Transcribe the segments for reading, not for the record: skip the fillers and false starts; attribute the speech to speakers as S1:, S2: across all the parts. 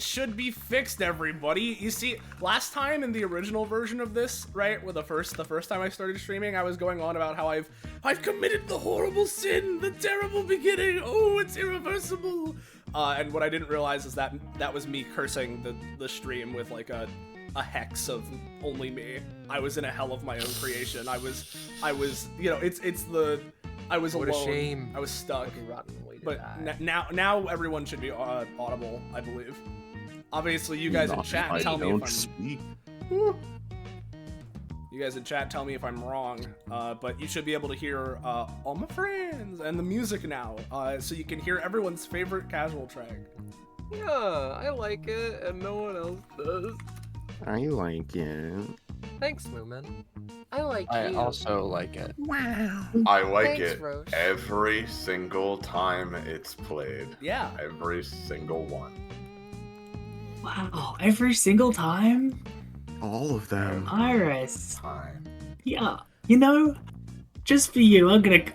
S1: should be fixed, everybody. You see, last time in the original version of this, right, with the first time I started streaming, I was going on about how I've committed the horrible sin, the terrible beginning. Oh, it's irreversible. And what I didn't realize is that was me cursing the stream with like a hex of only me. I was in a hell of my own creation. I was, you know, I was alone.
S2: What a shame.
S1: I was stuck.
S2: What a rotten way to
S1: But
S2: die.
S1: now everyone should be audible, I believe. Obviously, you guys in chat tell me if I'm.
S3: Speak.
S1: You guys in chat tell me if I'm wrong. But you should be able to hear all my friends and the music now, so you can hear everyone's favorite casual track.
S2: Yeah, I like it, and no one else does.
S3: I like it.
S2: Thanks, Moomin. I like
S4: I
S2: you.
S4: also like it.
S3: Wow.
S5: I like
S2: Thanks,
S5: it
S2: Roche.
S5: every single time it's played.
S1: Yeah.
S5: Every single one.
S6: Wow, every single time?
S3: All of them.
S6: Iris.
S5: Time.
S6: Yeah, you know, just for you, I'm gonna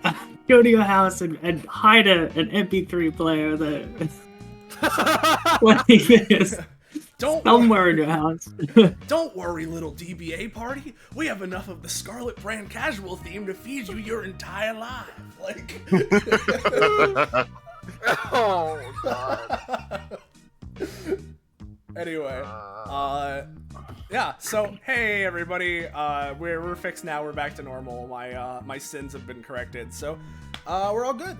S6: go to your house and hide an MP3 player that playing this somewhere in your house.
S1: Don't worry, little DBA party. We have enough of the Scarlet brand casual theme to feed you your entire life. Like.
S2: Oh, God.
S1: Anyway, yeah. So hey, everybody. We're fixed now. We're back to normal. My sins have been corrected. So, we're all good.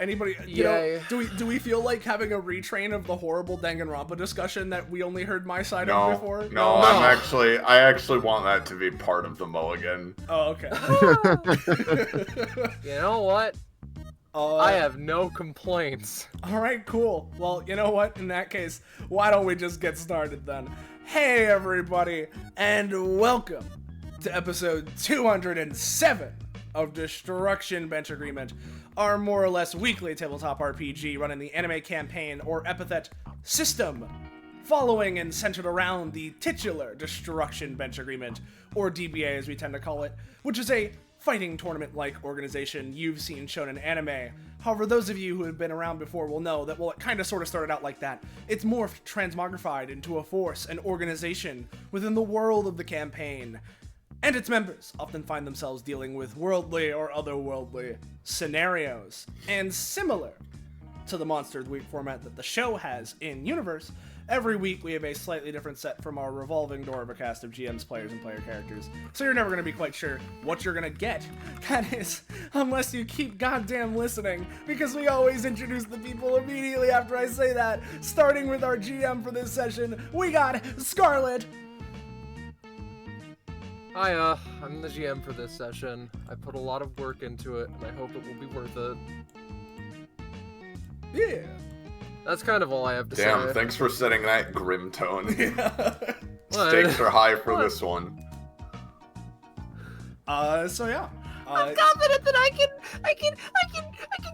S1: Anybody, you know, do we feel like having a retrain of the horrible Danganronpa discussion that we only heard my side of before?
S5: No, I actually want that to be part of the mulligan.
S1: Oh, okay.
S2: You know what? I have no complaints.
S1: All right, cool. Well, you know what? In that case, why don't we just get started then? Hey, everybody, and welcome to episode 207 of Destruction Bench Agreement, our more or less weekly tabletop RPG running the anime campaign or Epithet System, following and centered around the titular Destruction Bench Agreement, or DBA as we tend to call it, which is a fighting tournament-like organization you've seen shown in anime. However, those of you who have been around before will know that, well, it kind of sort of started out like that. It's morphed, transmogrified into a force, an organization within the world of the campaign. And its members often find themselves dealing with worldly or otherworldly scenarios. And similar to the Monster of the Week format that the show has in Universe, every week we have a slightly different set from our revolving door of a cast of GMs, players, and player characters. So you're never going to be quite sure what you're going to get. That is, unless you keep goddamn listening, because we always introduce the people immediately after I say that. Starting with our GM for this session, we got Scarlet.
S2: Hi, I'm the GM for this session. I put a lot of work into it, and I hope it will be worth it.
S1: Yeah.
S2: That's kind of all I have to say.
S5: Damn, thanks for setting that grim tone.
S1: Yeah.
S5: Stakes are high for this one.
S1: So yeah.
S2: I'm confident that I can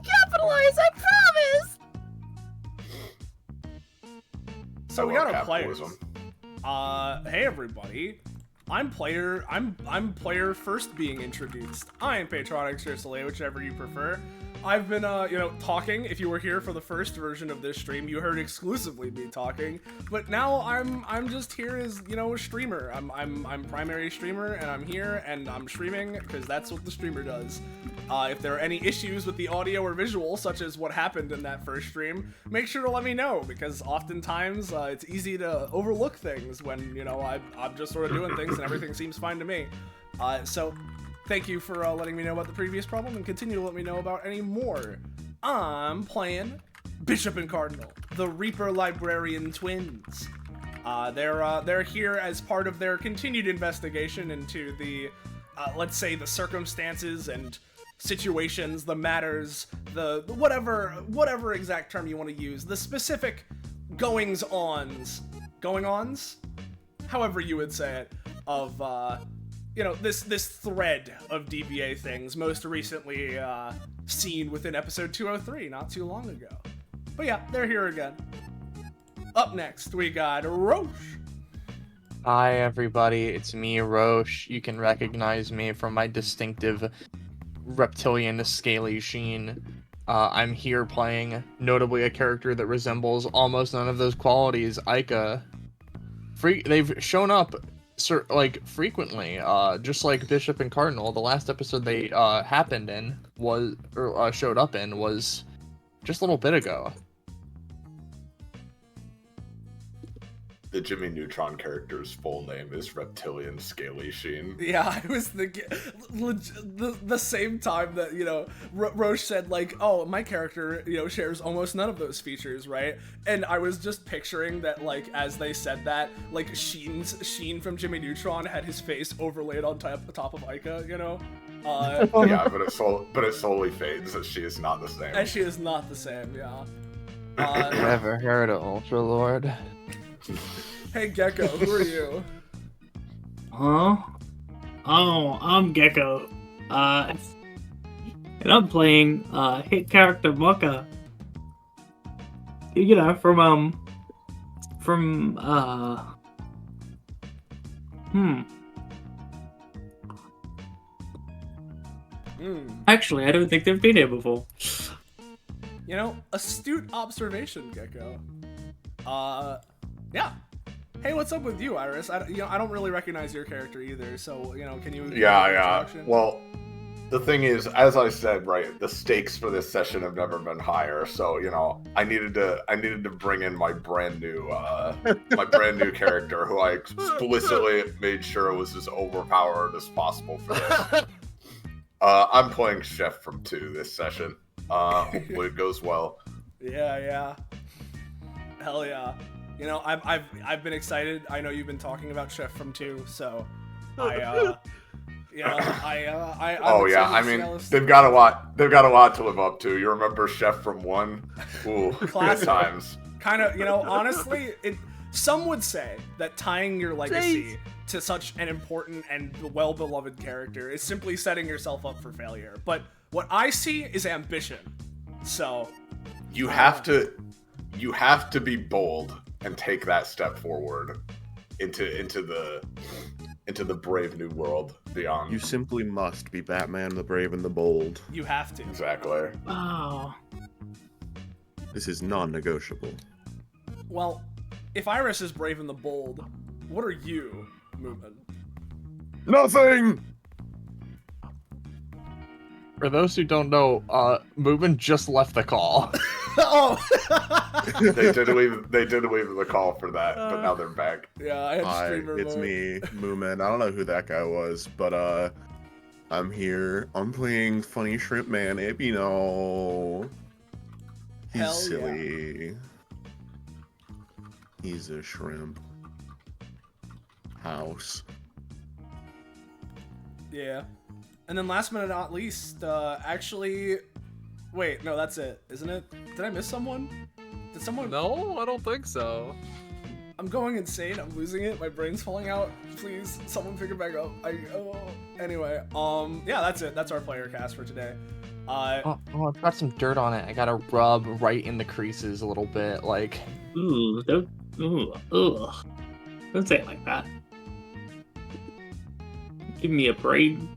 S2: capitalize, I promise!
S1: So we got our
S5: capitalism.
S1: players. Hey everybody. I'm player first being introduced. I am Patronic Soleil, whichever you prefer. I've been, talking. If you were here for the first version of this stream, you heard exclusively me talking. But now I'm just here as, a streamer. I'm primary streamer, and I'm here, and I'm streaming, because that's what the streamer does. If there are any issues with the audio or visual, such as what happened in that first stream, make sure to let me know, because oftentimes it's easy to overlook things when, I'm just sort of doing things and everything seems fine to me. So thank you for letting me know about the previous problem, and continue to let me know about any more. I'm playing Bishop and Cardinal, the Reaper Librarian twins. They're here as part of their continued investigation into the, let's say, the circumstances and situations, the matters, the whatever exact term you want to use, the specific goings-ons, however you would say it, of this thread of DBA things, most recently seen within episode 203 not too long ago. But yeah, they're here again. Up next, we got Roche.
S4: Hi everybody, it's me, Roche. You can recognize me from my distinctive reptilian scaly sheen. I'm here playing notably a character that resembles almost none of those qualities. Aika. They've shown up frequently, just like Bishop and Cardinal. The last episode they showed up in was just a little bit ago.
S5: The Jimmy Neutron character's full name is Reptilian Scaly Sheen.
S1: Yeah, I was thinking the same time that, you know, Roche said, like, oh, my character, you know, shares almost none of those features, right? And I was just picturing that, like, as they said that, like, Sheen from Jimmy Neutron had his face overlaid on top of Aika, you know?
S5: Yeah, but it solely fades that she is not the same.
S1: And she is not the same, yeah.
S4: Never heard of Ultra Lord.
S1: Hey, Gecko, who are you?
S6: Huh? Oh, I'm Gecko. And I'm playing hit character Mocha. You know, from Actually, I don't think they've been here before.
S1: You know, astute observation, Gecko. Yeah. Hey, what's up with you, Iris? I don't really recognize your character either, so, you know, can you...
S5: Yeah. Well, the thing is, as I said, right, the stakes for this session have never been higher, so, you know, I needed to bring in my brand new character, who I explicitly made sure was as overpowered as possible for this. I'm playing Chef from 2 this session. Hopefully it goes well.
S1: Yeah. Hell yeah. You know, I've been excited. I know you've been talking about Chef from 2, so I
S5: mean, they've got a lot to live up to. You remember Chef from 1? Ooh, good times.
S1: Kind of, you know, honestly, some would say that tying your legacy to such an important and well-beloved character is simply setting yourself up for failure. But what I see is ambition. So
S5: you have to be bold and take that step forward into the brave new world beyond.
S3: You simply must be Batman the Brave and the Bold.
S1: You have to.
S5: Exactly.
S6: Oh.
S3: This is non-negotiable.
S1: Well, if Iris is brave and the bold, what are you, Moomin?
S3: Nothing!
S4: For those who don't know, Moomin just left the call.
S1: Oh!
S5: They did leave the call for that, but now they're back.
S1: Yeah, I had
S3: Hi,
S1: streamer
S3: it's
S1: mode.
S3: me, Moomin. I don't know who that guy was, but I'm here. I'm playing Funny Shrimp Man. You know, he's
S1: Hell
S3: silly. He's a shrimp. House.
S1: Yeah. And then last but not least, actually... Wait, no, that's it, isn't it? Did I miss someone? Did someone...
S2: No, I don't think so.
S1: I'm going insane. I'm losing it. My brain's falling out. Please, someone pick it back up. Anyway, yeah, that's it. That's our player cast for today.
S4: Oh, I've got some dirt on it. I gotta rub right in the creases a little bit, like...
S6: Ooh, don't say it like that. Give me a brain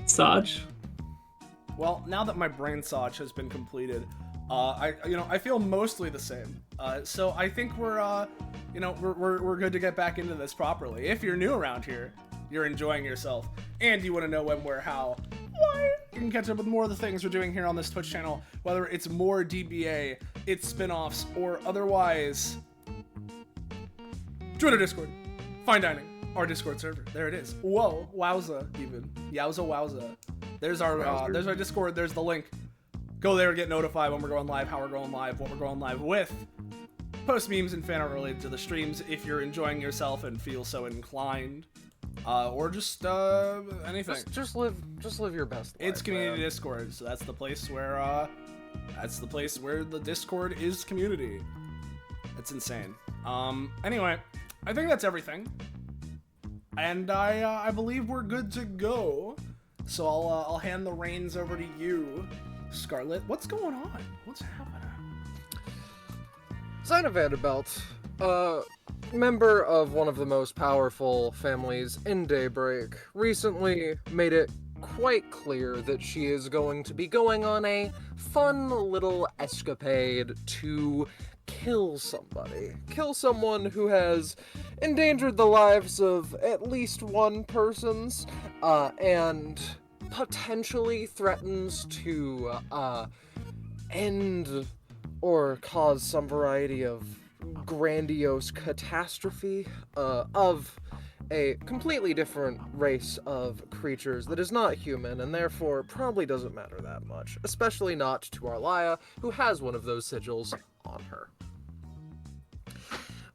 S6: massage.
S1: Well, now that my brain massage has been completed, I feel mostly the same. So I think we're good to get back into this properly. If you're new around here, you're enjoying yourself, and you want to know when, where, how, why, you can catch up with more of the things we're doing here on this Twitch channel, whether it's more DBA, it's spin-offs, or otherwise. Join our Discord. Fine Dining, our Discord server. There it is. Whoa, wowza, even. Yowza wowza. There's our Discord, there's the link. Go there and get notified when we're going live, how we're going live, what we're going live with. Post memes and fan art related to the streams if you're enjoying yourself and feel so inclined. Or just anything.
S2: Just live your best life.
S1: It's community
S2: man.
S1: Discord, so that's the place where the Discord is community. It's insane. Anyway, I think that's everything. And I believe we're good to go. So I'll hand the reins over to you, Scarlet. What's going on? What's happening?
S2: Zina Vanderbilt, member of one of the most powerful families in Daybreak, recently made it quite clear that she is going to be going on a fun little escapade to kill somebody. Kill someone who has endangered the lives of at least one person's, and potentially threatens to end or cause some variety of grandiose catastrophe of a completely different race of creatures that is not human and therefore probably doesn't matter that much, especially not to Arlia, who has one of those sigils on her.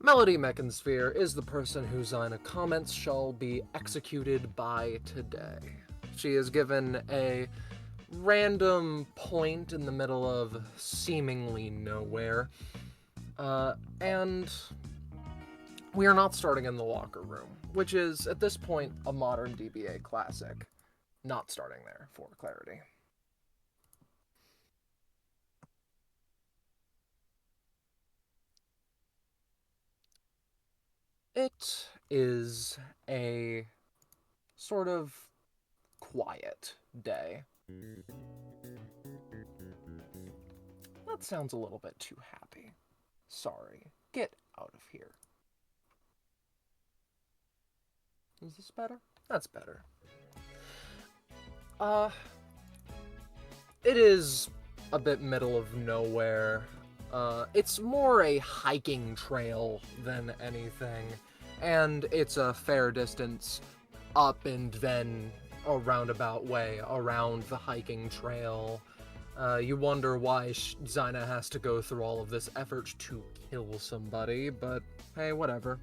S2: Melody Mechansphere is the person whose line of comments shall be executed by today. She is given a random point in the middle of seemingly nowhere, and we are not starting in the locker room, which is, at this point, a modern DBA classic. Not starting there, for clarity. It is a sort of quiet day. That sounds a little bit too happy. Sorry. Get out of here. Is this better? That's better. It is a bit middle of nowhere. It's more a hiking trail than anything, and it's a fair distance up and then a roundabout way around the hiking trail. You wonder why Zyna has to go through all of this effort to kill somebody, but hey, whatever.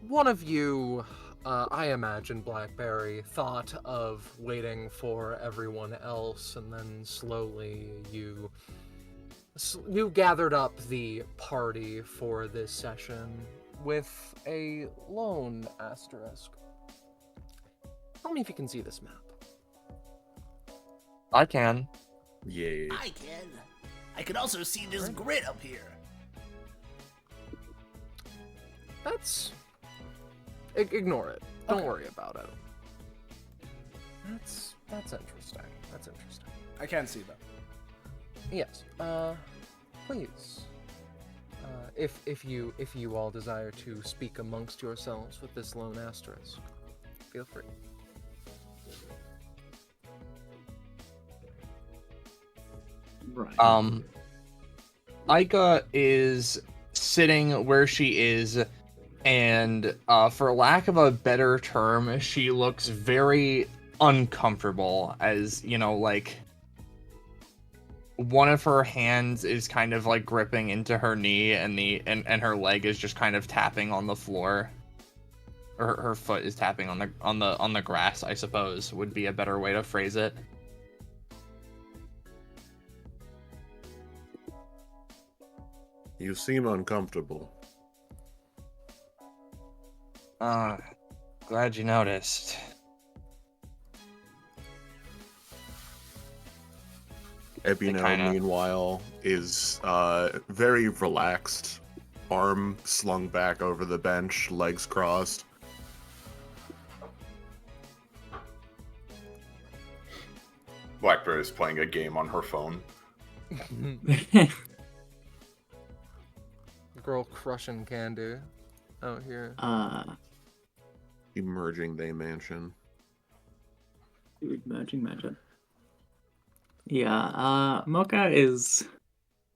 S2: One of you, I imagine Blackberry, thought of waiting for everyone else, and then slowly you gathered up the party for this session with a lone asterisk. Tell me if you can see this map.
S4: I can.
S3: Yeah.
S1: I can. I can also see this grid up here.
S2: That's... Ignore it. Don't
S1: Okay.
S2: worry about it. That's interesting. That's interesting.
S1: I can see them.
S2: Yes. Please. If you all desire to speak amongst yourselves with this lone asterisk, feel free.
S6: Right.
S4: Aika is sitting where she is, and for lack of a better term, she looks very uncomfortable, as, you know, like, one of her hands is kind of like gripping into her knee, and her leg is just kind of tapping on the floor. Or her foot is tapping on the grass, I suppose, would be a better way to phrase it.
S3: You seem uncomfortable.
S4: Glad you noticed.
S3: Epino,
S4: kinda-
S3: meanwhile, is very relaxed, arm slung back over the bench, legs crossed.
S5: Blackberry is playing a game on her phone.
S2: Girl crushing candy out here.
S3: Emerging Day Mansion.
S6: Emerging magic. Yeah, Mocha is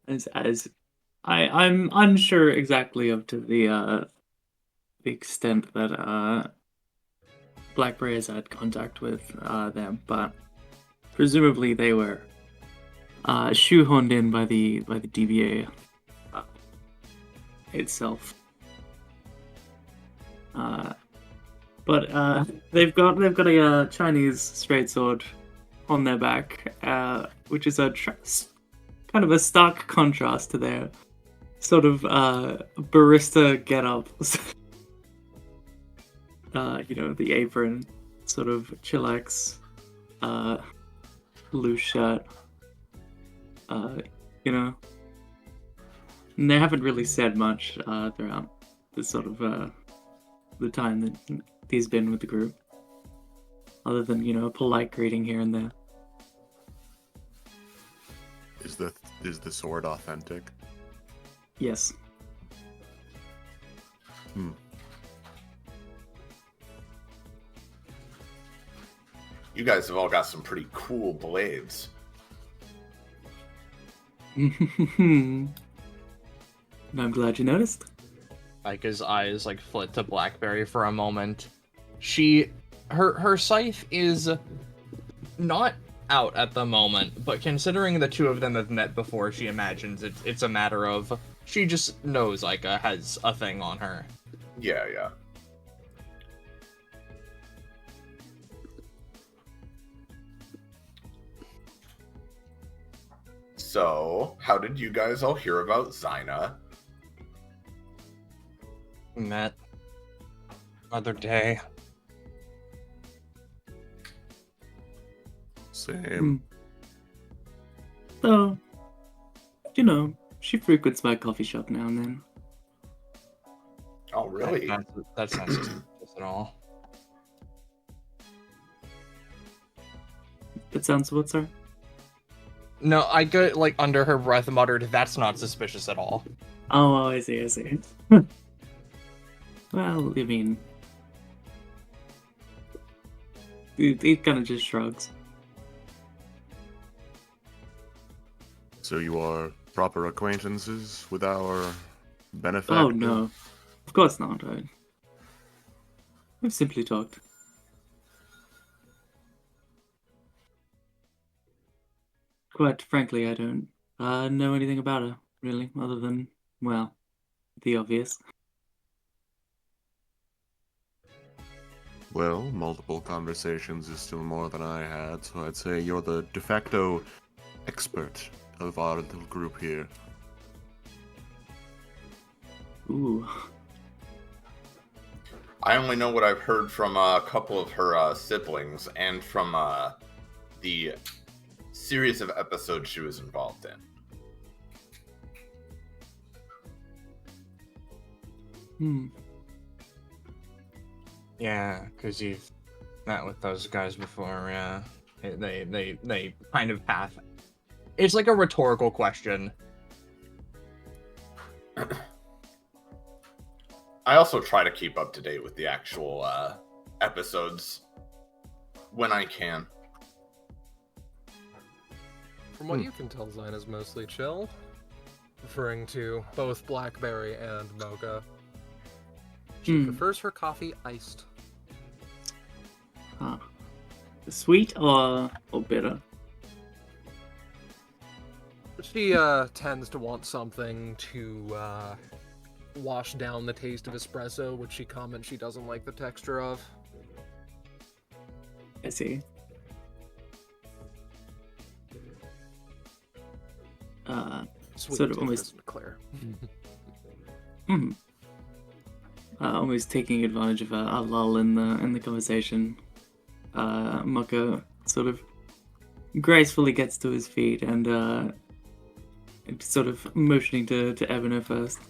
S6: as I'm unsure exactly of to the extent that Blackberry has had contact with them, but presumably they were shoehorned in by the DBA itself. But they've got a Chinese straight sword on their back, which is a kind of a stark contrast to their sort of barista get-up. You know, the apron, sort of chillax, loose shirt. You know, and they haven't really said much throughout the sort of the time that he's been with the group. other than, you know, a polite greeting here and there.
S3: Is the sword authentic?
S6: Yes.
S5: You guys have all got some pretty cool blades.
S6: I'm glad you noticed.
S4: Ika's eyes like flit to Blackberry for a moment. Her scythe is not out at the moment, but considering the two of them have met before, she imagines it's a matter of she just knows Ika has a thing on her.
S5: Yeah, yeah. So, how did you guys all hear about Zyna?
S4: Met other day.
S3: Same.
S6: So, you know, she frequents my coffee shop now and then.
S5: Oh, really?
S4: That's not suspicious at all.
S6: That sounds what, sir?
S4: No, Ika, like, under her breath muttered, "That's not suspicious at all."
S6: Oh, I see, I see. Well, I mean, he kind of just shrugs.
S3: So you are proper acquaintances with our benefactor?
S6: Oh, no. Of course not. We've simply talked. Quite frankly, I don't know anything about her, really, other than, well, the obvious.
S3: Well, multiple conversations is still more than I had, so I'd say you're the de facto expert of our little group here.
S6: Ooh.
S5: I only know what I've heard from a couple of her siblings and from the series of episodes she was involved in.
S4: Yeah, because you've met with those guys before, yeah. They kind of have. It's like a rhetorical question.
S5: I also try to keep up to date with the actual episodes when I can.
S2: From what you can tell, Zyna's mostly chill. Referring to both Blackberry and Mocha. She prefers her coffee iced.
S6: Huh. Sweet or bitter?
S2: She tends to want something to wash down the taste of espresso, which she comments she doesn't like the texture of.
S6: I see.
S2: Sweet
S6: Sort of
S2: too,
S6: almost-
S2: isn't clear.
S6: Almost taking advantage of a lull in the conversation. Mocha sort of gracefully gets to his feet and sort of motioning to Ebony first.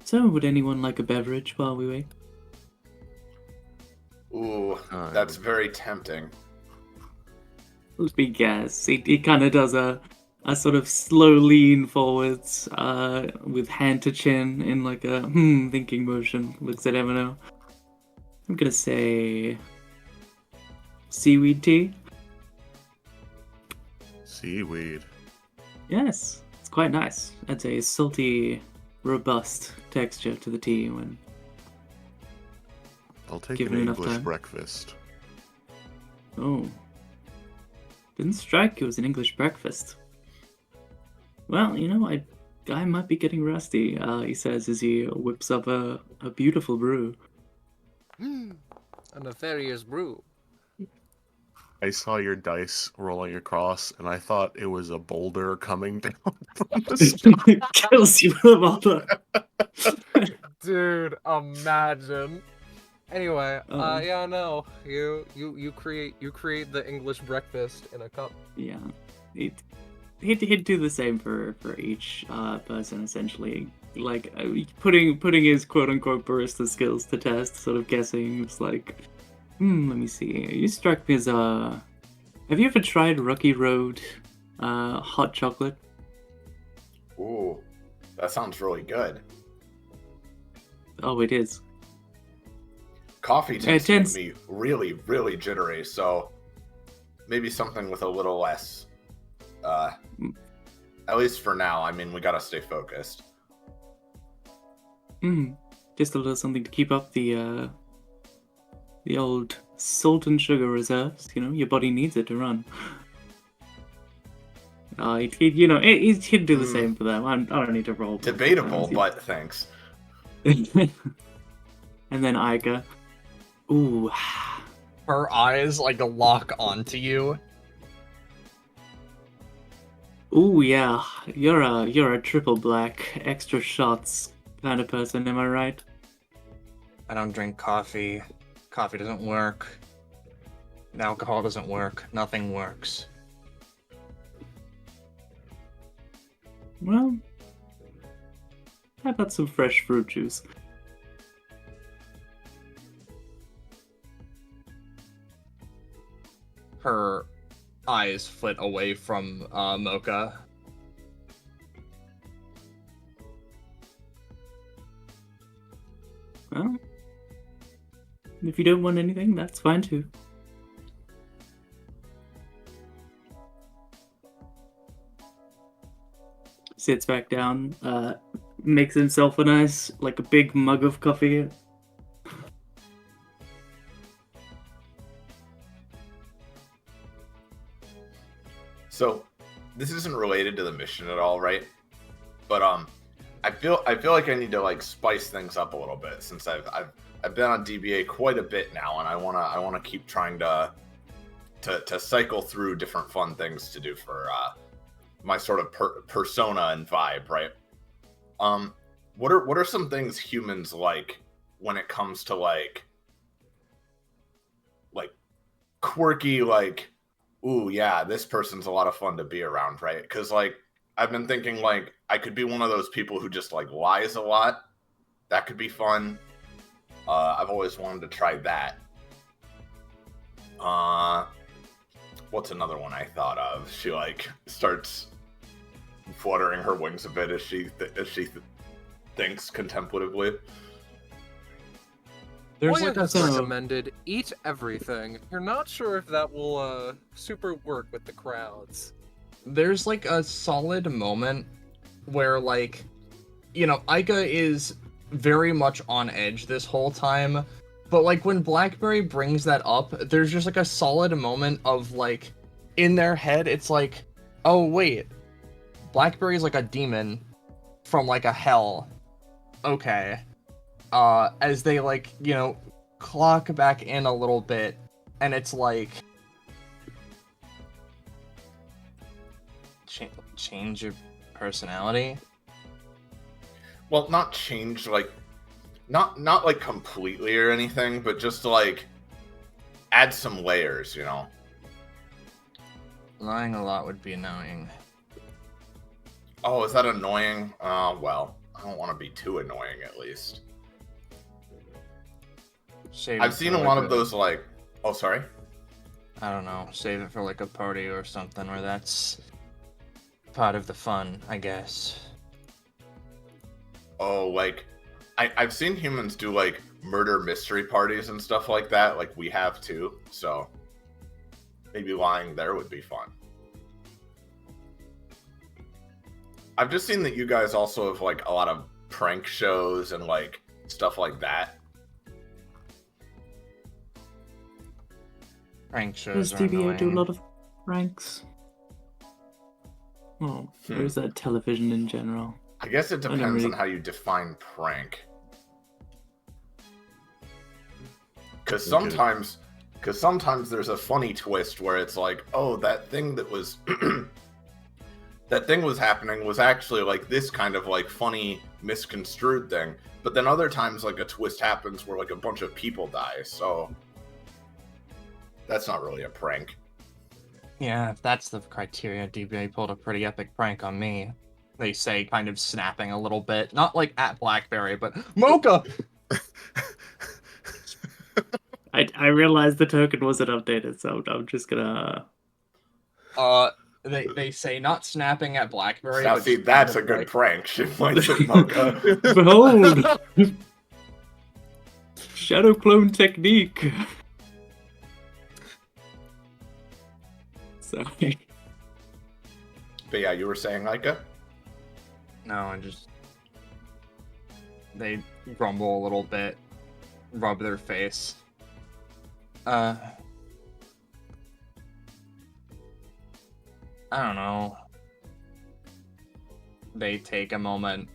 S6: So, would anyone like a beverage while we wait?
S5: Ooh, that's very tempting.
S6: Let me guess. He kind of does a sort of slow lean forwards with hand to chin in like a thinking motion. Looks at Emino. I'm gonna say seaweed tea.
S3: Seaweed.
S6: Yes, it's quite nice. I'd say a salty, robust texture to the tea when
S3: I'll take
S6: Given
S3: an
S6: enough
S3: English
S6: time.
S3: breakfast.
S6: Oh. Didn't strike you as an English breakfast. Well, you know, I might be getting rusty, he says as he whips up a beautiful brew.
S2: A nefarious brew.
S3: I saw your dice rolling across, and I thought it was a boulder coming down from the sky.
S6: Kills you with a bother.
S2: Dude, imagine. Anyway,
S6: Uh-oh.
S2: yeah, no, you create the English breakfast in a cup.
S6: Yeah. He'd do the same for each person, essentially. Like, putting his quote-unquote barista skills to test, sort of guessing. It's like, Let me see. You struck me as Have you ever tried Rocky Road hot chocolate?
S5: Ooh, that sounds really good.
S6: Oh, it is.
S5: Coffee
S6: Yeah, it
S5: tends to
S6: tends-
S5: make me really, really jittery, so maybe something with a little less. At least for now. I mean, we gotta stay focused.
S6: Just a little something to keep up the old salt and sugar reserves. You know, your body needs it to run. He'd do the same for them. I don't need to roll.
S5: Debatable, but thanks.
S6: And then Iga. Ooh.
S4: Her eyes like lock onto you.
S6: Ooh, yeah. You're a triple black, extra shots kind of person, am I right?
S4: I don't drink coffee. Coffee doesn't work. Alcohol doesn't work. Nothing works.
S6: Well, how about some fresh fruit juice?
S4: Her eyes flit away from Mocha.
S6: Well, if you don't want anything, that's fine too. Sits back down, makes himself a nice, like a big mug of coffee.
S5: So, this isn't related to the mission at all, right? But I feel like I need to like spice things up a little bit since I've been on DBA quite a bit now, and I wanna keep trying to cycle through different fun things to do for my sort of persona and vibe, right? What are some things humans like when it comes to like quirky, like, ooh, yeah, this person's a lot of fun to be around, right? Because like I've been thinking like I could be one of those people who just like lies a lot. That could be fun. I've always wanted to try that. What's another one I thought of? She like starts fluttering her wings a bit as she thinks contemplatively.
S4: There's
S2: Boya
S4: like a
S2: has
S6: so-
S2: recommended eat everything. You're not sure if that will super work with the crowds.
S4: there's like a solid moment where like, you know, Ica is very much on edge this whole time, but like when Blackberry brings that up, there's just like a solid moment of like in their head it's like, oh wait, Blackberry's like a demon from like a hell. Okay. As they like, you know, clock back in a little bit, and it's like change your personality.
S5: Well, not change like not like completely or anything, but just to like add some layers, you know.
S4: Lying a lot would be annoying.
S5: Oh, is that annoying? Well, I don't want to be too annoying at least.
S4: Save
S5: I've
S4: it
S5: seen
S4: for,
S5: a
S4: like,
S5: lot of those like, oh, sorry.
S4: I don't know, save it for like a party or something where that's part of the fun, I guess.
S5: Oh, like I've seen humans do like murder mystery parties and stuff like that, like we have too. So maybe lying there would be fun. I've just seen that you guys also have like a lot of prank shows and like stuff like that.
S4: Prank
S6: Does
S4: shows are
S6: DBA do a
S4: annoying.
S6: lot of pranks? Oh, or is that television in general?
S5: I guess it
S6: don't
S5: depends on
S6: really-
S5: how you define prank. Because sometimes there's a funny twist where it's like, oh, that thing that was that thing was happening was actually like this kind of like funny misconstrued thing. But then other times like a twist happens where like a bunch of people die. So that's not really a prank.
S4: Yeah, if that's the criteria, DBA pulled a pretty epic prank on me. They say, kind of snapping a little bit. Not like at Blackberry, but Mocha!
S6: I realized the token wasn't updated, so I'm just gonna.
S4: They say not snapping at BlackBerry.
S5: Now,
S4: but
S5: see,
S4: just
S5: that's
S4: kind
S5: a
S4: of
S5: good
S4: like-
S5: prank. Shit points at Mocha.
S6: Behold, shadow clone technique. Sorry.
S5: But yeah, you were saying, Ica?
S4: No, I just they grumble a little bit, rub their face. I don't know. They take a moment.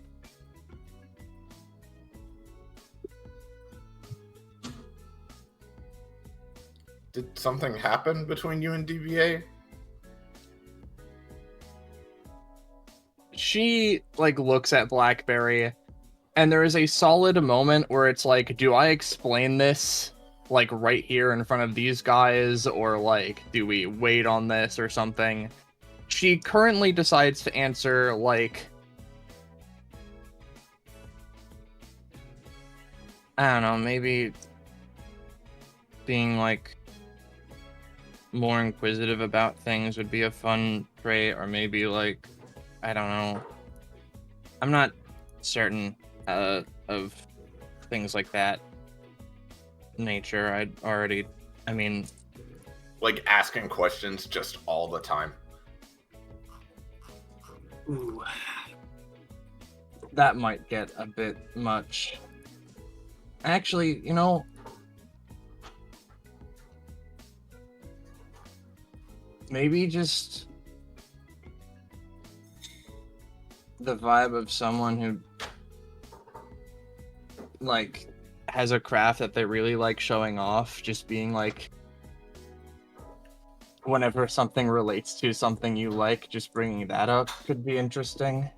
S5: Did something happen between you and DBA?
S4: She like looks at BlackBerry, and there is a solid moment where it's like, do I explain this like right here in front of these guys, or like do we wait on this or something? She currently decides to answer like, I don't know, maybe being like more inquisitive about things would be a fun trait, or maybe like, I don't know. I'm not certain of things like that nature. I mean,
S5: Like asking questions just all the time.
S6: Ooh.
S4: that might get a bit much. Actually, you know, maybe just the vibe of someone who like has a craft that they really like showing off, just being like, whenever something relates to something you like, just bringing that up could be interesting.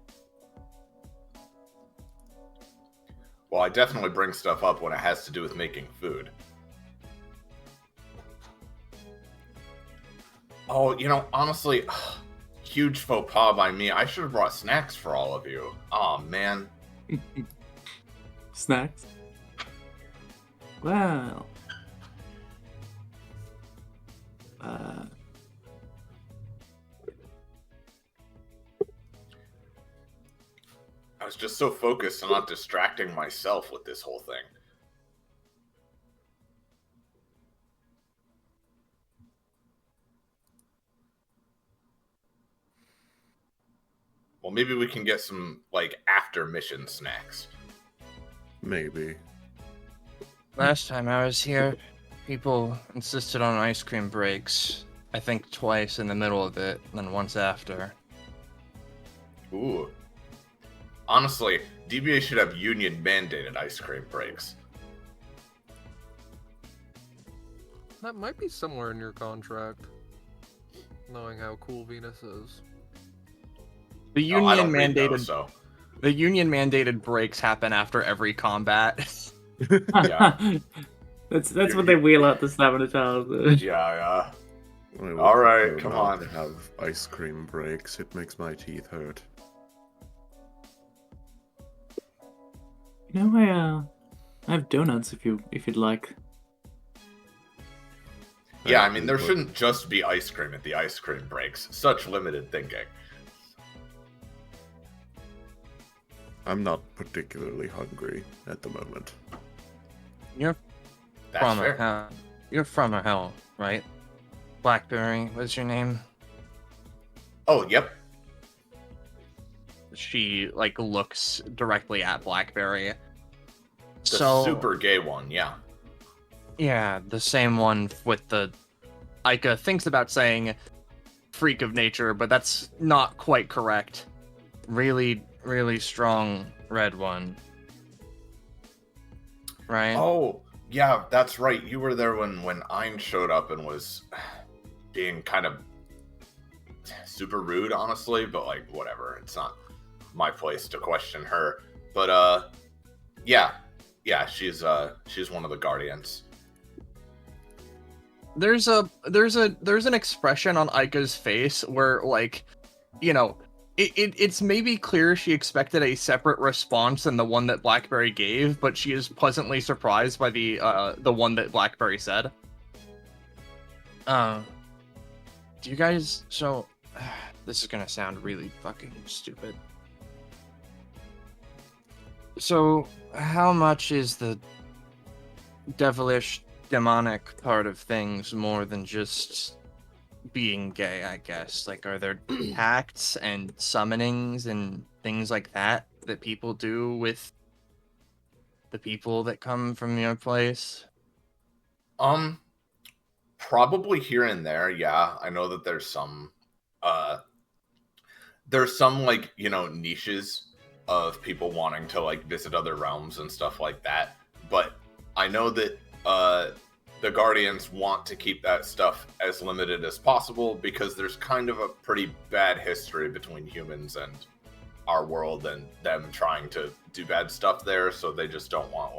S5: Well, I definitely bring stuff up when it has to do with making food. Oh, you know, honestly, huge faux pas by me. I should have brought snacks for all of you. Oh man.
S6: Snacks. Well.
S5: I was just so focused on not distracting myself with this whole thing. Well, maybe we can get some, like, after mission snacks.
S3: Maybe.
S4: Last time I was here, people insisted on ice cream breaks. I think twice in the middle of it, then once after.
S5: Ooh. Honestly, DBA should have union-mandated ice cream breaks.
S2: That might be somewhere in your contract, knowing how cool Venus is.
S4: The
S5: Oh, I
S4: union
S5: don't read
S4: mandated
S5: those, so...
S4: the union mandated breaks happen after every combat.
S5: Yeah.
S6: That's what they wheel out the sabotage.
S5: Yeah.
S3: I would
S5: All right,
S3: prefer
S5: come
S3: not
S5: on.
S3: to have ice cream breaks. It makes my teeth hurt.
S6: You know, I have donuts if you'd like.
S5: Yeah, I mean, there
S3: But
S5: shouldn't just be ice cream at the ice cream breaks. Such limited thinking.
S3: I'm not particularly hungry at the moment.
S4: You're
S5: That's
S4: from
S5: fair.
S4: a hell. You're from a hell, right? Blackberry, what's your name?
S5: Oh, yep.
S4: She like looks directly at Blackberry.
S5: The
S4: So
S5: super gay one, yeah.
S4: yeah, the same one with the Ica thinks about saying freak of nature, but that's not quite correct. Really, really strong red one. Right?
S5: Oh, yeah, that's right. You were there when Ein showed up and was being kind of super rude, honestly, but like whatever. It's not my place to question her. But yeah, she's one of the guardians.
S4: There's an expression on Ica's face where like, you know, It's maybe clear she expected a separate response than the one that Blackberry gave, but she is pleasantly surprised by the one that Blackberry said. Do you guys... So, this is gonna sound really fucking stupid. So, how much is the devilish, demonic part of things more than just being gay, I guess? Like, are there pacts and summonings and things like that that people do with the people that come from your place?
S5: Probably here and there, yeah. I know that there's some like, you know, niches of people wanting to like visit other realms and stuff like that. But I know that the Guardians want to keep that stuff as limited as possible because there's kind of a pretty bad history between humans and our world and them trying to do bad stuff there. So they just don't want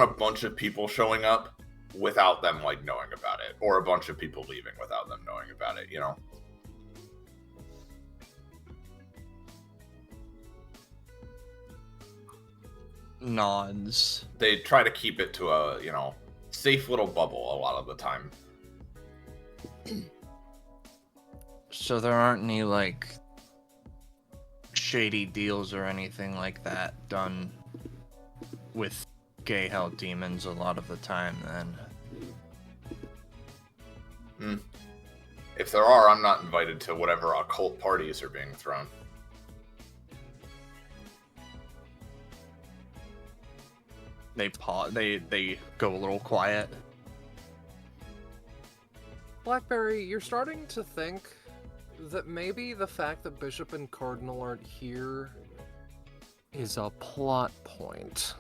S5: a bunch of people showing up without them like knowing about it, or a bunch of people leaving without them knowing about it, you know?
S4: Nods.
S5: They try to keep it to a, you know, safe little bubble a lot of the time.
S4: So there aren't any, like, shady deals or anything like that done with gay hell demons a lot of the time, then?
S5: If there are, I'm not invited to whatever occult parties are being thrown.
S4: They pause. They go a little quiet.
S2: Blackberry, you're starting to think that maybe the fact that Bishop and Cardinal aren't here is a plot point.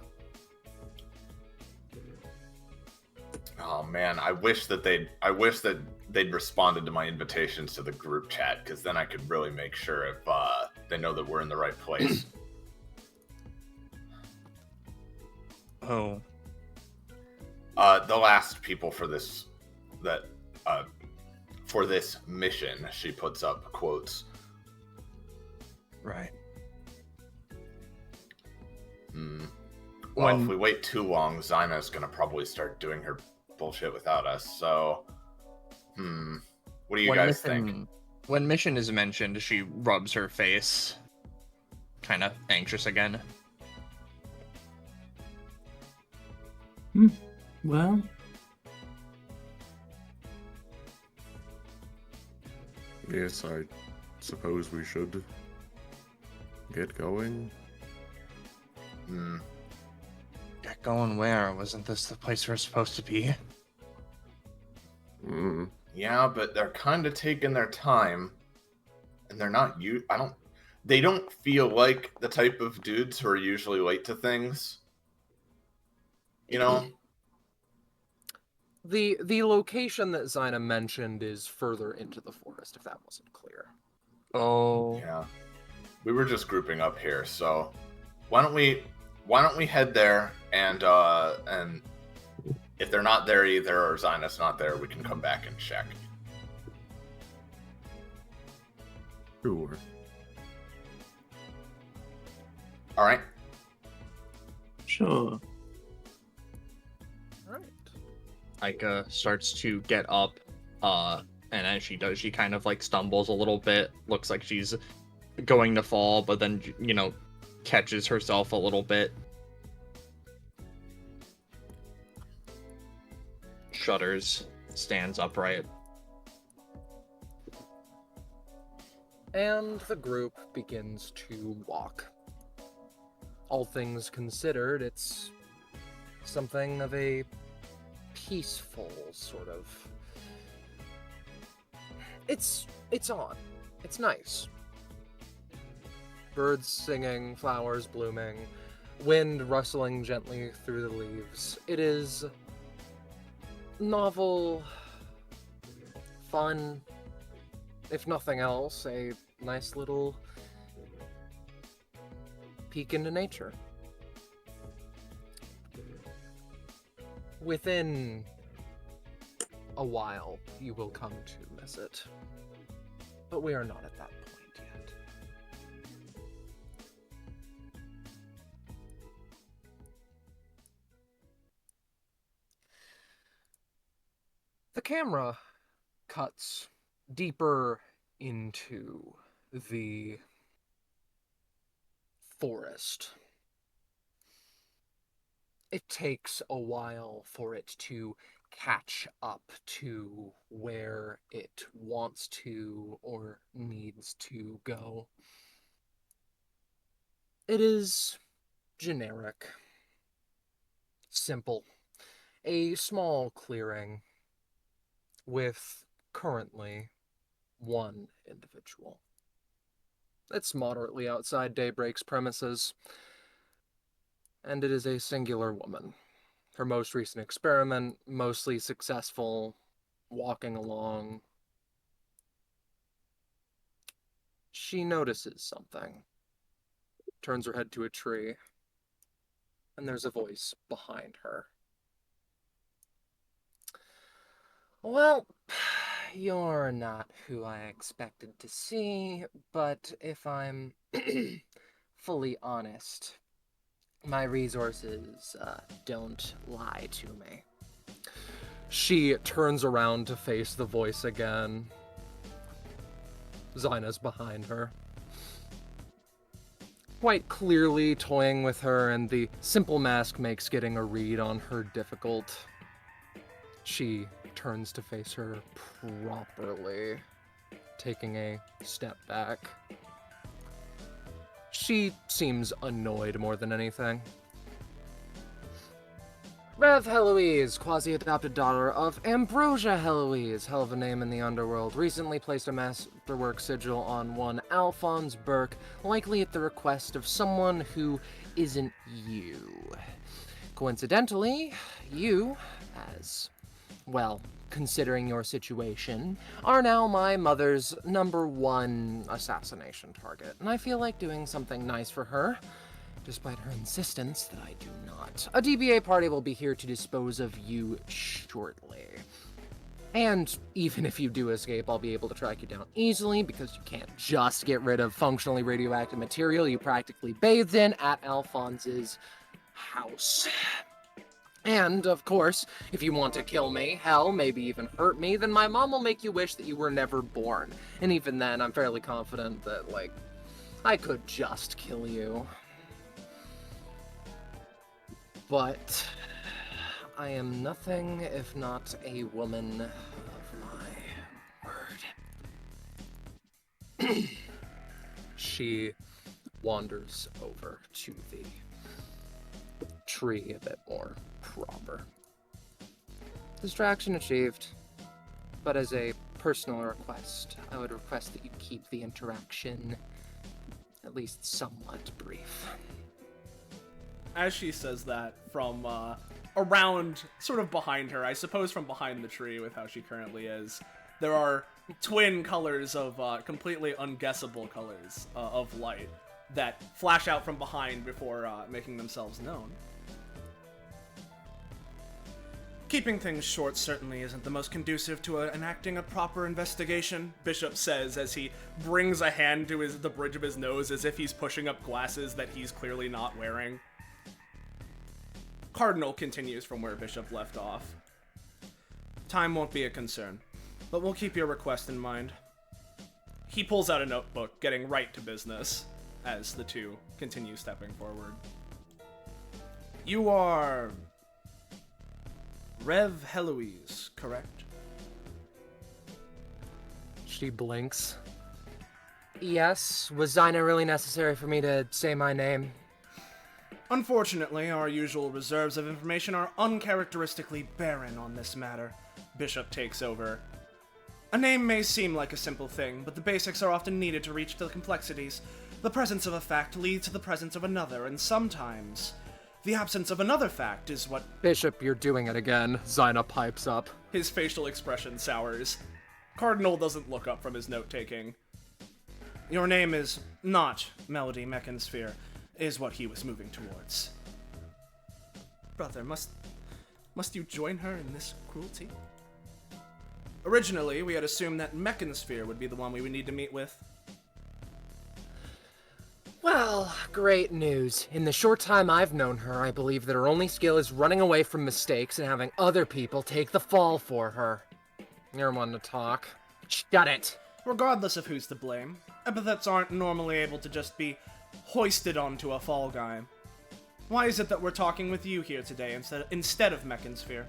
S5: Oh man, I wish that they'd responded to my invitations to the group chat, because then I could really make sure if they know that we're in the right place.
S4: Oh.
S5: The last people for this mission, she puts up quotes.
S4: Right.
S5: Well, if we wait too long, Zyna's gonna probably start doing her bullshit without us, so... What do you guys think?
S4: When mission is mentioned, she rubs her face. Kind of anxious again.
S6: Well...
S3: Yes, I suppose we should get going.
S4: Get going where? Wasn't this the place we're supposed to be?
S5: Yeah, but they're kind of taking their time, and they're not they don't feel like the type of dudes who are usually late to things. You know?
S2: The location that Zyna mentioned is further into the forest, if that wasn't clear.
S4: Oh.
S5: Yeah. We were just grouping up here, so why don't we head there, and if they're not there either, or Zyna's not there, we can come back and check.
S3: Sure.
S5: All right.
S6: Sure.
S2: Right.
S4: Aika starts to get up, and as she does, she kind of like stumbles a little bit. Looks like she's going to fall, but then, you know, catches herself a little bit. Shudders, stands upright.
S2: And the group begins to walk. All things considered, it's something of a peaceful sort of... It's on. It's nice. Birds singing, flowers blooming, wind rustling gently through the leaves. It is novel, fun, if nothing else, a nice little peek into nature. Within a while, you will come to miss it. but we are not at that point yet. The camera cuts deeper into the forest. It takes a while for it to catch up to where it wants to or needs to go. It is generic, simple, a small clearing with currently one individual. It's moderately outside Daybreak's premises, and it is a singular woman. Her most recent experiment, mostly successful, walking along. She notices something, turns her head to a tree, and there's a voice behind her. Well, you're not who I expected to see, but if I'm fully honest, my resources don't lie to me. She turns around to face the voice again. Zyna's behind her, quite clearly toying with her, and the simple mask makes getting a read on her difficult. She turns to face her properly, taking a step back. She seems annoyed more than anything. Rev Heloise, quasi-adopted daughter of Ambrosia Heloise, hell of a name in the underworld, recently placed a masterwork sigil on one Alphonse Burke, likely at the request of someone who isn't you. Coincidentally, you, as well, considering your situation, are now my mother's #1 assassination target, and I feel like doing something nice for her, despite her insistence that I do not. A DBA party will be here to dispose of you shortly. And even if you do escape, I'll be able to track you down easily, because you can't just get rid of functionally radioactive material you practically bathed in at Alphonse's house. And, of course, if you want to kill me, hell, maybe even hurt me, then my mom will make you wish that you were never born. And even then, I'm fairly confident that, I could just kill you. But I am nothing if not a woman of my word. She wanders over to the tree a bit more proper. Distraction achieved, but as a personal request, I would request that you keep the interaction at least somewhat brief.
S1: As she says that, from around, sort of behind her, I suppose from behind the tree with how she currently is, there are twin colors of completely unguessable colors of light that flash out from behind before making themselves known. Keeping things short certainly isn't the most conducive to enacting a proper investigation, Bishop says as he brings a hand to the bridge of his nose as if he's pushing up glasses that he's clearly not wearing. Cardinal continues from where Bishop left off. Time won't be a concern, but we'll keep your request in mind. He pulls out a notebook, getting right to business, as the two continue stepping forward. You are Rev Heloise, correct?
S2: She blinks. Yes, was Zyna really necessary for me to say my name?
S1: Unfortunately, our usual reserves of information are uncharacteristically barren on this matter. Bishop takes over. A name may seem like a simple thing, but the basics are often needed to reach the complexities. The presence of a fact leads to the presence of another, and sometimes the absence of another fact is what—
S2: Bishop, you're doing it again. Zyna pipes up.
S1: His facial expression sours. Cardinal doesn't look up from his note-taking. Your name is not Melody Mechansphere, is what he was moving towards. Brother, must you join her in this cruelty? Originally, we had assumed that Mechansphere would be the one we would need to meet with.
S2: Well, great news. In the short time I've known her, I believe that her only skill is running away from mistakes and having other people take the fall for her. You're one to talk. Shut it!
S1: Regardless of who's to blame, epithets aren't normally able to just be hoisted onto a fall guy. Why is it that we're talking with you here today instead of Mechansphere?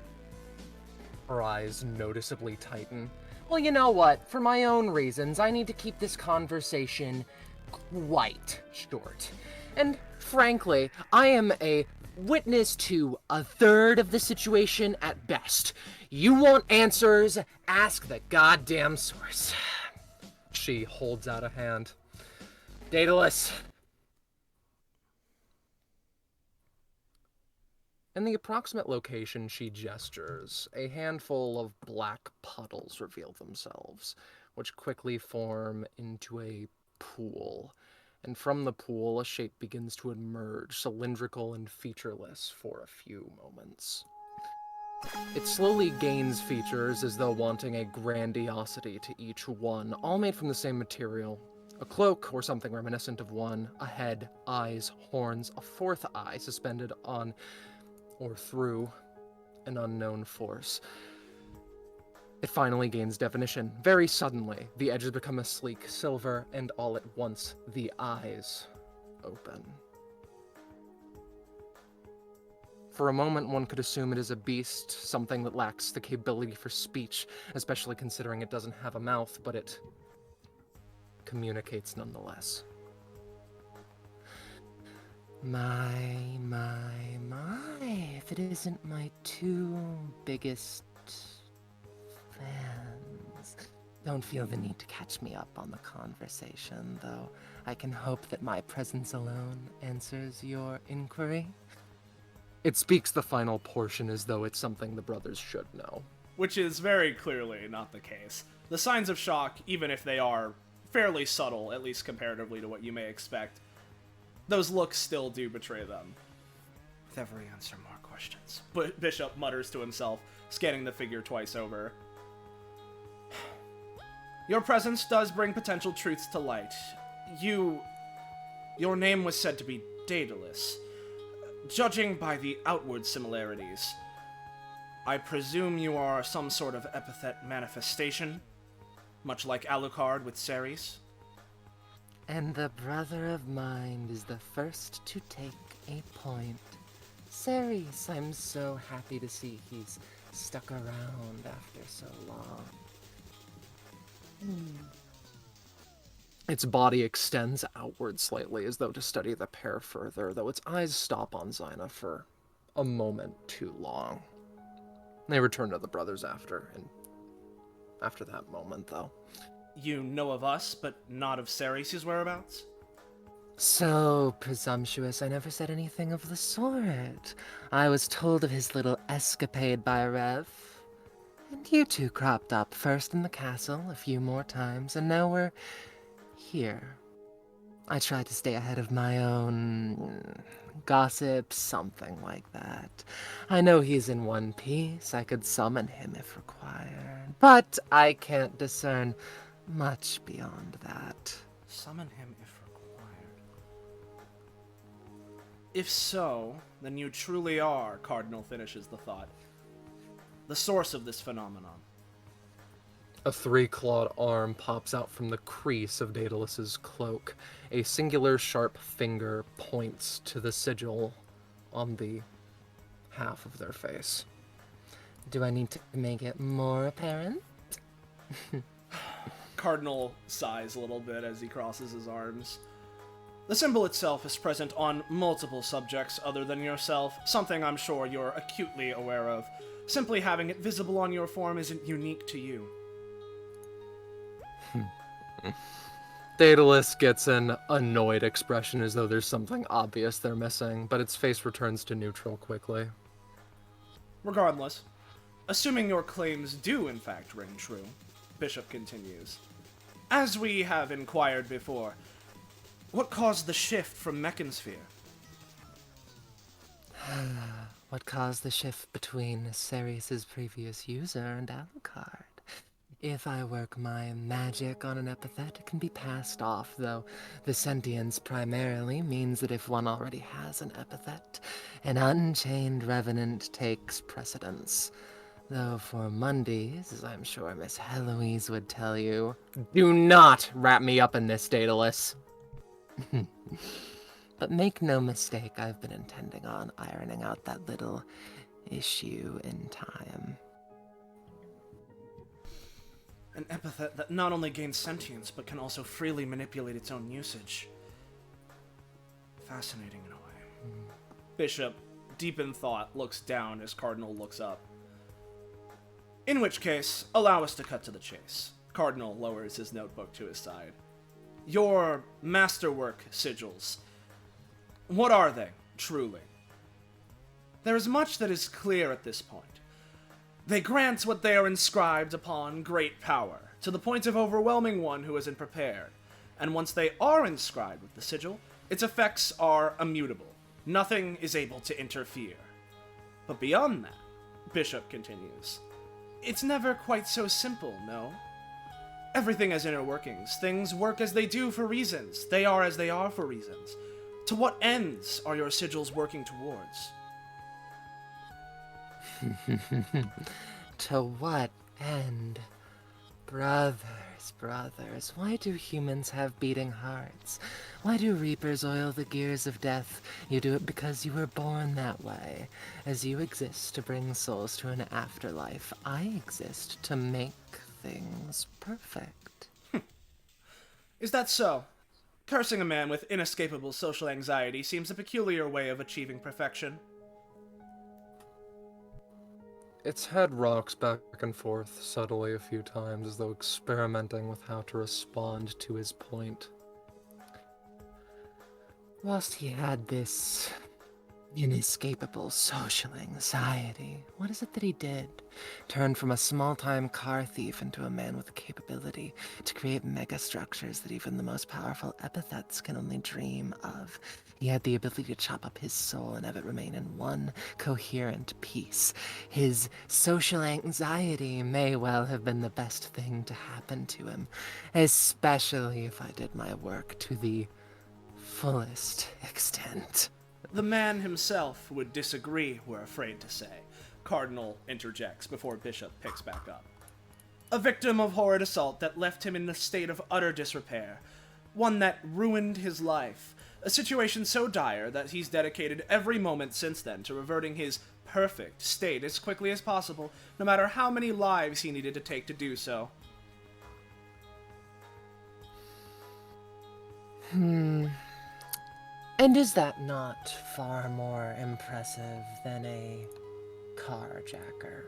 S2: Her eyes noticeably tighten. Well, you know what? For my own reasons, I need to keep this conversation quite short. And frankly, I am a witness to a third of the situation at best. You want answers? Ask the goddamn source. She holds out a hand. Daedalus. In the approximate location she gestures, a handful of black puddles reveal themselves, which quickly form into a pool. And from the pool, a shape begins to emerge, cylindrical and featureless for a few moments. It slowly gains features as though wanting a grandiosity to each one, all made from the same material. A cloak, or something reminiscent of one, a head, eyes, horns, a fourth eye suspended on or through an unknown force. It finally gains definition. Very suddenly, the edges become a sleek silver, and all at once, the eyes open. For a moment, one could assume it is a beast, something that lacks the capability for speech, especially considering it doesn't have a mouth, but it communicates nonetheless. My, if it isn't my two biggest fans. Don't feel the need to catch me up on the conversation, though I can hope that my presence alone answers your inquiry. It speaks the final portion as though it's something the brothers should know.
S1: Which is very clearly not the case. The signs of shock, even if they are fairly subtle, at least comparatively to what you may expect, those looks still do betray them. With every answer, more questions. But Bishop mutters to himself, scanning the figure twice over. Your presence does bring potential truths to light. Your name was said to be Daedalus. Judging by the outward similarities, I presume you are some sort of epithet manifestation, much like Alucard with Ceres?
S2: And the brother of mine is the first to take a point. Ceres, I'm so happy to see he's stuck around after so long. Its body extends outward slightly as though to study the pair further, though its eyes stop on Zyna for a moment too long. They return to the brothers after that moment, though.
S1: You know of us, but not of Ceres' whereabouts?
S2: So presumptuous, I never said anything of the sort. I was told of his little escapade by Rev. And you two cropped up, first in the castle, a few more times, and now we're here. I tried to stay ahead of my own gossip, something like that. I know he's in one piece. I could summon him if required, but I can't discern much beyond that.
S1: Summon him if required. If so, then you truly are, Cardinal finishes the thought, the source of this phenomenon.
S2: A three-clawed arm pops out from the crease of Daedalus's cloak. A singular sharp finger points to the sigil on the half of their face. Do I need to make it more apparent?
S1: Cardinal sighs a little bit as he crosses his arms. The symbol itself is present on multiple subjects other than yourself, something I'm sure you're acutely aware of. Simply having it visible on your form isn't unique to you.
S2: Daedalus gets an annoyed expression as though there's something obvious they're missing, but its face returns to neutral quickly.
S1: Regardless, assuming your claims do in fact ring true, Bishop continues. As we have inquired before, what caused the shift from Mechansphere?
S2: What caused the shift between Ceres' previous user and Alucard? If I work my magic on an epithet, it can be passed off, though the sentience primarily means that if one already has an epithet, an unchained revenant takes precedence. Though for Mondays, as I'm sure Miss Heloise would tell you, do not wrap me up in this, Daedalus. But make no mistake, I've been intending on ironing out that little issue in time.
S1: An epithet that not only gains sentience, but can also freely manipulate its own usage. Fascinating in a way. Bishop, deep in thought, looks down as Cardinal looks up. In which case, allow us to cut to the chase. Cardinal lowers his notebook to his side. Your masterwork sigils. What are they, truly? There is much that is clear at this point. They grant what they are inscribed upon great power, to the point of overwhelming one who isn't prepared. And once they are inscribed with the sigil, its effects are immutable. Nothing is able to interfere. But beyond that, Bishop continues, it's never quite so simple, no? Everything has inner workings. Things work as they do for reasons. They are as they are for reasons. To what ends are your sigils working towards?
S2: To what end? Brothers, why do humans have beating hearts? Why do reapers oil the gears of death? You do it because you were born that way. As you exist to bring souls to an afterlife, I exist to make things perfect.
S1: Is that so? Cursing a man with inescapable social anxiety seems a peculiar way of achieving perfection.
S2: Its head rocks back and forth subtly a few times, as though experimenting with how to respond to his point. Whilst he had this inescapable social anxiety, what is it that he did? Turned from a small-time car thief into a man with the capability to create megastructures that even the most powerful epithets can only dream of. He had the ability to chop up his soul and have it remain in one coherent piece. His social anxiety may well have been the best thing to happen to him, especially if I did my work to the fullest extent.
S1: The man himself would disagree, we're afraid to say, Cardinal interjects before Bishop picks back up. A victim of horrid assault that left him in a state of utter disrepair, one that ruined his life, a situation so dire that he's dedicated every moment since then to reverting his perfect state as quickly as possible, no matter how many lives he needed to take to do so.
S2: And is that not far more impressive than a carjacker?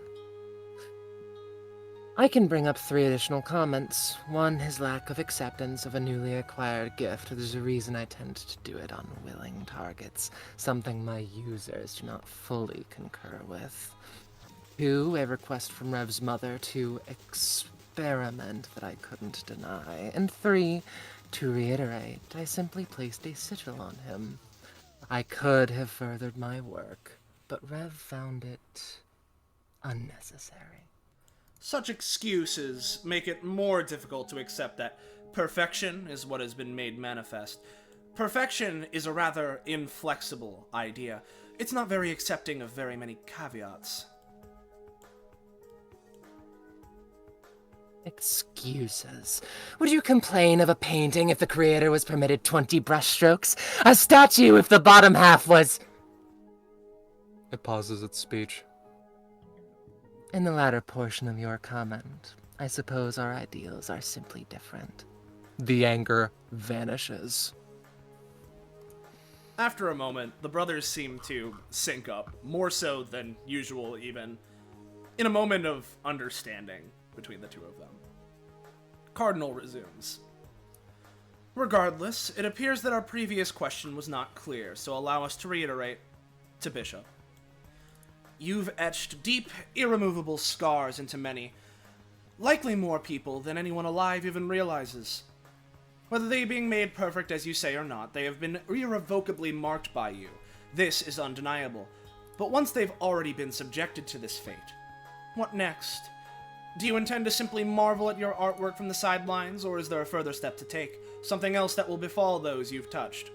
S2: I can bring up 3 additional comments. 1, his lack of acceptance of a newly acquired gift. There's a reason I tend to do it on willing targets, something my users do not fully concur with. 2, a request from Rev's mother to experiment that I couldn't deny. And 3, to reiterate, I simply placed a sigil on him. I could have furthered my work, but Rev found it unnecessary.
S1: Such excuses make it more difficult to accept that perfection is what has been made manifest. Perfection is a rather inflexible idea. It's not very accepting of very many caveats.
S2: Excuses. Would you complain of a painting if the creator was permitted 20 brushstrokes? A statue if the bottom half was... It pauses its speech. In the latter portion of your comment, I suppose our ideals are simply different. The anger vanishes.
S1: After a moment, the brothers seem to sync up, more so than usual even, in a moment of understanding between the two of them. Cardinal resumes. Regardless, it appears that our previous question was not clear, so allow us to reiterate to Bishop. You've etched deep, irremovable scars into many, likely more people than anyone alive even realizes. Whether they being made perfect as you say or not, they have been irrevocably marked by you. This is undeniable. But once they've already been subjected to this fate, what next? Do you intend to simply marvel at your artwork from the sidelines, or is there a further step to take? Something else that will befall those you've touched?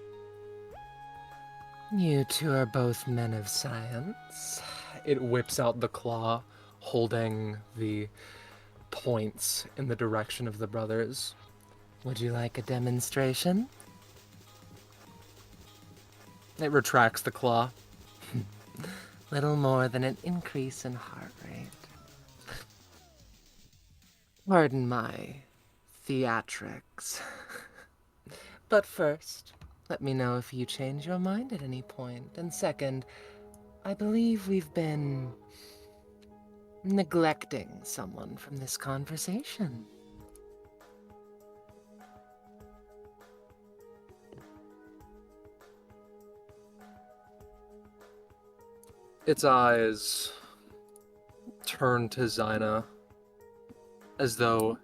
S2: You two are both men of science. It whips out the claw, holding the points in the direction of the brothers. Would you like a demonstration? It retracts the claw. Little more than an increase in heart rate. Pardon my theatrics. But first, let me know if you change your mind at any point. And second, I believe we've been neglecting someone from this conversation. Its eyes turn to Zyna, as though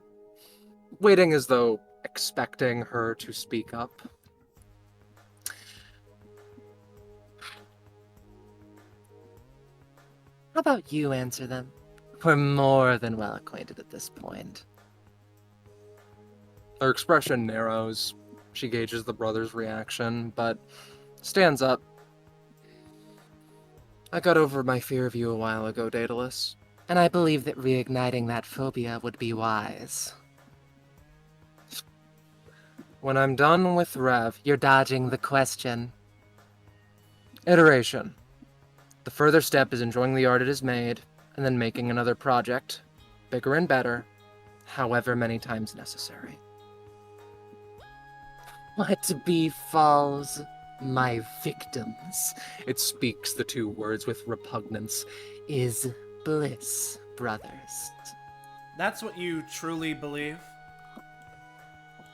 S2: expecting her to speak up. How about you answer them? We're more than well acquainted at this point. Her expression narrows. She gauges the brother's reaction, but stands up. I got over my fear of you a while ago, Daedalus. And I believe that reigniting that phobia would be wise. When I'm done with Rev, you're dodging the question. Iteration. The further step is enjoying the art it has made, and then making another project, bigger and better, however many times necessary. What befalls my victims, it speaks the two words with repugnance, is bliss, brothers.
S1: That's what you truly believe?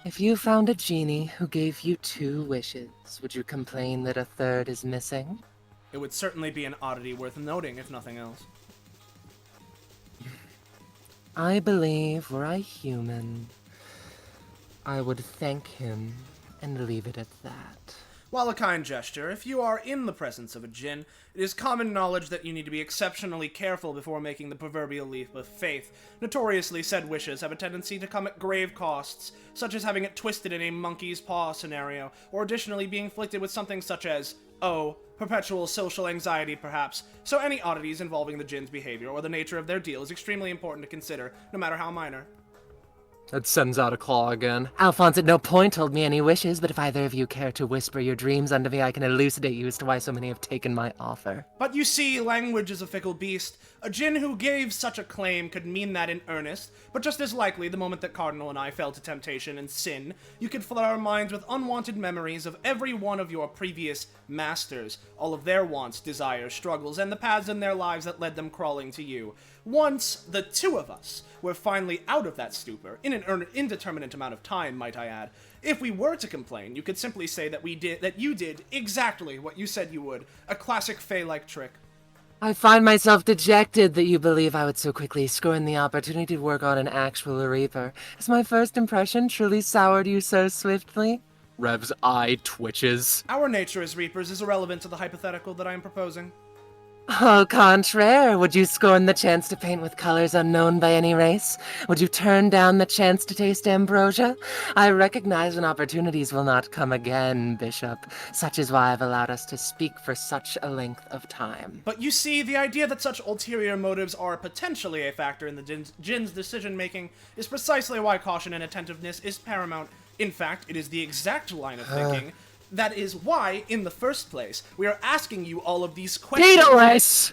S2: If you found a genie who gave you 2 wishes, would you complain that a third is missing?
S1: It would certainly be an oddity worth noting, if nothing else.
S2: I believe were I human, I would thank him and leave it at that.
S1: While a kind gesture, if you are in the presence of a djinn, it is common knowledge that you need to be exceptionally careful before making the proverbial leap of faith. Notoriously, said wishes have a tendency to come at grave costs, such as having it twisted in a monkey's paw scenario, or additionally being afflicted with something such as, perpetual social anxiety perhaps, so any oddities involving the djinn's behavior or the nature of their deal is extremely important to consider, no matter how minor.
S2: It sends out a claw again. Alphonse at no point told me any wishes, but if either of you care to whisper your dreams unto me, I can elucidate you as to why so many have taken my offer.
S1: But you see, language is a fickle beast. A djinn who gave such a claim could mean that in earnest, but just as likely, the moment that Cardinal and I fell to temptation and sin, you could flood our minds with unwanted memories of every one of your previous masters, all of their wants, desires, struggles, and the paths in their lives that led them crawling to you. Once the 2 of us were finally out of that stupor, in an indeterminate amount of time, might I add, if we were to complain, you could simply say that you did exactly what you said you would, a classic Fey-like trick.
S2: I find myself dejected that you believe I would so quickly scorn the opportunity to work on an actual Reaper. Has my first impression truly soured you so swiftly? Rev's eye twitches.
S1: Our nature as Reapers is irrelevant to the hypothetical that I am proposing.
S2: Au contraire, would you scorn the chance to paint with colors unknown by any race? Would you turn down the chance to taste ambrosia? I recognize when opportunities will not come again, Bishop. Such is why I've allowed us to speak for such a length of time.
S1: But you see, the idea that such ulterior motives are potentially a factor in the djinn's decision-making is precisely why caution and attentiveness is paramount. In fact, it is the exact line of thinking. That is why, in the first place, we are asking you all of these questions.
S2: Daedalus!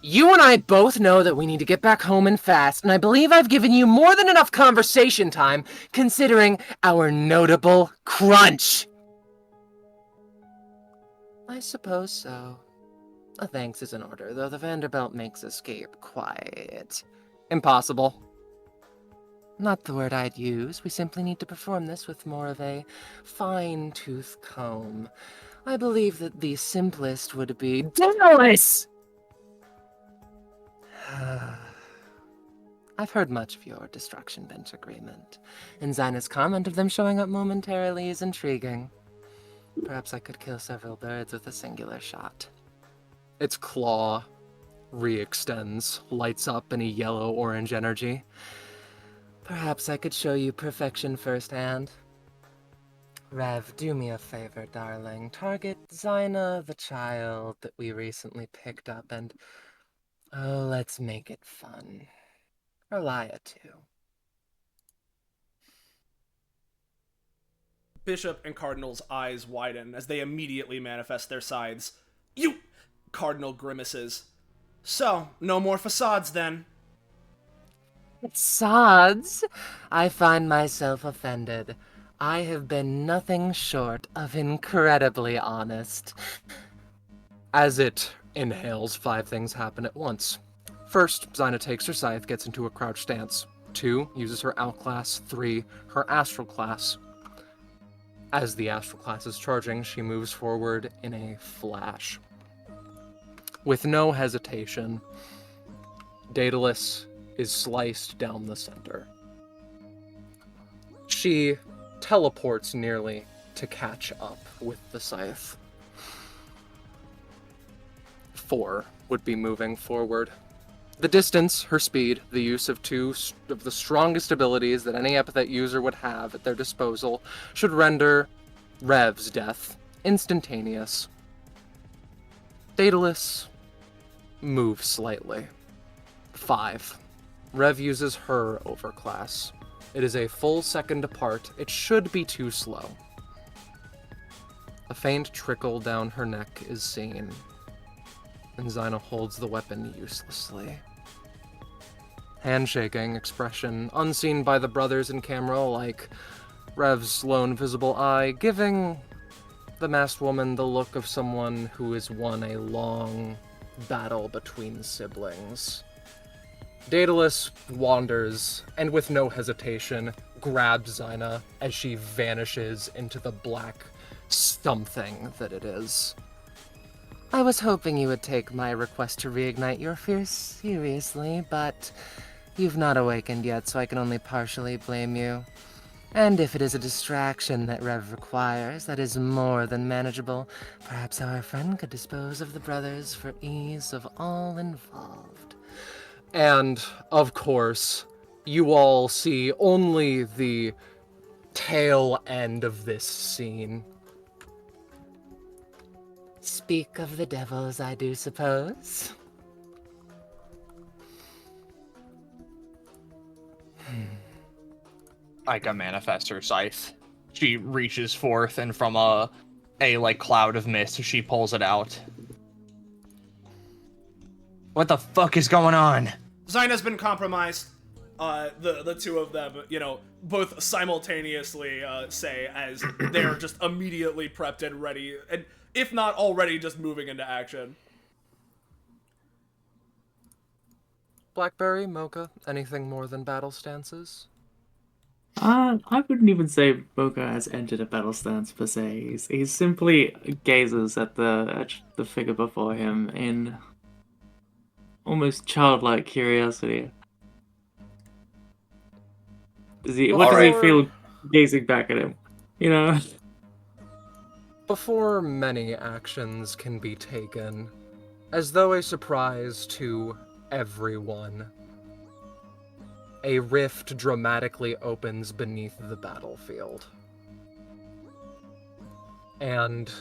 S2: You and I both know that we need to get back home and fast, and I believe I've given you more than enough conversation time, considering our notable crunch. I suppose so. A thanks is in order, though the Vanderbilt makes escape quite impossible. Not the word I'd use. We simply need to perform this with more of a fine-tooth comb. I believe that the simplest would be Daedalus! I've heard much of your destruction bench agreement, and Zyna's comment of them showing up momentarily is intriguing. Perhaps I could kill several birds with a singular shot. Its claw re-extends, lights up in a yellow-orange energy. Perhaps I could show you perfection firsthand. Rev, do me a favor, darling. Target Zyna, the child that we recently picked up, and oh, let's make it fun. Relia, too.
S1: Bishop and Cardinal's eyes widen as they immediately manifest their scythes. You! Cardinal grimaces. So, no more facades then.
S2: Facades? I find myself offended. I have been nothing short of incredibly honest. As it inhales, 5 things happen at once. First, Zyna takes her scythe, gets into a crouch stance. 2, uses her outclass. 3, her astral class. As the astral class is charging, she moves forward in a flash. With no hesitation, Daedalus is sliced down the center. She teleports nearly to catch up with the scythe. 4 would be moving forward. The distance, her speed, the use of 2 of the strongest abilities that any Epithet user would have at their disposal should render Rev's death instantaneous. Daedalus moves slightly. 5. Rev uses her overclass. It is a full second apart. It should be too slow. A faint trickle down her neck is seen, and Zyna holds the weapon uselessly. Handshaking expression, unseen by the brothers in camera, like Rev's lone visible eye, giving the masked woman the look of someone who has won a long battle between siblings. Daedalus wanders, and with no hesitation, grabs Zyna as she vanishes into the black something that it is. I was hoping you would take my request to reignite your fears seriously, but you've not awakened yet, so I can only partially blame you. And if it is a distraction that Rev requires, that is more than manageable. Perhaps our friend could dispose of the brothers for ease of all involved. And, of course, you all see only the tail end of this scene. Speak of the devils, I do suppose.
S4: Ica manifests her scythe. She reaches forth, and from a like cloud of mist, she pulls it out. What the fuck is going on?
S1: Zyna's been compromised. The two of them, both simultaneously say as they're just immediately prepped and ready, and if not already, just moving into action.
S2: Blackberry, Mocha, anything more than battle stances?
S6: I wouldn't even say Boca has entered a battle stance per se. He simply gazes at the figure before him in almost childlike curiosity. What does he feel gazing back at him?
S2: Before many actions can be taken, as though a surprise to everyone, a rift dramatically opens beneath the battlefield. And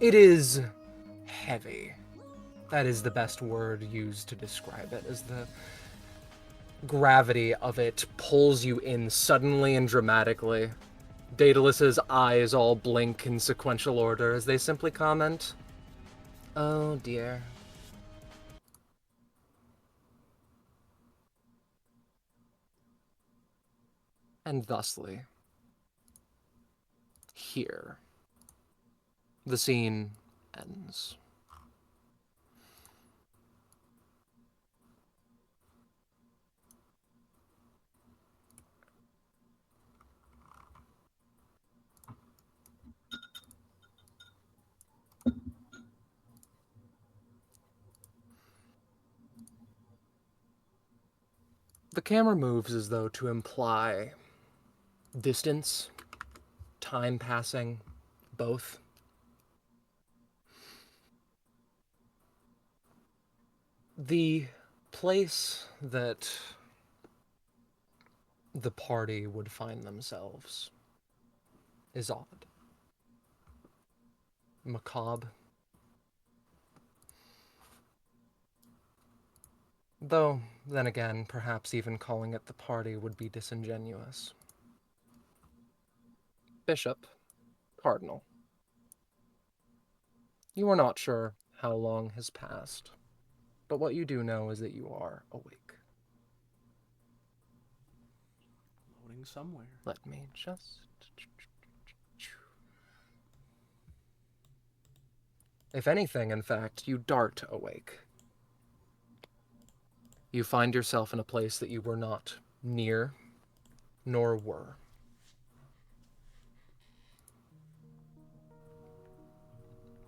S2: it is heavy. That is the best word used to describe it, as the gravity of it pulls you in suddenly and dramatically. Daedalus's eyes all blink in sequential order as they simply comment, "Oh dear." And thusly, here, the scene ends. The camera moves as though to imply distance, time passing, both. The place that the party would find themselves is odd. Macabre. Though, then again, perhaps even calling it the party would be disingenuous. Bishop, Cardinal. You are not sure how long has passed, but what you do know is that you are awake.
S1: Loading somewhere.
S2: Let me just... If anything, in fact, you dart awake. You find yourself in a place that you were not near, nor were.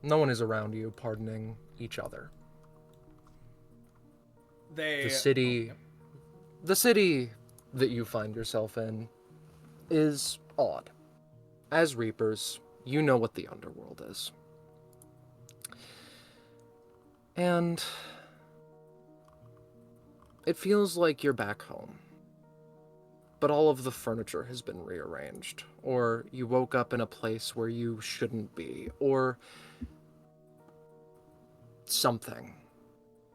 S2: No one is around you, pardoning each other. The city that you find yourself in is odd. As Reapers, you know what the underworld is. And it feels like you're back home. But all of the furniture has been rearranged, or you woke up in a place where you shouldn't be, or something,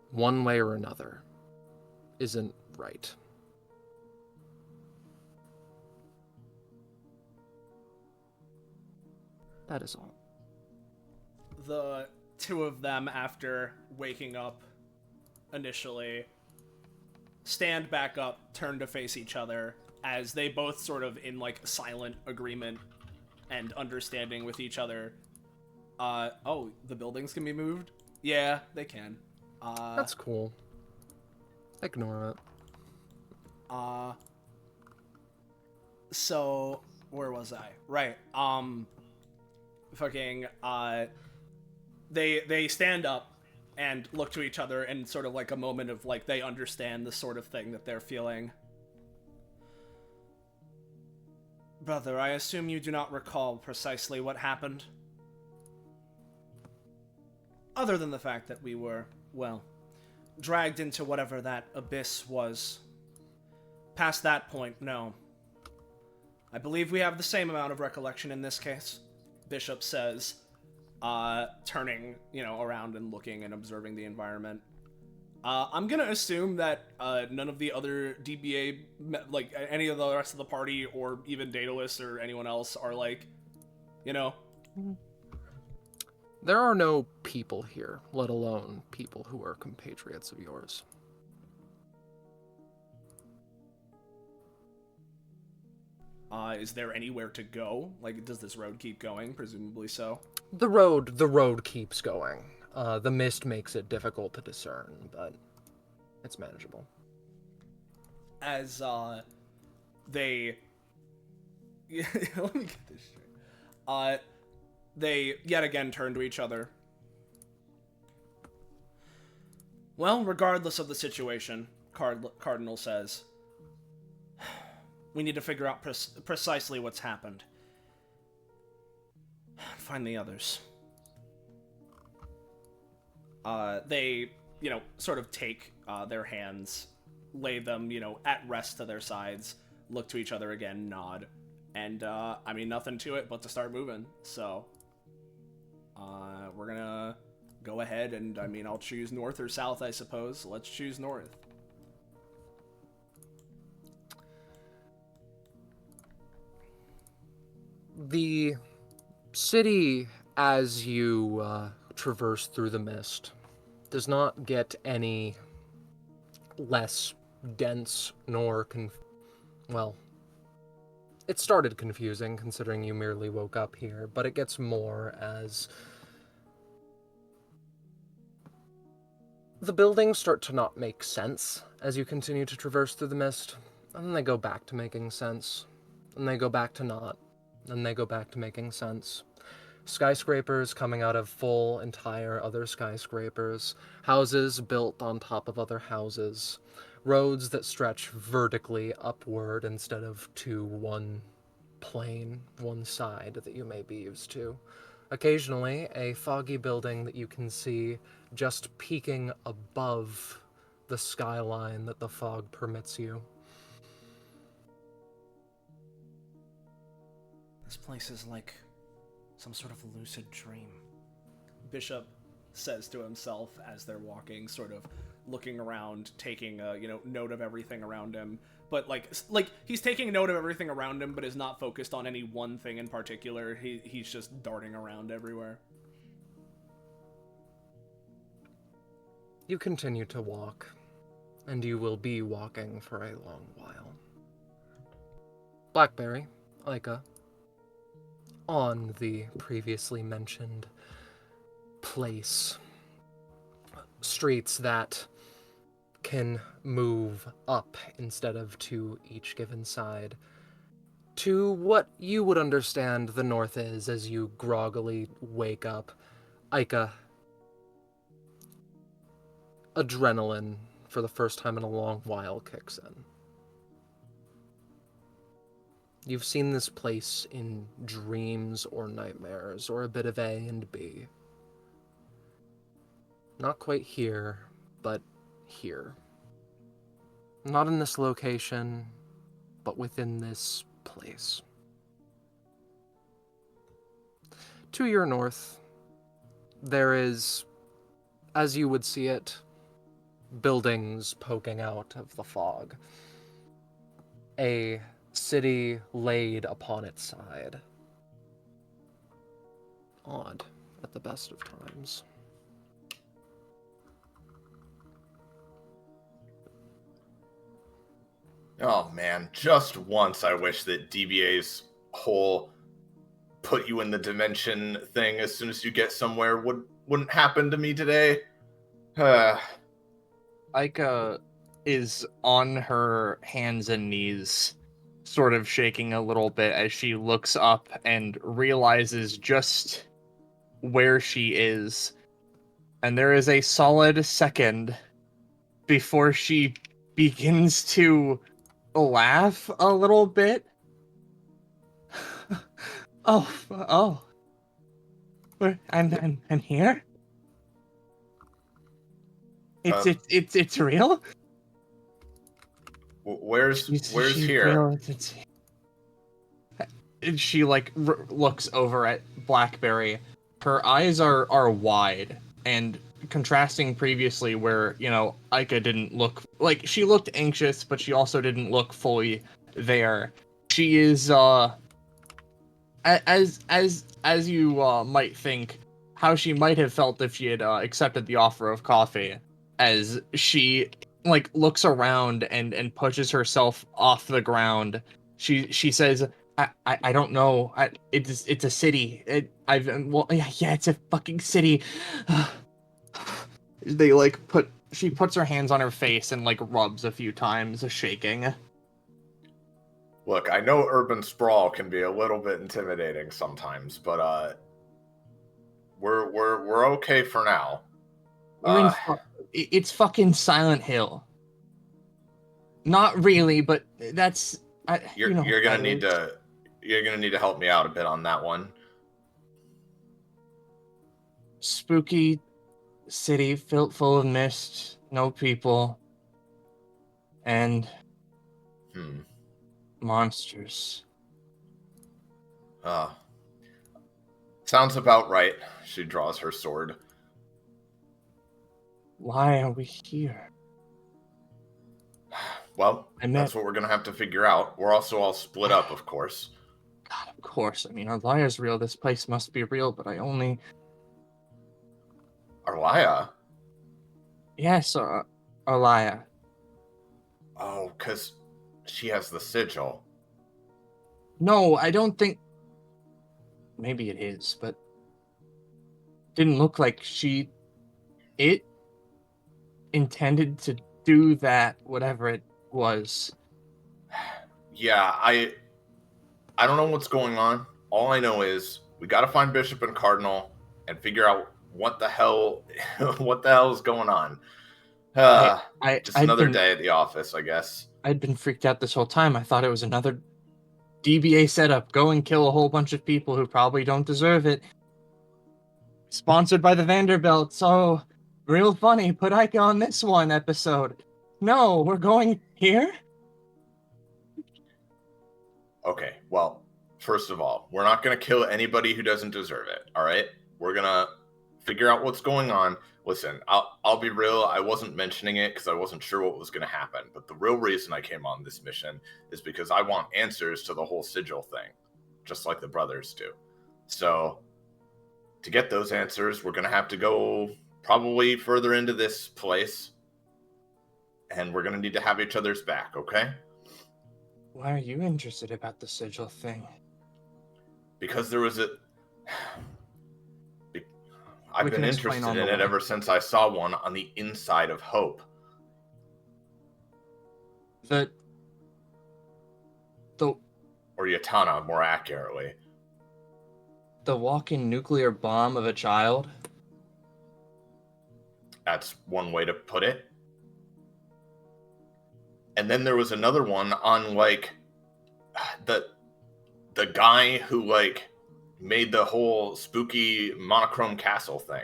S2: one way or another, isn't right. That is all.
S1: The two of them, after waking up initially, stand back up, turn to face each other, as they both sort of in like silent agreement and understanding with each other. Oh, the buildings can be moved? Yeah, they can.
S2: That's cool. Ignore it.
S1: So, where was I? Right, they stand up and look to each other in sort of like a moment of like they understand the sort of thing that they're feeling. Brother, I assume you do not recall precisely what happened? Other than the fact that we were, well, dragged into whatever that abyss was. Past that point, no. I believe we have the same amount of recollection in this case, Bishop says, turning, around and looking and observing the environment. I'm gonna assume that none of the other DBA, like any of the rest of the party, or even Daedalus or anyone else, are like,
S2: There are no people here, let alone people who are compatriots of yours.
S1: Is there anywhere to go? Like, does this road keep going? Presumably so.
S2: The road keeps going. The mist makes it difficult to discern, but it's manageable.
S1: As, they... Let me get this straight. They yet again turn to each other. Well, regardless of the situation, Cardinal says, we need to figure out precisely what's happened. Find the others. They, sort of take their hands, lay them, at rest to their sides, look to each other again, nod. And, nothing to it but to start moving. So, we're gonna go ahead and, I'll choose north or south, I suppose. Let's choose north.
S2: The city, as you traverse through the mist, does not get any less dense nor it started confusing considering you merely woke up here, but it gets more as the buildings start to not make sense as you continue to traverse through the mist, and then they go back to making sense, and they go back to not, and they go back to making sense. Skyscrapers coming out of full, entire other skyscrapers, houses built on top of other houses, roads that stretch vertically upward instead of to one plane, one side that you may be used to. Occasionally, a foggy building that you can see just peeking above the skyline that the fog permits you.
S1: This place is like some sort of lucid dream. Bishop says to himself as they're walking, sort of looking around, taking a note of everything around him. But like he's taking note of everything around him, but is not focused on any one thing in particular. He's just darting around everywhere.
S2: You continue to walk, and you will be walking for a long while. Blackberry, Ica, on the previously mentioned place, streets that can move up instead of to each given side, to what you would understand the north is as you groggily wake up. Ica, adrenaline for the first time in a long while kicks in. You've seen this place in dreams or nightmares, or a bit of A and B. Not quite here, but here. Not in this location, but within this place. To your north, there is, as you would see it, buildings poking out of the fog. A city laid upon its side. Odd at the best of times.
S5: Oh man, just once I wish that DBA's whole put you in the dimension thing as soon as you get somewhere wouldn't happen to me today.
S4: Ica is on her hands and knees, sort of shaking a little bit as she looks up and realizes just where she is. And there is a solid second before she begins to laugh a little bit. oh. I'm here? It's real?
S5: Where's
S4: She's
S5: here?
S4: real. She looks over at Blackberry. Her eyes are wide, and contrasting previously where, Ica didn't look like, she looked anxious, but she also didn't look fully there. She is as you might think, how she might have felt if she had accepted the offer of coffee, as she looks around and pushes herself off the ground. She says, I don't know. It's a city. It's a fucking city. She puts her hands on her face and rubs a few times, shaking.
S5: Look, I know urban sprawl can be a little bit intimidating sometimes, but we're okay for now.
S4: It's fucking Silent Hill. Not really, but that's
S5: you're gonna need to help me out a bit on that one.
S4: Spooky city filled full of mist, no people, and monsters.
S5: Sounds about right. She draws her sword.
S4: Why are we here?
S5: Well, that's what we're gonna have to figure out. We're also all split up, of course.
S4: God, of course. I mean, Arlia's real. This place must be real, but I only...
S5: Arlia?
S4: Yes, Arlia.
S5: Oh, because she has the sigil.
S4: No, I don't think... Maybe it is, but... Didn't look like it intended to do that, whatever it was.
S5: Yeah, I don't know what's going on. All I know is we gotta find Bishop and Cardinal and figure out what the hell is going on. Just another day at the office, I guess.
S4: I'd been freaked out this whole time. I thought it was another DBA setup. Go and kill a whole bunch of people who probably don't deserve it. Sponsored by the Vanderbilts. Oh, Real funny, put Ike on this one episode. No, we're going here?
S5: Okay, well, first of all, we're not going to kill anybody who doesn't deserve it, all right? We're going to figure out what's going on. Listen, I'll be real, I wasn't mentioning it because I wasn't sure what was going to happen, but the real reason I came on this mission is because I want answers to the whole sigil thing, just like the brothers do. So, to get those answers, we're going to have to go probably further into this place, and we're going to need to have each other's back, okay?
S4: Why are you interested about the sigil thing?
S5: Because there was a... I've
S4: We
S5: been
S4: can explain
S5: interested
S4: on
S5: in
S4: the
S5: it
S4: way.
S5: ever since I saw one on the inside of Hope.
S4: The
S5: Or Yatana, more accurately.
S4: the walking nuclear bomb of a child?
S5: That's one way to put it. And then there was another one on, like, the guy who, like, made the whole spooky monochrome castle thing.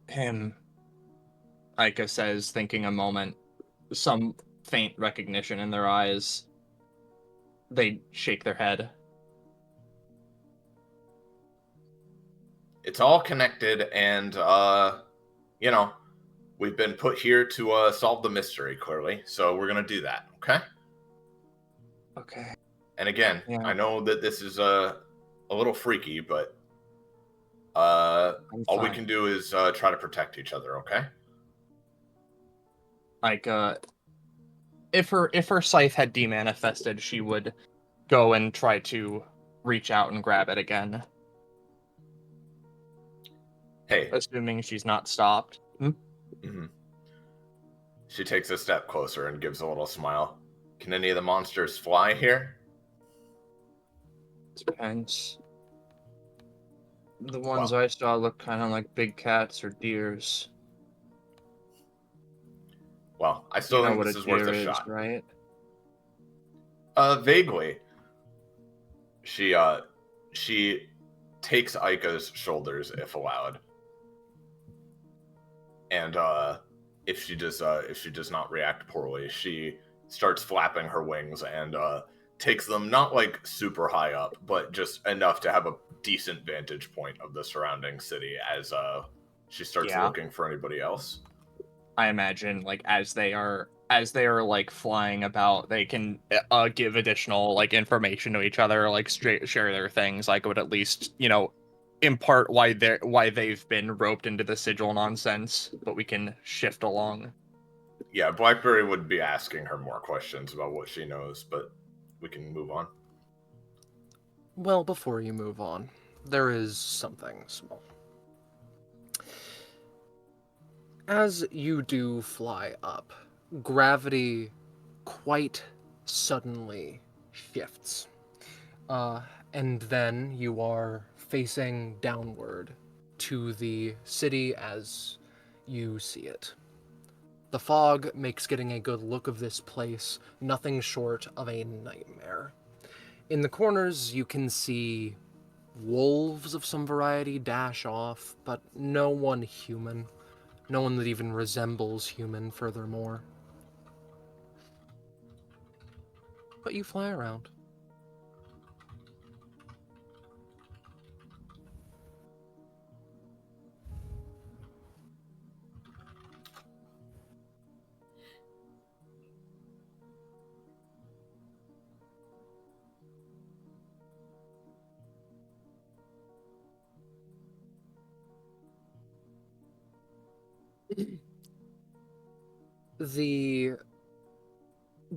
S4: Him, Aika says, thinking a moment. Some faint recognition in their eyes. They shake their head.
S5: It's all connected, and, you know, we've been put here to solve the mystery, clearly. So we're going to do that, okay?
S4: Okay.
S5: And again,
S4: Yeah.
S5: I know that this is a little freaky, but all we can do is try to protect each other, okay?
S4: Like, if her scythe had demanifested, she would go and try to reach out and grab it again.
S5: Hey.
S4: Assuming she's not stopped.
S5: Mm-hmm. She takes a step closer and gives a little smile. Can any of the monsters fly here?
S4: Depends. The ones I saw look kind of like big cats or deers.
S5: Well, I still think this is worth a shot.
S4: Right?
S5: Vaguely. She takes Aika's shoulders if allowed. And if she does not react poorly, she starts flapping her wings and takes them not like super high up, but just enough to have a decent vantage point of the surrounding city as she starts looking for anybody else.
S4: I imagine, like, as they are like flying about, they can give additional like information to each other, like share their things. Like, would at least, you know, impart why they've been roped into the sigil nonsense, but we can shift along.
S5: Yeah, Blackberry would be asking her more questions about what she knows, but we can move on.
S2: Well, before you move on, there is something small. As you do fly up, gravity quite suddenly shifts. And then you are facing downward to the city as you see it. The fog makes getting a good look of this place nothing short of a nightmare. In the corners, you can see wolves of some variety dash off, but no one human. No one that even resembles human, furthermore. But you fly around. The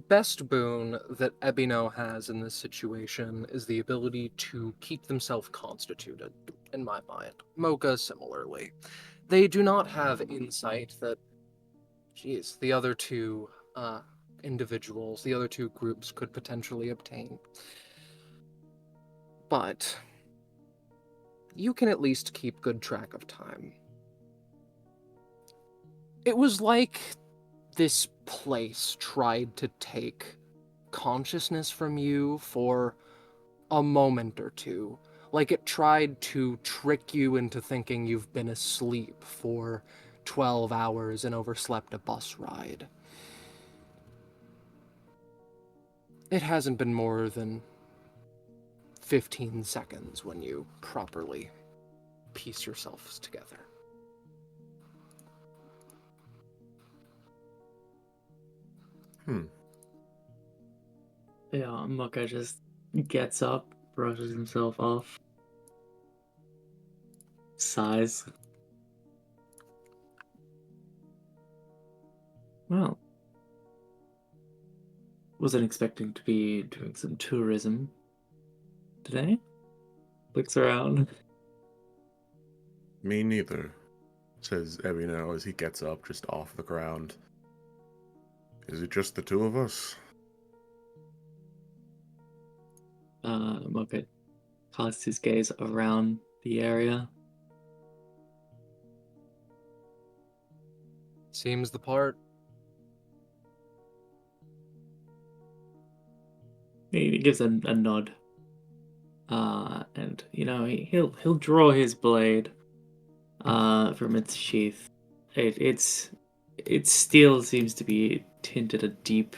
S2: best boon that Ebino has in this situation is the ability to keep themselves constituted, in my mind. Mocha, similarly. They do not have insight that, the other two individuals, the other two groups could potentially obtain. But you can at least keep good track of time. It was like this place tried to take consciousness from you for a moment or two. Like it tried to trick you into thinking you've been asleep for 12 hours and overslept a bus ride. It hasn't been more than 15 seconds when you properly piece yourselves together.
S6: Yeah, Mucka just gets up, brushes himself off, sighs. Well, wasn't expecting to be doing some tourism today. Looks around.
S3: Me neither, says Ebino as he gets up just off the ground. Is it just the two of us?
S6: Mucka casts his gaze around the area.
S2: Seems the part.
S6: He gives a nod. And he'll draw his blade from its sheath. It still seems to be tinted a deep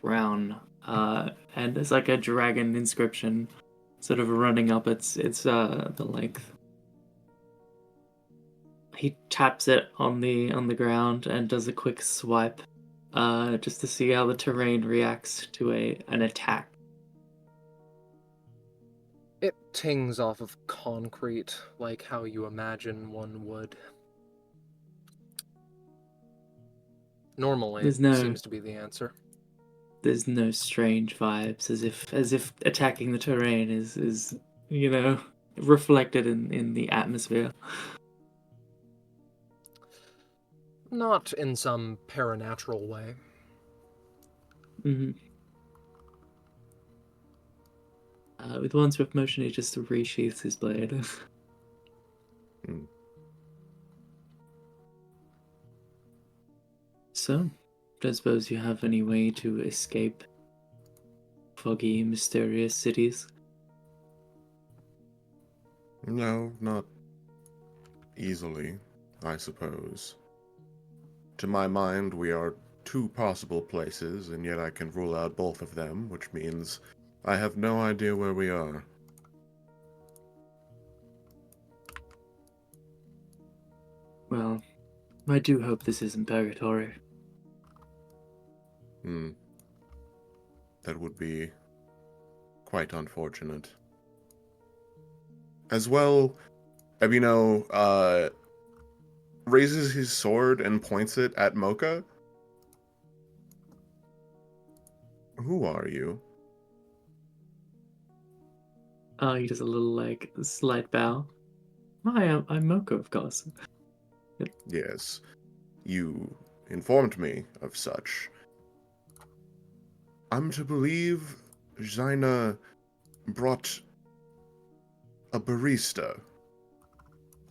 S6: brown, and there's like a dragon inscription sort of running up the length. He taps it on the ground and does a quick swipe, just to see how the terrain reacts to an attack.
S2: It tings off of concrete, like how you imagine one would. Normally, seems to be the answer.
S6: There's no strange vibes, as if attacking the terrain is reflected in the atmosphere.
S2: Not in some paranatural way.
S6: Mm-hmm. With one swift motion, he just resheaths his blade. So, don't suppose you have any way to escape foggy, mysterious cities?
S3: No, not easily, I suppose. To my mind, we are two possible places, and yet I can rule out both of them, which means I have no idea where we are.
S6: Well, I do hope this isn't purgatory.
S3: That would be quite unfortunate. As well, Ebino raises his sword and points it at Mocha. Who are you?
S6: He does a little, slight bow. I'm Mocha, of course.
S3: Yes, you informed me of such. I'm to believe Jaina brought a barista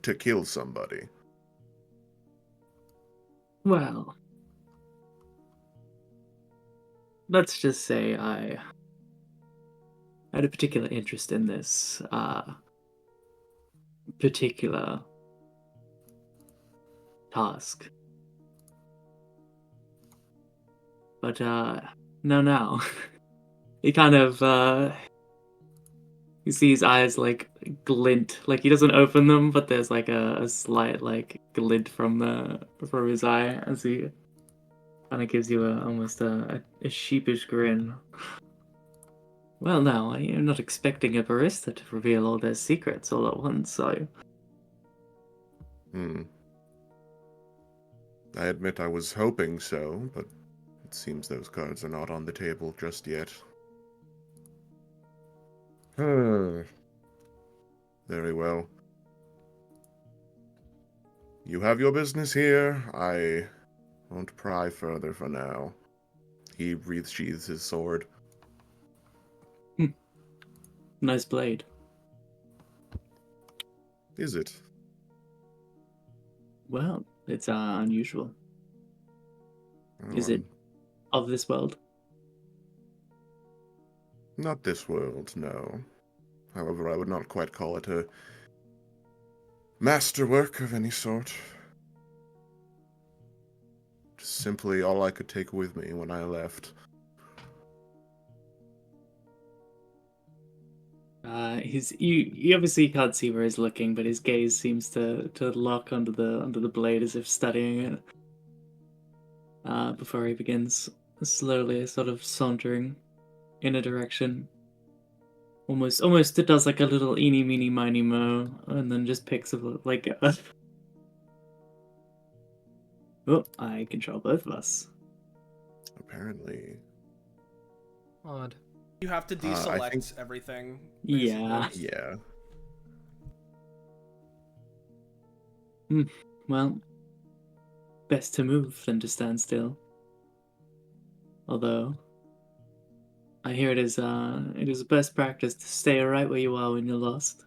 S3: to kill somebody.
S6: Well, let's just say I had a particular interest in this particular task. But no. He kind of you see his eyes glint, like he doesn't open them, but there's a slight glint from his eye as he kind of gives you almost a sheepish grin. Well, now you're not expecting a barista to reveal all their secrets all at once, so.
S3: I admit I was hoping so, but it seems those cards are not on the table just yet. Very well. You have your business here. I won't pry further for now. He sheathes his sword.
S6: Nice blade.
S3: Is it?
S6: Well, it's unusual. Is it of this world?
S3: Not this world, no. However, I would not quite call it a masterwork of any sort. Just simply all I could take with me when I left.
S6: You obviously can't see where he's looking, but his gaze seems to lock under the blade as if studying it. Before he begins slowly sort of sauntering in a direction. Almost it does like a little eeny meeny miny mo, and then just picks up like a... Oh, I control both of us.
S3: Apparently.
S2: Odd.
S1: You have to
S3: I
S1: deselect
S3: think-
S1: everything.
S6: Yeah.
S1: basically.
S3: Yeah.
S6: Well, best to move than to stand still. Although, I hear it is best practice to stay right where you are when you're lost.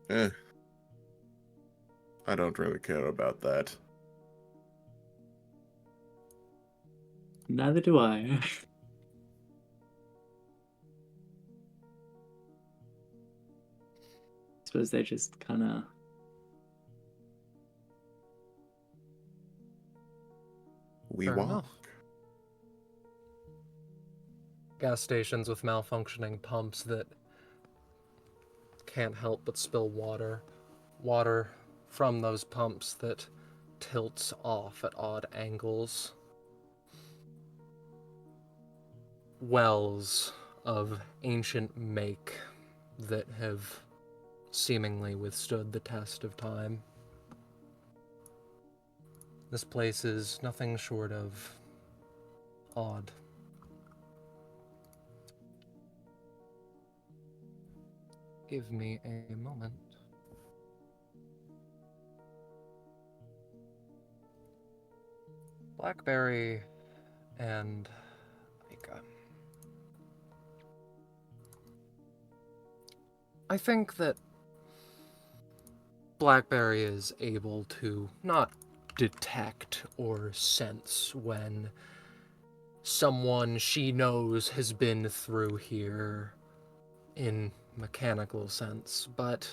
S3: Eh. I don't really care about that.
S6: Neither do I. Suppose they just kind of...
S3: We
S2: Fair
S3: walk.
S2: enough. Gas stations with malfunctioning pumps that can't help but spill water. Water from those pumps that tilts off at odd angles. Wells of ancient make that have seemingly withstood the test of time. This place is nothing short of odd. Give me a moment. Blackberry and Mika. I think that Blackberry is able to not detect or sense when someone she knows has been through here in mechanical sense, but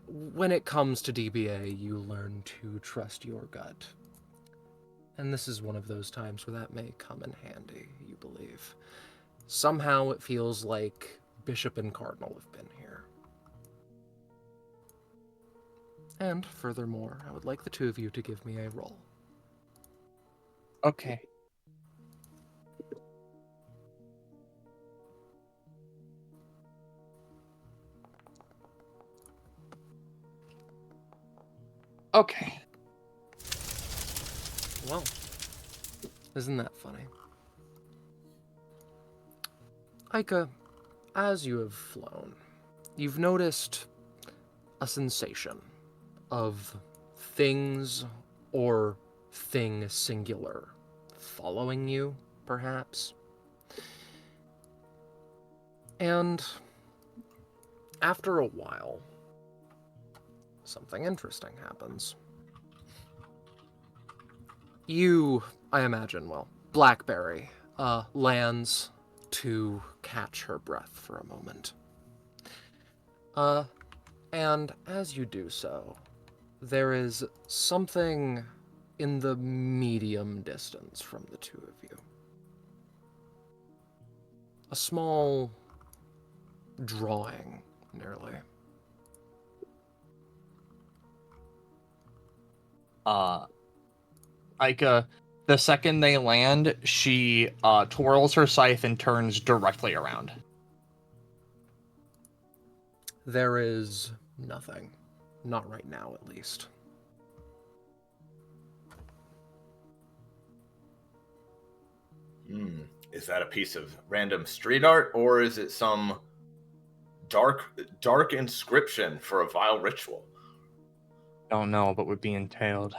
S2: when it comes to DBA, you learn to trust your gut. And this is one of those times where that may come in handy, you believe. Somehow it feels like Bishop and Cardinal have been here. And furthermore, I would like the two of you to give me a roll.
S4: Okay. Okay.
S2: Well, isn't that funny? Aika, as you have flown, you've noticed a sensation of things or thing singular following you, perhaps. And after a while, something interesting happens. You, I imagine, well, Blackberry, lands to catch her breath for a moment. And as you do so, there is something in the medium distance from the two of you. A small drawing, nearly.
S4: Ika, the second they land, she twirls her scythe and turns directly around.
S2: There is nothing. Not right now, at least.
S5: Is that a piece of random street art, or is it some dark inscription for a vile ritual?
S4: Don't know, but would be entailed.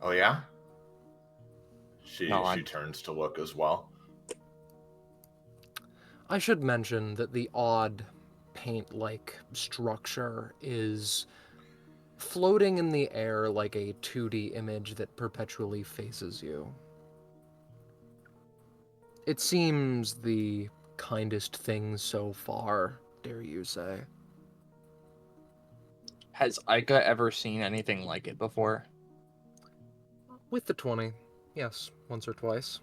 S5: Oh yeah? She
S4: No,
S5: turns to look as well.
S2: I should mention that the odd paint-like structure is floating in the air like a 2D image that perpetually faces you. It seems the kindest thing so far, dare you say.
S4: Has Ica ever seen anything like it before?
S2: With the 20, yes, once or twice.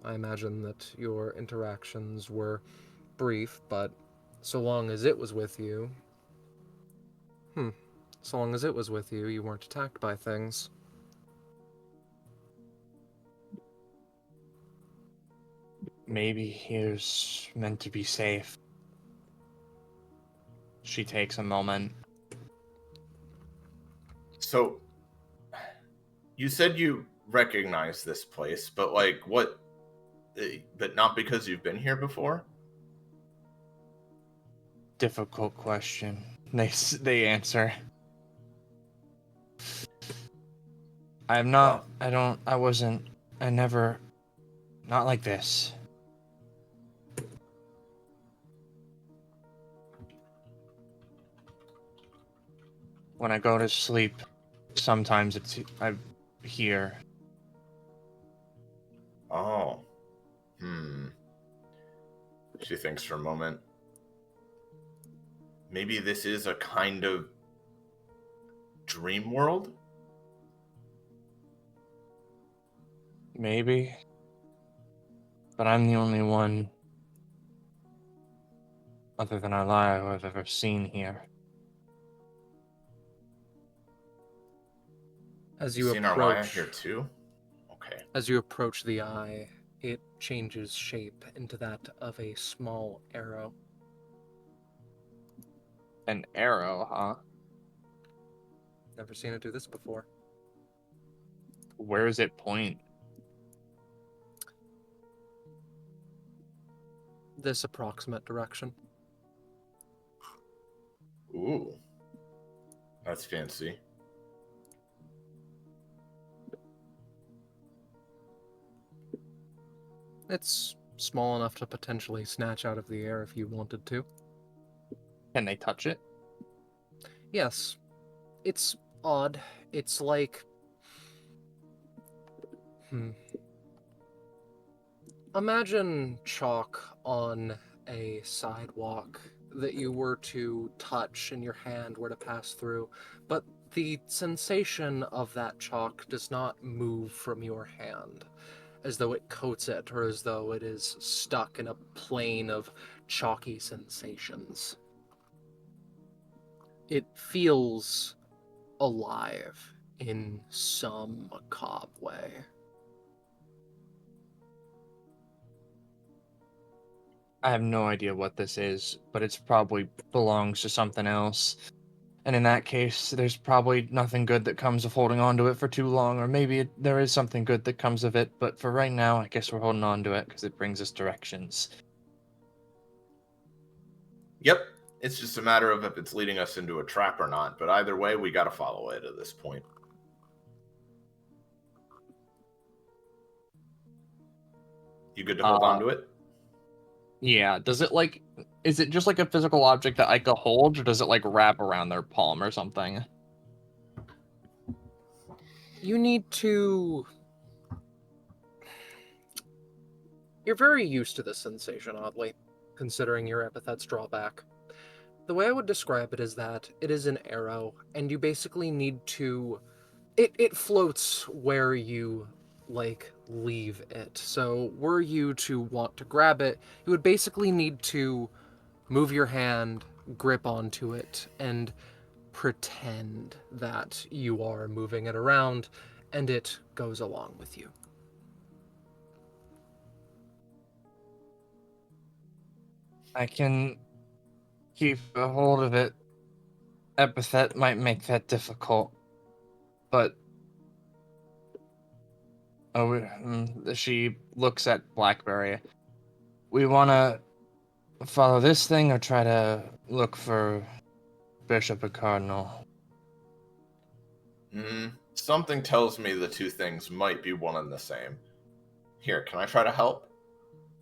S2: I imagine that your interactions were brief, but so long as it was with you... So long as it was with you, you weren't attacked by things.
S4: Maybe he was meant to be safe. She takes a moment.
S5: So, you said you recognize this place, but like, what? But not because you've been here before?
S4: Difficult question. They answer. I'm not. I don't. I wasn't. I never. Not like this. When I go to sleep, sometimes I'm here.
S5: Oh. She thinks for a moment. Maybe this is a kind of dream world?
S4: Maybe. But I'm the only one, other than Elia, who I've ever seen here.
S2: As
S5: You've
S2: you
S5: seen Arlia
S2: approach...
S5: here too? Okay.
S2: As you approach the eye, it changes shape into that of a small arrow.
S4: An arrow, huh?
S2: Never seen it do this before.
S4: Where does it point?
S2: This approximate direction.
S5: Ooh. That's fancy.
S2: It's small enough to potentially snatch out of the air if you wanted to.
S4: Can they touch it?
S2: Yes. It's odd. It's like... Imagine chalk on a sidewalk that you were to touch and your hand were to pass through, but the sensation of that chalk does not move from your hand, as though it coats it or as though it is stuck in a plane of chalky sensations. It feels alive in some macabre way.
S4: I have no idea what this is, but it's probably belongs to something else. And in that case, there's probably nothing good that comes of holding on to it for too long, or maybe there is something good that comes of it, but for right now, I guess we're holding on to it because it brings us directions.
S5: Yep. It's just a matter of if it's leading us into a trap or not, but either way, we gotta follow it at this point. You good to hold on to it?
S4: Yeah, is it just like a physical object that Ica holds, or does it like wrap around their palm or something?
S2: You need to... You're very used to this sensation, oddly, considering your epithet's drawback. The way I would describe it is that it is an arrow, and you basically need to... It floats where you, leave it. So, were you to want to grab it, you would basically need to move your hand, grip onto it, and pretend that you are moving it around, and it goes along with you.
S4: I can keep a hold of it. Epithet might make that difficult, but she looks at Blackberry. We want to follow this thing or try to look for Bishop and Cardinal?
S5: Something tells me the two things might be one and the same. Here, can I try to help?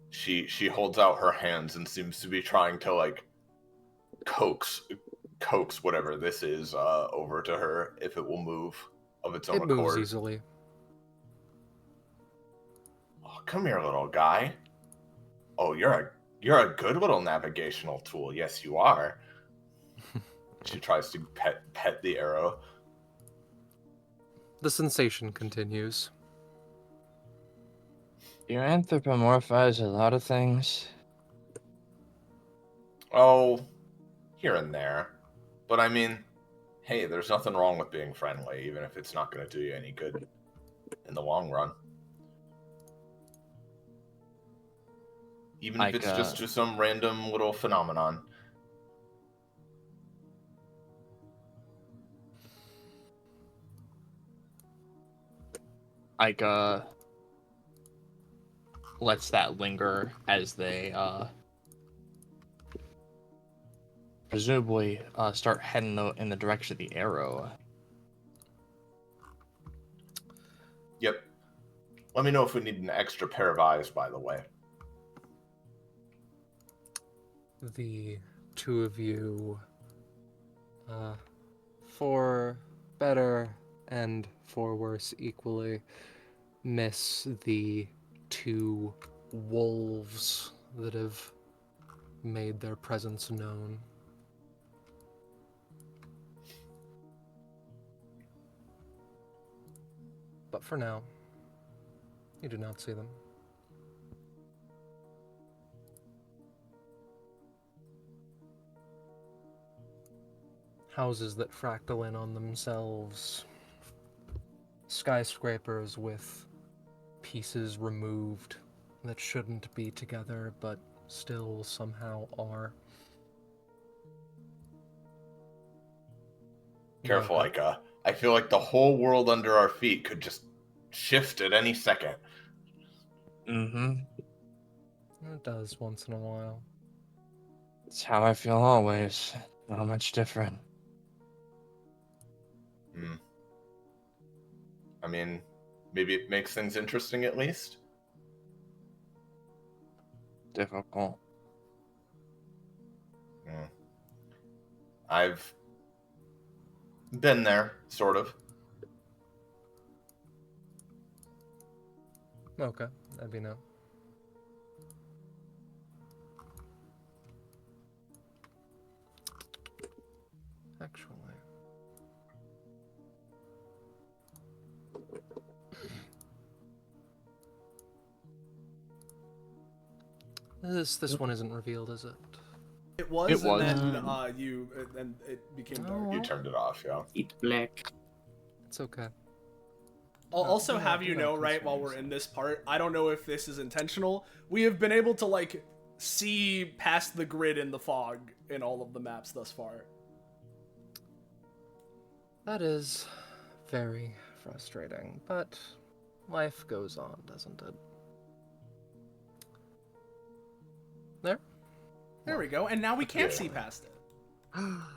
S5: She holds out her hands and seems to be trying to coax whatever this is over to her if it will move of its own accord.
S2: It moves easily.
S5: Oh, come here, little guy. Oh, you're a good little navigational tool. Yes, you are. She tries to pet the arrow.
S2: The sensation continues.
S4: You anthropomorphize a lot of things.
S5: Oh, here and there. But I mean, hey, there's nothing wrong with being friendly, even if it's not going to do you any good in the long run. Even if
S4: Like,
S5: it's just to some random little phenomenon.
S4: Like, lets that linger as they, presumably, start heading in the direction of the arrow.
S5: Yep. Let me know if we need an extra pair of eyes, by the way.
S2: The two of you, for better and for worse equally, miss the two wolves that have made their presence known. But for now, you do not see them. Houses that fractal in on themselves. Skyscrapers with pieces removed that shouldn't be together, but still somehow are.
S5: Careful, Ika. I feel like the whole world under our feet could just shift at any second.
S4: Mm-hmm.
S2: It does once in a while.
S4: It's how I feel always. Not much different.
S5: I mean, maybe it makes things interesting at least.
S4: Difficult.
S5: I've been there, sort of.
S2: Okay, that'd be no. Actually. This one isn't revealed, is it?
S1: It was,
S4: It was.
S1: and then and it became dark.
S5: You turned it off, yeah.
S6: Eat black.
S2: It's okay.
S1: I'll also
S2: do
S1: have
S2: not-
S1: you
S2: do
S1: know,
S2: not
S1: right,
S2: concern
S1: while we're
S2: yourself.
S1: in this part, I don't know if this is intentional. We have been able to, like, see past the grid in the fog in all of the maps thus far.
S2: That is very frustrating, but life goes on, doesn't it? There?
S1: There we go, and now we can't
S5: Yeah.
S1: see past it.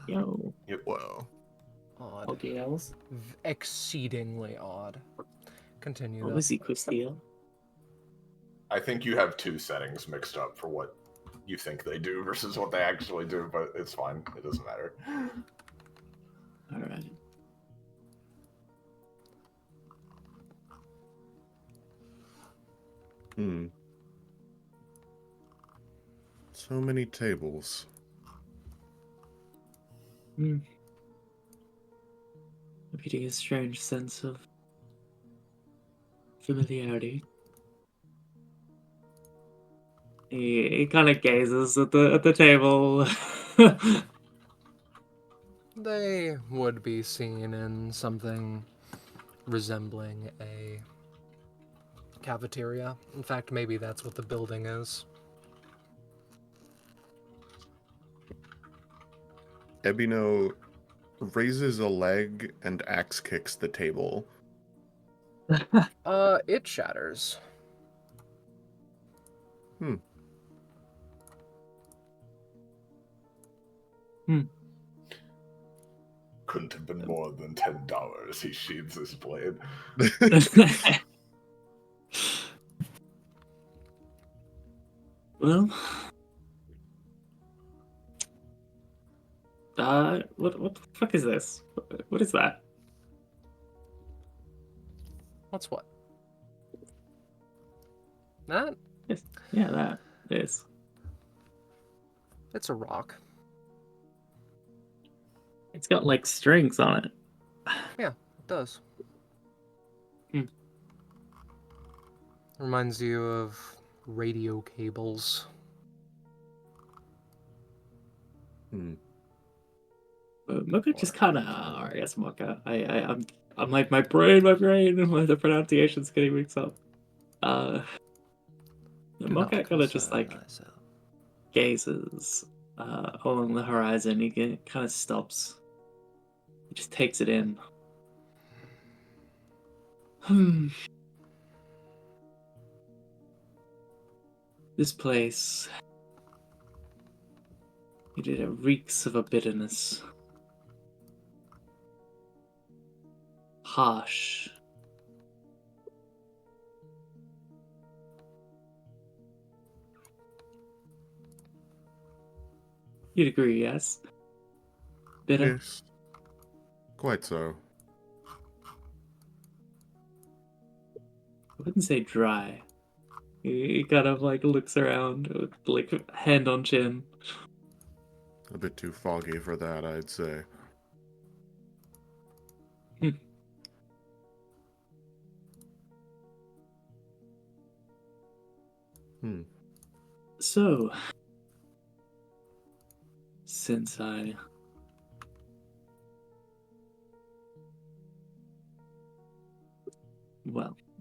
S6: Yo.
S3: Whoa.
S2: Odd.
S6: Okay, else.
S2: Exceedingly odd. Continue,
S6: What
S2: though.
S6: was Equisteel?
S5: I think you have two settings mixed up for what you think they do versus what they actually do, but it's fine. It doesn't matter.
S6: Alright.
S3: So many tables.
S6: I'm getting a strange sense of familiarity. He kind of gazes at the table.
S2: They would be seen in something resembling a cafeteria. In fact, maybe that's what the building is.
S3: Ebino raises a leg and axe kicks the table.
S2: It shatters.
S5: Couldn't have been more than $10. He sheathes his blade.
S6: Well, what the fuck is this? What is that?
S2: What's what? That?
S6: Yeah, that. Yes.
S2: It's a rock.
S6: It's got like strings on it.
S2: Yeah, it does.
S6: Hmm.
S2: Reminds you of radio cables.
S3: Hmm.
S6: Mocha just kind of, I guess Mocha. I'm like my brain, the pronunciation's getting mixed up.
S2: Do
S6: Mocha
S2: not
S6: kind of just
S2: concern
S6: like
S2: thyself.
S6: gazes along the horizon. He kind of stops. He just takes it in. This place, it reeks of a bitterness. Harsh. You'd agree, yes? Bitter?
S3: Yes. Quite so.
S6: I wouldn't say dry. He kind of like looks around with like hand on chin.
S3: A bit too foggy for that, I'd say. Hmm.
S6: So, since I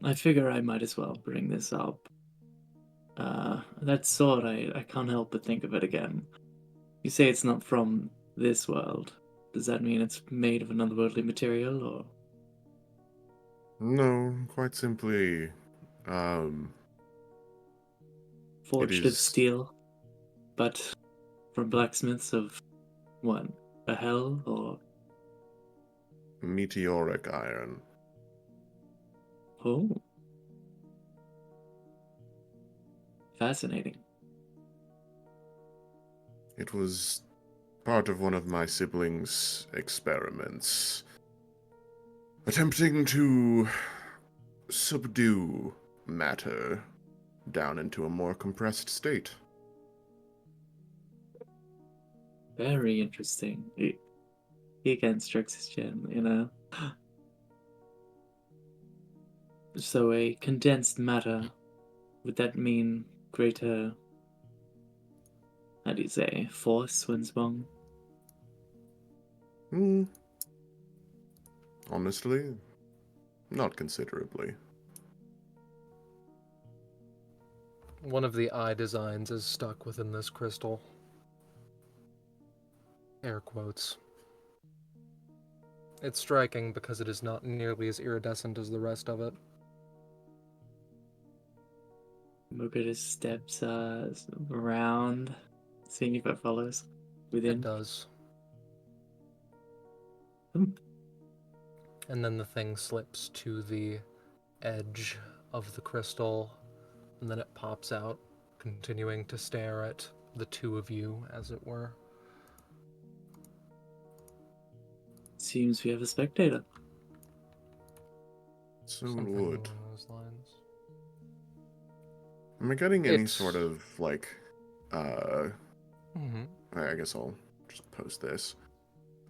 S6: I figure I might as well bring this up. That sword, I can't help but think of it again. You say it's not from this world. Does that mean it's made of another worldly material, or
S3: No, quite simply, it
S6: forged of
S3: is
S6: steel, but from blacksmiths of what? A hell, or
S3: meteoric iron.
S6: oh, fascinating.
S3: It was part of one of my siblings' experiments, attempting to subdue matter down into a more compressed state.
S6: Very interesting. He again strokes his chin. So a condensed matter, would that mean greater, how do you say, force when swung?
S3: Hmm. Honestly, not considerably.
S2: One of the eye designs is stuck within this crystal. Air quotes. It's striking because it is not nearly as iridescent as the rest of it.
S6: Mocha just steps around, seeing if it follows within.
S2: It does.
S6: Hmm.
S2: And then the thing slips to the edge of the crystal, and then it pops out, continuing to stare at the two of you, as it were.
S6: Seems we have a spectator.
S3: So
S2: Something
S3: would.
S2: along those lines.
S3: Am I getting any
S2: It's-
S3: sort of, like,
S2: Mm-hmm.
S3: I guess I'll just post this.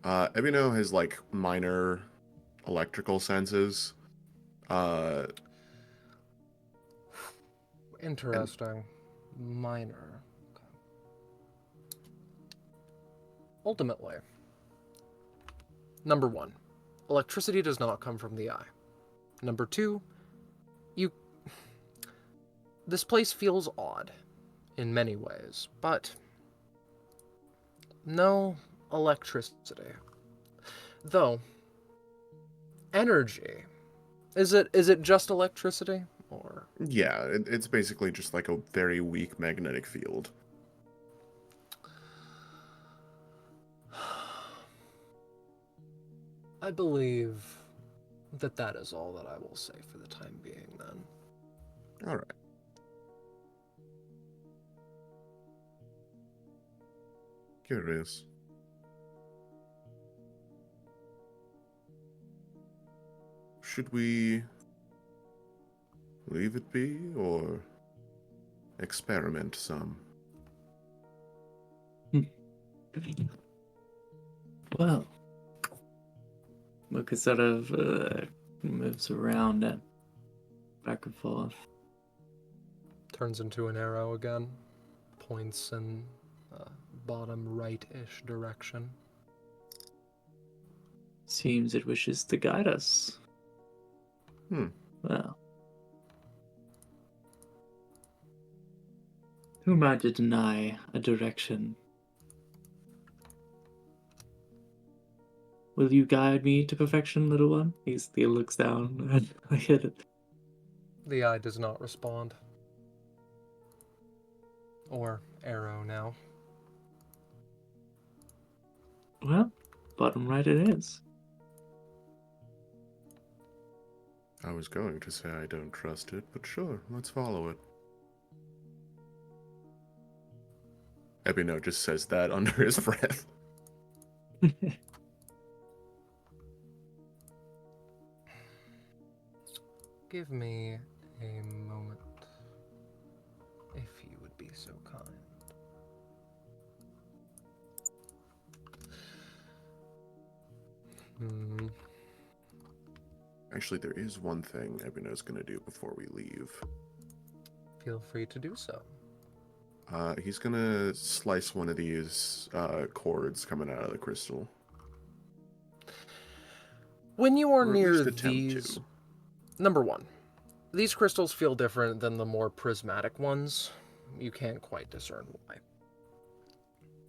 S3: Ebino has, like, minor electrical senses.
S2: Interesting. Minor. Okay. Ultimately, number one, electricity does not come from the eye. Number two, this place feels odd in many ways, but no electricity. Though, energy. Is it just electricity? Or
S3: Yeah, it's basically just like a very weak magnetic field.
S2: I believe that is all that I will say for the time being, then.
S3: Alright. Curious. Should we leave it be, or experiment some.
S6: Well, Luca sort of moves around and back and forth.
S2: Turns into an arrow again. Points in bottom right-ish direction.
S6: Seems it wishes to guide us. Well, who am I to deny a direction? Will you guide me to perfection, little one? He looks down and I hit it.
S2: The eye does not respond. Or arrow now.
S6: Well, bottom right it is.
S3: I was going to say I don't trust it, but sure, let's follow it. Epino just says that under his breath.
S2: Give me a moment, if you would be so kind.
S3: Actually, there is one thing Epino's gonna do before we leave.
S2: Feel free to do so.
S3: He's gonna slice one of these cords coming out of the crystal.
S2: When you are
S3: Or at
S2: near
S3: least attempt
S2: these...
S3: to.
S2: Number one, these crystals feel different than the more prismatic ones. You can't quite discern why.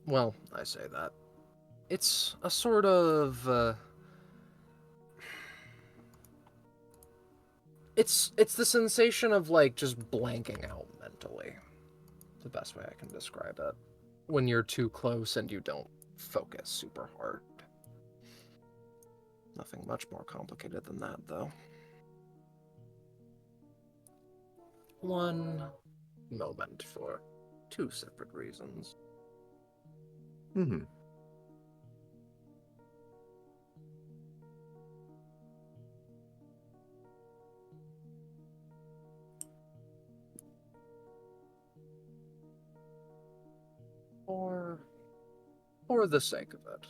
S2: Well, I say that. It's a sort of... It's the sensation of, like, just blanking out mentally. The best way I can describe it. When you're too close and you don't focus super hard. Nothing much more complicated than that, though. One moment for two separate reasons.
S3: Mm-hmm.
S2: For the sake of it.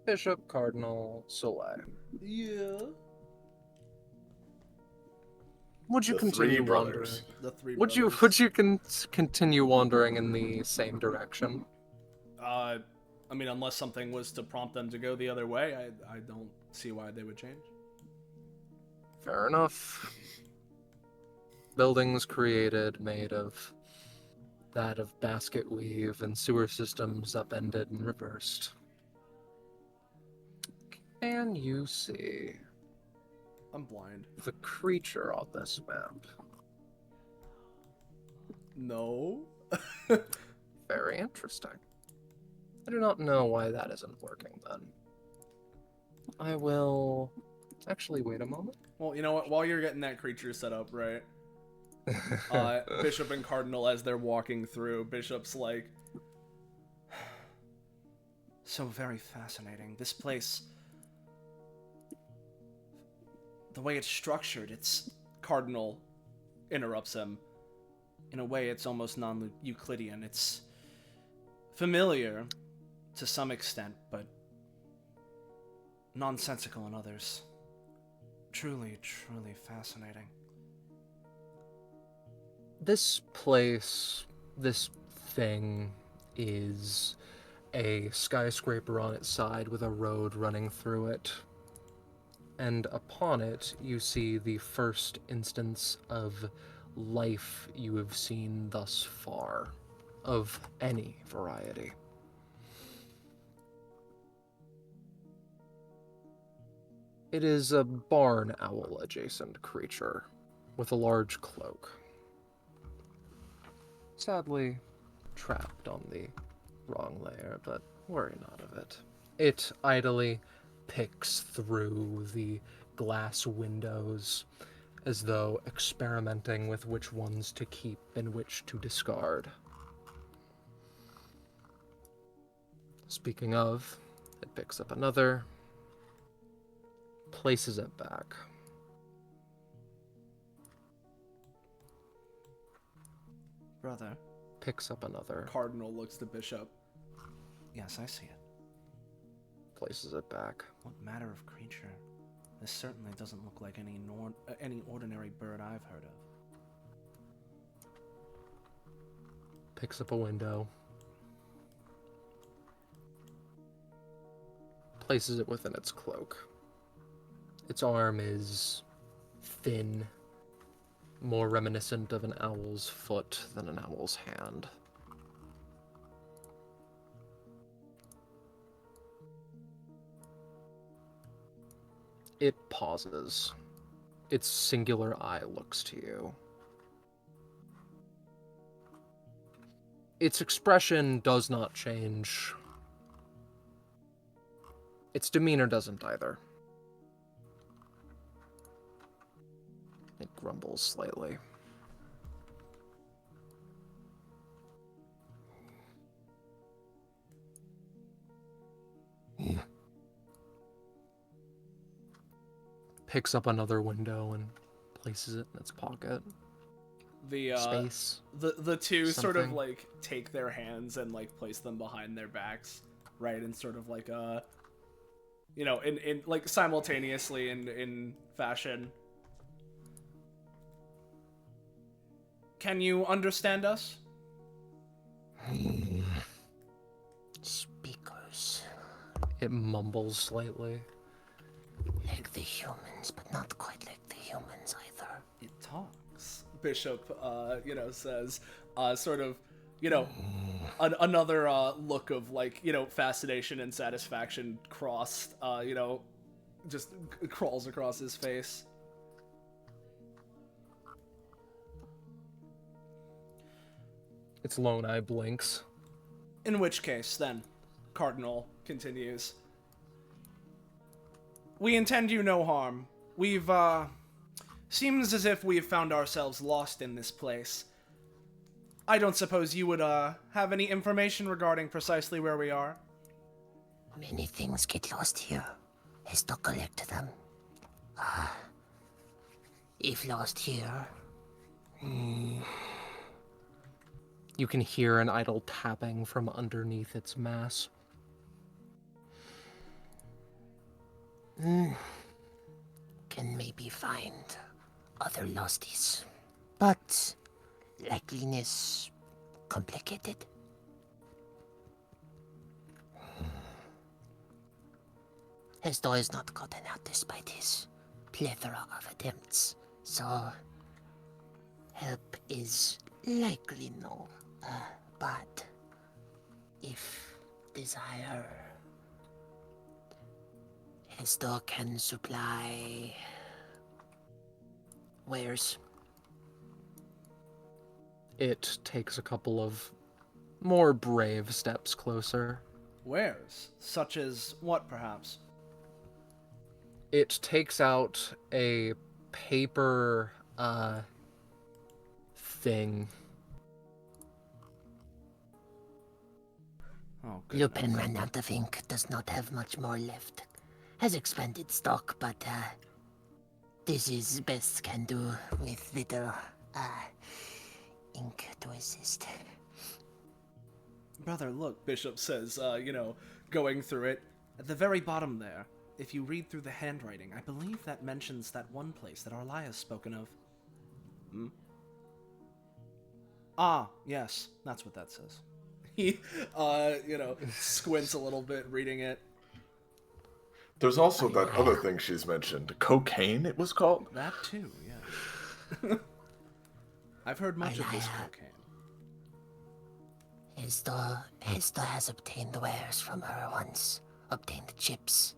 S2: Bishop, Cardinal, Soleil.
S1: Yeah.
S2: Would you
S5: The
S2: continue
S5: three
S2: wandering?
S5: brothers.
S1: The three
S2: Would you continue wandering in the same direction?
S1: I mean, unless something was to prompt them to go the other way, I don't see why they would change.
S2: Fair enough. Buildings created made of that of basket weave and sewer systems upended and reversed. Can you see
S1: I'm blind.
S2: the creature on this map?
S1: No.
S2: Very interesting. I do not know why that isn't working then. I will... Actually, wait a moment.
S1: Well, you know what? While you're getting that creature set up, right? Bishop and Cardinal, as they're walking through, Bishop's like, so very fascinating. This place, the way it's structured, it's... Cardinal interrupts him. In a way, it's almost non-Euclidean. It's familiar to some extent, but nonsensical in others. Truly, truly fascinating.
S2: This place, this thing, is a skyscraper on its side with a road running through it. And upon it, you see the first instance of life you have seen thus far, of any variety. It is a barn owl adjacent creature with a large cloak. Sadly, trapped on the wrong layer, but worry not of it. It idly picks through the glass windows as though experimenting with which ones to keep and which to discard. Speaking of, it picks up another, places it back.
S1: Brother.
S2: Picks up another.
S1: Cardinal looks to Bishop.
S7: Yes, I see it.
S2: Places it back.
S7: What matter of creature? This certainly doesn't look like any ordinary bird I've heard of.
S2: Picks up a window. Places it within its cloak. Its arm is thin, more reminiscent of an owl's foot than an owl's hand. It pauses. Its singular eye looks to you. Its expression does not change. Its demeanor doesn't either. It grumbles slightly. Picks up another window and places it in its pocket.
S1: The
S2: Space.
S1: the two sort of
S2: Something.
S1: like take their hands and like place them behind their backs, right? And sort of like in like simultaneously in fashion. Can you understand us?
S8: Speakers.
S2: It mumbles slightly.
S8: Like the humans, but not quite like the humans either.
S1: It talks. Bishop, says, sort of, another look of like, fascination and satisfaction crossed, just crawls across his face.
S2: Its lone eye blinks.
S1: In which case, then, Cardinal continues. We intend you no harm. We've, seems as if we've found ourselves lost in this place. I don't suppose you would, have any information regarding precisely where we are?
S8: Many things get lost here. Has to collect them. If lost here,
S2: You can hear an idle tapping from underneath its mass.
S8: can maybe find other losties. But likeliness complicated. His door is not gotten out despite his plethora of attempts, so help is likely no. But if desire, his door can supply wares.
S2: It takes a couple of more brave steps closer.
S1: Wares? Such as what, perhaps?
S2: It takes out a paper, thing.
S7: Oh,
S8: Lupin ran out of ink, does not have much more left. Has expanded stock, but this is best can do with little ink to assist.
S1: Brother, look, Bishop says, going through it. At the very bottom there, if you read through the handwriting, I believe that mentions that one place that Arlia's spoken of. Hmm? Ah, yes, that's what that says. He, squints a little bit reading it.
S5: There's also that other thing she's mentioned. Cocaine, it was called?
S1: That too, yeah. I've heard much of this cocaine.
S8: Hester has obtained wares from her once. Obtained chips.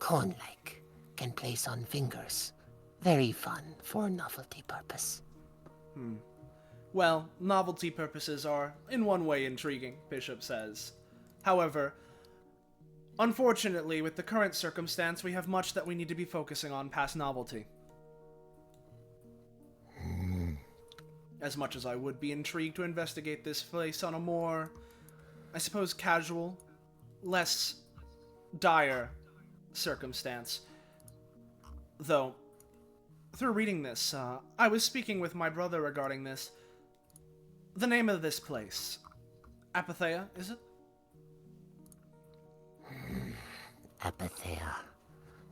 S8: Cone-like. Can place on fingers. Very fun for novelty purpose.
S1: Well, novelty purposes are, in one way, intriguing, Bishop says. However, unfortunately, with the current circumstance, we have much that we need to be focusing on past novelty. As much as I would be intrigued to investigate this place on a more, I suppose, casual, less dire circumstance. Though, through reading this, I was speaking with my brother regarding this.
S7: The name of this place. Epithea, is it?
S8: Epithea.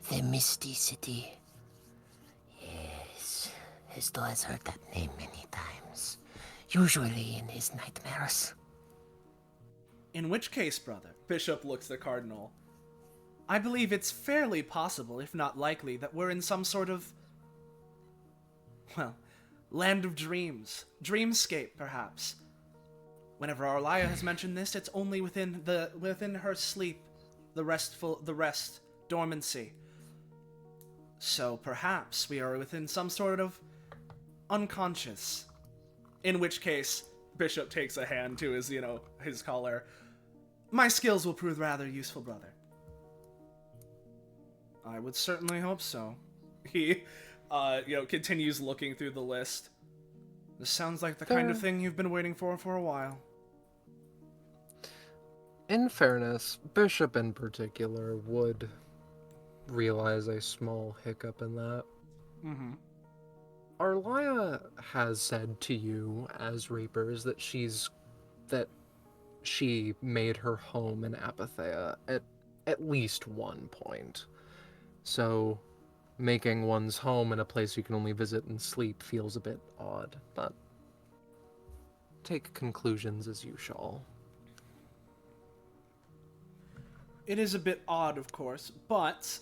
S8: The Misty City. Yes, Histo has heard that name many times. Usually in his nightmares.
S7: In which case, brother, Bishop looks at Cardinal. I believe it's fairly possible, if not likely, that we're in some sort of, well, land of dreams. Dreamscape, perhaps. Whenever Arlia has mentioned this, it's only within her sleep, the rest, dormancy. So perhaps we are within some sort of unconscious. In which case, Bishop takes a hand to his, his collar. My skills will prove rather useful, brother. I would certainly hope so. He, continues looking through the list. This sounds like the kind of thing you've been waiting for a while.
S2: In fairness, Bishop in particular would realize a small hiccup in that.
S7: Mm-hmm.
S2: Arlia has said to you as Reapers that she made her home in Epithea at least one point. So making one's home in a place you can only visit and sleep feels a bit odd, but take conclusions as you shall.
S7: It is a bit odd, of course, but,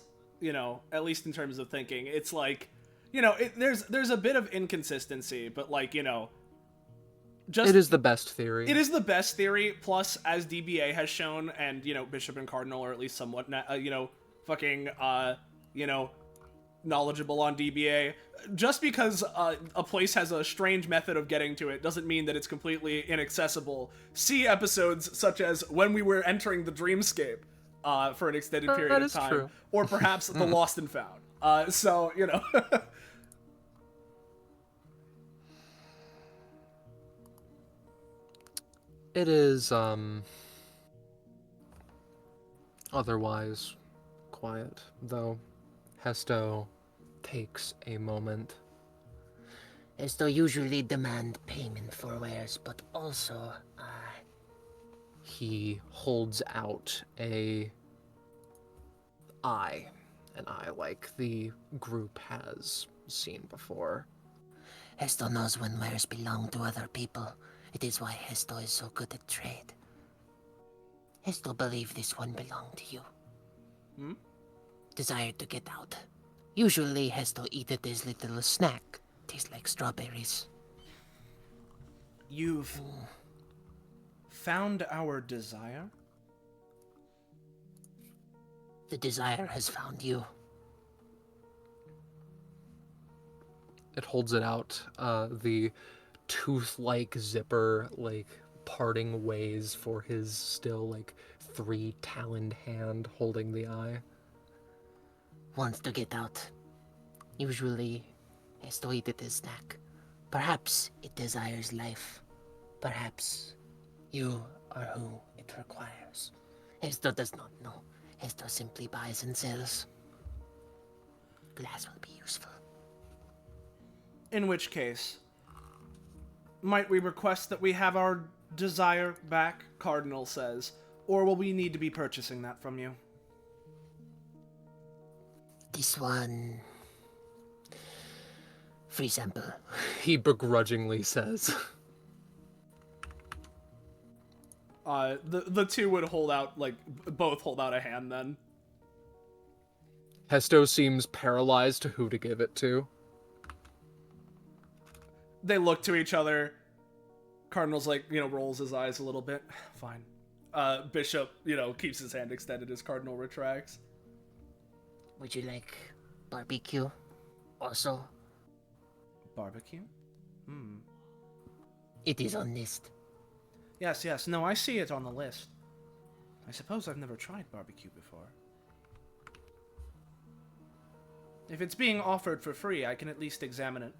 S7: at least in terms of thinking, it's like, there's a bit of inconsistency, but just...
S2: It is the best theory.
S7: It is the best theory, plus, as DBA has shown, and, Bishop and Cardinal are at least somewhat, knowledgeable on DBA. Just because a place has a strange method of getting to it doesn't mean that it's completely inaccessible. See episodes such as when we were entering the dreamscape for an extended period of time.
S2: True.
S7: Or perhaps the Lost and Found.
S2: It is, otherwise quiet, though Hesto takes a moment.
S8: Histo usually demand payment for wares, but also,
S2: He holds out an eye like the group has seen before.
S8: Histo knows when wares belong to other people. It is why Histo is so good at trade. Histo believed this one belonged to you. Desired to get out. Usually Histo eat it as little snack. Tastes like strawberries.
S7: You've found our desire?
S8: The desire has found you.
S2: It holds it out, the tooth-like zipper, parting ways for his still, 3-taloned hand holding the eye.
S8: Wants to get out. Usually, has to eat it as snack. Perhaps it desires life. Perhaps you are who it requires. Histo does not know. Histo simply buys and sells. Glass will be useful.
S7: In which case, might we request that we have our desire back, Cardinal says, or will we need to be purchasing that from you?
S8: This one... free sample.
S2: He begrudgingly says.
S7: The two would hold out, both hold out a hand then.
S2: Hesto seems paralyzed to who to give it to.
S7: They look to each other. Cardinal's rolls his eyes a little bit. Fine. Bishop, keeps his hand extended as Cardinal retracts.
S8: Would you like barbecue? Also?
S7: Barbecue?
S8: It is on list.
S7: Yes. No, I see it on the list. I suppose I've never tried barbecue before. If it's being offered for free, I can at least examine it.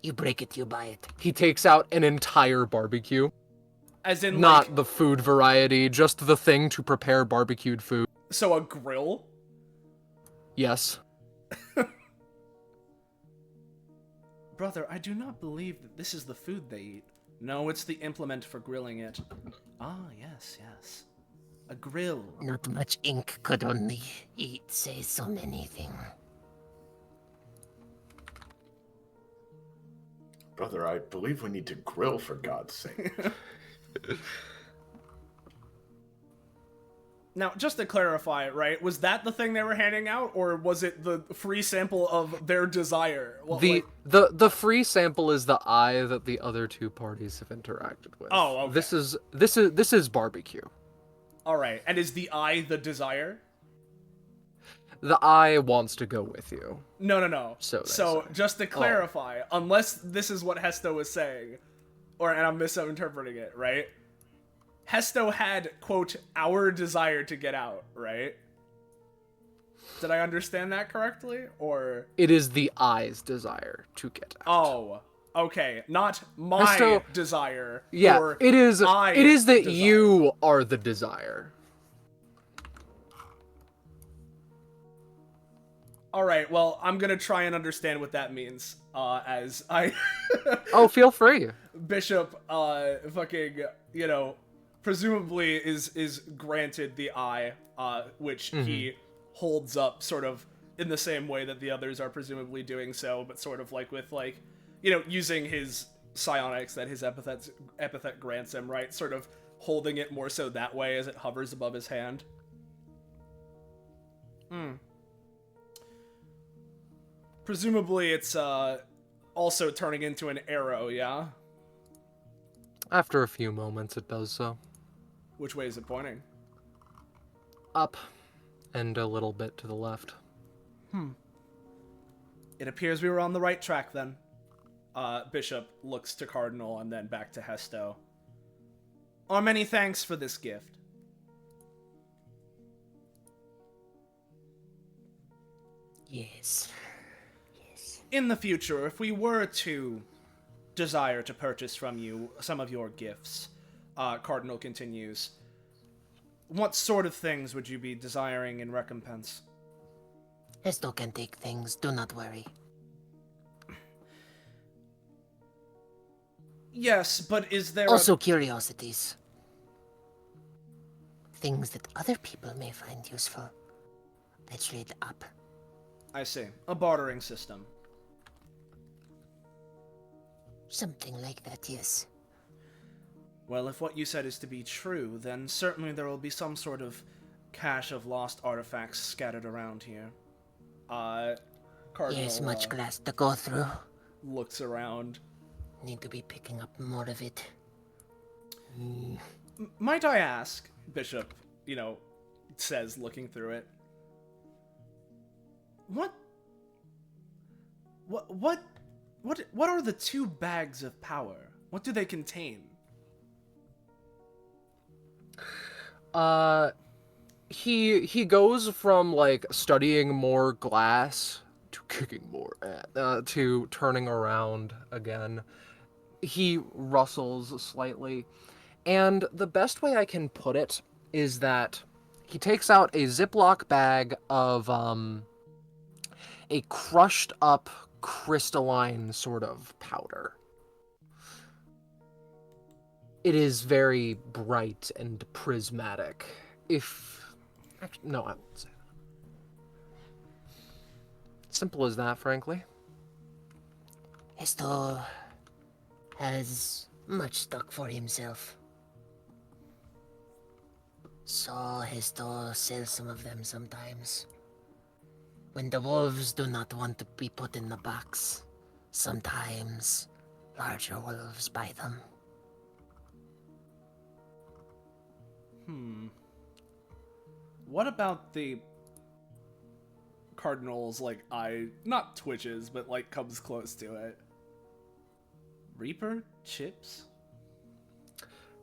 S8: You break it, you buy it.
S2: He takes out an entire barbecue.
S7: As in,
S2: Not the food variety, just the thing to prepare barbecued food.
S7: So a grill?
S2: Yes.
S7: Brother, I do not believe that this is the food they eat. No, it's the implement for grilling it. Ah, yes, yes. A grill.
S8: Not much ink could only say so many things.
S5: Brother, I believe we need to grill, for God's sake.
S1: Now, just to clarify, right, was that the thing they were handing out, or was it the free sample of their desire? Well,
S2: The free sample is the eye that the other two parties have interacted with.
S1: Oh, okay.
S2: This is barbecue.
S1: all right, and is the eye the desire?
S2: The eye wants to go with you.
S1: No.
S2: So they
S1: So
S2: say.
S1: just to clarify, unless this is what Hesto was saying, and I'm misinterpreting it, right? Hesto had, quote, our desire to get out, right? Did I understand that correctly? Or...
S2: It is the eye's desire to get out.
S1: Oh, okay. Not my
S2: Hesto-
S1: desire.
S2: Yeah,
S1: or
S2: it is that
S1: desire.
S2: you are the desire.
S1: Alright, well, I'm gonna try and understand what that means, as I...
S2: Oh, feel free.
S1: Bishop, presumably is granted the eye, which he holds up sort of in the same way that the others are presumably doing so, but sort of like with using his psionics that his epithet grants him, right? Sort of holding it more so that way as it hovers above his hand. Presumably it's also turning into an arrow, yeah?
S2: After a few moments, it does so.
S1: Which way is it pointing?
S2: Up, and a little bit to the left.
S1: It appears we were on the right track then. Bishop looks to Cardinal and then back to Hesto. Our many thanks for this gift.
S8: Yes.
S1: In the future, if we were to desire to purchase from you some of your gifts, Cardinal continues, what sort of things would you be desiring in recompense?
S8: Hesto can take things, do not worry.
S1: Yes, but is there
S8: Also curiosities. Things that other people may find useful. I trade up.
S1: I see. A bartering system.
S8: Something like that, yes.
S1: Well, if what you said is to be true, then certainly there will be some sort of cache of lost artifacts scattered around here. Cardinal
S8: Yes, much glass to go through.
S1: looks around.
S8: Need to be picking up more of it.
S1: Might I ask, Bishop, says, looking through it, what are the two bags of power? What do they contain?
S2: He goes from studying more glass to kicking more to turning around again. He rustles slightly, and the best way I can put it is that he takes out a Ziploc bag of a crushed up crystalline sort of powder. It is very bright and prismatic. No, I won't say that. Simple as that, frankly.
S8: Hesto has much stock for himself. So Hesto sells some of them sometimes. When the wolves do not want to be put in the box, sometimes larger wolves buy them.
S1: What about the Cardinal's, eye, not twitches, but, comes close to it? Reaper chips?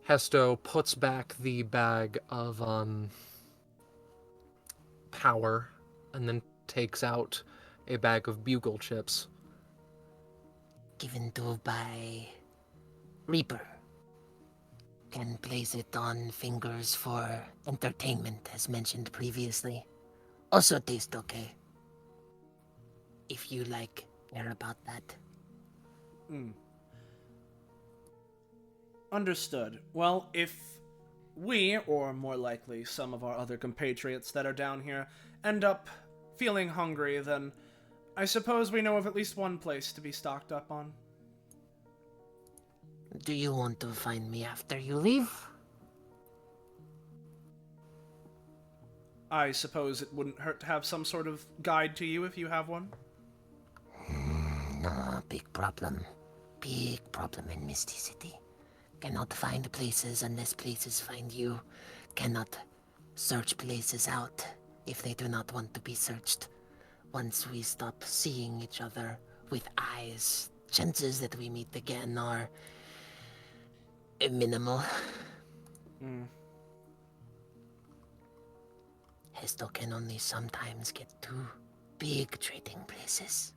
S2: Hesto puts back the bag of power and then takes out a bag of bugle chips.
S8: Given to by Reaper. Can place it on fingers for entertainment, as mentioned previously. Also taste okay. If you care about that.
S7: Understood. Well, if we, or more likely some of our other compatriots that are down here, end up feeling hungry, then I suppose we know of at least one place to be stocked up on.
S8: Do you want to find me after you leave?
S7: I suppose it wouldn't hurt to have some sort of guide to you if you have one.
S8: No, big problem. Big problem in Misty City. Cannot find places unless places find you. Cannot search places out if they do not want to be searched. Once we stop seeing each other with eyes, chances that we meet again are minimal. Hesto can only sometimes get to big trading places.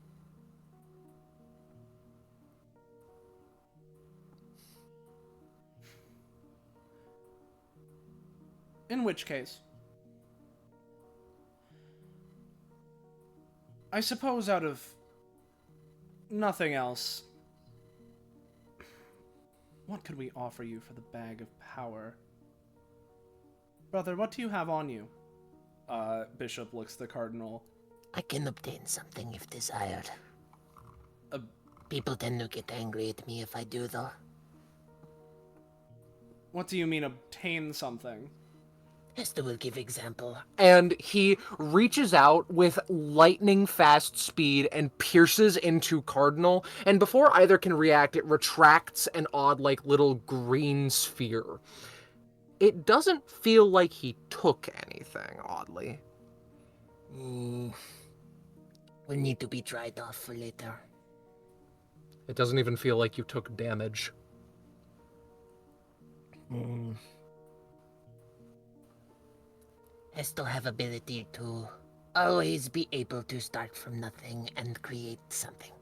S7: In which case, I suppose out of nothing else, what could we offer you for the bag of power? Brother, what do you have on you? Bishop looks at the Cardinal.
S8: I can obtain something if desired.
S7: Uh,
S8: People tend to get angry at me if I do, though.
S7: What do you mean, obtain something?
S8: Hesto will give example.
S2: And he reaches out with lightning fast speed and pierces into Cardinal, and before either can react, it retracts an odd, like, little green sphere. It doesn't feel like he took anything, oddly.
S8: Will need to be dried off for later.
S2: It doesn't even feel like you took damage.
S8: Hesto have ability to always be able to start from nothing and create something.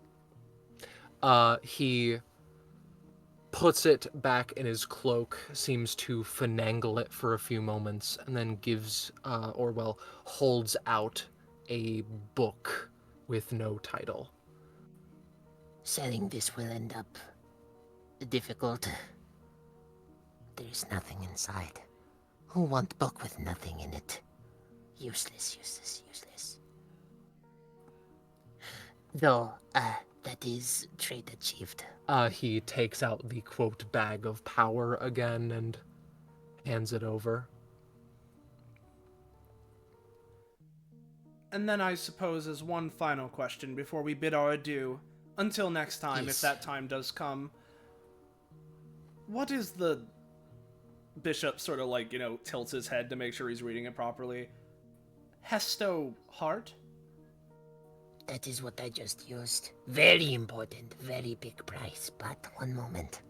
S2: He puts it back in his cloak, seems to finagle it for a few moments, and then gives, holds out a book with no title.
S8: Selling this will end up difficult. There is nothing inside. Who want book with nothing in it? Useless, useless, useless. Though, that is trade achieved.
S2: He takes out the, quote, bag of power again and hands it over.
S7: And then I suppose as one final question before we bid our adieu, until next time,
S8: Yes.
S7: if that time does come, what is the... Bishop sort of like, tilts his head to make sure he's reading it properly. Hesto heart?
S8: That is what I just used. Very important, very big price, but one moment.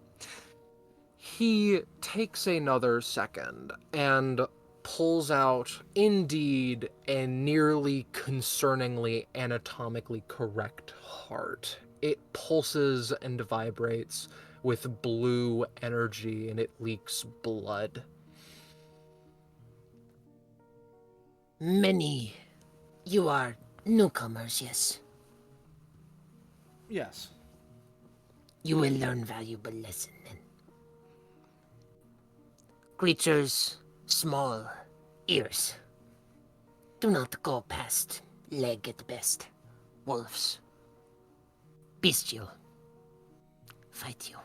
S2: He takes another second and pulls out, indeed, a nearly concerningly anatomically correct heart. It pulses and vibrates with blue energy, and it leaks blood.
S8: Many. You are newcomers, yes.
S7: Yes.
S8: You will learn valuable lesson then. Creatures, small, ears. Do not go past leg at best. Wolves. Bestial. Fight you.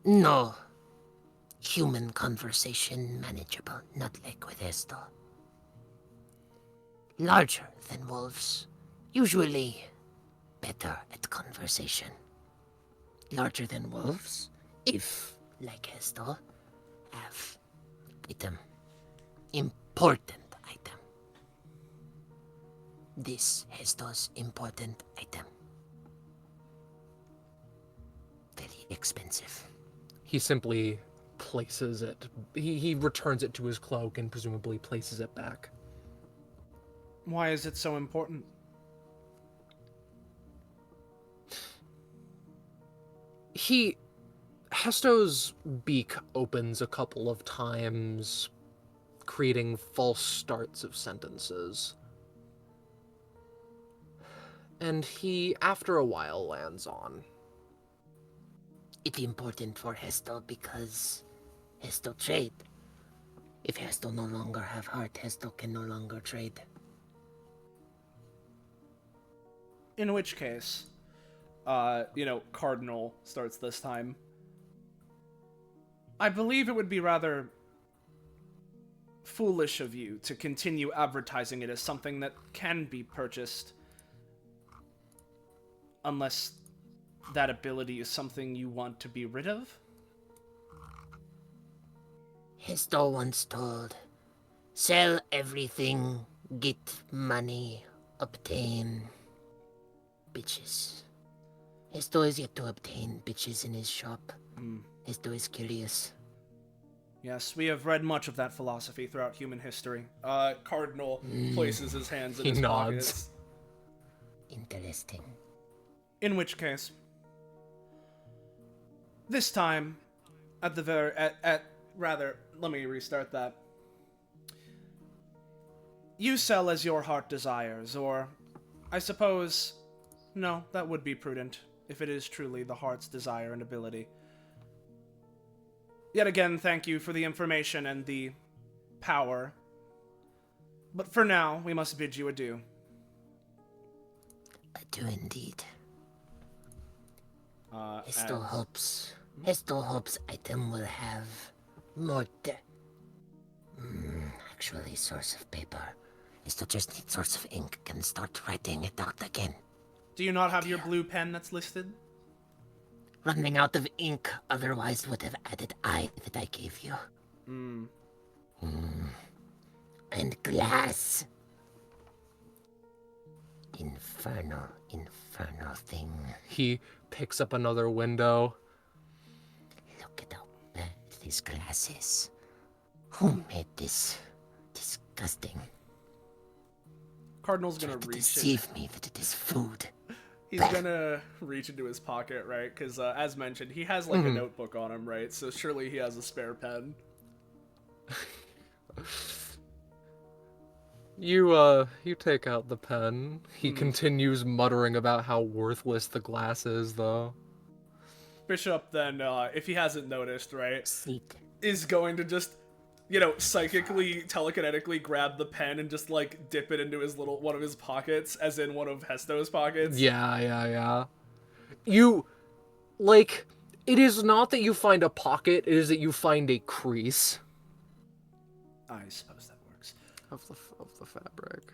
S8: No. Human conversation manageable, not like with Esto. Larger than wolves. Usually better at conversation. Larger than wolves, if, like Esto, have item. Important item. This Esto's important item. Very expensive.
S2: He simply places it. He returns it to his cloak and presumably places it back.
S7: Why is it so important?
S2: Hesto's beak opens a couple of times, creating false starts of sentences. And he, after a while, lands on,
S8: It's important for Hestel because Hestel trade. If Hestel no longer have heart, Hestel can no longer trade.
S1: In which case, Cardinal starts this time. I believe it would be rather foolish of you to continue advertising it as something that can be purchased unless that ability is something you want to be rid of.
S8: Hestel once told, sell everything, get money, obtain bitches. Hestel is yet to obtain bitches in his shop. Hestel is curious.
S1: Yes, we have read much of that philosophy throughout human history. Cardinal places his hands in
S2: He
S1: his
S2: nods.
S1: pockets.
S8: Interesting.
S1: In which case, this time, let me restart that. You sell as your heart desires, or, I suppose, no, that would be prudent, if it is truly the heart's desire and ability. Yet again, thank you for the information and the power. But for now, we must bid you adieu.
S8: Adieu indeed.
S1: Hestel
S8: hopes item will have more actually, source of paper. Hestel just needs source of ink, can start writing it out again.
S1: Do you not have your blue pen that's listed?
S8: Running out of ink, otherwise would have added I that I gave you. And glass. Infernal thing.
S2: He picks up another window.
S8: Look at how bad this glass is. Who made this? Disgusting.
S1: Cardinal's gonna
S8: Try to
S1: reach in.
S8: deceive me that it is food.
S1: He's gonna reach into his pocket, right? Because, as mentioned, he has, like, a notebook on him, right? So surely he has a spare pen.
S2: You take out the pen. He continues muttering about how worthless the glass is, though.
S1: Bishop, then, if he hasn't noticed, right,
S8: Seat.
S1: is going to just, psychically, telekinetically grab the pen and just, like, dip it into his one of his pockets, as in one of Hesto's pockets.
S2: Yeah. You, like, it is not that you find a pocket, it is that you find a crease.
S1: I suppose that works.
S2: Of the fabric.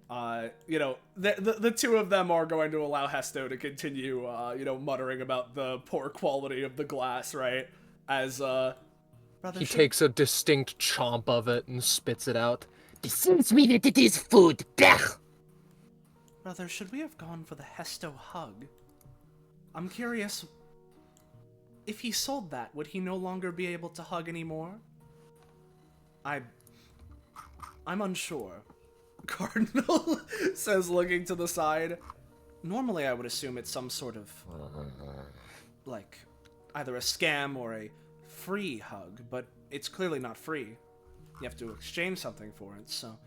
S1: The two of them are going to allow Hesto to continue, muttering about the poor quality of the glass, right? As,
S2: He takes a distinct chomp of it and spits it out.
S8: Deceives me that it is food. Blech!
S1: Brother, should we have gone for the Hesto hug? I'm curious, if he sold that, would he no longer be able to hug anymore? I'm unsure. Cardinal says, looking to the side. Normally I would assume it's some sort of, like, either a scam or a free hug, but it's clearly not free. You have to exchange something for it, so...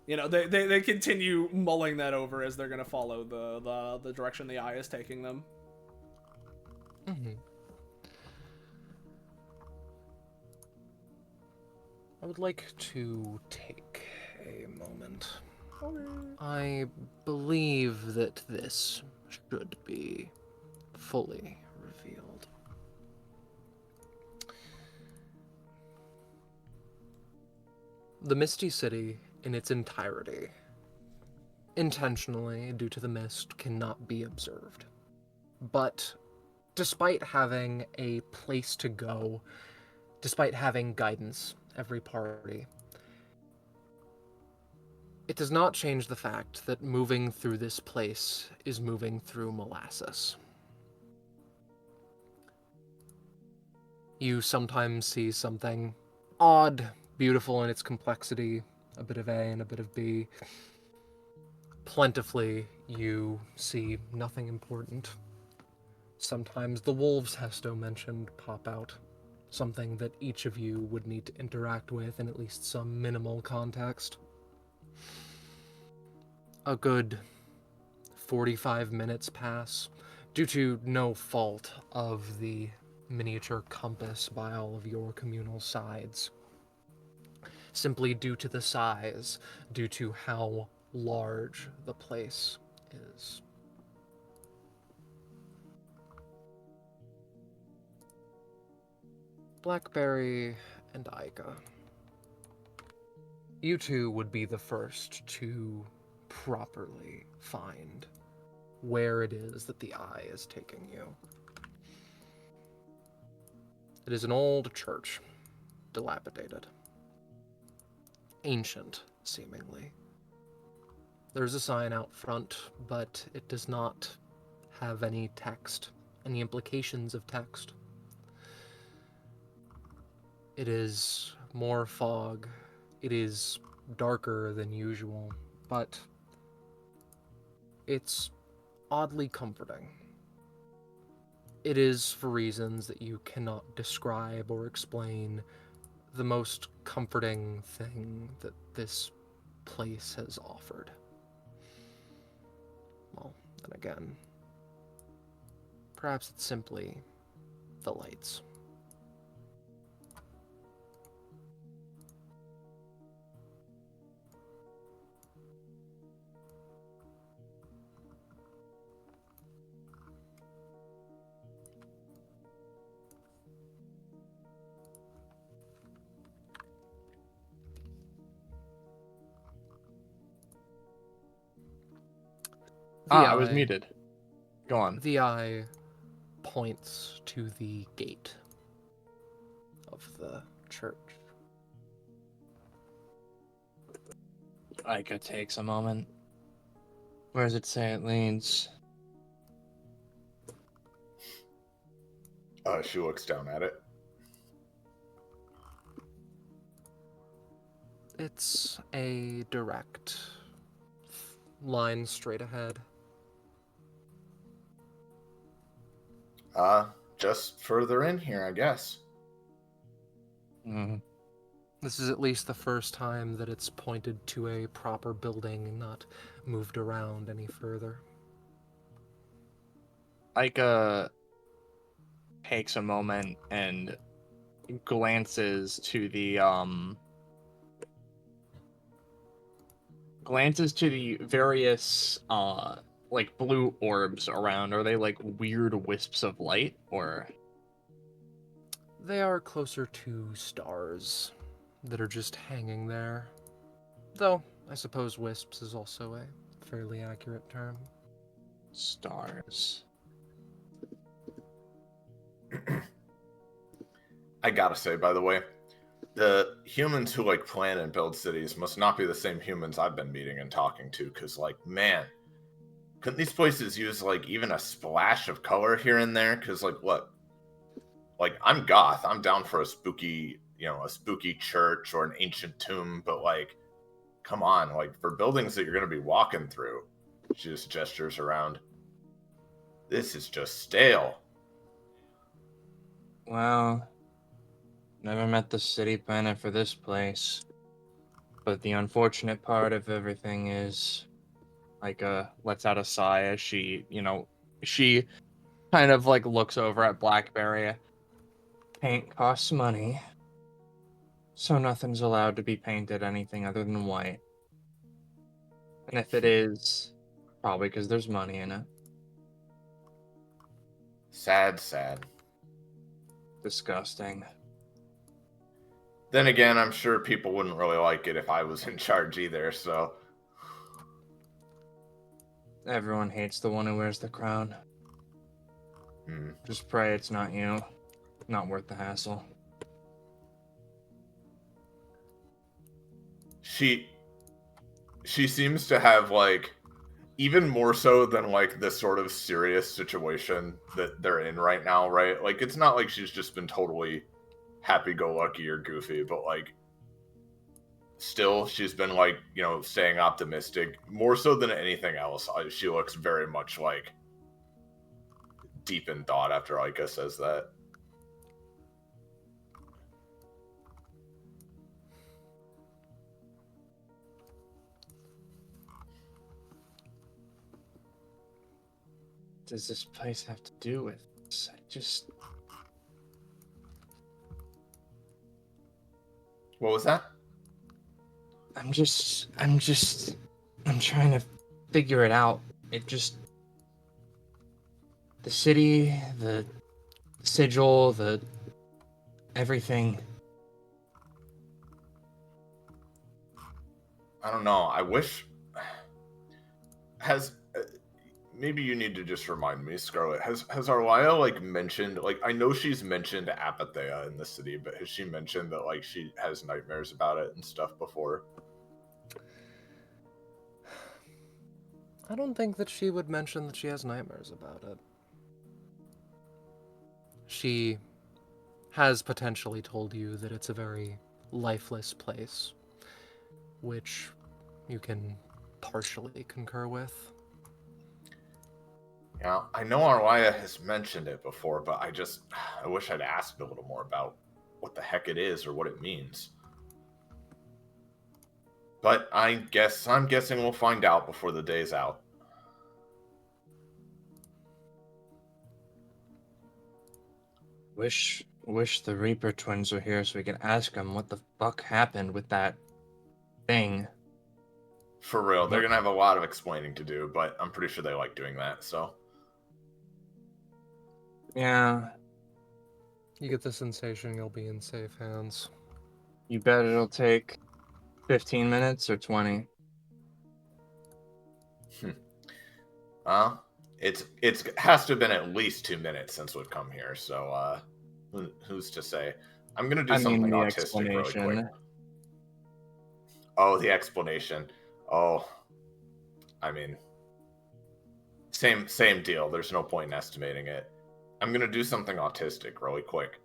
S1: They continue mulling that over as they're gonna follow the direction the eye is taking them.
S2: I would like to take a moment. I believe that this should be fully revealed. The Misty City in its entirety, intentionally due to the mist, cannot be observed. But despite having a place to go, despite having guidance every party, it does not change the fact that moving through this place is moving through molasses. You sometimes see something odd, beautiful in its complexity, a bit of A and a bit of B. Plentifully, you see nothing important. Sometimes the wolves Hesto mentioned pop out, something that each of you would need to interact with in at least some minimal context. A good 45 minutes pass due to no fault of the miniature compass by all of your communal sides. Simply due to the size, due to how large the place is. Blackberry and Ica. You two would be the first to properly find where it is that the eye is taking you. It is an old church, dilapidated. Ancient, seemingly. There's a sign out front, but it does not have any text, any implications of text. It is more fog. It is darker than usual, but it's oddly comforting. It is, for reasons that you cannot describe or explain, the most comforting thing that this place has offered. Well, then again, perhaps it's simply the lights.
S4: I was muted. Go on.
S2: The eye points to the gate of the church.
S4: Ica takes a moment. Where does it say it leads?
S5: She looks down at it.
S2: It's a direct line straight ahead.
S5: Just further in here, I guess.
S4: Mm-hmm.
S2: This is at least the first time that it's pointed to a proper building and not moved around any further.
S4: Ica takes a moment and glances to the various like blue orbs around. Are they like weird wisps of light, or
S2: They are closer to stars that are just hanging there. Though, I suppose wisps is also a fairly accurate term.
S4: stars?
S5: I gotta say, by the way, the humans who like plan and build cities must not be the same humans I've been meeting and talking to, because like, man, couldn't these places use like even a splash of color here and there? Because like, what? Like, I'm goth. I'm down for a spooky church or an ancient tomb, but like, come on, like for buildings that you're gonna be walking through, she just gestures around. This is just stale.
S4: Well, never met the city planner for this place. But the unfortunate part of everything is, lets out a sigh as she kind of like looks over at Blackberry. Paint costs money, so nothing's allowed to be painted anything other than white. And if it is, probably because there's money in it.
S5: Sad.
S4: Disgusting.
S5: Then again, I'm sure people wouldn't really like it if I was in charge either, so...
S4: Everyone hates the one who wears the crown. Just pray it's not you. Not worth the hassle.
S5: She seems to have, like, even more so than, like, the sort of serious situation that they're in right now, right? Like, it's not like she's just been totally happy-go-lucky or goofy, but, like, still, she's been, like, staying optimistic. More so than anything else, she looks very much, like, deep in thought after Ica says that.
S4: does this place have to do with this?
S5: What was that?
S4: I'm trying to figure it out. The city, the sigil, the everything.
S5: I don't know. I wish. Maybe you need to just remind me, Scarlet. Has Arlia like mentioned, like, I know she's mentioned Epithet in the city, but has she mentioned that like she has nightmares about it and stuff before?
S2: I don't think that she would mention that she has nightmares about it. She has potentially told you that it's a very lifeless place, which you can partially concur with.
S5: Yeah, I know Arlia has mentioned it before, but I wish I'd asked a little more about what the heck it is or what it means. But I'm guessing we'll find out before the day's out.
S4: Wish the Reaper twins were here so we could ask them what the fuck happened with that thing.
S5: For real, they're gonna have a lot of explaining to do, but I'm pretty sure they like doing that, so.
S4: Yeah.
S2: You get the sensation you'll be in safe hands.
S4: You bet it'll take 15 minutes or 20?
S5: It's has to have been at least 2 minutes since we've come here, so who's to say? I'm gonna do something
S4: the
S5: autistic really quick.
S4: explanation.
S5: Oh, the explanation. Oh, I mean, same deal. There's no point in estimating it. I'm gonna do something autistic really quick.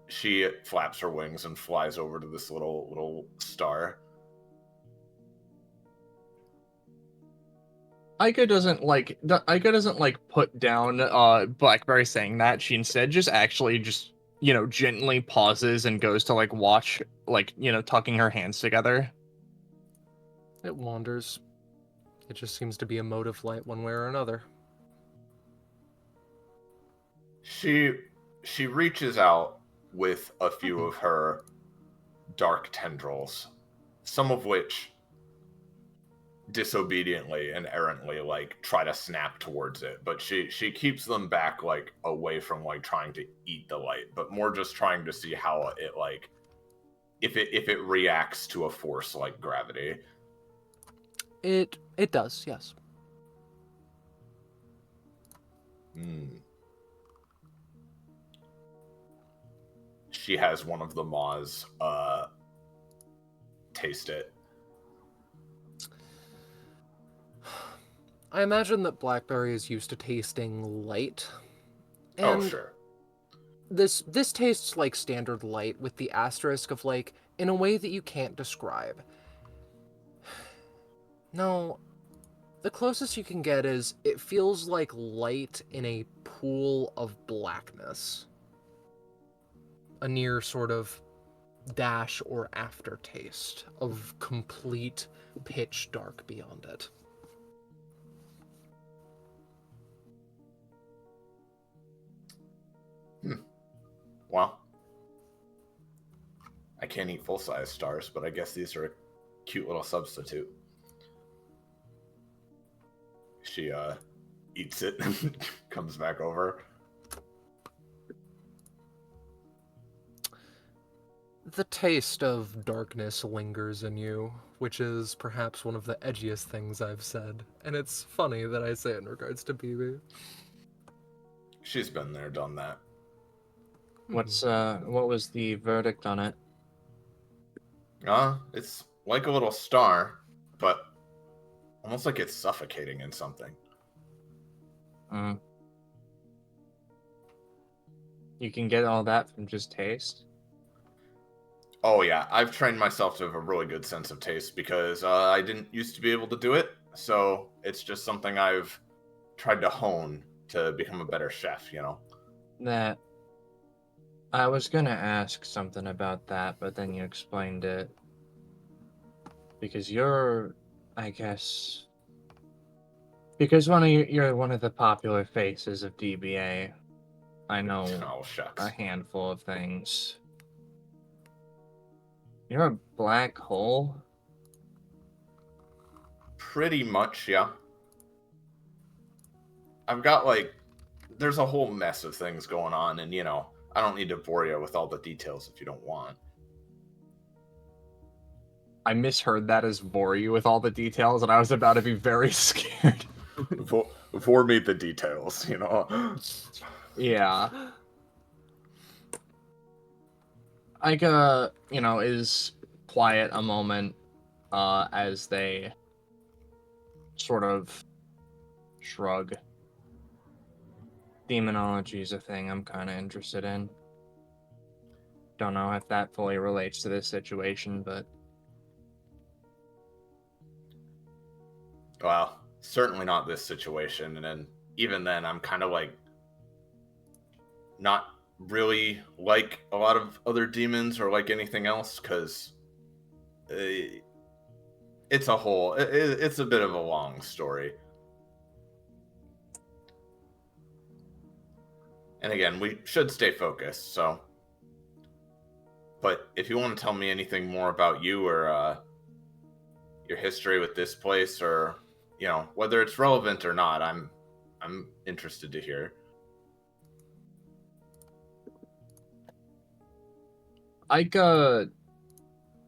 S5: She flaps her wings and flies over to this little star.
S4: Aika doesn't put down Blackberry saying that. She instead just gently pauses and goes to watch, tucking her hands together.
S2: It wanders. It just seems to be a mode of light one way or another.
S5: She reaches out with a few of her dark tendrils, some of which disobediently and errantly try to snap towards it, but she keeps them back away from trying to eat the light, but more just trying to see how it if it reacts to a force like gravity.
S2: It does, yes.
S5: She has one of the maws taste it.
S2: I imagine that Blackberry is used to tasting light. And
S5: Oh, sure.
S2: This tastes like standard light with the asterisk of in a way that you can't describe. No, the closest you can get is it feels like light in a pool of blackness. A near sort of dash or aftertaste of complete pitch dark beyond it.
S5: Well, I can't eat full-size stars, but I guess these are a cute little substitute. She eats it and comes back over.
S2: The taste of darkness lingers in you, which is perhaps one of the edgiest things I've said. And it's funny that I say it in regards to BB.
S5: She's been there, done that.
S4: What was the verdict on it?
S5: It's like a little star, but almost like it's suffocating in something.
S4: You can get all that from just taste?
S5: Oh yeah, I've trained myself to have a really good sense of taste because I didn't used to be able to do it, so it's just something I've tried to hone to become a better chef,
S4: That I was gonna ask something about that, but then you explained it. Because you're, I guess, Because you're one of the popular faces of DBA, I know
S5: Oh, shucks.
S4: a handful of things. You're a black hole?
S5: Pretty much, yeah. I've got, like, there's a whole mess of things going on, and, I don't need to bore you with all the details if you don't want.
S4: I misheard that as bore you with all the details, and I was about to be very scared.
S5: Bore me the details,
S4: Yeah. Is quiet a moment as they sort of shrug. Demonology is a thing I'm kind of interested in. Don't know if that fully relates to this situation, but...
S5: Well, certainly not this situation, and then even then, I'm kind of like not really like a lot of other demons or like anything else, because it's a bit of a long story. And again, we should stay focused, so. But if you want to tell me anything more about you or your history with this place, or whether it's relevant or not, I'm interested to hear.
S4: Ika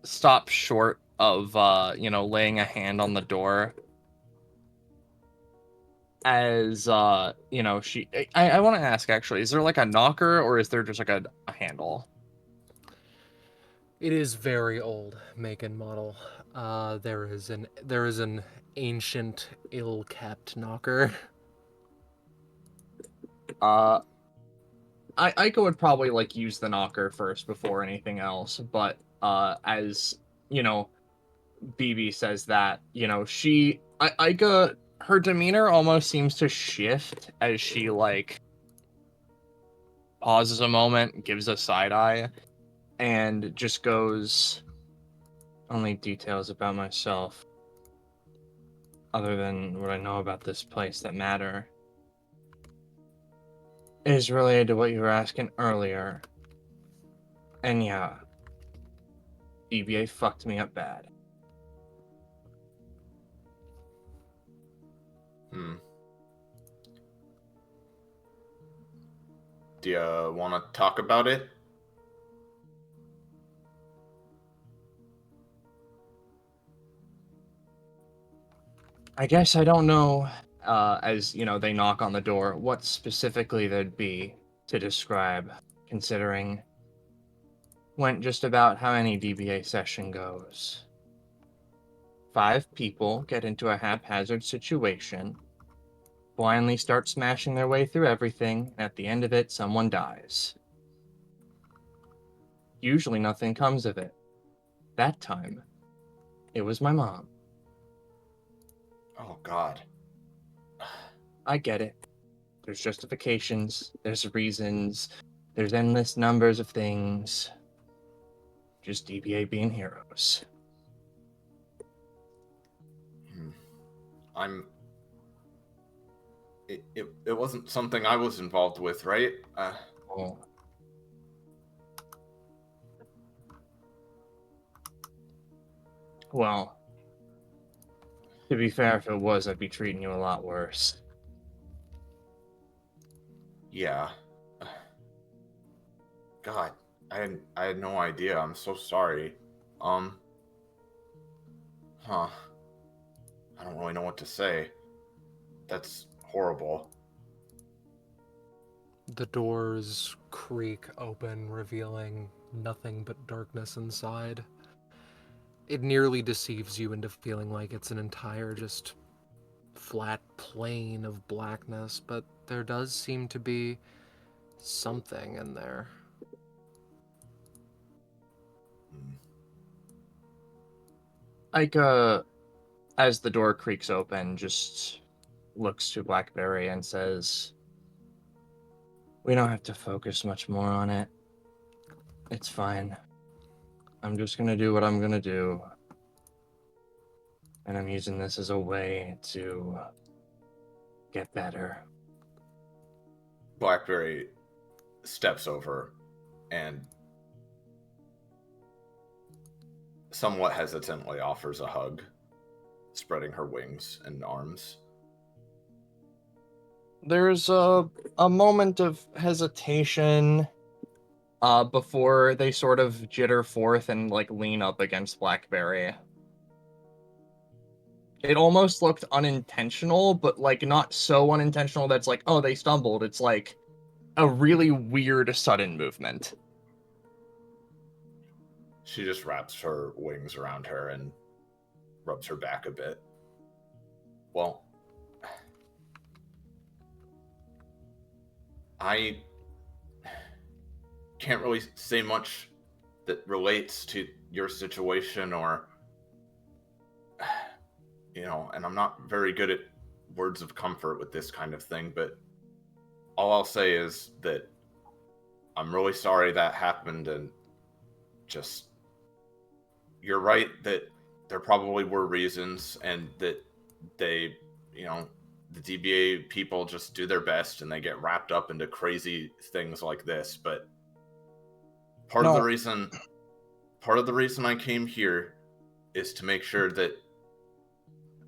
S4: stops short of laying a hand on the door as she I want to ask, actually, is there like a knocker, or is there just like a handle?
S2: It is very old make and model. There is an ancient, ill-kept knocker.
S4: Ika would probably like use the knocker first before anything else, but as BB says that, Ika, her demeanor almost seems to shift as she like pauses a moment, gives a side eye, and just goes, only details about myself, other than what I know about this place, that matter, is related to what you were asking earlier. And yeah, DBA fucked me up bad.
S5: Do you want to talk about it?
S4: I guess I don't know, as, they knock on the door, what specifically there'd be to describe, considering went just about how any DBA session goes. 5 people get into a haphazard situation, blindly start smashing their way through everything, and at the end of it, someone dies. Usually nothing comes of it. That time, it was my mom.
S5: Oh, God.
S4: I get it. There's justifications, there's reasons, there's endless numbers of things. Just DBA being heroes.
S5: It wasn't something I was involved with, right?
S4: Oh. Well, to be fair, if it was, I'd be treating you a lot worse.
S5: Yeah. God, I had no idea. I'm so sorry. I don't really know what to say. That's horrible.
S2: The doors creak open, revealing nothing but darkness inside. It nearly deceives you into feeling like it's an entire just flat plane of blackness, but there does seem to be something in there.
S4: Ika, as the door creaks open, just looks to Blackberry and says, "We don't have to focus much more on it. It's fine. I'm just gonna do what I'm gonna do. And I'm using this as a way to get better.
S5: Blackberry steps over and somewhat hesitantly offers a hug, spreading her wings and arms.
S4: There's a moment of hesitation before they sort of jitter forth and like lean up against Blackberry. It almost looked unintentional, but like not so unintentional that's like, oh, they stumbled. It's like a really weird sudden movement.
S5: She just wraps her wings around her and rubs her back a bit. Well, I can't really say much that relates to your situation or, and I'm not very good at words of comfort with this kind of thing, but all I'll say is that I'm really sorry that happened, and just, you're right that there probably were reasons, and that they, the DBA people just do their best and they get wrapped up into crazy things like this, but part of the reason I came here is to make sure that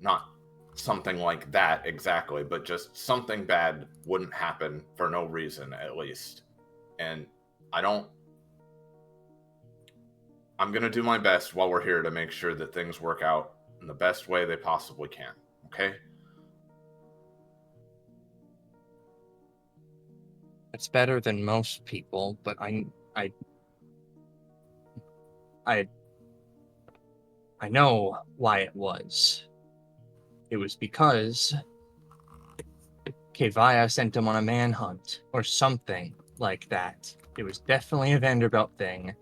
S5: not something like that exactly, but just something bad wouldn't happen for no reason, at least. And I'm going to do my best while we're here to make sure that things work out in the best way they possibly can, okay?
S4: It's better than most people, but I know why it was. It was because Kevaya sent him on a manhunt or something like that. It was definitely a Vanderbilt thing.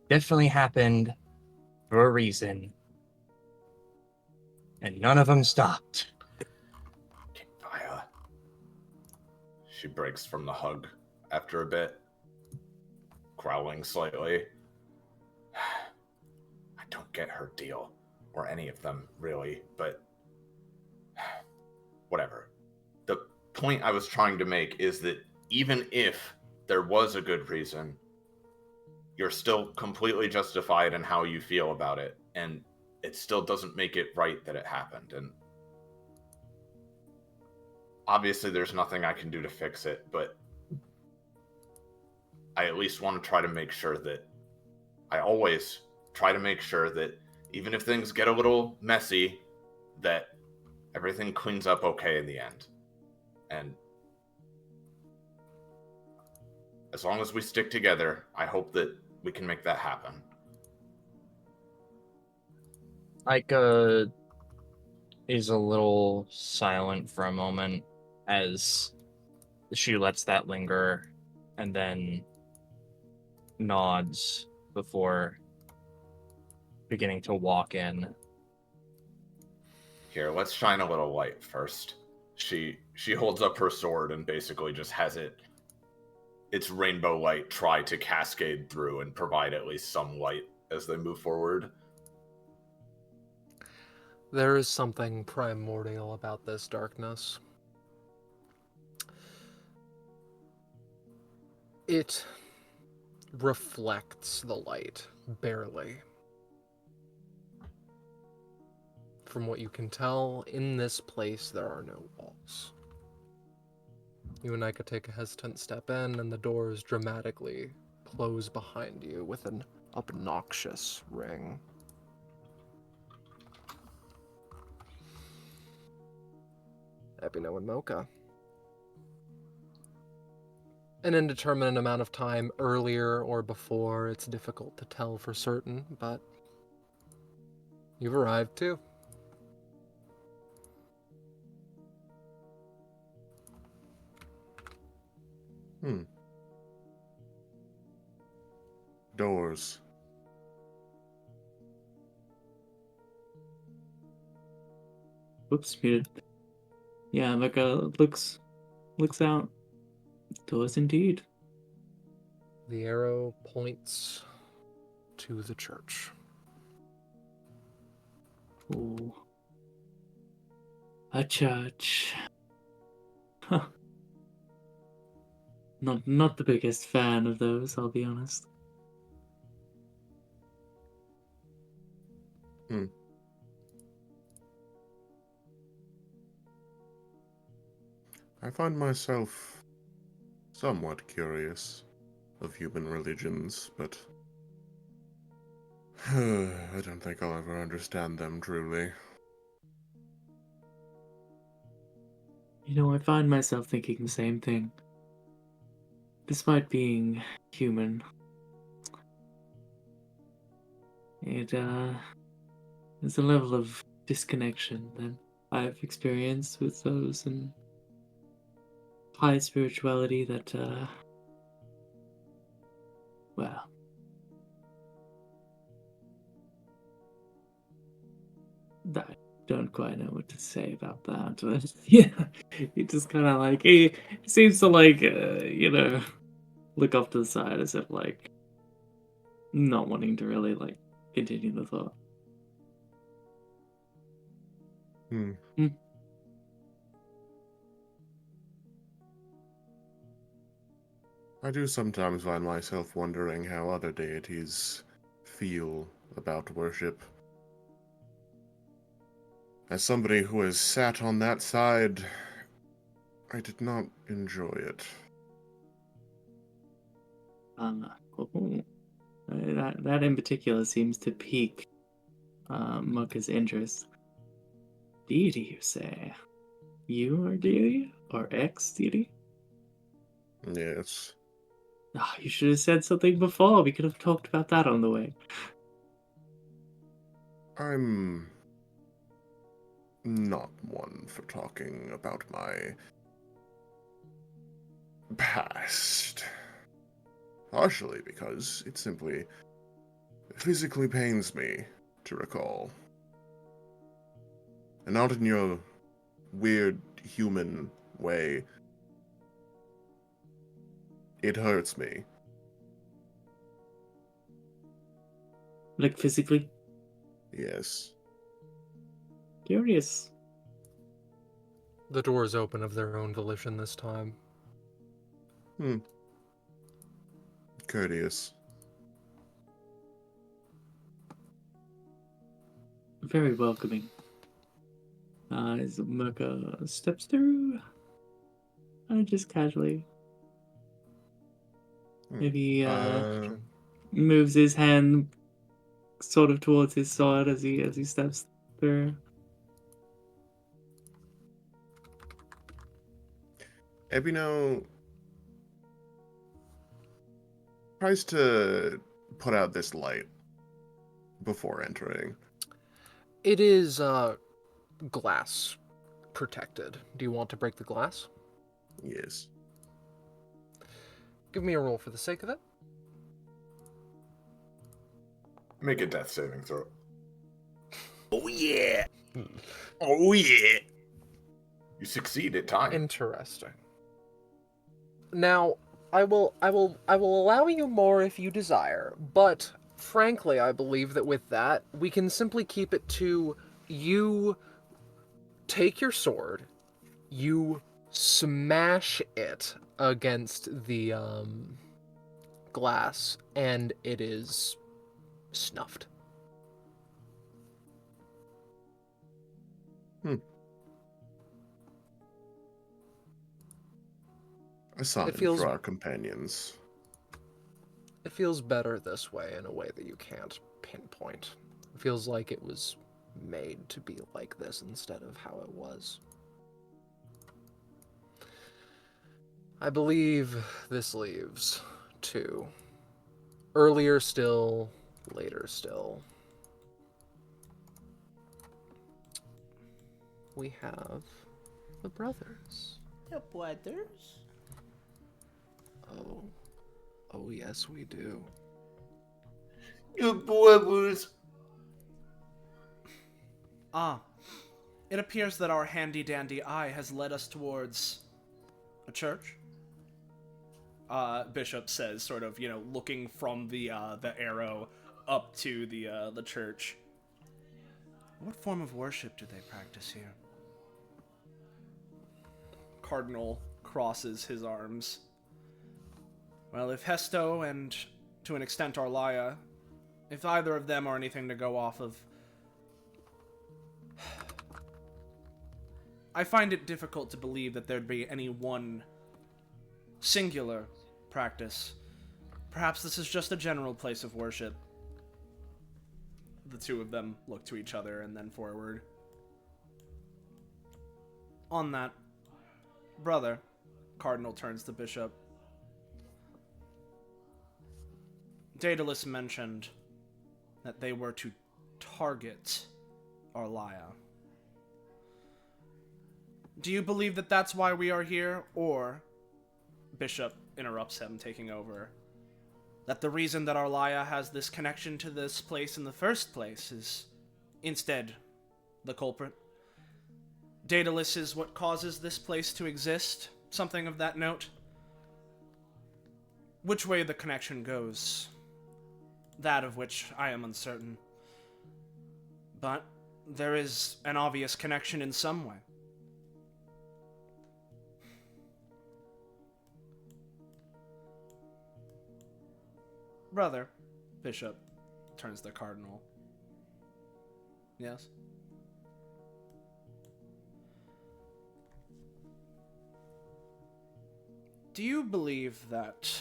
S4: Definitely happened for a reason. And none of them stopped.
S5: Kevaya. She breaks from the hug after a bit, growling slightly. I don't get her deal, or any of them, really, but whatever. The point I was trying to make is that even if there was a good reason, you're still completely justified in how you feel about it, and it still doesn't make it right that it happened, and obviously there's nothing I can do to fix it, but I at least want to try to make sure that I always try to make sure that even if things get a little messy, that everything cleans up okay in the end. And as long as we stick together, I hope that we can make that happen.
S4: Aika is a little silent for a moment as she lets that linger and then nods before beginning to walk in.
S5: Here, let's shine a little light first. She holds up her sword and basically just has its rainbow light try to cascade through and provide at least some light as they move forward.
S2: There is something primordial about this darkness. It reflects the light, barely. From what you can tell, in this place there are no walls. You and I could take a hesitant step in, and the doors dramatically close behind you with an obnoxious ring. Epino and Mocha. An indeterminate amount of time earlier or before, it's difficult to tell for certain, but you've arrived too.
S3: Doors.
S6: Whoops, muted. Yeah, Mecca looks out. Does indeed.
S2: The arrow points to the church.
S6: Ooh. A church. Not the biggest fan of those, I'll be honest.
S3: I find myself somewhat curious of human religions, but I don't think I'll ever understand them truly.
S6: I find myself thinking the same thing. Despite being human, there's a level of disconnection that I've experienced with those in high spirituality that, well, I don't quite know what to say about that. But yeah, he just kind of like, he seems to like, look off to the side as if like not wanting to really like continue the thought.
S3: Hmm. I do sometimes find myself wondering how other deities feel about worship. As somebody who has sat on that side, I did not enjoy it.
S6: That in particular seems to pique Mucka's interest. Deity, you say? You are deity? Or ex-deity?
S3: Yes.
S6: Oh, you should have said something before. We could have talked about that on the way.
S3: I'm not one for talking about my past. Partially because it simply physically pains me to recall. And not in your weird human way. It hurts me.
S6: Like physically?
S3: Yes.
S6: Curious.
S2: The doors open of their own volition this time.
S3: Courteous.
S6: Very welcoming. As Mucka steps through, just casually. Maybe moves his hand sort of towards his sword as he steps through.
S3: Ebino tries to put out this light before entering.
S2: It is glass protected. Do you want to break the glass?
S3: Yes.
S2: Give me a roll for the sake of it.
S5: Make a death saving throw.
S3: Oh yeah! Oh yeah!
S5: You succeed at time.
S2: Interesting. Now, I will allow you more if you desire, but frankly, I believe that with that, we can simply keep it to you take your sword, you smash it against the glass, and it is snuffed.
S3: A sign
S2: It feels-
S3: for our companions.
S2: It feels better this way in a way that you can't pinpoint. It feels like it was made to be like this instead of how it was. I believe this leaves 2. Earlier still, later still. We have the brothers.
S7: The brothers?
S2: Oh yes, we do.
S5: You brothers.
S7: It appears that our handy-dandy eye has led us towards a church. Bishop says, sort of, looking from the arrow up to the church. What form of worship do they practice here?
S1: Cardinal crosses his arms. Well, if Hesto and, to an extent, Arlaya, if either of them are anything to go off of, I find it difficult to believe that there'd be any one singular practice. Perhaps this is just a general place of worship. The two of them look to each other and then forward. On that, brother, Cardinal turns to Bishop. Daedalus mentioned that they were to target Arlaya. Do you believe that that's why we are here, or, Bishop interrupts him, taking over, that the reason that Arlaya has this connection to this place in the first place is, instead, the culprit? Daedalus is what causes this place to exist? Something of that note? Which way the connection goes, that of which I am uncertain. But there is an obvious connection in some way. Brother, Bishop turns to Cardinal. Yes? Do you believe that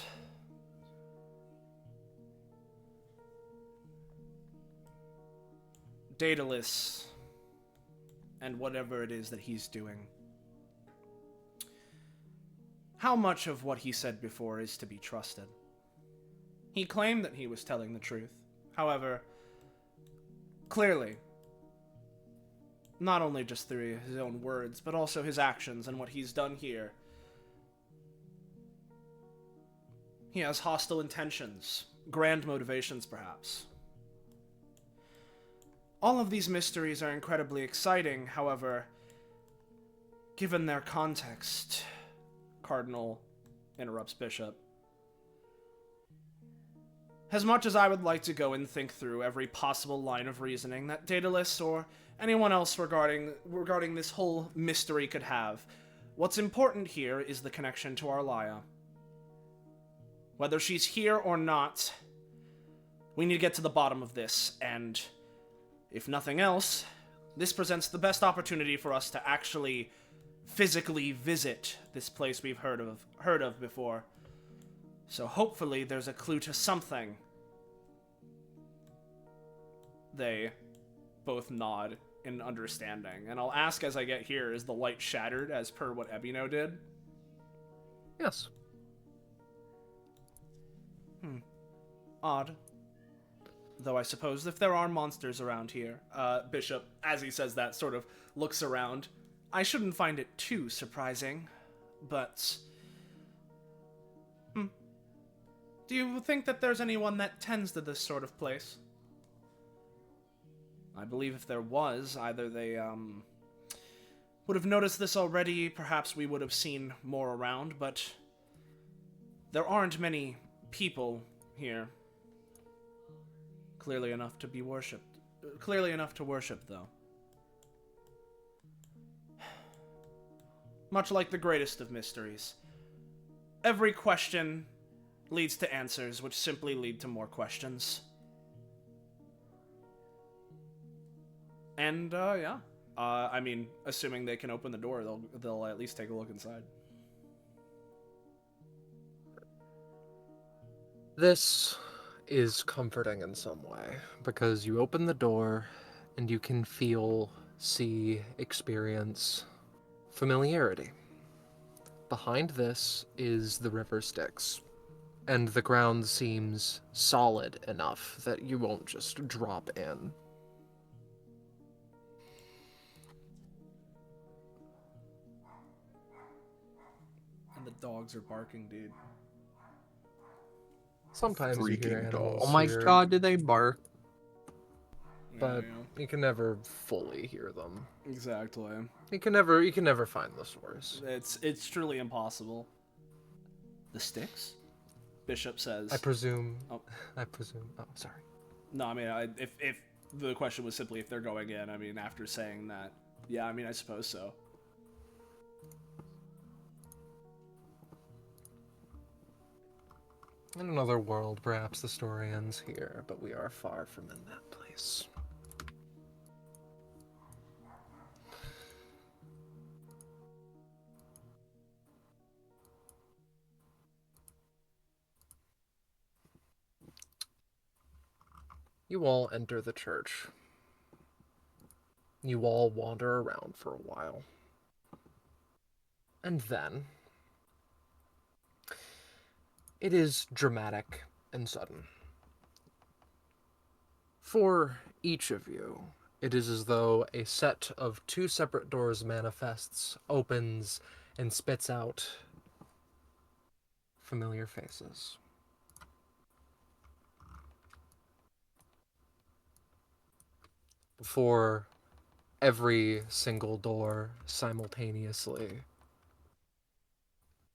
S1: Daedalus and whatever it is that he's doing, how much of what he said before is to be trusted? He claimed that he was telling the truth. However, clearly, not only just through his own words, but also his actions and what he's done here, he has hostile intentions, grand motivations perhaps. All of these mysteries are incredibly exciting, however, given their context, Cardinal interrupts Bishop. As much as I would like to go and think through every possible line of reasoning that Daedalus or anyone else regarding this whole mystery could have, what's important here is the connection to Arlaya. Whether she's here or not, we need to get to the bottom of this, and if nothing else, this presents the best opportunity for us to actually physically visit this place we've heard of before. So hopefully there's a clue to something. They both nod in understanding. And I'll ask as I get here, is the light shattered as per what Ebino did?
S2: Yes.
S1: Odd. Though I suppose if there are monsters around here, Bishop, as he says that, sort of looks around. I shouldn't find it too surprising, but... Do you think that there's anyone that tends to this sort of place? I believe if there was, either they, would have noticed this already, perhaps we would have seen more around, but there aren't many people here. Clearly enough to be worshipped. Clearly enough to worship, though. Much like the greatest of mysteries. Every question leads to answers, which simply lead to more questions. And, yeah. I mean, assuming they can open the door, they'll at least take a look inside.
S2: This is comforting in some way, because you open the door, and you can feel, see, experience familiarity. Behind this is the river Styx, and the ground seems solid enough that you won't just drop in.
S1: And the dogs are barking, dude.
S2: Sometimes you hear
S3: Freaking
S2: animals.
S3: dogs.
S4: Oh my
S2: here,
S4: god, did they bark?
S2: But
S1: Yeah,
S2: you can never fully hear them.
S1: exactly.
S2: You can never find the source.
S1: It's truly impossible. The Styx? Bishop says.
S2: I presume.
S1: Oh.
S2: I presume. Oh, sorry.
S1: No, I mean, if the question was simply if they're going in, I mean, after saying that, yeah, I mean, I suppose so.
S2: In another world, perhaps the story ends here, but we are far from in that place. You all enter the church. You all wander around for a while. And then it is dramatic and sudden. For each of you, it is as though a set of two separate doors manifests, opens, and spits out familiar faces. Before every single door simultaneously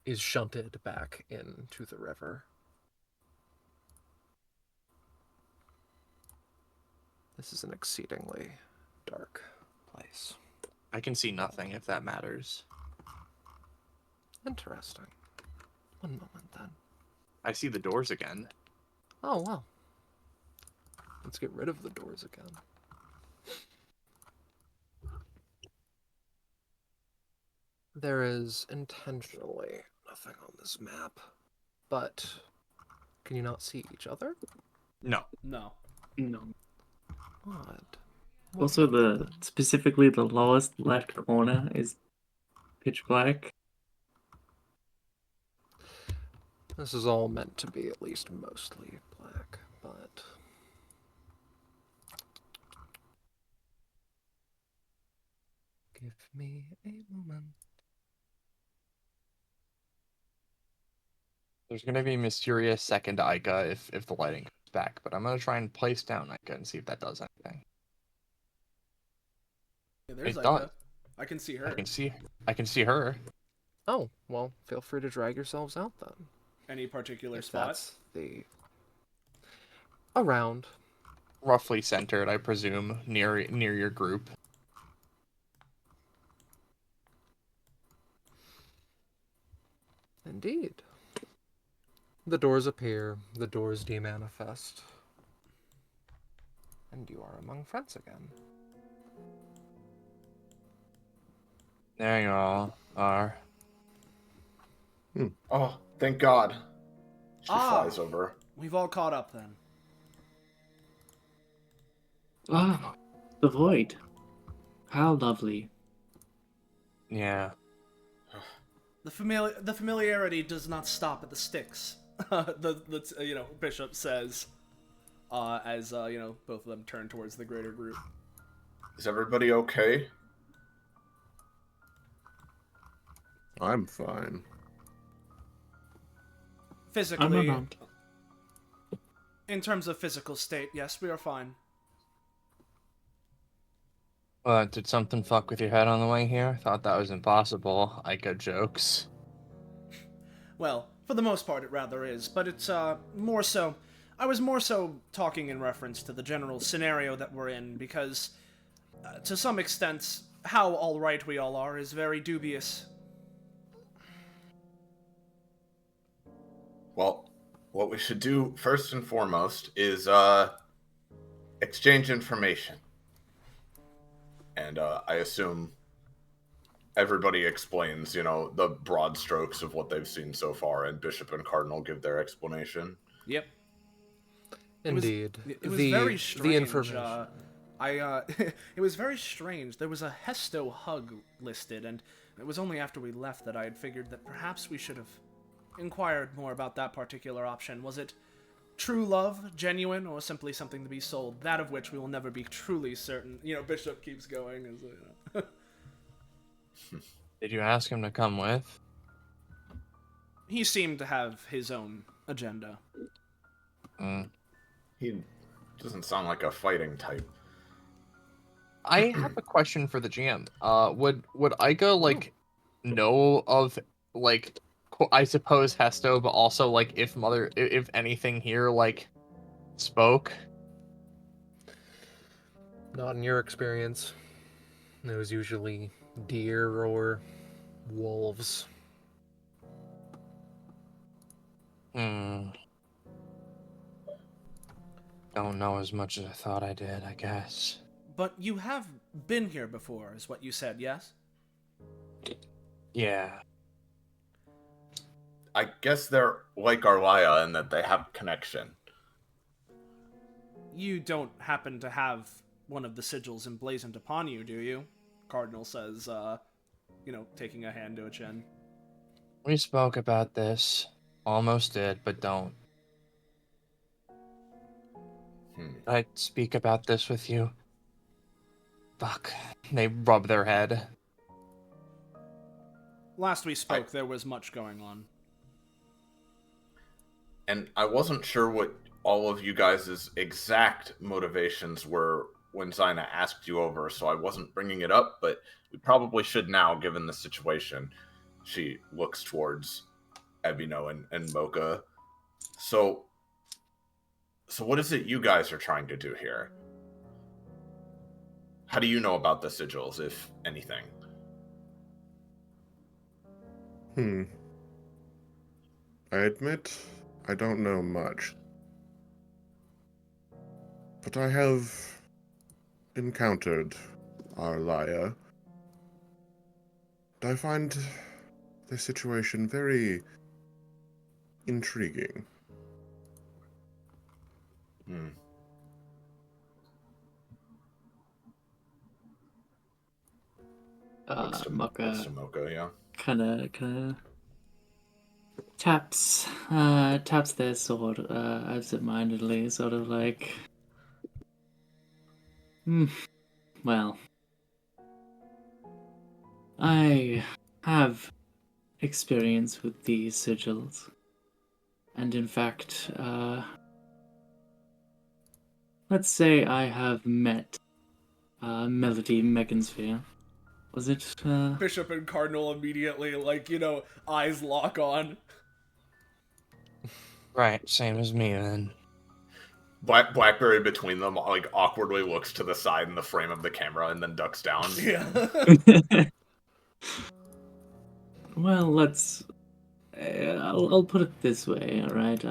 S2: is shunted back into the river. This is an exceedingly dark place.
S4: I can see nothing if that matters.
S2: Interesting. One moment then.
S4: I see the doors again.
S2: Oh, well. Let's get rid of the doors again. There is intentionally nothing on this map, but can you not see each other?
S4: No.
S1: No.
S6: No.
S2: Odd.
S6: Also, specifically the lowest left corner is pitch black.
S2: This is all meant to be at least mostly black, but give me a moment.
S4: There's gonna be mysterious second Ica if the lighting comes back, but I'm gonna try and place down Ica and see if that does anything.
S1: Yeah, there's
S4: It
S1: Ica.
S4: does.
S1: I can see her.
S4: I can see her.
S2: Oh, well, feel free to drag yourselves out then.
S1: Any particular
S2: If
S1: spot?
S2: that's the around.
S4: Roughly centered, I presume, near your group.
S2: Indeed. The doors appear, the doors demanifest. And you are among friends again.
S4: There you all are.
S5: Oh, thank God. She
S1: Ah.
S5: flies over.
S1: We've all caught up then.
S6: Ah, the void. How lovely.
S4: Yeah.
S1: The familiarity does not stop at the sticks. Bishop says, as both of them turn towards the greater group.
S5: Is everybody okay?
S3: I'm fine.
S1: Physically,
S6: I'm not.
S1: in terms of physical state, yes, we are fine.
S4: Did something fuck with your head on the way here? Thought that was impossible. Ica jokes.
S1: Well, for the most part, it rather is, but it's more so. I was more so talking in reference to the general scenario that we're in, because to some extent, how alright we all are is very dubious.
S5: Well, what we should do first and foremost is exchange information. And I assume everybody explains, the broad strokes of what they've seen so far, and Bishop and Cardinal give their explanation.
S1: Yep.
S2: Indeed.
S1: It was very strange.
S2: The information.
S1: It was very strange. There was a Hesto hug listed, and it was only after we left that I had figured that perhaps we should have inquired more about that particular option. Was it true love, genuine, or simply something to be sold? That of which we will never be truly certain. Bishop keeps going.
S4: Did you ask him to come with?
S1: He seemed to have his own agenda.
S5: He doesn't sound like a fighting type.
S4: I have a question for the GM. Would Ica know of I suppose Hesto, but also if anything here spoke?
S2: Not in your experience. It was usually deer or wolves.
S4: don't know as much as I thought I did, I guess.
S7: But you have been here before, is what you said, yes?
S4: Yeah.
S5: I guess they're like Arlaya in that they have connection.
S7: You don't happen to have one of the sigils emblazoned upon you, do you? Cardinal says, taking a hand to a chin.
S4: We spoke about this. Almost did, but don't. Did I speak about this with you? Fuck. They rub their head.
S7: Last we spoke, there was much going on.
S5: And I wasn't sure what all of you guys' exact motivations were when Zyna asked you over, so I wasn't bringing it up, but we probably should now, given the situation. She looks towards Ebino and Mocha. So what is it you guys are trying to do here? How do you know about the sigils, if anything?
S3: I admit I don't know much. But I have encountered Arlaya. I find the situation very intriguing.
S5: Looks to Mocha, yeah.
S6: Kind of taps their sword absentmindedly, sort of like, well, I have experience with these sigils, and in fact, let's say I have met Melody Megansphere. Was it,
S1: Bishop and Cardinal immediately, eyes lock on.
S4: Right, same as me then.
S5: Blackberry between them, awkwardly looks to the side in the frame of the camera and then ducks down.
S1: Yeah.
S6: Well, I'll put it this way, alright?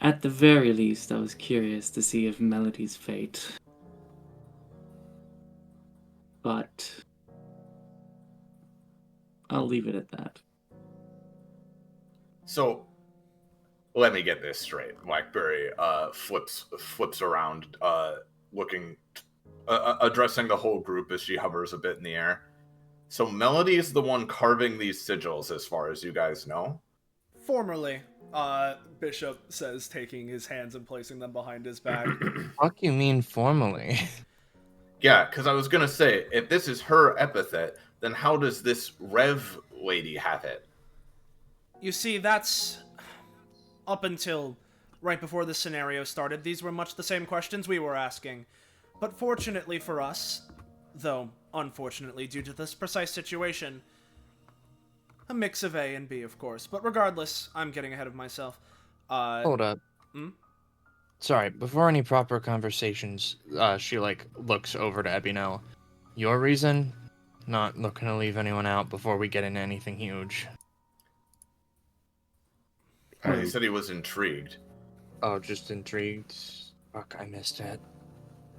S6: At the very least, I was curious to see if Melody's fate. But I'll leave it at that.
S5: So, let me get this straight. Blackberry flips around, looking, addressing the whole group as she hovers a bit in the air. So Melody is the one carving these sigils, as far as you guys know?
S1: Formerly, Bishop says, taking his hands and placing them behind his back.
S4: Fuck you mean formally?
S5: Yeah, because I was going to say, if this is her epithet, then how does this Rev lady have it?
S7: You see, that's... Up until right before this scenario started, these were much the same questions we were asking. But fortunately for us, though unfortunately due to this precise situation, a mix of A and B, of course. But regardless, I'm getting ahead of myself.
S4: Hold up. Sorry, before any proper conversations, she, looks over to Ebino. Your reason? Not looking to leave anyone out before we get into anything huge.
S5: He said he was intrigued.
S4: Oh, just intrigued? Fuck, I missed it.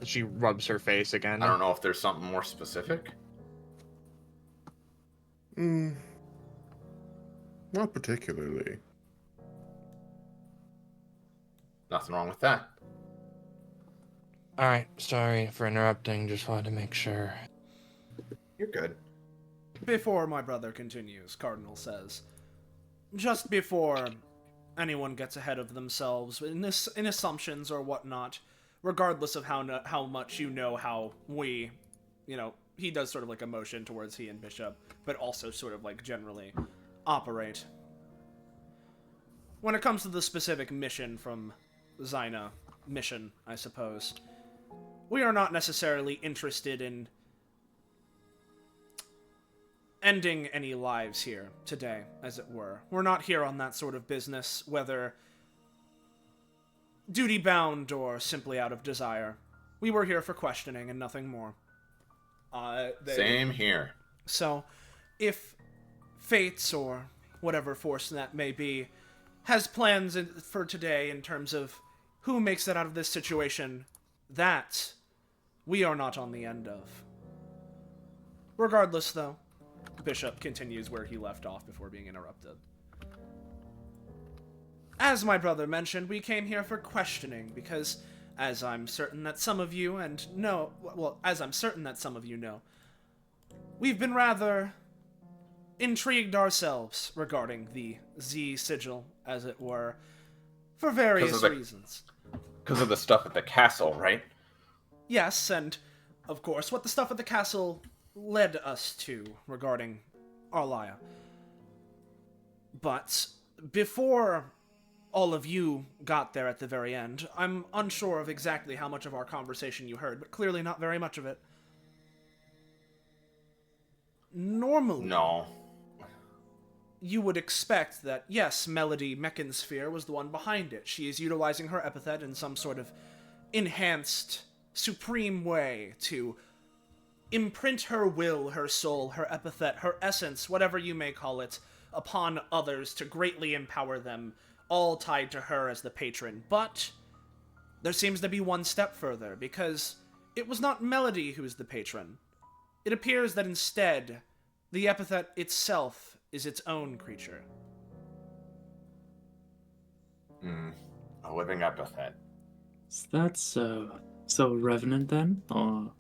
S4: She rubs her face again.
S5: I don't know if there's something more specific.
S3: Not particularly.
S5: Nothing wrong with that.
S4: Alright, sorry for interrupting, just wanted to make sure.
S5: You're good.
S7: Before my brother continues, Cardinal says, just before anyone gets ahead of themselves in assumptions or whatnot, regardless of how much you know how we, he does sort of like a motion towards he and Bishop, but also sort of like generally operate. When it comes to the specific mission from Zyna, I suppose, we are not necessarily interested in ending any lives here today, as it were. We're not here on that sort of business, whether duty-bound or simply out of desire. We were here for questioning and nothing more.
S5: Same here.
S7: So, if Fates, or whatever force that may be, has plans for today in terms of who makes it out of this situation, that we are not on the end of. Regardless, though, Bishop continues where he left off before being interrupted. As my brother mentioned, we came here for questioning because, as I'm certain that some of you know, we've been rather intrigued ourselves regarding the Z sigil, as it were, for various reasons.
S5: Because of the stuff at the castle, right?
S7: Yes, and of course, what the stuff at the castle led us to regarding Arlia. But before all of you got there at the very end, I'm unsure of exactly how much of our conversation you heard, but clearly not very much of it. Normally,
S5: No.
S7: you would expect that, yes, Melody Mechansphere was the one behind it. She is utilizing her epithet in some sort of enhanced, supreme way to imprint her will, her soul, her epithet, her essence, whatever you may call it, upon others to greatly empower them, all tied to her as the patron. But there seems to be one step further, because it was not Melody who is the patron. It appears that instead, the epithet itself is its own creature.
S5: A living epithet.
S6: Is that so revenant then, or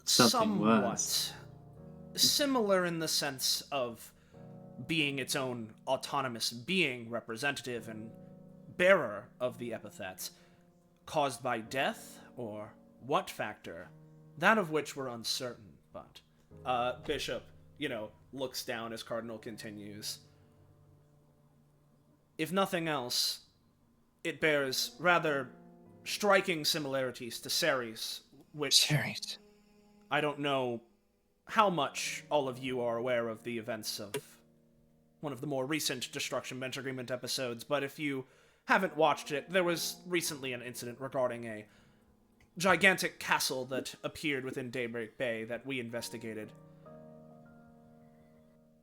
S6: something worse?
S7: Similar in the sense of being its own autonomous being, representative and bearer of the epithet, caused by death, or what factor, that of which we're uncertain. But Bishop, looks down as Cardinal continues. If nothing else, it bears rather striking similarities to Ceres, which
S4: Ceres.
S7: I don't know how much all of you are aware of the events of one of the more recent Destruction Bench Agreement episodes, but if you haven't watched it, there was recently an incident regarding a gigantic castle that appeared within Daybreak Bay that we investigated.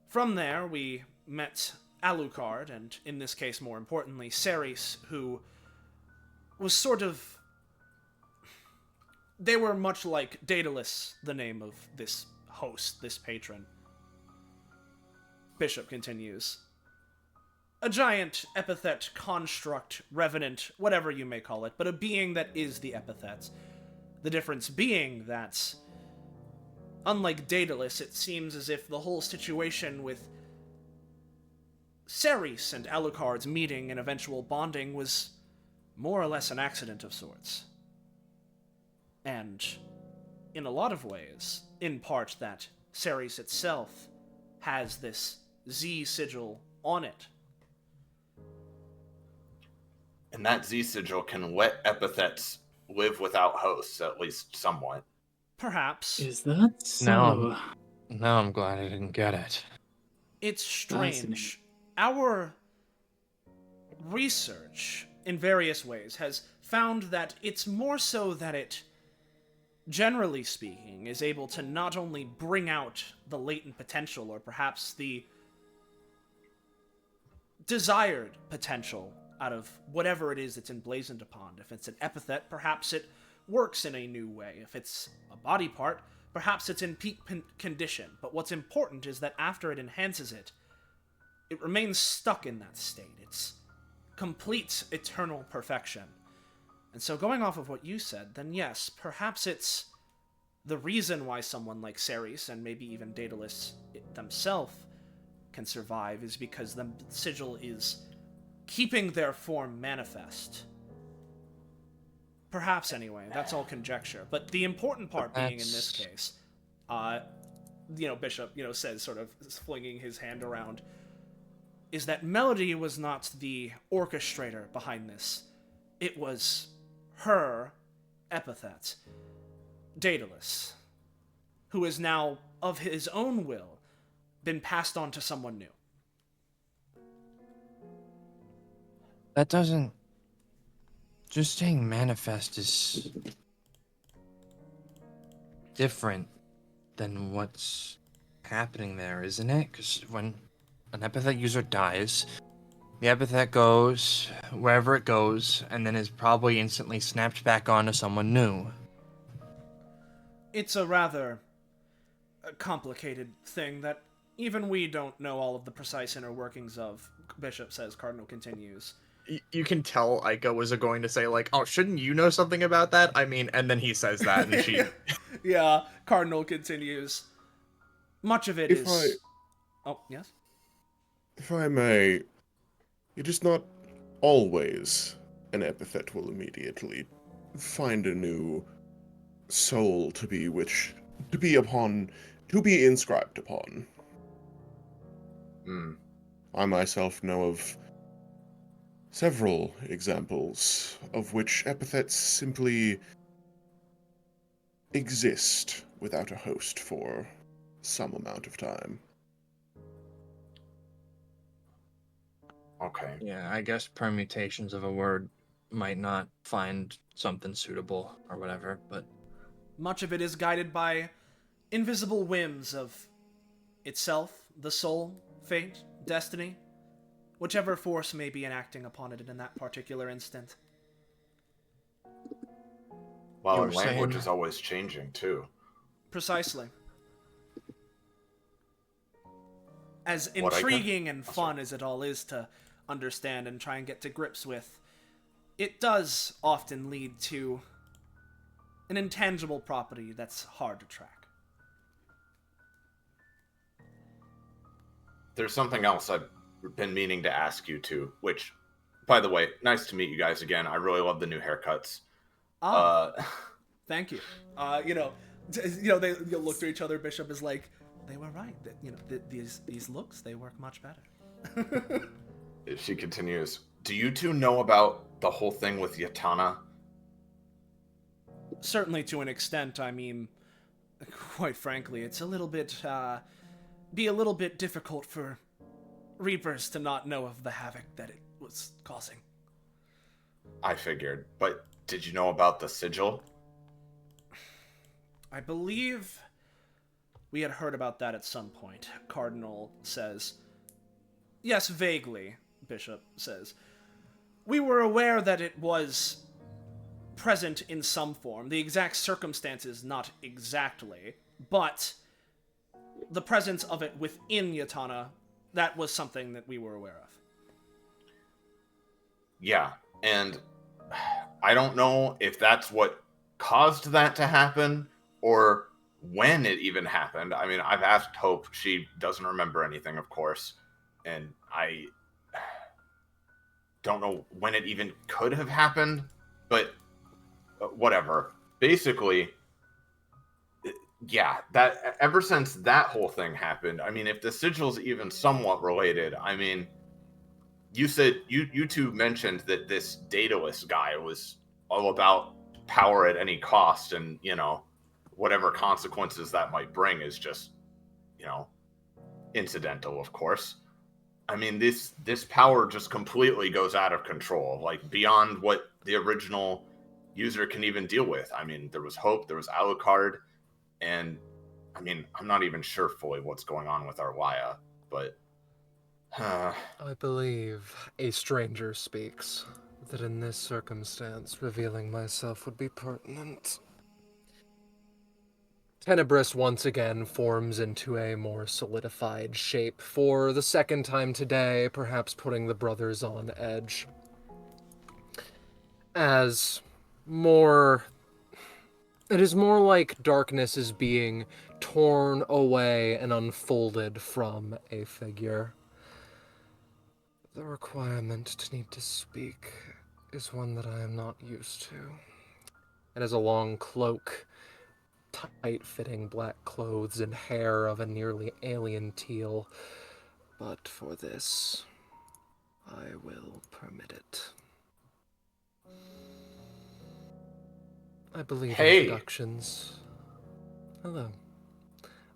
S7: From there, we met Alucard, and in this case, more importantly, Ceres, who was sort of... They were much like Daedalus, the name of this host, this patron. Bishop continues. A giant epithet, construct, revenant, whatever you may call it, but a being that is the epithet. The difference being that, unlike Daedalus, it seems as if the whole situation with Ceres and Alucard's meeting and eventual bonding was more or less an accident of sorts. And, in a lot of ways, in part that Ceres itself has this Z sigil on it.
S5: And that Z sigil can let epithets live without hosts, at least somewhat.
S7: Perhaps.
S6: Is that so?
S4: Now I'm glad I didn't get it.
S7: It's strange. Our research, in various ways, has found that it's more so that it, generally speaking, is able to not only bring out the latent potential, or perhaps the desired potential out of whatever it is that's emblazoned upon. If it's an epithet, perhaps it works in a new way. If it's a body part, perhaps it's in peak condition. But what's important is that after it enhances it, it remains stuck in that state. It's complete, eternal perfection. And so going off of what you said, then yes, perhaps it's the reason why someone like Ceres, and maybe even Daedalus themselves, can survive is because the sigil is keeping their form manifest. Perhaps, anyway. That's all conjecture. But the important part being, in this case, Bishop, says, sort of flinging his hand around, is that Melody was not the orchestrator behind this. It was her epithet, Daedalus, who is now, of his own will, been passed on to someone new.
S4: That doesn't... Just saying manifest is... different than what's happening there, isn't it? Because when an epithet user dies, The epithet goes wherever it goes, and then is probably instantly snapped back onto someone new.
S7: It's a rather complicated thing that even we don't know all of the precise inner workings of, Bishop says. Cardinal continues.
S4: You can tell Aika was going to say, like, oh, shouldn't you know something about that? I mean, and then he says that, and she...
S7: Yeah, Cardinal continues. Much of it is... Oh, yes?
S3: If I may, it is not always an epithet will immediately find a new soul to be inscribed upon. I myself know of several examples of which epithets simply exist without a host for some amount of time.
S5: Okay.
S4: Yeah, I guess permutations of a word might not find something suitable or whatever, but...
S7: Much of it is guided by invisible whims of itself, the soul, fate, destiny, whichever force may be enacting upon it in that particular instant.
S5: Well,
S4: You
S5: and
S4: were
S5: language
S4: saying-
S5: is always changing, too.
S7: Precisely. As
S5: What, Aika?
S7: intriguing and fun as it all is to understand and try and get to grips with, it does often lead to an intangible property that's hard to track.
S5: There's something else I've been meaning to ask you, too, which, by the way, nice to meet you guys again. I really love the new haircuts.
S7: Thank you. You'll look through each other. Bishop is like, they were right. These looks, they work much better.
S5: She continues, do you two know about the whole thing with Yatana?
S7: Certainly to an extent. I mean, quite frankly, it's a little bit difficult for Reapers to not know of the havoc that it was causing.
S5: I figured, but did you know about the sigil?
S7: I believe we had heard about that at some point, Cardinal says. Yes, vaguely, Bishop says. We were aware that it was present in some form. The exact circumstances, not exactly, but the presence of it within Yatana, that was something that we were aware of.
S5: Yeah, and I don't know if that's what caused that to happen, or when it even happened. I mean, I've asked Hope. She doesn't remember anything, of course, and I don't know when it even could have happened, but whatever. Basically, yeah, that ever since that whole thing happened, I mean, if the sigil's even somewhat related, I mean, you said, you two mentioned that this daedalus guy was all about power at any cost, and, whatever consequences that might bring is just, incidental, of course. I mean, this power just completely goes out of control, like, beyond what the original user can even deal with. I mean, there was Hope, there was Alucard, and, I mean, I'm not even sure fully what's going on with Arwaya, but...
S2: I believe a stranger speaks, that in this circumstance, revealing myself would be pertinent. Tenebris once again forms into a more solidified shape for the second time today, perhaps putting the brothers on edge. It is more like darkness is being torn away and unfolded from a figure. The requirement to need to speak is one that I am not used to. It has a long cloak, tight-fitting black clothes, and hair of a nearly alien teal. But for this, I will permit it. I believe introductions... Hello.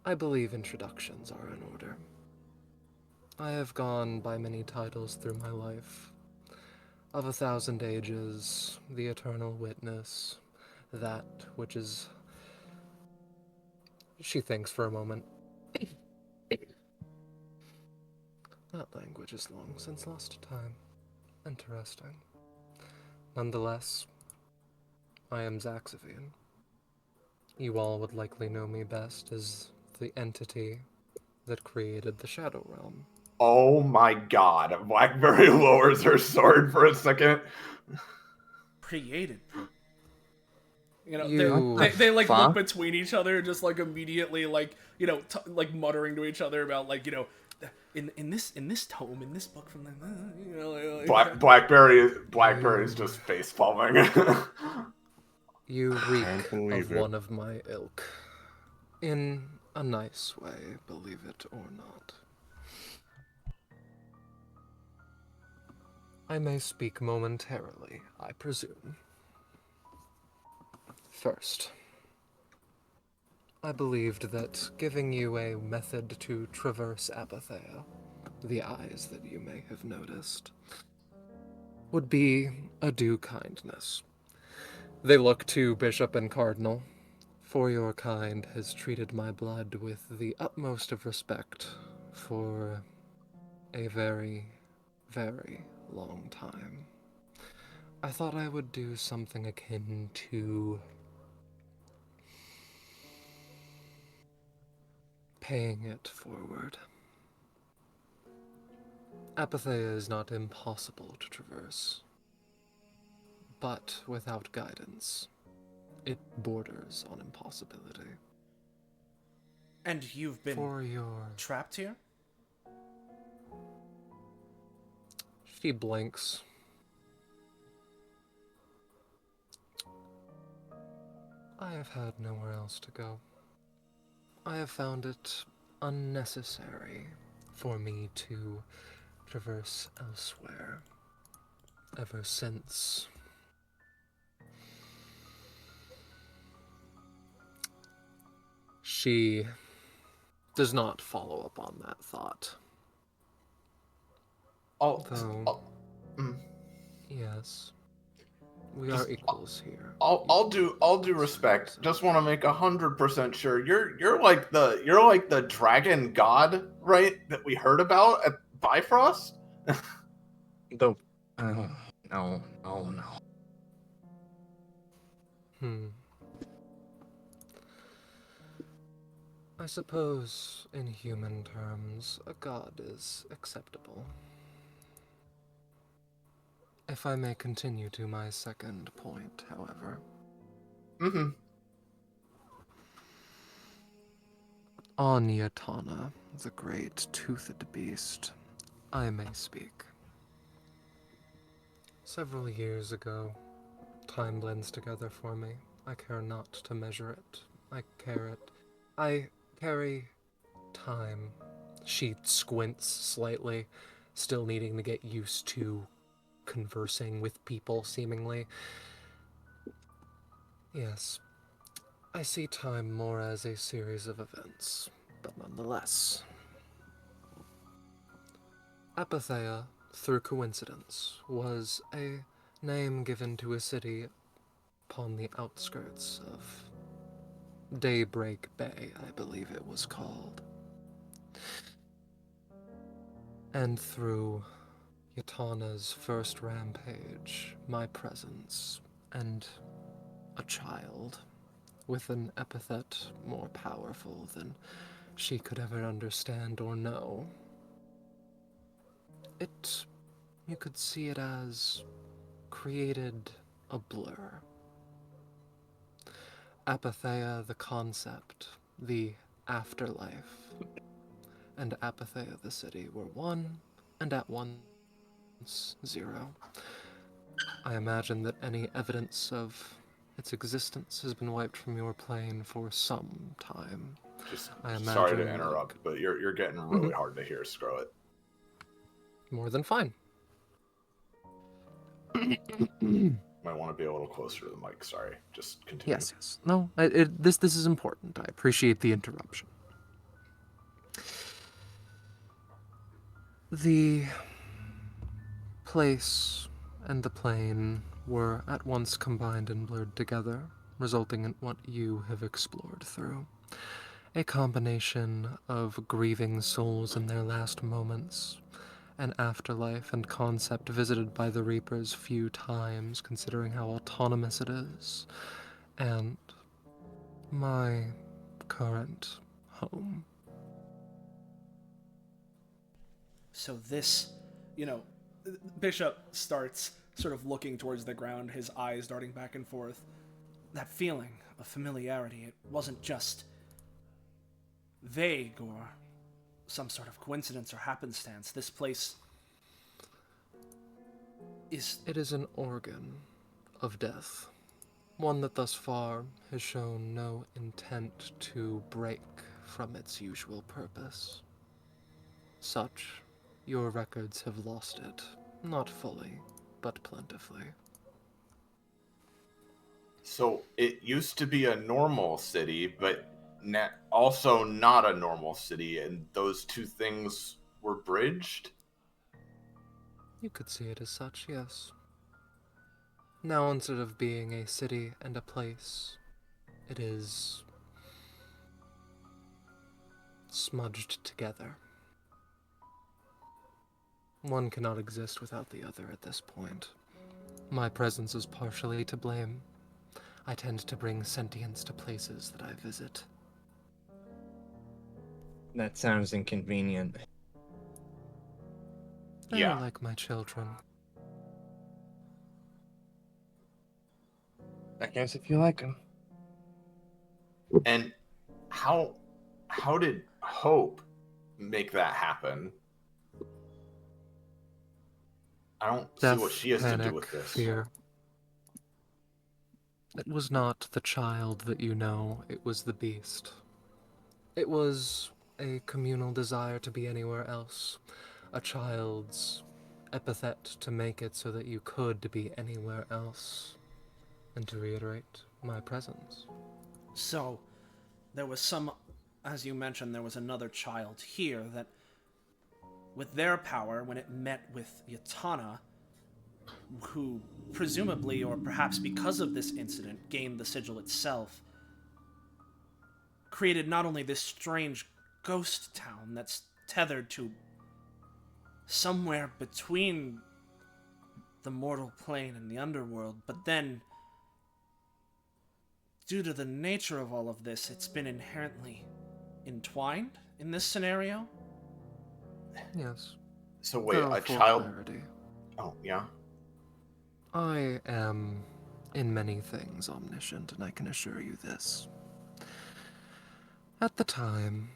S2: I believe introductions are in order. I have gone by many titles through my life. Of 1,000 Ages, the Eternal Witness, that which is... She thinks for a moment. That language is long since lost to time. Interesting. Nonetheless, I am Zaxavian. You all would likely know me best as the entity that created the Shadow Realm.
S5: Oh my god. Blackberry lowers her sword for a second.
S1: Created. You know,
S2: You
S1: they like
S4: fuck?
S1: look between each other, just like immediately, like, you know, like muttering to each other about, like, you know, in this tome, in this book from the, you know, like,
S5: Blackberry is just face palming.
S2: You reek
S3: Can't
S2: of
S3: believe it.
S2: one of my ilk. In a nice way, believe it or not. I may speak momentarily, I presume. First, I believed that giving you a method to traverse Epithea, the eyes that you may have noticed, would be a due kindness. They look to Bishop and Cardinal, for your kind has treated my blood with the utmost of respect for a very, very long time. I thought I would do something akin to paying it forward. Epithea is not impossible to traverse, but without guidance, it borders on impossibility.
S1: and you've been
S2: For your...
S1: trapped here?
S2: She blinks. I have had nowhere else to go. I have found it unnecessary for me to traverse elsewhere ever since she does not follow up on that thought. Though, yes, we are equals here.
S5: I'll do respect. Just want to make 100% sure you're like the dragon god, right? That we heard about at Bifrost.
S4: The no.
S2: I suppose, in human terms, a god is acceptable. If I may continue to my second point, however. On Yatana, the great toothed beast, I may speak. Several years ago, time blends together for me. I care not to measure it. I carry time. She squints slightly, still needing to get used to conversing with people, seemingly. Yes, I see time more as a series of events, but nonetheless. Epithea, through coincidence, was a name given to a city upon the outskirts of Daybreak Bay, I believe it was called. And through Yatana's first rampage, my presence, and a child with an epithet more powerful than she could ever understand or know. You could see it as created a blur. Epithea, the concept, the afterlife, and Epithea, the city, were one, and at once zero. I imagine that any evidence of its existence has been wiped from your plane for some time.
S5: Just
S2: I
S5: sorry to
S2: imagine,
S5: interrupt, but you're getting really hard to hear, Scarlet.
S2: More than fine.
S5: Might want to be a little closer to the mic. Sorry, just continue.
S2: Yes. No, this is important. I appreciate the interruption. The place and the plane were at once combined and blurred together, resulting in what you have explored through. A combination of grieving souls in their last moments, an afterlife and concept visited by the Reapers few times, considering how autonomous it is, and my current home.
S7: So this, you know, Bishop starts sort of looking towards the ground, his eyes darting back and forth. That feeling of familiarity, it wasn't just vague or some sort of coincidence or happenstance. This place is...
S2: It is an organ of death, one that thus far has shown no intent to break from its usual purpose. Such, your records have lost it, not fully, but plentifully.
S5: So it used to be a normal city, but also not a normal city, and those two things were bridged?
S2: You could see it as such, yes. Now, instead of being a city and a place, it is smudged together. One cannot exist without the other at this point. My presence is partially to blame. I tend to bring sentience to places that I visit.
S4: That sounds inconvenient.
S2: They
S5: Yeah.
S2: are like my children.
S4: I guess if you like them.
S5: And how did Hope make that happen? I don't see what she has to do with this.
S2: Fear. It was not the child that you know, it was the beast. It was a communal desire to be anywhere else. A child's epithet to make it so that you could be anywhere else. And to reiterate, my presence.
S7: So, there was some, as you mentioned, there was another child here that, with their power, when it met with Yatana, who presumably, or perhaps because of this incident, gained the sigil itself, created not only this strange ghost town that's tethered to somewhere between the mortal plane and the underworld, but then, due to the nature of all of this, it's been inherently entwined in this scenario?
S2: Yes.
S5: So wait,
S2: Though
S5: a
S2: for
S5: child...
S2: clarity,
S5: Oh, yeah?
S2: I am, in many things, omniscient, and I can assure you this. At the time,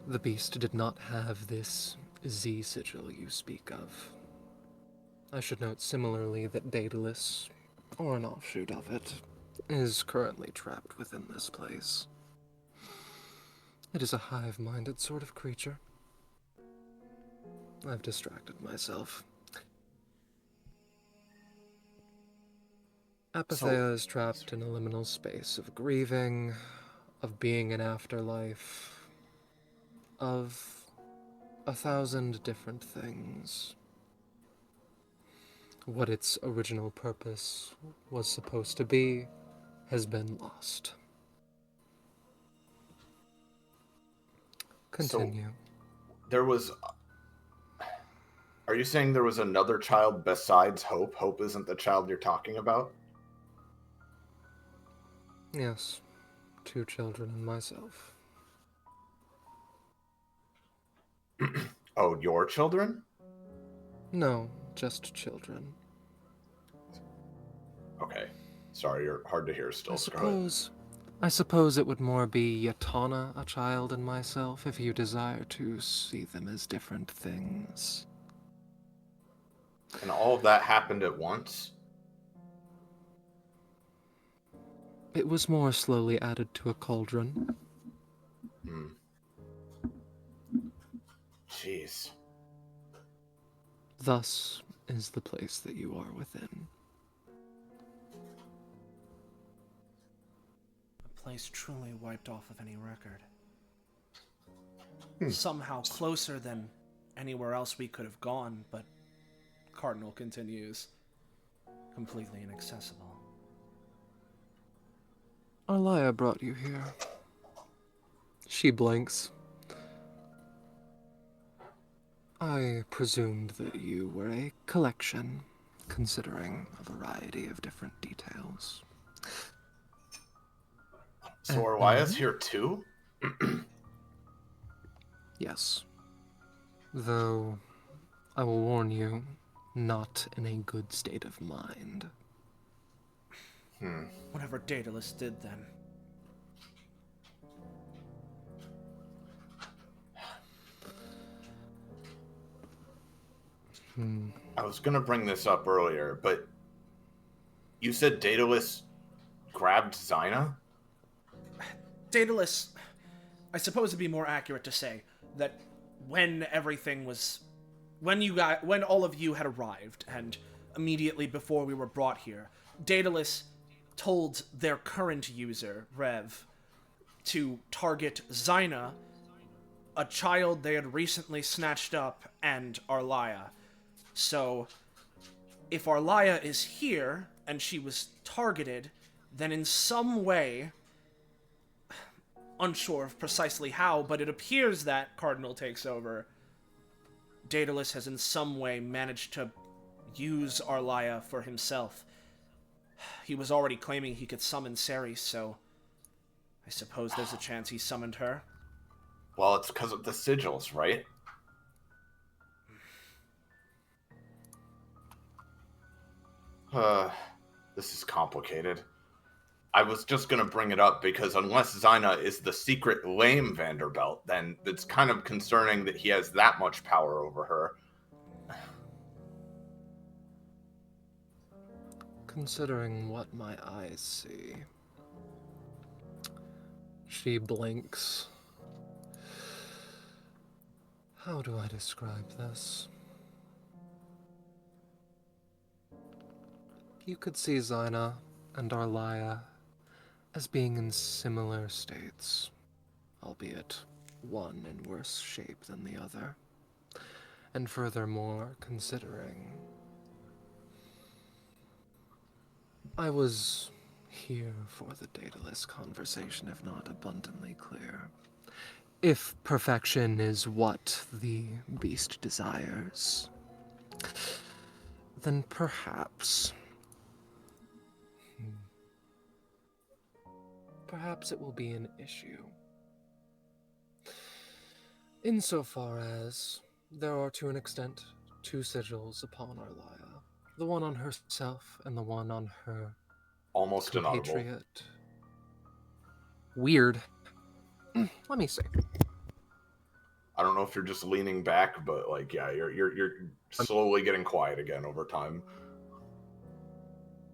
S2: the beast did not have this Z sigil you speak of. I should note similarly that Daedalus, or an offshoot of it, is currently trapped within this place. It is a hive-minded sort of creature. I've distracted myself. Epithea is trapped in a liminal space of grieving, of being in afterlife, of 1,000 different things. What its original purpose was supposed to be has been lost. Continue.
S5: There was... Are you saying there was another child besides Hope? Hope isn't the child you're talking about?
S2: Yes, 2 children and myself.
S5: Oh, your children?
S2: No, just children.
S5: Okay. Sorry, you're hard to hear still,
S2: I suppose it would more be Yatana, a child, and myself, if you desire to see them as different things.
S5: And all of that happened at once?
S2: It was more slowly added to a cauldron.
S5: Hmm. Jeez.
S2: Thus is the place that you are within.
S7: A place truly wiped off of any record. Somehow closer than anywhere else we could have gone, but Cardinal continues, completely inaccessible.
S2: Alaya brought you here. She blinks. I presumed that you were a collection, considering a variety of different details.
S5: So Orlaya's here too?
S2: Yes. Though, I will warn you, not in a good state of mind.
S7: Whatever Daedalus did then.
S5: I was gonna bring this up earlier, but you said Daedalus grabbed Zyna?
S7: Daedalus, I suppose it'd be more accurate to say that when all of you had arrived, and immediately before we were brought here, Daedalus told their current user, Rev, to target Zyna, a child they had recently snatched up, and Arlaya. So, if Arlaya is here, and she was targeted, then in some way, unsure of precisely how, but it appears that Cardinal takes over, Daedalus has in some way managed to use Arlaya for himself. He was already claiming he could summon Ceres, so I suppose there's a chance he summoned her.
S5: Well, it's because of the sigils, right? This is complicated. I was just gonna bring it up because unless Zyna is the secret lame Vanderbilt, then it's kind of concerning that he has that much power over her.
S2: Considering what my eyes see. She blinks. How do I describe this? You could see Zyna and Arlaya as being in similar states, albeit one in worse shape than the other. And furthermore, considering I was here for the Daedalus conversation, if not abundantly clear. If perfection is what the beast desires, then perhaps it will be an issue. Insofar as there are, to an extent, two sigils upon Arlaya. The one on herself and the one on her
S5: Almost inaudible.
S2: compatriot. Weird. Let me see.
S5: I don't know if you're just leaning back, but like, yeah, you're slowly getting quiet again over time.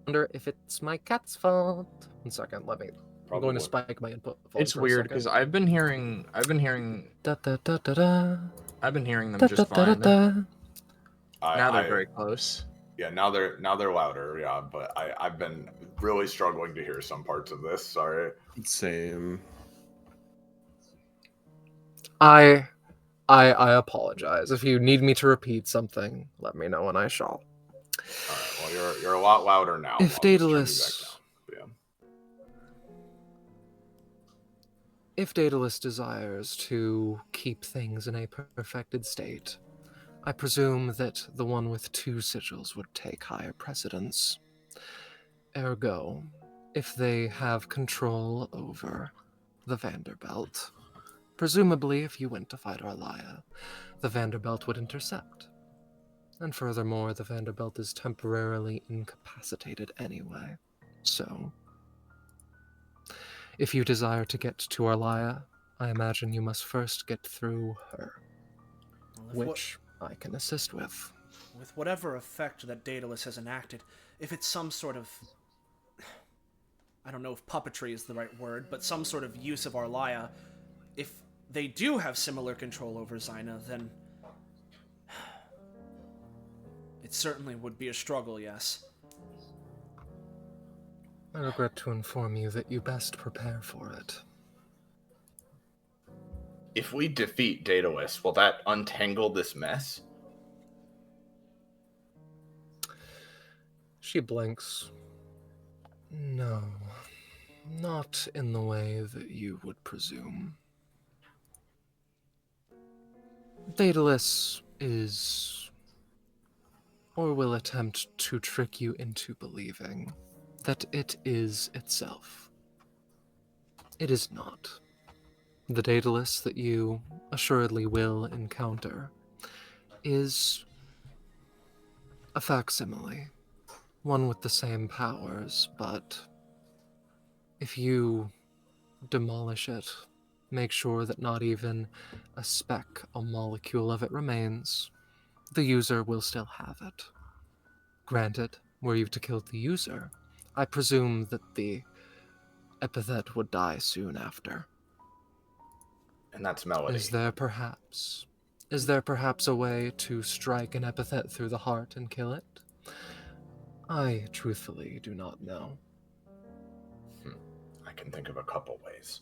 S2: Wonder if it's my cat's fault. 1 second, let me. I'm going to spike my input volume.
S4: It's weird because I've been hearing
S2: Da, da, da, da, da.
S4: I've been hearing them
S2: Da,
S4: just
S2: da, da,
S4: fine.
S2: da.
S4: Now they're very close.
S5: Yeah, now they're louder. Yeah, but I've been really struggling to hear some parts of this. Sorry.
S3: Same.
S2: I apologize. If you need me to repeat something, let me know and I shall.
S5: All right. Well, you're a lot louder now.
S2: If Daedalus desires to keep things in a perfected state, I presume that the one with two sigils would take higher precedence. Ergo, if they have control over the Vanderbilt, presumably if you went to fight Arlaya, the Vanderbilt would intercept. And furthermore, the Vanderbilt is temporarily incapacitated anyway. So, if you desire to get to Arlaya, I imagine you must first get through her, which I can assist with.
S7: With whatever effect that Daedalus has enacted, if it's some sort of... I don't know if puppetry is the right word, but some sort of use of Arlaya, if they do have similar control over Zyna, then... it certainly would be a struggle, yes.
S2: I regret to inform you that you best prepare for it.
S5: If we defeat Daedalus, will that untangle this mess?
S2: She blinks. No, not in the way that you would presume. Daedalus is, or will attempt to trick you into believing that it is itself. It is not. The Daedalus that you assuredly will encounter is a facsimile, one with the same powers, but if you demolish it, make sure that not even a speck, a molecule of it remains, the user will still have it. Granted, were you to kill the user, I presume that the epithet would die soon after.
S5: And that's Melody.
S2: Is there perhaps a way to strike an epithet through the heart and kill it? I truthfully do not know.
S5: I can think of a couple ways.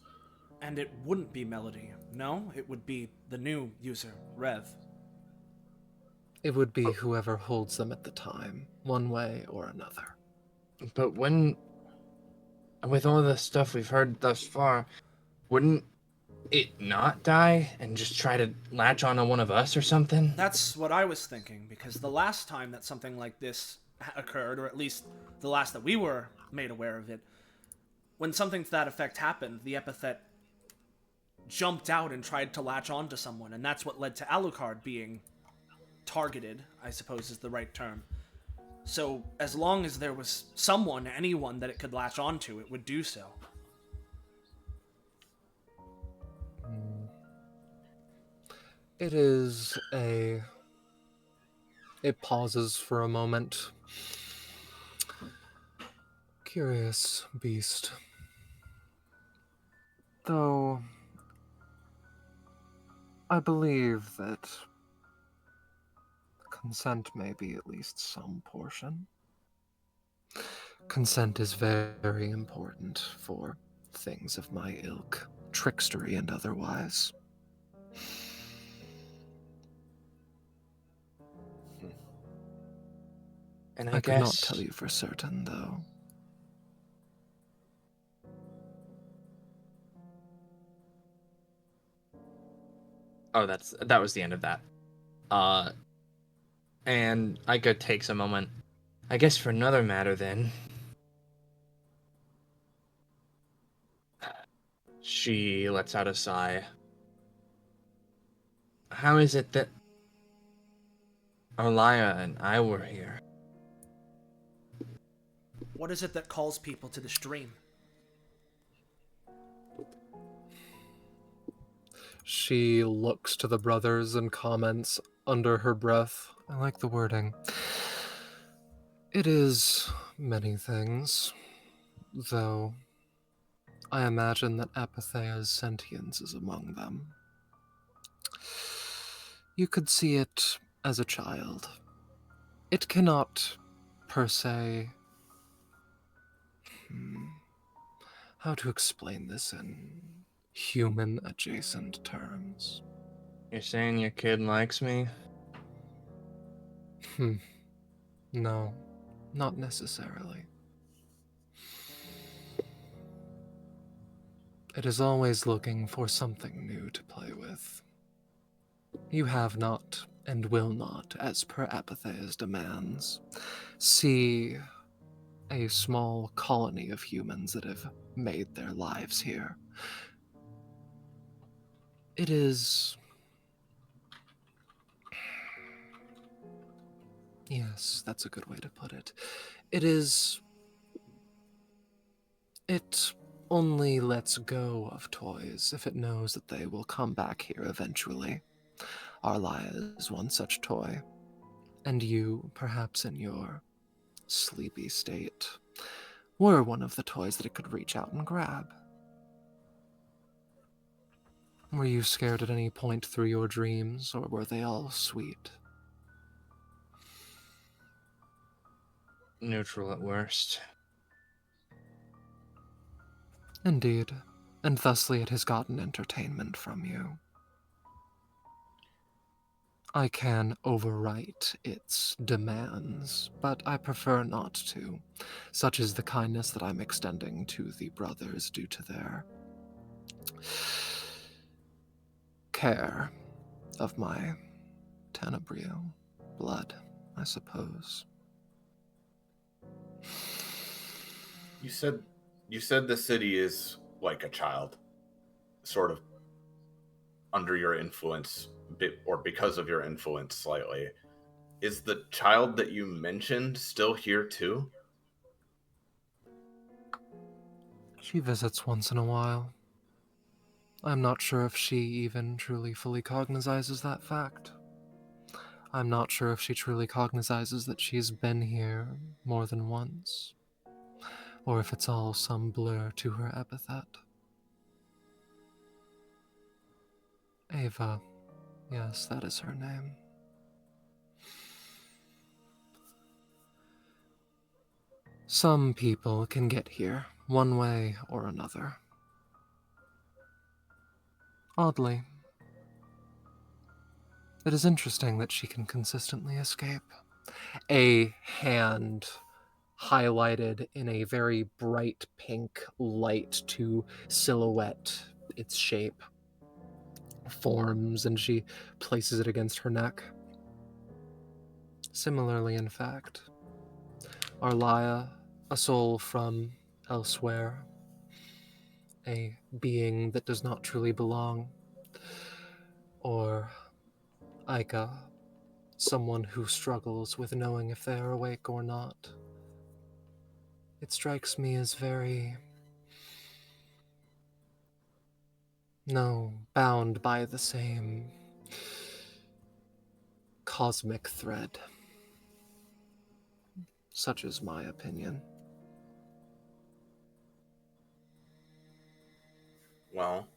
S7: And it wouldn't be Melody. No, it would be the new user, Rev.
S2: It would be whoever holds them at the time, one way or another.
S4: But with all the stuff we've heard thus far, wouldn't it not die and just try to latch onto one of us or something?
S7: That's what I was thinking, because the last time that something like this occurred, or at least the last that we were made aware of it, when something to that effect happened, the epithet jumped out and tried to latch onto someone, and that's what led to Alucard being targeted, I suppose is the right term. So, as long as there was someone, anyone that it could latch onto, it would do so.
S2: It is a... It pauses for a moment. Curious beast. Though, I believe that consent may be at least some portion. Consent is very important for things of my ilk, trickstery and otherwise.
S4: And
S2: I could
S4: guess
S2: not tell you for certain, though.
S4: Oh, that was the end of that. And Ica takes a moment. I guess for another matter then. She lets out a sigh. How is it that Arlia and I were here?
S7: What is it that calls people to the stream?
S2: She looks to the brothers and comments under her breath. I like the wording. It is many things, though I imagine that Epithea's sentience is among them. You could see it as a child. It cannot, per se... How to explain this in human-adjacent terms?
S4: You're saying your kid likes me?
S2: No, not necessarily. It is always looking for something new to play with. You have not, and will not, as per Apithea's demands, see a small colony of humans that have made their lives here. It is... Yes, that's a good way to put it. It is... It only lets go of toys if it knows that they will come back here eventually. Arlia is one such toy. And you, perhaps in your sleepy state, were one of the toys that it could reach out and grab. Were you scared at any point through your dreams, or were they all sweet?
S4: Neutral at worst.
S2: Indeed, and thusly it has gotten entertainment from you. I can overwrite its demands, but I prefer not to. Such is the kindness that I'm extending to the brothers due to their care. of my Tenebrio blood, I suppose.
S5: You said the city is like a child, sort of under your influence, or because of your influence slightly. Is the child that you mentioned still here too?
S2: She visits once in a while. I'm not sure if she even truly fully cognizes that fact. I'm not sure if she truly cognizes that she's been here more than once, or if it's all some blur to her epithet. Ava, yes, that is her name. Some people can get here, one way or another. Oddly, it is interesting that she can consistently escape. A hand highlighted in a very bright pink light to silhouette its shape forms, and she places it against her neck. Similarly, in fact, Arlia, a soul from elsewhere, a being that does not truly belong, or Aika, someone who struggles with knowing if they are awake or not. It strikes me as very... bound by the same cosmic thread. Such is my opinion.
S5: Well,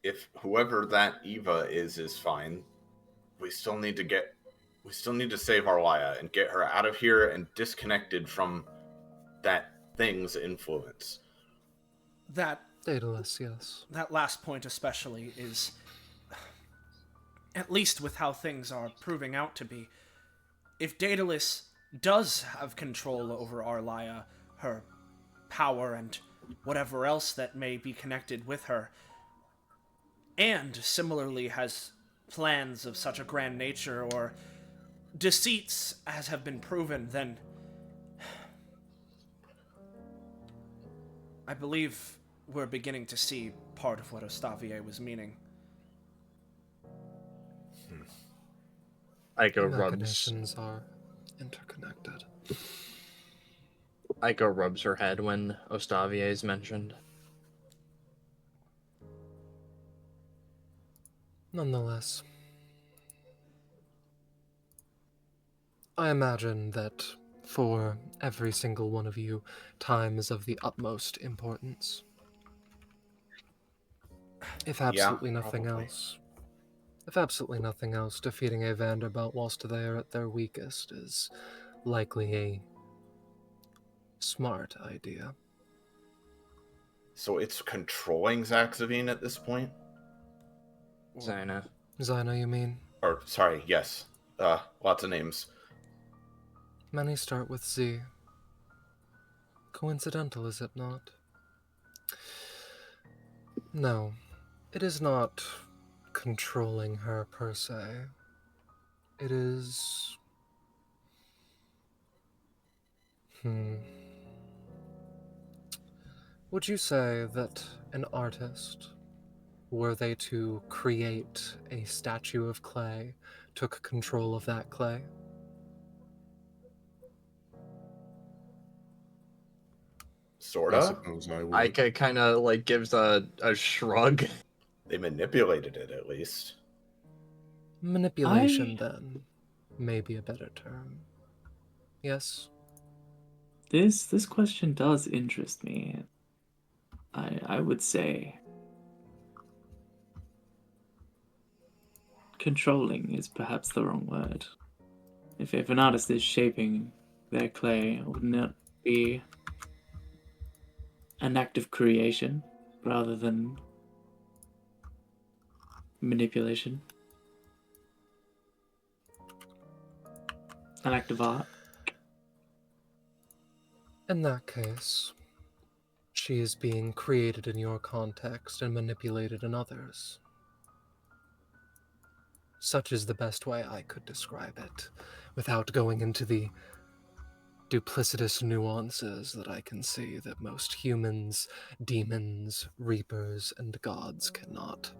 S5: if whoever that Eva is fine, we still need to save Arlia and get her out of here and disconnected from that thing's influence.
S7: That
S2: Daedalus, yes.
S7: that last point especially is, at least with how things are proving out to be, if Daedalus does have control over Arlia, her power and whatever else that may be connected with her, and similarly has plans of such a grand nature or deceits as have been proven, then I believe we're beginning to see part of what Ostavier was meaning.
S4: Aiko
S2: The
S4: rubs.
S2: machinations are interconnected.
S4: Aiko rubs her head when Ostavier is mentioned.
S2: Nonetheless, I imagine that for every single one of you, time is of the utmost importance. If absolutely nothing
S5: probably.
S2: else. If absolutely nothing else, defeating a Vanderbilt whilst they are at their weakest is likely a smart idea.
S5: So it's controlling Zaxavine at this point?
S4: Zaina.
S2: Zaina, you mean?
S5: Or, sorry, yes. Lots of names.
S2: Many start with Z. Coincidental, is it not? No, it is not controlling her per se. It is... Would you say that an artist, were they to create a statue of clay, took control of that clay?
S3: I
S5: Sorta?
S3: suppose I would.
S4: Aika kind of like gives a shrug.
S5: They manipulated it, at least.
S2: Manipulation, then, may be a better term. Yes?
S6: This question does interest me. I would say controlling is perhaps the wrong word. If an artist is shaping their clay, wouldn't it be an act of creation rather than manipulation? An act of art?
S2: In that case, she is being created in your context and manipulated in others. Such is the best way I could describe it, without going into the duplicitous nuances that I can see that most humans, demons, reapers, and gods cannot.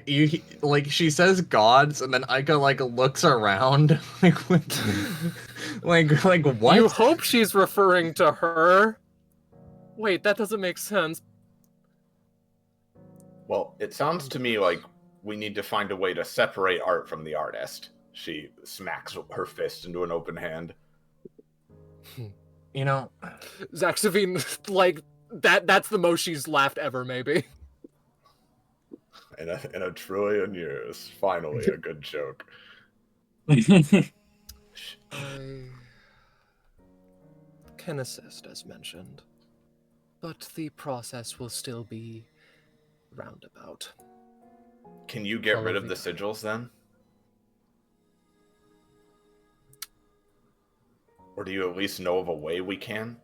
S4: She says gods, and then Ica like looks around, like what?
S2: You hope she's referring to her. Wait, that doesn't make sense.
S5: Well, it sounds to me like we need to find a way to separate art from the artist. She smacks her fist into an open hand.
S4: You know,
S2: Zaxavine, like, that's the most she's laughed ever, maybe.
S5: In a trillion years, finally a good joke.
S2: I can assist, as mentioned, but the process will still be roundabout.
S5: Can you get rid of the sigils then? Or do you at least know of a way we can?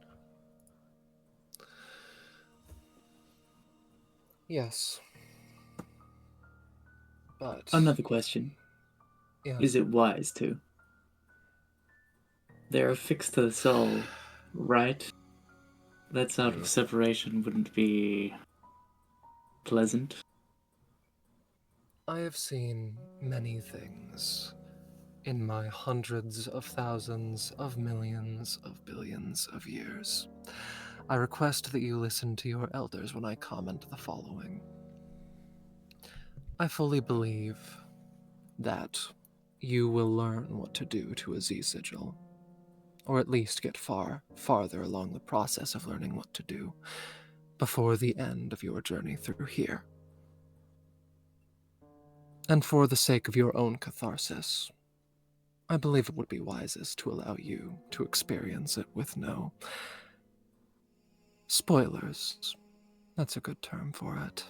S2: Yes. But
S6: Another question.
S2: yeah.
S6: Is it wise to? They're affixed to the soul, right? That sort of separation wouldn't be pleasant.
S2: I have seen many things in my hundreds of thousands of millions of billions of years. I request that you listen to your elders when I comment the following. I fully believe that you will learn what to do to a Z-sigil, or at least get farther along the process of learning what to do before the end of your journey through here. And for the sake of your own catharsis, I believe it would be wisest to allow you to experience it with no spoilers. That's a good term for it.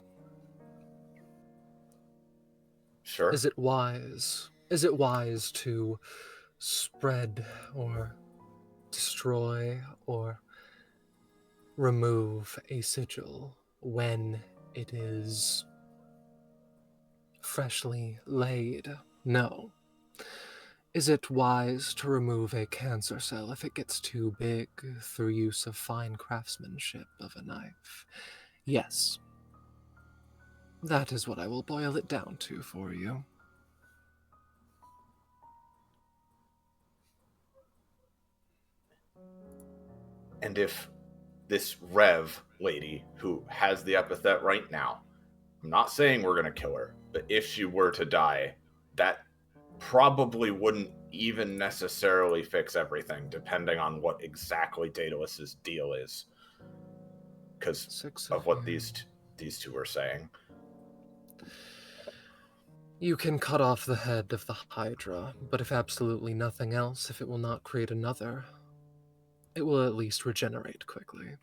S5: Sure.
S2: Is it wise? Is it wise to spread or destroy or remove a sigil when it is freshly laid? No. Is it wise to remove a cancer cell if it gets too big through use of fine craftsmanship of a knife? Yes. That is what I will boil it down to for you.
S5: And if this Rev lady who has the epithet right now, I'm not saying we're going to kill her, but if she were to die, that probably wouldn't even necessarily fix everything, depending on what exactly Daedalus's deal is. Because of what these two are saying.
S2: You can cut off the head of the Hydra, but if absolutely nothing else, if it will not create another, it will at least regenerate quickly.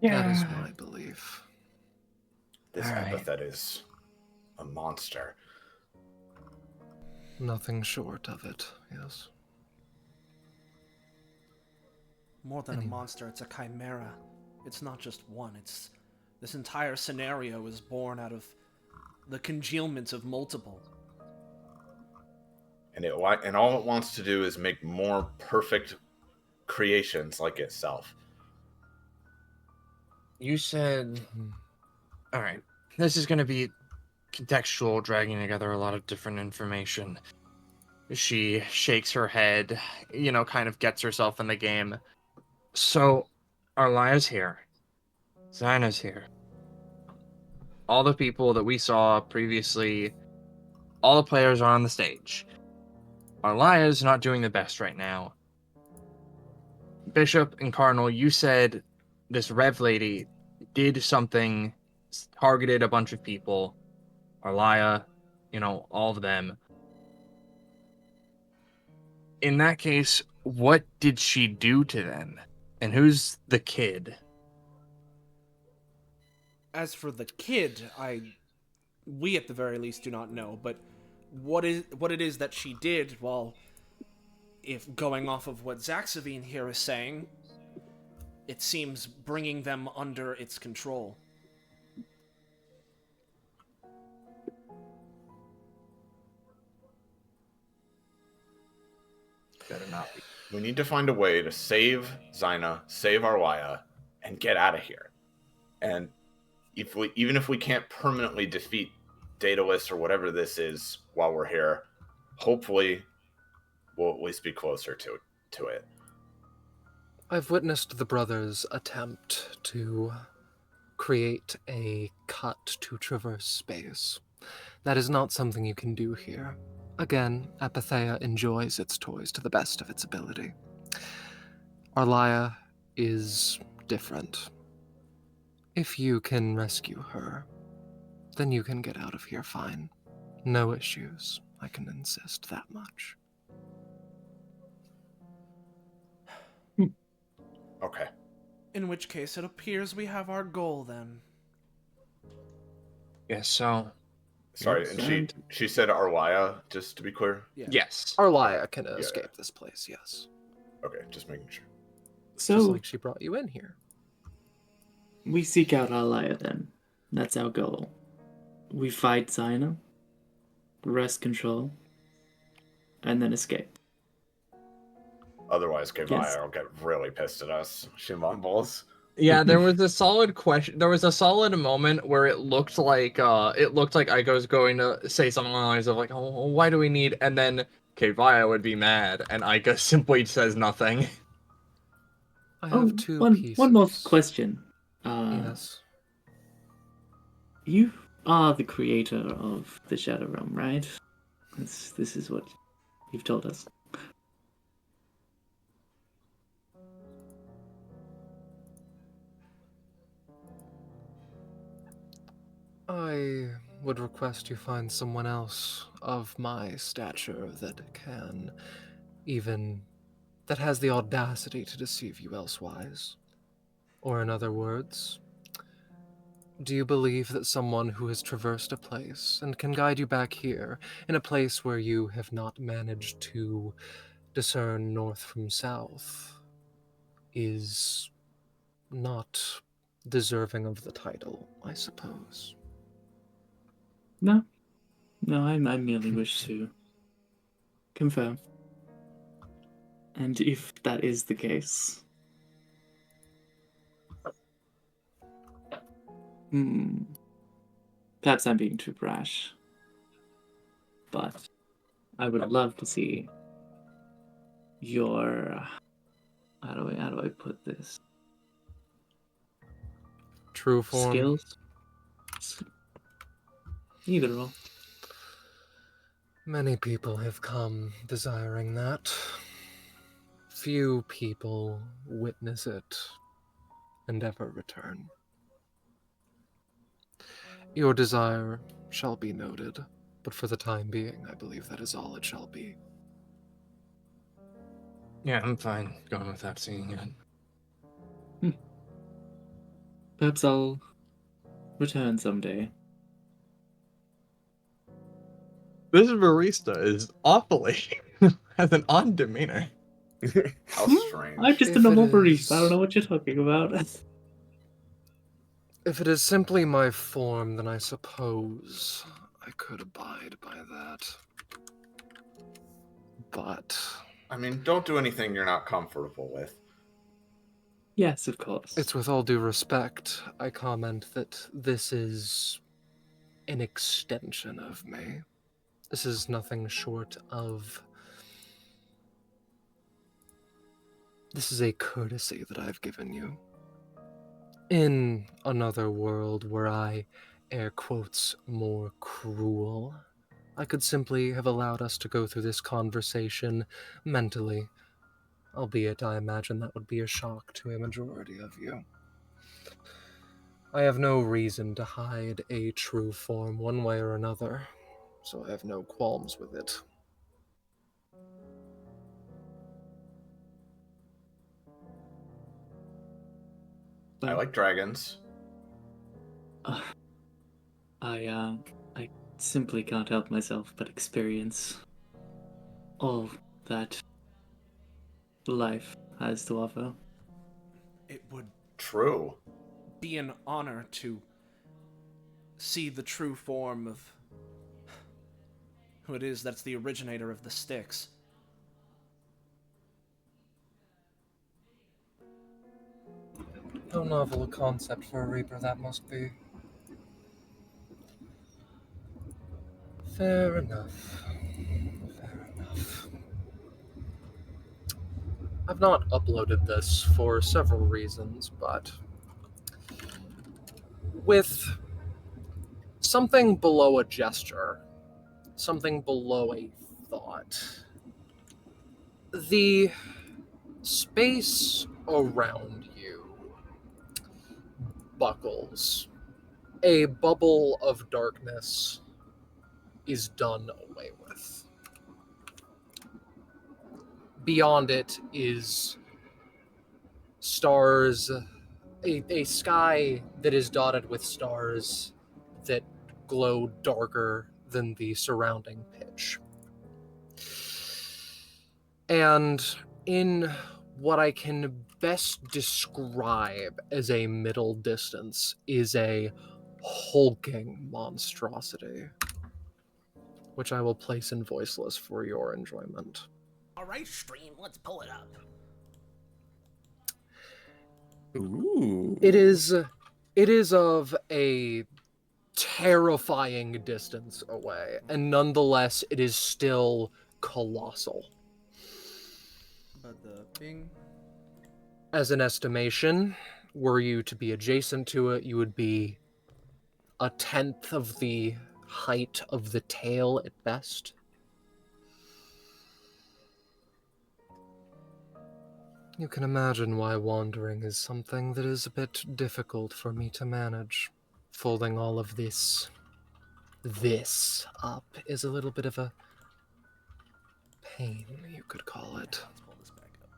S4: Yeah.
S2: That is my belief.
S5: This
S4: All right.
S5: epithet is a monster.
S2: Nothing short of it, yes.
S7: More than a monster, it's a chimera. It's not just one, it's... This entire scenario is born out of the congealment of multiple.
S5: And all it wants to do is make more perfect creations like itself.
S4: You said... Alright, this is going to be contextual, dragging together a lot of different information. She shakes her head, kind of gets herself in the game. So, Arlia's here. Zyna's here. All the people that we saw previously, all the players are on the stage. Arlia's not doing the best right now. Bishop and Cardinal, you said this Rev lady did something, targeted a bunch of people. Arlia, all of them. In that case, what did she do to them? And who's the kid?
S7: As for the kid, we at the very least do not know, but what it is that she did, well, if going off of what Zaxavine here is saying, it seems bringing them under its control.
S4: better not be.
S5: We need to find a way to save Zyna, save Arwaya, and get out of here. And even if we can't permanently defeat Daedalus or whatever this is while we're here, hopefully we'll at least be closer to it.
S2: I've witnessed the brothers attempt to create a cut to traverse space. That is not something you can do here. Again, Epithea enjoys its toys to the best of its ability. Arlia is different. If you can rescue her, then you can get out of here fine. No issues. I can insist that much.
S5: Okay.
S7: In which case, it appears we have our goal then.
S4: Yes, so...
S5: Sorry, and she said Arwaya, just to be clear?
S7: Yeah.
S4: Yes.
S2: Arlia can escape this place, yes.
S5: Okay, just making sure.
S6: So
S2: Just like she brought you in here.
S6: we seek out Alaya then. That's our goal. We fight Zyna, wrest control, and then escape.
S5: Otherwise, Kavaya
S6: Yes.
S5: will get really pissed at us. She mumbles.
S4: Yeah, there was a solid question. There was a solid moment where it looked like Aiko was going to say something along the lines of like, "Oh, why do we need?" And then Kavaya would be mad, and Aiko simply says nothing.
S2: I have two pieces.
S6: One more question.
S2: Yes.
S6: You are the creator of the Shadow Realm, right? This is what you've told us.
S2: I would request you find someone else of my stature that that has the audacity to deceive you elsewise. Or in other words, do you believe that someone who has traversed a place and can guide you back here, in a place where you have not managed to discern north from south, is not deserving of the title, I suppose?
S6: No, I merely wish to confirm. And if that is the case, perhaps I'm being too brash, but I would love to see your how do I put this?
S2: True form.
S6: Skills? Either or.
S2: Many people have come desiring that. Few people witness it and ever return. Your desire shall be noted, but for the time being, I believe that is all it shall be.
S4: Yeah, I'm fine going without seeing it.
S6: Perhaps I'll return someday.
S4: This barista is awfully has an odd demeanor.
S5: How strange.
S6: I'm just
S2: If
S6: a normal
S2: it
S6: barista.
S2: is-
S6: I don't know what you're talking about.
S2: If it is simply my form, then I suppose I could abide by that. But
S5: I mean, don't do anything you're not comfortable with.
S6: Yes, of course.
S2: it's with all due respect, I comment that this is an extension of me. This is nothing short of... This is a courtesy that I've given you. In another world where I, air quotes, more cruel, I could simply have allowed us to go through this conversation mentally, albeit I imagine that would be a shock to a majority of you. I have no reason to hide a true form one way or another, so I have no qualms with it.
S5: I like dragons.
S6: I simply can't help myself but experience all that life has to offer.
S7: It would
S5: True.
S7: be an honor to see the true form of who it is that's the originator of the sticks.
S2: How novel a concept for a Reaper that must be. Fair enough. Fair enough. I've not uploaded this for several reasons, but with something below a gesture, something below a thought, the space around you buckles. A bubble of darkness is done away with. Beyond it is stars, a sky that is dotted with stars that glow darker than the surrounding pitch. And in what I can best describe as a middle distance is a hulking monstrosity, which I will place in voiceless for your enjoyment.
S7: Alright, stream, let's pull it up.
S3: Ooh.
S2: It is of a terrifying distance away, and nonetheless, it is still colossal.
S7: But the ping.
S2: As an estimation, were you to be adjacent to it, you would be a tenth of the height of the tail at best. You can imagine why wandering is something that is a bit difficult for me to manage. Folding all of this up is a little bit of a pain, you could call it.
S7: Let's pull this back up.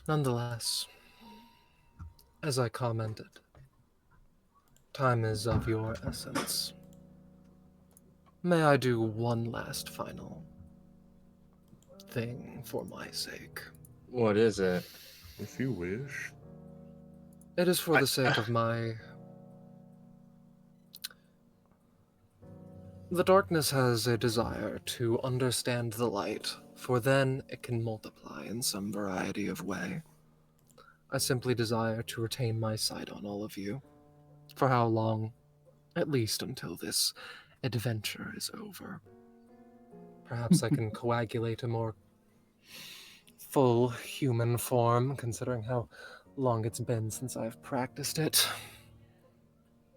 S2: Nonetheless, as I commented, time is of your essence. May I do one last final thing for my sake?
S4: What is it?
S3: If you wish.
S2: It is for the sake of my... The darkness has a desire to understand the light, for then it can multiply in some variety of way. I simply desire to retain my sight on all of you. For how long? At least until this adventure is over. Perhaps I can coagulate a more full human form, considering how long it's been since I've practiced it.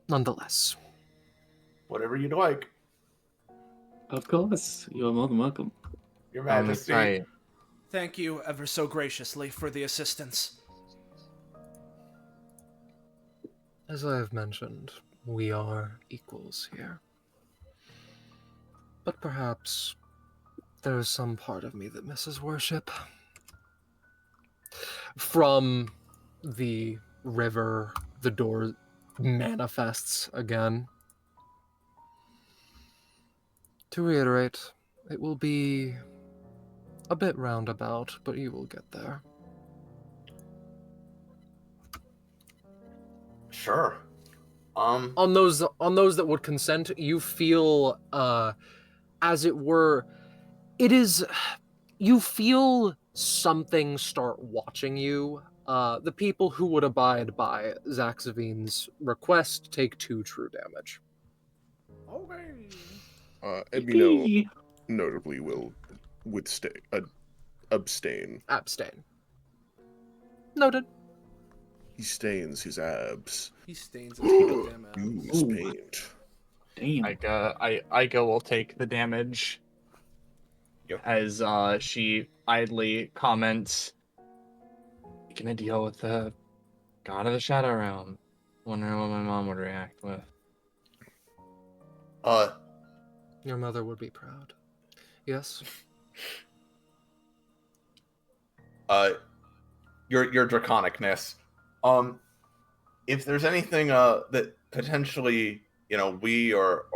S2: Nonetheless.
S5: Whatever you'd like,
S6: Of course, you're more than welcome.
S5: Your
S4: I'm
S5: Majesty.
S4: excited.
S7: Thank you ever so graciously for the assistance.
S2: As I have mentioned, we are equals here. But perhaps there is some part of me that misses worship. From the river, the door manifests again. To reiterate, it will be a bit roundabout, but you will get there.
S5: Sure.
S2: On those that would consent, you feel as it were, you feel something start watching you. The people who would abide by Zaxavine's request take 2 true damage.
S7: Okay.
S3: Edmino notably will abstain.
S2: Abstain. Noted.
S3: He stains his abs.
S7: He stains his goddamn abs.
S3: Use
S6: Ooh.
S3: paint.
S6: Damn.
S4: Aika will take the damage.
S5: Yep.
S4: As she idly comments, "Gonna deal with the god of the Shadow Realm. Wondering what my mom would react with."
S2: Your mother would be proud. Yes?
S5: Your draconicness. If there's anything that potentially, we or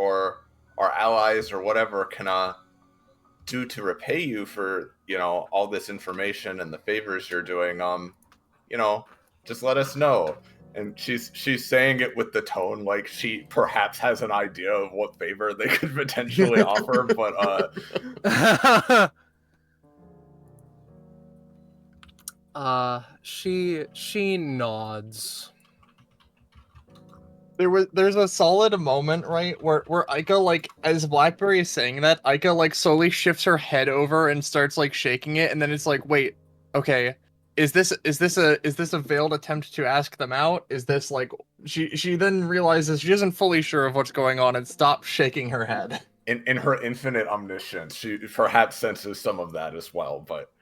S5: our allies or whatever can do to repay you for, all this information and the favors you're doing, just let us know. And she's saying it with the tone like she perhaps has an idea of what favor they could potentially offer, but
S2: She nods.
S4: There's a solid moment, right, where Aika, like, as Blackberry is saying that, Aika, like, slowly shifts her head over and starts, like, shaking it, and then it's like, wait, okay, is this a veiled attempt to ask them out? Is this, like, she then realizes she isn't fully sure of what's going on and stops shaking her head.
S5: In her infinite omniscience, she perhaps senses some of that as well, but...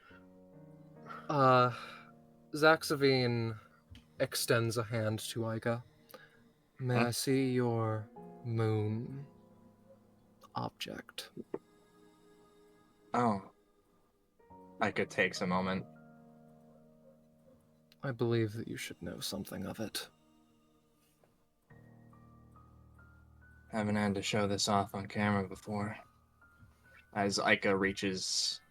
S2: Zaxavine extends a hand to Aika. May I see your moon object?
S4: Oh. Aika takes a moment.
S2: I believe that you should know something of it.
S4: Haven't had to show this off on camera before. As Aika reaches...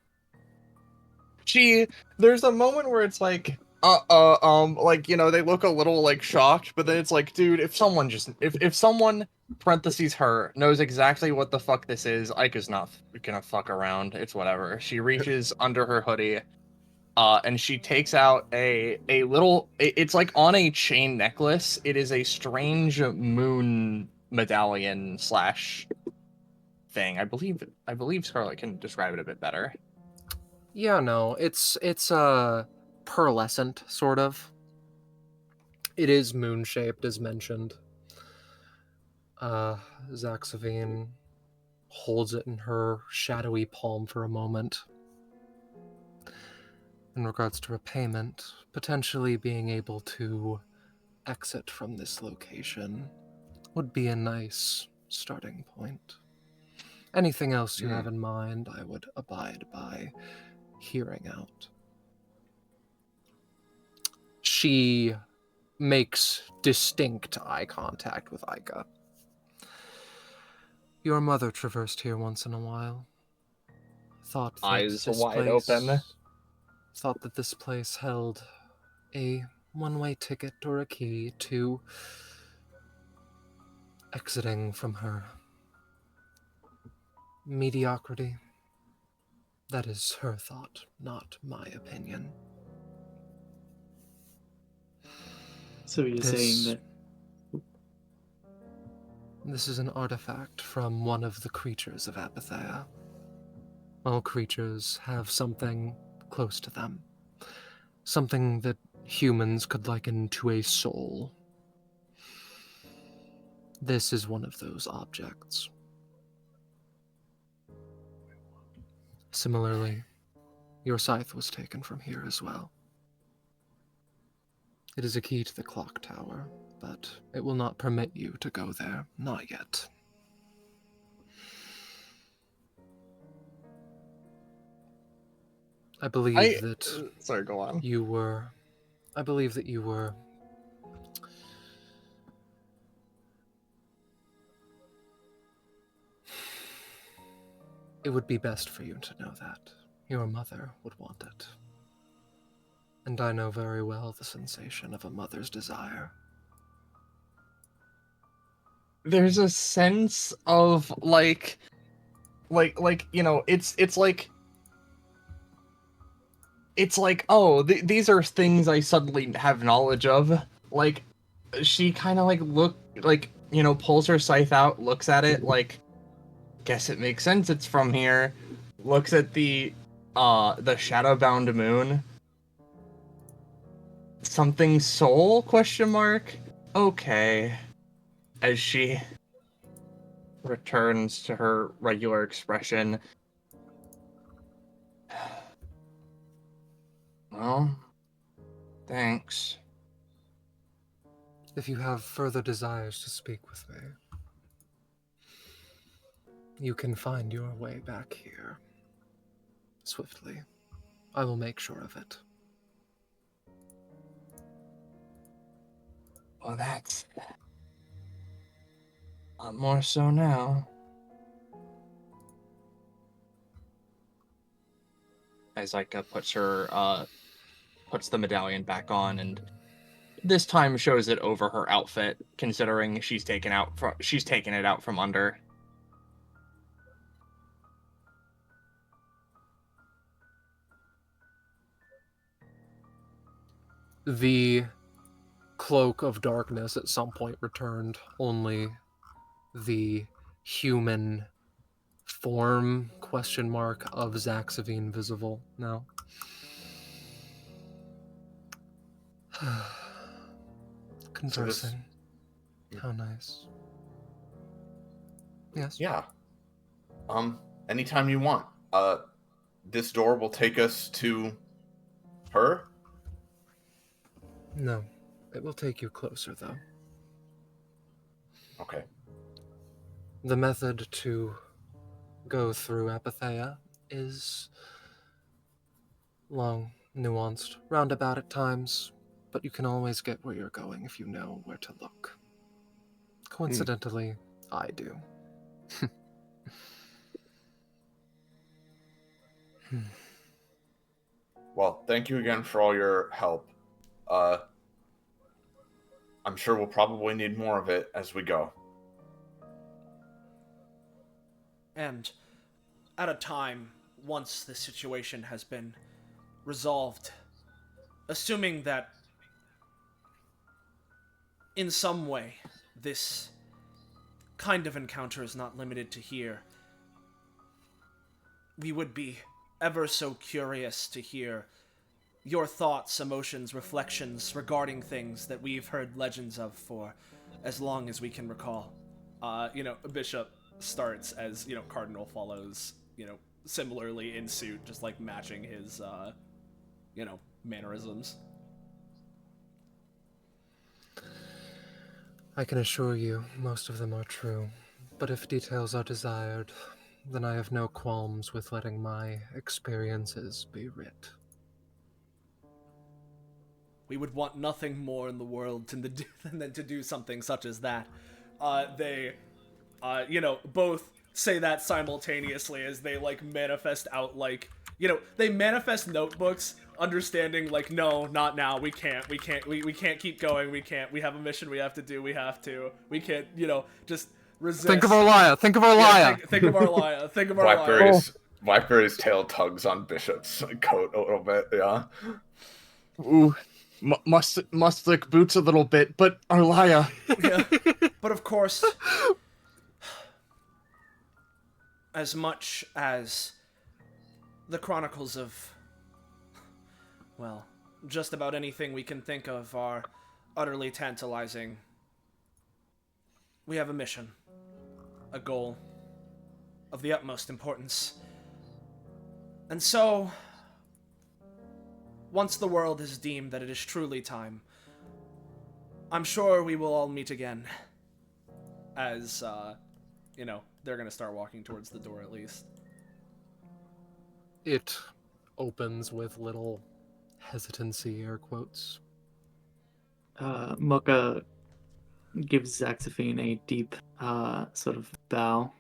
S4: There's a moment where it's like, like, you know, they look a little, like, shocked, but then it's like, dude, if someone, parentheses her, knows exactly what the fuck this is, Aika's not gonna fuck around. It's whatever. She reaches under her hoodie, and she takes out a little, it's like on a chain necklace. It is a strange moon medallion slash thing. I believe Scarlet can describe it a bit better.
S2: Yeah, no, it's pearlescent, sort of. It is moon-shaped, as mentioned. Zaxavine holds it in her shadowy palm for a moment. In regards to repayment, potentially being able to exit from this location would be a nice starting point. Anything else you have in mind, I would abide by hearing out. She makes distinct eye contact with Aika. Your mother traversed here once in a while. Thought that
S4: Eyes
S2: this
S4: wide
S2: place,
S4: open.
S2: Thought that this place held a one-way ticket or a key to exiting from her mediocrity. That is her thought, not my opinion.
S6: So you're saying that...
S2: This is an artifact from one of the creatures of Epithet. All creatures have something close to them. Something that humans could liken to a soul. This is one of those objects. Similarly, your scythe was taken from here as well. It is a key to the clock tower, but it will not permit you to go there. Not yet. I believe that
S4: Sorry, go on.
S2: you were... I believe that you were... It would be best for you to know that. Your mother would want it. And I know very well the sensation of a mother's desire.
S4: There's a sense of, like, you know, it's like, oh, these are things I suddenly have knowledge of. Like, she kind of, like, you know, pulls her scythe out, looks at it, like, guess it makes sense it's from here, looks at the shadowbound moon. Something soul, question mark? Okay. As she returns to her regular expression. Well, thanks.
S2: If you have further desires to speak with me, you can find your way back here. Swiftly. I will make sure of it.
S4: Well, that's a lot more so now. As Aika puts the medallion back on, and this time shows it over her outfit, considering she's taken it out from under.
S2: The cloak of darkness at some point returned, only the human form question mark of Zaxavine visible now. Conversing. How nice. Yes.
S5: Yeah. Anytime you want. This door will take us to her?
S2: No. It will take you closer, though.
S5: Okay.
S2: The method to go through Epithea is long, nuanced, roundabout at times, but you can always get where you're going if you know where to look. Coincidentally, I do.
S5: Well, thank you again for all your help. I'm sure we'll probably need more of it as we go.
S7: And at a time, once the situation has been resolved, assuming that in some way this kind of encounter is not limited to here, we would be ever so curious to hear your thoughts, emotions, reflections regarding things that we've heard legends of for as long as we can recall. Bishop starts as, Cardinal follows, similarly in suit, just like matching his, mannerisms.
S2: I can assure you, most of them are true, but if details are desired, then I have no qualms with letting my experiences be writ.
S7: We would want nothing more in the world than to do something such as that. They both say that simultaneously as they, manifest out, they manifest notebooks, understanding, no, not now, we can't keep going, we have a mission we have to do, we can't, just resist.
S2: Think of Orlia! Think of Orlia!
S7: Think of Orlia! Think of Orlia!
S5: Blackberry's tail tugs on Bishop's coat a little bit, yeah.
S4: Ooh, must lick boots a little bit, but Arlia.
S7: Yeah. But of course, as much as the chronicles of, well, just about anything we can think of are utterly tantalizing, we have a mission, a goal of the utmost importance. And so, once the world has deemed that it is truly time, I'm sure we will all meet again. As, they're gonna start walking towards the door at least.
S2: It opens with little hesitancy, air quotes.
S6: Mocha gives Zaxaphine a deep, sort of bow,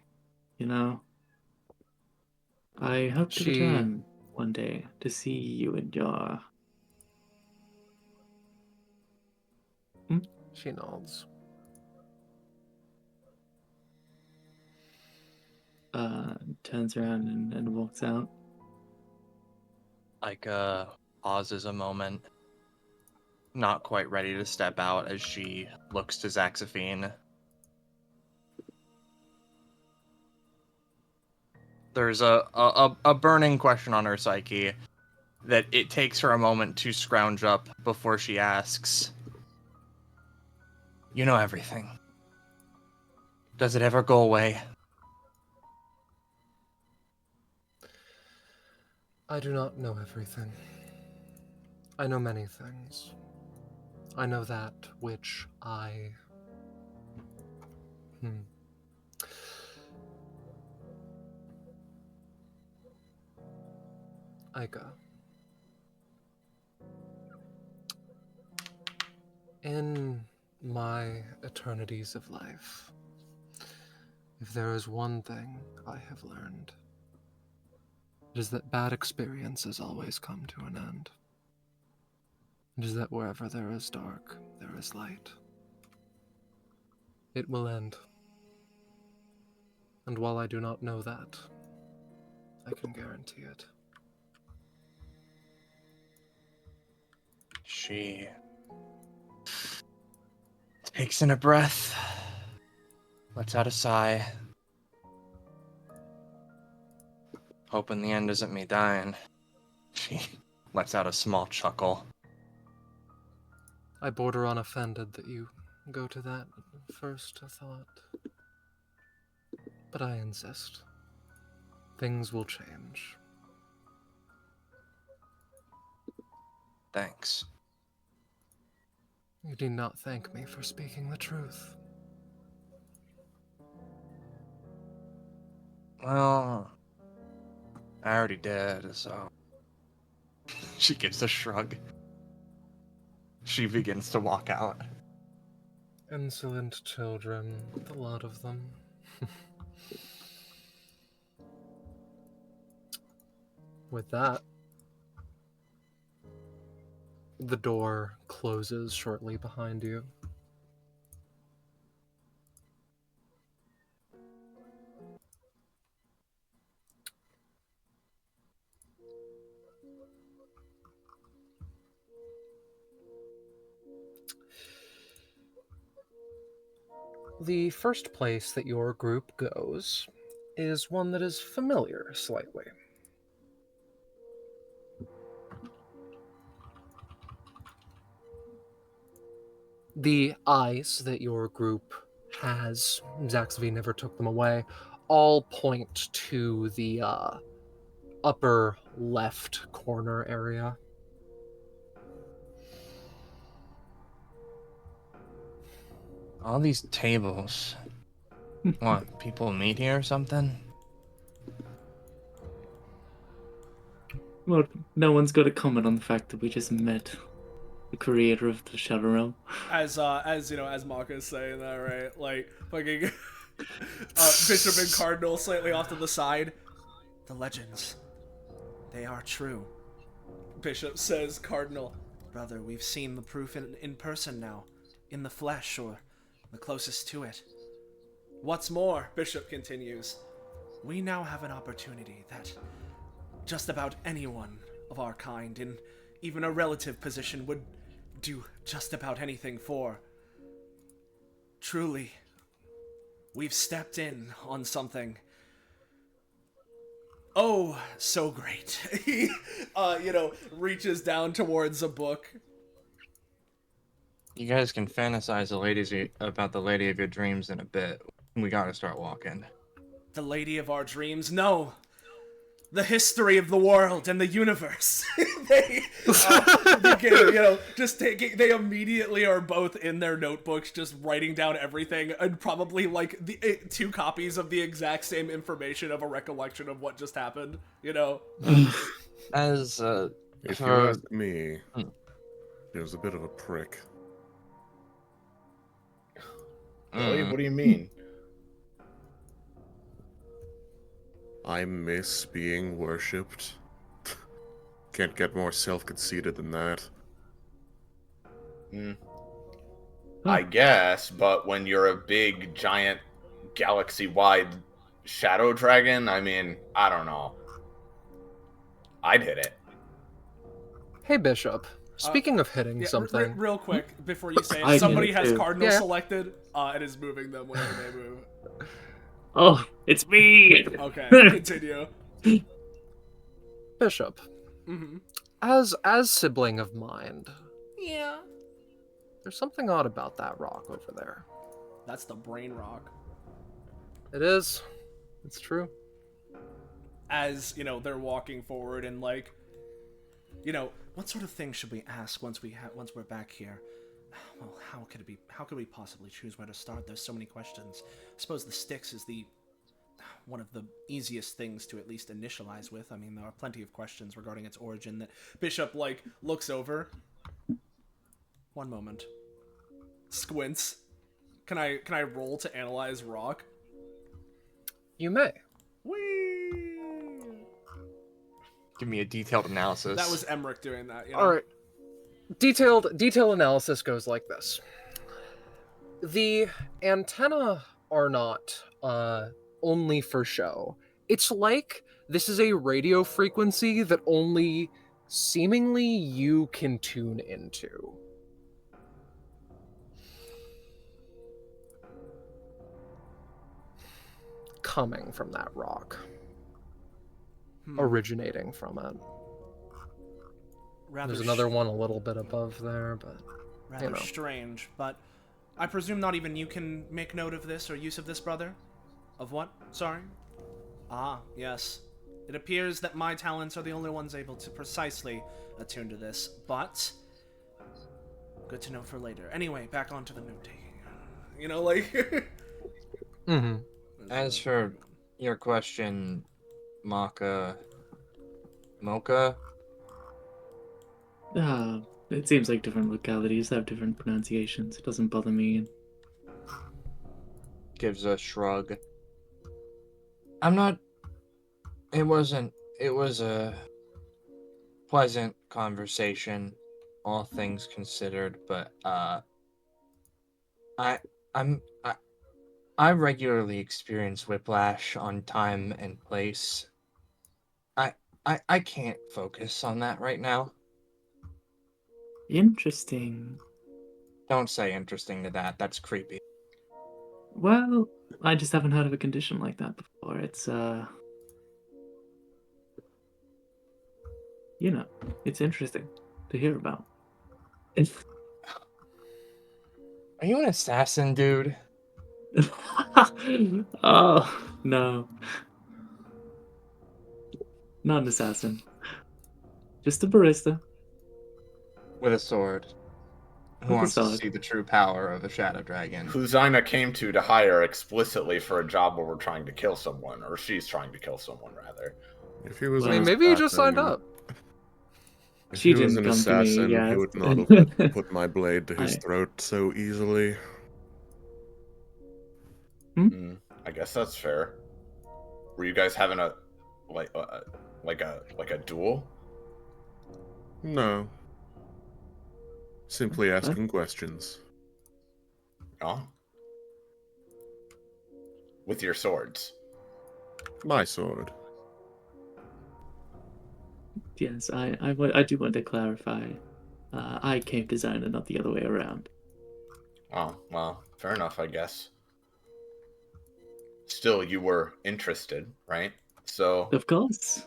S6: I hope to return one day to see you and your...
S2: She nods.
S6: Turns around and walks out.
S4: Ica pauses a moment, not quite ready to step out as she looks to Zaxaphine. There's a burning question on her psyche that it takes her a moment to scrounge up before she asks, "You know everything. Does it ever go away?"
S2: I do not know everything. I know many things. I know that which I... Ica. In my eternities of life, if there is one thing I have learned, it is that bad experiences always come to an end. It is that wherever there is dark, there is light. It will end. And while I do not know that, I can guarantee it.
S4: She takes in a breath, lets out a sigh, hoping the end isn't me dying. She lets out a small chuckle.
S2: I border on offended that you go to that first thought. But I insist. Things will change.
S4: Thanks.
S2: You need not thank me for speaking the truth.
S4: Well, I already did, so... She gives a shrug. She begins to walk out.
S2: Insolent children, the lot of them. With that, the door closes shortly behind you. The first place that your group goes is one that is familiar slightly. The eyes that your group has, Zaxby never took them away, all point to the upper left corner area.
S4: All these tables. What, people meet here or something?
S6: Well, no one's got to comment on the fact that we just met the creator of the Shadow Realm.
S1: As you know, as Maka is saying that, right? Like fucking Bishop and Cardinal slightly off to the side. The legends, they are true. Bishop says, Cardinal, brother, we've seen the proof in person now, in the flesh, or the closest to it. What's more, Bishop continues, we now have an opportunity that just about anyone of our kind in even a relative position would do just about anything for. Truly, we've stepped in on something oh so great. He reaches down towards a book.
S4: You guys can fantasize about the lady of your dreams in a bit. We gotta start walking.
S1: The lady of our dreams? No. The history of the world and the universe. They begin, they immediately are both in their notebooks just writing down everything, and probably like the 2 copies of the exact same information of a recollection of what just happened,
S4: As
S3: If you ask me, he was a bit of a prick.
S5: Really? What do you mean?
S3: I miss being worshipped. Can't get more self-conceited than that.
S5: I guess, but when you're a big, giant, galaxy-wide shadow dragon, I mean, I don't know. I'd hit it.
S2: Hey, Bishop. Speaking of hitting something...
S1: Real quick, before you say
S6: I
S1: it, somebody has
S6: too.
S1: Cardinal selected, and is moving them whenever they move.
S6: Oh, it's me!
S1: Okay, continue.
S2: Bishop.
S1: Mm-hmm.
S2: As sibling of mind,
S1: Yeah.
S2: there's something odd about that rock over there.
S1: That's the brain rock.
S2: It is. It's true.
S1: As, they're walking forward and like, what sort of thing should we ask once we're back here? Well, how could we possibly choose where to start? There's so many questions. I suppose the Styx is one of the easiest things to at least initialize with. I mean, there are plenty of questions regarding its origin that Bishop, looks over. One moment. Squints. Can I roll to analyze rock?
S2: You may.
S1: Whee!
S4: Give me a detailed analysis.
S1: That was Emmerich doing that,
S2: All right. Detailed analysis goes like this. The antenna are not only for show. It's like this is a radio frequency that only seemingly you can tune into. Coming from that rock. Originating from it.
S7: Rather
S2: There's another one a little bit above there, but
S7: rather strange, but I presume not even you can make note of this or use of this, brother? Of what? Sorry? Ah, yes. It appears that my talents are the only ones able to precisely attune to this, but good to know for later. Anyway, back onto the note-taking. You know, like...
S2: Mm-hmm.
S4: As for your question, Mocha...
S6: It seems like different localities have different pronunciations. It doesn't bother me.
S4: Gives a shrug. I'm not... It was a pleasant conversation, all things considered, but, I regularly experience whiplash on time and place. I can't focus on that right now.
S6: Interesting.
S4: Don't say interesting to that. That's creepy.
S6: Well, I just haven't heard of a condition like that before. It's, you know, it's interesting to hear about.
S4: Are you an assassin, dude?
S6: Oh, no. Not an assassin. Just a barista.
S4: With a sword. Who
S6: With a
S4: wants to
S6: sword.
S4: see the true power of a shadow dragon?
S5: Who Zaina came to hire explicitly for a job where we're trying to kill someone, or she's trying to kill someone, rather.
S3: If he was
S6: Well,
S3: an
S2: I mean, maybe you just signed
S3: assassin-
S2: up.
S3: If
S6: She
S3: he was
S6: didn't
S3: an
S6: come to me,
S3: assassin,
S6: yes.
S3: he would not have put my blade to his throat so easily.
S5: I guess that's fair. Were you guys having a like a duel?
S3: No. Simply asking questions.
S5: Oh. With your swords.
S3: My sword.
S6: Yes, I do want to clarify. I came to Zaina, not the other way around.
S5: Oh, well, fair enough, I guess. Still, you were interested, right? So,
S6: Of course.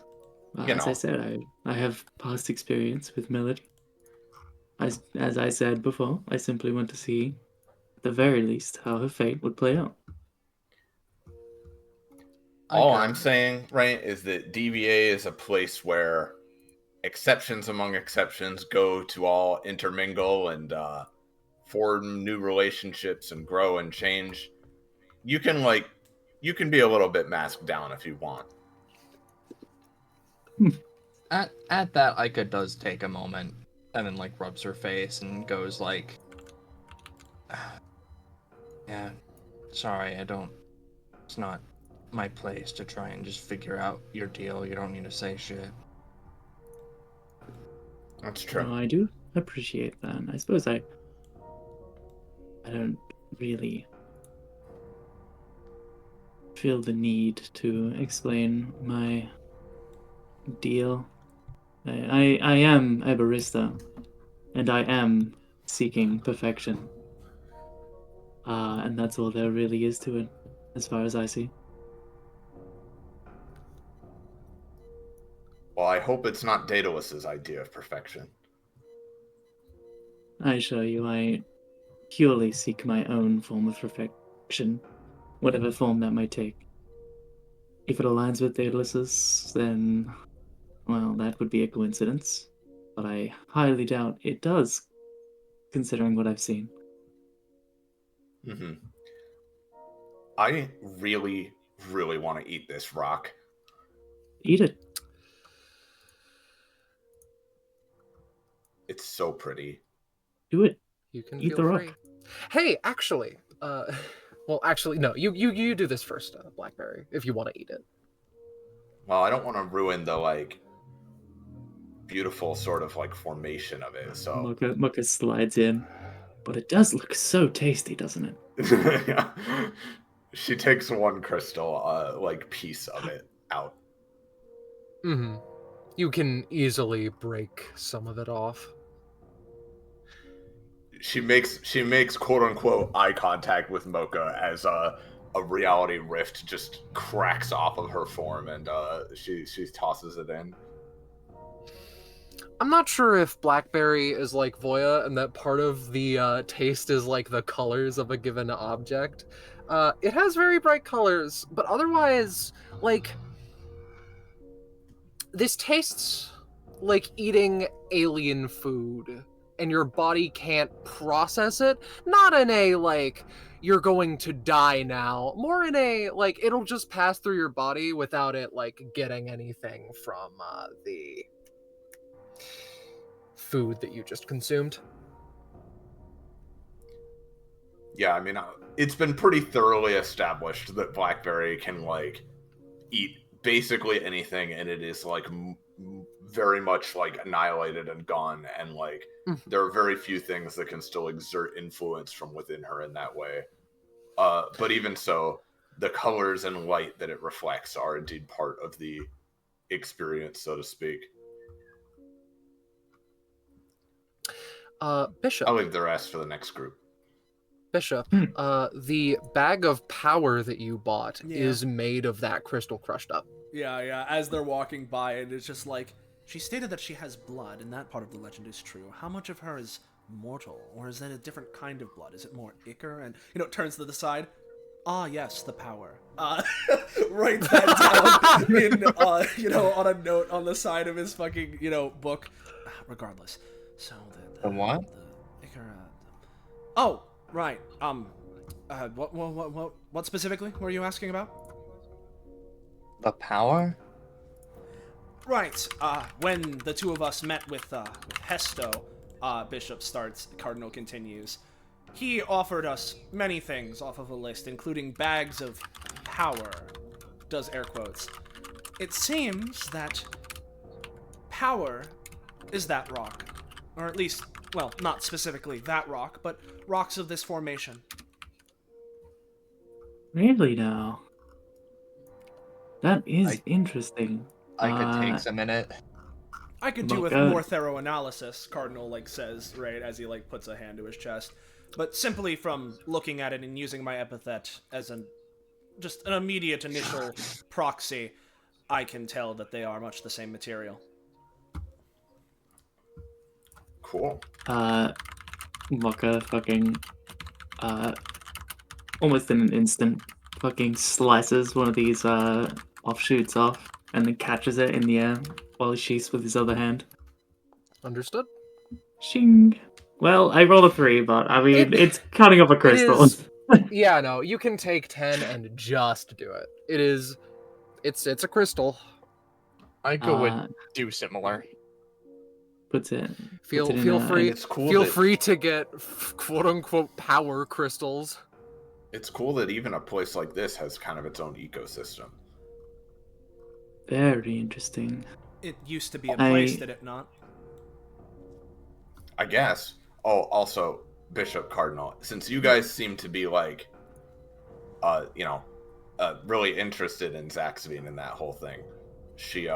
S5: You
S6: As
S5: know.
S6: I said, I have past experience with Melody. As I said before, I simply want to see, at the very least, how her fate would play out.
S5: all I'm saying, right, is that DBA is a place where exceptions among exceptions go to all intermingle and form new relationships and grow and change. You can be a little bit masked down if you want.
S4: At that, Aika does take a moment and then like rubs her face and goes like, "Yeah, sorry, it's not my place to try and just figure out your deal. You don't need to say shit."
S5: That's true.
S6: No, I do appreciate that. I suppose I don't really feel the need to explain my deal. I am a barista, and I am seeking perfection. And that's all there really is to it, as far as I see.
S5: Well, I hope it's not Daedalus's idea of perfection.
S6: I assure you, I purely seek my own form of perfection, whatever form that might take. If it aligns with Daedalus's, then, well, that would be a coincidence. But I highly doubt it does, considering what I've seen.
S5: Mm-hmm. I really, really want to eat this rock.
S6: Eat it.
S5: It's so pretty.
S6: Do it.
S2: You can
S6: Eat
S2: feel
S6: the rock.
S2: free. Hey, actually, well, actually, no. You do this first, Blackberry, if you want to eat it.
S5: Well, I don't want to ruin the beautiful sort of formation of it. So
S6: Mucka slides in. But it does look so tasty, doesn't it?
S5: yeah. She takes one crystal piece of it out.
S2: Mm-hmm. You can easily break some of it off.
S5: She makes quote unquote eye contact with Mocha as a reality rift just cracks off of her form, and she tosses it in.
S2: I'm not sure if blackberry is like Voya and that part of the taste is like the colors of a given object. It has very bright colors, but otherwise, like, this tastes like eating alien food and your body can't process it. Not in a, like, you're going to die now. More in a, like, it'll just pass through your body without it, like, getting anything from the food that you just consumed.
S5: Yeah, I mean, it's been pretty thoroughly established that blackberry can, like, eat basically anything, and it is, like, very much, like, annihilated and gone, and, like, there are very few things that can still exert influence from within her in that way. But even so, the colors and light that it reflects are indeed part of the experience, so to speak.
S2: Bishop.
S5: I'll leave the rest for the next group.
S2: Bishop, the bag of power that you bought is made of that crystal crushed up.
S1: Yeah. As they're walking by, and it's just like, she stated that she has blood, and that part of the legend is true. How much of her is mortal, or is that a different kind of blood? Is it more ichor? And, turns to the side. Ah, yes, the power. Write that down in, on a note on the side of his fucking, book. Regardless. So,
S4: The what?
S1: The ichor, Oh, right. What specifically were you asking about?
S4: The power?
S1: Right. When the two of us met with Hesto, Bishop starts, Cardinal continues. He offered us many things off of a list, including bags of power. Does air quotes. It seems that power is that rock. Or at least, well, not specifically that rock, but rocks of this formation.
S6: Really now? That is interesting.
S4: It takes a minute.
S1: I could do with more thorough analysis, Cardinal, says, right, as he, puts a hand to his chest. But simply from looking at it and using my epithet as just an immediate initial proxy, I can tell that they are much the same material.
S5: Cool.
S6: Mocha fucking, almost in an instant, fucking slices one of these, offshoots off, and then catches it in the air while he sheaths with his other hand.
S2: Understood?
S6: Shing! Well, I rolled a 3, but, I mean, it's cutting up a crystal.
S2: Yeah, no, you can take 10 and just do it. It's a crystal.
S4: Ica would do similar.
S2: Feel free to get quote unquote power crystals.
S5: It's cool that even a place like this has kind of its own ecosystem.
S6: Very interesting.
S1: It used to be a place, did it not?
S5: I guess. Oh, also, Bishop Cardinal, since you guys seem to be really interested in Zaxvine and that whole thing, she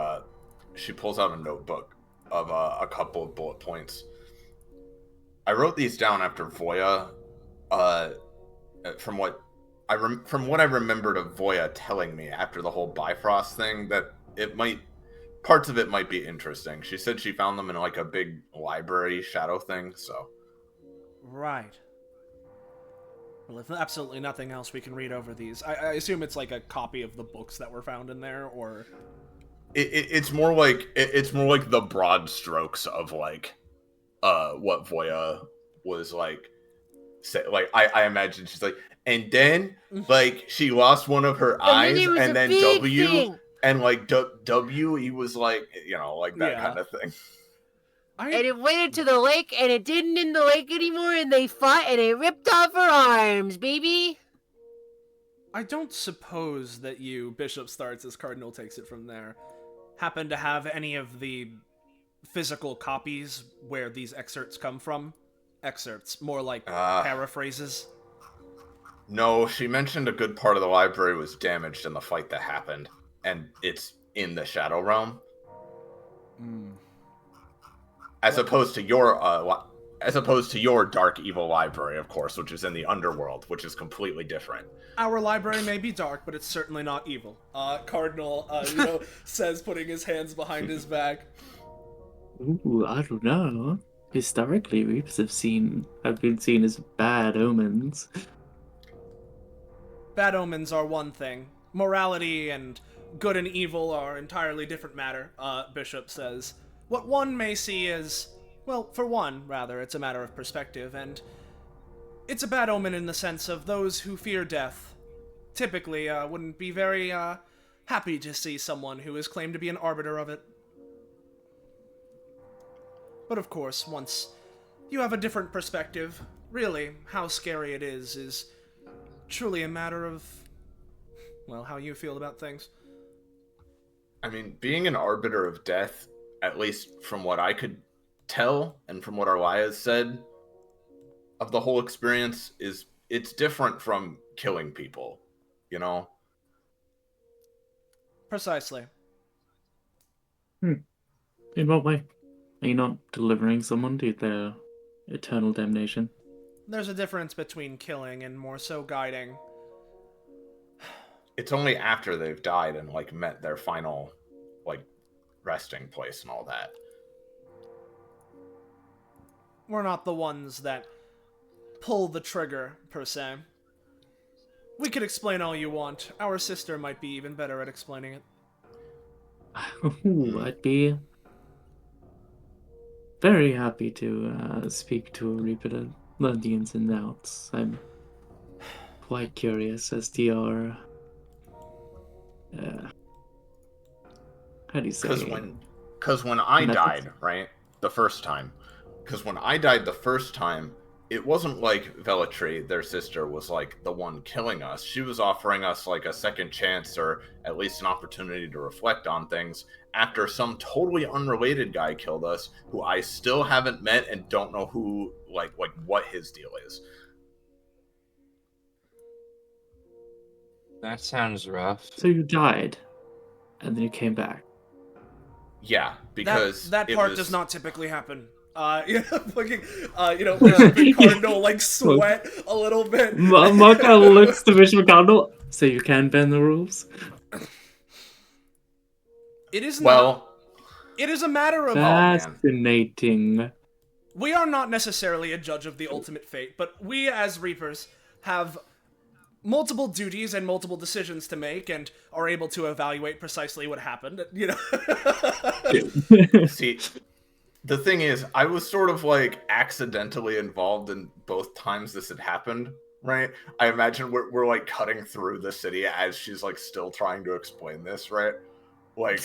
S5: pulls out a notebook of a couple of bullet points. I wrote these down after Voya, from what I remembered of Voya telling me after the whole Bifrost thing, that parts of it might be interesting. She said she found them in a big library shadow thing, so.
S1: Right. Well, if absolutely nothing else, we can read over these. I assume it's a copy of the books that were found in there, or...
S5: It's more like the broad strokes of what Voya was say. I imagine she's and then she lost one of her eyes, and then W thing. And W, he was that kind of thing.
S8: And it went into the lake, and it didn't in the lake anymore, and they fought, and it ripped off her arms, baby.
S1: I don't suppose that you, Bishop starts as Cardinal takes it from there, happen to have any of the physical copies where these excerpts come from? Excerpts, more like paraphrases?
S5: No, she mentioned a good part of the library was damaged in the fight that happened, and it's in the Shadow Realm. As opposed to your dark evil library, of course, which is in the underworld, which is completely different.
S1: Our library may be dark, but it's certainly not evil. Cardinal, says, putting his hands behind his back.
S6: Ooh, I don't know. Historically, reapers have been seen as bad omens.
S1: Bad omens are one thing. Morality and good and evil are entirely different matter, Bishop says. What one may see as, well, for one, rather, it's a matter of perspective, and it's a bad omen in the sense of those who fear death typically wouldn't be very happy to see someone who is claimed to be an arbiter of it. But of course, once you have a different perspective, really, how scary it is truly a matter of, well, how you feel about things.
S5: I mean, being an arbiter of death, at least from what I could tell and from what Arlias said of the whole experience, it's different from killing people, you know?
S1: Precisely.
S6: In what way? Are you not delivering someone to their eternal damnation?
S1: There's a difference between killing and more so guiding.
S5: It's only after they've died and, like, met their final, like, resting place and all that.
S1: We're not the ones that pull the trigger, per se. We could explain all you want. Our sister might be even better at explaining it.
S6: Ooh, I'd be very happy to speak to a reaper to learn the ins and outs. I'm quite curious as to your... how do you say?
S5: Because when I
S6: methods.
S5: died, right, the first time, because when I died the first time, it wasn't like Velatri, their sister, was like the one killing us. She was offering us like a second chance, or at least an opportunity to reflect on things, after some totally unrelated guy killed us, who I still haven't met and don't know who, like what his deal is.
S9: That sounds rough.
S6: So you died, and then you came back.
S5: Yeah, because
S1: that
S5: it
S1: part
S5: was...
S1: does not typically happen. Bishop and Cardinal, like, sweat a little bit.
S6: Maka looks to Bishop Cardinal. So you can bend the rules?
S1: It is
S5: Well,
S1: not. It is a matter of...
S6: Fascinating.
S1: We are not necessarily a judge of the ultimate fate, but we as Reapers have multiple duties and multiple decisions to make and are able to evaluate precisely what happened, you know?
S5: See, the thing is, I was sort of like accidentally involved in both times this had happened, right? I imagine we're like cutting through the city as she's like still trying to explain this, right? Like,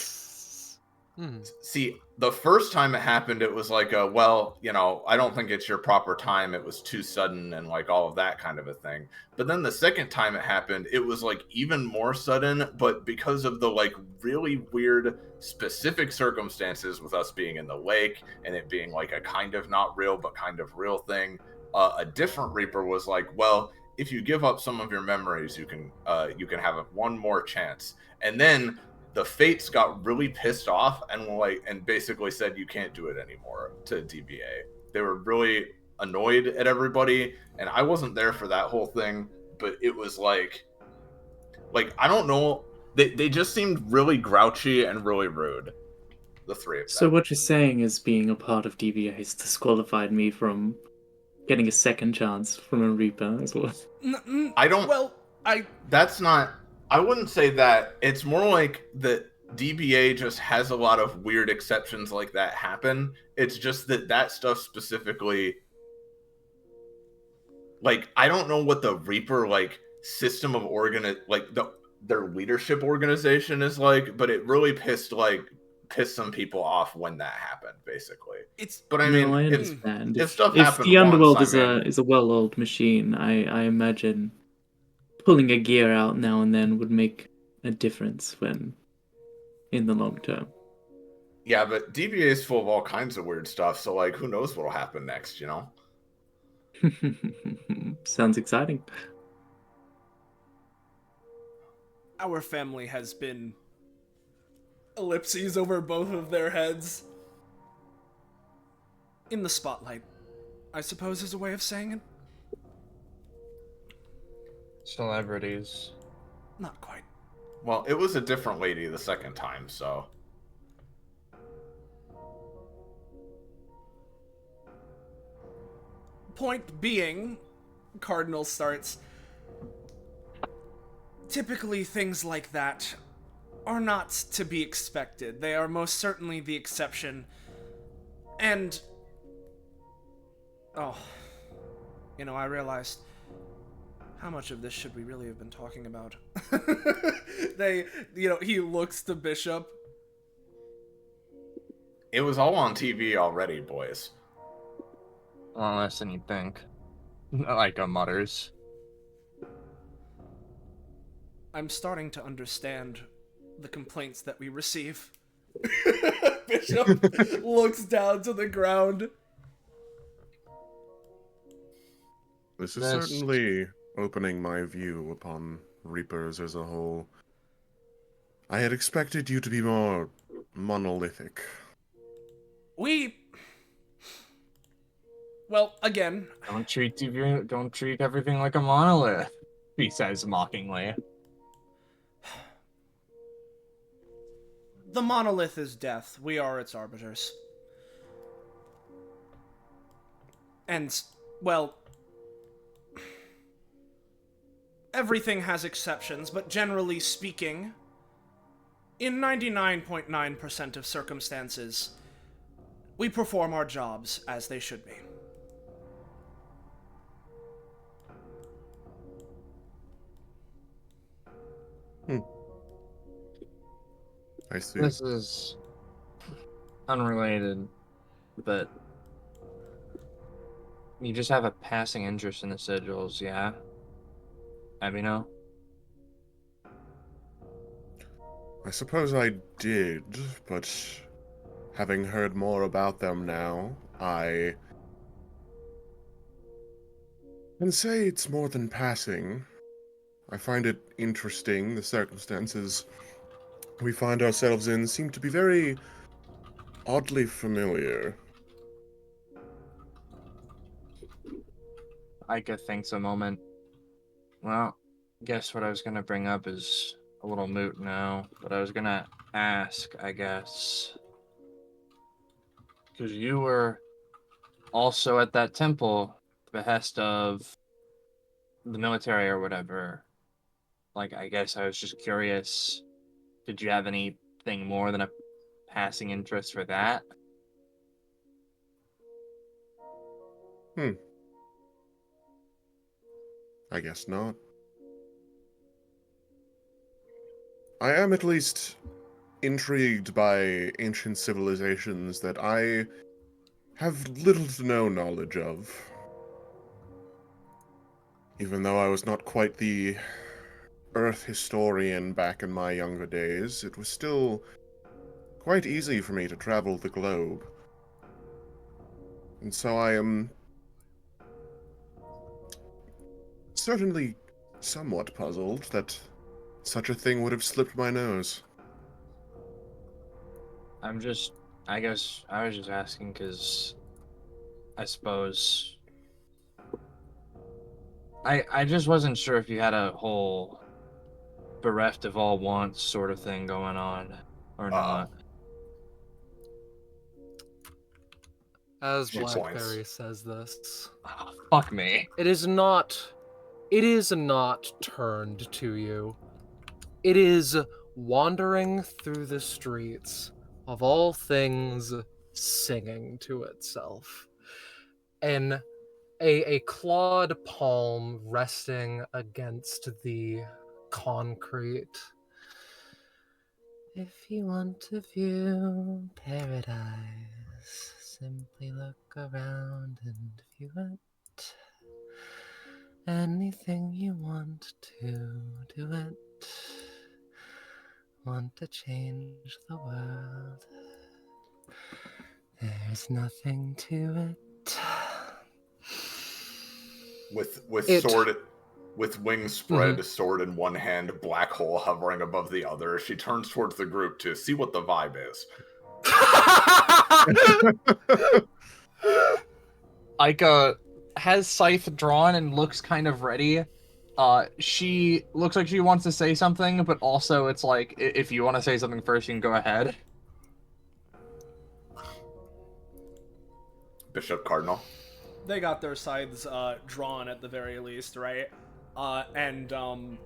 S5: see, the first time it happened, it was like, well, you know, I don't think it's your proper time. It was too sudden and like all of that kind of a thing. But then the second time it happened, it was like even more sudden, but because of the like really weird specific circumstances with us being in the lake and it being like a kind of not real but kind of real thing, a different Reaper was like, well, if you give up some of your memories, you can have one more chance. And then the Fates got really pissed off and basically said you can't do it anymore to DBA. They were really annoyed at everybody, and I wasn't there for that whole thing, but it was like I don't know, they just seemed really grouchy and really rude, the three of them.
S6: So what you're saying is being a part of DBA has disqualified me from getting a second chance from a Reaper as well.
S5: I wouldn't say that. It's more like that DBA just has a lot of weird exceptions like that happen. It's just that stuff specifically, like, I don't know what the Reaper like system of their leadership organization is like, but it really pissed some people off when that happened, basically.
S6: I understand.
S5: If stuff
S6: if
S5: happened
S6: the underworld
S5: once,
S6: is a well-oiled machine, I imagine pulling a gear out now and then would make a difference when in the long term.
S5: Yeah, but DBA is full of all kinds of weird stuff, so like who knows what'll happen next, you know?
S6: Sounds exciting.
S1: Our family has been ellipses over both of their heads.
S7: in the spotlight, I suppose is a way of saying it.
S4: Celebrities.
S7: Not quite.
S5: Well, it was a different lady the second time, so.
S7: Point being, Cardinal starts, typically things like that are not to be expected. They are most certainly the exception. And... oh. You know, I realized... how much of this should we really have been talking about? He looks to Bishop.
S5: It was all on TV already, boys.
S4: A lot less than you'd think. Like mutters.
S7: I'm starting to understand the complaints that we receive. Bishop looks down to the ground.
S3: This is certainly opening my view upon Reapers as a whole. I had expected you to be more monolithic.
S7: Well, again...
S4: Don't treat everything like a monolith, he says mockingly.
S7: The monolith is death. We are its arbiters. And, well... everything has exceptions, but generally speaking, in 99.9% of circumstances, we perform our jobs as they should be.
S3: I see.
S4: This is unrelated, but you just have a passing interest in the sigils, yeah? Abhinav?
S3: I suppose I did, but having heard more about them now, I can say it's more than passing. I find it interesting. The circumstances we find ourselves in seem to be very oddly familiar.
S4: Ika thinks a moment. Well, guess what I was gonna bring up is a little moot now, but I was gonna ask, I guess. Because you were also at that temple, at the behest of the military or whatever. Like, I guess I was just curious, did you have anything more than a passing interest for that?
S3: I guess not. I am at least intrigued by ancient civilizations that I have little to no knowledge of. Even though I was not quite the Earth historian back in my younger days, it was still quite easy for me to travel the globe. And so I am certainly somewhat puzzled that such a thing would have slipped my nose.
S4: I guess I was just asking because I suppose I just wasn't sure if you had a whole bereft of all wants sort of thing going on or not.
S2: As
S5: She
S2: Blackberry
S5: points.
S2: says this,
S4: Oh, fuck me.
S2: it is not turned to you. It is wandering through the streets, of all things, singing to itself. And a clawed palm resting against the concrete. If you want to view paradise, simply look around and view it. Anything you want to do it. Want to change the world. There's nothing to it.
S5: With
S2: It-
S5: sword, with wings spread, sword in one hand, black hole hovering above the other, she turns towards the group to see what the vibe is.
S4: Aika has scythe drawn and looks kind of ready. She looks like she wants to say something, but also it's like, if you want to say something first, you can go ahead.
S5: Bishop Cardinal.
S1: They got their scythes drawn at the very least, right? And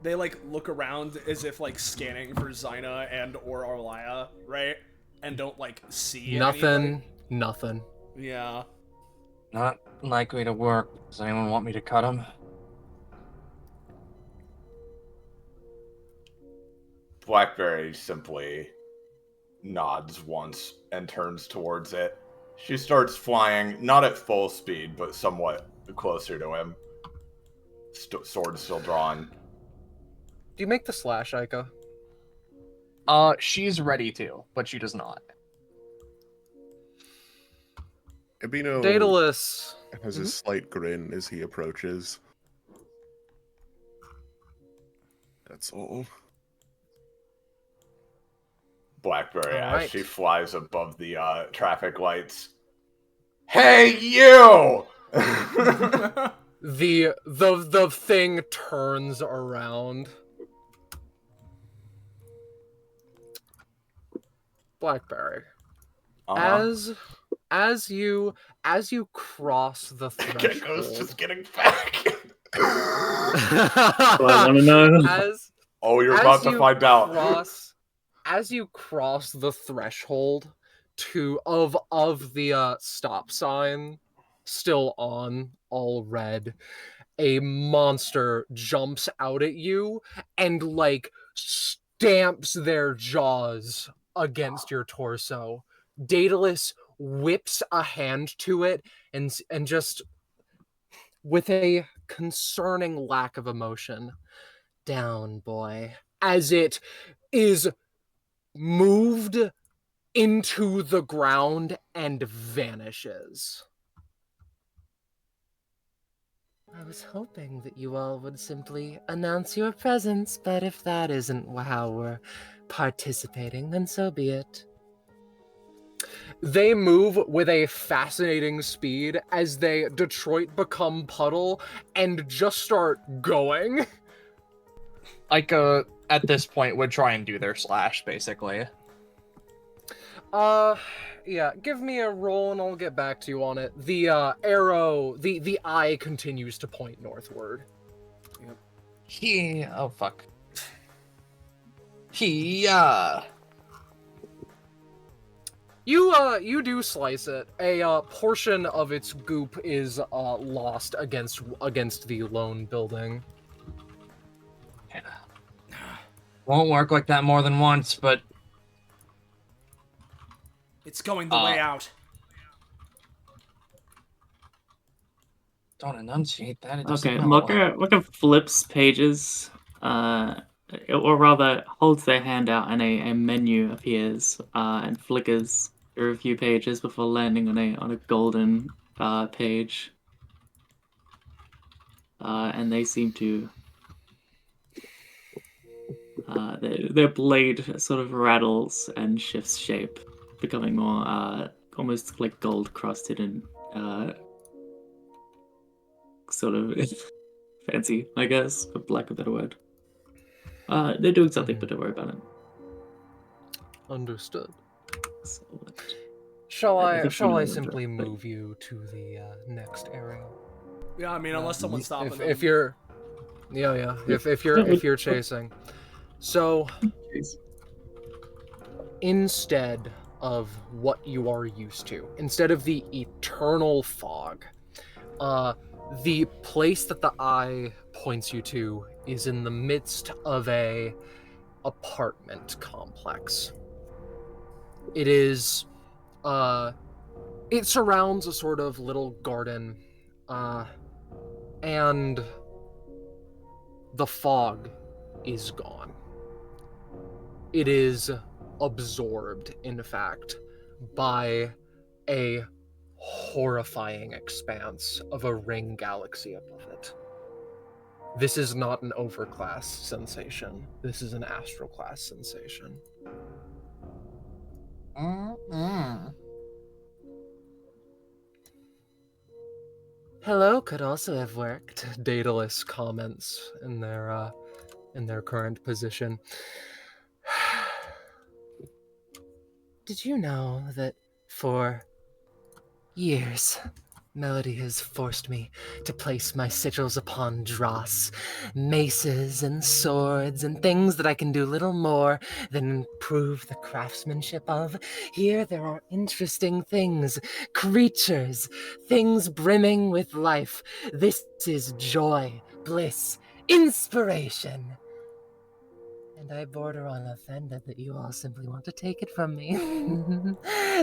S1: they like look around as if like scanning for Zyna and or Arlia, right? And don't like see anybody.
S2: Nothing.
S1: Yeah.
S4: Not likely to work. Does anyone want me to cut him?
S5: Blackberry simply nods once and turns towards it. She starts flying, not at full speed, but somewhat closer to him. Sword still drawn.
S2: Do you make the slash, Aika?
S4: She's ready to, but she does not.
S3: Ebino
S2: Daedalus
S3: has a slight grin as he approaches. That's all.
S5: Blackberry,
S2: All
S5: as
S2: right.
S5: she flies above the traffic lights. Hey, you!
S2: the thing turns around. Blackberry. As you cross the
S5: Gecko's
S2: threshold,
S5: just getting back.
S6: I want to know.
S5: Oh, you're
S2: as
S5: about to
S2: you
S5: find out.
S2: as you cross the threshold of the stop sign, still on, all red, a monster jumps out at you and like stamps their jaws against your torso. Daedalus whips a hand to it and just with a concerning lack of emotion, down, boy, as it is moved into the ground and vanishes.
S8: I was hoping that you all would simply announce your presence, but if that isn't how we're participating, then so be it.
S2: They move with a fascinating speed as they Detroit become puddle and just start going.
S4: Aika, at this point, would try and do their slash, basically.
S2: Yeah, give me a roll and I'll get back to you on it. The arrow, the eye continues to point northward.
S4: Oh, fuck. Yeah.
S2: You do slice it. A portion of its goop is lost against the lone building.
S4: Won't work like that more than once, but
S1: It's going the way out.
S4: don't enunciate that. It
S6: Okay,
S4: doesn't know.
S6: Mocha flips pages, or rather holds their hand out and a menu appears and flickers through a few pages before landing on a golden page. And they seem to their blade sort of rattles and shifts shape, becoming more almost like gold crusted and sort of fancy, I guess, for lack of a better word. They're doing something, but don't worry about it.
S2: Understood.
S6: So,
S2: Shall
S6: I
S2: I
S6: think we know
S2: simply
S6: that, but-
S2: move you to the next area?
S1: Yeah, I mean, unless someone's stopping them.
S2: If you're, if you're chasing. So
S6: Jeez.
S2: instead of what you are used to, instead of the eternal fog, the place that the eye points you to is in the midst of a apartment complex. It is, it surrounds a sort of little garden, and the fog is gone. It is absorbed, in fact, by a horrifying expanse of a ring galaxy above it. This is not an overclass sensation. This is an astral class sensation. Hello could also have worked. Daedalus comments in their current position. Did you know that for years, Melody has forced me to place my sigils upon dross, maces and swords and things that I can do little more than improve the craftsmanship of? Here there are interesting things, creatures, things brimming with life. This is joy, bliss, inspiration. And I border on offended that you all simply want to take it from me.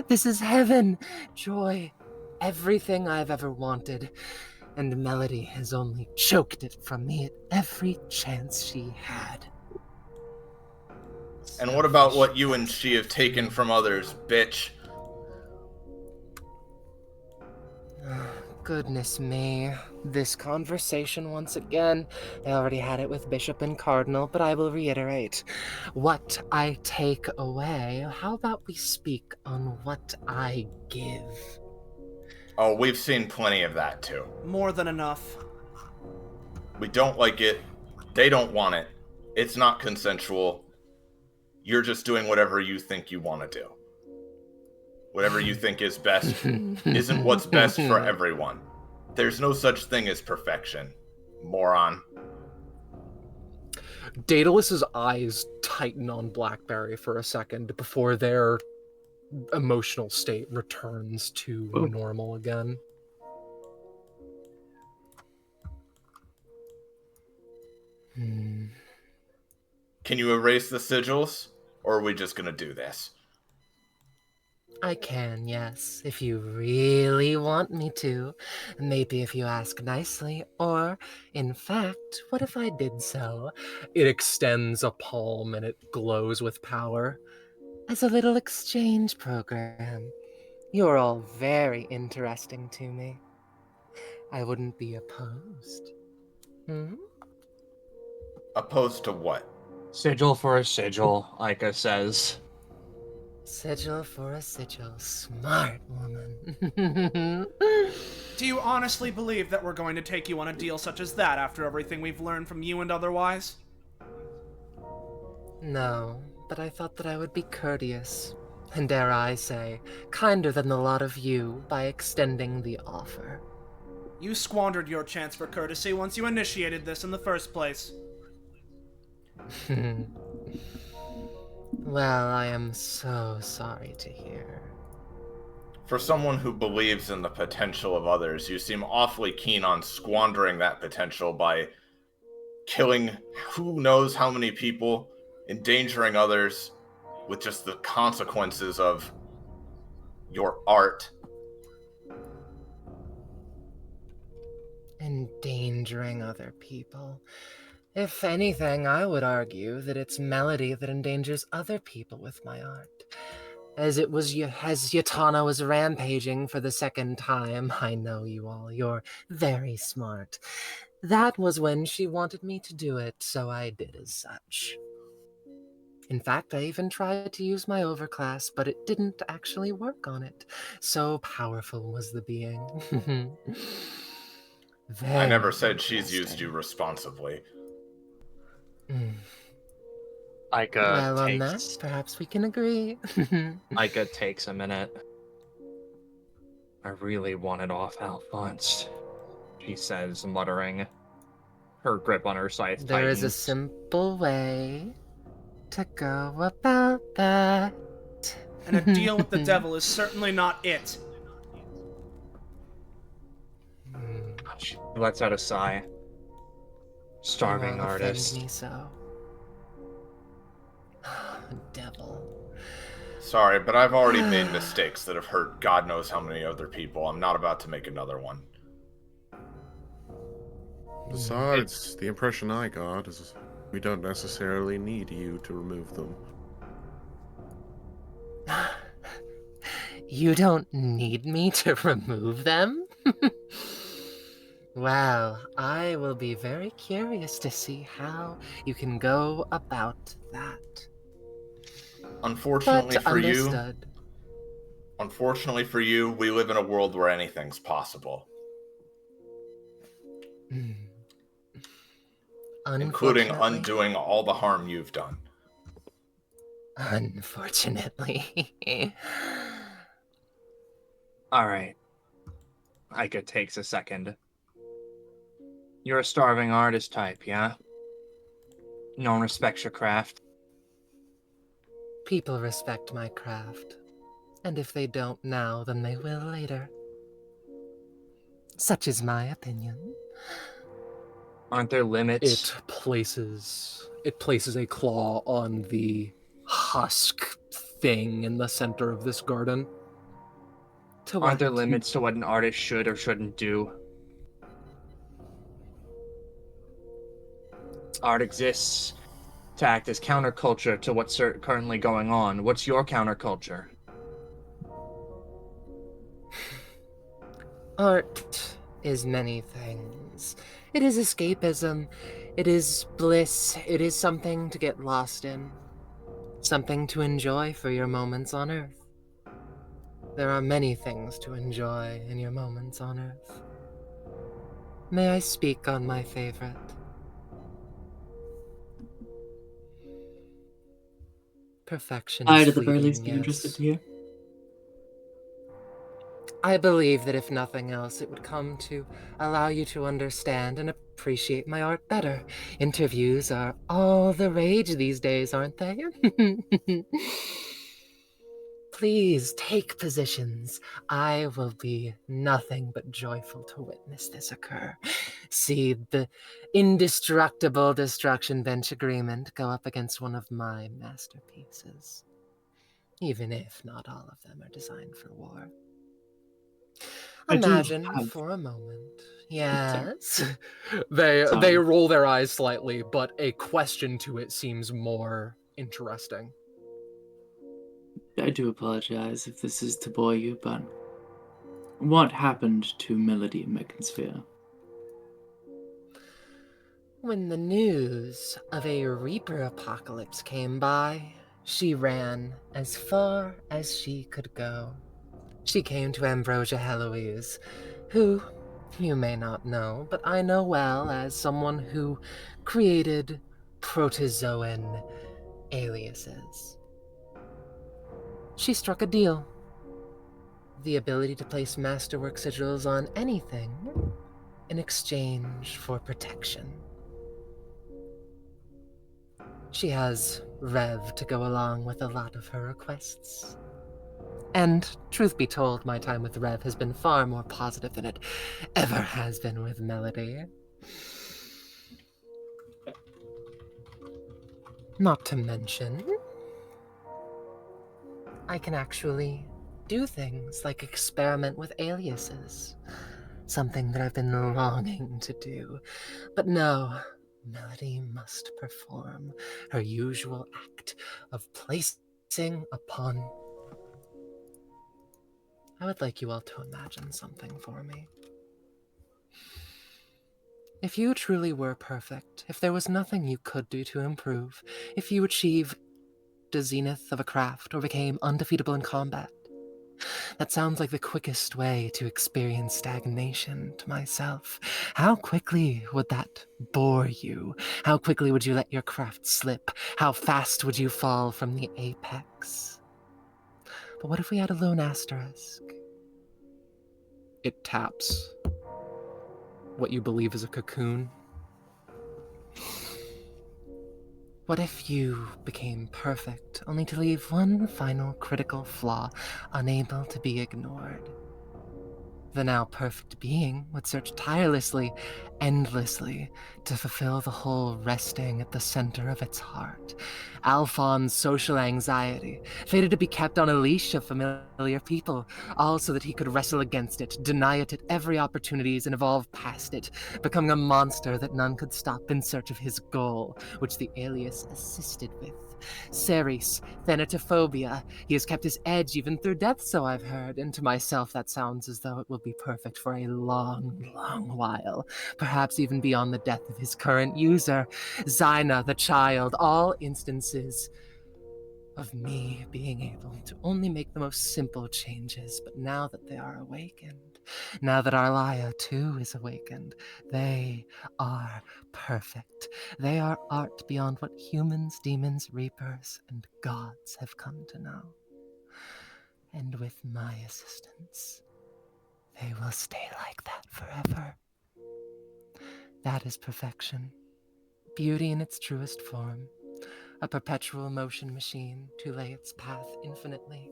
S2: This is heaven, joy, everything I've ever wanted. And Melody has only choked it from me at every chance she had.
S5: And what about what you and she have taken from others, bitch?
S2: Goodness me. This conversation once again. I already had it with Bishop and Cardinal, but I will reiterate. What I take away, how about we speak on what I give?
S5: Oh, we've seen plenty of that too.
S7: More than enough.
S5: We don't like it. They don't want it. It's not consensual. You're just doing whatever you think you want to do. Whatever you think is best isn't what's best for everyone. There's no such thing as perfection, moron.
S2: Daedalus's eyes tighten on Blackberry for a second before their emotional state returns to normal again.
S5: Can you erase the sigils, or are we just gonna do this?
S2: I can, yes, if you really want me to. Maybe if you ask nicely, or, in fact, what if I did so? It extends a palm and it glows with power. As a little exchange program. You're all very interesting to me. I wouldn't be opposed.
S5: Opposed to what?
S4: Sigil for a sigil, Ica says.
S2: Sigil for a sigil. Smart woman.
S7: Do you honestly believe that we're going to take you on a deal such as that after everything we've learned from you and otherwise?
S2: No, but I thought that I would be courteous, and dare I say, kinder than the lot of you by extending the offer.
S7: You squandered your chance for courtesy once you initiated this in the first place.
S2: Well, I am so sorry to hear.
S5: For someone who believes in the potential of others, you seem awfully keen on squandering that potential by killing who knows how many people, endangering others with just the consequences of your art.
S2: Endangering other people. If anything, I would argue that it's Melody that endangers other people with my art. As Yatana was rampaging for the second time, I know you all, you're very smart. That was when she wanted me to do it, so I did as such. In fact, I even tried to use my overclass, but it didn't actually work on it. So powerful was the being.
S5: I never said she's used you responsibly.
S4: Ica
S2: Well, on
S4: takes...
S2: that, perhaps we can agree.
S4: Ica takes a minute. I really want it off Alphonse, she says, muttering. Her grip on her scythe
S2: There is a
S4: tightens.
S2: simple way to go about that.
S7: And a deal with the devil is certainly not it.
S4: She lets out a sigh. Starving
S2: You all offend
S4: artist.
S2: me so. Devil.
S5: Sorry, but I've already made mistakes that have hurt God knows how many other people. I'm not about to make another one.
S3: Besides, the impression I got is we don't necessarily need you to remove them.
S2: You don't need me to remove them? Well, I will be very curious to see how you can go about that.
S5: Unfortunately
S2: But
S5: for
S2: understood.
S5: Unfortunately for you, we live in a world where anything's possible. including
S8: Unfortunately.
S5: undoing all the harm you've done.
S8: Unfortunately.
S4: All right. Ika takes a second. You're a starving artist type, yeah? No one respects your craft.
S8: People respect my craft. And if they don't now, then they will later. Such is my opinion.
S4: Aren't there limits?
S2: It places a claw on the husk thing in the center of this garden.
S8: To
S4: Aren't there
S8: what?
S4: limits to what an artist should or shouldn't do? Art exists to act as counterculture to what's currently going on. What's your counterculture?
S8: Art is many things. It is escapism. It is bliss. It is something to get lost in. Something to enjoy for your moments on Earth. There are many things to enjoy in your moments on Earth. May I speak on my favorite? Perfection
S6: I'd
S8: is
S6: at the very least
S8: fleeting,
S6: be
S8: yes.
S6: interested to hear.
S8: I believe that if nothing else, it would come to allow you to understand and appreciate my art better. Interviews are all the rage these days, aren't they? Please take positions. I will be nothing but joyful to witness this occur. See the indestructible destruction bench agreement go up against one of my masterpieces. Even if not all of them are designed for war.
S6: I do
S8: Imagine
S6: have-
S8: for a moment. Yes.
S2: They
S6: Sorry.
S2: roll their eyes slightly, but a question to it seems more interesting.
S6: I do apologize if this is to bore you, but what happened to Melody Mechansphere?
S8: When the news of a Reaper apocalypse came by, she ran as far as she could go. She came to Ambrosia Heloise, who you may not know, but I know well as someone who created protozoan aliases. She struck a deal. The ability to place masterwork sigils on anything in exchange for protection. She has Rev to go along with a lot of her requests. And, truth be told, my time with Rev has been far more positive than it ever has been with Melody. Not to mention, I can actually do things like experiment with aliases. Something that I've been longing to do. But no, Melody must perform her usual act of placing upon... I would like you all to imagine something for me. If you truly were perfect, if there was nothing you could do to improve, if you achieved the zenith of a craft or became undefeatable in combat, that sounds like the quickest way to experience stagnation to myself. How quickly would that bore you? How quickly would you let your craft slip? How fast would you fall from the apex? But what if we had a lone asterisk?
S2: It taps what you believe is a cocoon.
S8: What if you became perfect, only to leave one final critical flaw unable to be ignored? The now perfect being would search tirelessly, endlessly, to fulfill the whole resting at the center of its heart. Alphon's social anxiety, fated to be kept on a leash of familiar people, all so that he could wrestle against it, deny it at every opportunity, and evolve past it, becoming a monster that none could stop in search of his goal, which the alias assisted with. Ceres, thanatophobia. He has kept his edge even through death, so I've heard, and to myself that sounds as though it will be perfect for a long, long while, perhaps even beyond the death of his current user. Zyna, the child, all instances
S2: of me being able to only make the most simple changes, but now that they are awakened, now that Arlia too is awakened, they are perfect. They are art beyond what humans, demons, reapers, and gods have come to know. And with my assistance, they will stay like that forever. That is perfection. Beauty in its truest form. A perpetual motion machine to lay its path infinitely.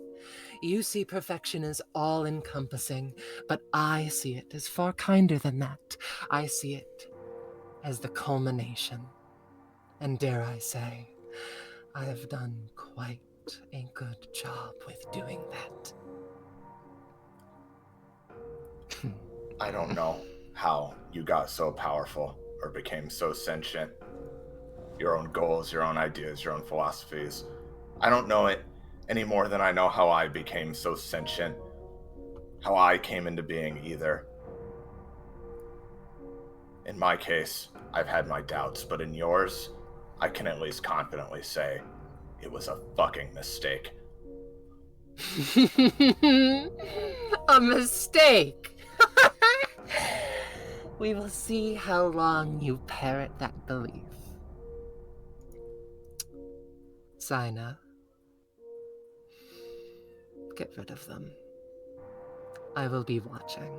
S2: You see perfection as all-encompassing, but I see it as far kinder than that. I see it as the culmination. And dare I say, I have done quite a good job with doing that.
S5: I don't know how you got so powerful or became so sentient. Your own goals, your own ideas, your own philosophies. I don't know it any more than I know how I became so sentient, how I came into being either. In my case, I've had my doubts, but in yours, I can at least confidently say it was a fucking mistake.
S2: A mistake! We will see how long you parrot that belief. Zaina, get rid of them. I will be watching.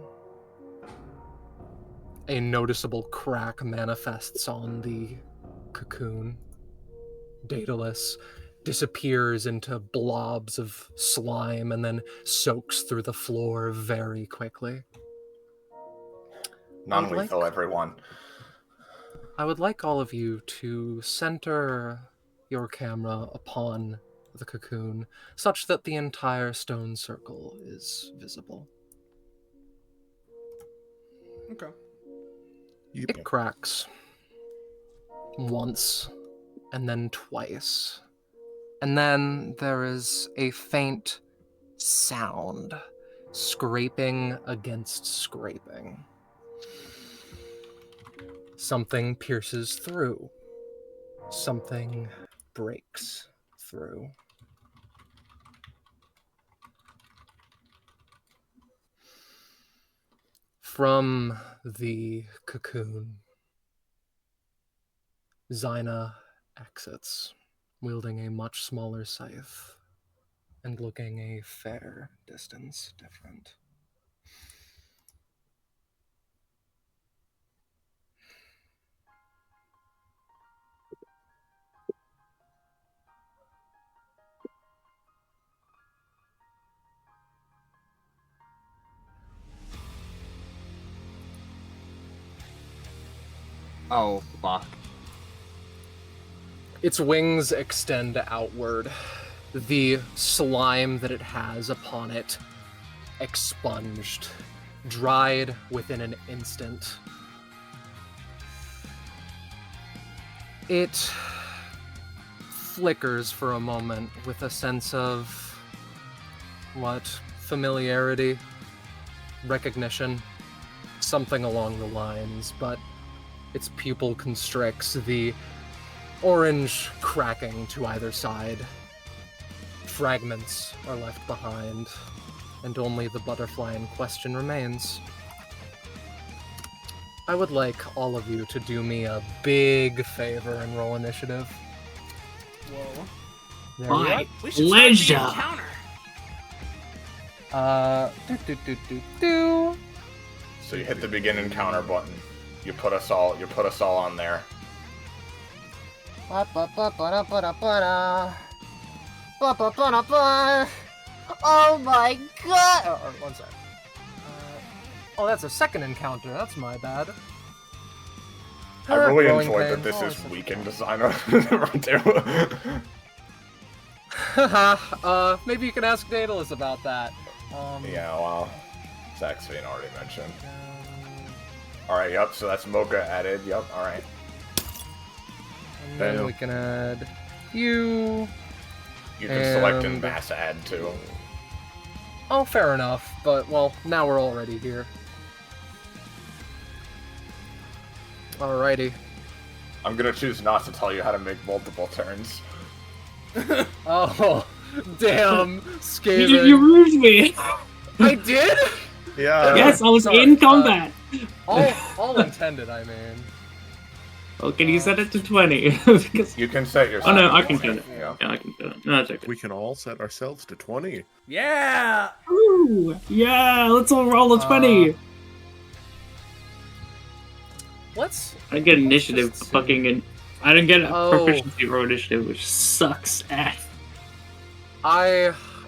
S2: A noticeable crack manifests on the cocoon. Daedalus disappears into blobs of slime and then soaks through the floor very quickly.
S5: Non-lethal, everyone.
S2: I would like all of you to center your camera upon the cocoon, such that the entire stone circle is visible.
S1: Okay.
S2: It cracks. Once, and then twice. And then there is a faint sound, scraping against scraping. Something pierces through. Something breaks through. From the cocoon, Zaina exits, wielding a much smaller scythe and looking a fair distance different.
S4: Oh, fuck.
S2: Its wings extend outward. The slime that it has upon it expunged, dried within an instant. It flickers for a moment with a sense of familiarity, recognition, something along the lines, but its pupil constricts, the orange cracking to either side. Fragments are left behind, and only the butterfly in question remains. I would like all of you to do me a big favor and roll initiative.
S1: Whoa.
S2: There we are.
S1: We should start
S6: Pleasure.
S1: the encounter.
S5: So you hit the begin encounter button. You put us all on there.
S2: Oh my god! One sec. Oh, that's a second encounter. That's my bad.
S5: I really
S2: Growing
S5: enjoyed
S2: pain.
S5: that this
S2: Oh,
S5: is
S2: it's a-
S5: weekend designer right there.
S2: Haha, maybe you can ask Daedalus about that.
S5: Yeah, well, Zaxvine already mentioned. Alright, yep, so that's Mocha added, yep, alright.
S2: And then
S5: Damn.
S2: we can add you.
S5: You can select and
S2: And-
S5: mass add too.
S2: Oh, fair enough, but, well, now we're already here. Alrighty.
S5: I'm gonna choose not to tell you how to make multiple turns.
S2: Oh, damn,
S6: You
S2: Skaven.
S6: ruined me.
S2: I did?
S3: Yeah.
S6: Yes, I was
S2: sorry,
S6: in combat.
S2: All intended, I mean.
S6: Well, can you set it to 20? Because...
S5: You can set yourself.
S6: Oh no, I
S5: to
S6: can
S5: 20,
S6: do it.
S5: Yeah.
S6: Yeah, I can do it. No, it's okay.
S3: We can all set ourselves to 20.
S1: Yeah!
S6: Ooh, yeah, let's all roll a 20.
S2: Let's.
S6: I get initiative
S2: just see.
S6: fucking and I don't get a
S2: Oh.
S6: proficiency roll initiative, which sucks ass.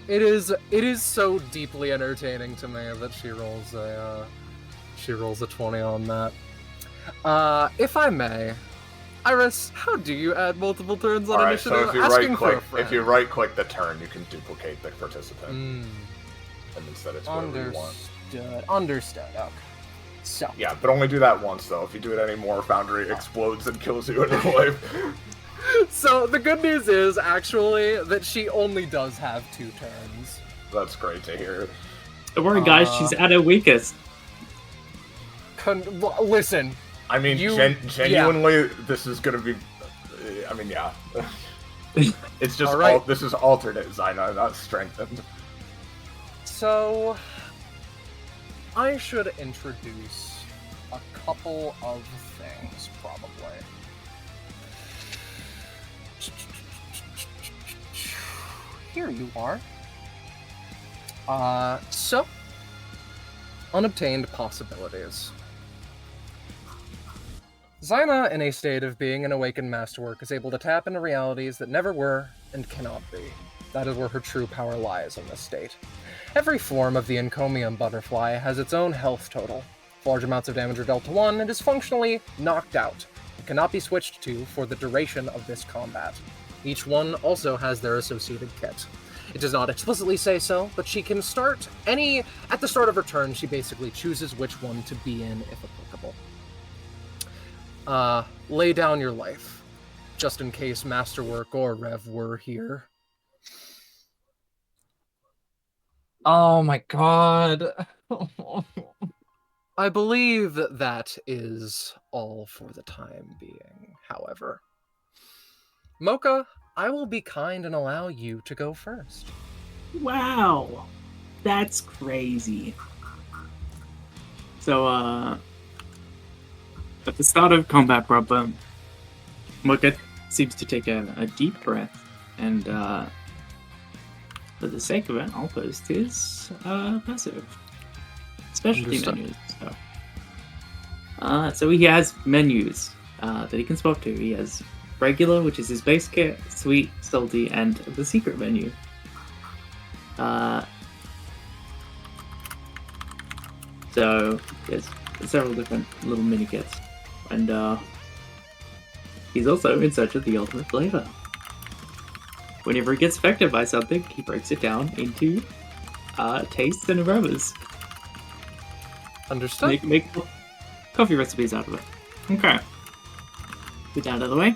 S2: It is so deeply entertaining to me that she rolls a 20 on that. If I may, Iris, how do you add multiple turns on
S5: All right.
S2: initiative?
S5: So if you
S2: Asking
S5: right
S2: for a
S5: click,
S2: friend.
S5: if you right click the turn, you can duplicate the participant,
S2: Mm,
S5: and then set it to whatever you want.
S2: understood. Okay. So.
S5: Yeah, but only do that once though. If you do it anymore, Foundry explodes and kills you in real life.
S2: So the good news is actually that she only does have 2 turns.
S5: That's great to hear.
S6: Don't worry, guys, she's at her weakest.
S2: Listen,
S5: I mean,
S2: You-
S5: genuinely, this is gonna be. I mean, yeah. It's just
S2: All right.
S5: this is alternate Zyna, not strengthened.
S2: so I should introduce a couple of things, probably. Here you are. So, unobtained possibilities. Zyna, in a state of being an awakened masterwork, is able to tap into realities that never were and cannot be. That is where her true power lies in this state. Every form of the encomium butterfly has its own health total. If large amounts of damage are dealt to one, it is functionally knocked out. It cannot be switched to for the duration of this combat. Each one also has their associated kit. It does not explicitly say so, but she can start at the start of her turn, she basically chooses which one to be in, if applicable. Lay down your life, just in case Masterwork or Rev were here.
S4: Oh my god.
S2: I believe that is all for the time being, however. Mocha, I will be kind and allow you to go first.
S6: Wow, that's crazy. So, at the start of combat proper, Mocha seems to take a deep breath, and for the sake of it, I'll post his passive specialty
S2: Understood.
S6: menus. So he has menus that he can swap to. He has regular, which is his base kit, sweet, salty, and the secret menu. So there's several different little mini kits, and he's also in search of the ultimate flavor. Whenever he gets affected by something, he breaks it down into tastes and aromas.
S2: Understood.
S6: Make coffee recipes out of it. Okay. Get that out of the way.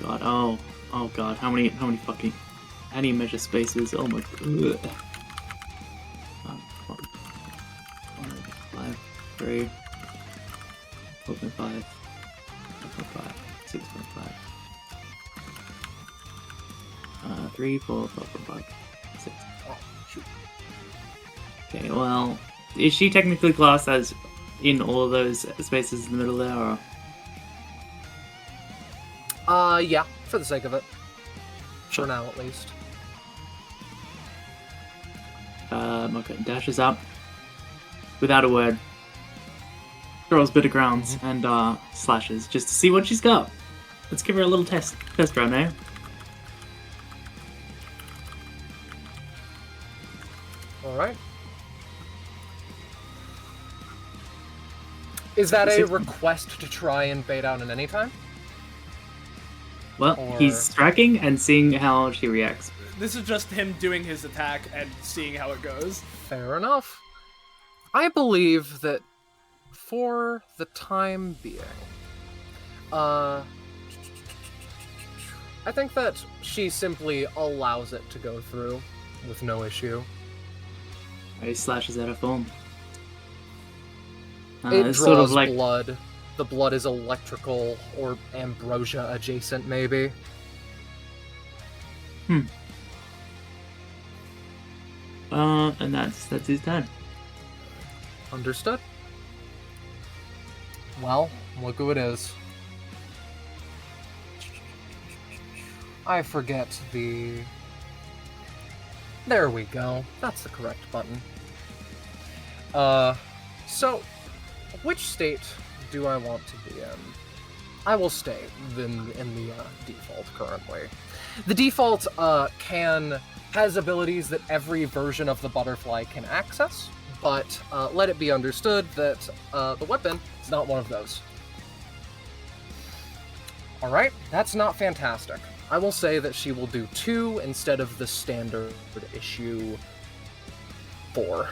S6: God, oh god, how many fucking, how do you measure spaces? Oh my god. 5, 3, 4.5, 5.5, 6.5. 3, 4, 4.5, 6.
S2: Oh, shoot.
S6: Okay, well, is she technically classed as in all of those spaces in the middle there, or?
S2: Yeah, for the sake of it. For now, at least.
S6: Okay, dashes up without a word, throws bit of grounds, and slashes just to see what she's got. Let's give her a little test run now.
S2: Alright. Is that a request to try and bait out at any time?
S6: Well,
S2: Or-
S6: he's striking and seeing how she reacts.
S1: This is just him doing his attack and seeing how it goes.
S2: Fair enough. I believe that for the time being, I think that she simply allows it to go through with no issue.
S6: He slashes at her form.
S2: It
S6: It's
S2: draws
S6: sort of like
S2: blood. the blood is electrical or ambrosia adjacent, maybe.
S6: And that's his turn.
S2: Understood. Well, look who it is. I forget the... There we go. That's the correct button. So, which state do I want to be in? I will stay in the default currently. The default has abilities that every version of the butterfly can access, but let it be understood that the weapon is not one of those. Alright, that's not fantastic. I will say that she will do 2 instead of the standard issue 4.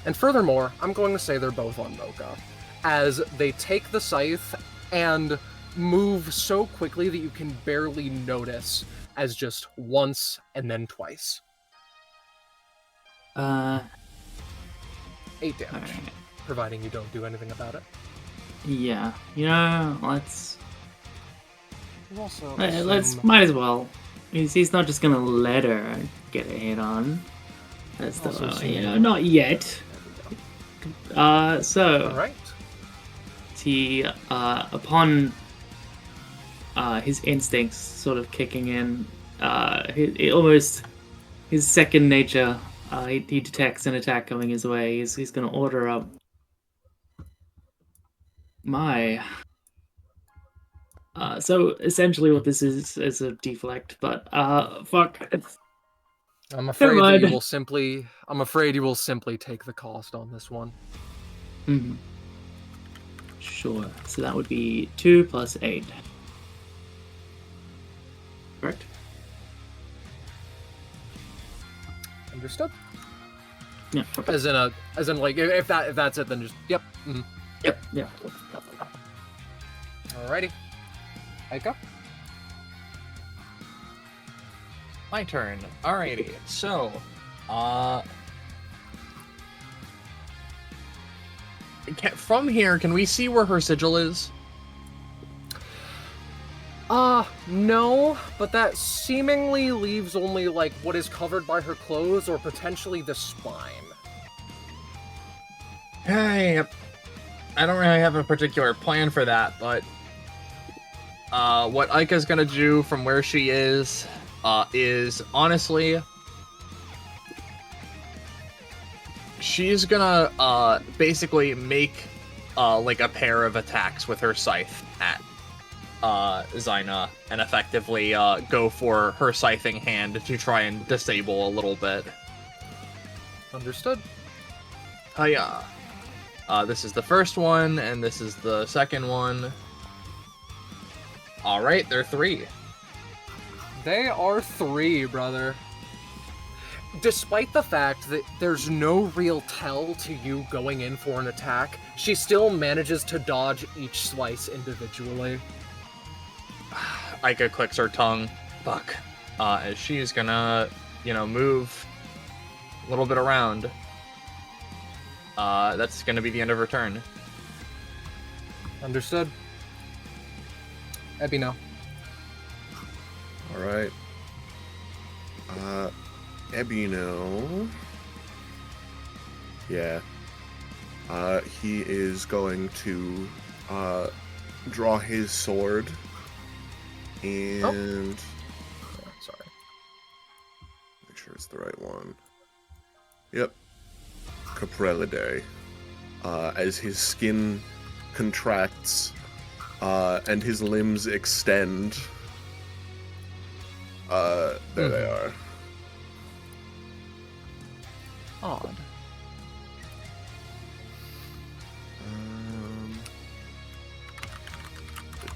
S2: And furthermore, I'm going to say they're both on Mocha, as they take the scythe and move so quickly that you can barely notice as just once and then twice. 8 damage,
S6: Alright.
S2: providing you don't do anything about it.
S6: Yeah, let's
S2: You also
S6: might as well. He's not just gonna let her get a hit on. That's
S2: Also
S6: the
S2: assume-
S6: not yet. So
S2: Alright.
S6: he upon his instincts sort of kicking in, his second nature, he detects an attack coming his way. He's gonna order up my. So essentially, what this is a deflect, but fuck.
S2: I'm afraid
S6: Never
S2: that you
S6: mind.
S2: will simply. I'm afraid you will simply take the cost on this one.
S6: Mhm. Sure. So that would be 2 plus 8. Correct.
S2: Understood.
S6: Yeah. Okay.
S2: As in like if that's it, then just yep. Mhm.
S6: Yep. Yeah.
S2: Alrighty. Aika.
S4: My turn. Alrighty. So, from here, can we see where her sigil is?
S2: No, but that seemingly leaves only like what is covered by her clothes or potentially the spine.
S4: Hey, I don't really have a particular plan for that, but what Aika's gonna do from where she is honestly, she's gonna basically make like a pair of attacks with her scythe at Zyna and effectively go for her scything hand to try and disable a little bit.
S2: Understood.
S4: Yeah. This is the first one, and this is the second one. Alright, they're 3.
S2: They are 3, brother. Despite the fact that there's no real tell to you going in for an attack, she still manages to dodge each slice individually.
S4: Aika clicks her tongue. Fuck. As she's gonna, move a little bit around. That's gonna be the end of her turn.
S2: Understood. Ebino.
S3: Alright. Ebino. Yeah. He is going to draw his sword and
S2: Sorry.
S3: make sure it's the right one. Yep. Caprellidae. As his skin contracts and his limbs extend. There they are.
S2: Odd.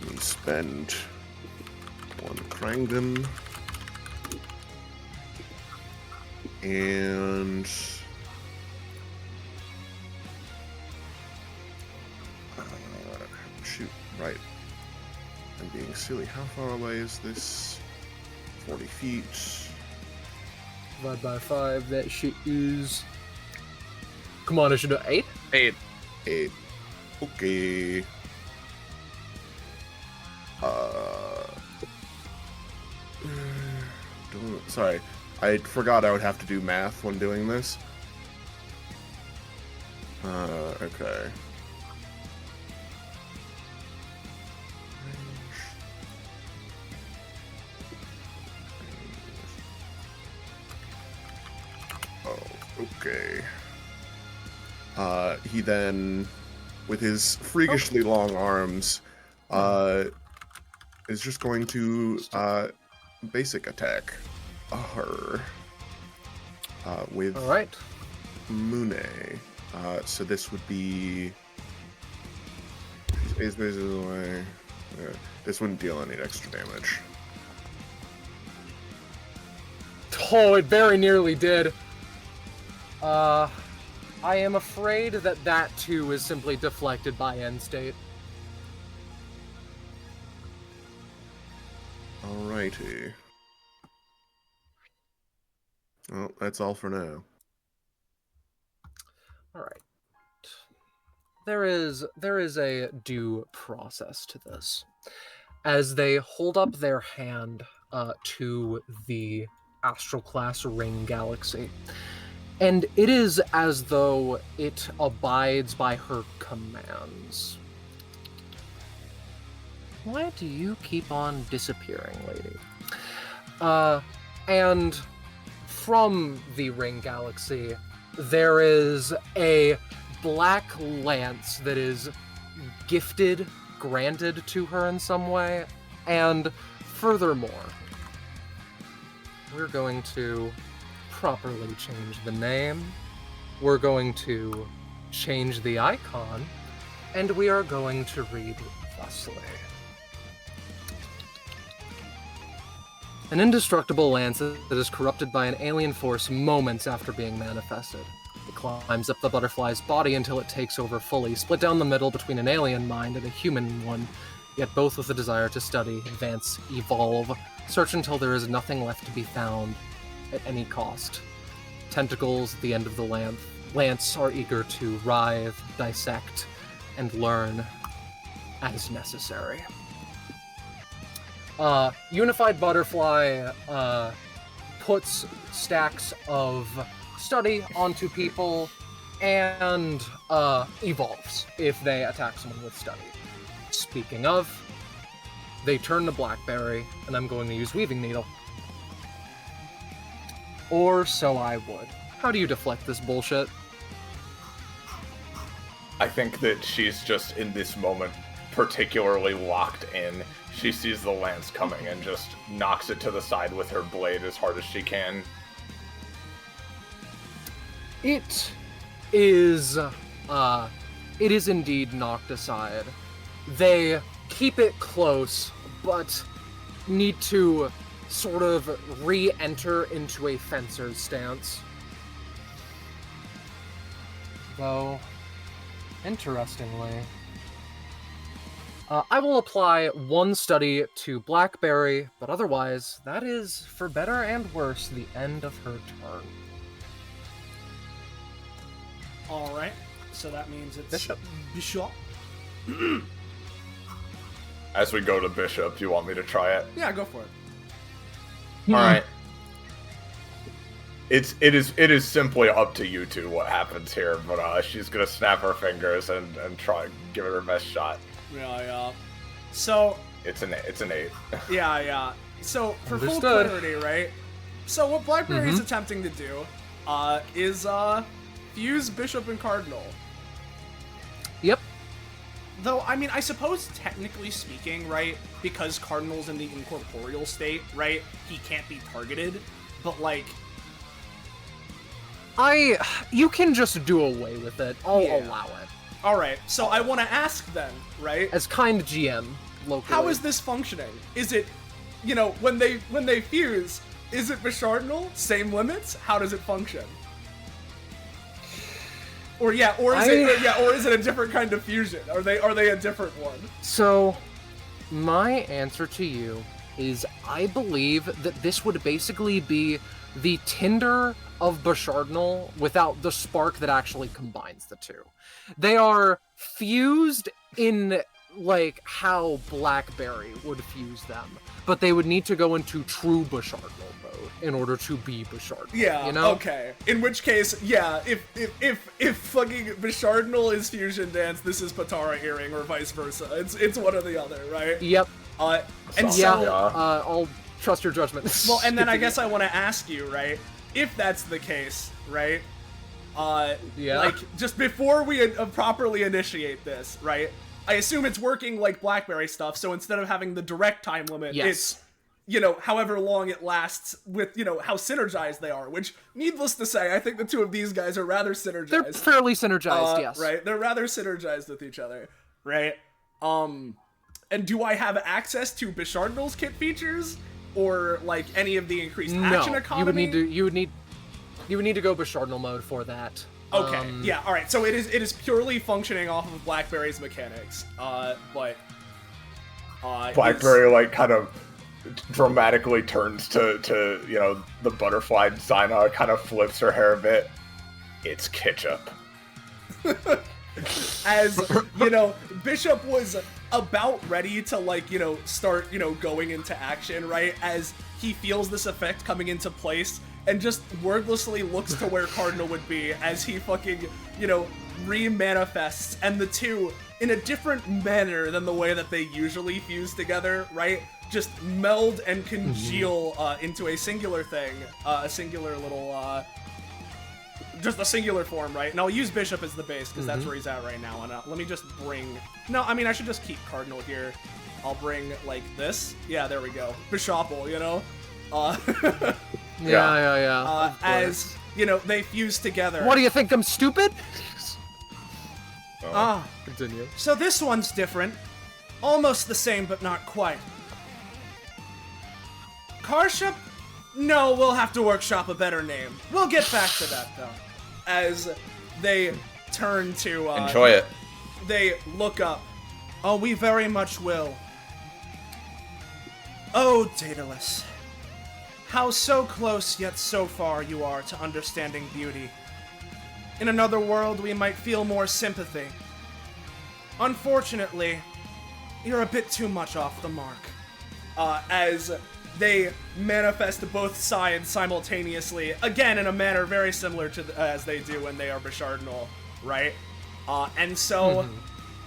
S3: Let me spend 1 Krangen. And shoot, right. I'm being silly. How far away is this? 40 feet.
S2: Divide by 5, that shit is... Come on, I should do 8?
S4: 8.
S3: 8. Okay. Sorry, I forgot I would have to do math when doing this. Okay. Oh, okay. He then, with his freakishly long arms, is just going to, basic attack her. With
S2: Alright.
S3: Mune. So this would be... Is basically away. Yeah, this wouldn't deal any extra damage.
S2: Oh, it very nearly did. I am afraid that that too is simply deflected by end state.
S3: Alrighty. Well, that's all for now.
S2: Alright. There is a due process to this. As they hold up their hand to the astral class ring galaxy. And it is as though it abides by her commands. Why do you keep on disappearing, lady? And from the ring galaxy, there is a black lance that is granted to her in some way. And furthermore, we're going to properly change the name, we're going to change the icon, and we are going to read thusly. An indestructible lance that is corrupted by an alien force moments after being manifested. It climbs up the butterfly's body until it takes over fully, split down the middle between an alien mind and a human one, yet both with a desire to study, advance, evolve, search until there is nothing left to be found at any cost. Tentacles at the end of the lance are eager to writhe, dissect, and learn as necessary. Unified Butterfly puts stacks of study onto people and evolves if they attack someone with study. Speaking of, they turn to Blackberry, and I'm going to use Weaving Needle. Or so I would. How do you deflect this bullshit?
S5: I think that she's just in this moment particularly locked in. She sees the lance coming and just knocks it to the side with her blade as hard as she can.
S2: It is indeed knocked aside. They keep it close, but need to sort of re-enter into a fencer's stance. Though, interestingly, I will apply one study to Blackberry, but otherwise, that is, for better and worse, the end of her turn.
S1: Alright, so that means it's
S2: Bishop.
S1: Bishop.
S5: As we go to Bishop, do you want me to try it?
S1: Yeah, go for it.
S5: Alright. It is simply up to you two what happens here, but she's gonna snap her fingers and try and give it her best shot.
S1: Yeah. So
S5: It's an 8.
S1: yeah. So for full
S2: Understood.
S1: clarity, right? So what Blackberry is attempting to do is fuse Bishop and Cardinal.
S2: Yep.
S1: Though, I mean, I suppose technically speaking, right, because Cardinal's in the incorporeal state, right, he can't be targeted, but like...
S2: You can just do away with it. I'll allow it.
S1: Alright, so I want to ask then, right?
S2: As kind GM, locally.
S1: How is this functioning? Is it, when they fuse, is it Bishardinal? Same limits? How does it function? Or is it a different kind of fusion? Are they a different one?
S2: So, my answer to you is I believe that this would basically be the Tinder of Bishardinal without the spark that actually combines the two. They are fused in like how Blackberry would fuse them, but they would need to go into true Bashardal mode in order to be Bashardal.
S1: Yeah,
S2: you know?
S1: okay. In which case, yeah, if fucking Bashardal is Fusion Dance, this is Patara Earring, or vice versa. It's one or the other, right?
S2: Yep.
S1: And so,
S2: Yeah, I'll trust your judgment.
S1: well, and then I guess I want to ask you, right, if that's the case, right,
S2: Yeah.
S1: like, just before we properly initiate this, right, I assume it's working like BlackBerry stuff, so instead of having the direct time limit,
S2: Yes.
S1: it's, you know, however long it lasts with, you know, how synergized they are, which, needless to say, I think the two of these guys are rather synergized.
S2: They're fairly synergized, yes.
S1: Right, they're rather synergized with each other, right? And do I have access to Bashardal's kit features? Or, like, any of the increased action economy?
S2: you would need to go Bashardal mode for that.
S1: Okay, yeah, alright, so it is purely functioning off of BlackBerry's mechanics, but...
S5: Blackberry, like, kind of dramatically turns to you know, the butterfly Zyna, kind of flips her hair a bit. It's ketchup.
S1: As, you know, Bishop was about ready to, like, you know, start, you know, going into action, right? As he feels this effect coming into place, and just wordlessly looks to where Cardinal would be as he fucking, you know, re-manifests, and the two, in a different manner than the way that they usually fuse together, right? Just meld and congeal into a singular thing, a singular little, just a singular form, right? And I'll use Bishop as the base, because that's where he's at right now. And let me just bring... No, I mean, I should just keep Cardinal here. I'll bring, like, this. Yeah, there we go. Bishopal, you know?
S2: Yeah.
S1: As, you know, they fuse together.
S2: What do you think, I'm stupid?
S1: Continue. So this one's different. Almost the same, but not quite. Karship? No, we'll have to workshop a better name. We'll get back to that, though. As they turn to,
S9: Enjoy it.
S1: They look up. Oh, we very much will. Oh, Daedalus. How so close yet so far you are to understanding beauty. In another world, we might feel more sympathy. Unfortunately, you're a bit too much off the mark. As they manifest both sides simultaneously, again in a manner very similar to as they do when they are Bashardal, right? And so,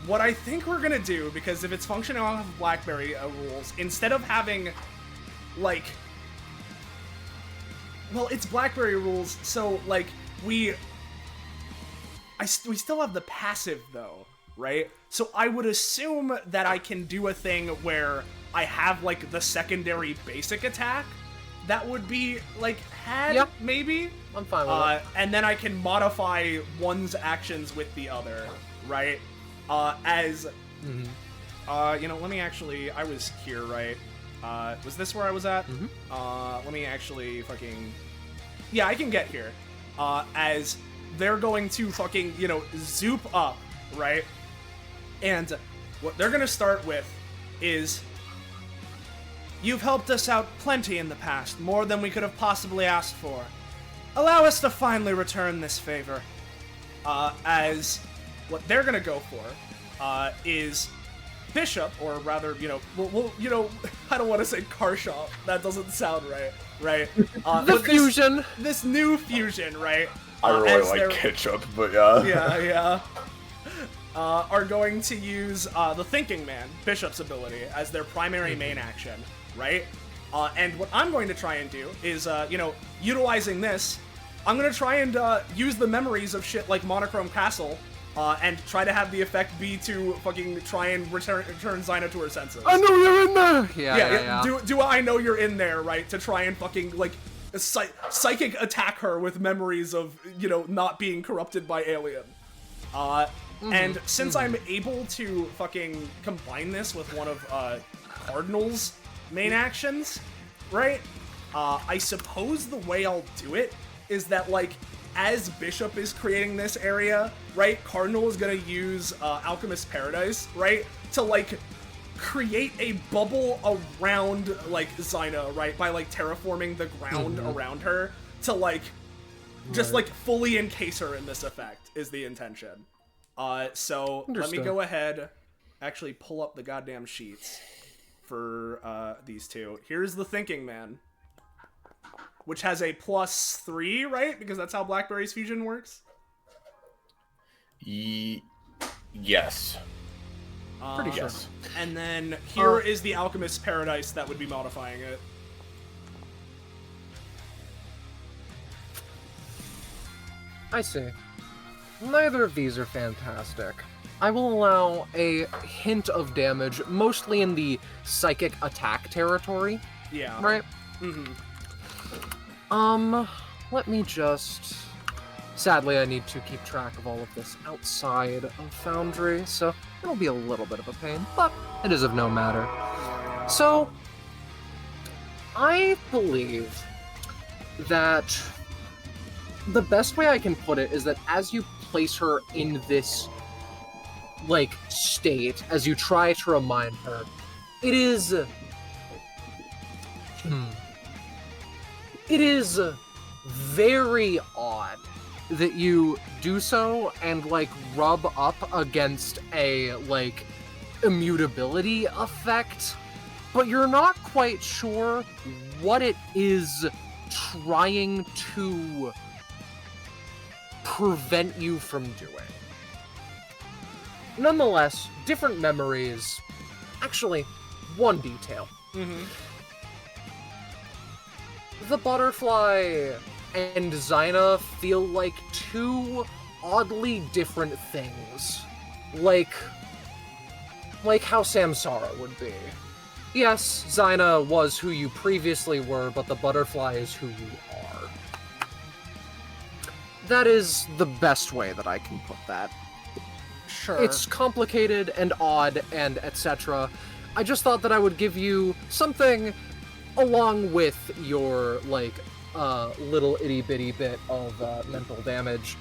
S1: what I think we're gonna do, because if it's functioning off of BlackBerry rules, instead of having, like, well, it's BlackBerry rules, so, like, we still have the passive, though, right? So I would assume that I can do a thing where I have, like, the secondary basic attack that would be, like, maybe?
S2: I'm fine with it.
S1: And then I can modify one's actions with the other, right? You know, let me actually, I was here, right? Was this where I was at? Let me actually fucking... Yeah, I can get here. As they're going to fucking, you know, zoop up, right? And what they're gonna start with is... You've helped us out plenty in the past, more than we could have possibly asked for. Allow us to finally return this favor. As what they're gonna go for is Bishop, or rather, you know, well, you know, I don't want to say Karshop. That doesn't sound right?
S2: The fusion.
S1: This new fusion, right?
S5: I really like ketchup, but yeah.
S1: Are going to use the Thinking Man, Bishop's ability, as their primary main action, right? And what I'm going to try and do is, you know, utilizing this, I'm going to try and use the memories of shit like Monochrome Castle, and try to have the effect be to fucking try and return Zyna to her senses.
S2: I know you're in there! Yeah.
S1: Do I know you're in there, right? To try and fucking, like, psychic attack her with memories of, you know, not being corrupted by Alien. And since I'm able to fucking combine this with one of Cardinal's main actions, right? I suppose the way I'll do it is that, like, as Bishop is creating this area, right, Cardinal is gonna use Alchemist's Paradise, right, to, like, create a bubble around, like, Zyna, right, by, like, terraforming the ground around her to, like, just, like, fully encase her in this effect, is the intention. So let me go ahead actually pull up the goddamn sheets for these two. Here's the Thinking Man, which has a +3, right? Because that's how Blackberry's fusion works.
S5: Yes.
S2: Pretty sure.
S5: Yes.
S1: And then here is the Alchemist's Paradise that would be modifying it.
S2: I see. Neither of these are fantastic. I will allow a hint of damage, mostly in the psychic attack territory.
S1: Yeah.
S2: Right?
S1: Mm-hmm.
S2: Let me just... Sadly, I need to keep track of all of this outside of Foundry, so it'll be a little bit of a pain, but it is of no matter. So, I believe that the best way I can put it is that as you place her in this, like, state, as you try to remind her, it is... It is very odd that you do so and, like, rub up against a, like, immutability effect, but you're not quite sure what it is trying to prevent you from doing. Nonetheless, different memories. Actually, one detail.
S1: Mm-hmm.
S2: The butterfly and Zyna feel like two oddly different things. Like how Samsara would be. Yes, Zyna was who you previously were, but the butterfly is who you are. That is the best way that I can put that.
S1: Sure.
S2: It's complicated and odd and etc. I just thought that I would give you something along with your, like, little itty-bitty bit of mental damage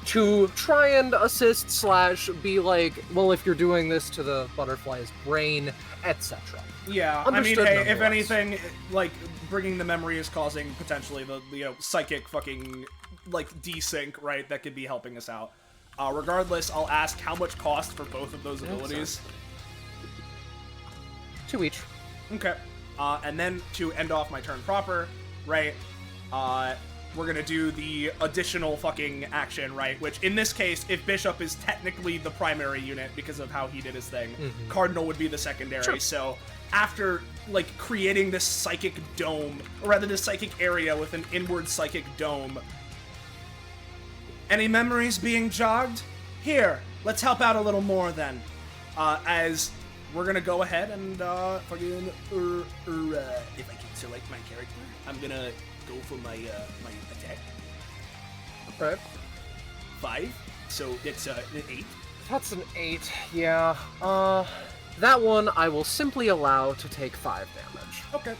S2: to try and assist / be like, well, if you're doing this to the butterfly's brain, etc.
S1: Yeah,
S2: Understood,
S1: I mean, hey, if
S2: nonetheless.
S1: anything, like, bringing the memory is causing potentially the, psychic fucking, like, desync, right, that could be helping us out. Regardless, I'll ask how much cost for both of those abilities.
S2: 2 each.
S1: Okay. And then to end off my turn proper, right, we're gonna do the additional fucking action, right, which in this case, if Bishop is technically the primary unit because of how he did his thing, Cardinal would be the secondary,
S2: Sure.
S1: So after, like, creating this psychic dome, or rather this psychic area with an inward psychic dome, any memories being jogged? Here, let's help out a little more then. As we're gonna go ahead and fucking if I can select my character, I'm gonna go for my my attack.
S2: Right.
S1: 5, so it's an 8.
S2: That's an 8, yeah. That one I will simply allow to take 5 damage.
S1: Okay.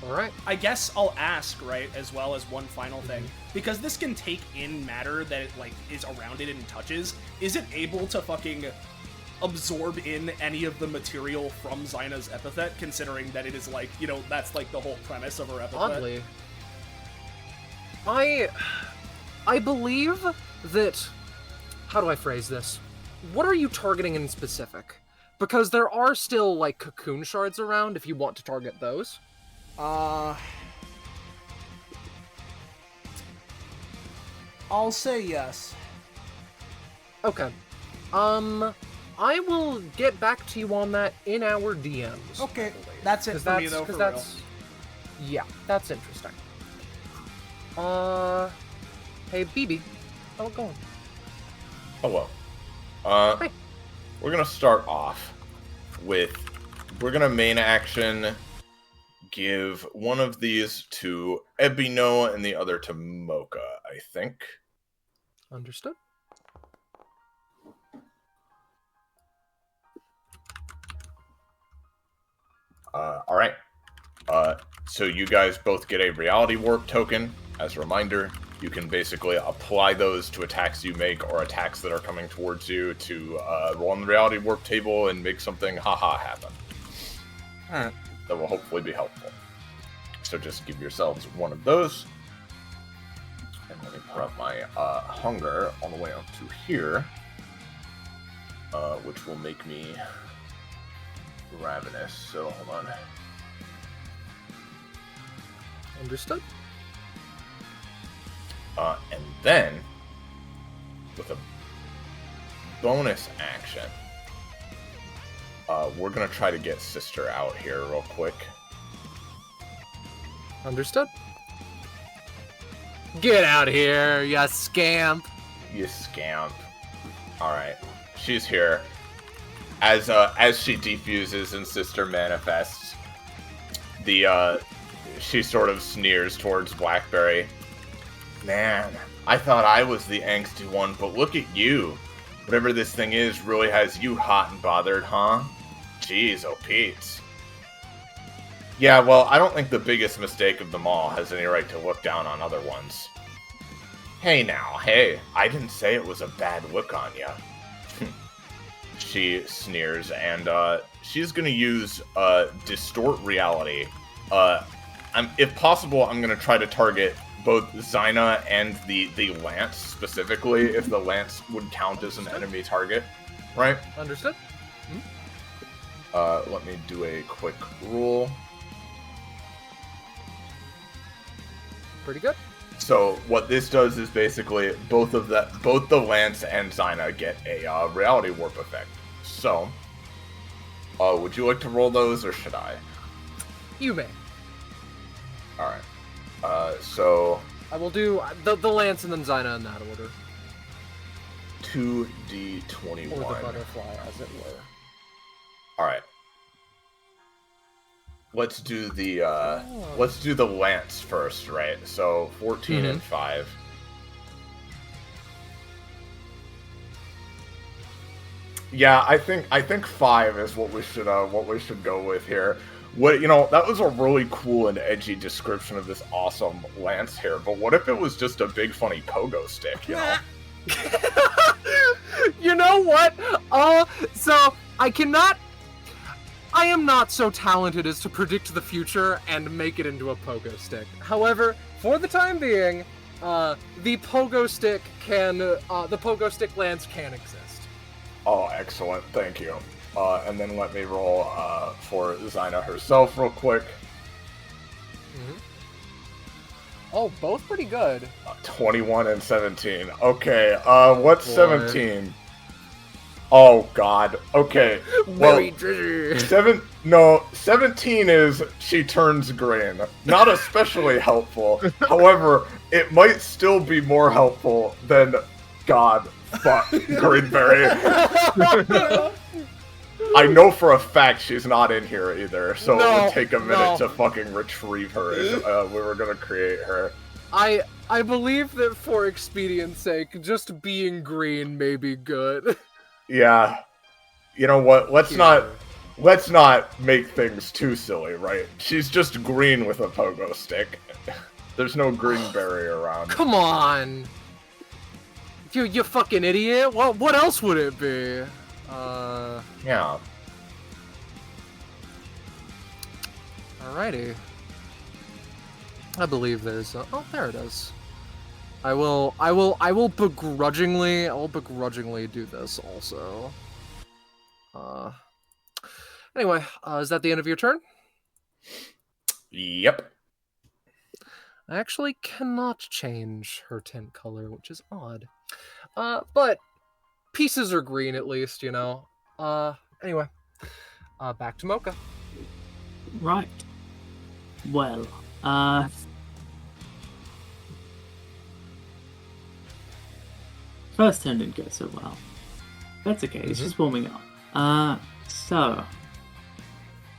S2: Alright.
S1: I guess I'll ask, right, as well as one final thing. Because this can take in matter that, like, is around it and touches, is it able to fucking absorb in any of the material from Zyna's epithet, considering that it is, like, that's, like, the whole premise of her epithet?
S2: Oddly. I believe that... How do I phrase this? What are you targeting in specific? Because there are still, like, cocoon shards around if you want to target those.
S1: I'll say yes.
S2: Okay. I will get back to you on that in our DMs.
S1: Okay, that's it for me, though, for real.
S2: Yeah, that's interesting. Hey, BB, how's it going?
S5: Hello.
S2: Hey.
S5: We're gonna start off with, we're gonna main action give one of these to Ebino and the other to Mocha, I think.
S2: Understood.
S5: Alright. So you guys both get a reality warp token. As a reminder, you can basically apply those to attacks you make or attacks that are coming towards you to roll on the reality warp table and make something haha happen.
S3: Alright.
S5: That will hopefully be helpful. So just give yourselves one of those. And let me put up my hunger all the way up to here. which will make me ravenous. So hold on.
S2: Understood.
S5: And then, with a bonus action, we're gonna try to get Sister out here real quick.
S2: Understood. Get out here, you scamp.
S5: You scamp. Alright. She's here. As she defuses and Sister manifests, she sort of sneers towards Blackberry. Man, I thought I was the angsty one, but look at you. Whatever this thing is really has you hot and bothered, huh? Jeez, oh Pete. Yeah, well, I don't think the biggest mistake of them all has any right to look down on other ones. Hey now, hey, I didn't say it was a bad look on ya. She sneers, and she's gonna use Distort Reality. If possible, I'm gonna try to target both Zyna and the Lance specifically, if the Lance would count as an enemy target, right?
S2: Understood.
S5: Let me do a quick roll.
S2: Pretty good.
S5: So what this does is basically both the Lance and Zyna get a reality warp effect. So, would you like to roll those, or should I?
S2: You may.
S5: All right. So
S2: I will do the Lance and then Zyna in that order.
S5: 2d21.
S2: Or the butterfly, as it were.
S5: All right. Let's do the Lance first, right? So 14 and 5. Yeah, I think 5 is what we should go with here. That was a really cool and edgy description of this awesome Lance here, but what if it was just a big funny pogo stick, you know?
S2: You know what? So I am not so talented as to predict the future and make it into a pogo stick. However, for the time being, the pogo stick Lance can exist.
S5: Oh, excellent. Thank you. And then let me roll for Zyna herself real quick.
S2: Oh, both pretty good.
S5: 21 and 17. Okay, what's 17? Oh, God. Okay. Well, 17 is she turns green. Not especially helpful. However, it might still be more helpful than God. Fuck, Greenberry. I know for a fact she's not in here either, so it would take a minute to fucking retrieve her if we were gonna create her.
S2: I believe that for expedience sake, just being green may be good.
S5: Yeah. You know what? Let's not make things too silly, right? She's just green with a pogo stick. There's no Greenberry around.
S2: Come on. You fucking idiot. What else would it be?
S5: Yeah.
S2: Alrighty. I believe there's oh, there it is. I will begrudgingly do this also. Anyway, is that the end of your turn?
S5: Yep.
S2: I actually cannot change her tint color, which is odd. But pieces are green at least, you know. Anyway, back to Mocha.
S6: Right. Well, first turn didn't go so well. That's okay, it's just warming up. So,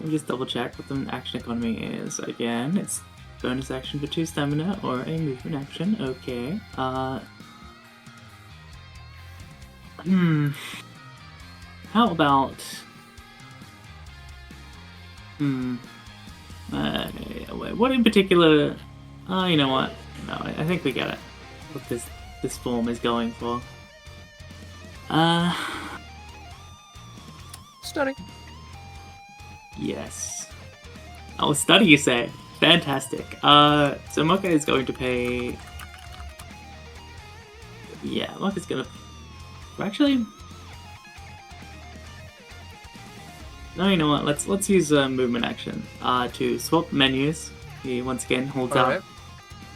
S6: let me just double check what the action economy is. Again, it's bonus action for 2 stamina or a movement action. Okay. How about... what in particular... you know what? No, I think we get it. What this form is going for.
S2: Study.
S6: Yes. Oh, study, you say? Fantastic. So Mocha is going to pay... Yeah, Mocha's gonna... Actually... No, you know what? Let's use movement action to swap menus. He once again holds
S2: All
S6: up
S2: right.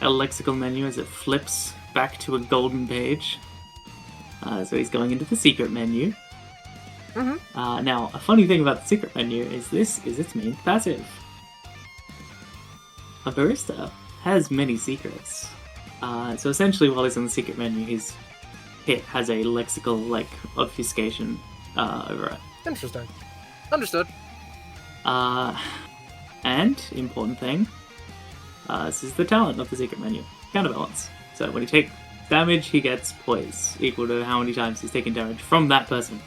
S6: a lexical menu as it flips back to a golden page. So he's going into the secret menu. Now, a funny thing about the secret menu is this is its main passive. A barista has many secrets. So essentially, while he's on the secret menu, his hit has a lexical obfuscation over it.
S2: Interesting. Understood.
S6: And important thing, this is the talent of the secret menu, counterbalance. So when he takes damage, he gets poise, equal to how many times he's taken damage from that person.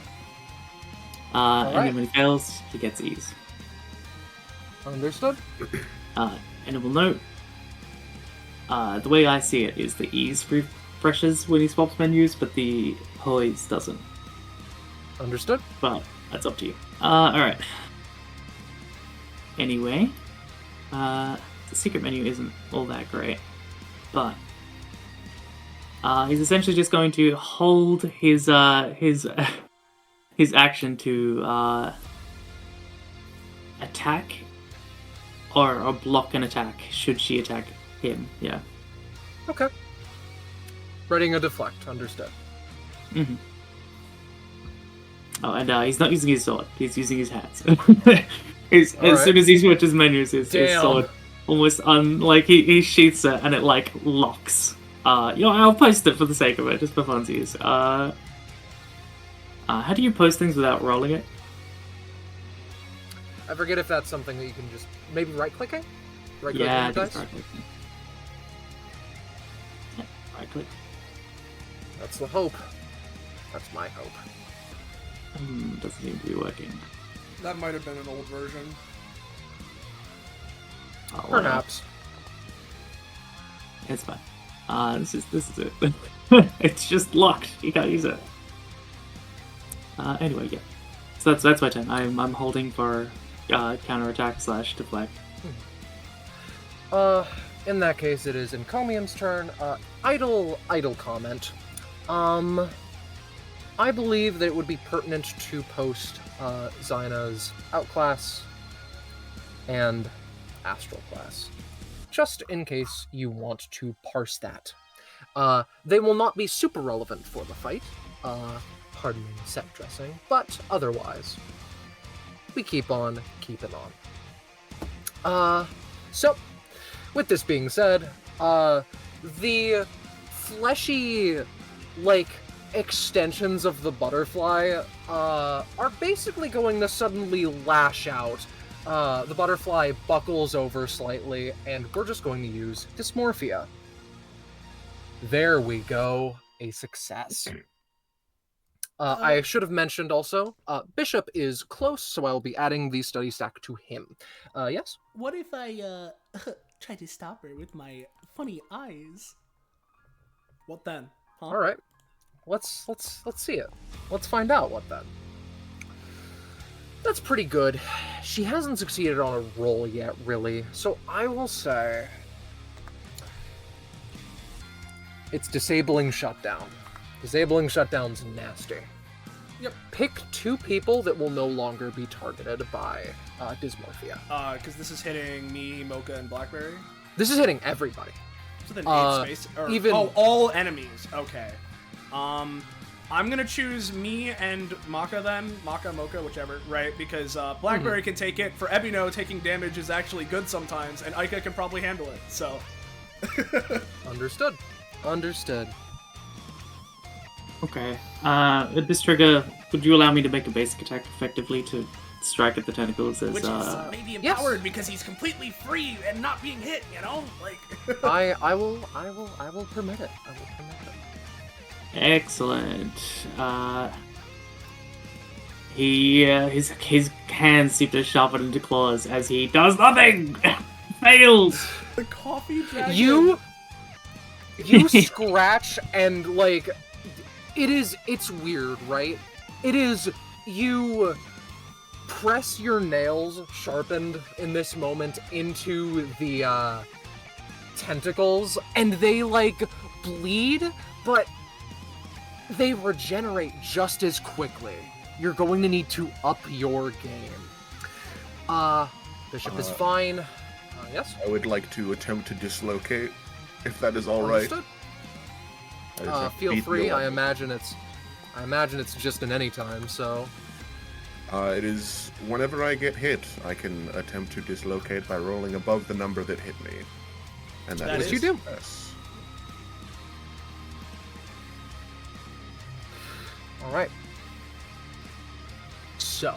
S6: And then when he fails, he gets ease.
S2: Understood.
S6: And we'll note, the way I see it is the ease refreshes when he swaps menus, but the poise doesn't.
S2: Understood.
S6: But that's up to you. Alright. Anyway, the secret menu isn't all that great, but he's essentially just going to hold his action to attack or block an attack should she attack him. Yeah.
S2: Okay. Readying a deflect. Understood.
S6: Mm-hmm. Oh, and he's not using his sword. He's using his hands. As soon as he switches menus, his sword almost he sheaths it and it locks. I'll post it for the sake of it, just for funsies. How do you post things without rolling it?
S2: I forget if that's something that you can just maybe right-clicking. Right-clicking
S6: Yeah,
S2: your dice?
S6: just right-clicking. Yeah, right-click.
S2: That's the hope. That's my hope.
S6: Doesn't seem to be working.
S1: That might have been an old version.
S6: Oh, well.
S2: Perhaps.
S6: It's fine. This is it. It's just locked. You can't use it. Anyway, yeah. So that's my turn. I'm holding for counterattack / deflect.
S2: In that case, it is Encomium's turn. Idle comment. I believe that it would be pertinent to post Zyna's outclass and astral class, just in case you want to parse that. They will not be super relevant for the fight, pardon me, set dressing, but otherwise, we keep on keeping on. So, with this being said, the fleshy, extensions of the butterfly are basically going to suddenly lash out. The butterfly buckles over slightly, and we're just going to use dysmorphia. There we go. A success. I should have mentioned also, Bishop is close, so I'll be adding the study stack to him. Yes?
S7: What if I try to stop her with my funny eyes?
S1: What then? Huh?
S2: All right. Let's see it. Let's find out what then. That's pretty good. She hasn't succeeded on a roll yet, really. So I will say it's disabling shutdown. Disabling shutdown's nasty.
S1: Yep.
S2: Pick 2 people that will no longer be targeted by dysmorphia.
S1: Because this is hitting me, Mocha, and Blackberry.
S2: This is hitting everybody.
S1: So then 8 space. Or,
S2: even
S1: all enemies. Okay. I'm gonna choose me and Maka then. Maka, Mocha, whichever, right? Because Blackberry can take it. For Ebino, taking damage is actually good sometimes, and Aika can probably handle it, so.
S2: Understood. Understood.
S6: Okay. With this trigger, would you allow me to make a basic attack effectively to strike at the tentacles as
S1: Which is maybe empowered because he's completely free and not being hit, you know?
S2: I will permit it. I will permit it.
S6: Excellent. His hands seem to sharpen into claws as he does nothing. Fails.
S1: The coffee dragon.
S2: You scratch and it's weird, right? It is you press your nails sharpened in this moment into the tentacles and they bleed, but they regenerate just as quickly. You're going to need to up your game. Bishop is fine. Yes?
S3: I would like to attempt to dislocate, if that is all right.
S2: Understood.
S3: I just have to
S2: Feel
S3: beat
S2: free.
S3: the
S2: I imagine it's just an any time, so.
S3: It is whenever I get hit, I can attempt to dislocate by rolling above the number that hit me. And that
S2: Which
S3: is
S2: you do.
S3: Yes.
S2: Alright. So.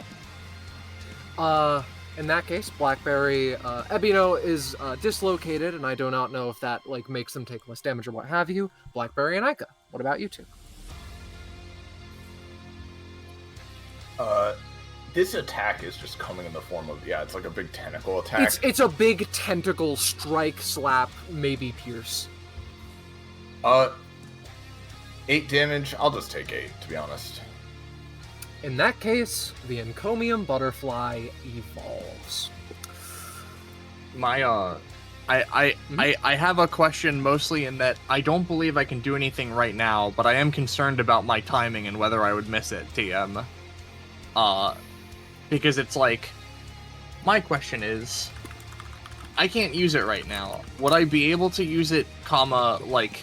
S2: In that case, Blackberry, Ebino is dislocated, and I do not know if that like makes them take less damage or what have you. Blackberry and Ica, what about you two?
S5: This attack is just coming in the form of, it's like a big tentacle attack.
S2: It's a big tentacle strike, slap, maybe pierce.
S5: 8 damage. I'll just take 8, to be honest.
S2: In that case, the encomium butterfly evolves.
S4: My I have a question mostly in that I don't believe I can do anything right now, but I am concerned about my timing and whether I would miss it, TM. Because it's like, my question is, I can't use it right now. Would I be able to use it, like,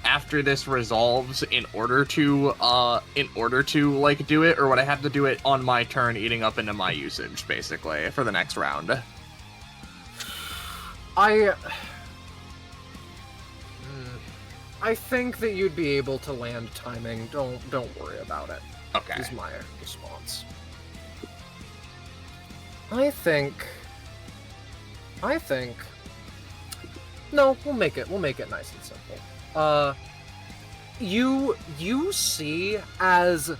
S4: after this resolves in order to like do it, or would I have to do it on my turn, eating up into my usage, basically, for the next round?
S2: I think that you'd be able to land timing. Don't worry about it.
S4: Okay.
S2: Is my response. I think. No, we'll make it nice and simple. You see as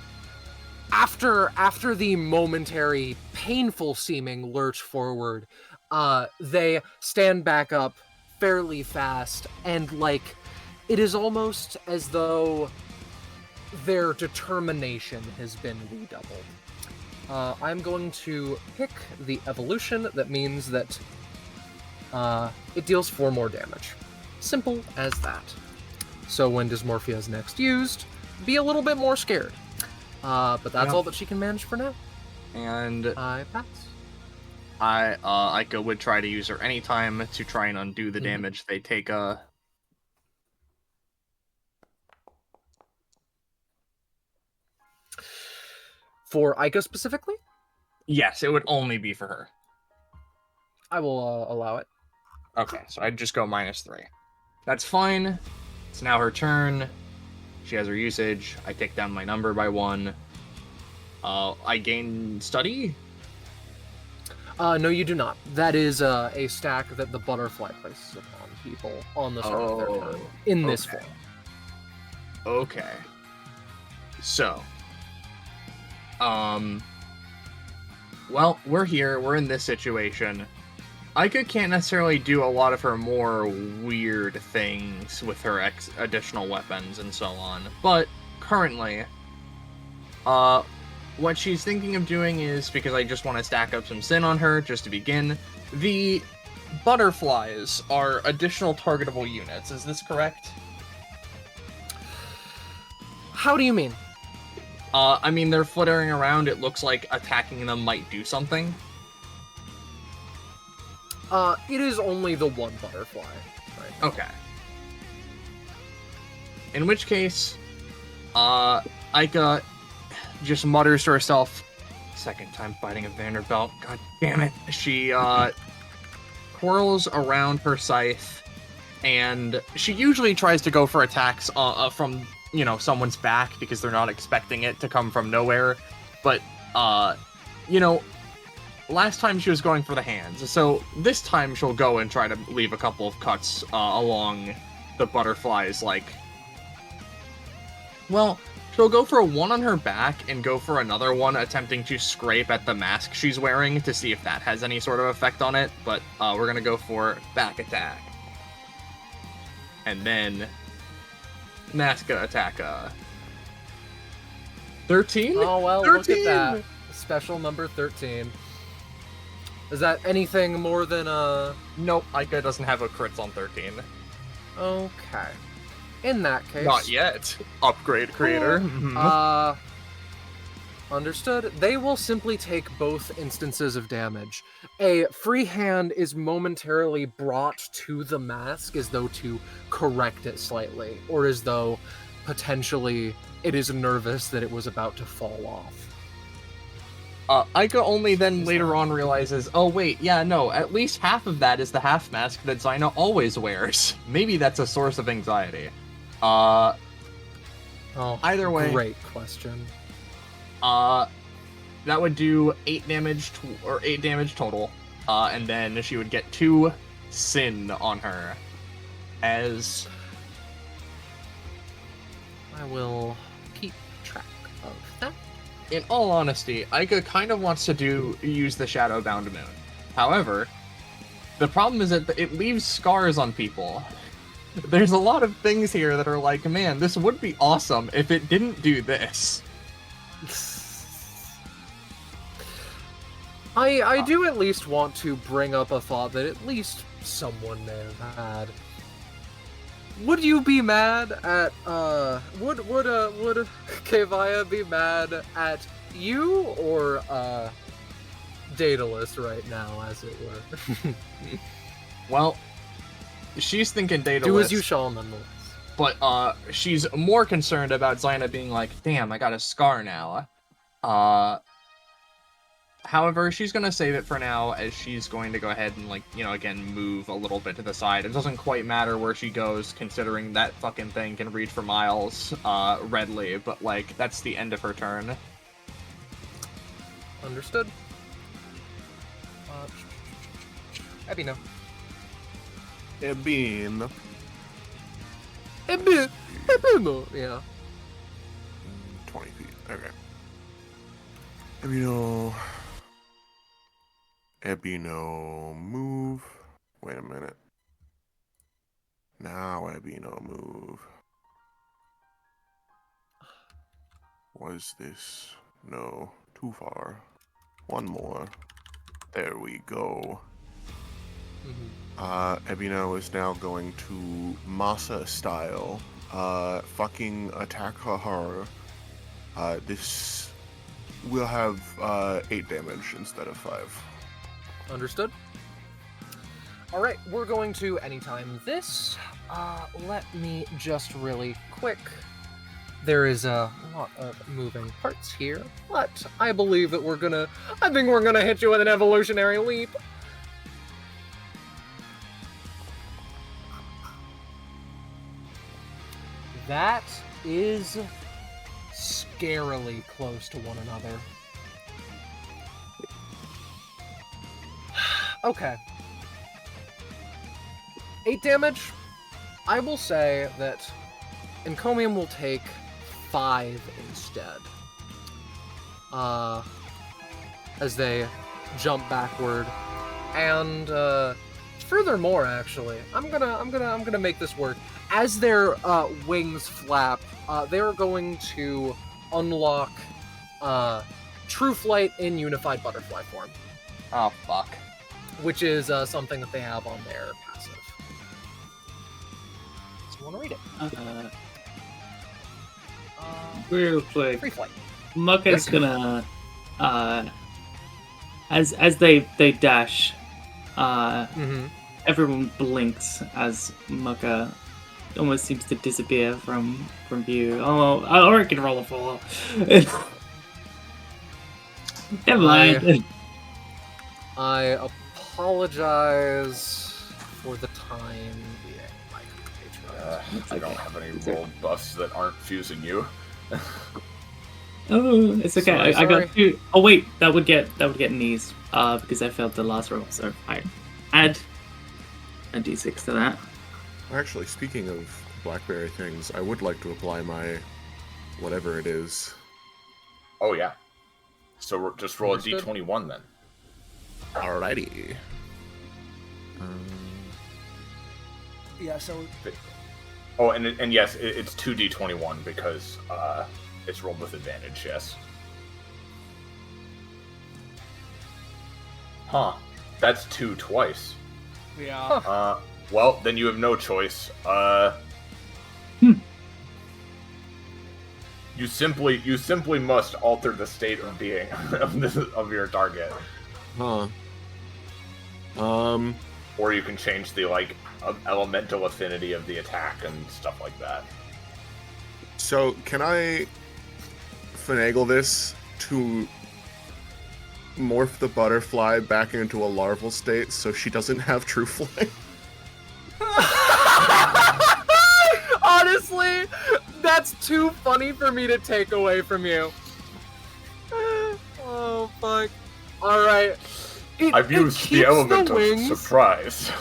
S2: after the momentary painful seeming lurch forward, they stand back up fairly fast, and like it is almost as though their determination has been redoubled. I'm going to pick the evolution that means that it deals 4 more damage. Simple as that. So when Dysmorphia is next used, be a little bit more scared. But that's all that she can manage for now.
S4: And
S2: I pass.
S4: Ica would try to use her anytime to try and undo the damage they take.
S2: For Ica specifically?
S4: Yes, it would only be for her.
S2: I will allow it.
S4: Okay, so I'd just go -3. That's fine. It's now her turn. She has her usage. I take down my number by 1. I gain study?
S2: No, you do not. That is a stack that the butterfly places upon people on the start of their turn. In this form.
S4: Okay. So. Well, we're here. We're in this situation. Ica can't necessarily do a lot of her more weird things with her additional weapons and so on. But currently, what she's thinking of doing is, because I just want to stack up some sin on her just to begin, the butterflies are additional targetable units. Is this correct?
S2: How do you mean?
S4: I mean, they're flittering around. It looks like attacking them might do something.
S2: It is only the one butterfly. Right?
S4: Okay. In which case, Ica just mutters to herself, second time fighting a Vanderbilt, god damn it. She, twirls around her scythe, and she usually tries to go for attacks from, someone's back, because they're not expecting it to come from nowhere. But, last time she was going for the hands, so this time she'll go and try to leave a couple of cuts along the butterflies, she'll go for one on her back and go for another one attempting to scrape at the mask she's wearing to see if that has any sort of effect on it, but we're gonna go for back attack. And then mask attack, 13?
S2: Oh, well,
S4: 13!
S2: Look at that. Special number 13. Is that anything more than
S4: Nope, Ica doesn't have a crits on 13.
S2: Okay. In that case...
S4: Not yet. Upgrade creator.
S2: Understood. They will simply take both instances of damage. A free hand is momentarily brought to the mask as though to correct it slightly, or as though potentially it is nervous that it was about to fall off.
S4: Aika only then later on realizes, oh wait, yeah, no, at least half of that is the half mask that Zyna always wears. Maybe that's a source of anxiety. Either way.
S2: Great question.
S4: That would do 8 damage total, and then she would get 2 sin on her. As
S2: I will keep track of that.
S4: in all honesty, Aika kind of wants to use the Shadow Bound Moon. However, the problem is that it leaves scars on people. There's a lot of things here that are like, man, this would be awesome if it didn't do this.
S2: I do at least want to bring up a thought that at least someone may have had. Would you be mad at would Kevaya be mad at you or Daedalus right now, as it were?
S4: Well, she's thinking Daedalus.
S2: Do as you shall, nonetheless.
S4: But she's more concerned about Zyna being like, damn, I got a scar now. However, she's going to save it for now, as she's going to go ahead and, like, you know, again, move a little bit to the side. It doesn't quite matter where she goes, considering that fucking thing can reach for miles, readily, but, like, that's the end of her turn.
S2: Understood. Ebino.
S3: Ebin.
S2: Ebino, yeah.
S3: 20 feet. Okay. Ebino, move. Wait a minute. Now Ebino, move. Was this? No, too far. One more. There we go. Ebino is now going to Masa style, fucking attack her. This will have 8 damage instead of 5.
S2: Understood. Alright, we're going to anytime this. Let me just really quick. There is a lot of moving parts here, but I believe that I think we're gonna hit you with an evolutionary leap. That is scarily close to one another. Okay. 8 damage. I will say that Encomium will take 5 instead. As they jump backward. And furthermore, actually, I'm gonna make this work. As their wings flap, they're going to unlock True Flight in Unified Butterfly form.
S4: Oh, fuck.
S2: Which is something that they have on their passive. So you want to read it?
S6: Real quick.
S2: Free flight.
S6: Mucka's gonna, as they dash, everyone blinks as Mucka almost seems to disappear from view. Oh, I can roll a 4. Never mind.
S2: I apologize for the time being, my compatriots.
S5: I don't have any roll buffs that aren't fusing you.
S6: Oh, it's okay. I got 2. Oh wait, that would get knees. Because I failed the last roll, so I add a d6 to that.
S3: Actually, speaking of Blackberry things, I would like to apply my whatever it is.
S5: Oh yeah. So just roll
S2: Understood.
S5: a d21 then.
S3: Alrighty.
S1: Yeah, so
S5: Oh, and yes, it's 2d21 because it's rolled with advantage. Yes. Huh. That's 2 twice.
S1: yeah.
S5: Well, then you have no choice. You simply must alter the state of being of your target.
S3: Huh.
S5: Or you can change the elemental affinity of the attack and stuff like that.
S3: So can I finagle this to morph the butterfly back into a larval state so she doesn't have true flight?
S2: Honestly, that's too funny for me to take away from you. Oh, fuck. Alright.
S5: I've used the element of surprise.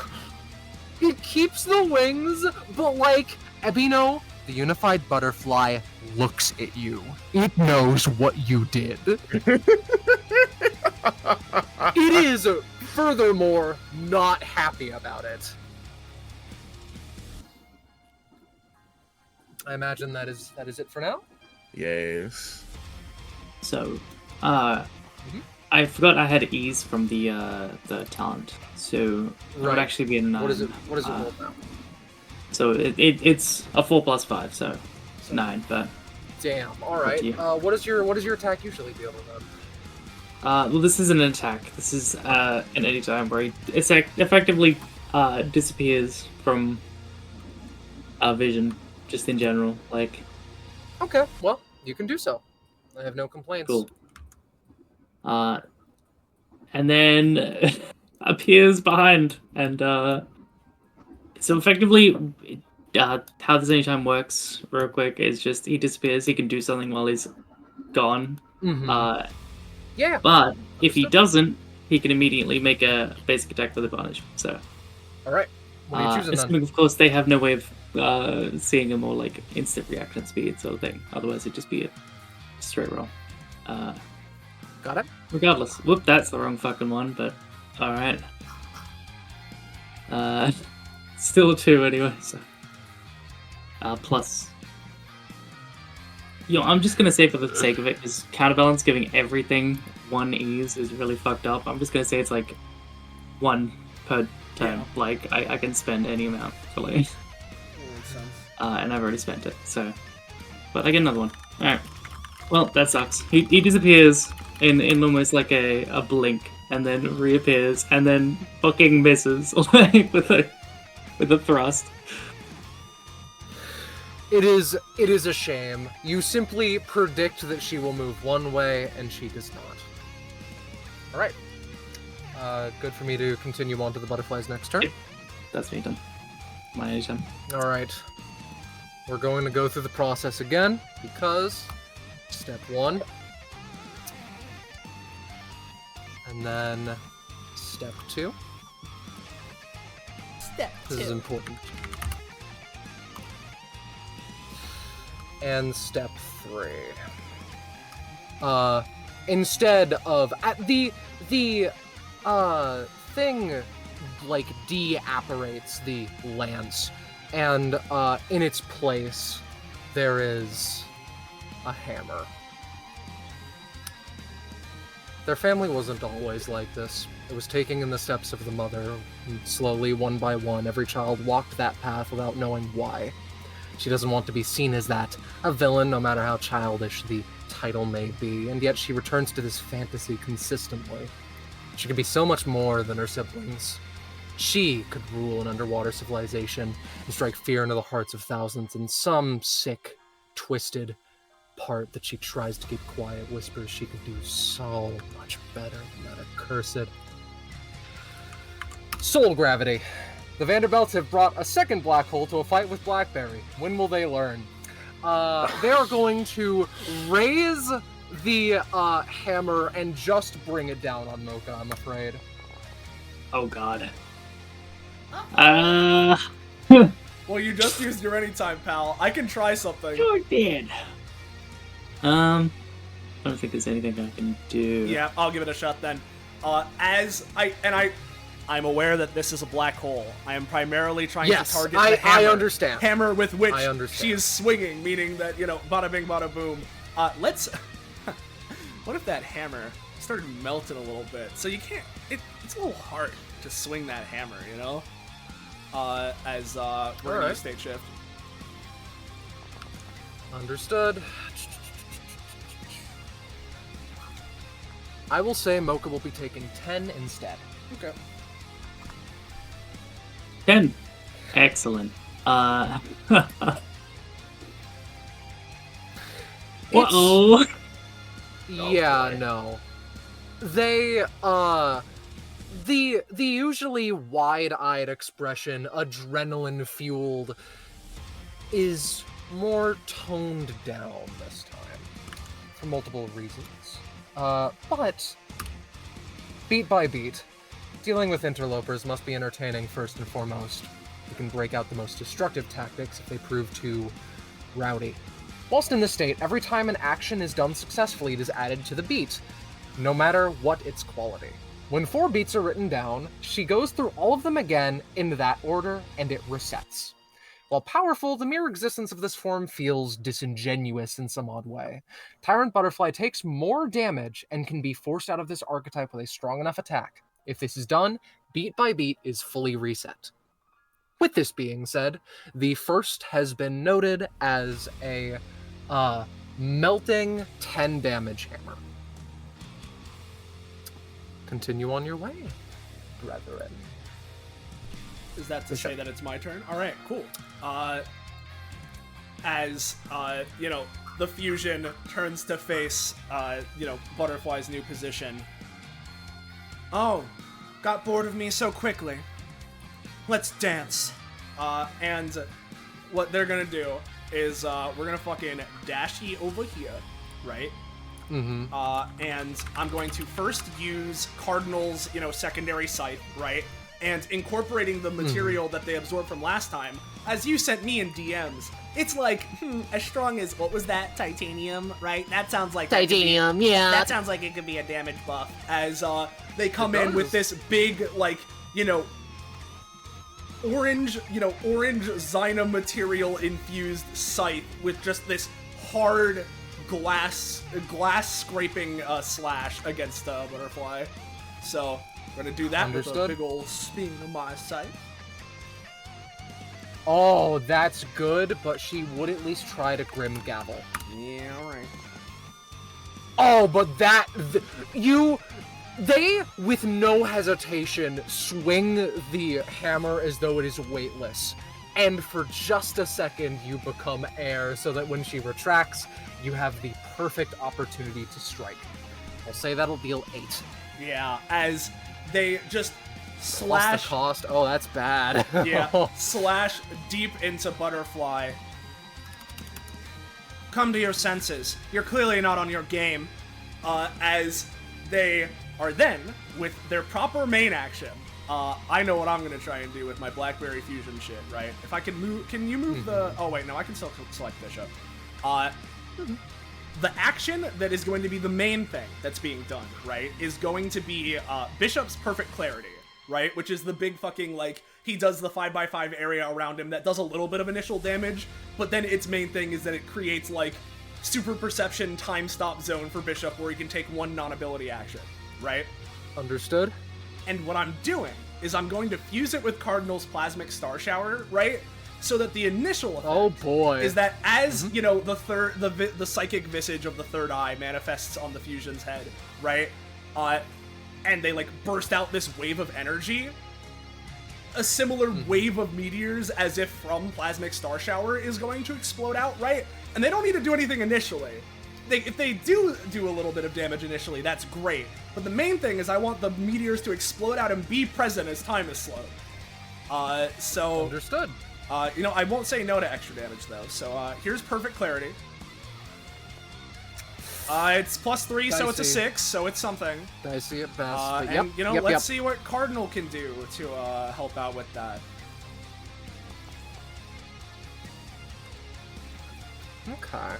S2: It keeps the wings, but like, Ebino, the unified butterfly looks at you. It knows what you did. It is, furthermore, not happy about it. I imagine that is it for now?
S3: Yes.
S6: So, I forgot I had ease from the talent, so it would actually be a 9.
S2: What is it rolled now?
S6: So it's a 4+5, so 9. But
S2: damn. All right. What does your attack usually deal with then?
S6: Well, this isn't an attack. This is an anytime where it's effectively disappears from vision, just in general. Like.
S2: Okay. Well, you can do so. I have no complaints.
S6: Cool. And then appears behind, and so effectively, how this anytime works, real quick, is just he disappears. He can do something while he's gone.
S2: Mm-hmm. Yeah.
S6: But if he doesn't, he can immediately make a basic attack with advantage. So.
S2: All right. What are you choosing
S6: assuming, of course, they have no way of seeing a more like instant reaction speed sort of thing. Otherwise, it'd just be a straight roll.
S2: Got it.
S6: Regardless. Whoop, that's the wrong fucking one, but alright. Still a 2 anyway, so. Plus. I'm just gonna say for the sake of it, because counterbalance giving everything 1 ease is really fucked up. I'm just gonna say it's like 1 per turn. Yeah. Like, I can spend any amount for like.
S1: Makes sense.
S6: And I've already spent it, so. But I get another one. Alright. Well, that sucks. He disappears in almost like a blink, and then reappears, and then fucking misses like with a thrust.
S2: It is a shame. You simply predict that she will move one way, and she does not. All right. Good for me to continue on to the butterfly's next turn.
S6: Yep. That's me done. My anytime.
S2: All right. We're going to go through the process again because step 1. And then step 2. This is important. And step 3. Instead of the thing like de-apparates the lance, and in its place there is a hammer. Their family wasn't always like this. It was taking in the steps of the mother, and slowly, one by one, every child walked that path without knowing why. She doesn't want to be seen as that, a villain, no matter how childish the title may be, and yet she returns to this fantasy consistently. She could be so much more than her siblings. She could rule an underwater civilization and strike fear into the hearts of thousands, and some sick, twisted part that she tries to keep quiet whispers she could do so much better than that accursed soul gravity. The Vanderbilts have brought a second black hole to a fight with Blackberry. When will they learn? They are going to raise the hammer and just bring it down on Mocha, I'm afraid.
S6: Oh god.
S1: Well, you just used your anytime, pal. I can try something.
S6: Sure did. I don't think there's anything I can do.
S1: Yeah, I'll give it a shot then. I'm aware that this is a black hole. I am primarily trying to target the hammer.
S2: I understand.
S1: Hammer with which she is swinging, meaning that, bada bing, bada boom. Let's... What if that hammer started melting a little bit? So you can't... It's a little hard to swing that hammer, we're going to state shift.
S2: Understood. I will say Mocha will be taking 10 instead.
S1: Okay.
S6: 10. Excellent. Uh-oh.
S2: Yeah, no. They, the usually wide-eyed expression, adrenaline-fueled, is more toned down this time, for multiple reasons. But, beat by beat, dealing with interlopers must be entertaining first and foremost. You can break out the most destructive tactics if they prove too rowdy. Whilst in this state, every time an action is done successfully, it is added to the beat, no matter what its quality. When 4 beats are written down, she goes through all of them again in that order, and it resets. While powerful, the mere existence of this form feels disingenuous in some odd way. Tyrant Butterfly takes more damage and can be forced out of this archetype with a strong enough attack. If this is done, beat by beat is fully reset. With this being said, the first has been noted as a melting 10 damage hammer. Continue on your way, brethren.
S1: Is that to say that it's my turn? All right, cool. As the fusion turns to face, Butterfly's new position. Oh, got bored of me so quickly. Let's dance. And what they're gonna do is we're gonna fucking dash ye over here, right?
S2: Mm-hmm.
S1: And I'm going to first use Cardinal's, secondary sight, right? And incorporating the material that they absorbed from last time, as you sent me in DMs, it's like, as strong as, what was that, titanium, right? That sounds like...
S8: Titanium, yeah.
S1: That sounds like it could be a damage buff, as they come in with this big, orange Zyna material infused scythe with just this hard glass scraping slash against Butterfly. So we're gonna do that with a big old swing of my scythe.
S2: Oh, that's good, but she would at least try to Grim Gavel.
S1: Yeah, alright.
S2: Oh, but they, with no hesitation, swing the hammer as though it is weightless. And for just a second, you become air, so that when she retracts, you have the perfect opportunity to strike. I'll say that'll deal 8.
S1: Yeah, as they just
S2: Plus
S1: slash...
S2: the cost. Oh, that's bad.
S1: Yeah, slash deep into Butterfly. Come to your senses. You're clearly not on your game. As they are then, with their proper main action, I know what I'm gonna try and do with my Blackberry Fusion shit, right? If I can move, can you move the... Oh wait, no, I can still select Bishop. The action that is going to be the main thing that's being done, right, is going to be Bishop's Perfect Clarity, right? Which is the big fucking, he does the 5x5 area around him that does a little bit of initial damage, but then its main thing is that it creates, super perception time stop zone for Bishop where he can take one non-ability action, right?
S2: Understood.
S1: And what I'm doing is I'm going to fuse it with Cardinal's Plasmic Star Shower, right? So that the initial effect is that as, the psychic visage of the third eye manifests on the fusion's head, right? And they, burst out this wave of energy, a similar wave of meteors as if from Plasmic Star Shower is going to explode out, right? And they don't need to do anything initially. If they do a little bit of damage initially, that's great. But the main thing is I want the meteors to explode out and be present as time is slowed. So...
S2: Understood.
S1: I won't say no to extra damage, though. So, here's Perfect Clarity. It's +3, so it's a 6, so it's something.
S2: Dicey at best.
S1: And, let's see what Cardinal can do to help out with that.
S2: Okay.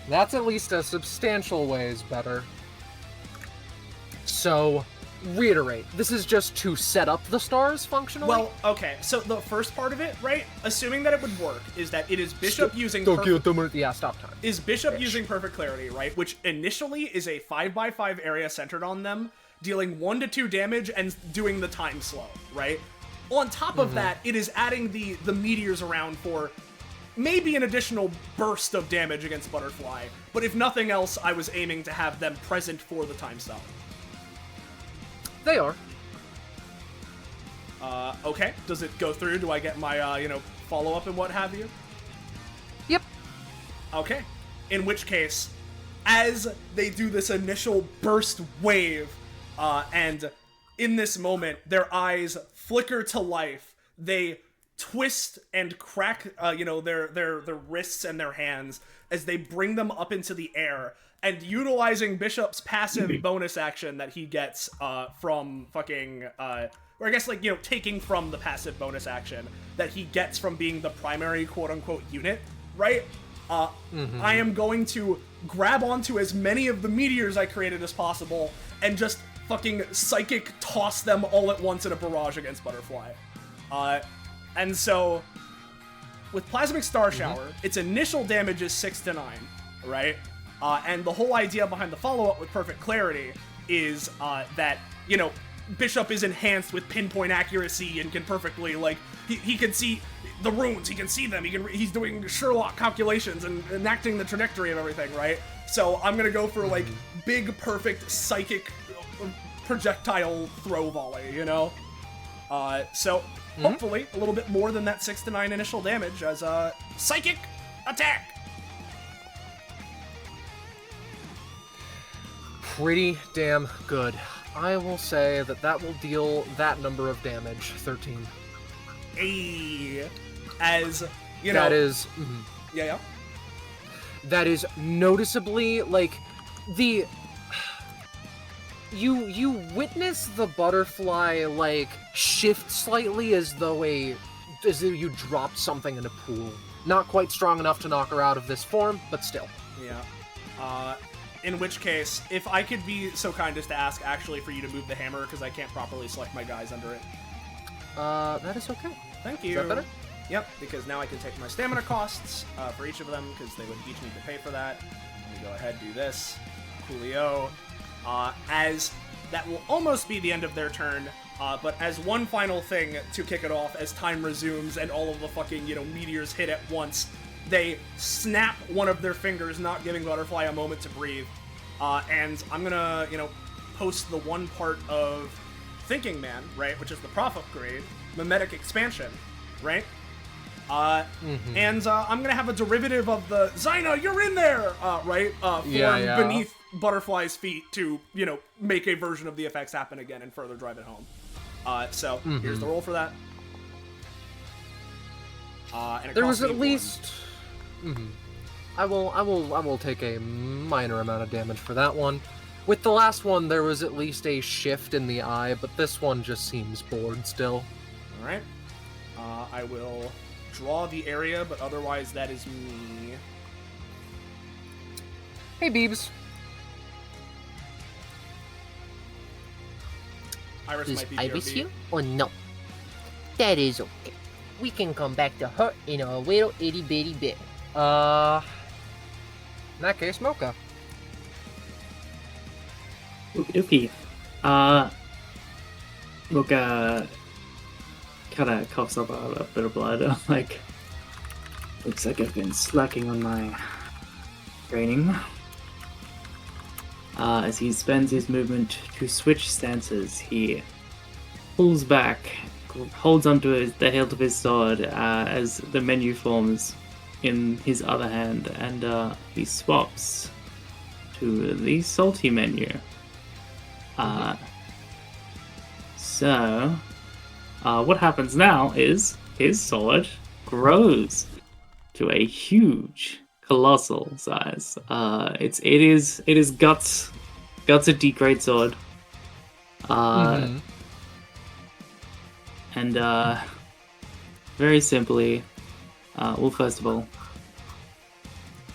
S2: That's at least a substantial ways better. So, reiterate, this is just to set up the stars functionally?
S1: Well, okay, so the first part of it, right, assuming that it would work, is that it is Bishop using
S2: stop time.
S1: Is Bishop using Perfect Clarity, right, which initially is a 5x5 area centered on them, dealing 1 to 2 damage and doing the time slow, right? On top of that, it is adding the meteors around for maybe an additional burst of damage against Butterfly, but if nothing else, I was aiming to have them present for the time stop.
S2: They are.
S1: Okay. Does it go through? Do I get my, follow-up and what have you?
S2: Yep.
S1: Okay. In which case, as they do this initial burst wave, and in this moment, their eyes flicker to life, they twist and crack, their wrists and their hands as they bring them up into the air, and utilizing Bishop's passive bonus action that he gets, from fucking, or I guess, taking from the passive bonus action that he gets from being the primary quote-unquote unit, right? I am going to grab onto as many of the meteors I created as possible and just fucking psychic toss them all at once in a barrage against Butterfly. And so, with Plasmic Star Shower, its initial damage is 6 to 9, right? And the whole idea behind the follow-up with Perfect Clarity is that, Bishop is enhanced with pinpoint accuracy and can perfectly, he can see the runes, he can see them, he's doing Sherlock calculations and enacting the trajectory of everything, right? So I'm gonna go for, big, perfect, psychic projectile throw volley, So, hopefully, a little bit more than that 6 to 9 initial damage as a psychic attack!
S2: Pretty damn good. I will say that will deal that number of damage, 13.
S1: As,
S2: That is...
S1: Yeah.
S2: That is noticeably, the... You witness the butterfly, shift slightly as though you dropped something in a pool. Not quite strong enough to knock her out of this form, but still.
S1: Yeah. In which case, if I could be so kind as to ask actually for you to move the hammer, because I can't properly select my guys under it.
S2: That is okay.
S1: Thank you.
S2: Is that better?
S1: Yep, because now I can take my stamina costs for each of them, because they would each need to pay for that. Let me go ahead and do this. Coolio. As that will almost be the end of their turn, but as one final thing to kick it off, as time resumes and all of the fucking, meteors hit at once, they snap one of their fingers, not giving Butterfly a moment to breathe. And I'm gonna, post the one part of Thinking Man, right, which is the prof upgrade, Mimetic Expansion, right? And I'm gonna have a derivative of the Zyna, you're in there, right? Form beneath Butterfly's feet to, make a version of the effects happen again and further drive it home. So here's the roll for that. And it
S2: there was
S1: cost
S2: at
S1: me
S2: least. I will take a minor amount of damage for that one. With the last one, there was at least a shift in the eye, but this one just seems bored still.
S1: All right. I will draw the area, but otherwise that is me.
S2: Hey, Beebs.
S1: Iris
S8: Is
S1: might be
S8: Iris
S1: BRB.
S8: here or no? That is okay. We can come back to her in a little itty bitty bit.
S2: In that case, Mocha.
S6: Okie Mocha kind of coughs up a bit of blood. Looks like I've been slacking on my training. As he spends his movement to switch stances, he pulls back, holds onto the hilt of his sword as the menu forms in his other hand, and he swaps to the salty menu. So, what happens now is his sword grows to a huge, colossal size. It is guts a D-grade sword. And very simply, first of all,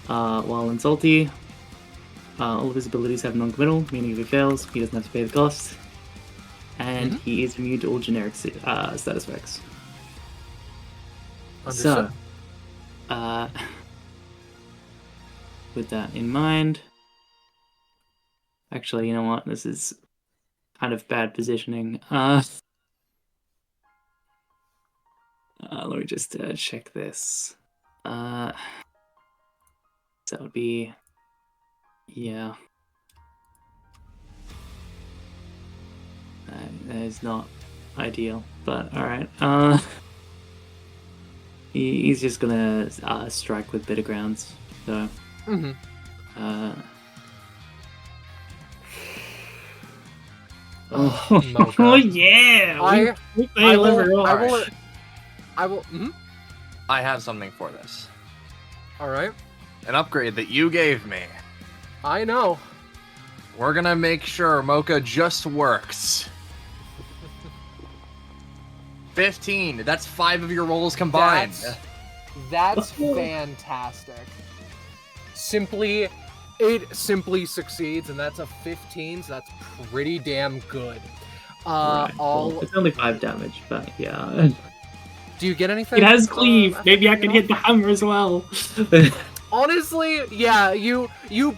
S6: while in salty, all of his abilities have non-committal, meaning if he fails, he doesn't have to pay the cost. And he is immune to all generic status effects.
S2: Understood.
S6: So, with that in mind, actually, you know what? This is kind of bad positioning. Let me just check this. That would be, yeah. That is not ideal, but all right. He's just gonna strike with bitter grounds. So.
S2: Mm-hmm.
S6: Oh,
S2: Mocha.
S6: oh yeah!
S2: I will.
S4: I have something for this.
S2: All right.
S4: An upgrade that you gave me.
S2: I know.
S4: We're gonna make sure Mocha just works. 15. That's 5 of your rolls combined.
S2: That's fantastic. It simply succeeds, and that's a 15, so that's pretty damn good.
S6: Right, well, it's only 5 damage, but yeah.
S2: Do you get anything?
S6: It has cleave. Maybe I can hit the hammer as well.
S2: Honestly, yeah, you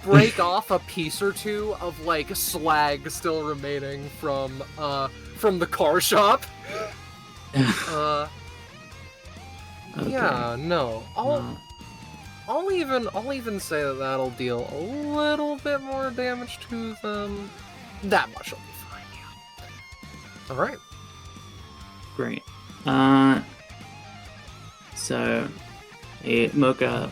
S2: break off a piece or two of like slag still remaining from the car shop.
S6: Okay.
S2: Yeah, no. I'll even say that that'll deal a little bit more damage to them. That much will be fine, yeah. Alright.
S6: Great. So Mocha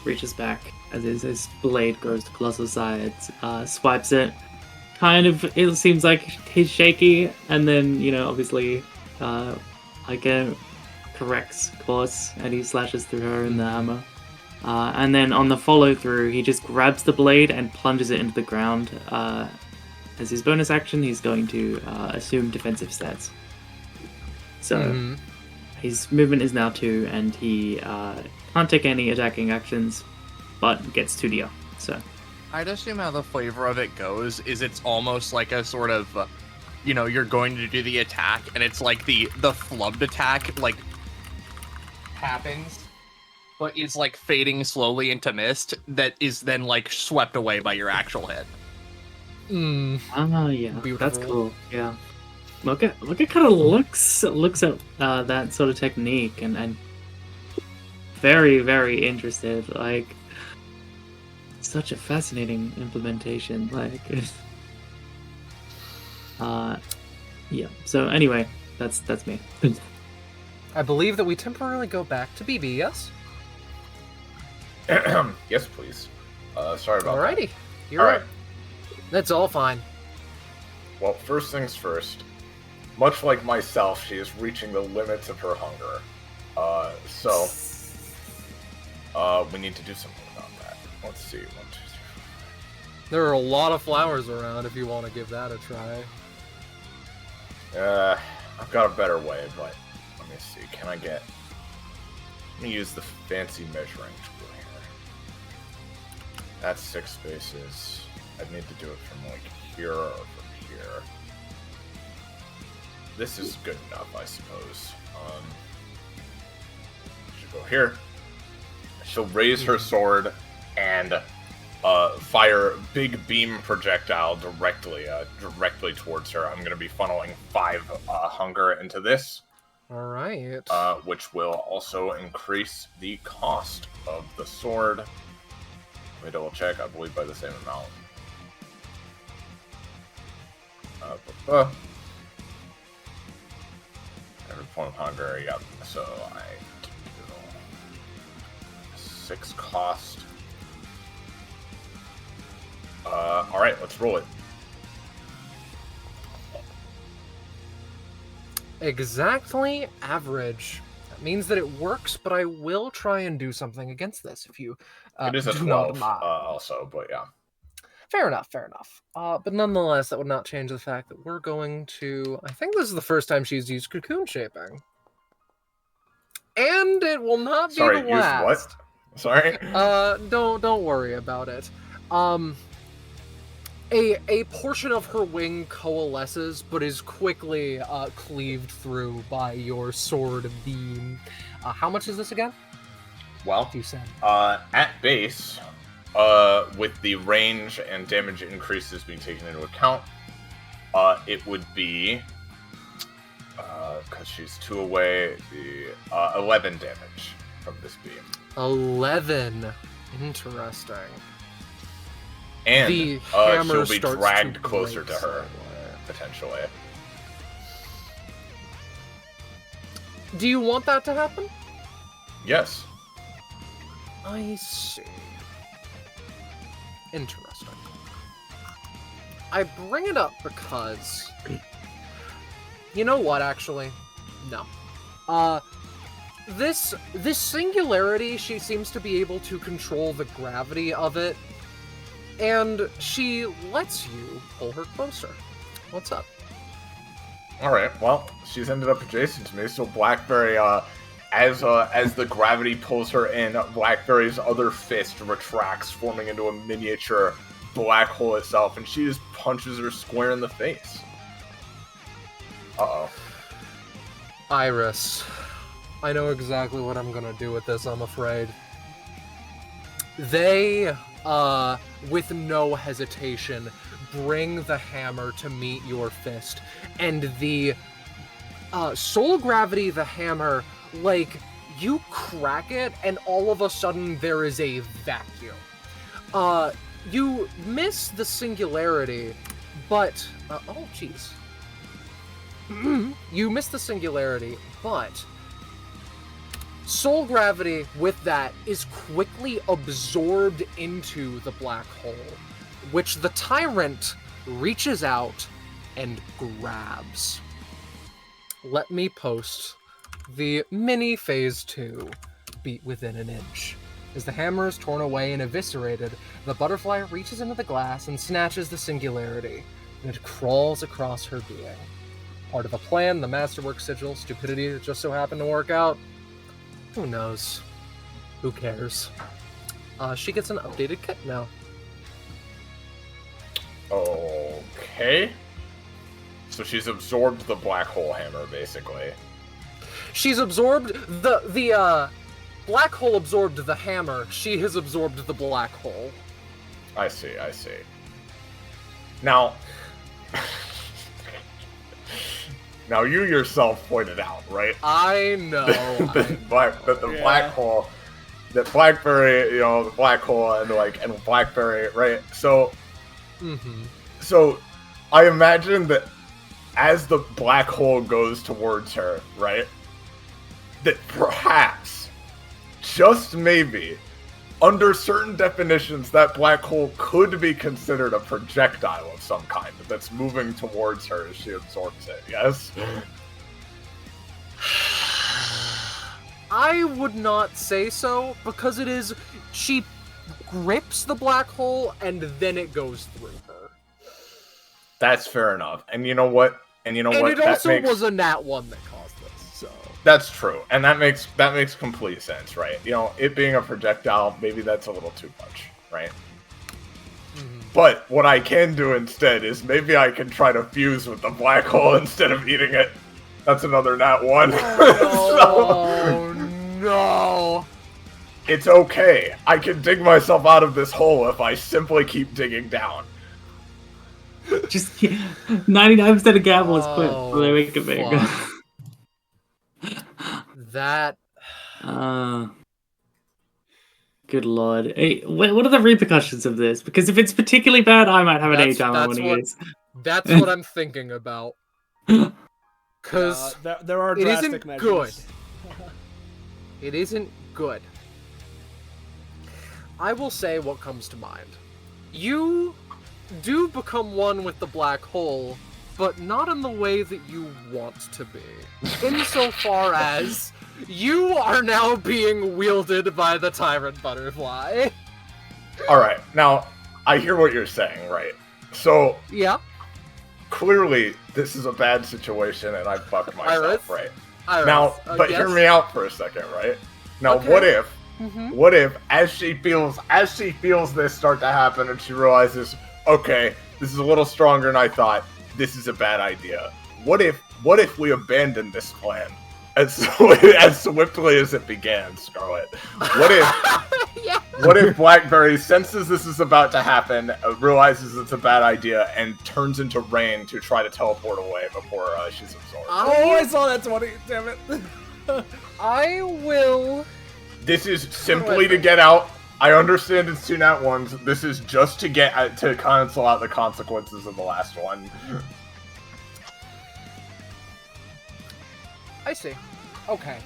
S6: reaches back as his blade goes to Colossal sides, swipes it. It seems like he's shaky, and then, obviously, Ica corrects course, and he slashes through her in the hammer. And then on the follow through, he just grabs the blade and plunges it into the ground. As his bonus action, he's going to assume defensive stats. So his movement is now 2, and he can't take any attacking actions, but gets 2d. So
S4: I'd assume how the flavor of it goes is it's almost like a sort of, you're going to do the attack, and it's like the flubbed attack, like, happens, but is like fading slowly into mist that is then like swept away by your actual hit.
S6: Yeah,
S2: Beautiful.
S6: That's cool. Yeah, Mocha kind of looks at that sort of technique and very, very interested. Like, such a fascinating implementation. Like, yeah. So anyway, that's me.
S2: I believe that we temporarily go back to BB, yes?
S5: Yes, please. Sorry about
S2: Alrighty.
S5: that.
S2: You're right. That's all fine.
S5: Well, first things first. Much like myself, she is reaching the limits of her hunger. So we need to do something about that. Let's see. 1, 2, 3, 4.
S2: There are a lot of flowers around if you want to give that a try.
S5: I've got a better way, but let me see. Let me use the fancy measuring tool here. That's 6 spaces. I'd need to do it from like here or from here. This is good enough, I suppose. Should go here. She'll raise her sword and fire big beam projectile directly towards her. I'm going to be funneling 5 hunger into this.
S2: All right.
S5: Which will also increase the cost of the sword. Let me double check. I believe by the same amount. Every point of hunger, yeah. So I do 6 cost. All right, let's roll it.
S2: Exactly average. That means that it works, but I will try and do something against this if you
S5: It is a
S2: do not
S5: 12
S2: mind.
S5: also, but yeah.
S2: Fair enough. But nonetheless, that would not change the fact that we're going to... I think this is the first time she's used cocoon shaping. And it will not be
S5: Sorry,
S2: the last.
S5: used what? Sorry?
S2: Don't worry about it. A portion of her wing coalesces, but is quickly cleaved through by your sword beam. How much is this again?
S5: Well,
S2: You said.
S5: at base, with the range and damage increases being taken into account, it would be, because she's 2 away, the 11 damage. from this beam.
S2: 11. Interesting.
S5: And
S2: The hammer
S5: she'll be
S2: starts
S5: dragged
S2: to
S5: closer
S2: break
S5: to her,
S2: somewhere.
S5: potentially.
S2: Do you want that to happen?
S5: Yes.
S2: I see. Interesting. I bring it up because... You know what, actually? No. This singularity, she seems to be able to control the gravity of it, and she lets you pull her closer. What's up?
S5: Alright, well, she's ended up adjacent to me, so Blackberry, as the gravity pulls her in, Blackberry's other fist retracts, forming into a miniature black hole itself, and she just punches her square in the face. Uh-oh.
S2: Iris. I know exactly what I'm gonna do with this, I'm afraid. They, with no hesitation, bring the hammer to meet your fist, and the soul gravity, the hammer, like, you crack it, and all of a sudden there is a vacuum. You miss the singularity, but, oh jeez. You miss the singularity, but soul gravity with that is quickly absorbed into the black hole, which the tyrant reaches out and grabs. Let me post the mini phase 2 beat within an inch. As the hammer is torn away and eviscerated, the butterfly reaches into the glass and snatches the singularity, and it crawls across her being. Part of a plan, the masterwork sigil, stupidity that just so happened to work out. Who knows? Who cares? She gets an updated kit now.
S5: Okay. So she's absorbed the black hole hammer, basically.
S2: She's absorbed the black hole absorbed the hammer. She has absorbed the black hole.
S5: I see. Now, now you yourself pointed out, right?
S2: I know.
S5: Black hole, that Blackberry, the black hole, and Blackberry, right? So, so I imagine that as the black hole goes towards her, right, that perhaps, just maybe, under certain definitions, that black hole could be considered a projectile of some kind that's moving towards her as she absorbs it, yes?
S2: I would not say so, because it is... She grips the black hole, and then it goes through her.
S5: That's fair enough. And you know what? And
S2: it also was a nat 1 that caused this, so...
S5: That's true, and that makes complete sense, right? It being a projectile, maybe that's a little too much, right? But what I can do instead is maybe I can try to fuse with the black hole instead of eating it. That's another nat 1.
S2: Oh, no!
S5: It's okay. I can dig myself out of this hole if I simply keep digging down.
S6: Just 99% of gamble is quit before they make it big.
S2: That...
S6: Good lord. Hey, what are the repercussions of this? Because if it's particularly bad, I might have an H-arm when it is.
S2: That's what I'm thinking about. Because
S1: there are drastic measures.
S2: Good. It isn't good. I will say what comes to mind. You do become one with the black hole, but not in the way that you want to be. Insofar as you are now being wielded by the tyrant butterfly.
S5: Alright, now, I hear what you're saying, right? So,
S2: yeah.
S5: Clearly, this is a bad situation and I fucked myself, right?
S2: Iris,
S5: now, but
S2: yes.
S5: Hear me out for a second, right? Now,
S2: Okay.
S5: what if, as she feels this start to happen and she realizes, okay, this is a little stronger than I thought, this is a bad idea. What if we abandon this plan as swiftly as it began, Scarlet? What if Blackberry senses this is about to happen, realizes it's a bad idea, and turns into rain to try to teleport away before she's absorbed?
S1: Oh, I saw that 20, damn it.
S2: I will
S5: This is simply to get out. I understand it's 2 nat ones. This is just to get to cancel out the consequences of the last one.
S2: I see. Okay,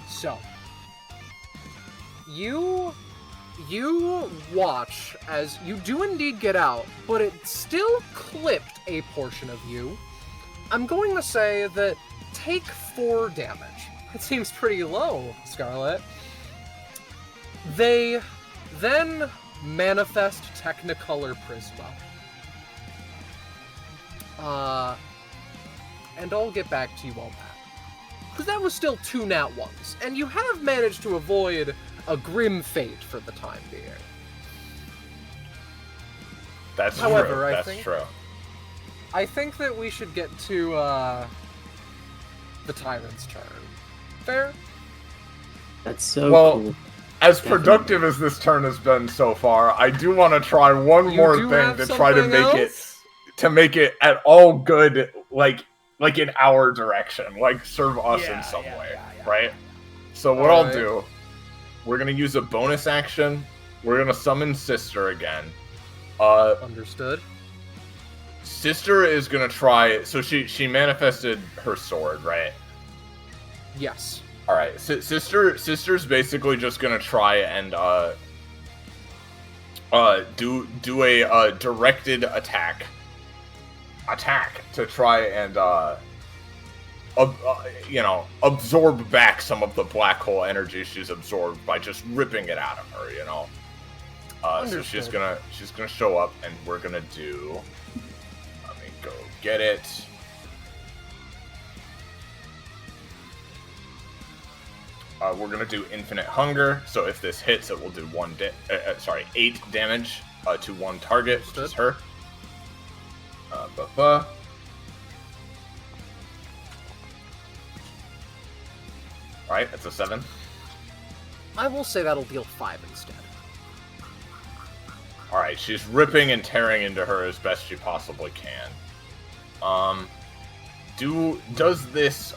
S2: so you watch as you do indeed get out, but it still clipped a portion of you. I'm going to say that take 4 damage. It seems pretty low, Scarlet. They then manifest Technicolor Prisma. And I'll get back to you on that. Because that was still 2 nat ones, and you have managed to avoid a grim fate for the time being.
S5: That's
S2: However,
S5: true.
S2: I think
S5: true.
S2: I think that we should get to the Tyrant's turn. Fair?
S6: That's so cool.
S5: As productive as this turn has been so far, I do want to try one more thing to try to make it at all good, like in our direction, like serve us in some way, right? So what I'll do, we're gonna use a bonus action. We're gonna summon Sister again.
S2: Understood.
S5: Sister is gonna try. So she manifested her sword, right?
S2: Yes.
S5: All right. Sister's basically just gonna try and do a directed attack to try and absorb back some of the black hole energy she's absorbed by just ripping it out of her, you know. So she's gonna show up, and we're gonna do. Let me go get it. We're gonna do Infinite Hunger. So if this hits, it will do 8 damage to one target, which is her. Alright, that's a 7.
S2: I will say that'll deal 5 instead.
S5: Alright, she's ripping and tearing into her as best she possibly can. Does this,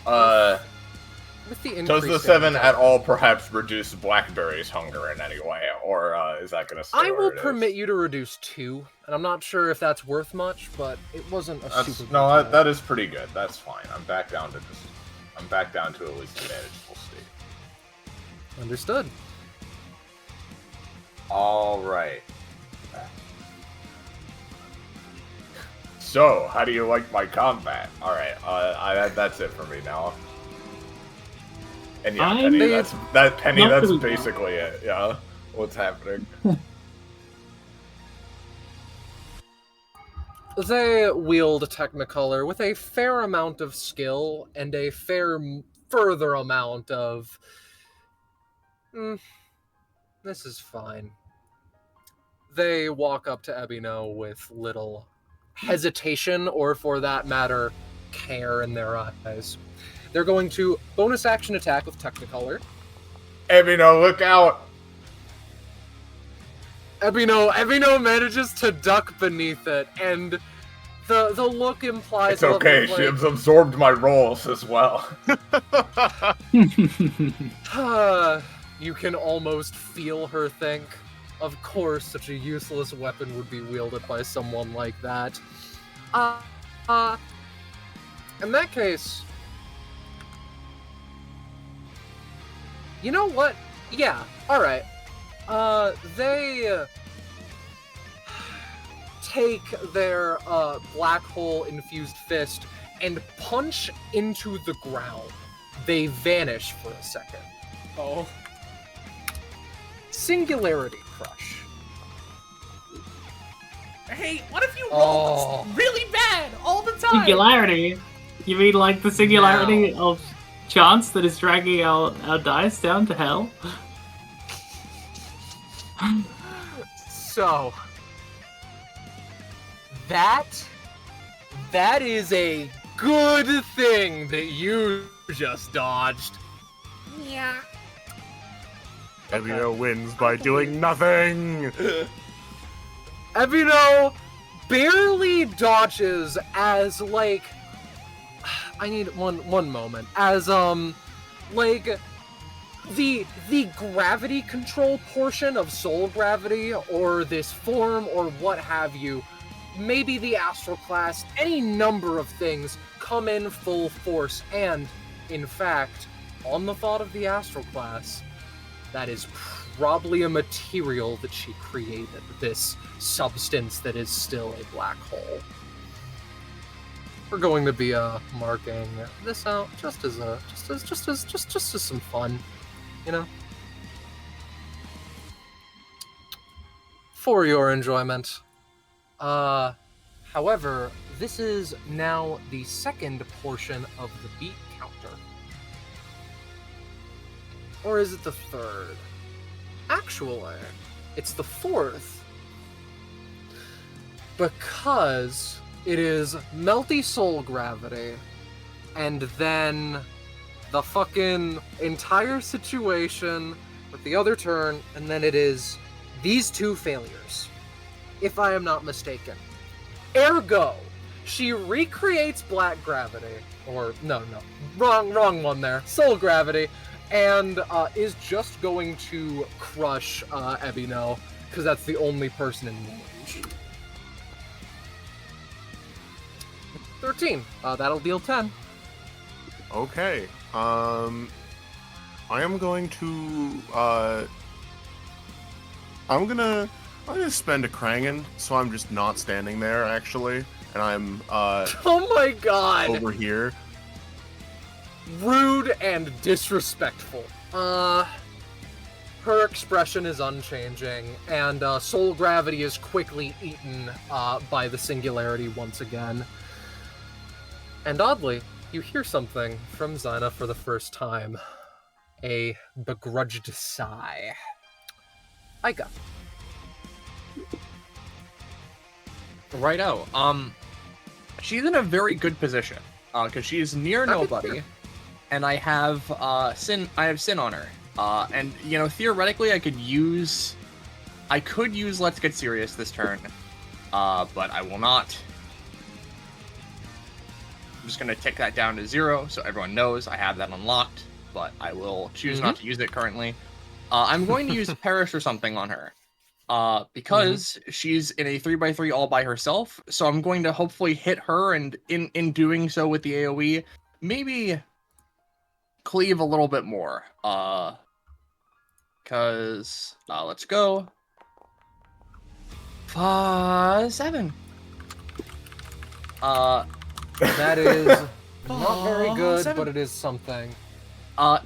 S2: With the
S5: does the 7 at all perhaps reduce Blackberry's hunger in any way? Or, is that gonna stay
S2: I will
S5: where it
S2: permit
S5: is?
S2: you to reduce 2, and I'm not sure if that's worth much, but it wasn't a super
S5: No,
S2: good
S5: that is pretty good. That's fine. I'm back down to at least a manageable state.
S2: Understood.
S5: Alright. So, how do you like my combat? Alright, that's it for me now. And yeah, Penny, that's basically it. Yeah, what's happening?
S2: They wield Technicolor with a fair amount of skill and a further amount of... this is fine. They walk up to Ebino with little hesitation, or for that matter, care in their eyes. They're going to bonus action attack with Technicolor.
S5: Ebino, look out!
S2: Ebino manages to duck beneath it, and the look implies...
S5: It's okay, she has absorbed my rolls as well.
S2: You can almost feel her think, of course such a useless weapon would be wielded by someone like that. In that case... You know what? Yeah, alright. They take their black hole infused fist and punch into the ground. They vanish for a second.
S1: Oh.
S2: Singularity Crush.
S1: Hey, what if you roll really bad all the time?
S6: Singularity? You mean like the singularity of chance that is dragging our dice down to hell?
S2: So, that is a good thing that you just dodged.
S8: Yeah.
S3: Ebino wins by doing nothing!
S2: Ebino barely dodges as, like... I need one moment. As, like... the gravity control portion of soul gravity, or this form, or what have you, maybe the astral class, any number of things come in full force, and, in fact, on the thought of the astral class, that is probably a material that she created, this substance that is still a black hole. We're going to be marking this out just as some fun, you know, for your enjoyment. However, this is now the second portion of the beat counter. Or is it the third? Actually, it's the fourth. Because it is melty soul gravity, and then the fucking entire situation with the other turn, and then it is these two failures, if I am not mistaken. Ergo, she recreates black gravity, or no, wrong one there, soul gravity, and is just going to crush Ebino, because that's the only person in range. 13. That'll deal 10.
S3: Okay. I am going to I'm gonna spend a Krangen, so I'm just not standing there actually, and I'm
S2: oh my god,
S3: over here.
S2: Rude and disrespectful. Her expression is unchanging, and soul gravity is quickly eaten by the singularity once again. And oddly, you hear something from Zyna for the first time. A begrudged sigh. Aika.
S4: Righto. She's in a very good position, because she's near nobody, and I have Sin on her. And you know, theoretically, I could use Let's Get Serious this turn, but I will not. I'm just gonna tick that down to 0, so everyone knows I have that unlocked, but I will choose not to use it currently. I'm going to use Perish or something on her, because she's in a 3x3 all by herself, so I'm going to hopefully hit her, and in doing so with the AoE, maybe cleave a little bit more. Because, let's go. 7.
S2: That is not very good,
S7: 7.
S2: but it is something.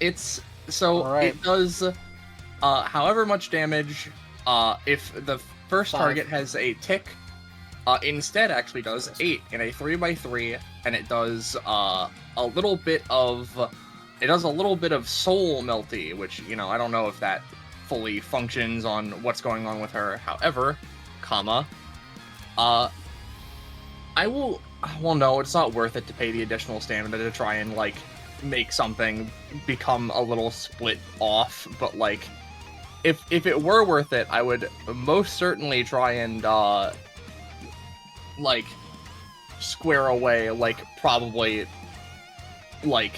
S4: It does however much damage. If the first
S2: 5.
S4: target has a tick, instead actually does 8 in a 3x3, and it does a little bit of soul melty, which, you know, I don't know if that fully functions on what's going on with her. However, no, it's not worth it to pay the additional stamina to try and, like, make something become a little split off, but, like, if it were worth it, I would most certainly try and, like, square away, like, probably, like,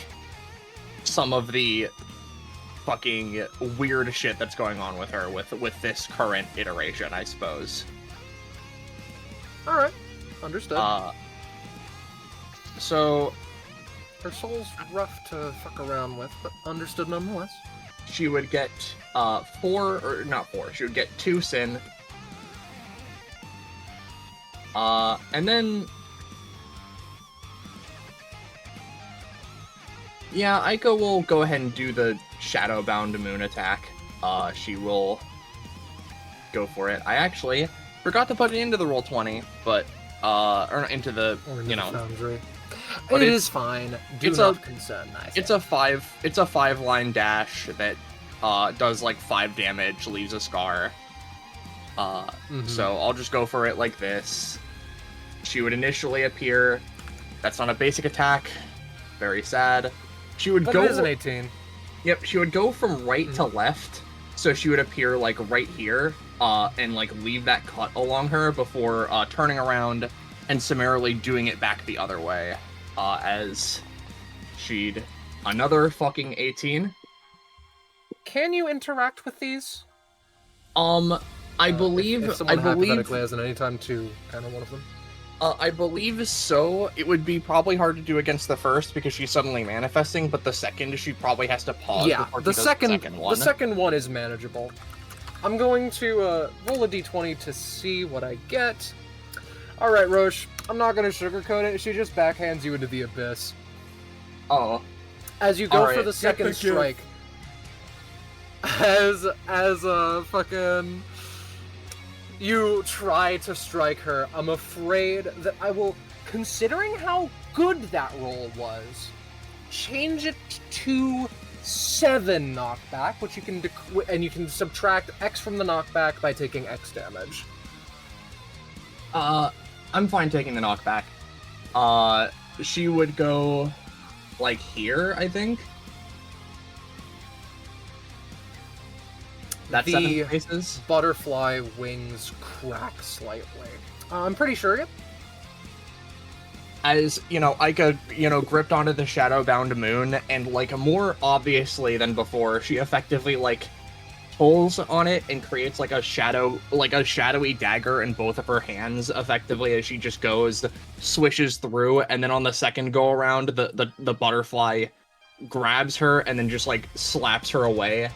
S4: some of the fucking weird shit that's going on with her with this current iteration, I suppose.
S2: Alright, understood.
S4: So
S2: her soul's rough to fuck around with, but understood nonetheless.
S4: She would get 4, she would get 2 sin. And then yeah, Aika will go ahead and do the Shadowbound Moon attack. She will go for it. I actually forgot to put it into the Roll20, but or into the, you know,
S2: Foundry.
S4: But
S2: it is fine.
S4: It's
S2: not concern.
S4: It's a 5-line dash that does like 5 damage, leaves a scar. So I'll just go for it like this. She would initially appear. That's not a basic attack. Very sad. She would go.
S2: It is an 18.
S4: Yep, she would go from right to left. So she would appear like right here, and like leave that cut along her before turning around and summarily doing it back the other way. As she'd another fucking 18.
S2: can you interact with these?
S4: I believe
S2: if someone hypothetically has an anytime to kind of one of them.
S4: I believe so. It would be probably hard to do against the first because she's suddenly manifesting, but the second she probably has to pause.
S2: Yeah,
S4: before she
S2: the
S4: does
S2: second
S4: one.
S2: the second one is manageable. I'm going to roll a d20 to see what I get. All right, Roche. I'm not going to sugarcoat it. She just backhands you into the abyss.
S4: Oh.
S2: As you go
S4: All
S2: for
S4: right.
S2: the second strike, as fucking you try to strike her, I'm afraid that I will, considering how good that roll was, change it to 7 knockback, which you can and you can subtract X from the knockback by taking X damage.
S4: I'm fine taking the knockback. She would go like here, I think. That's 7 spaces.
S2: Butterfly wings crack slightly. I'm pretty sure. Yep.
S4: As, Ica, gripped onto the shadow-bound moon, and, more obviously than before, she effectively, pulls on it and creates, a shadowy dagger in both of her hands, effectively, as she just goes, swishes through, and then on the second go-around, the butterfly grabs her and then just, slaps her away,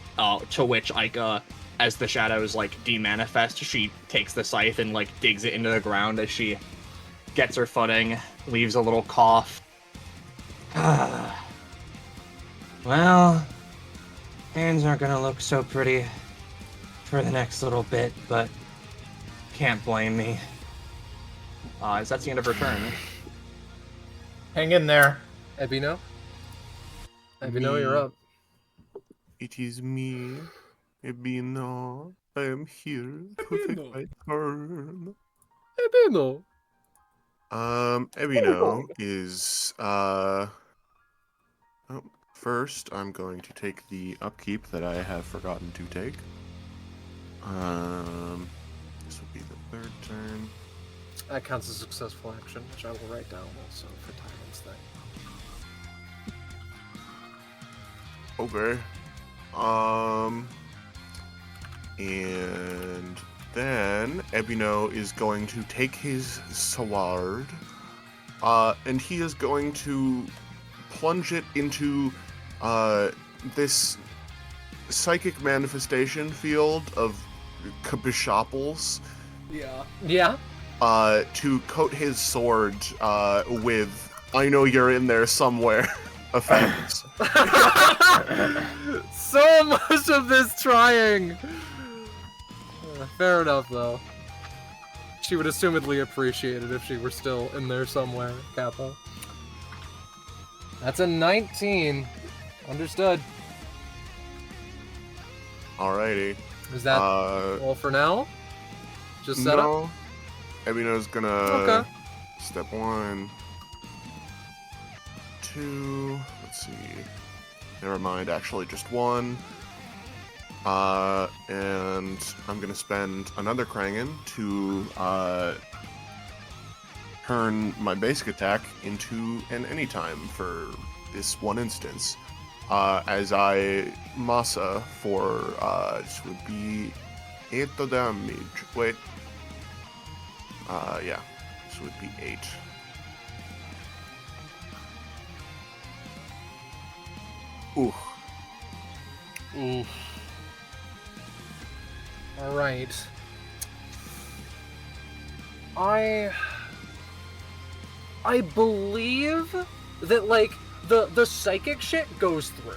S4: to which Ica, as the shadows, demanifest, she takes the scythe and, digs it into the ground as she gets her footing, leaves a little cough. Well, hands aren't gonna look so pretty for the next little bit, but can't blame me. Is that the end of her turn?
S9: Hang in there.
S2: Ebino? Ebino, you're up.
S3: It is me, Ebino. I am here to take my turn.
S2: Ebino.
S3: Ebino is, first, I'm going to take the upkeep that I have forgotten to take. This will be the 3rd turn.
S2: That counts as a successful action, which I will write down also for Tyrant's thing.
S3: Okay. And then Ebino is going to take his sword, and he is going to plunge it into this psychic manifestation field of Kabishoples.
S1: Yeah.
S2: Yeah.
S3: To coat his sword with "I know you're in there somewhere" effects.
S2: So much of this trying. Fair enough, though. She would assumedly appreciate it if she were still in there somewhere, Capo. That's a 19. Understood.
S3: Alrighty.
S2: Is that all for now? Just set
S3: no.
S2: up?
S3: Ebino's gonna
S2: Okay.
S3: step 1, 2, let's see. Never mind, actually just 1. And I'm gonna spend another Krangen to turn my basic attack into an anytime for this one instance. As I massa for this would be 8 damage. Wait. Yeah. This would be 8. Ooh.
S2: Oof. Alright. I believe that, the psychic shit goes through.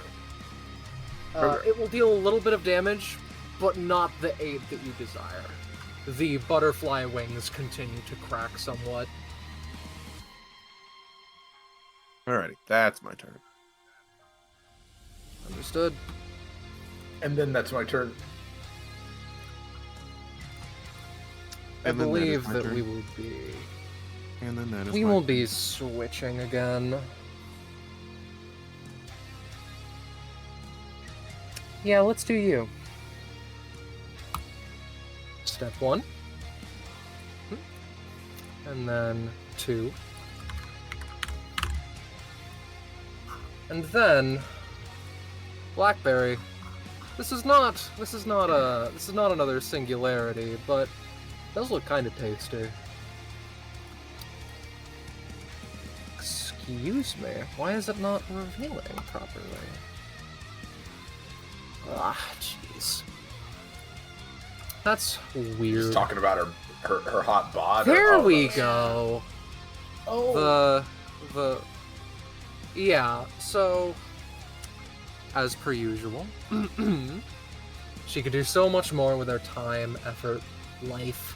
S3: Okay.
S2: It will deal a little bit of damage, but not the aid that you desire. The butterfly wings continue to crack somewhat.
S3: Alrighty, that's my turn.
S2: Understood.
S9: And then that's my turn.
S2: I
S3: And then that is
S2: believe
S3: my
S2: that
S3: turn.
S2: we will be...
S3: And then that is
S2: We
S3: my
S2: will
S3: turn.
S2: be switching again. Yeah, let's do you. Step 1. And then 2. And then Blackberry, This is not another singularity, but it does look kind of tasty. Excuse me, why is it not revealing properly? Ah, jeez. That's weird.
S5: Just talking about her hot bod.
S2: There we go.
S1: Oh.
S2: Yeah, so as per usual, she could do so much more with her time, effort, life,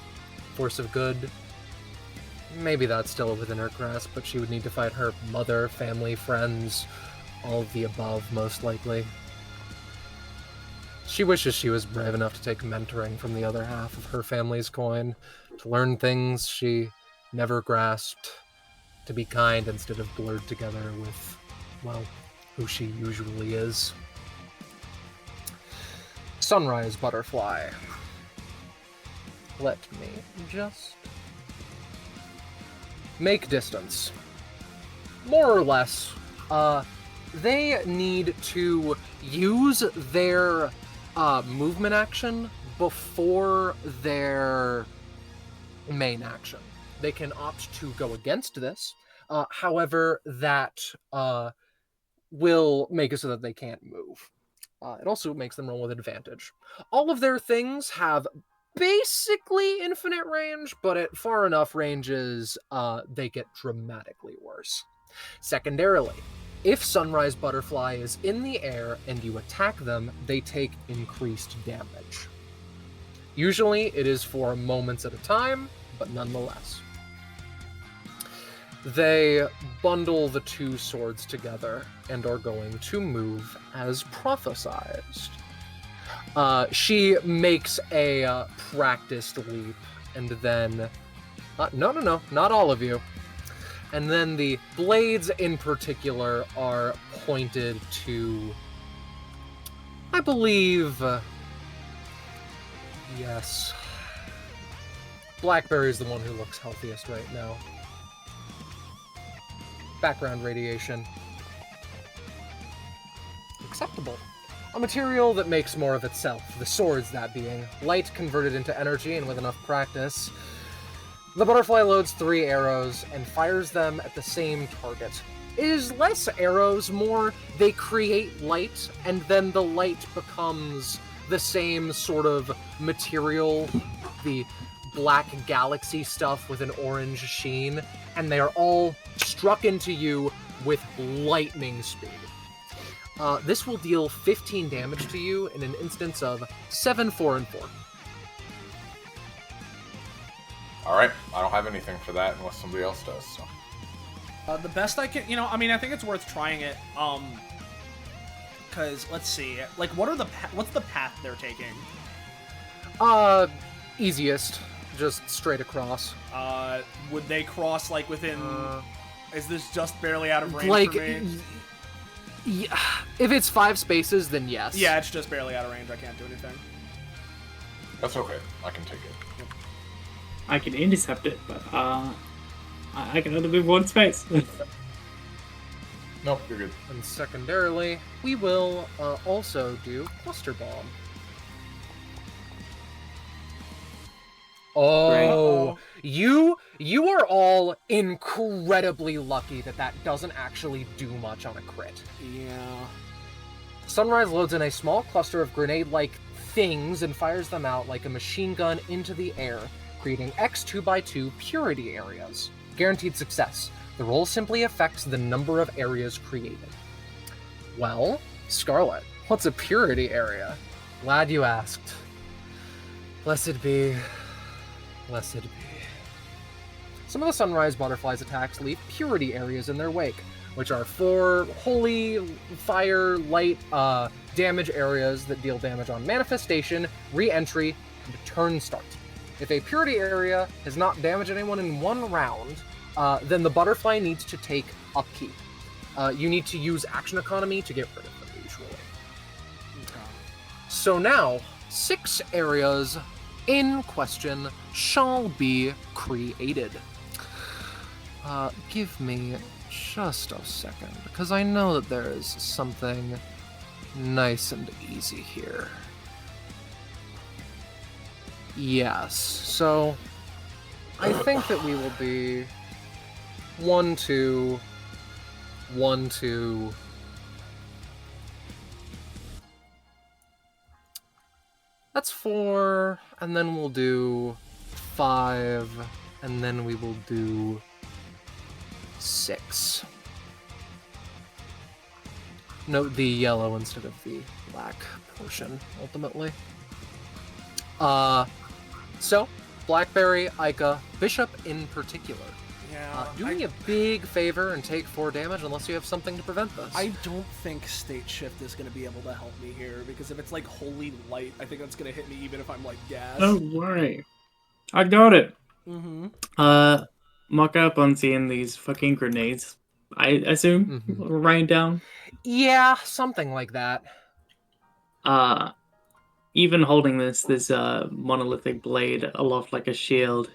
S2: force of good. Maybe that's still within her grasp, but she would need to fight her mother, family, friends, all of the above, most likely. She wishes she was brave enough to take mentoring from the other half of her family's coin, to learn things she never grasped, to be kind instead of blurred together with, well, who she usually is. Sunrise butterfly. Let me just make distance. More or less, they need to use their movement action before their main action. They can opt to go against this. However, that will make it so that they can't move. It also makes them roll with advantage. All of their things have basically infinite range, but at far enough ranges, they get dramatically worse. Secondarily, if Sunrise Butterfly is in the air and you attack them, they take increased damage. Usually it is for moments at a time, but nonetheless. They bundle the two swords together and are going to move as prophesized. She makes a practiced leap, and then... no, not all of you. And then the blades in particular are pointed to... I believe... yes. Blackberry's the one who looks healthiest right now. Background radiation. Acceptable. A material that makes more of itself, the swords that being. Light converted into energy, and with enough practice, the butterfly loads 3 arrows and fires them at the same target. It is less arrows, more they create light, and then the light becomes the same sort of material, the black galaxy stuff with an orange sheen, and they are all struck into you with lightning speed. This will deal 15 damage to you in an instance of 7, 4, and 4.
S5: Alright, I don't have anything for that unless somebody else does, so.
S1: The best I can, I think it's worth trying it, because, let's see, like, what's the path they're taking?
S2: Easiest. Just straight across.
S1: Would they cross, like, within... is this just barely out of range for me?
S2: Yeah, if it's 5 spaces, then yes.
S1: Yeah, it's just barely out of range. I can't do anything.
S5: That's okay. I can take it. Yep.
S6: I can intercept it, but I can only move 1 space.
S5: Nope, you're good.
S2: And secondarily, we will also do Cluster Bomb. Oh, you are all incredibly lucky that doesn't actually do much on a crit.
S1: Yeah.
S2: Sunrise loads in a small cluster of grenade-like things and fires them out like a machine gun into the air, creating X 2x2 purity areas. Guaranteed success. The roll simply affects the number of areas created. Well, Scarlet, what's a purity area? Glad you asked. Blessed be. Blessed be. Some of the Sunrise Butterfly's attacks leave purity areas in their wake, which are 4 holy, fire, light, damage areas that deal damage on manifestation, re-entry, and turn start. If a purity area has not damaged anyone in 1 round, then the butterfly needs to take upkeep. You need to use action economy to get rid of them, usually. Okay. So now, 6 areas in question shall be created. Give me just a second, because I know that there is something nice and easy here. Yes, so I think that we will be 1, 2, 1, 2. That's 4, and then we'll do 5, and then we will do 6. Note the yellow instead of the black portion, ultimately. So, Blackberry, Ica, Bishop in particular.
S1: Yeah.
S2: Do me a big favor and take 4 damage unless you have something to prevent this.
S1: I don't think State Shift is going to be able to help me here, because if it's like Holy Light, I think that's going to hit me even if I'm like gassed.
S6: Don't worry. I got it.
S1: Mm-hmm.
S6: Mock up on seeing these fucking grenades. I assume rain down.
S2: Yeah, something like that.
S6: Even holding this monolithic blade aloft like a shield,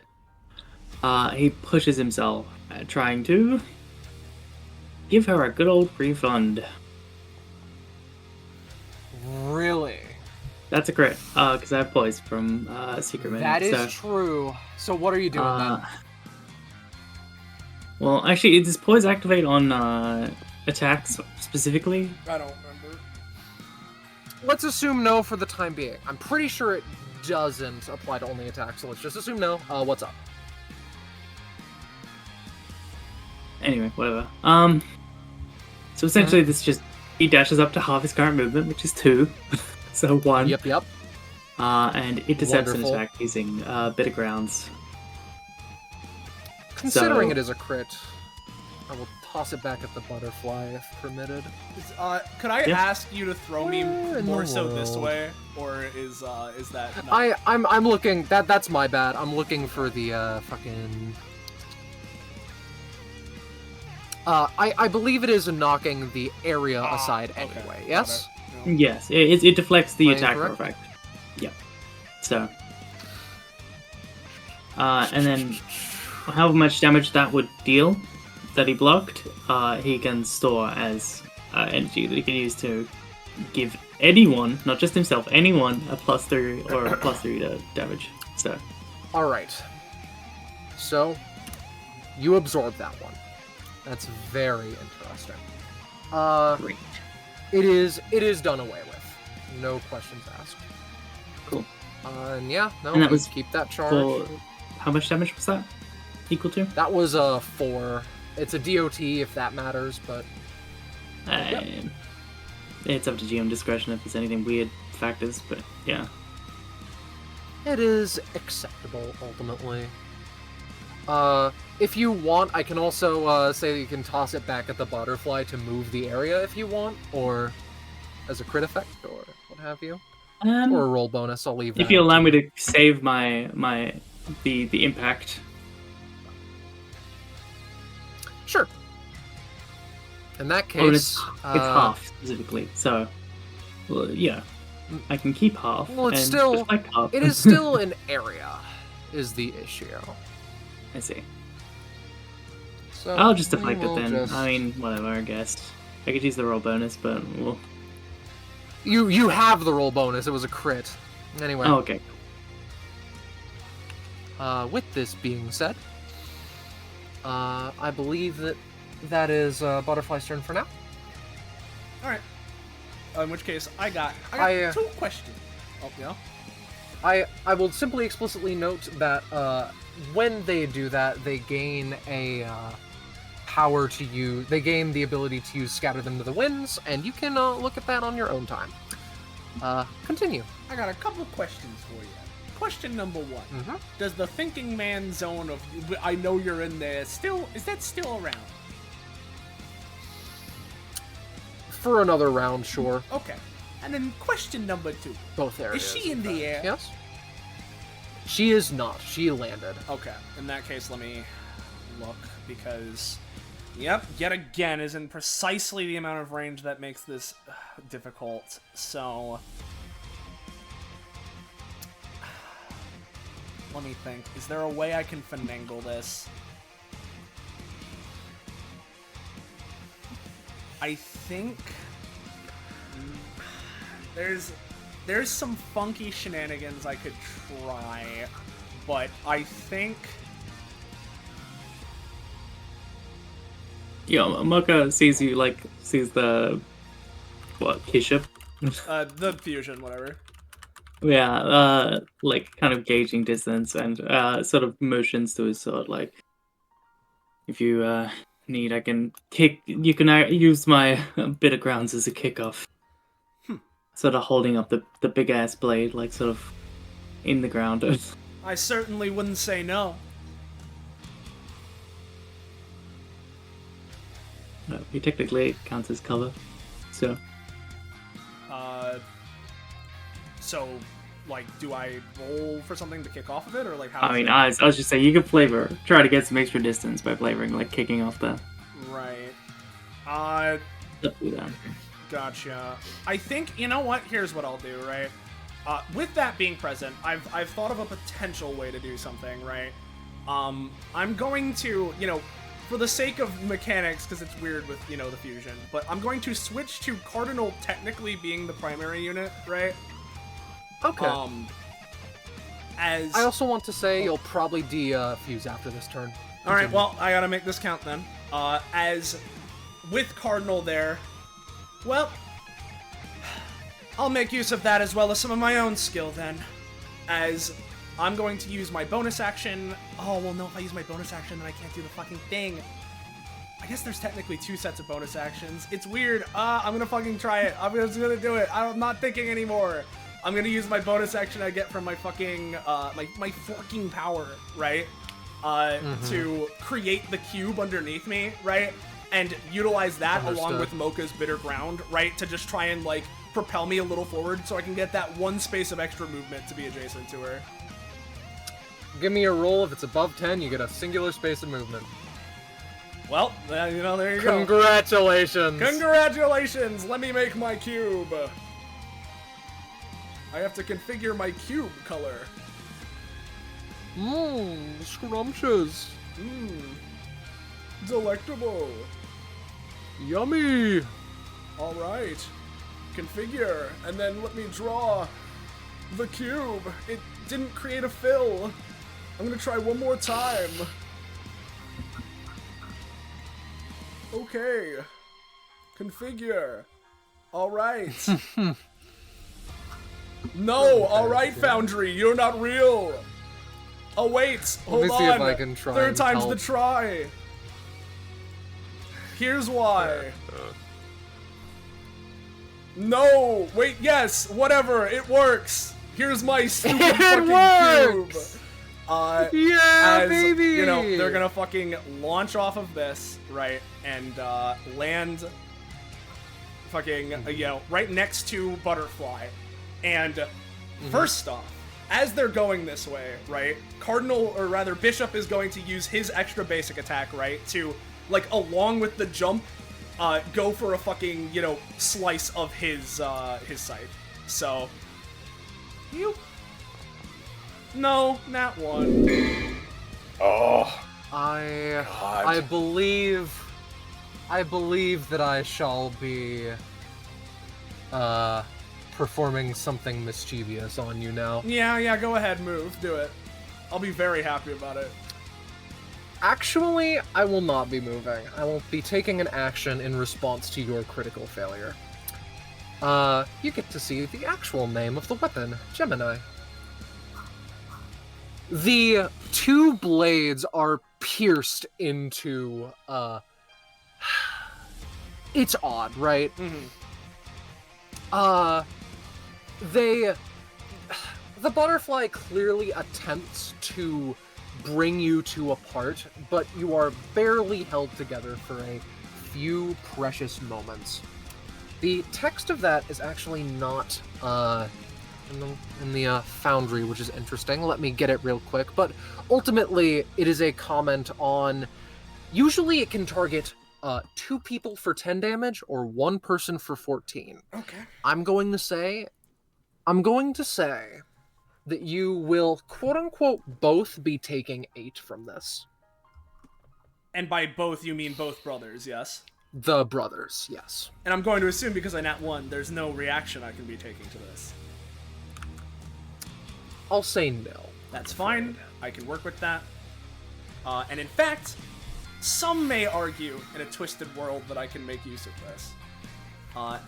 S6: he pushes himself, trying to give her a good old refund.
S2: Really?
S6: That's a crit, because I have poise from Secret Man.
S2: That is true. So what are you doing then?
S6: Well, actually, does poise activate on attacks specifically?
S1: I don't remember.
S2: Let's assume no for the time being. I'm pretty sure it doesn't apply to only attacks, so let's just assume no. What's up?
S6: Anyway, whatever. So essentially, this just he dashes up to half his current movement, which is 2, so 1.
S2: Yep.
S6: And intercepts an
S2: Wonderful.
S6: attack using Bitter Grounds.
S2: Considering it is a crit, I will toss it back at the butterfly if permitted.
S1: Could I ask you to throw me
S2: Where in
S1: more
S2: the
S1: so this
S2: world?
S1: way, or is that? Not...
S2: I'm looking. That's my bad. I'm looking for the fucking. I believe it is knocking the area aside anyway.
S1: Okay.
S2: Yes.
S1: No.
S6: Yes, it deflects the
S2: Am I
S6: attack
S2: correct?
S6: effect. Yeah. So. And then, however much damage that would deal, that he blocked, he can store as energy that he can use to give anyone, not just himself, anyone, a +3 or a +3 to damage. So.
S2: All right. So, you absorb that one. That's very interesting.
S6: Great.
S2: It is done away with. No questions asked.
S6: Cool.
S2: And yeah, no,
S6: And that
S2: you
S6: was
S2: keep that charge.
S6: For how much damage was that equal to?
S2: That was a 4. It's a DOT if that matters, but
S6: It's up to GM discretion if there's anything weird factors, but yeah.
S2: it is acceptable ultimately. If you want, I can also say that you can toss it back at the butterfly to move the area if you want, or as a crit effect, or what have you. Or a roll bonus, I'll leave that.
S6: If you
S2: up
S6: allow
S2: to
S6: me
S2: you.
S6: to save the impact.
S2: Sure. In that
S6: Oh, and
S2: case,
S6: it's half specifically, so well, yeah, I can keep half.
S2: Well, it's
S6: and
S2: still
S6: deflect half.
S2: it is still an area, is the issue.
S6: I see.
S2: So
S6: I'll just
S2: we
S6: deflect it
S2: will
S6: then.
S2: just-
S6: I mean, whatever. I guess I could use the roll bonus, but we'll.
S2: You have the roll bonus. It was a crit. Anyway.
S6: Oh, okay.
S2: With this being said, I believe that is Butterfly's turn for now.
S1: All right. In which case, I got 2 questions. Oh, yeah.
S2: I will simply explicitly note that when they do that, they gain a power to use. They gain the ability to use Scatter Them to the Winds, and you can look at that on your own time. Continue.
S1: I got a couple questions for you. Question number 1:
S2: Mhm.
S1: Does the thinking man zone of I know you're in there is that still around?
S2: For another round, sure.
S1: Okay. And then question number 2:
S2: Both areas.
S1: Is she in the air?
S2: Yes. She is not. She landed.
S1: Okay. In that case, let me look, because yep, yet again is in precisely the amount of range that makes this difficult. So let me think. Is there a way I can finagle this? I think There's some funky shenanigans I could try, but I think...
S6: Yeah, Mocha sees you, like, sees the... What, Kiship?
S1: The fusion, whatever.
S6: Yeah, like, kind of gauging distance and, sort of motions to his sword, like, if you, need, I can kick... You can use my bitter grounds as a kickoff. Sort of holding up the big-ass blade, like, sort of in the ground.
S1: I certainly wouldn't say no.
S6: He technically counts as cover, so...
S1: So, like, do I roll for something to kick off of it, or, like, how
S6: I mean, I was just saying, you can try to get some extra distance by flavoring, like, kicking off the...
S1: Right.
S6: Do that.
S1: Gotcha. I think, you know what? Here's what I'll do, right? With that being present, I've thought of a potential way to do something, right? I'm going to, for the sake of mechanics, because it's weird with, the fusion, but I'm going to switch to Cardinal technically being the primary unit, right?
S2: Okay.
S1: I
S2: also want to say you'll probably defuse after this turn.
S1: Alright, well, I gotta make this count then. As with Cardinal there, well, I'll make use of that as well as some of my own skill then. As I'm going to use my bonus action. Oh, well, no, if I use my bonus action, then I can't do the fucking thing. I guess there's technically 2 sets of bonus actions. It's weird. I'm gonna fucking try it. I'm just gonna do it. I'm not thinking anymore. I'm gonna use my bonus action I get from my fucking, my forking power, right? To create the cube underneath me, right? And utilize that along with Mocha's bitter ground, right? To just try and, like, propel me a little forward so I can get that 1 space of extra movement to be adjacent to her.
S2: Give me a roll. If it's above 10, you get a singular space of movement.
S1: Well, there you go.
S2: Congratulations!
S1: Congratulations! Let me make my cube. I have to configure my cube color.
S2: Scrumptious.
S1: Delectable.
S2: Yummy.
S1: Alright. Configure, and then let me draw the cube. It didn't create a fill. I'm gonna try one more time. Okay. Configure. Alright. No, alright, Foundry, you're not real. Oh, wait, hold on.
S2: Let me see if I can try.
S1: Third time's the try. Here's why. No, wait, yes, whatever, it works. Here's my stupid fucking cube.
S2: Yeah, baby!
S1: They're gonna fucking launch off of this, right, and land fucking, right next to Butterfly. And first off, as they're going this way, right, Bishop is going to use his extra basic attack, right, to, like, along with the jump, go for a fucking, slice of his side. So, no, not one.
S5: Oh.
S2: I believe that I shall be, performing something mischievous on you now.
S1: Yeah, go ahead, move, do it. I'll be very happy about it.
S2: Actually, I will not be moving. I will be taking an action in response to your critical failure. You get to see the actual name of the weapon, Gemini. The 2 blades are pierced into, it's odd, right? The butterfly clearly attempts to bring you 2 apart, but you are barely held together for a few precious moments. The text of that is actually not in the Foundry, which is interesting. Let me get it real quick. But ultimately, it is a comment on... Usually it can target 2 people for 10 damage or 1 person for 14.
S1: Okay.
S2: I'm going to say that you will, quote-unquote, both be taking 8 from this.
S1: And by both, you mean both brothers, yes?
S2: The brothers, yes.
S1: And I'm going to assume because I nat 1, there's no reaction I can be taking to this.
S2: I'll say no.
S1: That's fine. I can work with that. And in fact, some may argue in a twisted world that I can make use of this.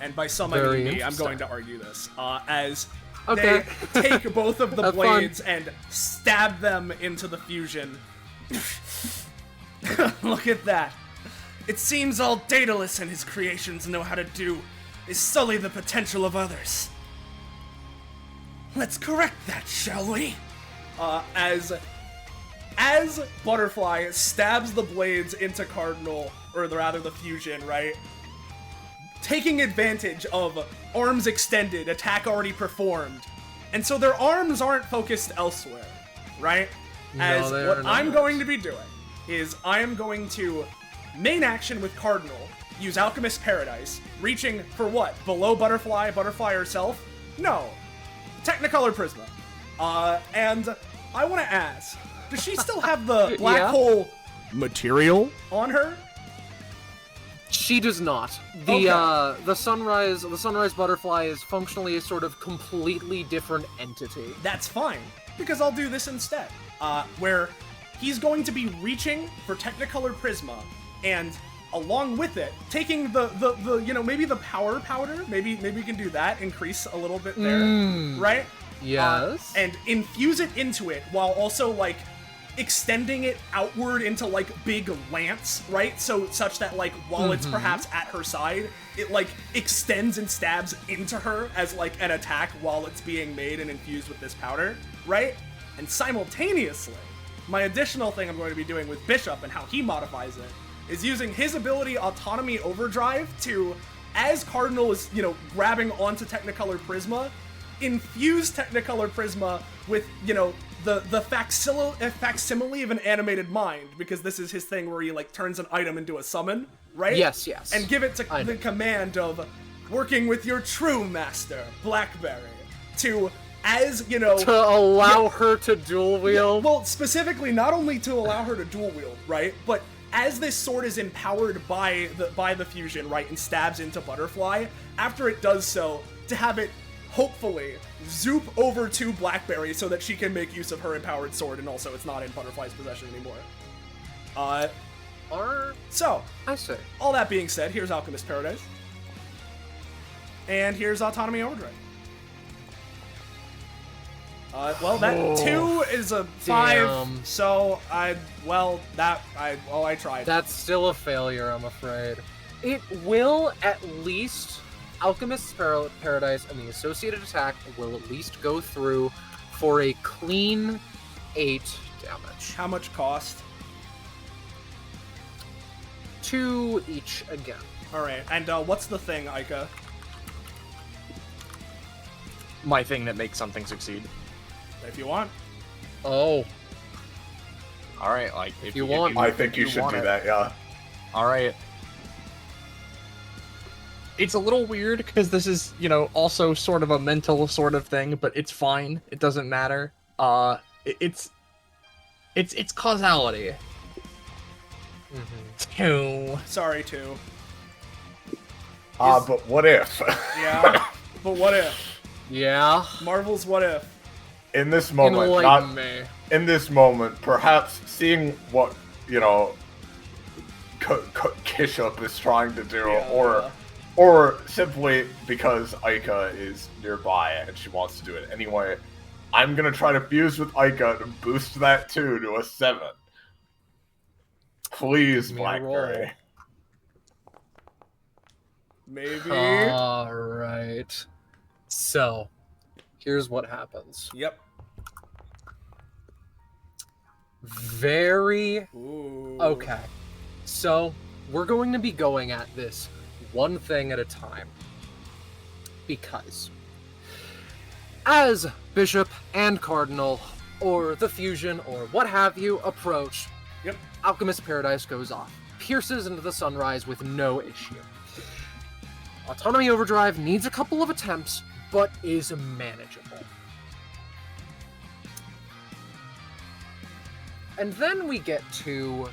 S1: And by some I
S2: Very
S1: mean me, I'm
S2: interesting.
S1: going to argue this. As
S2: Okay.
S1: they take both of the
S2: Have
S1: blades and stab them into the fusion. Look at that. It seems all Daedalus and his creations know how to do is sully the potential of others. Let's correct that, shall we? As Butterfly stabs the blades into Cardinal, or rather the fusion, right? Taking advantage of arms extended, attack already performed. And so their arms aren't focused elsewhere, right? As
S2: they
S1: what
S2: are
S1: I'm
S2: not.
S1: going to be doing is I am going to main action with Cardinal, use Alchemist Paradise, reaching for what? Below Butterfly herself? No. Technicolor Prisma. And I want to ask, does she still have the black
S2: Yeah.
S1: hole material on her?
S2: She does not. The sunrise butterfly is functionally a sort of completely different entity.
S1: That's fine, because I'll do this instead. Where he's going to be reaching for Technicolor Prisma, and along with it, taking the maybe the power powder, maybe we can do that, increase a little bit there, right?
S2: Yes.
S1: And infuse it into it while also like extending it outward into like big lance, right? So such that like while it's perhaps at her side, it like extends and stabs into her as like an attack while it's being made and infused with this powder, right? And simultaneously, my additional thing I'm going to be doing with Bishop and how he modifies it is using his ability Autonomy Overdrive to, as Cardinal is, grabbing onto Technicolor Prisma, infuse Technicolor Prisma with, the facsimile of an animated mind, because this is his thing where he like turns an item into a summon, right?
S2: Yes.
S1: And give it to the command of working with your true master, Blackberry, to,
S2: to allow her to dual wield.
S1: well, specifically not only to allow her to dual wield, right? But as this sword is empowered by the fusion, right, and stabs into Butterfly, after it does so, to have it hopefully zoop over to Blackberry so that she can make use of her empowered sword, and also it's not in Butterfly's possession anymore. So,
S2: I see.
S1: all that being said, here's Alchemist Paradise. And here's Autonomy Overdrive. That 2 is a 5,
S2: Damn.
S1: so I tried.
S2: That's still a failure, I'm afraid. It will at least... Alchemist's Paradise and the associated attack will at least go through for a clean 8 damage.
S1: How much cost?
S2: 2 each again.
S1: Alright, and what's the thing, Aika?
S4: My thing that makes something succeed.
S1: If you want.
S2: Oh.
S4: All right, like if
S2: you want-
S5: I think you should
S4: want
S5: do
S4: it.
S5: that, yeah.
S4: All right. It's a little weird because this is, also sort of a mental sort of thing, but it's fine. It doesn't matter. It's causality. Two.
S1: Sorry, 2.
S5: But what if?
S1: Yeah, but what if?
S2: Yeah.
S1: Marvel's what if?
S5: In this moment,
S2: Enlighten me.
S5: in this moment, perhaps seeing what, Kishup is trying to do,
S1: Yeah.
S5: or simply because Aika is nearby and she wants to do it anyway, I'm gonna try to fuse with Aika to boost that 2 to a 7. Please,
S2: Give me a roll.
S5: Blackberry.
S1: Maybe.
S2: Alright. So, here's what happens.
S1: Yep.
S2: Very...
S1: Ooh.
S2: Okay. So, we're going to be going at this one thing at a time. Because as Bishop and Cardinal, or the Fusion, or what have you, approach,
S1: Yep.
S2: Alchemist Paradise goes off. Pierces into the sunrise with no issue. Autonomy Overdrive needs a couple of attempts, but is manageable. And then we get to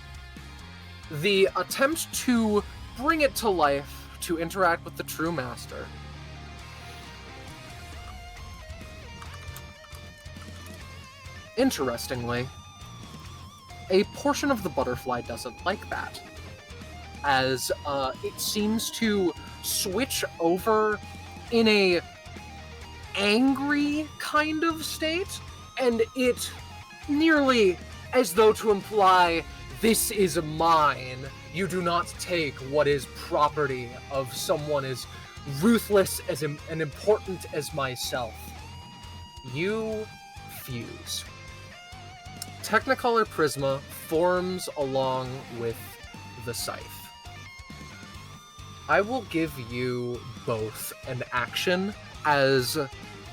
S2: the attempt to bring it to life to interact with the true master. Interestingly, a portion of the butterfly doesn't like that, as it seems to switch over in a angry kind of state, and it nearly as though to imply, this is mine. You do not take what is property of someone as ruthless and important as myself. You fuse. Technicolor Prisma forms along with the scythe. I will give you both an action as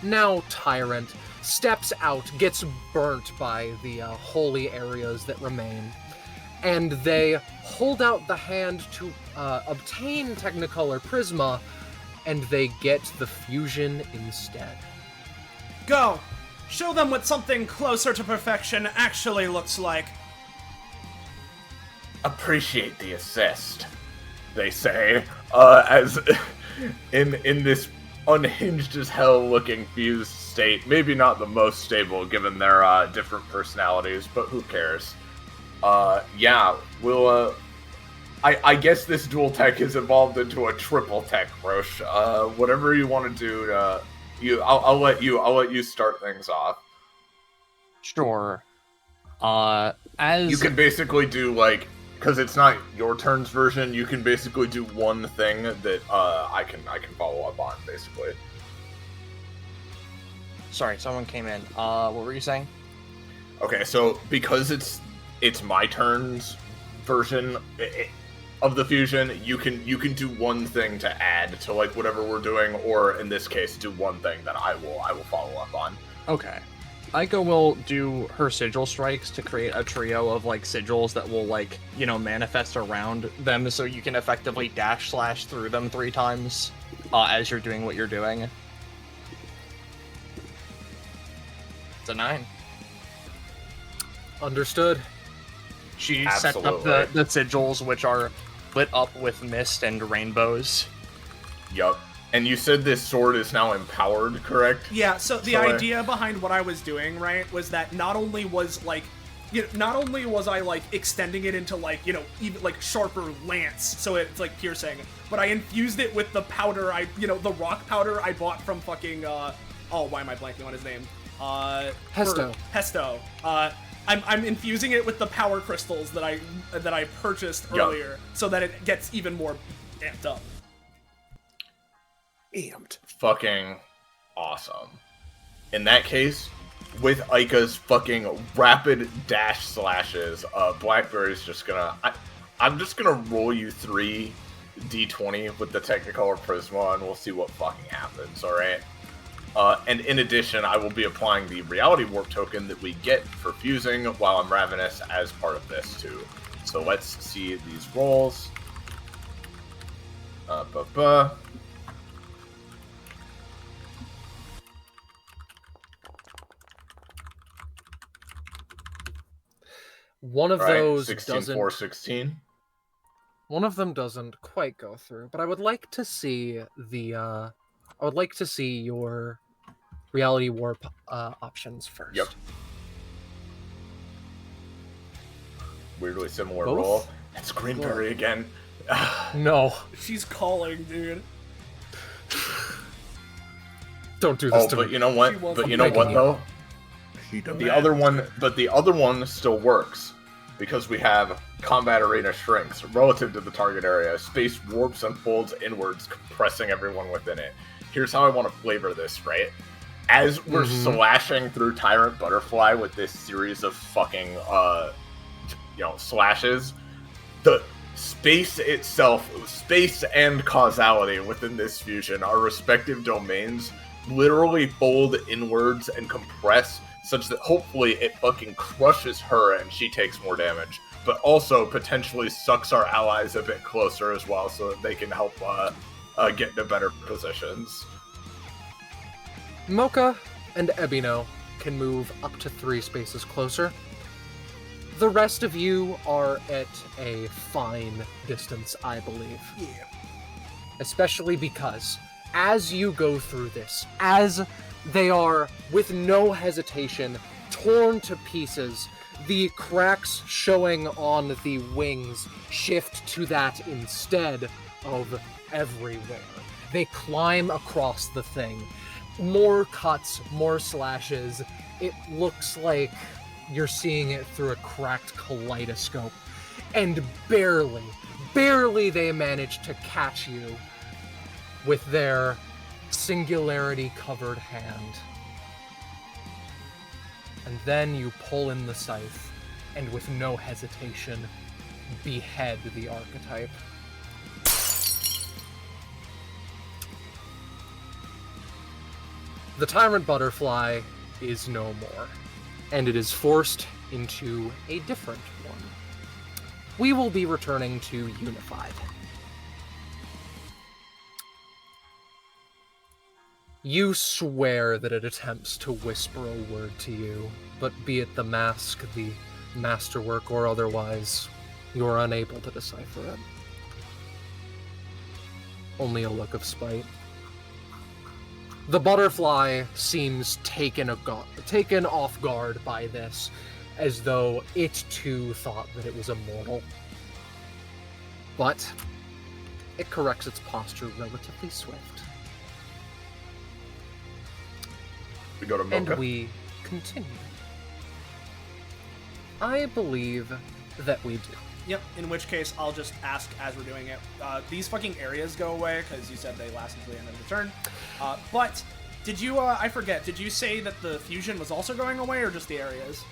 S2: now Tyrant steps out, gets burnt by the holy areas that remain, and they hold out the hand to obtain Technicolor Prisma, and they get the fusion instead.
S7: Go! Show them what something closer to perfection actually looks like.
S5: Appreciate the assist, they say, as in this unhinged as hell looking fused state. Maybe not the most stable given their different personalities, but who cares? Yeah, we'll I guess this dual tech has evolved into a triple tech, Roche. Whatever you want to do, I'll let you start things off.
S4: Sure. As
S5: you can basically do like, because it's not your turn's version, you can basically do one thing that I can follow up on, basically.
S4: Sorry, someone came in. What were you saying?
S5: Okay, so because it's my turn's version of the fusion, you can do one thing to add to like whatever we're doing, or in this case, do one thing that I will follow up on.
S4: Okay. Aika will do her sigil strikes to create a trio of like sigils that will like, you know, manifest around them, so you can effectively dash slash through them 3 times as you're doing what you're doing. It's a 9.
S2: Understood.
S4: She
S5: Absolutely.
S4: sets up the sigils, which are lit up with mist and rainbows.
S5: Yup. And you said this sword is now empowered, correct?
S7: Yeah, so the idea behind what I was doing, right, was that not only was, like, you know, not only was I, like, extending it into, like, you know, even, like, sharper lance, so it's, like, piercing, but I infused it with the powder the rock powder I bought from fucking, why am I blanking on his name?
S2: Hesto.
S7: Hesto. I'm infusing it with the power crystals that I purchased earlier, so that it gets even more amped up.
S5: Amped. Fucking awesome. In that case, with Aika's fucking rapid dash slashes, Blackberry's just gonna... I'm just gonna roll you 3 d20 with the Technicolor Prisma, and we'll see what fucking happens, alright? And in addition, I will be applying the Reality Warp token that we get for fusing while I'm Ravenous as part of this, too. So let's see these rolls.
S2: One of those
S5: 16,
S2: doesn't.
S5: 4, 16.
S2: One of them doesn't quite go through, but I would like to see the. I would like to see your Reality Warp options first.
S5: Yep. Weirdly similar
S2: Both?
S5: roll. It's Greenberry again.
S2: No.
S7: She's calling, dude.
S2: Don't do this to
S5: but
S2: me.
S5: you know what?
S7: She wants
S5: But
S7: to
S5: you know
S7: make
S5: what
S7: it.
S5: though?
S3: She done
S5: The other one still works because we have combat arena shrinks relative to the target area. Space warps and folds inwards, compressing everyone within it. Here's how I want to flavor this, right? As we're slashing through Tyrant Butterfly with this series of fucking slashes, the space itself, space and causality within this fusion, our respective domains, literally fold inwards and compress such that hopefully it fucking crushes her and she takes more damage, but also potentially sucks our allies a bit closer as well so that they can help get into better positions.
S2: Mocha and Ebino can move up to 3 spaces closer. The rest of you are at a fine distance, I believe.
S1: Yeah.
S2: Especially because, as you go through this, as they are, with no hesitation, torn to pieces, the cracks showing on the wings shift to that instead of everywhere. They climb across the thing. More cuts, more slashes. It looks like you're seeing it through a cracked kaleidoscope. And barely they manage to catch you with their singularity-covered hand. And then you pull in the scythe, and with no hesitation, behead the archetype. The Tyrant Butterfly is no more, and it is forced into a different one. We will be returning to Unified. You swear that it attempts to whisper a word to you, but be it the mask, the masterwork, or otherwise, you are unable to decipher it. Only a look of spite. The butterfly seems taken off guard by this, as though it too thought that it was immortal. But it corrects its posture relatively swift.
S5: We go to Mocha.
S2: And we continue. I believe that we do.
S1: Yep, in which case I'll just ask as we're doing it. These fucking areas go away, because you said they last until the end of the turn. But, did you, I forget, did you say that the fusion was also going away, or just the areas?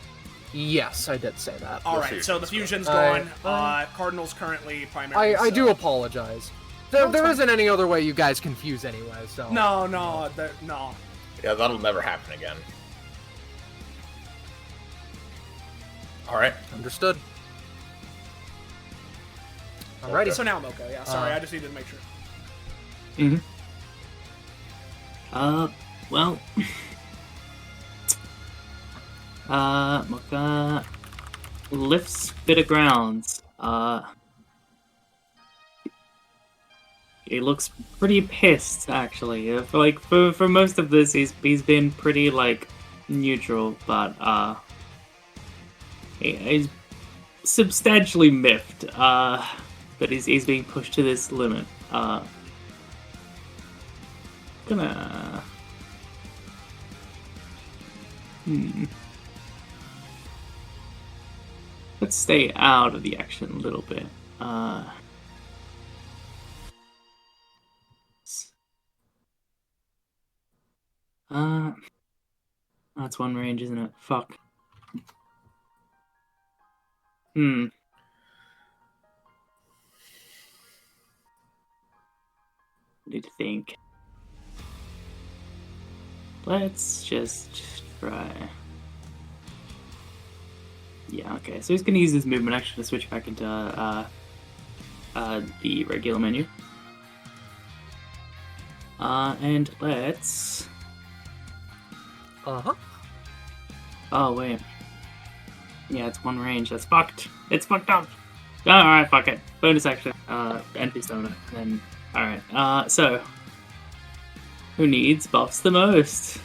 S2: Yes, I did say that.
S1: Alright, so the fusion's gone. Cardinal's currently primary.
S2: I do apologize. There isn't any other way you guys confuse anyway, so...
S1: No.
S9: Yeah, that'll never happen again. Alright.
S2: Understood. Alrighty.
S1: So now Mocha, yeah, sorry, I just needed to make sure.
S6: Well... Mocha lifts bit of grounds. He looks pretty pissed, actually. For most of this, he's been pretty, neutral, but, he's substantially miffed, but he's being pushed to this limit. Gonna... Let's stay out of the action a little bit. That's one range, isn't it? Fuck. Need to think. Let's just try. Yeah, okay. So he's gonna use his movement action to switch back into the regular menu. And let's... Oh, wait. Yeah, it's one range. That's fucked. It's fucked up. Alright, fuck it. Bonus action. Entry stamina. Then, alright. So, who needs buffs the most?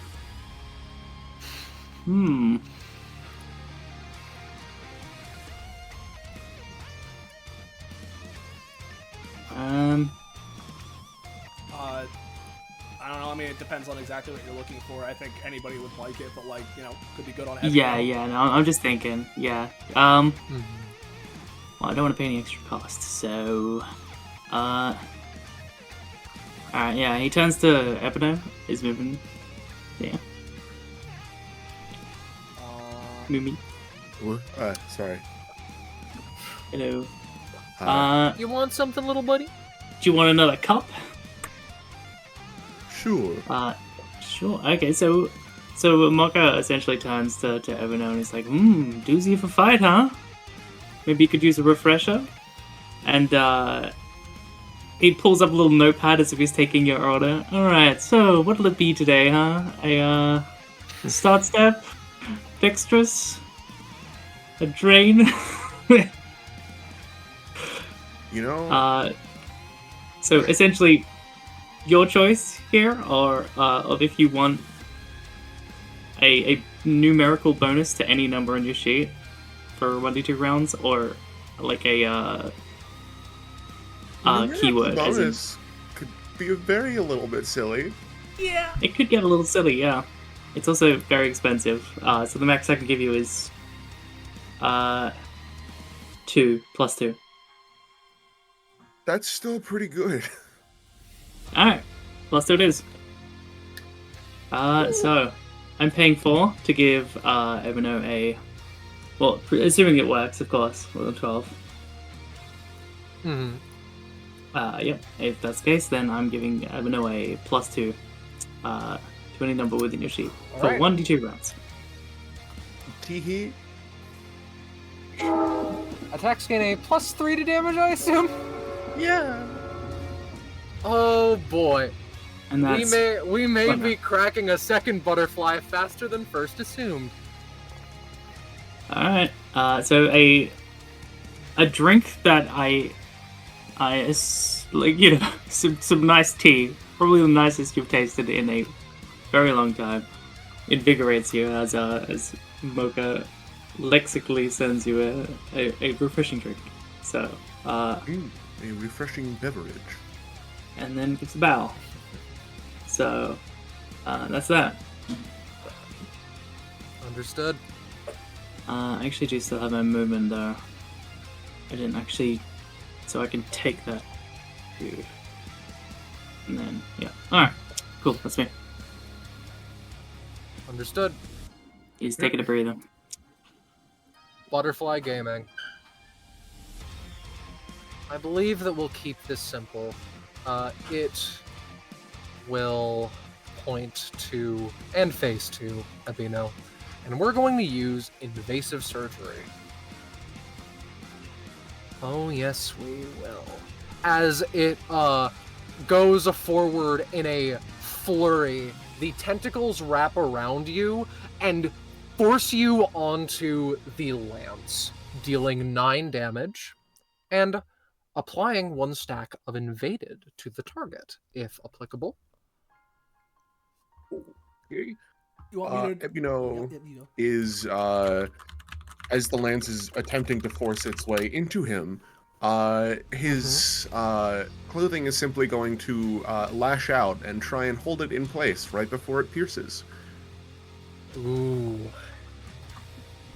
S1: I don't know, I mean, it depends on exactly what you're looking for. I think anybody would like it, but, could be good on everyone.
S6: Yeah, no, I'm just thinking, yeah. Well, I don't want to pay any extra costs, so... Alright, yeah, he turns to Epithet, is moving. Yeah. Mumi.
S3: Sorry.
S6: Hello.
S2: You want something, little buddy?
S6: Do you want another cup?
S3: Sure.
S6: Sure. Okay, so Mocha essentially turns to Everno and is like, doozy of a fight, huh? Maybe you could use a refresher? And, he pulls up a little notepad as if he's taking your order. Alright, so what'll it be today, huh? A start step? Dexterous? a drain.
S3: You know,
S6: So essentially, your choice here, or of if you want a numerical bonus to any number on your sheet for 1d2 rounds, or like a keyword. As in,
S3: bonus could be a little bit silly.
S7: Yeah.
S6: it could get a little silly, yeah. It's also very expensive. So the max I can give you is 2 plus 2.
S3: That's still pretty good.
S6: Alright, plus 2 it is. So I'm paying 4 to give Ebino a. Well, assuming it works, of course, with a 12. Yep, if that's the case, then I'm giving Ebino a plus 2 to any number within your sheet for
S2: Alright.
S6: 1d2 rounds.
S3: Teehee.
S2: Attacks gain a plus 3 to damage, I assume?
S3: Yeah.
S2: Oh boy.
S6: And that's.
S2: We may
S6: Okay.
S2: be cracking a second butterfly faster than first assumed.
S6: Alright, so a drink that like, you know, some nice tea, probably the nicest you've tasted in a very long time, invigorates you as Mocha lexically sends you a refreshing drink. So,
S3: A refreshing beverage.
S6: and then gives a bow. So, that's that.
S2: Understood.
S6: I actually do still have my movement though. I didn't actually, so I can take that. Too. And then, yeah. Alright, cool, that's me.
S2: Understood.
S6: He's taking a breather.
S2: Butterfly gaming. I believe that we'll keep this simple. It will point to and face to Ebino, and we're going to use invasive surgery. Oh yes, we will. As it goes forward in a flurry, the tentacles wrap around you and force you onto the lance, dealing 9 damage and applying 1 stack of invaded to the target, if applicable.
S3: Okay.
S7: You want me to?
S3: Ebino
S7: Yeah, you know.
S3: is, as the lance is attempting to force its way into him, his clothing is simply going to lash out and try and hold it in place right before it pierces.
S2: Ooh.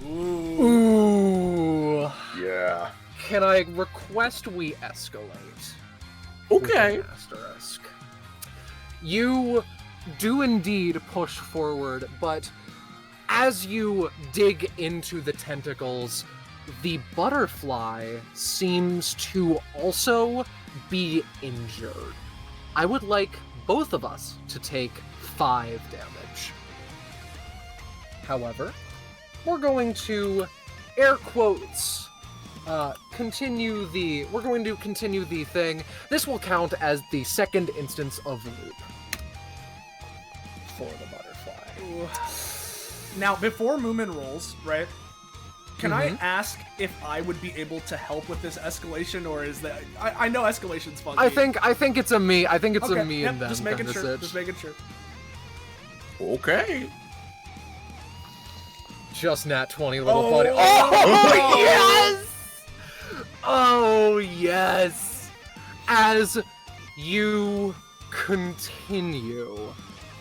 S7: Ooh.
S2: Ooh.
S5: Yeah.
S2: Can I request we escalate?
S3: Okay.
S2: With an asterisk. You do indeed push forward, but as you dig into the tentacles, the butterfly seems to also be injured. I would like both of us to take 5 damage. However, we're going to air quotes we're going to continue the thing. This will count as the second instance of loop for the butterfly.
S7: Now, before Moomin rolls, right? Can I ask if I would be able to help with this escalation, or is that I know escalation's funky.
S2: I think it's a me. I think it's
S7: okay,
S2: a me
S7: yep,
S2: and them.
S7: just making
S2: kind of
S7: sure.
S2: sitch.
S7: Just making sure.
S3: Okay.
S2: Just nat 20, little
S7: Oh.
S2: buddy. Oh yes! Oh yes! As you continue,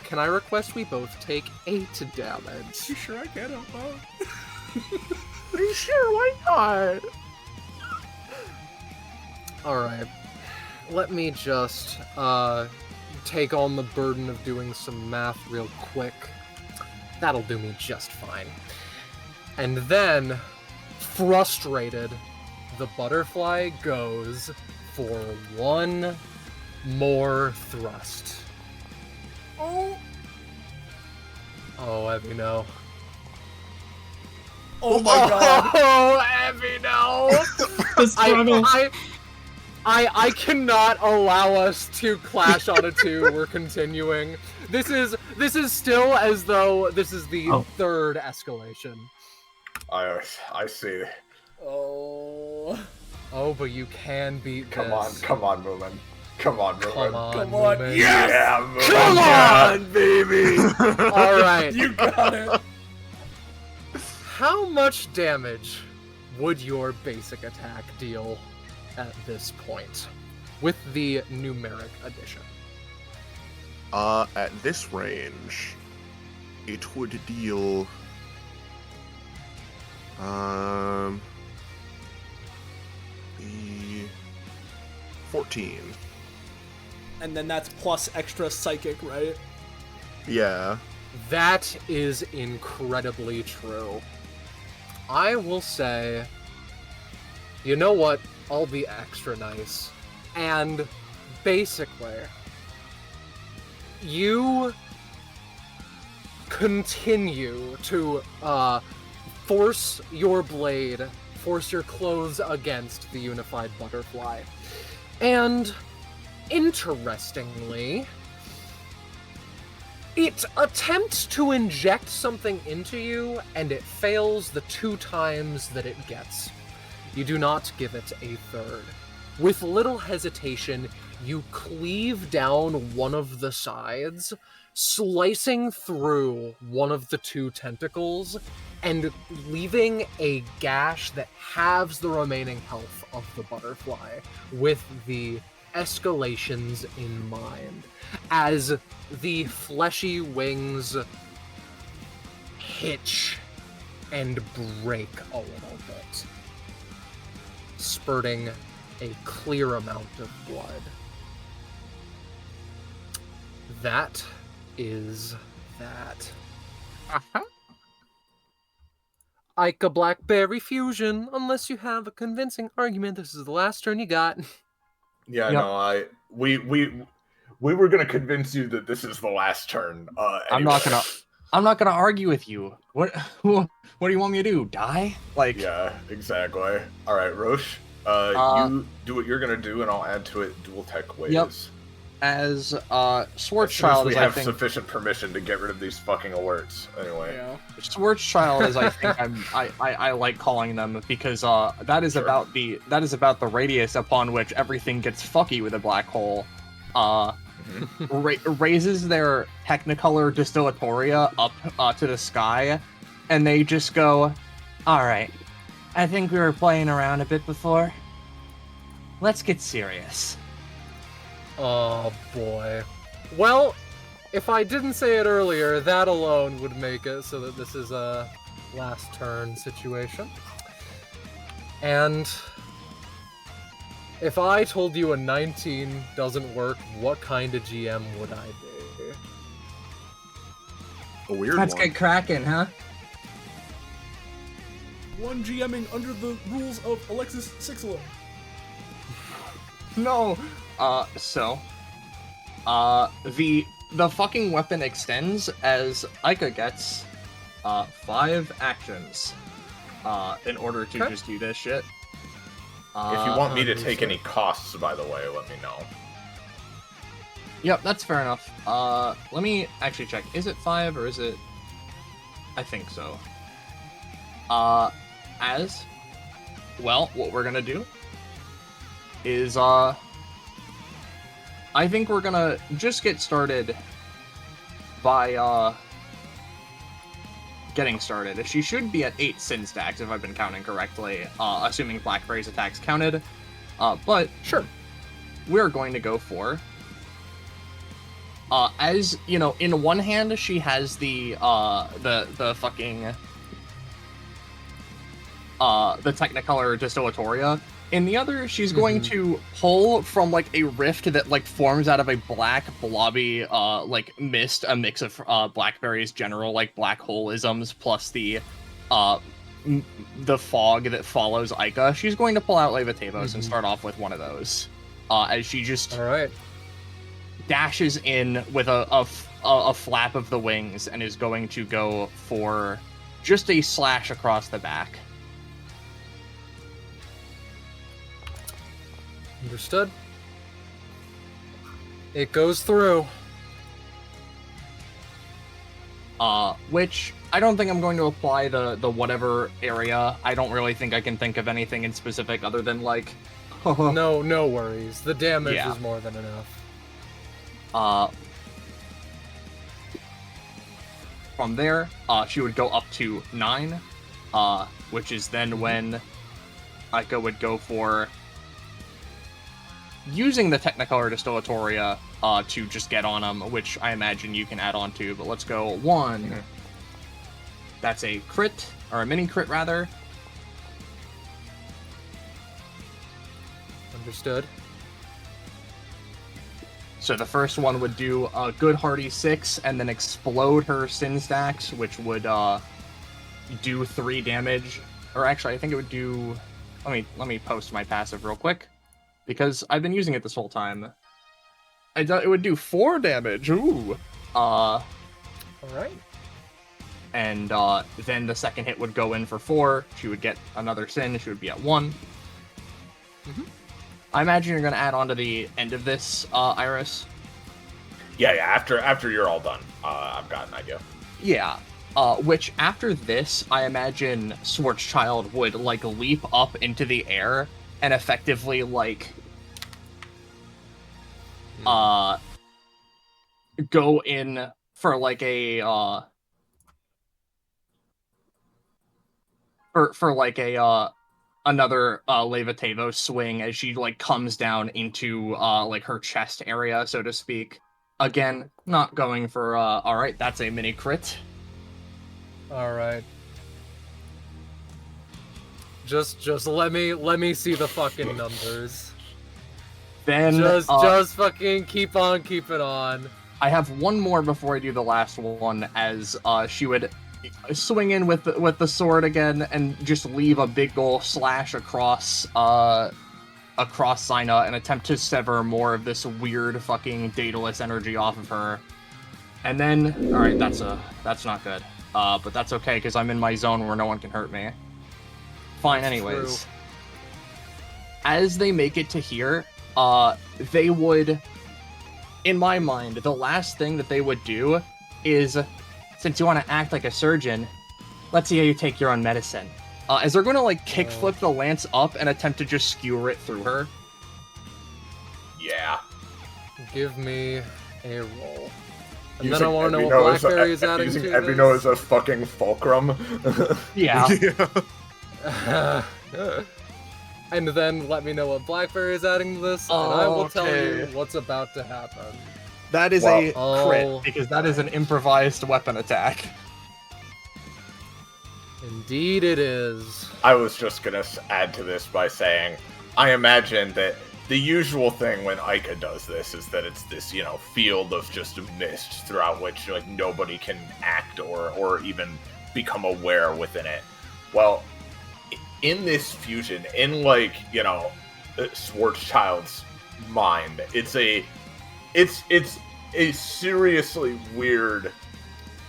S2: can I request we both take 8 damage?
S7: You sure I can help out?
S3: Are you sure? Why not?
S2: Alright. Let me just take on the burden of doing some math real quick. That'll do me just fine. And then, frustrated, the butterfly goes for 1 more thrust.
S7: Oh.
S2: Oh, Evie, no.
S7: Oh my god.
S2: Oh, Evie, no!
S6: The struggle.
S2: I cannot allow us to clash on a 2. We're continuing. This is still as though this is the third escalation.
S5: I see.
S1: Oh.
S2: Oh, but you can beat
S5: Come
S2: this.
S5: on, Moomin. Come on, Moomin.
S2: Come on,
S1: Come on.
S2: Moomin.
S1: Yes!
S5: Yeah, Moomin.
S4: Come on, baby!
S2: All right.
S1: You got it.
S2: How much damage would your basic attack deal at this point with the numeric addition?
S3: At this range, it would deal 14.
S1: And then that's plus extra psychic, right?
S3: Yeah.
S2: That is incredibly true. I will say, you know what? I'll be extra nice. And basically, you continue to force your blade, force your clothes against the unified butterfly. And interestingly, it attempts to inject something into you, and it fails the 2 times that it gets. You do not give it a third. With little hesitation, you cleave down one of the sides, slicing through one of the 2 tentacles, and leaving a gash that halves the remaining health of the butterfly, with the escalations in mind. As the fleshy wings hitch and break a little bit, spurting a clear amount of blood. That is that.
S4: Uh-huh.
S2: Ica Blackberry Fusion, unless you have a convincing argument, this is the last turn you got.
S5: Yeah,
S4: Yep.
S5: no, we were gonna convince you that this is the last turn.
S4: I'm not gonna argue with you. What do you want me to do? Die? Like,
S5: Yeah, exactly. All right, Roche. You do what you're gonna do, and I'll add to it dual tech ways.
S4: Yep. as
S5: As soon as
S4: Schwarzschild
S5: we
S4: as I
S5: have
S4: think
S5: sufficient permission to get rid of these fucking alerts. Anyway.
S1: Yeah.
S4: Schwarzschild as I think I like calling them, because that is
S5: Sure.
S4: about the radius upon which everything gets fucky with a black hole. Raises their Technicolor Distillatoria up to the sky, and they just go, "Alright, I think we were playing around a bit before. Let's get serious."
S2: Oh boy. Well, if I didn't say it earlier, that alone would make it so that this is a last turn situation. And if I told you a 19 doesn't work, what kind of GM would I be?
S3: A weird
S4: Let's
S3: one.
S4: get cracking, huh?
S1: One GMing under the rules of Alexis Sixela.
S4: No. The fucking weapon extends as Ica gets 5 actions in order to
S2: Okay.
S4: just do this shit.
S5: If you want me to take
S2: understood.
S5: any costs, by the way, let me know.
S4: Yep, that's fair enough. Let me actually check. Is it 5 or is it? I think so. As well, what we're gonna do is I think we're gonna just get started by getting started. She should be at 8 sin stacks if I've been counting correctly, assuming Blackberry's attacks counted. But
S2: Sure.
S4: we're going to go for, as you know, in one hand she has the fucking the Technicolor Distillatoria. In the other, she's going to pull from like a rift that like forms out of a black blobby like mist, a mix of Blackberry's general like black holeisms plus the fog that follows Ica. She's going to pull out Levatavos and start off with one of those. As she just
S2: All right.
S4: dashes in with a flap of the wings and is going to go for just a slash across the back.
S2: Understood. It goes through.
S4: Which I don't think I'm going to apply the whatever area. I don't really think I can think of anything in specific other than like.
S2: No worries. The damage
S4: Yeah.
S2: is more than enough.
S4: From there, she would go up to 9, which is then when Aika would go for using the Technicolor Distillatoria to just get on them, which I imagine you can add on to, but let's go 1. That's a crit, or a mini crit rather.
S2: Understood.
S4: So the first one would do a good hearty 6, and then explode her sin stacks, which would do 3 damage. Or actually, I think it would do. Let me post my passive real quick, because I've been using it this whole time. It would do 4 damage. Ooh.
S2: All right.
S4: And then the second hit would go in for 4. She would get another sin. She would be at 1.
S2: Mm-hmm.
S4: I imagine you're going to add on to the end of this, Iris.
S9: Yeah. After you're all done, I've got an idea.
S4: Yeah. Which after this, I imagine Schwarzschild would like leap up into the air and effectively like go in for like a for like a another Levatavos swing as she like comes down into like her chest area, so to speak. Again, not going for alright, that's a mini crit.
S2: Alright. Just let me see the fucking numbers.
S4: Then
S2: Just fucking keep on keeping on.
S4: I have one more before I do the last one, as she would swing in with the sword again and just leave a big ol' slash across Sina and attempt to sever more of this weird fucking daedalus energy off of her. And then, alright, that's not good. But that's okay, because I'm in my zone where no one can hurt me. Fine, anyways.
S2: True.
S4: As they make it to here, they would, in my mind, the last thing that they would do is, since you want to act like a surgeon, let's see how you take your own medicine. As they're going to, like, kickflip the lance up and attempt to just skewer it through her.
S9: Yeah.
S2: Give me a roll. And then I want to know what Blackberry is adding to
S5: using
S2: this.
S5: Ebino as a fucking fulcrum.
S4: Yeah.
S2: And then let me know what Blackberry is adding to this, and I will tell you what's about to happen.
S4: That is a
S2: Oh.
S4: crit, because that is an improvised weapon attack.
S2: Indeed it is.
S9: I was just gonna add to this by saying, I imagine that the usual thing when Aika does this is that it's this, field of just mist throughout which like nobody can act or even become aware within it. Well, in this fusion, in Schwarzschild's mind, it's a seriously weird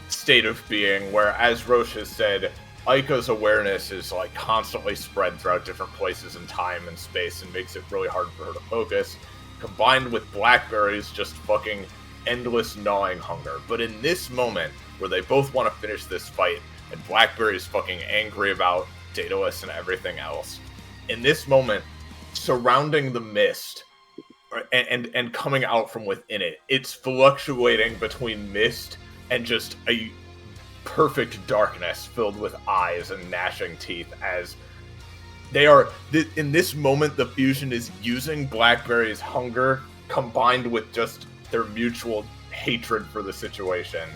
S9: state of being where, as Roche has said, Aika's awareness is like constantly spread throughout different places in time and space and makes it really hard for her to focus, combined with Blackberry's just fucking endless gnawing hunger. But in this moment where they both want to finish this fight and Blackberry's fucking angry about Daedalus and everything else, in this moment, surrounding the mist and coming out from within it, it's fluctuating between mist and just a perfect darkness filled with eyes and gnashing teeth, as they are, in this moment, the fusion is using Blackberry's hunger combined with just their mutual hatred for the situation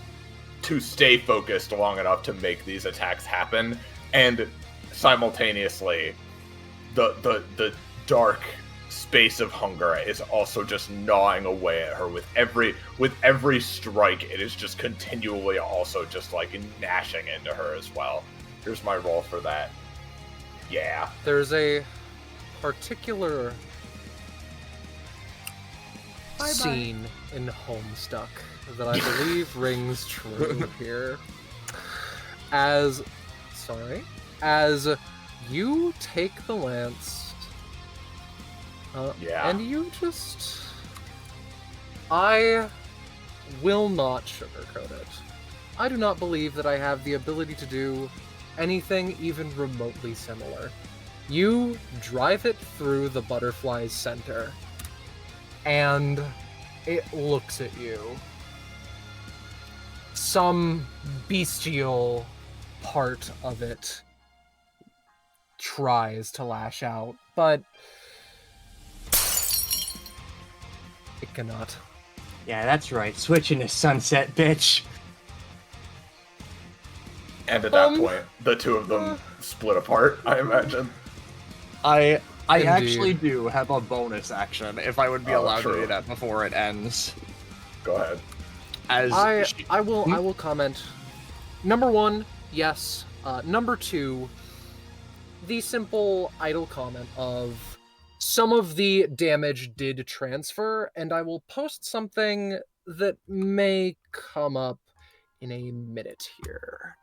S9: to stay focused long enough to make these attacks happen, and simultaneously the dark space of hunger is also just gnawing away at her with every strike. It is just continually also just like gnashing into her as well. Here's my roll for that. Yeah.
S2: There's a particular scene in Homestuck that I believe rings true here. As you take the lance, and you just... I will not sugarcoat it. I do not believe that I have the ability to do anything even remotely similar. You drive it through the butterfly's center, and it looks at you. Some bestial part of it tries to lash out, but it cannot.
S10: Yeah, that's right. Switching to sunset, bitch.
S9: And at that point, the two of them split apart, I imagine.
S4: I
S2: Indeed.
S4: actually do have a bonus action if I would be allowed
S9: true.
S4: to do that before it ends.
S9: Go ahead.
S4: As
S2: I will comment. Number one, yes. Number two, the simple idle comment of some of the damage did transfer, and I will post something that may come up in a minute here.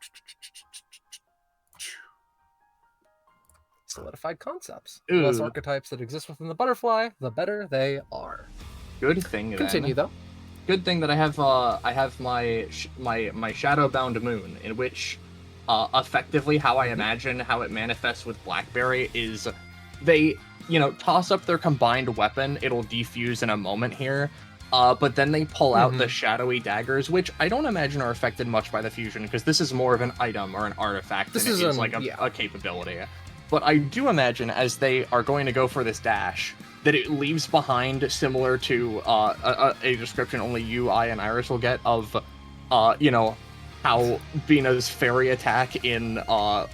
S2: Solidified concepts. The less
S4: Ooh.
S2: archetypes that exist within the butterfly, the better they are.
S4: Good thing.
S2: Continue
S4: then.
S2: though.
S4: Good thing that I have my shadowbound moon, in which effectively how I imagine how it manifests with Blackberry is they toss up their combined weapon. It'll defuse in a moment here. But then they pull out the shadowy daggers, which I don't imagine are affected much by the fusion, because this is more of an item or an artifact than it is like a capability. But I do imagine, as they are going to go for this dash, that it leaves behind, similar to a description only you, I, and Iris will get of, how Bina's fairy attack in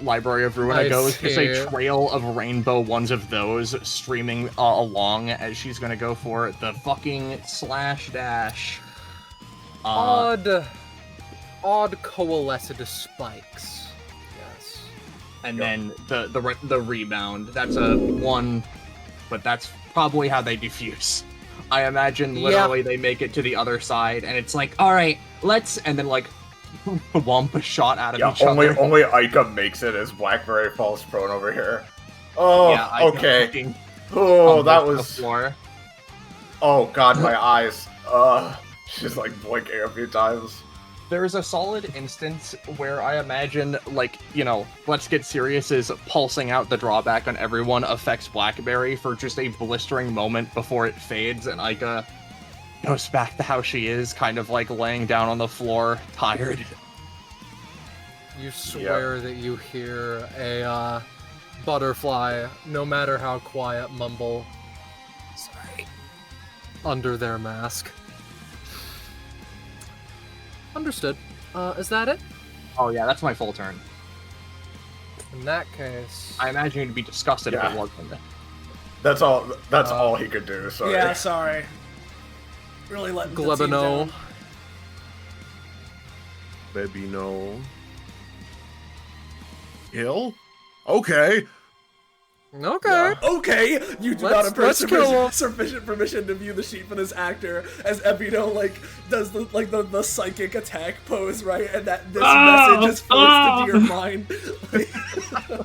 S4: Library of Ruina goes. Just a trail of rainbow ones of those streaming along as she's gonna go for the fucking slash dash.
S2: Odd coalesced spikes. Yes.
S4: And then the rebound. That's a 1, but that's probably how they defuse. I imagine literally they make it to the other side, and it's like, all right, let's, and then like wump a shot out of each other.
S9: Only Ica makes it as Blackberry falls prone over here. Oh, yeah, okay. Oh, that was. Oh god, my eyes. She's like blinking a few times.
S4: There is a solid instance where I imagine, like, Let's Get Serious is pulsing out the drawback on everyone affects Blackberry for just a blistering moment before it fades, and Ica goes back to how she is, kind of like laying down on the floor, tired.
S2: You swear that you hear a butterfly, no matter how quiet, mumble, "Sorry," under their mask. Understood. Is that it?
S4: Oh yeah, that's my full turn.
S2: In that case,
S4: I imagine you'd be disgusted if it wasn't.
S9: That's all. That's all he could do. Sorry.
S7: Yeah, sorry. Really letting the team
S2: Glebano.
S7: down.
S3: Baby, no. Ill? Okay.
S2: Okay.
S7: Okay, you do
S2: Let's
S7: not have
S2: kill him.
S7: sufficient permission to view the sheet for this actor as Epito does the psychic attack pose, right? And that this message is forced into your mind.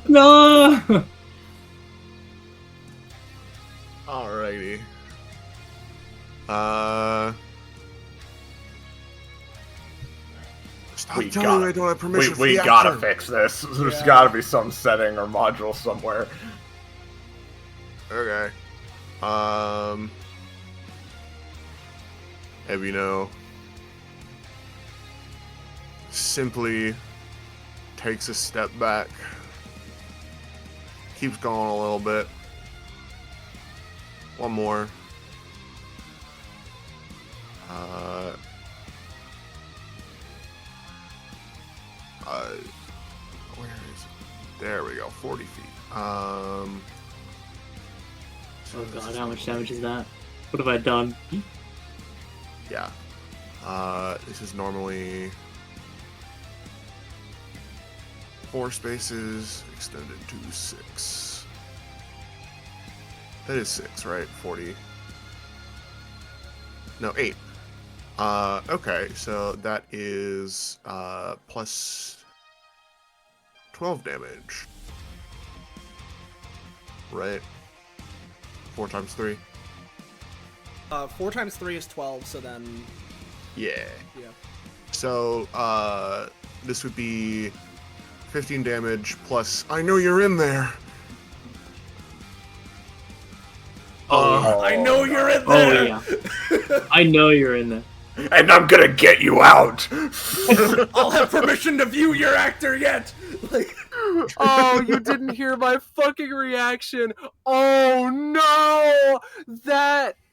S6: No.
S3: Alrighty. Stop telling me I don't have permission for
S9: we
S3: the
S9: gotta
S3: action.
S9: fix this. There's gotta be some setting or module somewhere.
S3: Okay. Simply takes a step back, keeps going a little bit. One more. Where is it? There we go, 40 feet.
S6: Oh god, how much damage is that? What have I done?
S3: Yeah. This is normally 4 spaces extended to 6. That is 6, right? 40. No, 8. Okay, so that is plus 12 damage. Right? 4 times 3.
S7: 4 times 3 is 12, so then...
S3: Yeah.
S7: Yeah.
S3: So, this would be 15 damage plus. I know you're in there.
S1: I know you're in
S6: Oh
S1: there.
S6: yeah. I know you're in there.
S5: And I'm gonna get you out.
S1: I'll have permission to view your actor yet. Like,
S2: Oh, you didn't hear my fucking reaction. Oh no!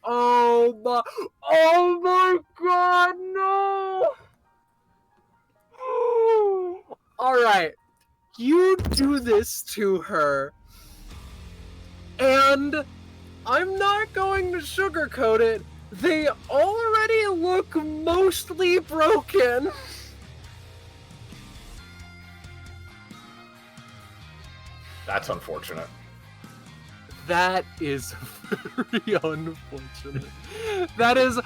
S2: Oh my god, no! Alright. You do this to her. And I'm not going to sugarcoat it. They already look mostly broken.
S5: That's unfortunate.
S2: That is very unfortunate. That is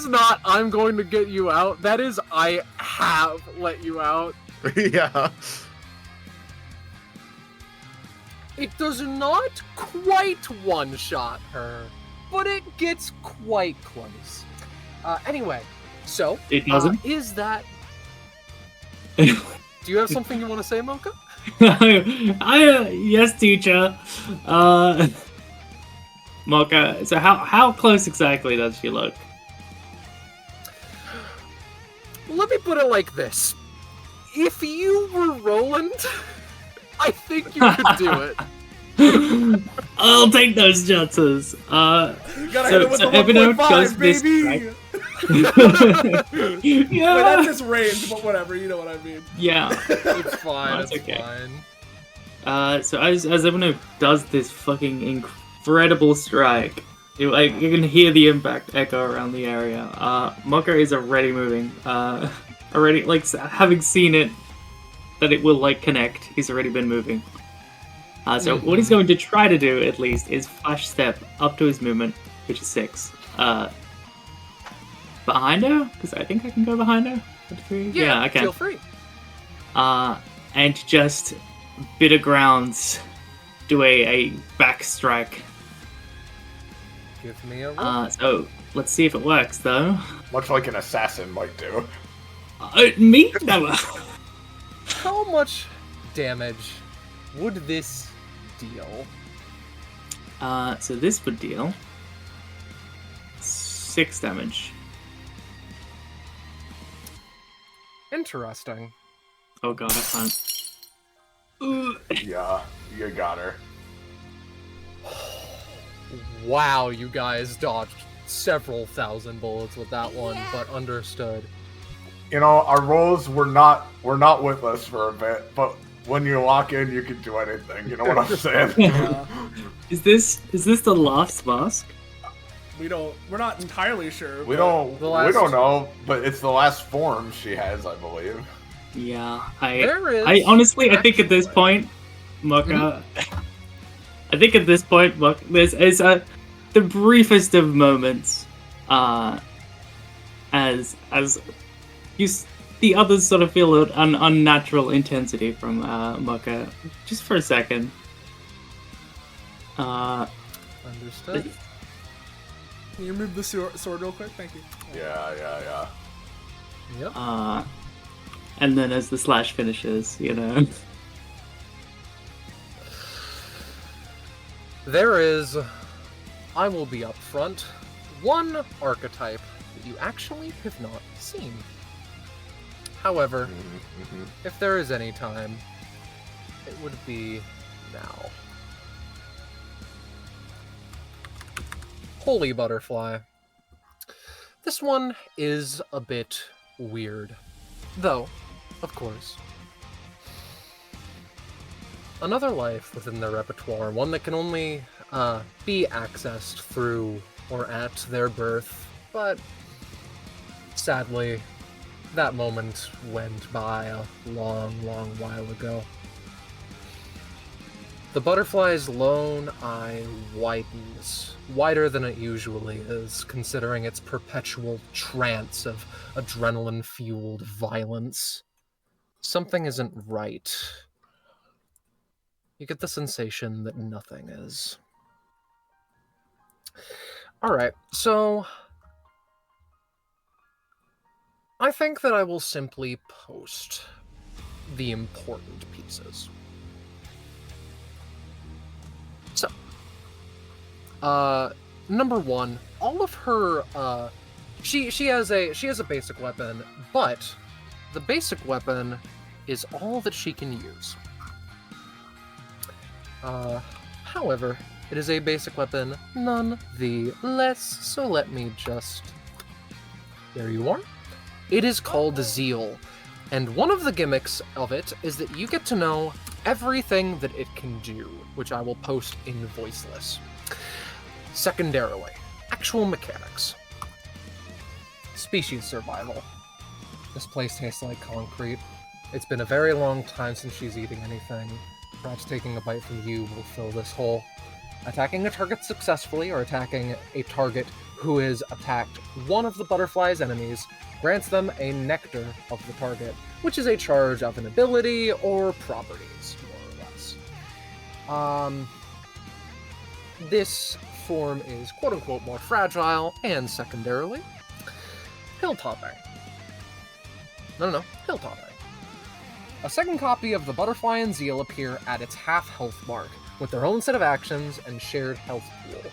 S2: not I'm going to get you out. That is I have let you out.
S3: Yeah.
S2: It does not quite one-shot her, but it gets quite close. Anyway, so
S6: It doesn't.
S2: is that? Do you have something you want to say, Mocha?
S6: Yes, teacher. Mocha. So how close exactly does she look?
S2: Let me put it like this: if you were Roland, I think you could do it.
S6: I'll take those chances.
S1: gotta hit it with the
S6: Epithet
S1: 1.5,
S6: does this,
S1: baby.
S6: Yeah.
S1: Wait, that's his range, but whatever. You know what I mean.
S6: Yeah.
S2: It's fine.
S6: That's
S2: It's
S6: okay.
S2: fine.
S6: So as Epithet does this fucking incredible strike, you can hear the impact echo around the area. Mocha is already moving. Already having seen it that it will connect. He's already been moving. So what he's going to try to do at least is flash step up to his movement, which is 6. Behind her, because I think I can go behind her. Yeah, I can.
S2: Feel free.
S6: And just bitter grounds do a back strike.
S2: Give me a roll.
S6: So let's see if it works though.
S5: Much like an assassin might do.
S6: Me? No.
S2: How much damage would this deal?
S6: So this would deal 6 damage.
S2: Interesting.
S6: Oh god, I can't.
S5: Yeah, you got her.
S2: Wow, you guys dodged several thousand bullets with that one, but understood.
S5: You know, our roles were not with us for a bit, but when you lock in, you can do anything. You know what I'm saying?
S6: Is this the last mask?
S1: We're not entirely sure.
S5: We
S1: but-
S5: don't know, but it's the last form she has, I believe.
S6: Yeah,
S2: There is
S6: I honestly, I think at this point, Mocha, I think at this point, Mocha, this is the briefest of moments, as the others sort of feel an unnatural intensity from Mocha, just for a second.
S2: Understood.
S1: Can you remove the sword real quick? Thank you.
S5: Yeah.
S2: Yep.
S6: And then as the slash finishes,
S2: There is, I will be upfront, one archetype that you actually have not seen. However, if there is any time, it would be now. Holy Butterfly. This one is a bit weird. Though, of course. Another life within their repertoire, one that can only be accessed through or at their birth, but sadly, that moment went by a long, long while ago. The butterfly's lone eye widens, wider than it usually is, considering its perpetual trance of adrenaline-fueled violence. Something isn't right. You get the sensation that nothing is. Alright, so I think that I will simply post the important pieces. So, number one, all of her, she has a basic weapon, but the basic weapon is all that she can use. However, it is a basic weapon nonetheless, so let me just... There you are. It is called Zeal, and one of the gimmicks of it is that you get to know everything that it can do, which I will post in voiceless. Secondarily, actual mechanics. Species survival. This place tastes like concrete. It's been a very long time since she's eating anything. Perhaps taking a bite from you will fill this hole. Attacking a target successfully, or attacking a target who has attacked one of the butterfly's enemies, grants them a nectar of the target, which is a charge of an ability or properties, more or less. This form is quote-unquote more fragile, and secondarily, hilltopping. No, hilltopping. A second copy of the Butterfly and Zeal appear at its half health mark, with their own set of actions and shared health pool.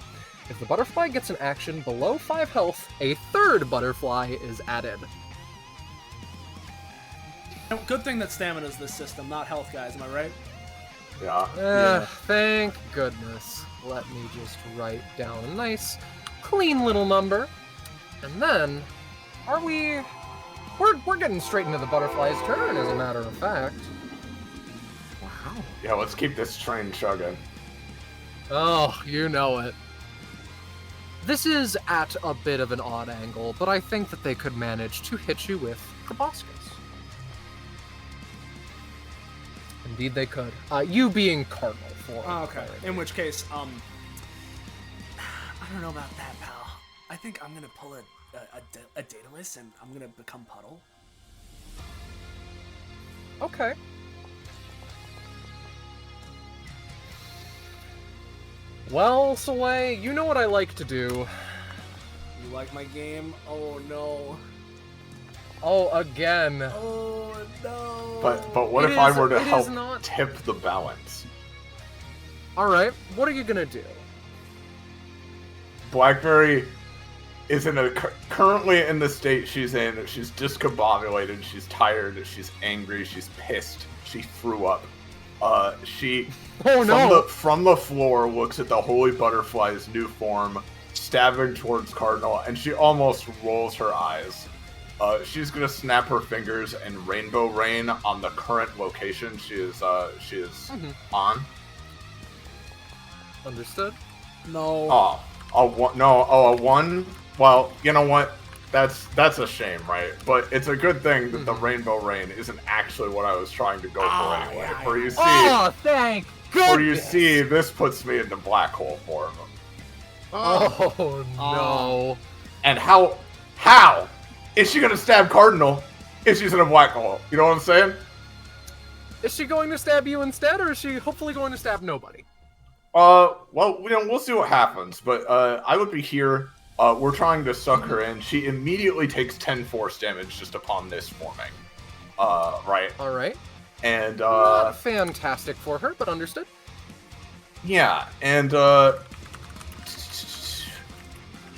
S2: If the butterfly gets an action below 5 health, a third butterfly is added.
S1: Good thing that stamina's this system, not health, guys, am I right?
S5: Yeah.
S2: Thank goodness. Let me just write down a nice, clean little number. And then, We're getting straight into the butterfly's turn, as a matter of fact. Wow.
S5: Yeah, let's keep this train chugging.
S2: Oh, you know it. This is at a bit of an odd angle, but I think that they could manage to hit you with proboscis. Indeed they could. You being Cardinal for
S1: Okay. In which case, I don't know about that, pal. I think I'm gonna pull a Daedalus and I'm gonna become Puddle.
S2: Okay. Well, Soleil, you know what I like to do.
S1: You like my game? Oh no.
S2: Oh, again.
S1: Oh no.
S5: But what if I were to help tip the balance?
S2: Alright, what are you gonna do?
S5: Blackberry is currently in the state she's in. She's discombobulated, she's tired, she's angry, she's pissed, she threw up. She from the floor looks at the Holy Butterfly's new form, stabbing towards Cardinal, and she almost rolls her eyes. She's gonna snap her fingers and Rainbow Rain on the current location she is on.
S2: Understood?
S1: No.
S5: A one. Well, you know what? That's a shame, right? But it's a good thing that the Rainbow Rain isn't actually what I was trying to go for anyway.
S1: Yeah,
S5: For you see,
S2: thank goodness!
S5: for you see, this puts me into black hole form.
S2: Oh no!
S5: And how is she gonna stab Cardinal if she's in a black hole? You know what I'm saying?
S2: Is she going to stab you instead, or is she hopefully going to stab nobody?
S5: Well, we'll see what happens. But I would be here. We're trying to suck her in. She immediately takes 10 force damage just upon this forming. Right.
S2: All right.
S5: And
S2: not fantastic for her, but understood.
S5: Yeah, and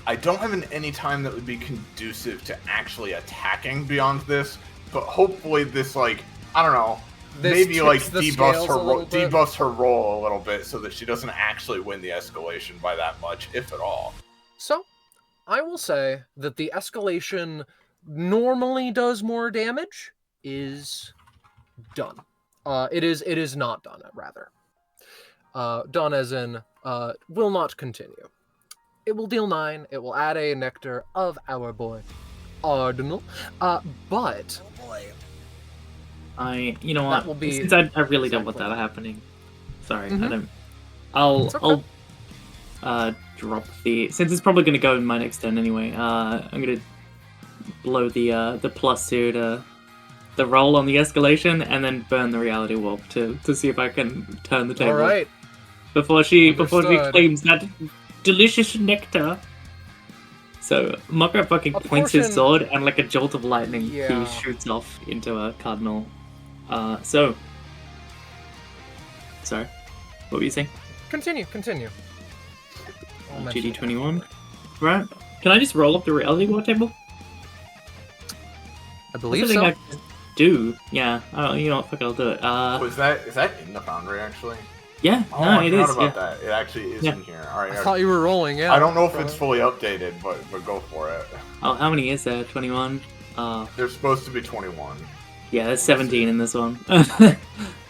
S5: I don't have any time that would be conducive to actually attacking beyond this. But hopefully, this I don't know. Maybe debuffs her roll a little bit so that she doesn't actually win the escalation by that much, if at all.
S2: So, I will say that the escalation normally does more damage is done. It is not done, rather. Done as in will not continue. It will deal 9. It will add a nectar of our boy Cardinal. But
S6: you know what? Since I really don't want that happening. Sorry, I don't. I'll drop the, since it's probably going to go in my next turn anyway. I'm going to blow the +2 to the roll on the escalation, and then burn the reality warp to see if I can turn the table.
S2: All right.
S6: Before she claims that delicious nectar. So Mokka fucking
S2: A
S6: points his
S2: portion-
S6: sword, and like a jolt of lightning,
S2: Yeah.
S6: he shoots off into a cardinal. So. Sorry, what were you saying?
S2: Continue. I'll mention it.
S6: GD21. Right. Can I just roll up the reality war table?
S2: I believe
S6: That's the
S2: so.
S6: thing I can do. Yeah. Oh, you know what? Fuck it, I'll do it.
S5: Oh, is that in the foundry actually?
S6: Yeah.
S5: Oh,
S6: No,
S5: I
S6: it
S5: forgot
S6: is.
S5: about
S6: Yeah.
S5: that. It actually is
S6: Yeah.
S5: in here. All right.
S2: I thought you were rolling, yeah.
S5: I don't know if it's fully updated, but go for it.
S6: Oh, how many is there? 21.
S5: There's supposed to be 21.
S6: Yeah, there's 17 in this one.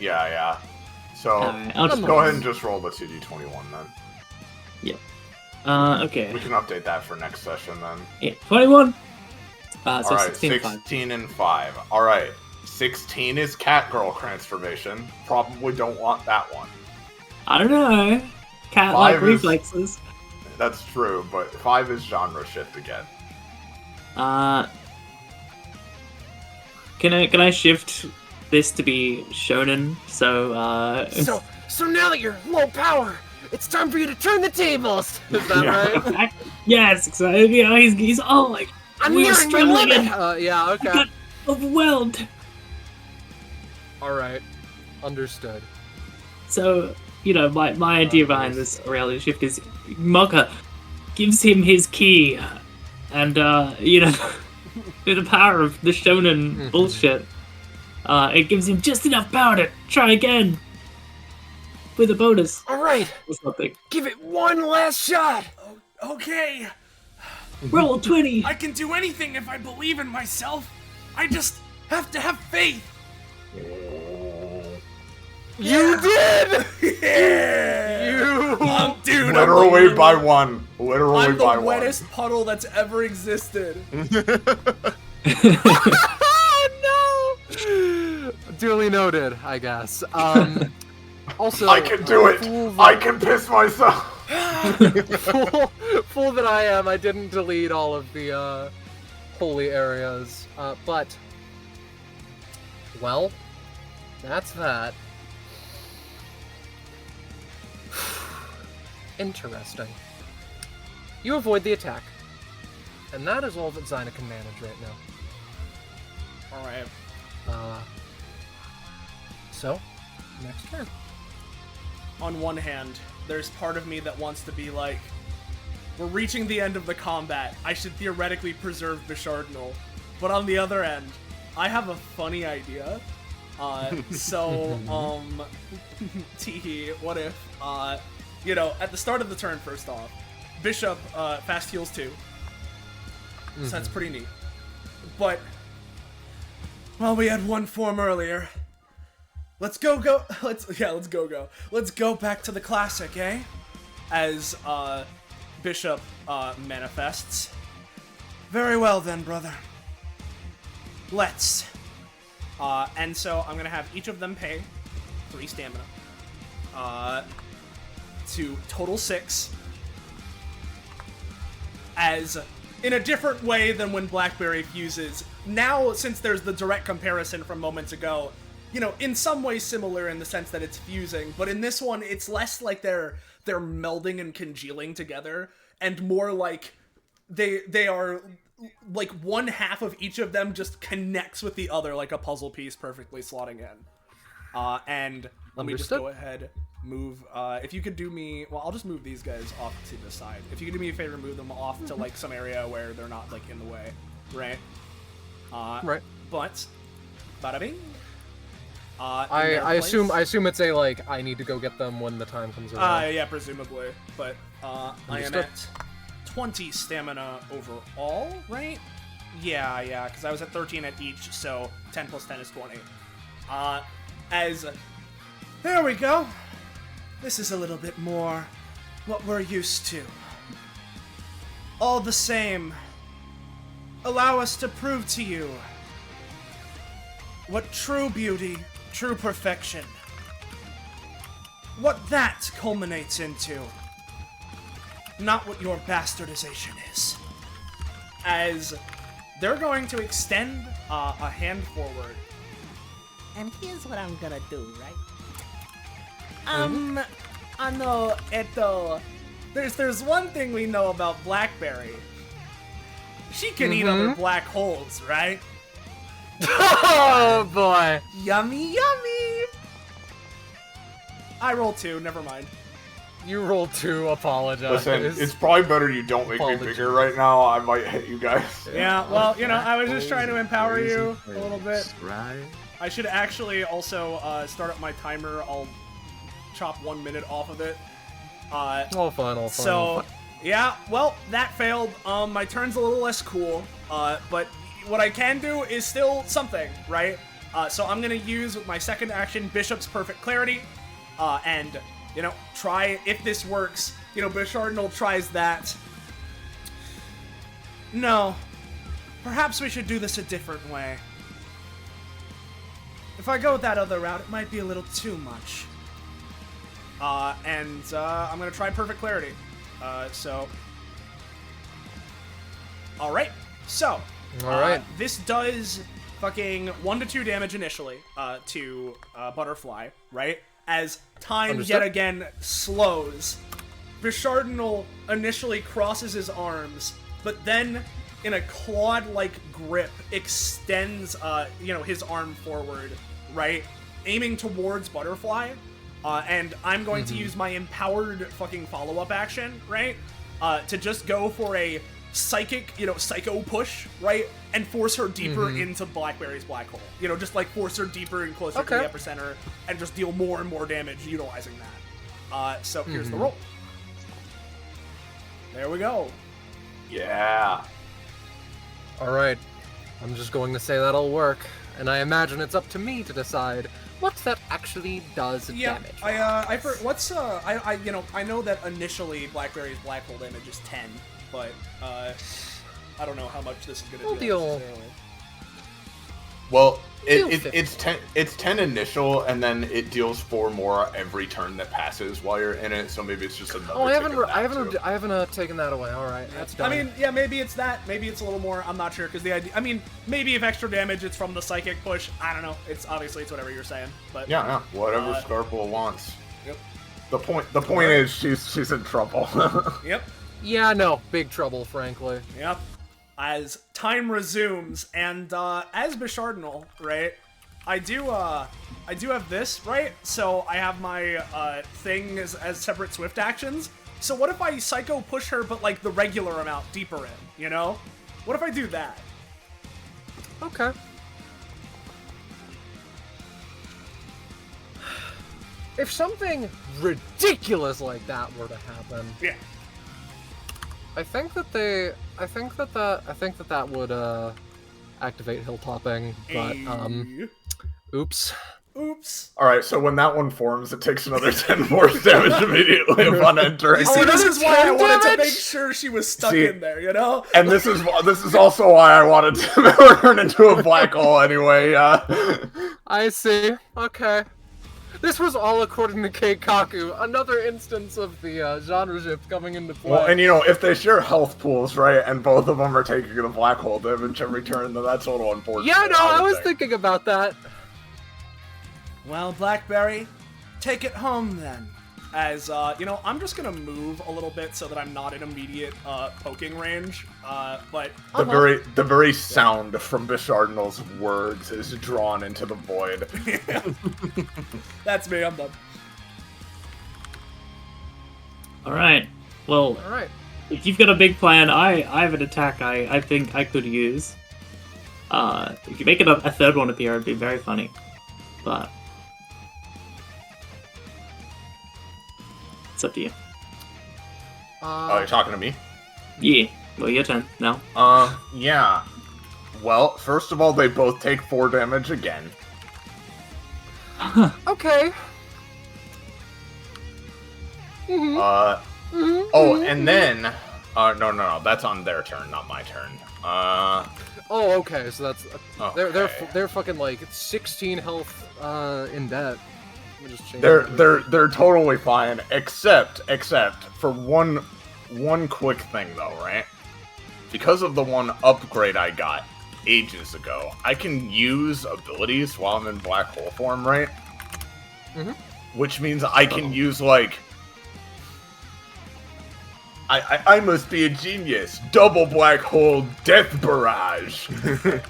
S5: Yeah. So
S6: Alright, I'll just
S5: go ahead and just roll the 2d21 then.
S6: Okay.
S5: We can update that for next session then.
S6: Yeah, 21. So
S5: All right,
S6: 16 and 5.
S5: 16 and 5. All right, 16 is Catgirl transformation. Probably don't want that one.
S6: I don't know. Cat-like
S5: 5 is-
S6: reflexes.
S5: That's true, but 5 is genre shift again.
S6: Can I shift this to be shonen? So
S2: So now that you're low power, it's time for you to turn the tables. Is that
S5: Yeah.
S2: right?
S6: yes, exactly. You know, he's all like,
S2: I'm
S6: we were
S2: nearing my
S6: struggling
S2: limit.
S6: and
S2: Yeah. Okay.
S6: got overwhelmed.
S2: All right. Understood.
S6: So, you know, my idea behind this reality shift is Mokka gives him his key, and you know, with the power of the shonen bullshit, it gives him just enough power to try again with a bonus
S2: All right.
S6: or something.
S2: Give it one last shot.
S7: Okay,
S6: Roll 20.
S7: I can do anything if I believe in myself. I just have to have faith.
S2: You did.
S7: Yeah!
S2: You.
S7: Dude, I'm
S5: Literally
S7: the-
S5: by one. Literally
S7: I'm
S5: by
S7: the
S5: one.
S7: wettest puddle that's ever existed.
S2: Oh no! Duly noted, I guess. Also,
S5: I can do it.
S2: Fool
S5: I
S2: that,
S5: can piss myself.
S2: fool that I am. I didn't delete all of the holy areas, but well, that's that. Interesting. You avoid the attack, and that is all that Zyna can manage right now.
S7: All right.
S2: So, next turn.
S7: On one hand, there's part of me that wants to be like, we're reaching the end of the combat. I should theoretically preserve Bishardnal. But on the other end, I have a funny idea. Teehee, what if, you know, at the start of the turn, first off, Bishop fast heals too. So that's pretty neat. But, well, we had one form earlier. Let's go. Let's go. Let's go back to the classic, eh? As Bishop manifests. Very well then, brother. Let's. And so I'm gonna have each of them pay 3 stamina. To total 6. As in a different way than when Blackberry fuses. Now, since there's the direct comparison from moments ago, you know, in some ways similar in the sense that it's fusing, but in this one, it's less like they're melding and congealing together, and more like they are like one half of each of them just connects with the other like a puzzle piece perfectly slotting in. And let me just go ahead, move, if you could do me, well, I'll just move these guys off to the side. If you could do me a favor, move them off to like some area where they're not like in the way, right?
S2: Right.
S7: But, bada bing.
S2: I assume it's a like I need to go get them when the time comes around.
S7: Yeah, presumably. But I am at 20 stamina overall, right? Yeah, because I was at 13 at each, so 10 plus 10 is 20. There we go. This is a little bit more what we're used to. All the same, allow us to prove to you what true beauty, true perfection, what that culminates into. Not what your bastardization is. As they're going to extend a hand forward.
S8: And here's what I'm gonna do, right?
S7: I know, there's one thing we know about Blackberry. she can eat other black holes, right?
S2: Oh boy.
S7: Yummy, yummy! I roll 2, never mind.
S2: You roll 2, apologize.
S5: Listen, it's probably better you don't make me bigger right now. I might hit you guys.
S7: Yeah, well, you know, I was just trying to empower you a little bit.
S3: Right.
S7: I should actually also start up my timer. I'll chop 1 minute off of it.
S2: All fine.
S7: So, yeah, well, that failed. My turn's a little less cool, but what I can do is still something, right? So I'm gonna use with my second action Bishop's Perfect Clarity, and, you know, try, if this works, you know, Bishardinal tries that. No. Perhaps we should do this a different way. If I go that other route, it might be a little too much. I'm gonna try Perfect Clarity. Alright, so.
S2: Alright.
S7: This does fucking 1 to 2 damage initially, to, Butterfly, right? As time
S2: Understood.
S7: yet again slows. Bishardinal initially crosses his arms, but then, in a clawed-like grip, extends, you know, his arm forward, right? Aiming towards Butterfly. And I'm going to use my empowered fucking follow-up action, right? To just go for a psychic, you know, psycho push, right? And force her deeper into Blackberry's black hole. You know, just like force her deeper and closer to the epicenter and just deal more and more damage utilizing that. So here's the roll. There we go.
S5: Yeah.
S2: Alright. I'm just going to say that'll work, and I imagine it's up to me to decide what that actually does damage.
S7: I know that initially Blackberry's black hole damage is 10, but I don't know how much this is gonna deal necessarily.
S5: Well, it's 10 initial, and then it deals 4 more every turn that passes while you're in it. So maybe it's just another.
S2: Oh, I haven't taken that away. All right, that's done.
S7: I mean, yeah, maybe it's that. Maybe it's a little more. I'm not sure because the idea. I mean, maybe if extra damage, it's from the psychic push. I don't know. It's whatever you're saying. But
S5: yeah, whatever Scarlet wants.
S7: Yep.
S5: The point is she's in trouble.
S7: Yep.
S2: Yeah, no, big trouble, frankly.
S7: Yep. As time resumes, and as Bishardinal, right? I do have this, right? So I have my thing as separate swift actions. So what if I psycho push her, but like the regular amount deeper in? You know? What if I do that?
S2: Okay. If something ridiculous like that were to happen,
S7: yeah.
S2: I think that would activate hilltopping, but oops.
S7: Oops.
S5: Alright, so when that one forms, it takes another 10 force damage immediately upon entering.
S7: See, this is why I wanted to make sure she was stuck in there, you know?
S5: And this is also why I wanted to turn into a black hole anyway,
S2: I see. Okay. This was all according to Keikaku, another instance of the genre shift coming into play.
S5: Well, and you know, if they share health pools, right, and both of them are taking the black hole damage every turn, then that's a little unfortunate.
S2: Yeah, no, I was thinking about that.
S7: Well, Blackberry, take it home then. As, you know, I'm just gonna move a little bit so that I'm not in immediate, poking range, but...
S5: The very sound from Bishardinal's words is drawn into the void.
S7: That's me, I'm done.
S6: Alright, well,
S2: Alright.
S6: if you've got a big plan, I have an attack I think I could use. If you make it a third one appear, it'd be very funny. But... it's up to you.
S5: Oh, you're talking to me?
S6: Yeah, well, your turn now.
S5: Yeah. Well, first of all, they both take 4 damage again.
S2: Okay.
S5: Oh, and then... no, that's on their turn, not my turn.
S2: Oh, okay, so that's...
S5: Okay.
S2: They're fucking, like, 16 health, in debt.
S5: They're totally fine, except for one quick thing though, right? Because of the one upgrade I got ages ago, I can use abilities while I'm in black hole form, right? Which means I can use, like...
S9: I must be a genius. Double black hole death barrage.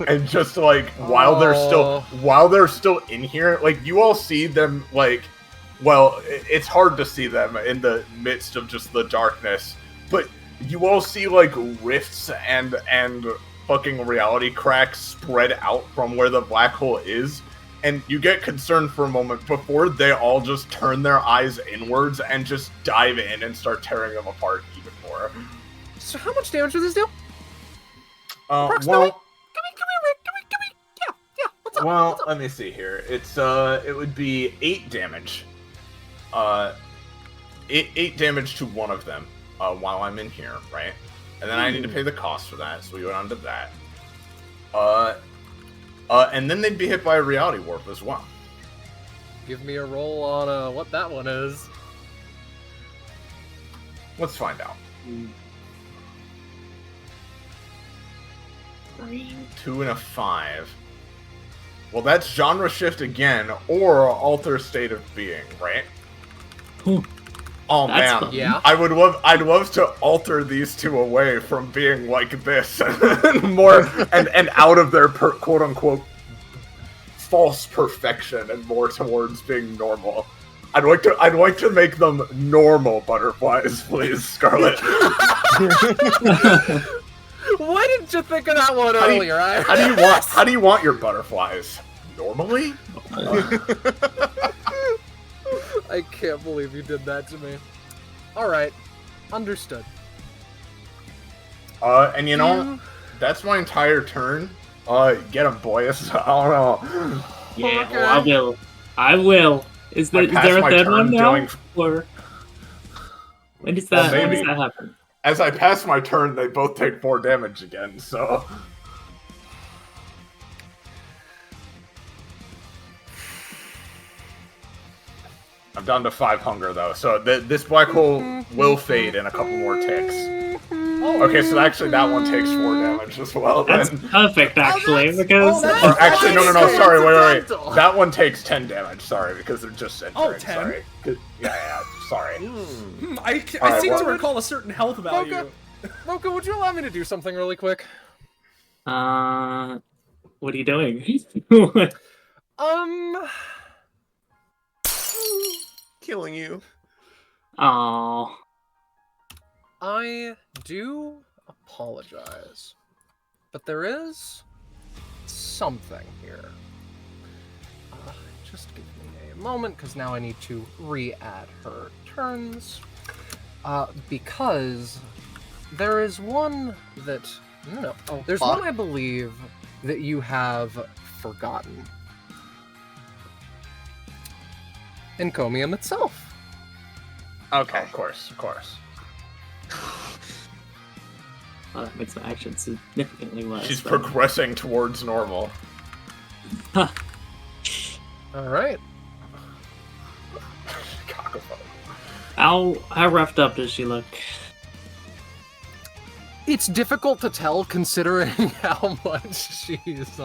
S9: And just like while they're still in here, like you all see them like, well, it's hard to see them in the midst of just the darkness, but you all see like rifts and fucking reality cracks spread out from where the black hole is. And you get concerned for a moment before they all just turn their eyes inwards and just dive in and start tearing them apart even more.
S2: So how much damage does this do?
S9: Well,
S2: Come here. Yeah. What's up?
S9: well, let me see here. It's it would be 8 damage. 8 damage to one of them while I'm in here, right? And then I need to pay the cost for that, so we went on to that. And then they'd be hit by a reality warp as well.
S2: Give me a roll on what that one is.
S9: Let's find out.
S6: 3.
S9: 2 and a 5. Well, that's genre shift again, or alter state of being, right?
S6: Ooh,
S9: Oh
S6: that's
S9: man,
S6: fun.
S2: Yeah.
S9: I'd love to alter these two away from being like this, and more and out of their quote unquote false perfection and more towards being normal. I'd like to make them normal butterflies, please, Scarlet.
S2: Why didn't you think of that one earlier?
S9: How do you want your butterflies? Normally?
S2: I can't believe you did that to me. Alright. Understood.
S9: And you know, that's my entire turn. Get him, boys. I don't know.
S6: Yeah,
S2: Okay.
S6: well, I will. Is there a third one now? Or when does that happen?
S9: As I pass my turn, they both take 4 damage again, so... I'm down to 5 hunger, though, so this black hole will fade in a couple more ticks. Okay, so actually that one takes 4 damage as well, then.
S6: That's perfect, actually, because...
S9: Or actually, no, sorry, wait. That one takes 10 damage, sorry, because they're just entering,
S1: 10?
S9: sorry. Yeah, sorry.
S1: I
S9: Alright,
S1: seem to
S9: well-
S1: recall a certain health value.
S2: Roka, would you allow me to do something really quick?
S6: What are you doing?
S3: Killing you.
S6: Oh,
S2: I do apologize, but there is something here. Just give me a moment, because now I need to re-add her turns. Because there is one that... No. There's one I believe that you have forgotten. Encomium itself.
S4: Okay.
S9: Of course.
S6: well, that makes my action significantly less.
S9: She's
S6: but-
S9: progressing towards normal.
S2: Alright.
S6: How roughed up does she look?
S2: It's difficult to tell considering how much she's,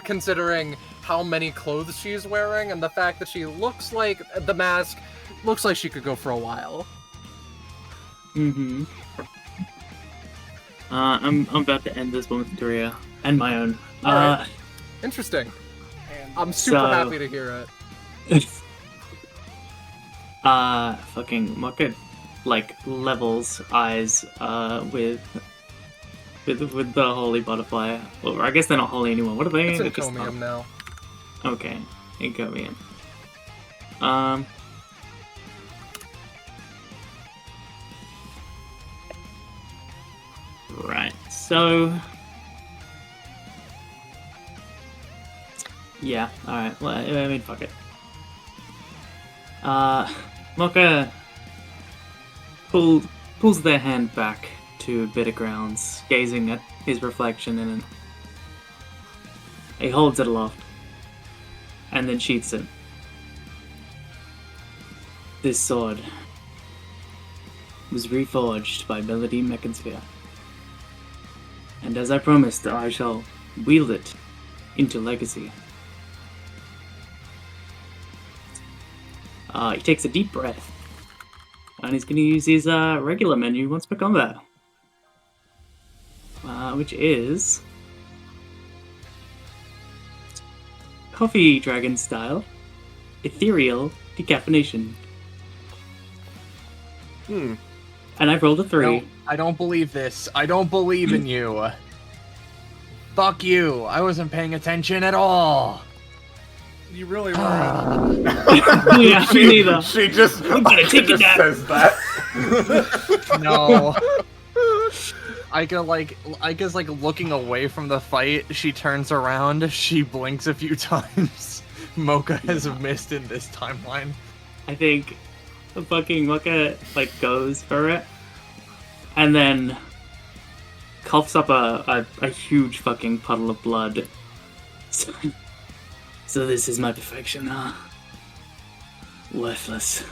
S2: considering how many clothes she's wearing and the fact that she looks like, the mask looks like she could go for a while.
S6: Mm-hmm. I'm about to end this woman's career. And my own.
S2: Alright. Interesting. I'm super
S6: So-
S2: happy to hear it.
S6: Fucking Mucka, like, levels eyes, with the holy butterfly. Or I guess they're not holy anymore. What are they?
S2: It's
S6: They're just
S2: Encomium now.
S6: Okay, Encomium. Right, so... Yeah, alright, well, I mean, fuck it. Mocha pulls their hand back to bitter grounds, gazing at his reflection in it. He holds it aloft, and then sheaths it. This sword was reforged by Melody Mechansphere. And as I promised, I shall wield it into legacy. He takes a deep breath. and he's going to use his regular menu once per combat, which is Coffee Dragon style, Ethereal Decaffeination. And I've rolled a 3.
S4: I don't believe this. I don't believe in you. Fuck you. I wasn't paying attention at all.
S1: You really were.
S6: Yeah, me neither.
S5: She just,
S6: I'm gonna take it down.
S5: says that.
S4: No. Aika's like looking away from the fight. She turns around. She blinks a few times. Mocha has missed in this timeline.
S6: I think the fucking Mocha like goes for it, and then coughs up a huge fucking puddle of blood. So this is my perfection, huh? Worthless.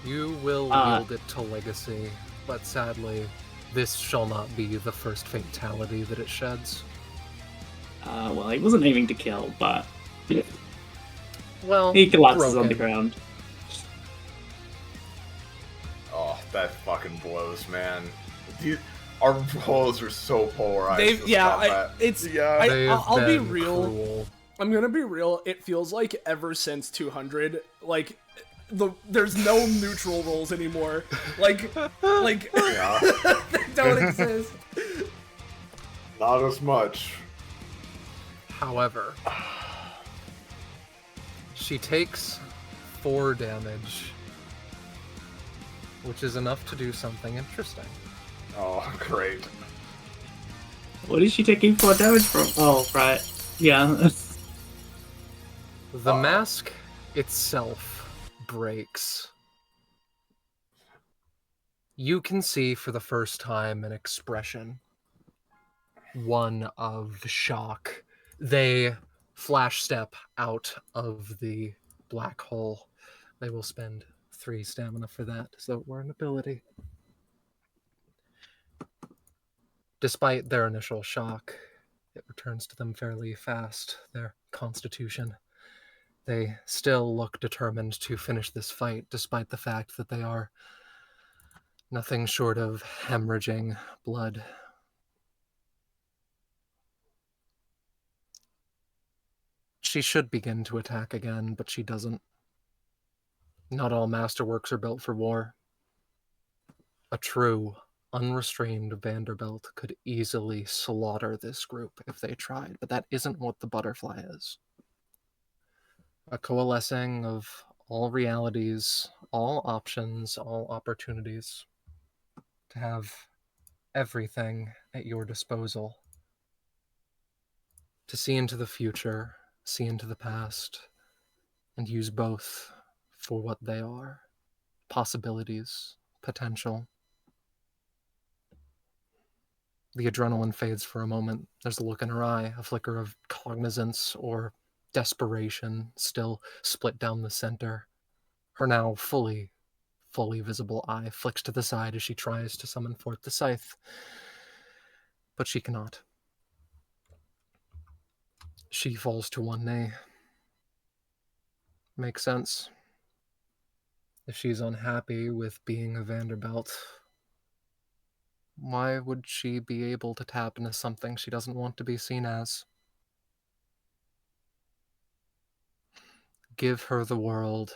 S2: You will wield it to legacy, but sadly, this shall not be the first fatality that it sheds.
S6: Well, he wasn't aiming to kill, but
S2: Well,
S6: he collapses on the
S2: broken.
S6: ground.
S5: Oh, that fucking blows, man. Our rolls are so polarized.
S1: They've, I'll be
S2: been
S1: real.
S2: cruel.
S1: I'm gonna be real. It feels like ever since 200, like there's no neutral roles anymore. Like
S5: Yeah.
S1: they don't exist.
S5: Not as much.
S2: However, she takes 4 damage, which is enough to do something interesting.
S5: Oh, great.
S6: What is she taking 4 damage from? Oh, right. Yeah.
S2: The mask itself breaks. You can see for the first time an expression. One of shock. They flash step out of the black hole. They will spend 3 stamina for that, so we're an ability. Despite their initial shock, it returns to them fairly fast, their constitution. They still look determined to finish this fight, despite the fact that they are nothing short of hemorrhaging blood. She should begin to attack again, but she doesn't. Not all masterworks are built for war. A true, unrestrained Vanderbilt could easily slaughter this group if they tried, but that isn't what the butterfly is. A coalescing of all realities, all options, all opportunities, to have everything at your disposal, to see into the future, see into the past, and use both for what they are. Possibilities, potential. The adrenaline fades for a moment. There's a look in her eye, a flicker of cognizance or desperation still split down the center. Her now fully visible eye flicks to the side as she tries to summon forth the scythe. But she cannot. She falls to one knee. Makes sense. If she's unhappy with being a Vanderbilt, why would she be able to tap into something she doesn't want to be seen as? Give her the world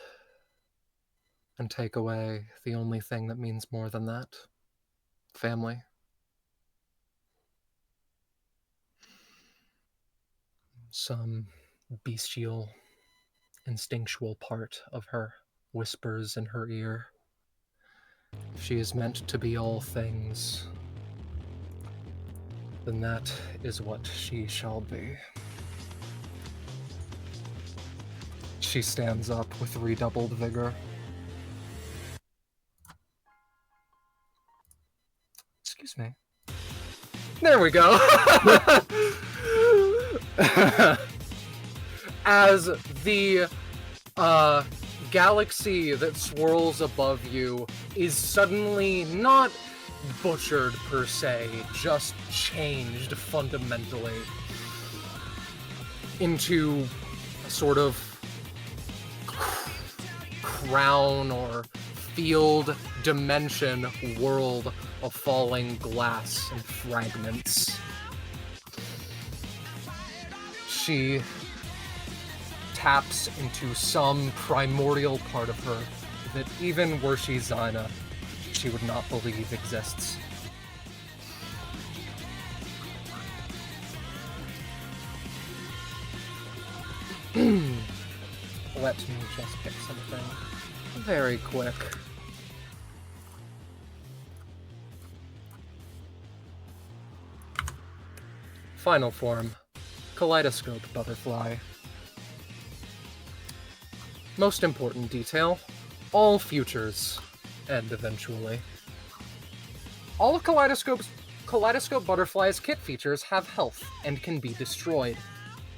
S2: and take away the only thing that means more than that. Family. Some bestial, instinctual part of her whispers in her ear. If she is meant to be all things, then that is what she shall be. She stands up with redoubled vigor. Excuse me. There we go. As the galaxy that swirls above you is suddenly not butchered per se, just changed fundamentally into a sort of crown or field, dimension, world of falling glass and fragments. She taps into some primordial part of her that even were she Zyna, she would not believe exists. Let me just pick something very quick. Final form, kaleidoscope butterfly. Most important detail, all futures end eventually. All of kaleidoscope butterfly's kit features have health and can be destroyed.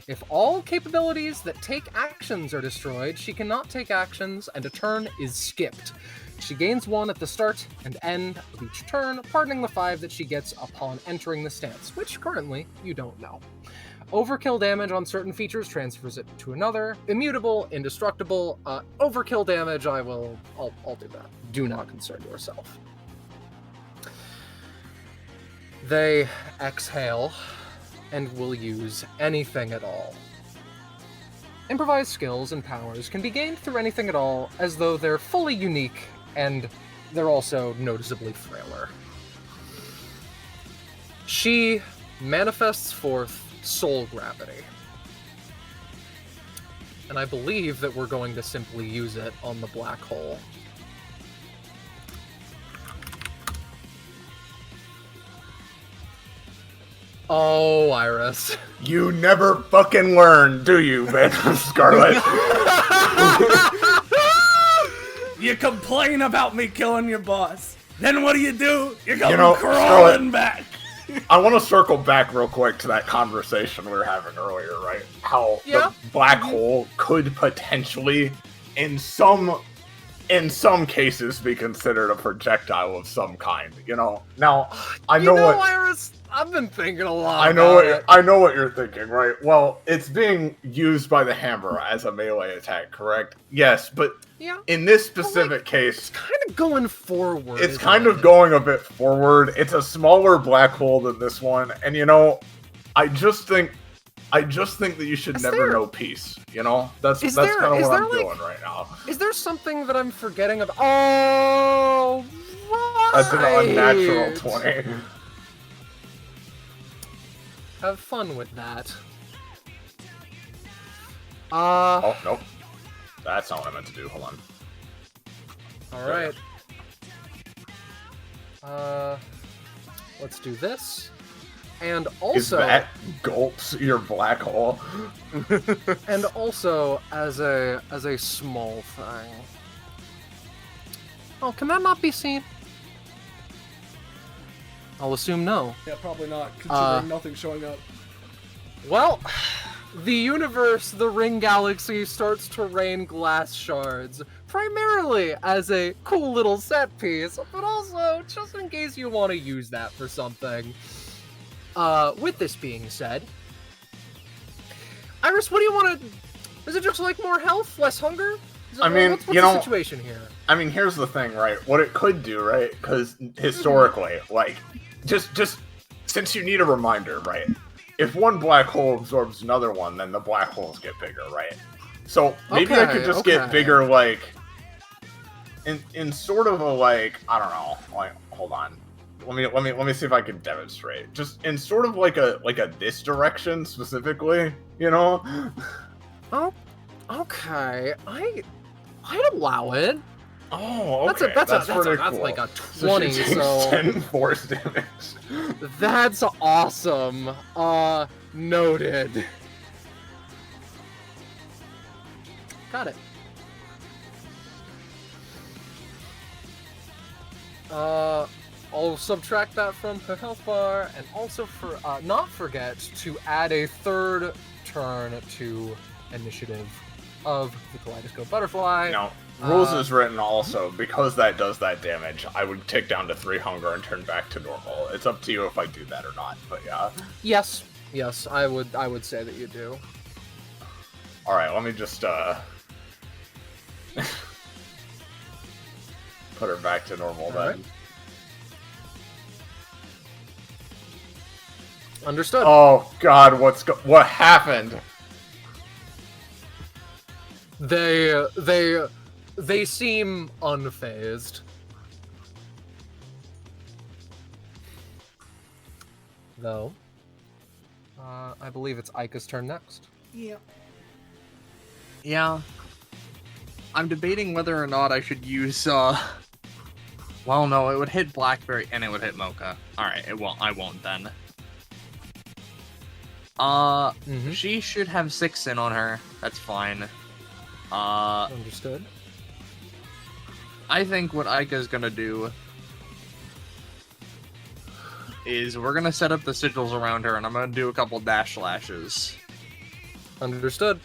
S2: If all capabilities that take actions are destroyed, she cannot take actions and a turn is skipped. She gains 1 at the start and end of each turn, pardoning the 5 that she gets upon entering the stance, which currently you don't know. Overkill damage on certain features transfers it to another. Immutable, indestructible. Overkill damage, I'll do that. Do not concern yourself. They exhale and will use anything at all. Improvised skills and powers can be gained through anything at all, as though they're fully unique, and they're also noticeably frailer. She manifests forth soul gravity. And I believe that we're going to simply use it on the black hole. Oh, Iris.
S5: You never fucking learn, do you, man, Scarlet?
S1: You complain about me killing your boss. Then what do? You go crawling back.
S5: I want to circle back real quick to that conversation we were having earlier, right? How the black hole could potentially, in some cases, be considered a projectile of some kind. You know. Now, I know what
S2: Iris. I've been thinking a lot.
S5: I know what you're thinking, right? Well, it's being used by the hammer as a melee attack, correct? Yes, but in this specific case,
S2: it's kind of going forward.
S5: It's kind of going a bit forward. It's a smaller black hole than this one, and I just think that you should never know peace. You know, that's kind of what I'm doing right now.
S2: Is there something that I'm forgetting about? Oh, right.
S5: That's an unnatural 20.
S2: Have fun with that.
S5: Oh, nope. That's not what I meant to do. Hold on.
S2: Alright. Let's do this. And also...
S5: Is that gulps your black hole?
S2: And also, as a small thing... Oh, can that not be seen? I'll assume no.
S1: Yeah, probably not, considering nothing's showing up.
S2: Well, the universe, the ring galaxy, starts to rain glass shards, primarily as a cool little set piece, but also just in case you want to use that for something. With this being said, Iris, what do you want to... Is it just like more health, less hunger? What's the situation here?
S5: I mean, here's the thing, right? What it could do, right? Because historically, like, just since you need a reminder, right? If one black hole absorbs another one, then the black holes get bigger, right? So maybe I could just get bigger, like, in sort of a, like, I don't know, like, hold on. Let me see if I can demonstrate. Just in sort of like a this direction specifically, you know?
S2: Oh, okay. I'd allow it.
S5: Oh, okay.
S2: That's
S5: pretty cool.
S2: like a 20, so
S5: 10 force damage.
S2: That's awesome. Noted. Got it. I'll subtract that from her health bar, and also not forget to add a third turn to initiative of the Kaleidoscope Butterfly.
S5: No, rules is written also, because that does that damage, I would tick down to 3 hunger and turn back to normal. It's up to you if I do that or not, but yeah.
S2: Yes, I would say that you do.
S5: Alright, let me just,
S9: put her back to normal then.
S2: Alright. Understood.
S9: Oh God, what happened?
S2: They seem unfazed. Though, I believe it's Aika's turn next.
S7: Yeah.
S4: Yeah. I'm debating whether or not I should use, well, no, it would hit Blackberry and it would hit Mocha. Alright, I won't then. She should have 6 in on her. That's fine.
S2: Understood.
S4: I think what Aika's gonna do is we're gonna set up the sigils around her, and I'm gonna do a couple dash slashes.
S2: Understood.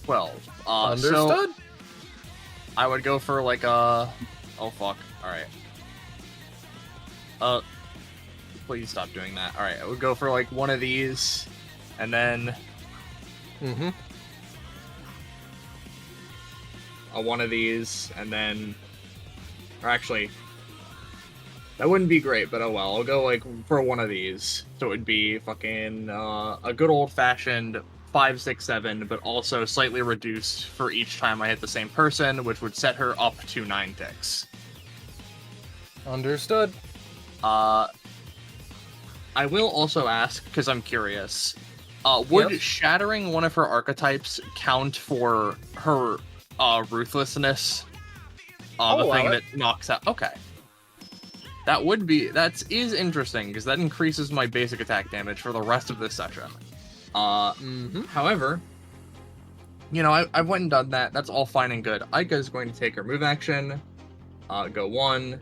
S4: 12.
S2: Understood.
S4: So I would go for like a... Oh fuck. Alright. Please stop doing that. Alright, I would go for like one of these, and then... one of these, and then... Or actually... That wouldn't be great, but oh well. I'll go like for one of these. So it would be fucking a good old-fashioned 5, 6, 7, but also slightly reduced for each time I hit the same person, which would set her up to 9 ticks.
S2: Understood.
S4: I will also ask, because I'm curious, would shattering one of her archetypes count for her ruthlessness? The thing that knocks out... Okay. That is interesting, because that increases my basic attack damage for the rest of this session. However, you know, I went and done that. That's all fine and good. Aika is going to take her move action, go 1,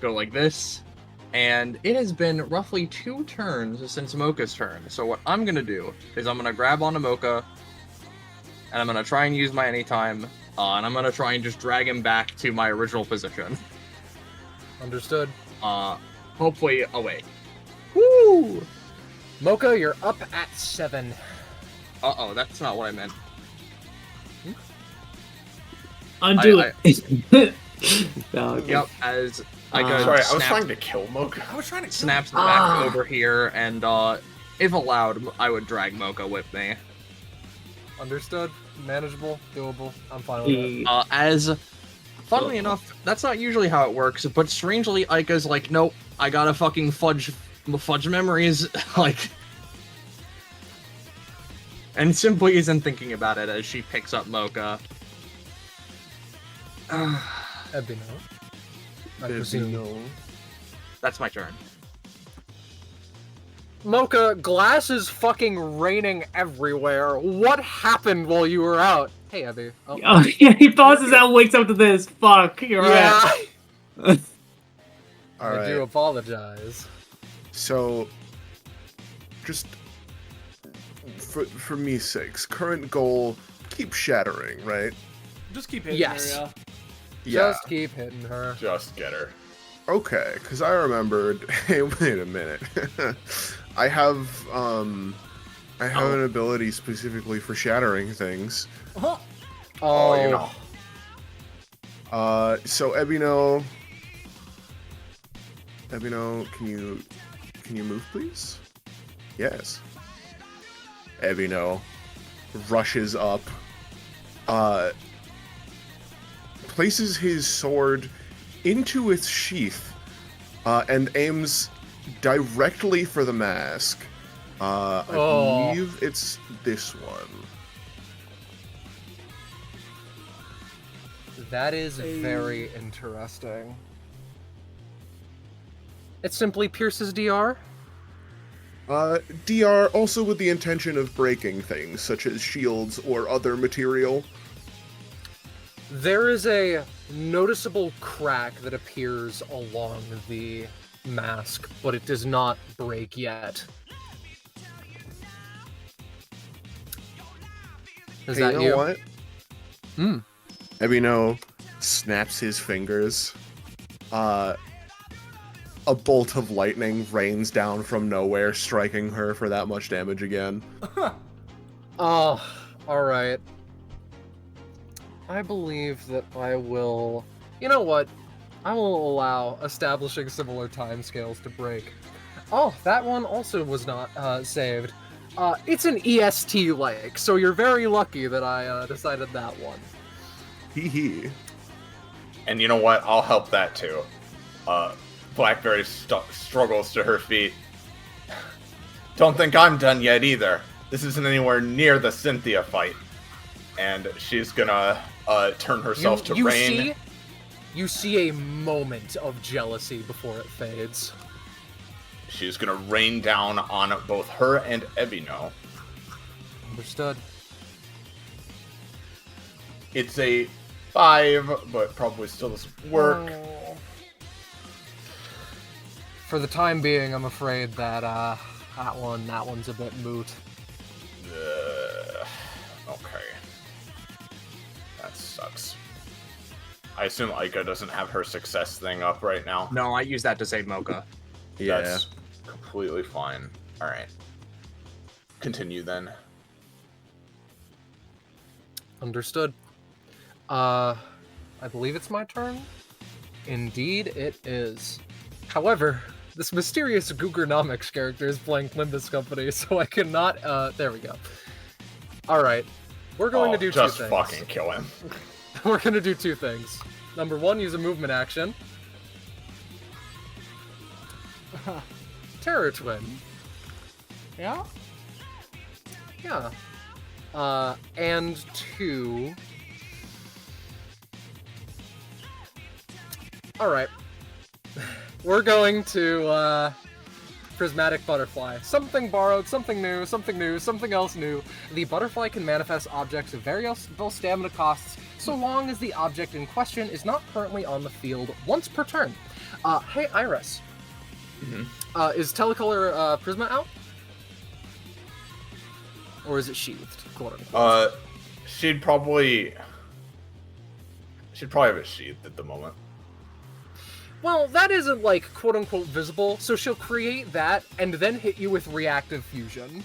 S4: go like this, and it has been roughly 2 turns since Mocha's turn. So what I'm going to do is I'm going to grab onto Mocha, and I'm going to try and use my anytime, and I'm going to try and just drag him back to my original position.
S2: Understood.
S4: Hopefully... Oh, wait. Woo!
S2: Mocha, you're up at 7.
S4: Uh-oh, that's not what I meant.
S6: Undo it.
S4: Yep, as I go...
S9: Sorry, I was trying to kill Mocha.
S7: I was trying to
S4: Snaps back over here, and, if allowed, I would drag Mocha with me.
S2: Understood. Manageable. Doable. I'm fine with that.
S4: Funnily enough, that's not usually how it works, but strangely, Aika's like, nope, I gotta fucking fudge memories, like... And simply isn't thinking about it as she picks up Mocha.
S2: Epino. I presume.
S4: That's my turn.
S2: Mocha, glass is fucking raining everywhere. What happened while you were out? Hey, Abby.
S6: Oh yeah, he pauses out and wakes up to this. Fuck, you're right.
S3: All
S2: I do apologize.
S3: So, just for me sakes, current goal, keep shattering, right?
S7: Just keep hitting her, yeah.
S2: Just keep hitting her.
S9: Just get her.
S3: Okay, because I remembered... Hey, wait a minute. I have an ability specifically for shattering things.
S2: Oh,
S9: you know.
S3: So Epino, can you move, please? Yes. Epino rushes up, places his sword into its sheath, and aims directly for the mask. I believe it's this one.
S2: That is very interesting. It simply pierces DR?
S3: DR also with the intention of breaking things, such as shields or other material.
S2: There is a noticeable crack that appears along the mask, but it does not break yet. Is
S3: hey,
S2: that
S3: you know what? Epino snaps his fingers. A bolt of lightning rains down from nowhere, striking her for that much damage again.
S2: Oh, alright. I believe that I will... You know what? I will allow establishing similar timescales to break. Oh, that one also was not saved. It's an EST-like, so you're very lucky that I decided that one.
S3: Hee hee.
S9: And you know what? I'll help that too. Blackberry struggles to her feet. Don't think I'm done yet either. This isn't anywhere near the Cynthia fight. And she's gonna turn herself to Rain.
S2: You see a moment of jealousy before it fades.
S9: She's gonna rain down on both her and Ebino.
S2: Understood.
S9: It's a 5, but probably still doesn't work.
S2: Oh. For the time being, I'm afraid that that one's a bit moot.
S9: Okay. That sucks. I assume Aika doesn't have her success thing up right now.
S4: No, I use that to save Mocha.
S3: Yeah.
S9: That's completely fine. Alright. Continue then.
S2: Understood. I believe it's my turn? Indeed, it is. However, this mysterious Googernomics character is playing Limbus Company, so I cannot, there we go. Alright. We're going to do two things.
S9: Just fucking kill him.
S2: We're gonna do two things. Number one, use a movement action. Terror Twin.
S1: Yeah?
S2: Yeah. And two... Alright. We're going to, Prismatic Butterfly. Something borrowed, something new, something new, something else new. The butterfly can manifest objects of variable stamina costs so long as the object in question is not currently on the field once per turn. Hey, Iris.
S9: Mm-hmm.
S2: Is Telecolor Prisma out? Or is it sheathed, quote unquote?
S9: She'd probably have it sheathed at the moment.
S2: Well, that isn't, like, quote-unquote visible, so she'll create that and then hit you with reactive fusion.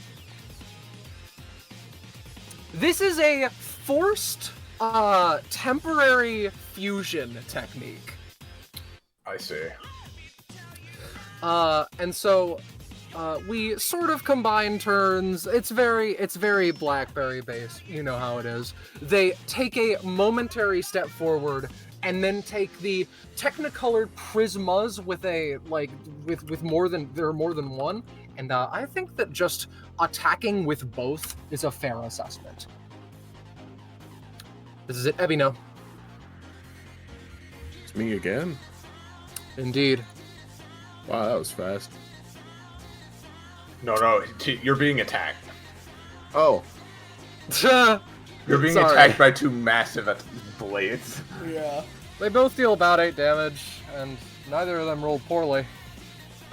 S2: This is a forced, temporary fusion technique.
S9: I see.
S2: And so, we sort of combine turns. It's very Blackberry-based, you know how it is. They take a momentary step forward and then take the Technicolored Prismas with a, like, with more than one, and I think that just attacking with both is a fair assessment. This is it, Ebino.
S3: It's me again?
S2: Indeed.
S3: Wow, that was fast.
S9: No, you're being attacked.
S3: Oh.
S9: You're being
S2: Sorry.
S9: attacked by two massive blades.
S1: Yeah.
S2: They both deal about 8 damage, and neither of them rolled poorly.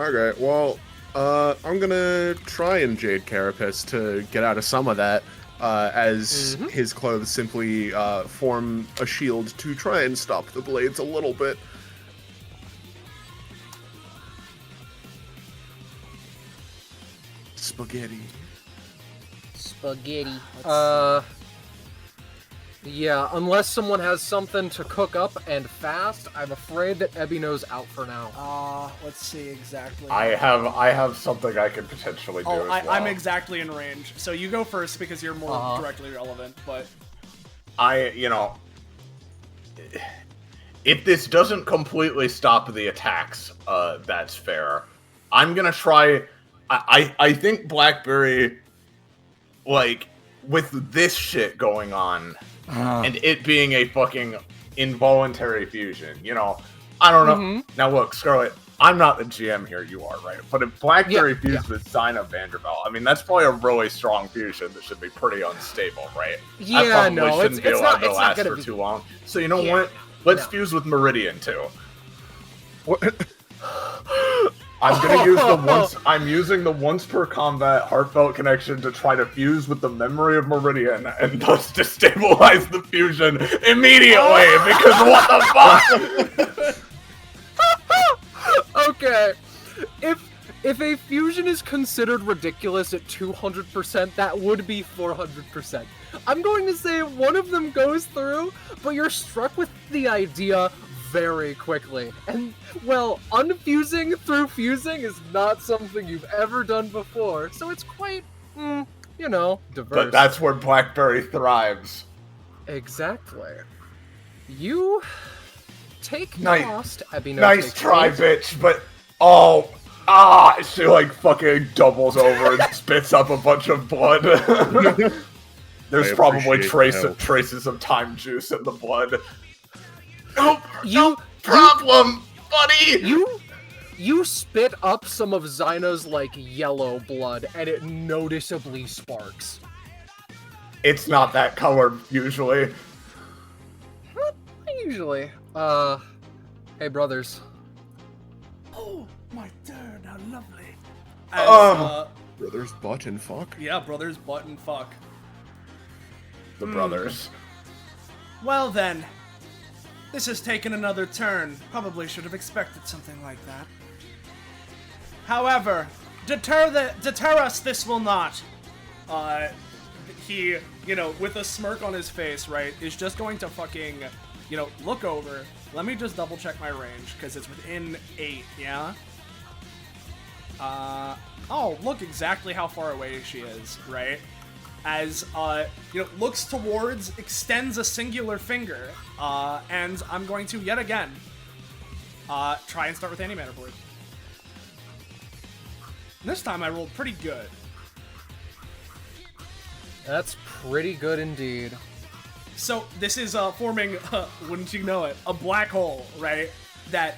S3: Okay, well, I'm gonna try and Jade Carapace to get out of some of that, as his clothes simply form a shield to try and stop the blades a little bit. Spaghetti.
S8: Spaghetti.
S2: Yeah, unless someone has something to cook up and fast, I'm afraid that Ebino's out for now.
S1: Let's see exactly.
S9: I have something I could potentially do as well.
S1: I'm exactly in range. So you go first because you're more directly relevant, but...
S9: If this doesn't completely stop the attacks, that's fair. I'm gonna try... I think Blackberry, like, with this shit going on, and it being a fucking involuntary fusion, you know, I don't know. Now look, Scarlet, I'm not the GM here, you are, right? But if Blackberry fused with Zyna Vanderbilt, I mean, that's probably a really strong fusion that should be pretty unstable, right?
S2: Yeah,
S9: that
S2: no,
S9: shouldn't
S2: it's
S9: be allowed
S2: not,
S9: to
S2: it's
S9: last
S2: not gonna
S9: for
S2: be...
S9: too long. So you know what? Let's fuse with Meridian, too.
S3: What?
S9: I'm gonna use the once. I'm using the once per combat heartfelt connection to try to fuse with the memory of Meridian and thus destabilize the fusion immediately. Because what the fuck?
S2: Okay, if if a fusion is considered ridiculous at 200%, that would be 400%. I'm going to say one of them goes through, but you're struck with the idea very quickly. And, well, unfusing through fusing is not something you've ever done before, so it's quite, diverse.
S5: But that's where Blackberry thrives.
S2: Exactly. You take
S5: Nice-
S2: cost, Ebino
S5: Nice
S2: takes
S5: try,
S2: eight.
S5: bitch, but she like fucking doubles over and spits up a bunch of blood. There's
S3: I
S5: probably
S3: appreciate the help.
S5: traces of time juice in the blood. No
S2: You
S5: problem, buddy.
S2: You spit up some of Zyna's like yellow blood, and it noticeably sparks.
S5: It's not that color usually.
S2: Not usually. Hey brothers.
S7: Oh, my turn, how lovely.
S3: Brothers butt and fuck.
S7: Yeah, brothers butt and fuck.
S5: The brothers.
S7: Well then, this has taken another turn. Probably should have expected something like that. However, deter us this will not. He, with a smirk on his face, right, is just going to fucking, look over. Let me just double check my range, because it's within 8, yeah? Look exactly how far away she is, right? As, looks towards, extends a singular finger, and I'm going to, yet again, try and start with Antimatter Board. This time I rolled pretty good.
S2: That's pretty good indeed.
S7: So, this is, forming, wouldn't you know it, a black hole, right? That,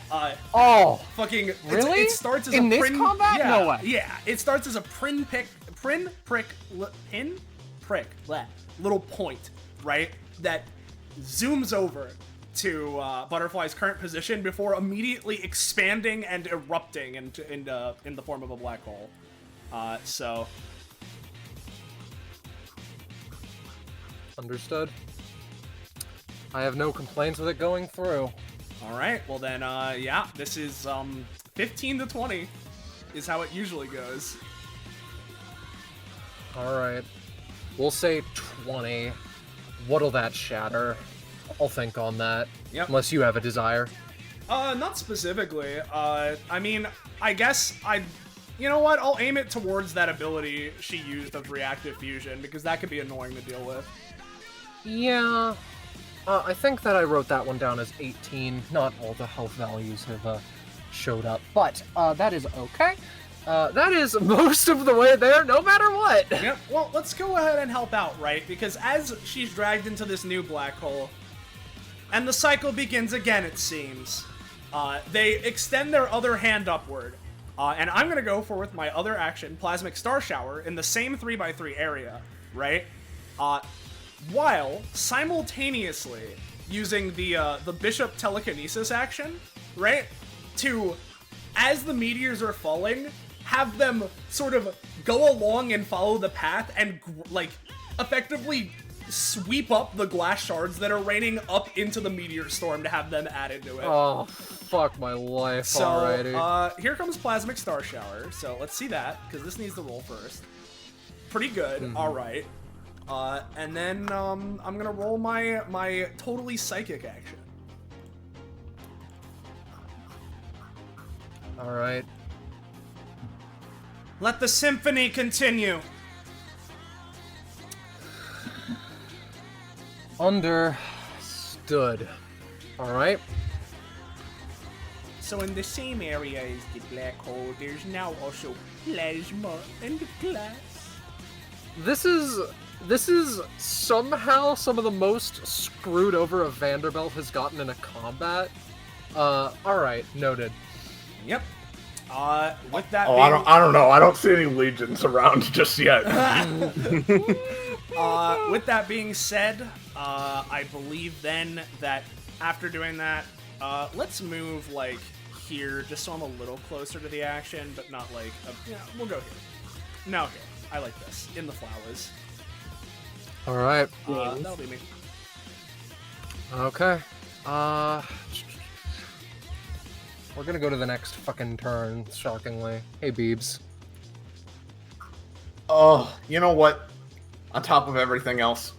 S7: fucking...
S2: Really?
S7: It starts as
S2: in
S7: a
S2: this
S7: prin...
S2: combat?
S7: Yeah,
S2: No way.
S7: Yeah, it starts as a little point, right? That zooms over to Butterfly's current position before immediately expanding and erupting in the form of a black hole. So...
S2: Understood. I have no complaints with it going through.
S7: Alright, well then, this is, 15 to 20 is how it usually goes.
S2: Alright. We'll say 20. What'll that shatter? I'll think on that.
S7: Yep.
S2: Unless you have a desire.
S7: Not specifically. I mean, I guess you know what? I'll aim it towards that ability she used of reactive fusion, because that could be annoying to deal with.
S2: Yeah. I think that I wrote that one down as 18. Not all the health values have showed up, but that is okay. That is most of the way there, no matter what.
S7: Yep, well, let's go ahead and help out, right? Because as she's dragged into this new black hole, and the cycle begins again, it seems, they extend their other hand upward. And I'm going to go for, with my other action, Plasmic Star Shower, in the same 3x3 area, right? While simultaneously using the Bishop Telekinesis action, right? To, as the meteors are falling, have them sort of go along and follow the path and, effectively sweep up the glass shards that are raining up into the meteor storm to have them added to it.
S2: Oh, fuck my life,
S7: So,
S2: alrighty.
S7: here comes Plasmic Star Shower. So, let's see that, because this needs to roll first. Pretty good, alright. And then, I'm gonna roll my totally psychic action.
S2: Alright.
S7: Let the symphony continue.
S2: Understood. Alright.
S7: So in the same area as the black hole, there's now also plasma and glass.
S2: This is somehow some of the most screwed over a Vanderbilt has gotten in a combat. Alright, noted.
S7: Yep. With that
S5: Oh,
S7: being...
S5: I don't know. I don't see any legions around just yet.
S7: With that being said, I believe then that after doing that, let's move, here, just so I'm a little closer to the action, but not, we'll go here. No, here. I like this. In the flowers.
S2: Alright.
S7: That'll be me.
S2: Okay. We're gonna go to the next fucking turn, shockingly. Hey, Beebs.
S9: Oh, you know what? On top of everything else,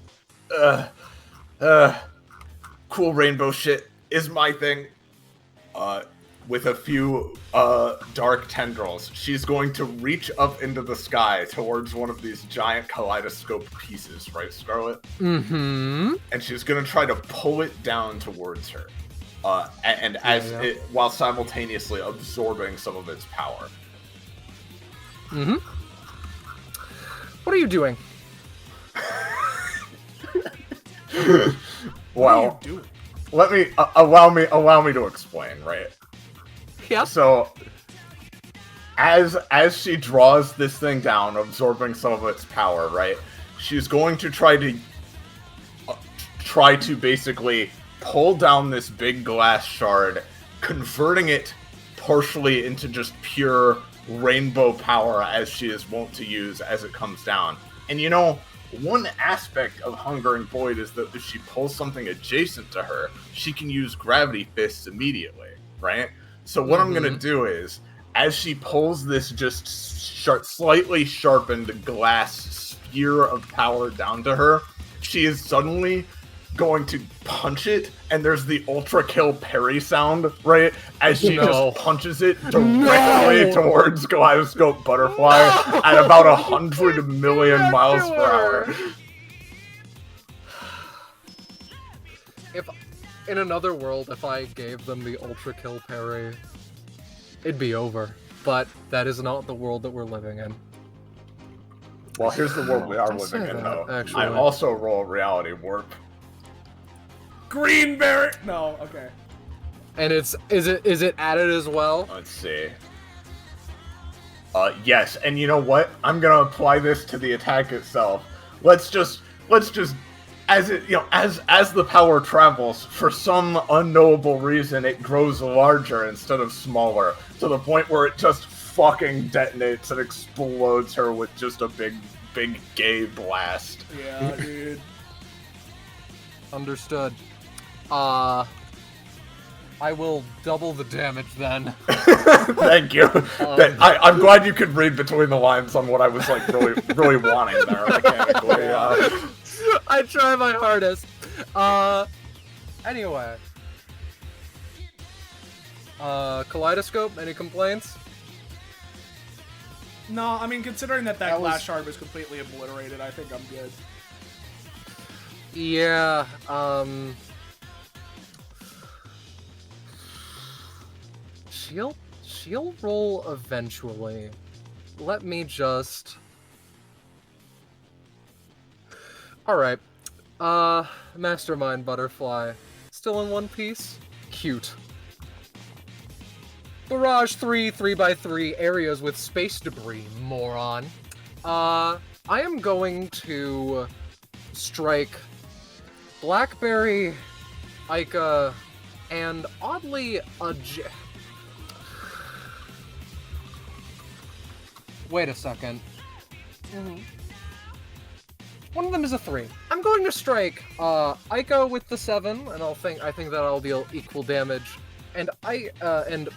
S9: cool rainbow shit is my thing. With a few dark tendrils, she's going to reach up into the sky towards one of these giant kaleidoscope pieces, right, Scarlet?
S2: Mm-hmm.
S9: And she's going to try to pull it down towards her, while simultaneously absorbing some of its power.
S2: Mm-hmm. What are you doing?
S9: Well, let me allow me to explain, right?
S2: Yeah.
S9: So, as she draws this thing down, absorbing some of its power, right? She's going to try to basically pull down this big glass shard, converting it partially into just pure rainbow power, as she is wont to use as it comes down. And you know, one aspect of Hungering Void is that if she pulls something adjacent to her, she can use Gravity Fists immediately, right? So what I'm going to do is, as she pulls this just slightly sharpened glass sphere of power down to her, she is suddenly going to punch it, and there's the ultra kill parry sound, right? As she just punches it directly towards Kaleidoscope Butterfly at about 100 million miles per hour.
S2: In another world, if I gave them the ultra kill parry, it'd be over. But that is not the world that we're living in.
S9: Well, here's the world we are living in, though. I also roll Reality Warp.
S1: Green Barret. No, okay.
S2: And is it added as well?
S9: Let's see. Yes, and you know what? I'm gonna apply this to the attack itself. Let's just as it, you know, as the power travels, for some unknowable reason, it grows larger instead of smaller, to the point where it just fucking detonates and explodes her with just a big gay blast.
S1: Yeah, dude.
S2: Understood. I will double the damage then.
S9: Thank you. I'm glad you could read between the lines on what I was like really wanting there mechanically.
S2: I try my hardest. Anyway. Kaleidoscope, any complaints?
S1: No, I mean, considering that glass shard was completely obliterated, I think I'm good.
S2: Yeah, She'll roll eventually. Let me just... Alright. Mastermind Butterfly. Still in one piece? Cute. Barrage 3x3 areas with space debris, moron. I am going to strike Blackberry, Ica, and oddly wait a second. One of them is a 3. I'm going to strike Ica with the 7, and I think that I'll deal equal damage, and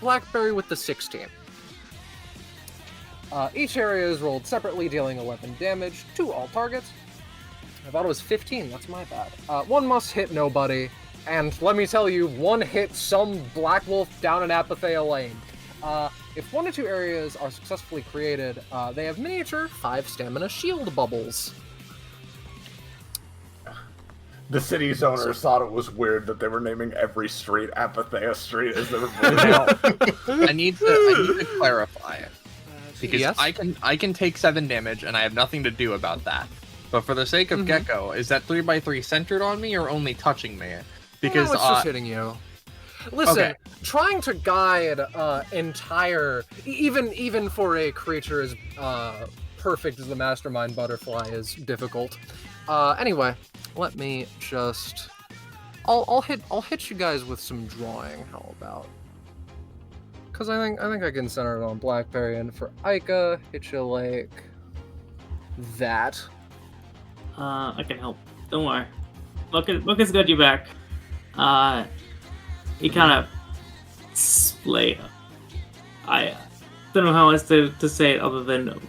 S2: Blackberry with the 16. Each area is rolled separately, dealing 11 damage to all targets. I thought it was 15, that's my bad. One must hit nobody, and let me tell you, one hit some Black Wolf down in Epithet Lane. If 1 or 2 areas are successfully created, they have miniature 5 stamina shield bubbles.
S9: The city's owners thought it was weird that they were naming every street Apathea Street as they were moving out.
S4: I need to clarify it. Because
S2: yes?
S4: I can take 7 damage and I have nothing to do about that. But for the sake of Gecko, is that 3x3 centered on me or only touching me? Because
S2: no, it's just hitting you. Listen, trying to guide entire, even for a creature as perfect as the Mastermind Butterfly is difficult. Anyway, let me just, I'll hit you guys with some drawing. How about? Because I think I can center it on Blackberry, and for Ica, hit you like that.
S6: I can help. Don't worry. Lucas got you back. He kind of later. I don't know how else to say it other than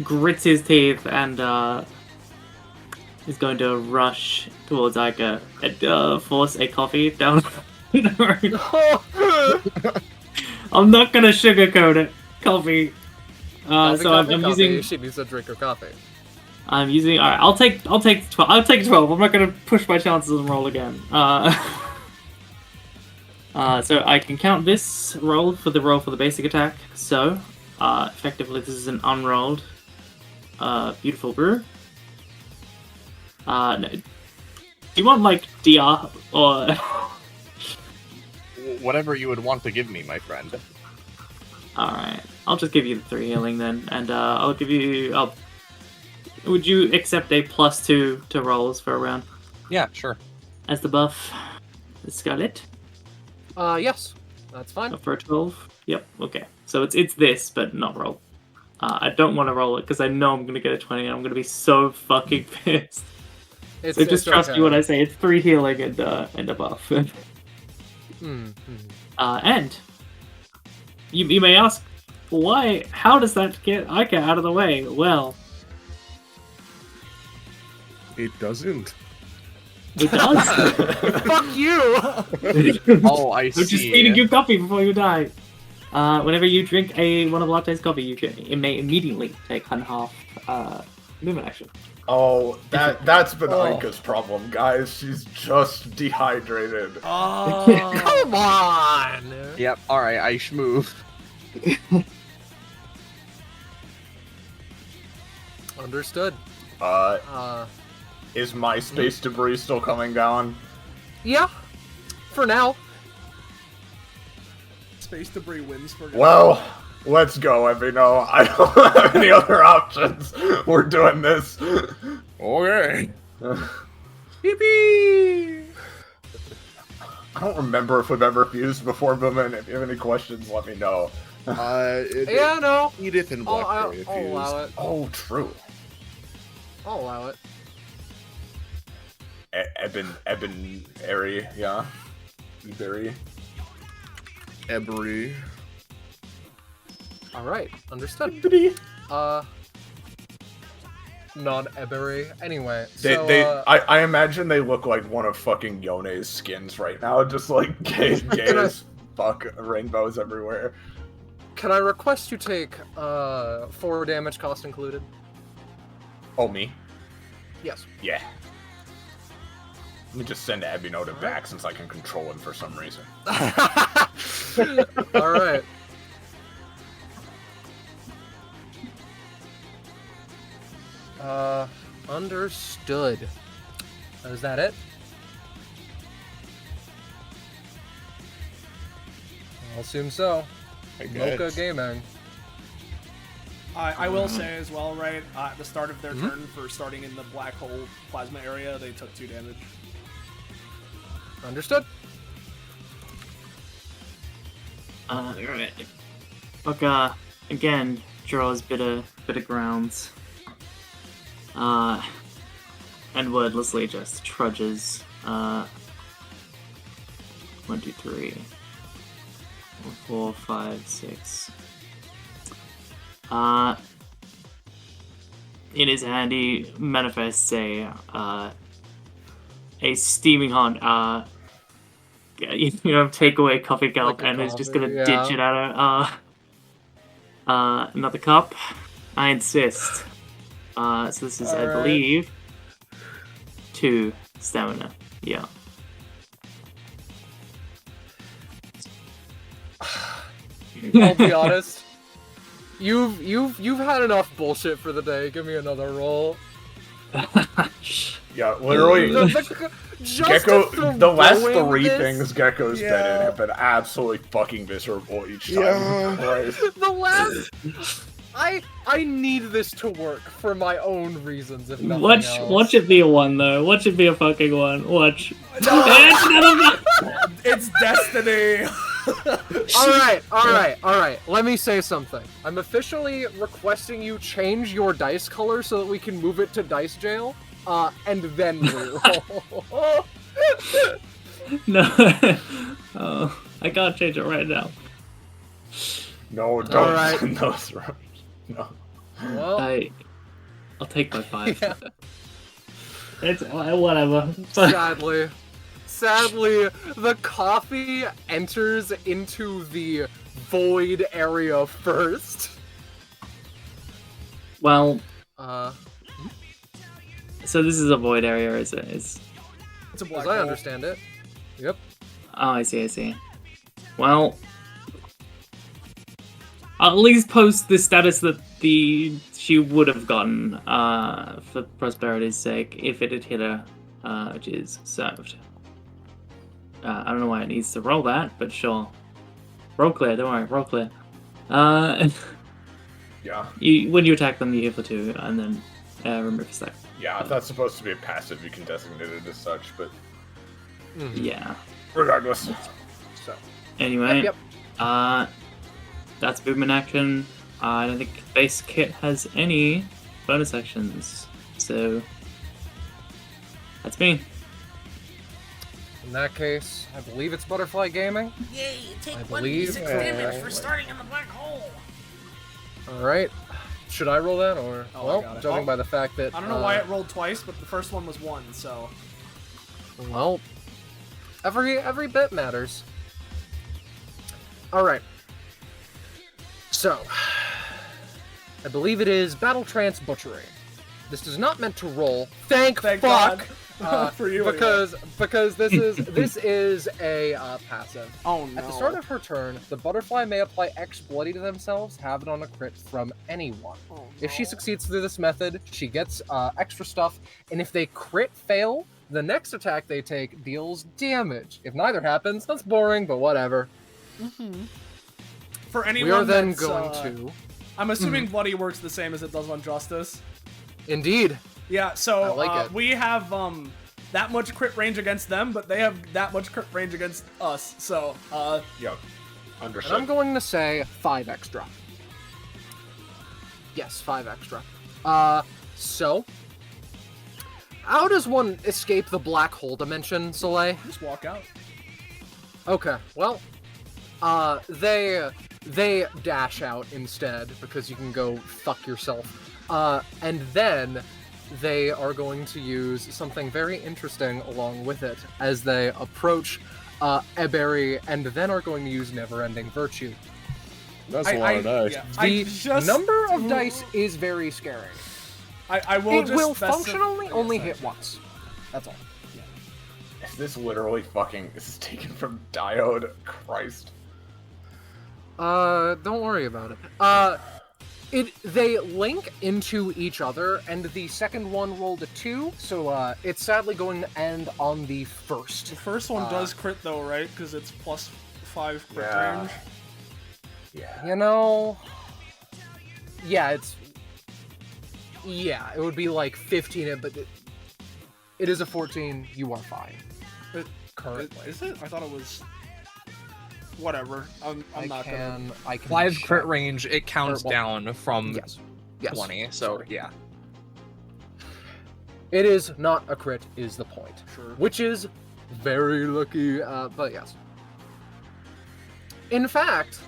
S6: grits his teeth and is going to rush towards Ica and force a coffee down her. I'm not gonna sugarcoat it. Coffee. So I'm using.
S2: She needs to drink her coffee.
S6: I'm using. All right, I'll take 12. I'll take 12. I'm not gonna push my chances and roll again. So I can count this roll for the basic attack. So, effectively, this is an unrolled, beautiful brew. No. Do you want like DR or?
S4: Whatever you would want to give me, my friend.
S6: All right, I'll just give you the 3 healing then, and I'll give you. Would you accept a +2 to rolls for a round?
S4: Yeah, sure.
S6: As the buff, the Scarlet.
S2: Yes, that's fine.
S6: For a 12. Yep. Okay. So it's this, but not roll. I don't want to roll it because I know I'm gonna get a 20, and I'm gonna be so fucking pissed. So just trust me when I say it's 3 healing and a buff. And you may ask, why? How does that get Ica out of the way? Well,
S3: It doesn't.
S6: it does.
S2: Fuck you!
S4: Oh, I see.
S6: I'm just feeding you coffee before you die. Whenever you drink one of Latte's coffee, it may immediately take half movement action.
S5: Oh, that's been Ica's problem, guys. She's just dehydrated.
S7: Oh,
S2: Come on!
S4: Yep, alright, I schmove.
S2: Understood.
S5: Is my space debris still coming down?
S2: Yeah, for now.
S7: space debris wins for.
S5: Well, let's go, Evino. I don't have any other options. We're doing this.
S3: Okay.
S5: Yippee! I don't remember if we've ever fused before, Boomin. If you have any questions, let me know.
S2: Yeah, no.
S3: Edith and
S2: I'll
S3: Blackberry
S2: I'll allow it.
S5: Oh, true.
S2: I'll allow it.
S5: Eben, Airy, yeah. Berry.
S3: Ebery.
S2: Alright, understood. Non-Ebery. Anyway,
S5: I imagine they look like one of fucking Yone's skins right now, just like gay as fuck, rainbows everywhere.
S2: Can I request you take 4 damage, cost included?
S5: Oh, me?
S2: Yes.
S5: Yeah. Let me just send Abinota back since I can control him for some reason.
S2: Alright. Understood. Is that it? I'll assume so. Mocha Gaming.
S7: I will say as well, right, at the start of their turn, for starting in the black hole plasma area, they took 2 damage.
S2: Understood.
S6: Alright. Fuck, again, draws bit of grounds. And wordlessly just trudges, 1, 2, 3, 4, 5, 6. In his hand, he manifests a steaming hot, takeaway coffee cup,
S2: Like
S6: and is just
S2: coffee,
S6: gonna
S2: yeah.
S6: ditch it at her. Another cup. I insist. So this is, I
S2: Alright.
S6: believe, 2 stamina. Yeah.
S2: I'll be honest. You've had enough bullshit for the day. Give me another roll.
S5: Yeah, literally,
S2: Just
S5: Gecko,
S2: to
S5: the last
S2: throw
S5: 3
S2: this-
S5: things Gecko's been in have been absolutely fucking miserable each time.
S3: Yeah.
S5: Christ.
S2: The last. I need this to work for my own reasons, if nothing else.
S6: Watch it be a 1 though. Watch it be a fucking 1. Watch.
S7: It's destiny!
S2: Alright. Let me say something. I'm officially requesting you change your dice color so that we can move it to dice jail, and then reroll.
S6: No. Oh, I can't change it right now.
S9: No, don't
S2: Alright.
S9: send those. No.
S2: Well,
S6: I'll take my 5.
S2: yeah.
S6: It's whatever.
S2: Sadly, the coffee enters into the void area first.
S6: Well,
S2: Uh,
S6: so this is a void area, is it?
S1: It's a black
S2: as I
S1: hole.
S2: understand it. Yep.
S6: Oh, I see. Well, I'll at least post the status that she would have gotten for prosperity's sake if it had hit her, which is served. I don't know why it needs to roll that, but sure. Roll clear, don't worry, roll clear.
S9: Yeah.
S6: When you attack them, you heal for 2, and then remove a stack.
S9: Yeah, if that's supposed to be a passive, you can designate it as such, but
S6: Yeah.
S9: regardless.
S2: So.
S6: Anyway,
S2: Yep.
S6: That's movement action. I don't think base kit has any bonus actions, so that's me.
S2: In that case, I believe it's Butterfly Gaming.
S8: Yay, take
S2: I
S8: 1d6
S2: believe-
S8: damage for starting in the black hole.
S2: Alright. Should I roll that, or...
S1: Oh, I
S2: well,
S1: got it.
S2: judging
S1: Oh.
S2: by the fact that...
S1: I don't know why it rolled twice, but the first one was 1, so...
S2: Well, every bit matters. Alright. So, I believe it is Battle Trance Butchery. This is not meant to roll. Thank
S1: Thank
S2: fuck!
S1: God. For you,
S2: because this is a passive.
S1: Oh no.
S2: At the start of her turn, the butterfly may apply X bloody to themselves, have it on a crit from anyone.
S1: Oh,
S2: If she
S1: no.
S2: succeeds through this method, she gets extra stuff, and if they crit fail, the next attack they take deals damage. If neither happens, that's boring, but whatever.
S1: For anyone
S2: We are then
S1: that's,
S2: going to...
S1: I'm assuming Bloody works the same as it does on Justice.
S2: Indeed.
S1: Yeah, so
S2: I like it.
S1: we have that much crit range against them, but they have that much crit range against us. So
S9: Yep.
S2: And
S9: Understood.
S2: I'm going to say 5 extra. Yes, 5 extra. So... How does one escape the black hole dimension, Soleil?
S1: just walk out.
S2: Okay, well, they dash out instead because you can go fuck yourself. And then they are going to use something very interesting along with it as they approach Eberry, and then are going to use Never-Ending Virtue.
S3: That's a lot of dice.
S1: Yeah, I
S2: The
S1: just-
S2: number of dice is very scary.
S1: I will
S2: It
S1: just
S2: will
S1: specify-
S2: functionally only
S1: Yes,
S2: hit once. That's all.
S9: Is this literally fucking... This is taken from Diode? Christ.
S2: Don't worry about it. They link into each other, and the second one rolled a 2, so it's sadly going to end on the first.
S1: The first one does crit though, right? Because it's plus 5 crit
S9: Yeah.
S1: range.
S9: Yeah.
S2: You know, yeah, it would be like 15, but it is a 14. You are fine. Currently,
S1: Is it? I thought it was. Whatever. I'm not gonna.
S2: I can
S4: 5
S2: check.
S4: crit range, it counts
S2: Well,
S4: down from
S2: Yes.
S4: 20, so yeah.
S2: It is not a crit, is the point.
S1: Sure.
S2: Which is very lucky, but yes. In fact,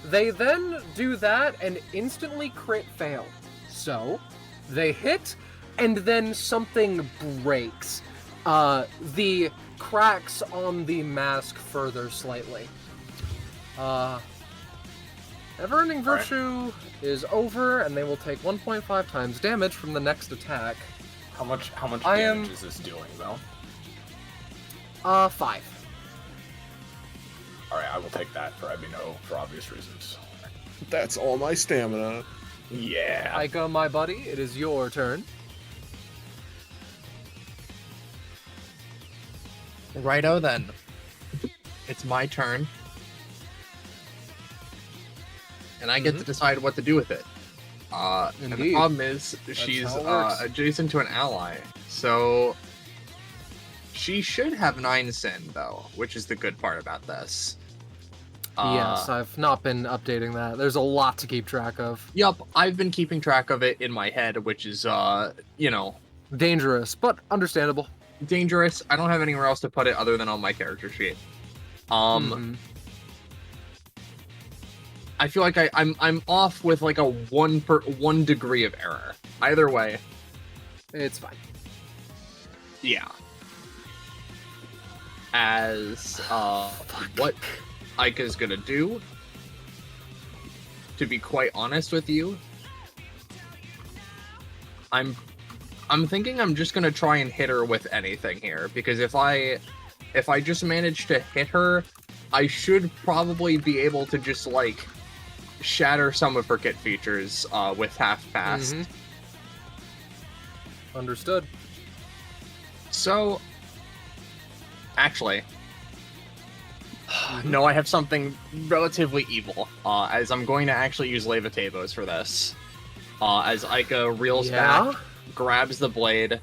S2: they then do that and instantly crit fail. So, they hit, and then something breaks. The cracks on the mask further slightly. Never-Ending Virtue is over, and they will take 1.5 times damage from the next attack.
S9: How much
S2: I
S9: damage
S2: am-
S9: is this doing, though?
S2: 5.
S9: Alright, I will take that for for obvious reasons.
S3: That's all my stamina.
S9: Yeah.
S2: Aika, my buddy, it is your turn.
S4: Righto then. It's my turn. And I get to decide what to do with it. And the
S2: Indeed.
S4: problem is she's
S2: how it works.
S4: adjacent to an ally. So she should have 9 sin though, which is the good part about this.
S2: Yes, I've not been updating that. There's a lot to keep track of.
S4: Yup, I've been keeping track of it in my head, which is
S2: Dangerous, but understandable.
S4: dangerous. I don't have anywhere else to put it other than on my character sheet.
S2: Mhm.
S4: I feel like I'm off with like a 1 degree of error. Either way,
S2: It's fine.
S4: yeah. As what Aika's gonna do, to be quite honest with you, I'm thinking I'm just gonna try and hit her with anything here, because if I just manage to hit her, I should probably be able to just like shatter some of her kit features with half past.
S2: Mhm. Understood.
S4: So, actually, no, I have something relatively evil, as I'm going to actually use Levitabos for this. As Aika reels back, grabs the blade,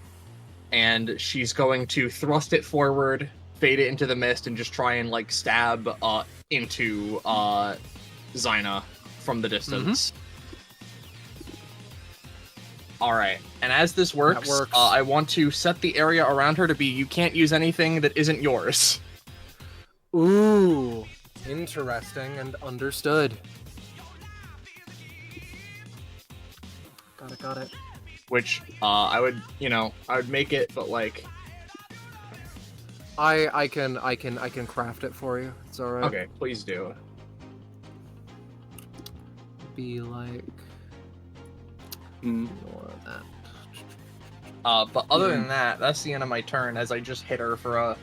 S4: and she's going to thrust it forward, fade it into the mist, and just try and like stab into Zyna from the distance. Alright, and as this works, I want to set the area around her to be, you can't use anything that isn't yours.
S2: Ooh, interesting and understood. Got it.
S4: Which, I would make it, but like...
S2: I can craft it for you. It's alright.
S4: Okay, please do.
S2: Be like... more of that.
S4: But other than that, that's the end of my turn, as I just hit her for a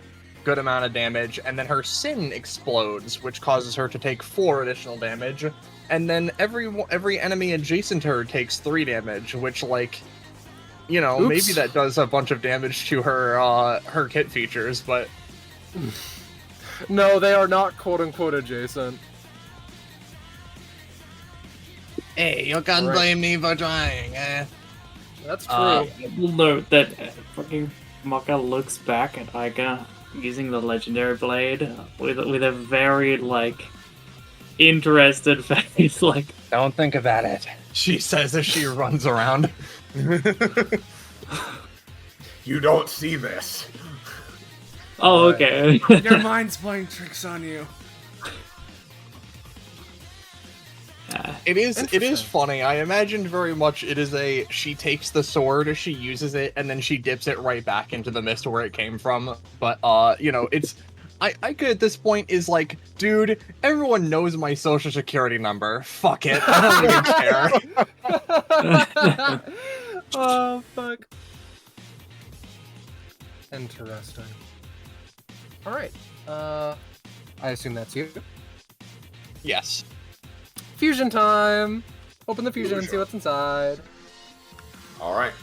S4: good amount of damage, and then her sin explodes, which causes her to take 4 additional damage, and then every enemy adjacent to her takes 3 damage, which, like, you know, maybe that does a bunch of damage to her her kit features, but...
S2: No, they are not quote-unquote adjacent.
S4: Hey, you can't blame me for trying, eh?
S2: That's true.
S6: We'll note that fucking Maka looks back at Aika using the legendary blade with a very, like, interested face, like...
S10: Don't think about it.
S4: She says as she runs around.
S5: You don't see this.
S6: Oh, okay.
S1: Your mind's playing tricks on you.
S4: It is funny. I imagined very much it is she takes the sword, she uses it, and then she dips it right back into the mist where it came from. But, you know, it's... Aika at this point is like, dude, everyone knows my social security number. Fuck it. I don't even care.
S2: Oh, fuck. Interesting. Alright. I assume that's you.
S4: Yes.
S2: Fusion time! Open the fusion and see what's inside.
S5: Alright.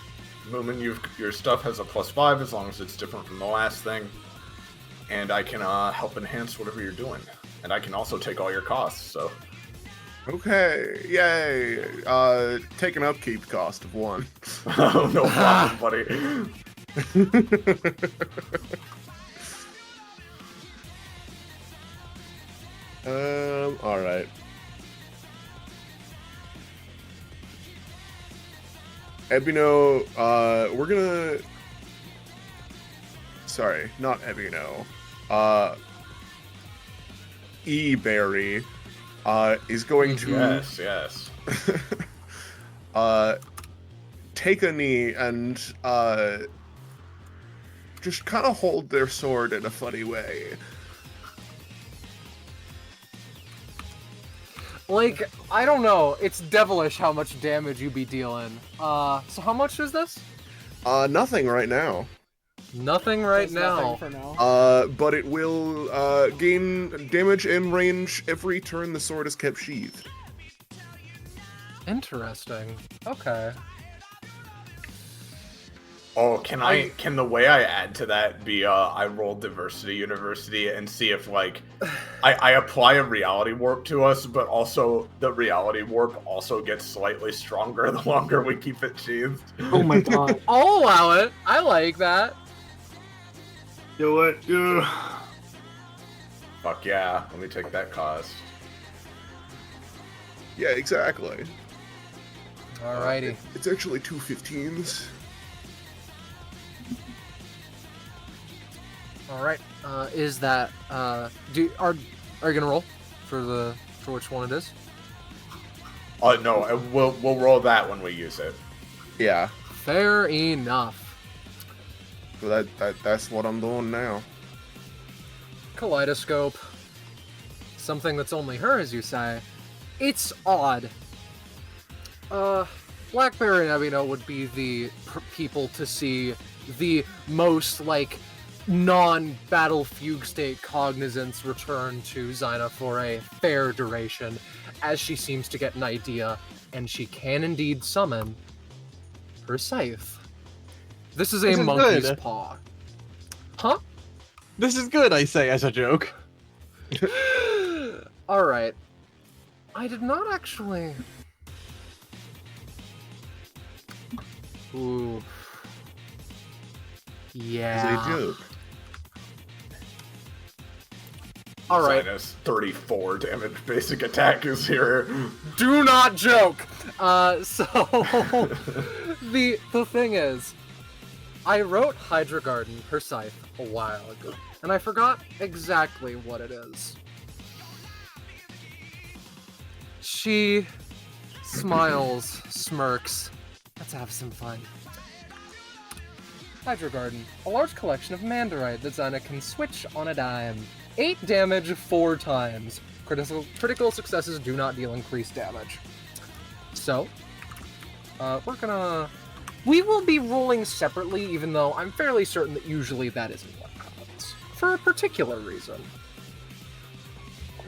S5: Moomin, your stuff has a +5 as long as it's different from the last thing. And I can help enhance whatever you're doing. And I can also take all your costs, so...
S3: Okay, yay! Take an upkeep cost of 1.
S5: Oh, no problem, buddy.
S3: Alright. Ebino, we're gonna... Sorry, not Ebino. E-Berry, is going to...
S5: Yes.
S3: take a knee and, just kind of hold their sword in a funny way.
S2: Like, I don't know. It's devilish how much damage you be dealing. So how much is this?
S3: Nothing right now.
S2: Nothing right
S1: Just
S2: now.
S1: nothing for now.
S3: But it will, gain damage in range every turn the sword is kept sheathed.
S2: Interesting. Okay.
S5: Oh, can the way I add to that be I roll Diversity University and see if like I apply a reality warp to us, but also the reality warp also gets slightly stronger the longer we keep it sheathed.
S6: Oh my god.
S2: I'll allow it. I like that.
S5: Do it. Fuck yeah. Let me take that cost.
S3: Yeah, exactly.
S2: Alrighty.
S3: It's actually 2 15s.
S2: Alright. Is that are you gonna roll for which one it is?
S9: No, we'll roll that when we use it.
S3: Yeah.
S2: Fair enough.
S3: So that's what I'm doing now.
S2: Kaleidoscope. Something that's only hers, you say. It's odd. Blackberry and Evino would be the people to see the most, like, non-battle fugue state cognizance return to Zyna for a fair duration, as she seems to get an idea, and she can indeed summon her scythe. This is a monkey's paw. Huh?
S4: This is good, I say as a joke.
S2: Alright. I did not actually... Ooh. Yeah.
S3: As a joke.
S2: Alright.
S9: Zyna's 34 damage basic attack is here.
S2: Do not joke! So... the thing is, I wrote Hydra Garden, her scythe, a while ago, and I forgot exactly what it is. She smiles, smirks. Let's have some fun. Hydra Garden, a large collection of Mandarite that Zyna can switch on a dime. 8 damage 4 times. Critical successes do not deal increased damage. So, we will be rolling separately, even though I'm fairly certain that usually that isn't what happens. For a particular reason.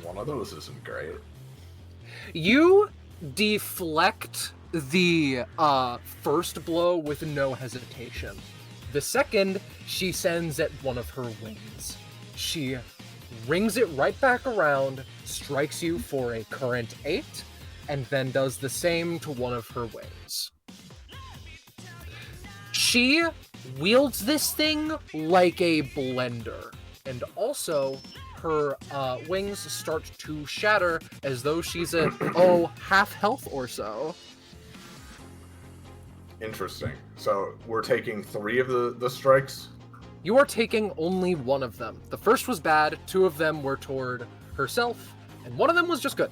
S9: One of those isn't great.
S2: You deflect the first blow with no hesitation. The second, she sends at one of her wings. She rings it right back around, strikes you for a current 8, and then does the same to one of her wings. She wields this thing like a blender, and also her wings start to shatter as though she's at, half health or so.
S9: Interesting. So we're taking 3 of the strikes?
S2: You are taking only one of them. The first was bad, 2 of them were toward herself, and one of them was just good.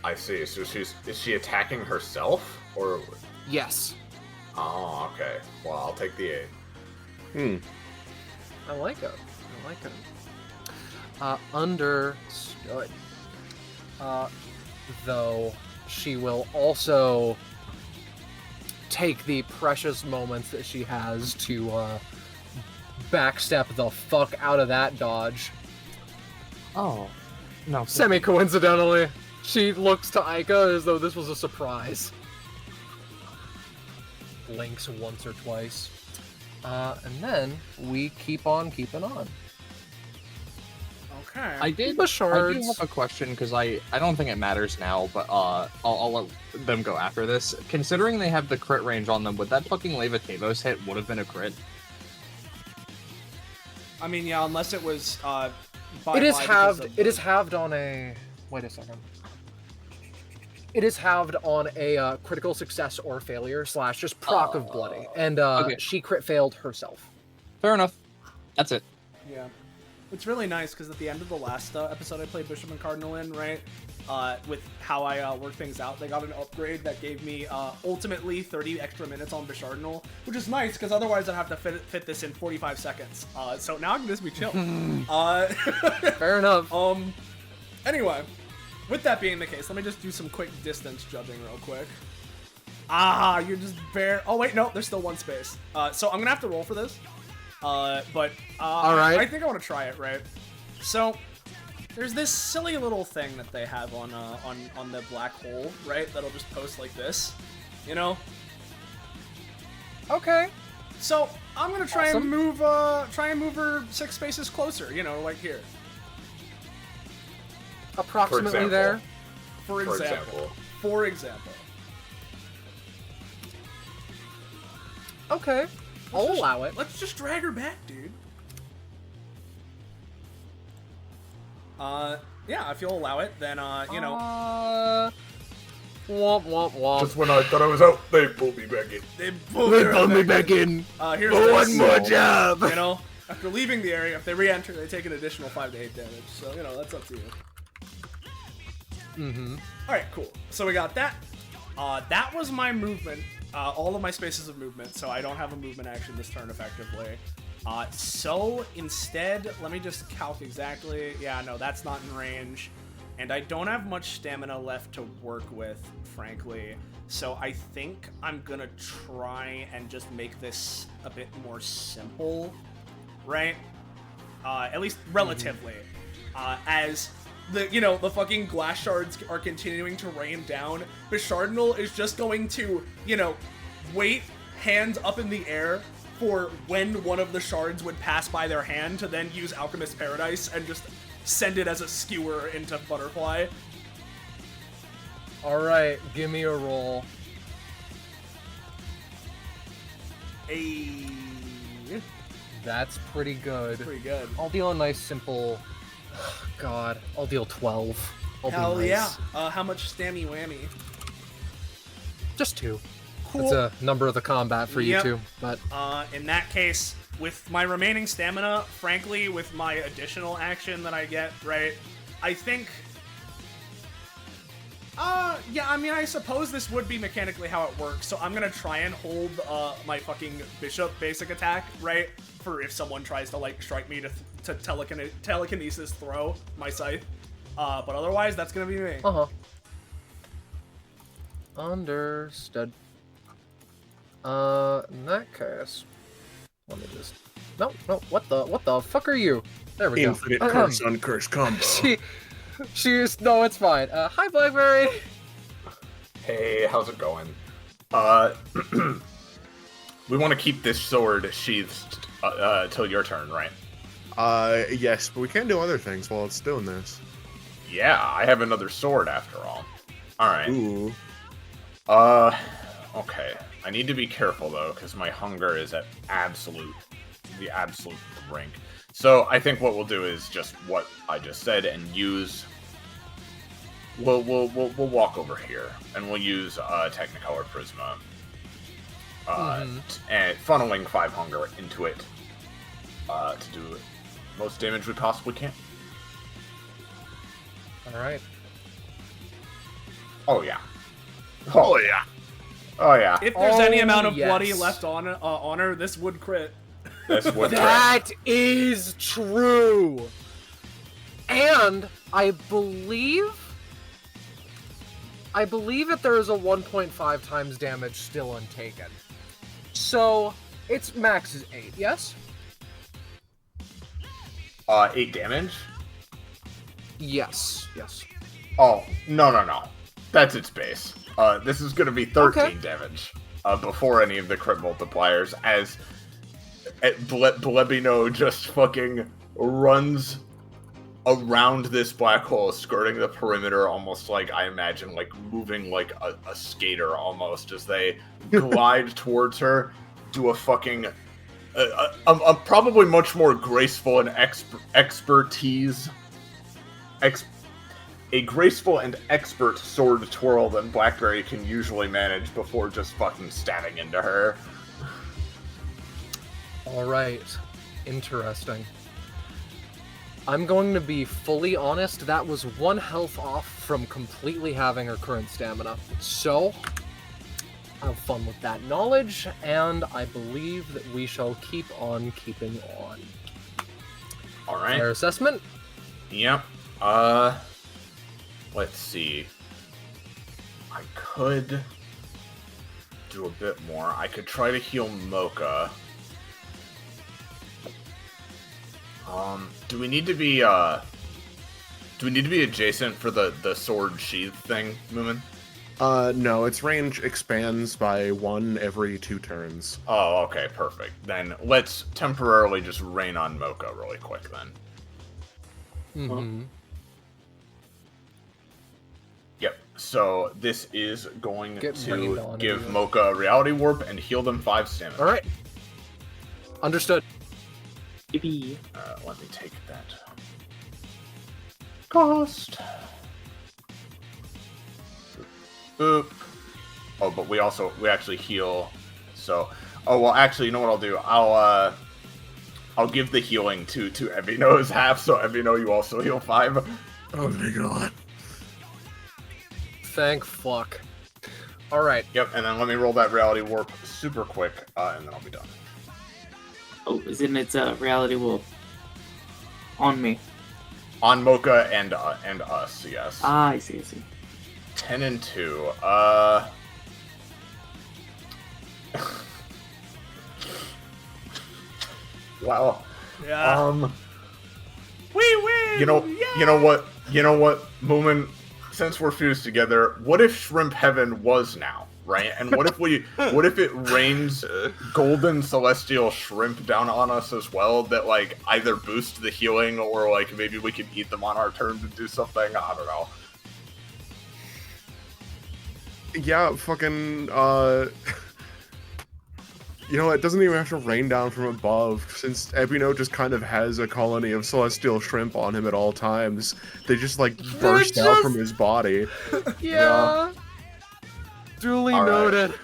S9: I see. So is she attacking herself? Or...
S2: Yes.
S9: Oh, okay. Well, I'll take the 8.
S2: I like it. Understood. Though she will also take the precious moments that she has to backstep the fuck out of that dodge.
S4: Oh. No.
S2: Semi-coincidentally, she looks to Aika as though this was a surprise. Blinks once or twice. And then we keep on keeping on.
S1: Okay.
S4: I do have a question, because I don't think it matters now, but I'll let them go after this. Considering they have the crit range on them, would that fucking Levatavos hit would have been a crit?
S1: I mean, yeah, unless it was
S2: It is halved. It is halved on a. Wait a second. It is halved on a critical success or failure / just proc of bloody, and
S4: okay.
S2: She crit failed herself.
S4: Fair enough. That's it.
S1: Yeah. It's really nice because at the end of the last episode I played Bishop and Cardinal in, right? With how I work things out, they got an upgrade that gave me ultimately 30 extra minutes on Bishardinal, which is nice because otherwise I'd have to fit this in 45 seconds. So now I can just be chill.
S2: Fair enough.
S1: Anyway, with that being the case, let me just do some quick distance judging real quick. You're just oh wait, no, there's still one space. So I'm gonna have to roll for this. All right. I think I want to try it, right? So, there's this silly little thing that they have on the black hole, right? That'll just post like this, you know?
S2: Okay.
S1: So, I'm gonna try and move her 6 spaces closer, you know, like here.
S2: Approximately there.
S1: For example.
S2: Okay. I'll allow it.
S1: Let's just drag her back, dude. Yeah, if you'll allow it, then, you know.
S2: Womp, womp, womp.
S9: Just when I thought I was out, they pulled me back in.
S1: They pulled me back in. Here's
S2: one more job.
S1: You know, after leaving the area, if they re-enter, they take an additional 5 to 8 damage. So, you know, that's up to you.
S2: Mm-hmm.
S1: All right, cool. So we got that. That was my movement. All of my spaces of movement, so I don't have a movement action this turn effectively. So instead, let me just calc exactly. Yeah, no, that's not in range. And I don't have much stamina left to work with, frankly. So I think I'm gonna try and just make this a bit more simple, right? At least relatively. As the fucking glass shards are continuing to rain down, Bishardinal is just going to, wait, hands up in the air, for when one of the shards would pass by their hand to then use Alchemist's Paradise and just send it as a skewer into Butterfly.
S2: Alright, give me a roll. That's pretty good.
S1: Pretty good.
S2: I'll deal a nice simple... God, I'll deal 12.
S1: Hell yeah. How much stammy whammy?
S2: Just 2.
S1: Cool.
S2: It's a number of the combat for you two, but...
S1: in that case, with my remaining stamina, frankly, with my additional action that I get, right, I think... yeah, I mean, I suppose this would be mechanically how it works, so I'm gonna try and hold, my fucking bishop basic attack, right, for if someone tries to, strike me to telekinesis throw my scythe. But otherwise, that's gonna be me.
S2: Uh-huh. Understood. In that case, let me just... No, what the fuck are you? There we go.
S3: Infinite curse on curse combo.
S2: She's... No, it's fine. Hi, Blackberry!
S9: Hey, how's it going? We want to keep this sword sheathed till your turn, right?
S3: Yes, but we can do other things while it's doing this.
S9: Yeah, I have another sword after all. Alright.
S3: Ooh.
S9: Okay. I need to be careful, though, because my hunger is at the absolute brink. So I think what we'll do is just what I just said and use... We'll walk over here, and we'll use Technicolor Prisma. And funneling 5 hunger into it to do the most damage we possibly can.
S2: Alright.
S9: Oh, yeah. Oh, yeah. Oh, yeah.
S1: If there's any amount of bloody left on her, this would crit.
S9: This would crit.
S2: That is true! And I believe that there is a 1.5 times damage still untaken. So, its max is 8, yes?
S9: 8 damage?
S2: Yes.
S9: Oh, no. That's its base. This is gonna be 13 damage, before any of the crit multipliers, as Blebino just fucking runs around this black hole, skirting the perimeter, almost like, I imagine, like, moving like a skater, almost, as they glide towards her, do a fucking... a probably much more graceful and a graceful and expert sword twirl than Blackberry can usually manage before just fucking stabbing into her.
S2: Alright. Interesting. I'm going to be fully honest, that was 1 health off from completely having her current stamina. So, have fun with that knowledge, and I believe that we shall keep on keeping on.
S9: Alright.
S2: Fair assessment?
S9: Yep. Let's see. I could do a bit more. I could try to heal Mocha. Do we need to be adjacent for the sword sheath thing, Moomin?
S3: No, its range expands by 1 every 2 turns.
S9: Oh, okay, perfect. Then let's temporarily just rain on Mocha really quick then.
S2: Mm-hmm.
S9: Yep, so this is going
S2: Get rained on
S9: to give
S2: again.
S9: Mocha a reality warp and heal them 5 stamina.
S2: Alright. Understood.
S6: Yippee.
S9: Let me take that cost. Boop. Oh, but we actually heal. So, oh well, actually, you know what I'll do? I'll give the healing to Evino's half. So Evino, you also heal 5.
S3: Oh my god.
S2: Thank fuck. Alright.
S9: Yep, and then let me roll that reality warp super quick, and then I'll be done.
S6: Oh, isn't it reality warp on me?
S9: On Mocha and us, yes.
S6: Ah, I see.
S9: 10 and 2. Wow.
S1: Yeah. Wee.
S9: You know what, Moomin, since we're fused together, what if Shrimp Heaven was now, right? And what if it rains golden celestial shrimp down on us as well that like either boost the healing or like maybe we can eat them on our turn to do something? I don't know.
S3: Yeah, fucking, you know, it doesn't even have to rain down from above, since Epino just kind of has a colony of celestial shrimp on him at all times. They just, like, burst out from his body.
S2: Yeah. Duly noted.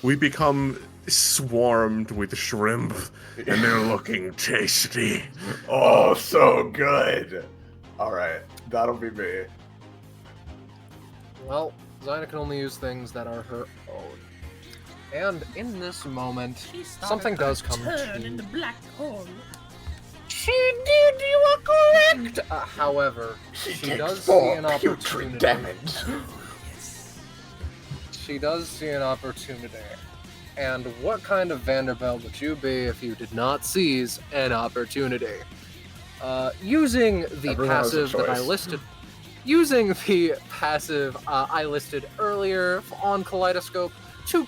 S3: We become swarmed with shrimp, and they're looking tasty.
S5: Oh, so good. Alright, that'll be me.
S2: Well, Zyna can only use things that are her own. And in this moment, something does come to...
S8: in the black hole.
S2: She did, you are correct! However, she does see an opportunity.
S5: Damage.
S2: She does see an opportunity. And what kind of Vanderbilt would you be if you did not seize an opportunity? Using the
S5: Everyone has a
S2: passive that I
S5: choice.
S2: listed. Using the passive I listed earlier on Kaleidoscope to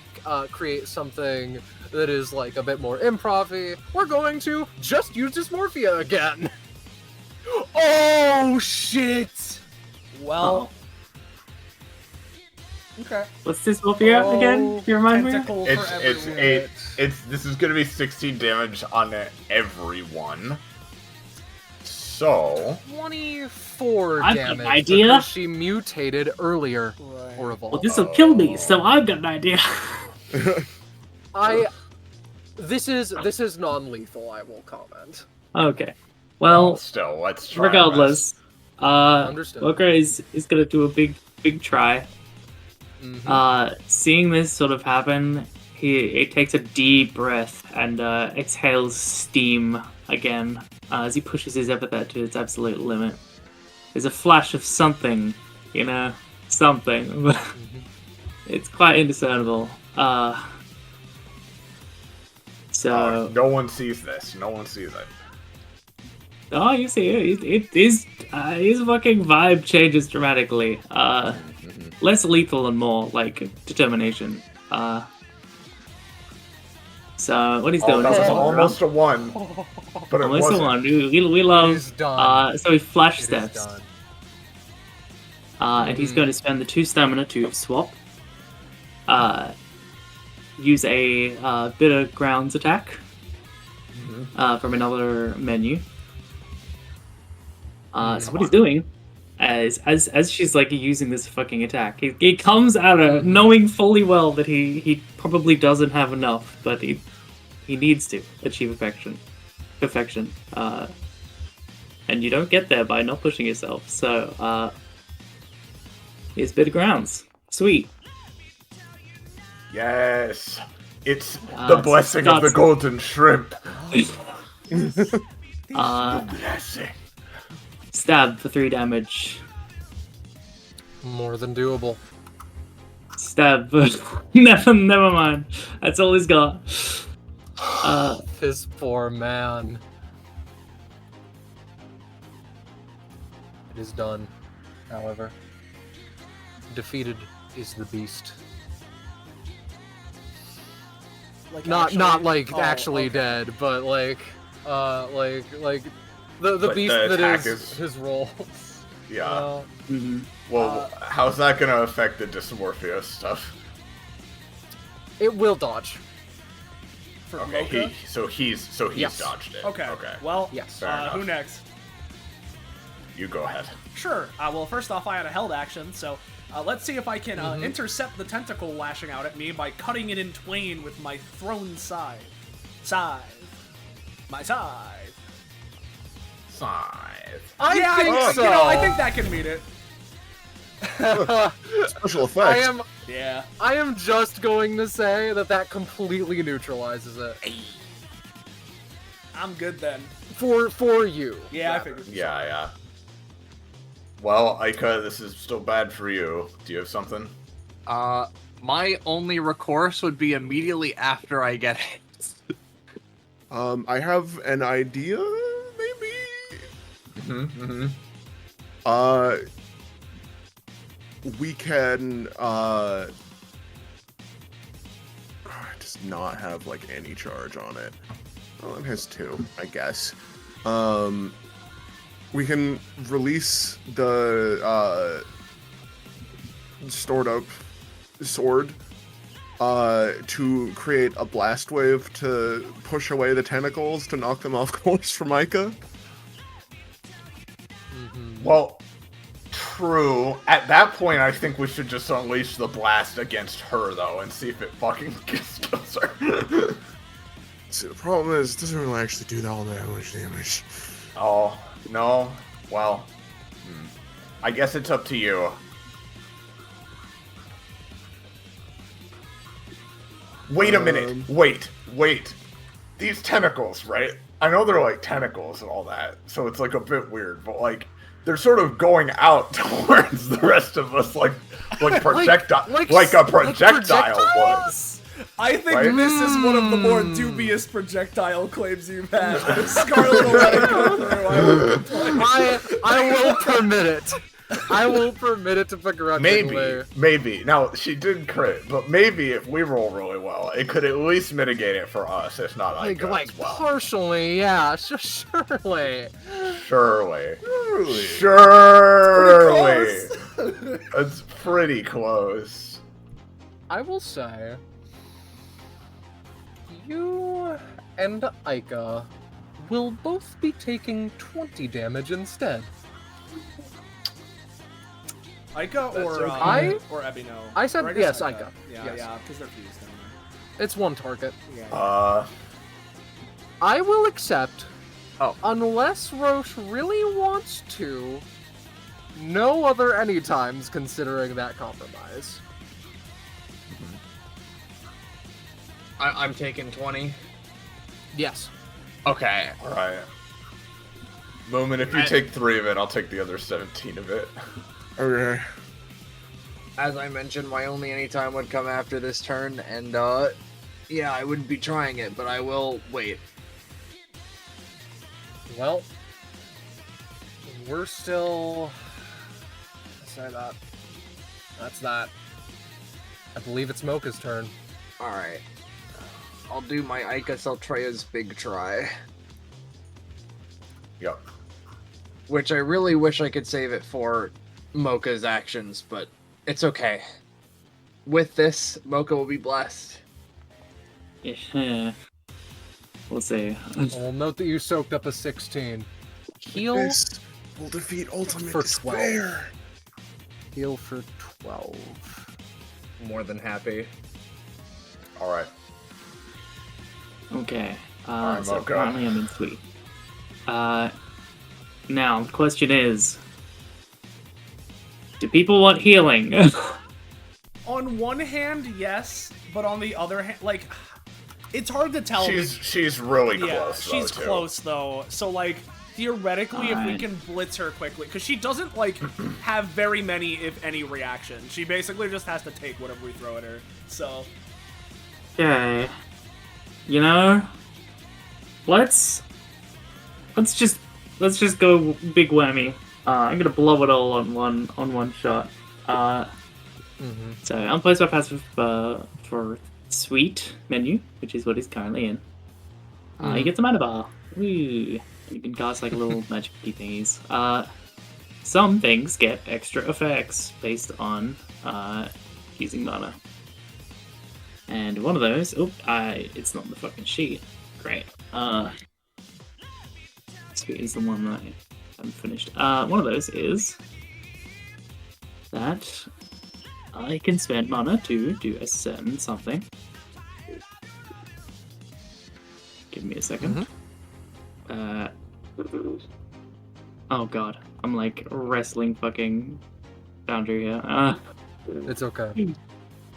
S2: create something that is like a bit more improv-y, we're going to just use Dysmorphia again.
S1: Oh shit! Well. Okay.
S6: What's this Dysmorphia again? You remind me?
S1: Tentacle for everyone.
S9: This is gonna be 16 damage on everyone. So
S2: 24
S6: I've got
S2: damage
S6: an idea.
S2: because she mutated earlier.
S1: Right.
S2: Or evolved.
S6: Well, this will kill me, so I've got an idea.
S2: This is non-lethal, I will comment.
S6: Okay. Well,
S9: still, let's try.
S6: regardless,
S2: Understood.
S6: Mocha is gonna do a big try. Seeing this sort of happen, he takes a deep breath and exhales steam again as he pushes his epithet to its absolute limit. There's a flash of something, something. It's quite indiscernible. So
S9: no one sees this. No one sees it.
S6: oh, you see it. His fucking vibe changes dramatically. Less lethal and more like determination. So what he's doing
S9: That
S6: is
S9: was almost a 1, but it
S6: almost
S9: wasn't.
S6: the one. We love.
S2: It is done.
S6: So he flash
S2: It is
S6: steps.
S2: done.
S6: And he's going to spend the 2 stamina to swap. Use a bitter grounds attack from another menu. So what he's doing is, as she's like using this fucking attack, he comes at her knowing fully well that he probably doesn't have enough, but he needs to achieve perfection. And you don't get there by not pushing yourself. So here's bitter grounds. Sweet.
S9: Yes, it's the blessing of the
S6: starts-
S9: golden shrimp.
S6: Blessing. Stab for 3 damage.
S2: More than doable.
S6: Stab. never mind. That's all he's got.
S2: This poor man. It is done, however. Defeated is the beast.
S1: Like
S2: Not like
S1: Oh,
S2: actually
S1: okay.
S2: dead, but like the
S9: But
S2: beast
S9: the
S2: that
S9: attack
S2: is
S9: is-
S2: his role.
S9: Yeah.
S6: Mhm.
S9: Well, how's that gonna affect the dysmorphia stuff?
S2: It will dodge.
S1: For
S9: Okay,
S1: Mocha?
S9: he's
S2: Yes.
S9: dodged it.
S1: Okay.
S9: Okay.
S1: Well,
S2: Yes.
S9: Fair enough.
S1: who next?
S9: You go ahead.
S1: Sure. Well, first off, I had a held action, so let's see if I can intercept the tentacle lashing out at me by cutting it in twain with my thrown scythe. My scythe.
S9: Scythe.
S2: I think so.
S1: I think that can meet it.
S3: Special effects.
S1: Yeah.
S2: I am just going to say that completely neutralizes it.
S1: I'm good then.
S2: For you.
S1: Yeah, I
S2: rather.
S1: figured.
S9: Yeah. Well, Aika, this is still bad for you. Do you have something?
S4: My only recourse would be immediately after I get hit.
S3: I have an idea, maybe? We can, just not have, like, any charge on it. Well, it has 2, I guess. We can release the, stored up sword, to create a blast wave to push away the tentacles to knock them off course from Micah.
S9: Well, true. At that point, I think we should just unleash the blast against her, though, and see if it fucking kills her.
S3: See, the problem is, it doesn't really actually do all that much damage.
S9: Oh, no? Well, I guess it's up to you. Wait a minute. Wait. These tentacles, right? I know they're like tentacles and all that, so it's like a bit weird, but like they're sort of going out towards the rest of us like projectile like a projectile would.
S1: I think
S9: Right?
S1: this is one of the more dubious projectile claims you've had. Scarlet will let it go through.
S2: I will permit it. I will permit it to begrudgingly.
S9: Maybe. Now, she did crit, but maybe if we roll really well, it could at least mitigate it for us, if not
S2: Like
S9: as well.
S2: partially, yeah, surely.
S9: Surely. It's pretty close.
S2: I will say, you and Aika will both be taking 20 damage instead.
S1: Aika or Abby, no.
S2: I said
S1: Or guess
S2: yes, Aika.
S1: Yeah,
S2: Yes.
S1: yeah, because they're fused down
S2: It's one target.
S1: there. Yeah.
S2: I will accept,
S4: Oh.
S2: unless Roche really wants to, no other any times considering that compromise.
S4: I'm taking 20.
S2: Yes.
S4: Okay.
S9: Alright. Moment, if you take 3 of it, I'll take the other 17 of it.
S3: Okay.
S4: As I mentioned, my only anytime would come after this turn, and yeah, I wouldn't be trying it, but I will wait.
S2: Well, we're still... say that. That's that. I believe it's Mocha's turn.
S4: Alright. I'll do my Ica Celtrea's big try.
S9: Yep.
S4: Which I really wish I could save it for Mocha's actions, but it's okay. With this, Mocha will be blessed.
S6: Yeah. We'll see.
S2: Well, note that you soaked up a 16. Heal
S3: This will defeat ultimate
S2: for
S3: despair.
S2: 12. Heal for 12.
S4: More than happy.
S9: Alright.
S6: Okay.
S9: Alright,
S6: So
S9: Mocha.
S6: currently I'm in 3. Now, the question is, do people want healing?
S1: On one hand, yes, but on the other hand, like, it's hard to tell.
S9: She's really
S1: yeah,
S9: close, though,
S1: she's
S9: too.
S1: close though. So like, theoretically, if we
S6: Alright.
S1: can blitz her quickly, because she doesn't like have very many, if any, reactions. She basically just has to take whatever we throw at her. So
S6: Okay. You know, let's just go big whammy. I'm gonna blow it all on one shot. So I'll place my passive for Sweet menu, which is what he's currently in. He gets a mana bar. Woo! You can cast like little magic-y thingies. Some things get extra effects based on using mana. And one of those, it's not on the fucking sheet. Great. Sweet is the one that I haven't finished. One of those is that I can spend mana to do a certain something. Give me a second. Oh god, I'm like wrestling fucking Foundry here.
S2: It's okay.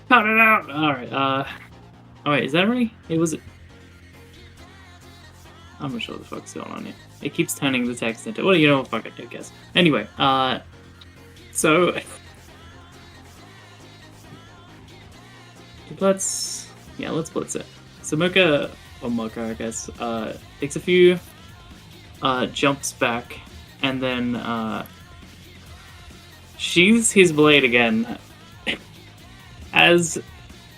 S6: Cut it out! Alright, oh wait, is that right? It was... I'm not sure what the fuck's going on here. It keeps turning the text into... Well, you know what, fuck it, I guess. Anyway, so... let's blitz it. So Mocha, I guess, takes a few jumps back, and then sheathes his blade again as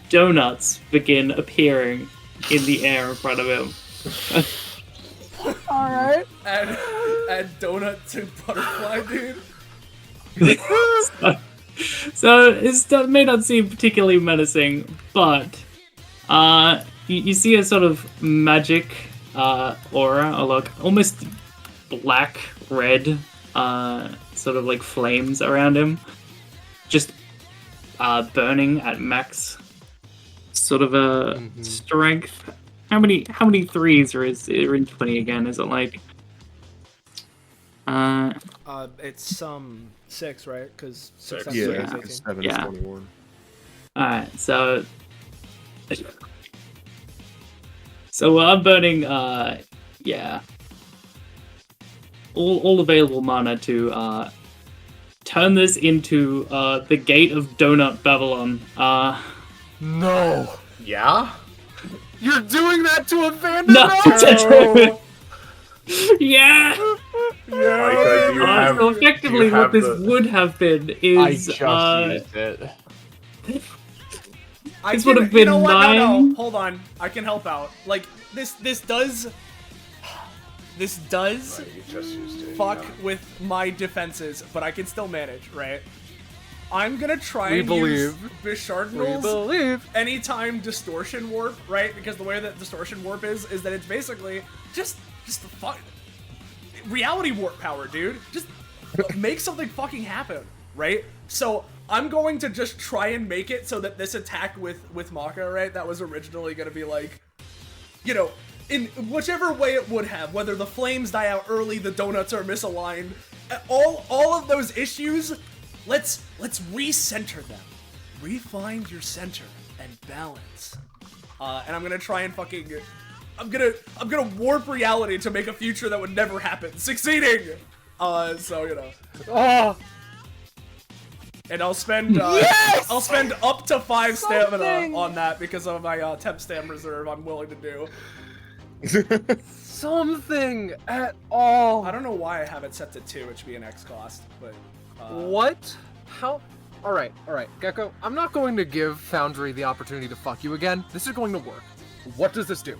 S6: donuts begin appearing in the air in front of him.
S2: Alright.
S1: Add donut to butterfly, dude.
S6: So it may not seem particularly menacing, but you see a sort of magic aura, or like almost black red sort of like flames around him, just burning at max sort of a strength. How many threes are in 20 again? Is it like
S1: It's 6, right? Because 6
S9: Six.
S1: times 3
S3: Yeah,
S1: is 18.
S3: 7
S6: Yeah.
S3: is 21.
S6: Alright, so I'm burning all available mana to turn this into the gate of Donut Babylon.
S2: No!
S9: Yeah?
S2: You're doing that to abandon
S6: No,
S2: us?
S6: yeah.
S9: Micah, do you have,
S6: So effectively,
S9: do you
S6: what this
S9: have the-
S6: would have been
S4: I
S6: is
S4: just used it.
S6: This would have been
S1: you know what? No,
S6: 9.
S1: hold on. I can help out. Like this does
S9: You just used it.
S1: fuck
S9: yeah.
S1: with my defenses, but I can still manage, right? I'm gonna try
S2: We
S1: and use
S2: believe.
S1: Bishardinals
S2: believe.
S1: anytime distortion warp, right? Because the way that distortion warp is that it's basically just the fuck reality warp power, dude. Just make something fucking happen, right? So I'm going to just try and make it so that this attack with Maka, right? That was originally gonna be like, you know, in whichever way it would have, whether the flames die out early, the donuts are misaligned, all of those issues, let's recenter them. Refine your center and balance. And I'm gonna try and fucking I'm gonna warp reality to make a future that would never happen. Succeeding! So you know.
S2: Oh!
S1: And I'll spend
S2: Yes!
S1: I'll spend up to 5
S2: Something!
S1: stamina on that because of my temp stam reserve I'm willing to do.
S2: Something at all.
S1: I don't know why I have it set to 2, it should be an X cost, but
S2: What? How? Alright, Gecko, I'm not going to give Foundry the opportunity to fuck you again. This is going to work. What does this do?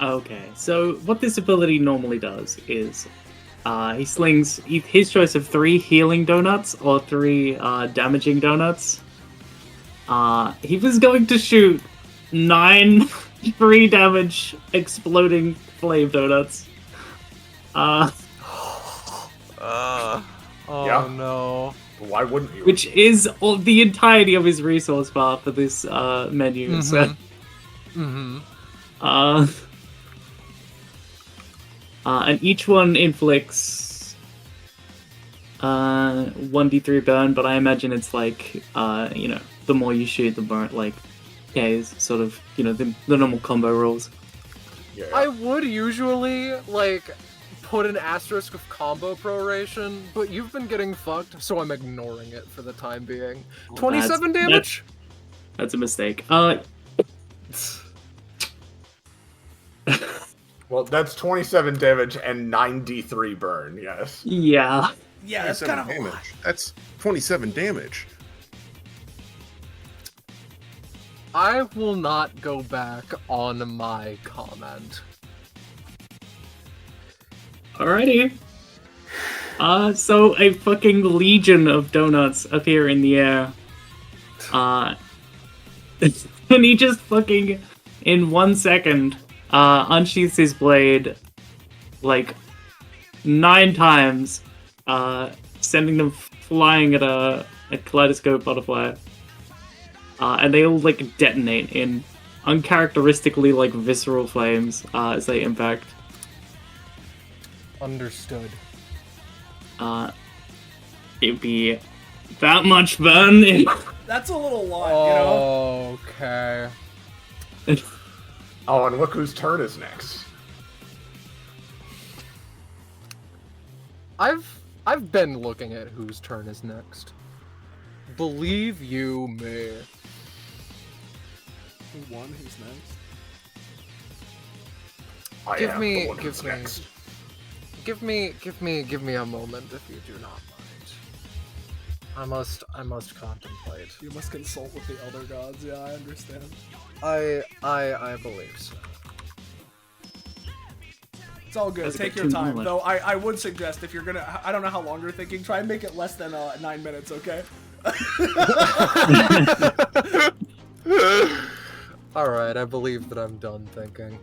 S6: Okay, so what this ability normally does is he slings his choice of 3 healing donuts or 3 damaging donuts. He was going to shoot 9 3 damage exploding flame donuts.
S2: Oh
S9: Yeah.
S2: no.
S9: Why wouldn't you?
S6: Which is the entirety of his resource bar for this menu. So, and each one inflicts 1d3 burn, but I imagine it's like, you know, the more you shoot, the more, like, K's, sort of, you know, the normal combo rules.
S9: Yeah.
S2: I would usually, like, put an asterisk of combo proration, but you've been getting fucked, so I'm ignoring it for the time being. 27 damage?
S6: That's a mistake.
S9: Well, that's 27 damage and 9d3 burn, yes.
S6: Yeah.
S1: yeah, that's kind of a
S3: damage.
S1: lot.
S3: That's 27 damage.
S2: I will not go back on my comment.
S6: Alrighty. So a fucking legion of donuts appear in the air. And he just fucking, in 1 second, unsheaths his blade, like, 9 times, sending them flying at a kaleidoscope butterfly. And they all, like, detonate in uncharacteristically, like, visceral flames as they impact.
S2: Understood.
S6: It'd be that much burn.
S1: That's a little lot, you know?
S2: Okay.
S9: Oh, and look whose turn is next.
S2: I've been looking at whose turn is next. Believe you me.
S1: Who won? Who's next?
S9: I
S2: Give
S9: am
S2: me-
S9: the one
S2: give
S9: who's
S2: me-
S9: next.
S2: Give me a moment if you do not mind. I must contemplate.
S1: You must consult with the elder gods. Yeah, I understand.
S2: I believe so.
S1: It's all good.
S6: That's
S1: Take
S6: good
S1: your
S6: to
S1: time.
S6: know.
S1: Though I would suggest if you're gonna, I don't know how long you're thinking, try and make it less than 9 minutes, okay?
S2: Alright, I believe that I'm done thinking.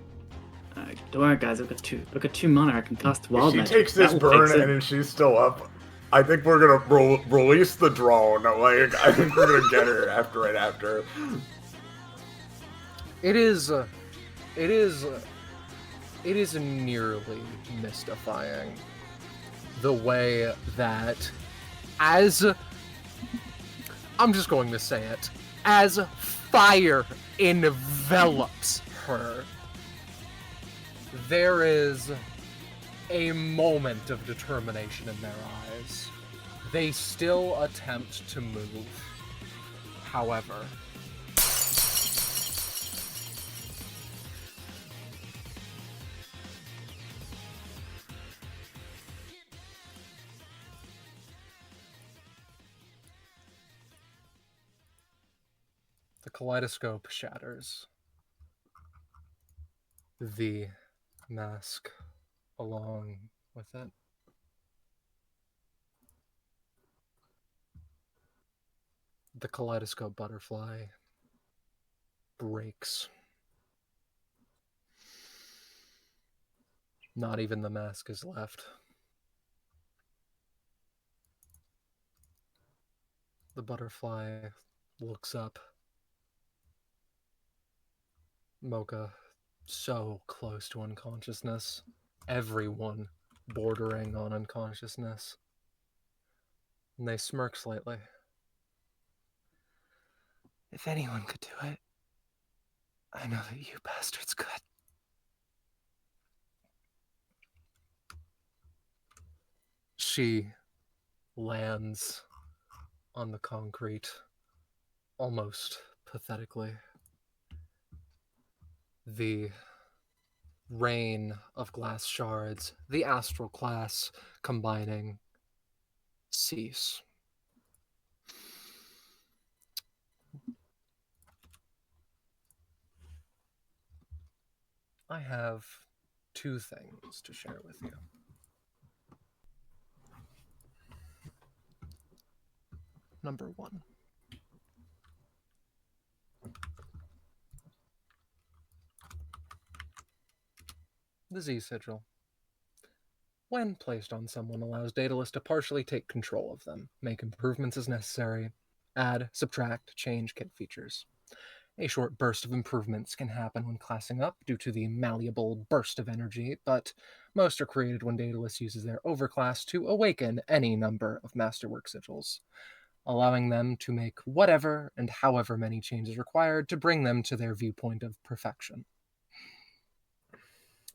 S6: Don't worry, guys. I've got two mana. I can cast
S9: If
S6: wild
S9: she
S6: magic.
S9: takes this
S6: That will
S9: burn
S6: fix it.
S9: and she's still up, I think we're gonna release the drone. Like, I think we're gonna get her right after.
S2: It is nearly mystifying the way that I'm just going to say it, as fire envelops her, there is a moment of determination in their eyes. They still attempt to move. However, the kaleidoscope shatters. The mask along with it. The kaleidoscope butterfly breaks. Not even the mask is left. The butterfly looks up. Mocha, so close to unconsciousness. Everyone bordering on unconsciousness. And they smirk slightly. If anyone could do it, I know that you bastards could. She lands on the concrete, almost pathetically. The rain of glass shards, the astral class combining, cease. I have two things to share with you. Number one. The Z sigil, when placed on someone, allows Daedalus to partially take control of them, make improvements as necessary, add, subtract, change kit features. A short burst of improvements can happen when classing up due to the malleable burst of energy, but most are created when Daedalus uses their overclass to awaken any number of masterwork sigils, allowing them to make whatever and however many changes required to bring them to their viewpoint of perfection.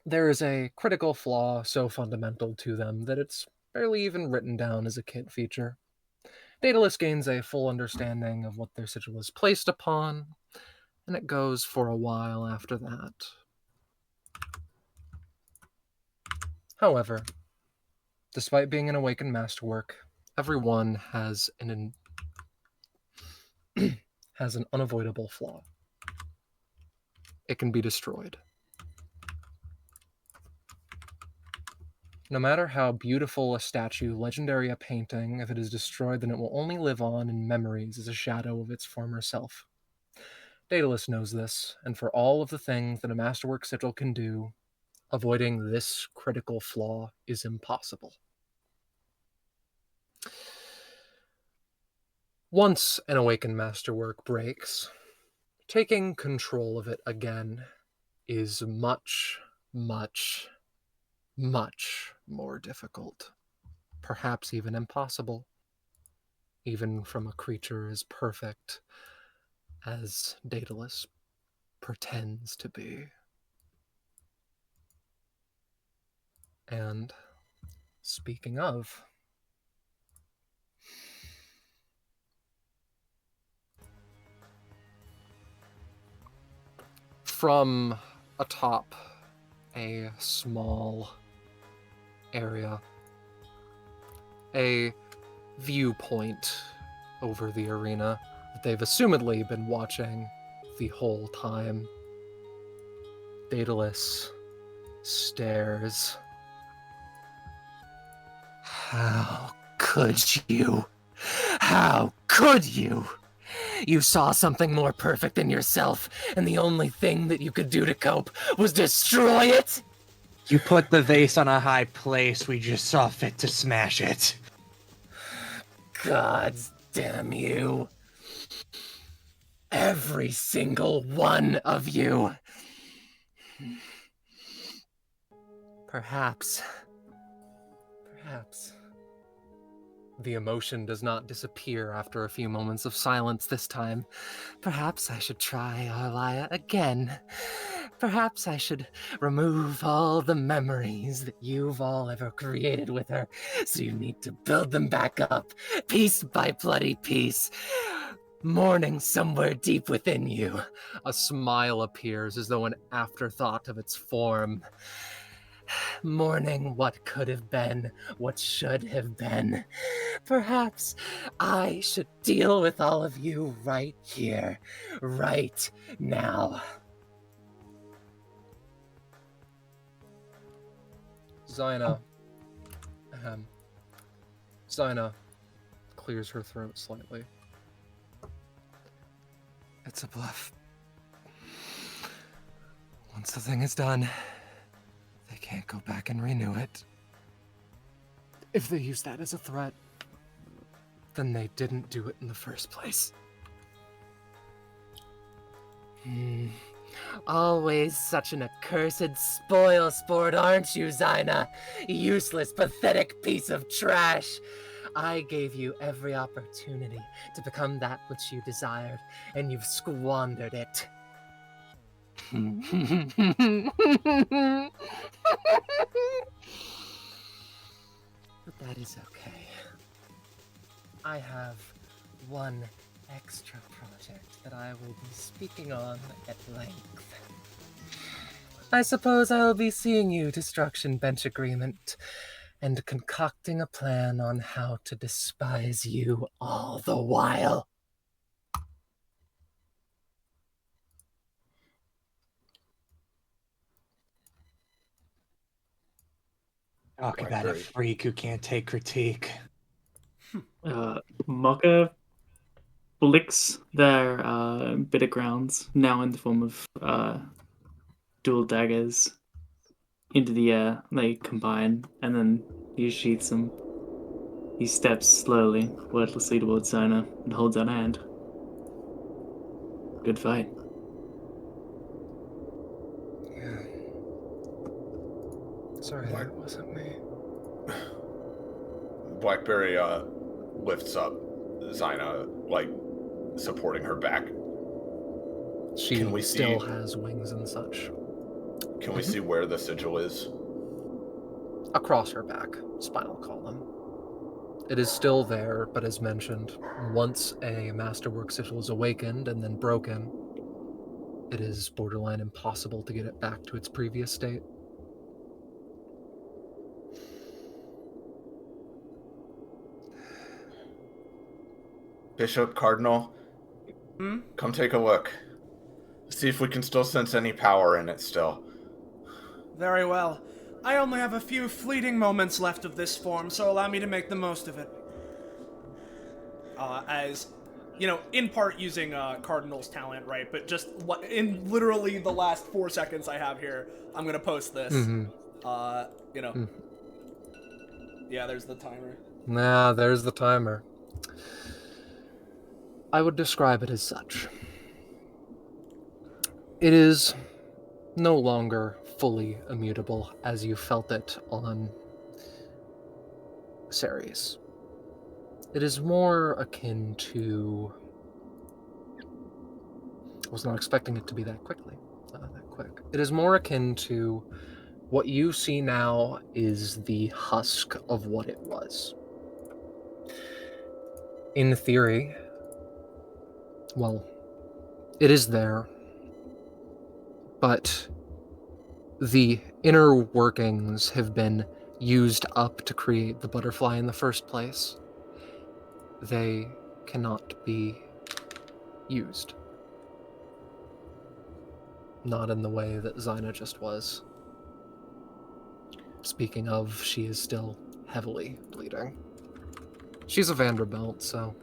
S2: There is a critical flaw so fundamental to them that it's barely even written down as a kit feature. Daedalus gains a full understanding of what their sigil is placed upon, and it goes for a while after that. However, despite being an awakened masterwork, everyone has an unavoidable flaw. It can be destroyed. No matter how beautiful a statue, legendary a painting, if it is destroyed, then it will only live on in memories as a shadow of its former self. Daedalus knows this, and for all of the things that a masterwork sigil can do, avoiding this critical flaw is impossible. Once an awakened masterwork breaks, taking control of it again is much, much, much more difficult, perhaps even impossible. even from a creature as perfect as Daedalus pretends to be. And speaking of, from atop a small area, a viewpoint over the arena that they've assumedly been watching the whole time, Daedalus stares.
S8: How could you? How could you? You saw something more perfect in yourself, and the only thing that you could do to cope was destroy it?
S10: You put the vase on a high place, we just saw fit to smash it.
S8: Gods damn you. Every single one of you.
S2: Perhaps. The emotion does not disappear after a few moments of silence this time. Perhaps I should try Arlia again. Perhaps I should remove all the memories that you've all ever created with her, so you need to build them back up, piece by bloody piece, mourning somewhere deep within you. A smile appears as though an afterthought of its form. Mourning what could have been, what should have been. Perhaps I should deal with all of you right here, right now. Zyna clears her throat slightly. It's a bluff. Once the thing is done, they can't go back and renew it. If they use that as a threat, then they didn't do it in the first place.
S8: Always such an accursed spoil sport, aren't you, Zyna? Useless, pathetic piece of trash. I gave you every opportunity to become that which you desired, and you've squandered it. But that is okay. I have one extra project that I will be speaking on at length. I suppose I'll be seeing you, Destruction Bench Agreement, and concocting a plan on how to despise you all the while.
S10: Talk about a freak who can't take critique.
S6: Maka flicks their bit of grounds, now in the form of dual daggers, into the air. They combine, and then he sheaths them. He steps slowly, wordlessly towards Zyna and holds out a hand. Good fight.
S2: Yeah. Sorry that it wasn't me.
S5: Blackberry lifts up Zyna, like, supporting her back.
S2: She still has wings and such.
S5: Can we see where the sigil is?
S2: Across her back, spinal column. It is still there, but as mentioned, once a masterwork sigil is awakened and then broken, it is borderline impossible to get it back to its previous state.
S5: Bishop, Cardinal, come take a look. See if we can still sense any power in it still.
S7: Very well. I only have a few fleeting moments left of this form, so allow me to make the most of it. As, you know, in part using Cardinal's talent, right? But just in literally the last 4 seconds I have here, I'm gonna post this. You know. Yeah, there's the timer.
S2: Nah, there's the timer. I would describe it as such. It is no longer fully immutable as you felt it on Ceres. It is more akin to... I was not expecting it to be that quick. It is more akin to what you see now is the husk of what it was. In theory, well, it is there, but the inner workings have been used up to create the butterfly in the first place. They cannot be used. Not in the way that Zyna just was. Speaking of, she is still heavily bleeding. She's a Vanderbilt, so...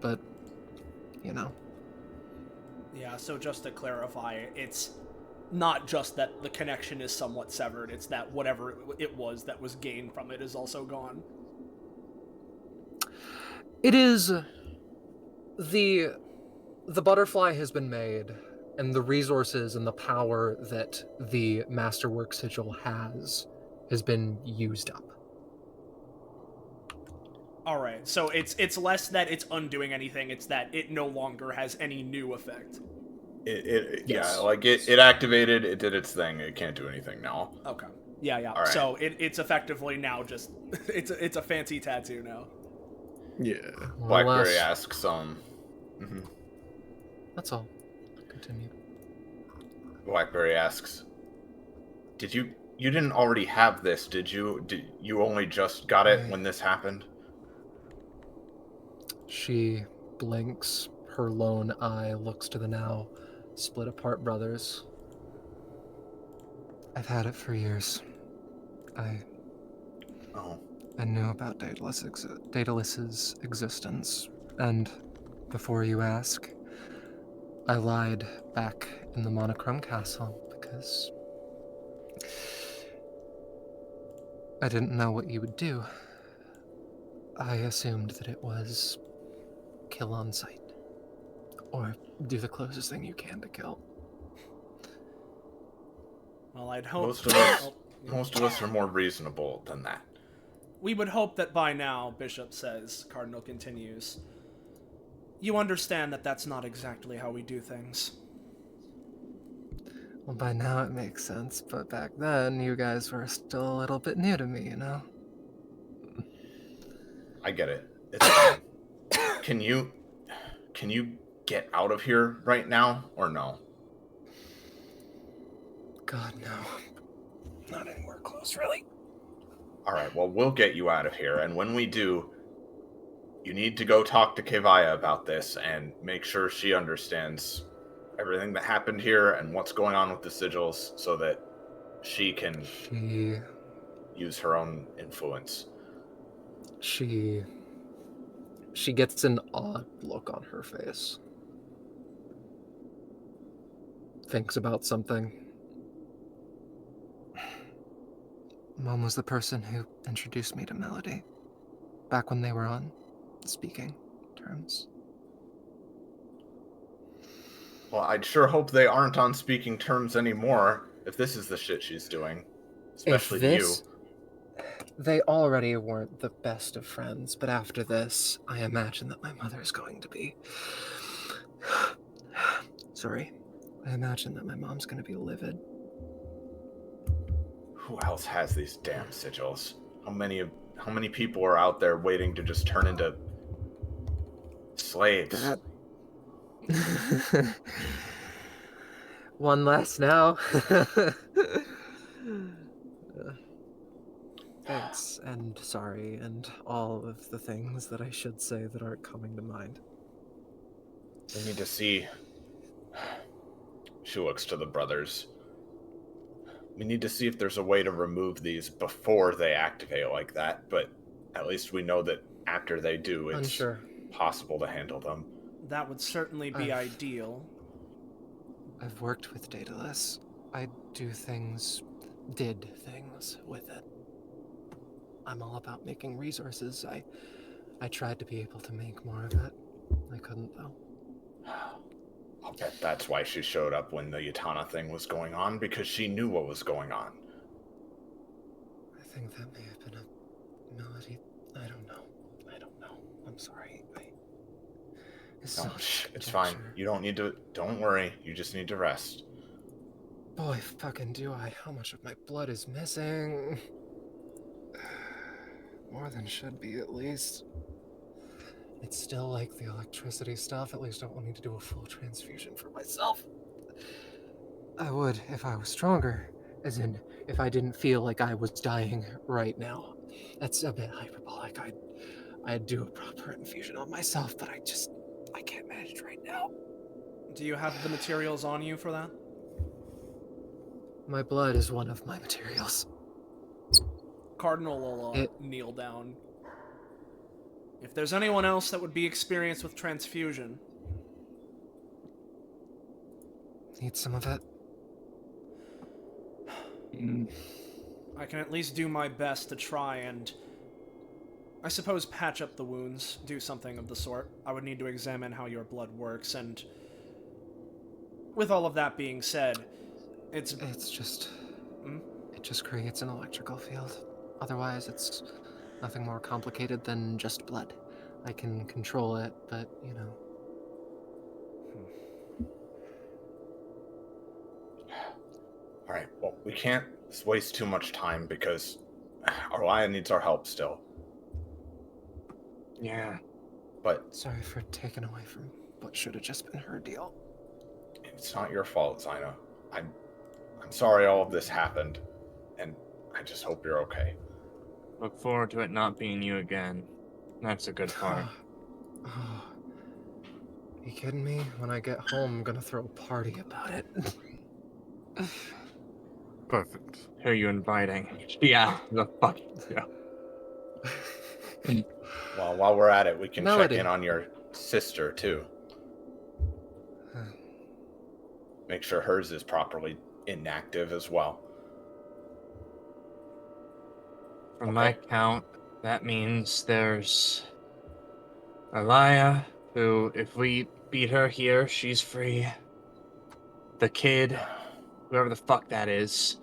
S2: But, you know.
S1: Yeah, so just to clarify, it's not just that the connection is somewhat severed, it's that whatever it was that was gained from it is also gone.
S2: It is... The butterfly has been made, and the resources and the power that the Masterwork Sigil has been used up.
S1: Alright, so it's less that it's undoing anything, it's that it no longer has any new effect.
S2: Yes.
S9: Yeah, like it activated, it did its thing, it can't do anything now.
S1: Okay. Yeah.
S9: Right.
S1: So it's effectively now just it's a fancy tattoo now.
S3: Yeah.
S9: Blackberry asks,
S2: That's all. Continue.
S9: Blackberry asks, you didn't already have this, did you? Did you only just got it when this happened?
S2: She blinks. Her lone eye looks to the now split apart brothers. I've had it for years. I knew about Daedalus's existence, and before you ask, I lied back in the Monochrome Castle because I didn't know what you would do. I assumed that it was kill on sight, or do the closest thing you can to kill.
S1: Well, I'd hope...
S9: Most of us are more reasonable than that.
S1: We would hope that by now, Bishop says, Cardinal continues, you understand that that's not exactly how we do things.
S2: Well, by now it makes sense, but back then you guys were still a little bit new to me, you know?
S9: I get it. It's fine. Can you get out of here right now, or no?
S2: God, no. Not anywhere close, really.
S9: Alright, well, we'll get you out of here, and when we do, you need to go talk to Kevaya about this and make sure she understands everything that happened here and what's going on with the sigils so that she can use her own influence.
S2: She gets an odd look on her face. Thinks about something. Mom was the person who introduced me to Melody, back when they were on speaking terms.
S9: Well, I'd sure hope they aren't on speaking terms anymore, if this is the shit she's doing. Especially you.
S2: They already weren't the best of friends, but after this, I imagine that my mother's going to be... Sorry. I imagine that my mom's going to be livid.
S9: Who else has these damn sigils? How many people are out there waiting to just turn into slaves?
S2: One less now. Thanks, and sorry, and all of the things that I should say that aren't coming to mind.
S9: We need to see... She looks to the brothers. We need to see if there's a way to remove these before they activate like that, but at least we know that after they do, it's possible to handle them.
S1: That would certainly be ideal.
S2: I've worked with Daedalus. I did things with it. I'm all about making resources. I tried to be able to make more of it. I couldn't, though.
S9: I'll bet that's why she showed up when the Yatana thing was going on, because she knew what was going on.
S2: I think that may have been a melody. I don't know. I I don't know. I'm sorry. It's
S9: No,
S2: so much
S9: it's fine.
S2: conjecture.
S9: You don't need to. Don't worry. You just need to rest.
S2: Boy, fucking do I. How much of my blood is missing? More than should be, at least. It's still like the electricity stuff. At least I won't need to do a full transfusion for myself. I would if I was stronger. As in, if I didn't feel like I was dying right now. That's a bit hyperbolic. I'd do a proper infusion on myself, but I can't manage right now.
S7: Do you have the materials on you for that?
S2: My blood is one of my materials.
S7: Cardinal will kneel down. If there's anyone else that would be experienced with transfusion...
S2: Need some of it?
S7: I can at least do my best to try and... I suppose patch up the wounds, do something of the sort. I would need to examine how your blood works, and... With all of that being said, It's
S2: just... It just creates an electrical field. Otherwise, it's nothing more complicated than just blood. I can control it, but, you know.
S9: Alright, well, we can't waste too much time because Arlia needs our help still.
S10: Yeah.
S9: But
S2: Sorry for taking away from what should have just been her deal.
S9: it's not your fault, Zyna. I'm sorry all of this happened, and I just hope you're okay.
S10: Look forward to it not being you again. That's a good part.
S2: You kidding me? When I get home, I'm gonna throw a party about it.
S3: Perfect.
S10: Who are you inviting? Yeah, the fuck. Yeah.
S9: Well, while we're at it, we can
S2: Melody.
S9: check in on your sister, too. Make sure hers is properly inactive as well.
S10: From my count, that means there's Alaya, who, if we beat her here, she's free. The kid, whoever the fuck that is.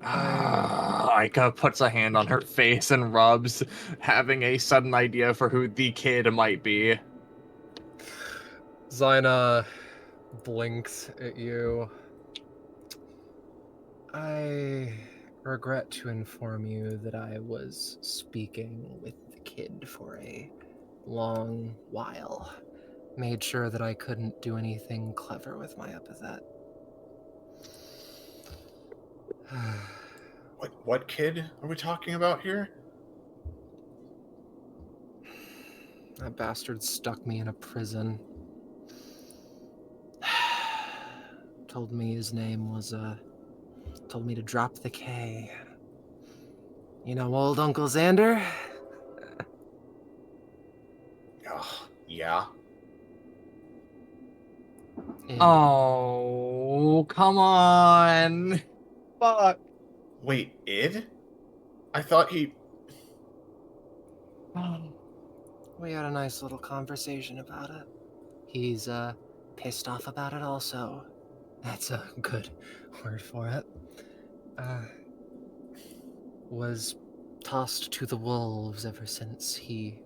S10: Aika puts a hand on her face and rubs, having a sudden idea for who the kid might be.
S2: Zyna blinks at you. I regret to inform you that I was speaking with the kid for a long while. Made sure that I couldn't do anything clever with my epithet.
S9: What kid are we talking about here?
S2: That bastard stuck me in a prison. Told me his name was, told me to drop the K. You know old Uncle Xander?
S9: Yeah.
S10: Oh, come on. Fuck.
S9: Wait, Id? I thought he...
S2: We had a nice little conversation about it. He's, pissed off about it also. That's a good word for it. Was tossed to the wolves ever since he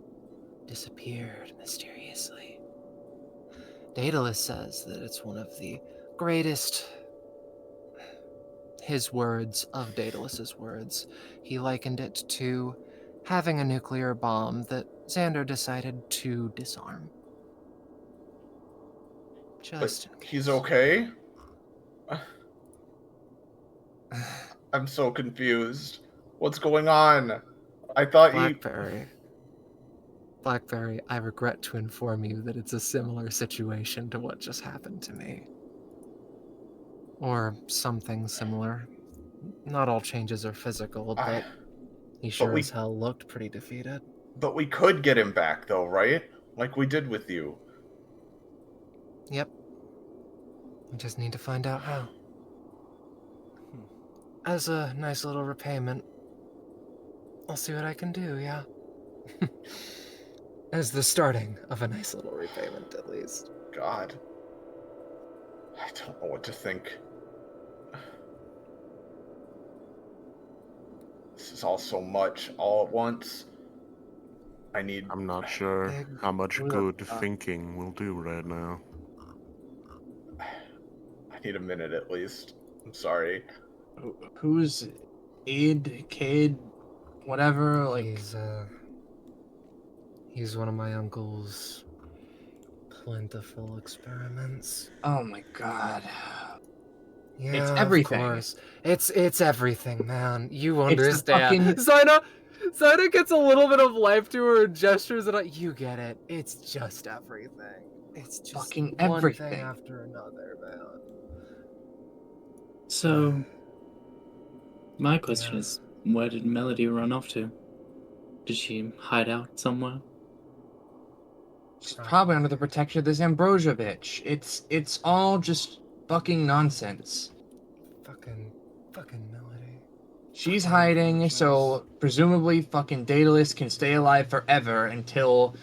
S2: disappeared mysteriously. Daedalus says that it's one of the greatest... His words of Daedalus's words. He likened it to having a nuclear bomb that Xander decided to disarm. Just
S9: But he's okay? I'm so confused. What's going on? I thought
S2: Blackberry, I regret to inform you that it's a similar situation to what just happened to me. Or something similar. Not all changes are physical, but he sure as hell looked pretty defeated.
S9: But we could get him back, though, right? Like we did with you.
S2: Yep. We just need to find out how. As a nice little repayment, I'll see what I can do, yeah? As the starting of a nice little repayment, at least.
S9: God. I don't know what to think. This is all so much, all at once. I need.
S3: I'm not sure
S2: Big
S3: how much
S2: look
S3: good
S2: up.
S3: thinking will do right now.
S9: I need a minute at least. I'm sorry.
S4: Who's id, kid, whatever? Like,
S2: He's one of my uncle's plentiful experiments.
S4: oh my god.
S2: Yeah,
S4: It's everything.
S2: Of course. It's everything, man. You
S4: It's the
S2: understand.
S4: fucking-
S2: Zaina gets a little bit of life to her and gestures, and you get it. It's just everything. It's just
S4: Fucking
S2: one
S4: everything.
S2: thing after another, man.
S6: So, my question
S2: Yeah.
S6: is, where did Melody run off to? Did she hide out somewhere?
S4: She's probably under the protection of this Ambrosia bitch. It's all just fucking nonsense.
S2: Fucking Melody.
S4: She's hiding, so presumably fucking Daedalus can stay alive forever until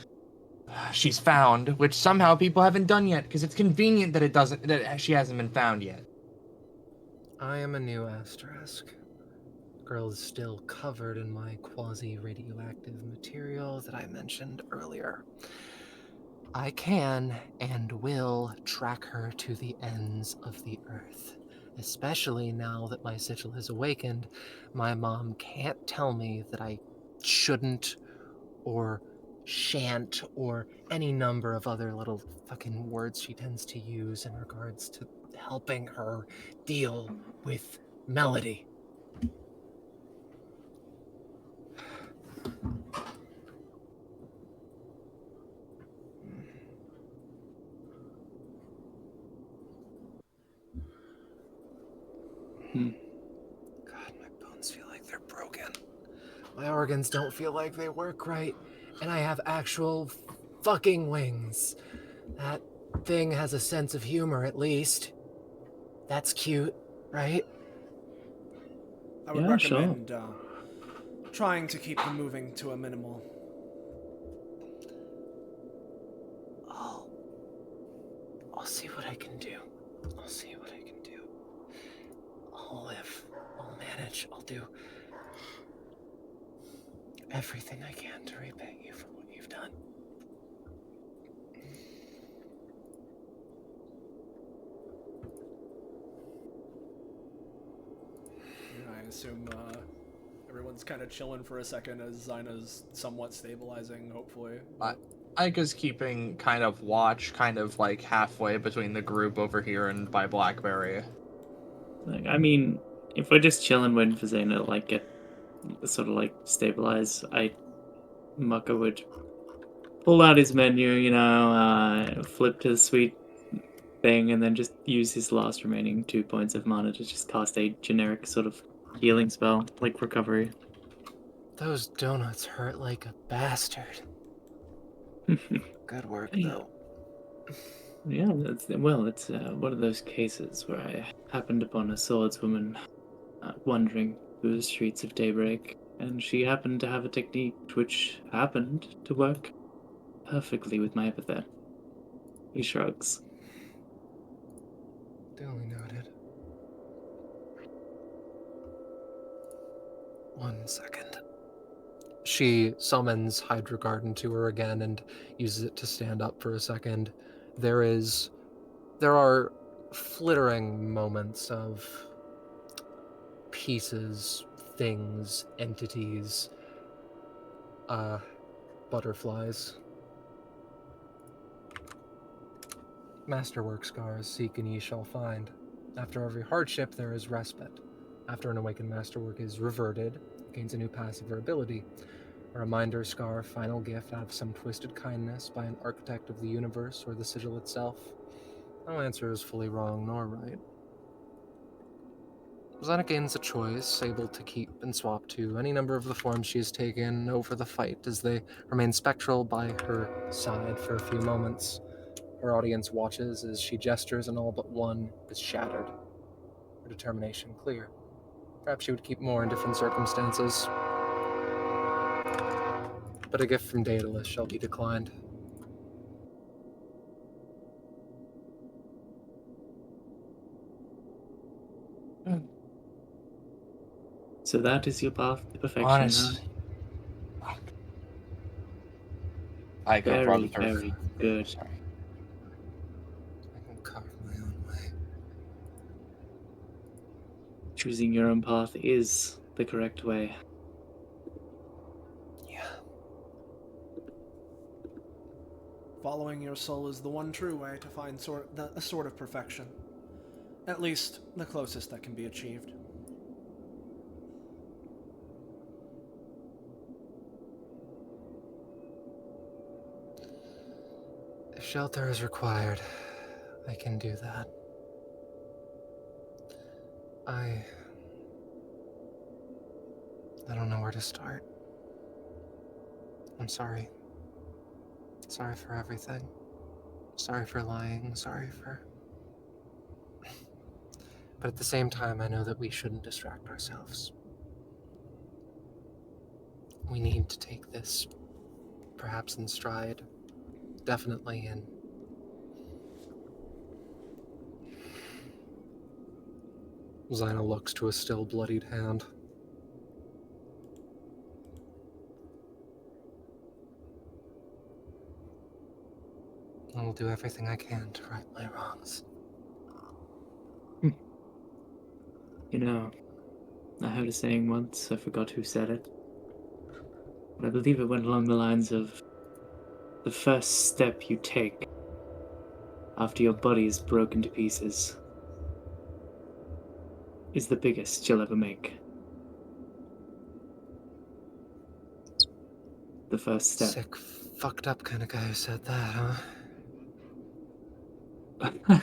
S4: she's found, which somehow people haven't done yet, because it's convenient that she hasn't been found yet.
S2: I am a new asterisk. Girl is still covered in my quasi-radioactive material that I mentioned earlier. I can and will track her to the ends of the earth. Especially now that my sigil has awakened, my mom can't tell me that I shouldn't or shan't or any number of other little fucking words she tends to use in regards to helping her deal with Melody. God, my bones feel like they're broken. My organs don't feel like they work right, and I have actual fucking wings. That thing has a sense of humor, at least. That's cute, right?
S7: I would
S6: Yeah, sure.
S7: recommend trying to keep the moving to a minimal.
S2: I'll see what I can do. I'll see what I can do. I'll live. I'll manage. I'll do everything I can to repay you for what you've done.
S7: I assume everyone's kind of chilling for a second as Zaina's somewhat stabilizing, hopefully.
S4: Ika's keeping kind of watch, kind of like halfway between the group over here and by Blackberry.
S6: Like, I mean, if we're just chilling waiting for Zane to like get sort of like stabilize, Mucka would pull out his menu, flip to the sweet thing, and then just use his last remaining 2 points of mana to just cast a generic sort of healing spell, like recovery.
S2: Those donuts hurt like a bastard. Good work, though.
S6: Yeah, it's one of those cases where I happened upon a swordswoman wandering through the streets of Daybreak, and she happened to have a technique which happened to work perfectly with my epithet. He shrugs.
S2: Duly noted. 1 second. She summons Hydra Garden to her again and uses it to stand up for a second. There are flittering moments of pieces, things, entities, butterflies. Masterwork scars seek and ye shall find. After every hardship there is respite. After an awakened masterwork is reverted, it gains a new passive or ability. A reminder scar, final gift out of some twisted kindness by an architect of the universe or the sigil itself. No answer is fully wrong nor right. Zaina gains a choice, able to keep and swap to any number of the forms she has taken over the fight as they remain spectral by her side for a few moments. Her audience watches as she gestures and all but one is shattered. Her determination clear. Perhaps she would keep more in different circumstances. But a gift from Daedalus shall be declined.
S6: So that is your path to perfection,
S4: Honest.
S6: huh?
S10: I could
S6: Very,
S10: probably
S6: very good.
S10: Sorry.
S2: I can carve my own way.
S6: Choosing your own path is the correct way.
S2: Yeah.
S7: Following your soul is the one true way to find a sort of perfection. At least, the closest that can be achieved.
S2: If shelter is required, I can do that. I don't know where to start. I'm sorry. Sorry for everything. Sorry for lying. Sorry for... But at the same time, I know that we shouldn't distract ourselves. We need to take this, perhaps in stride. Definitely in... Zyna looks to a still bloodied hand. I will do everything I can to right my wrongs.
S6: You know, I heard a saying once, I forgot who said it, but I believe it went along the lines of, the first step you take after your body is broken to pieces is the biggest you'll ever make. The first step.
S2: Sick, fucked up kind of guy who said that, huh?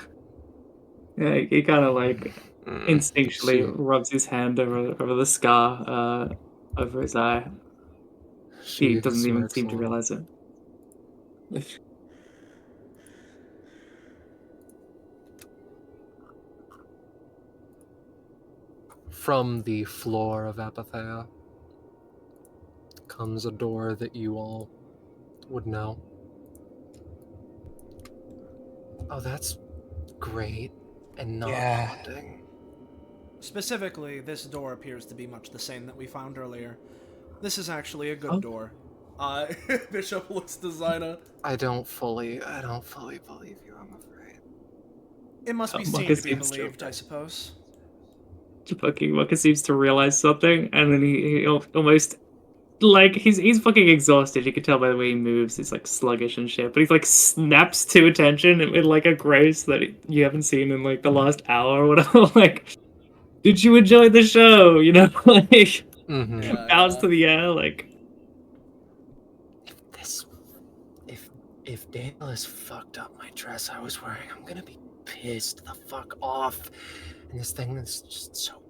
S6: Yeah, he kind of like instinctually
S2: See.
S6: rubs his hand over the scar over his eye. He
S2: She
S6: doesn't even
S2: smirks
S6: seem
S2: a
S6: to
S2: little.
S6: realize it.
S2: From the floor of Epithet comes a door that you all would know. Oh, that's great and not haunting.
S7: Specifically, this door appears to be much the same that we found earlier. This is actually a good door. Bishop looks to Zyna.
S2: I don't fully believe you, I'm afraid.
S7: It must be seen
S6: Marcus
S7: to be
S6: seems
S7: believed, I suppose.
S6: Fucking Marcus seems to realize something, and then he almost like he's fucking exhausted. You can tell by the way he moves. He's like sluggish and shit, but he's like snaps to attention with like a grace that you haven't seen in like the last hour or whatever. Like, did you enjoy the show? You know, like bounce to the air, like.
S2: If daedal has fucked up my dress I was wearing, I'm gonna be pissed the fuck off. And this thing is just so...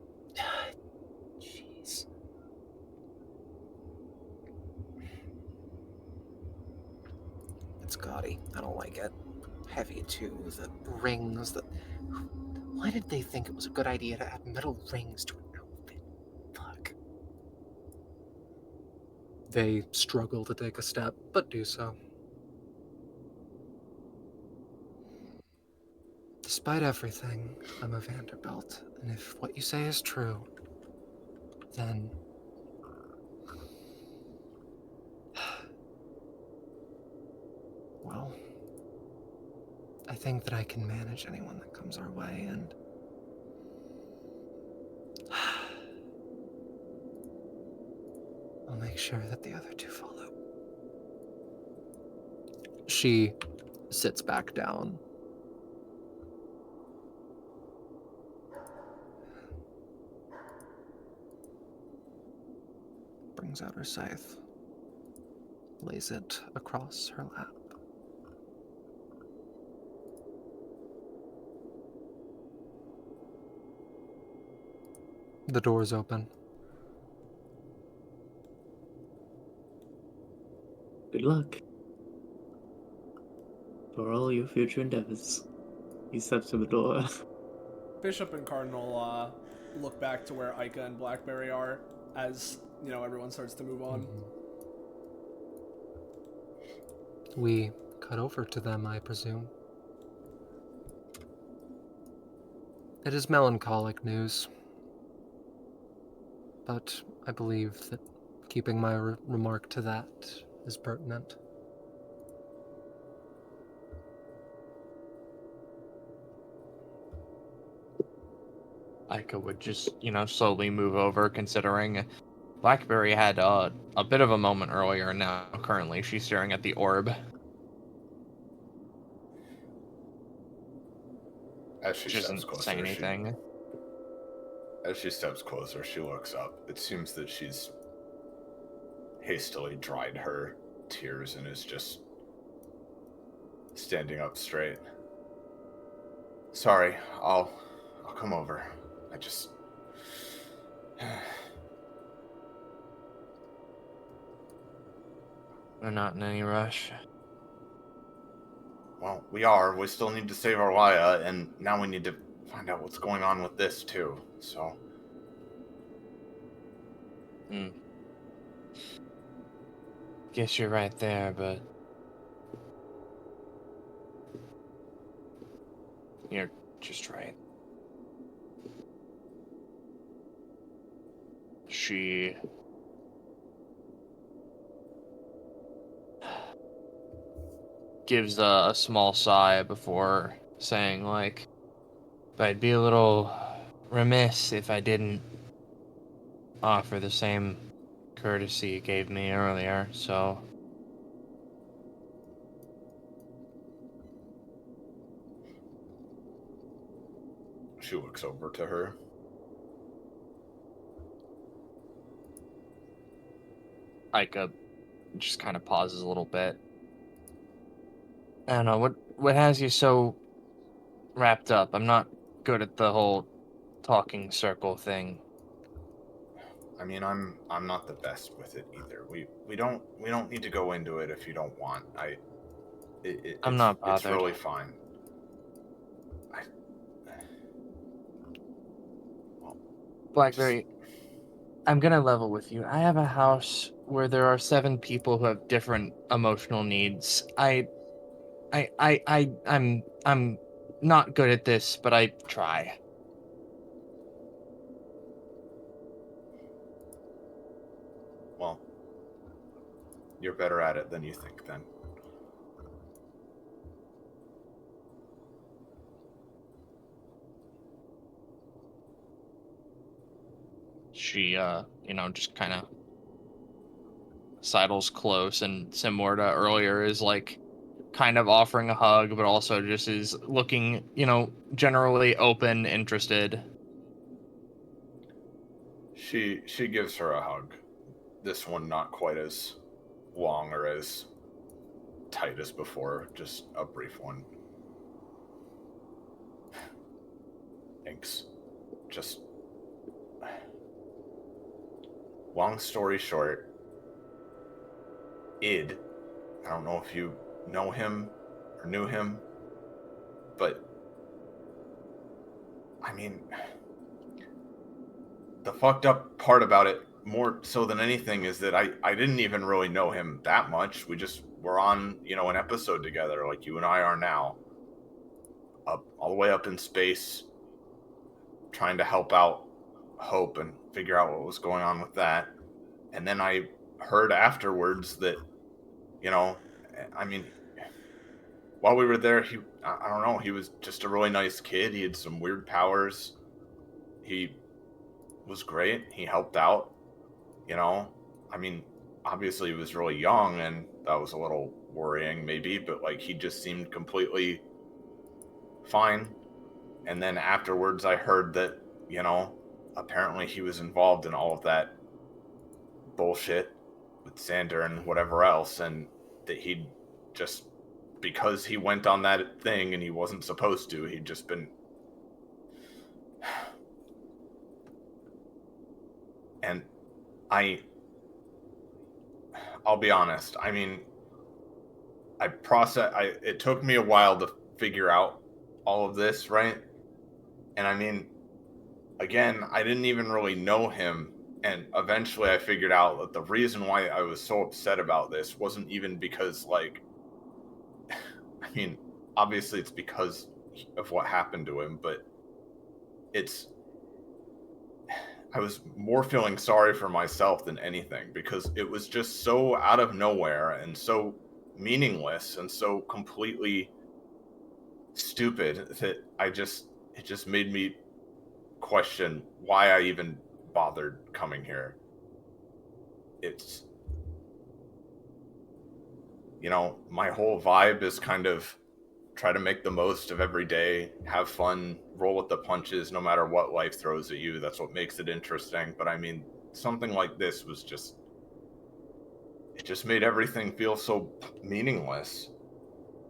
S2: Jeez. It's gaudy. I don't like it. Heavy, too. The rings, Why did they think it was a good idea to add metal rings to an outfit? Fuck. They struggle to take a step, but do so. Despite everything, I'm a Vanderbilt, and if what you say is true, then... Well, I think that I can manage anyone that comes our way, and... I'll make sure that the other two follow. She sits back down. Brings out her scythe, lays it across her lap. The door's open.
S6: Good luck for all your future endeavors. He steps to the door.
S7: Bishop and Cardinal look back to where Ica and Blackberry are as, you know, everyone starts to move on.
S2: We cut over to them, I presume. It is melancholic news, but I believe that keeping my remark to that is pertinent.
S4: Aika would just, slowly move over, considering Blackberry had a bit of a moment earlier, and now currently she's staring at the orb.
S5: As she
S4: She
S5: steps
S4: doesn't say
S5: closer,
S4: anything.
S5: she looks up. It seems that she's hastily dried her tears and is just standing up straight. Sorry, I'll come over. I just...
S10: We're not in any rush.
S5: Well, we are. We still need to save Arlaya, and now we need to find out what's going on with this, too. So...
S10: Guess you're right there, but... You're just right.
S4: She gives a small sigh before saying, like,
S10: But I'd be a little remiss if I didn't offer the same courtesy you gave me earlier, so...
S5: She looks over to her.
S4: Aika just kind of pauses a little bit.
S10: I don't know, what has you so wrapped up? I'm not good at the whole talking circle thing.
S5: I mean, I'm not the best with it either. We don't need to go into it if you don't want.
S10: I'm not bothered.
S5: It's really fine.
S10: Blackberry, I'm gonna level with you. I have a house where there are 7 people who have different emotional needs. I'm not good at this, but I try.
S5: Well, you're better at it than you think, then.
S4: She, just kind of sidles close, and similar to earlier, is like kind of offering a hug, but also just is looking, generally open, interested.
S5: She gives her a hug. This one not quite as long or as tight as before, just a brief one. Thanks. Just... Long story short, I don't know if you know him or knew him, but I mean, the fucked up part about it, more so than anything, is that I didn't even really know him that much. We just were on, an episode together, like you and I are now, up all the way up in space, trying to help out Hope and figure out what was going on with that. And then I heard afterwards that, I mean, while we were there, I don't know, he was just a really nice kid. He had some weird powers. He was great. He helped out, I mean, obviously he was really young, and that was a little worrying maybe, but like, he just seemed completely fine. And then afterwards I heard that, apparently he was involved in all of that bullshit with Sander and whatever else, and that he'd just, because he went on that thing and he wasn't supposed to, he'd just been... And I'll be honest, I mean, it took me a while to figure out all of this, right? And I mean, again, I didn't even really know him, and eventually I figured out that the reason why I was so upset about this wasn't even because, like, I mean, obviously it's because of what happened to him, but I was more feeling sorry for myself than anything, because it was just so out of nowhere and so meaningless and so completely stupid that it just made me question why I even bothered coming here. It's, you know, my whole vibe is kind of try to make the most of every day, have fun, roll with the punches no matter what life throws at you. That's what makes it interesting. But I mean, something like this was just, it just made everything feel so meaningless.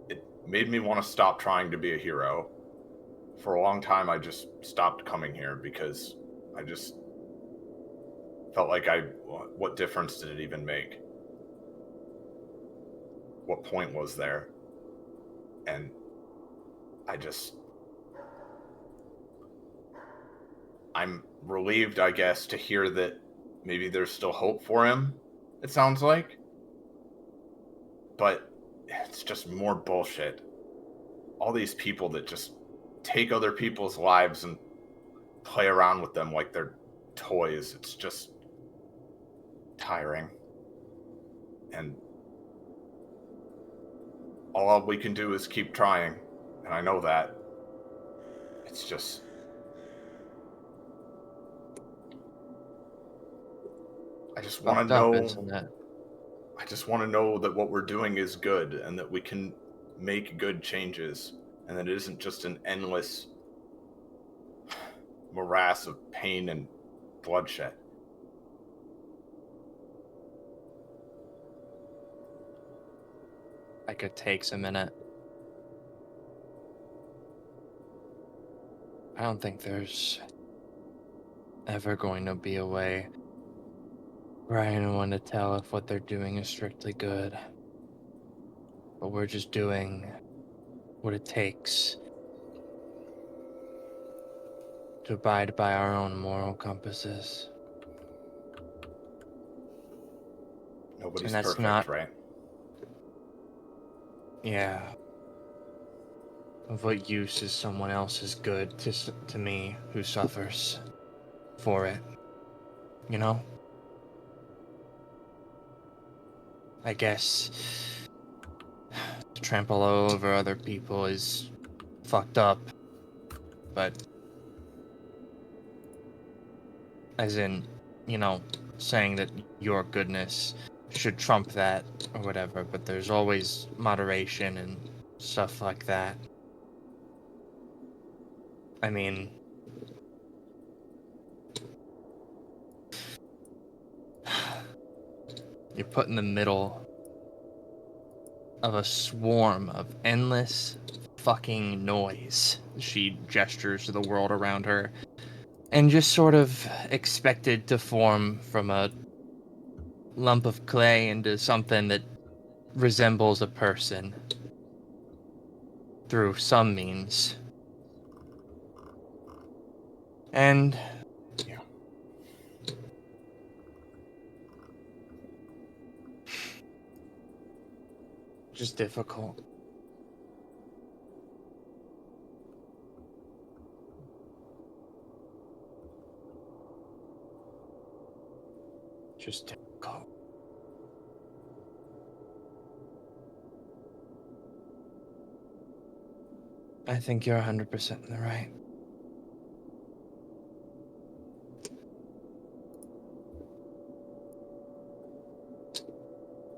S5: It made me want to stop trying to be a hero. For a long time, I just stopped coming here because I just felt like what difference did it even make? What point was there? And I'm relieved, I guess, to hear that maybe there's still hope for him, it sounds like. But it's just more bullshit. All these people that just take other people's lives and play around with them like they're toys. It's just tiring. And all we can do is keep trying. And I know that. It's just... I just want to know... I just want to know that what we're doing is good and that we can make good changes and that it isn't just an endless morass of pain and bloodshed.
S10: Like it takes a minute. I don't think there's ever going to be a way for anyone to tell if what they're doing is strictly good. But we're just doing what it takes to abide by our own moral compasses.
S5: Nobody's
S10: And that's
S5: perfect,
S10: not...
S5: right?
S10: Yeah. Of what use is someone else's good to me who suffers for it? You know? I guess to trample all over other people is fucked up, but as in, you know, saying that your goodness should trump that or whatever, but there's always moderation and stuff like that. I mean, you're put in the middle of a swarm of endless fucking noise. She gestures to the world around her, and just sort of expected to form from a lump of clay into something that resembles a person through some means. And
S5: Yeah.
S10: just difficult. Just difficult. I think you're 100% in the right.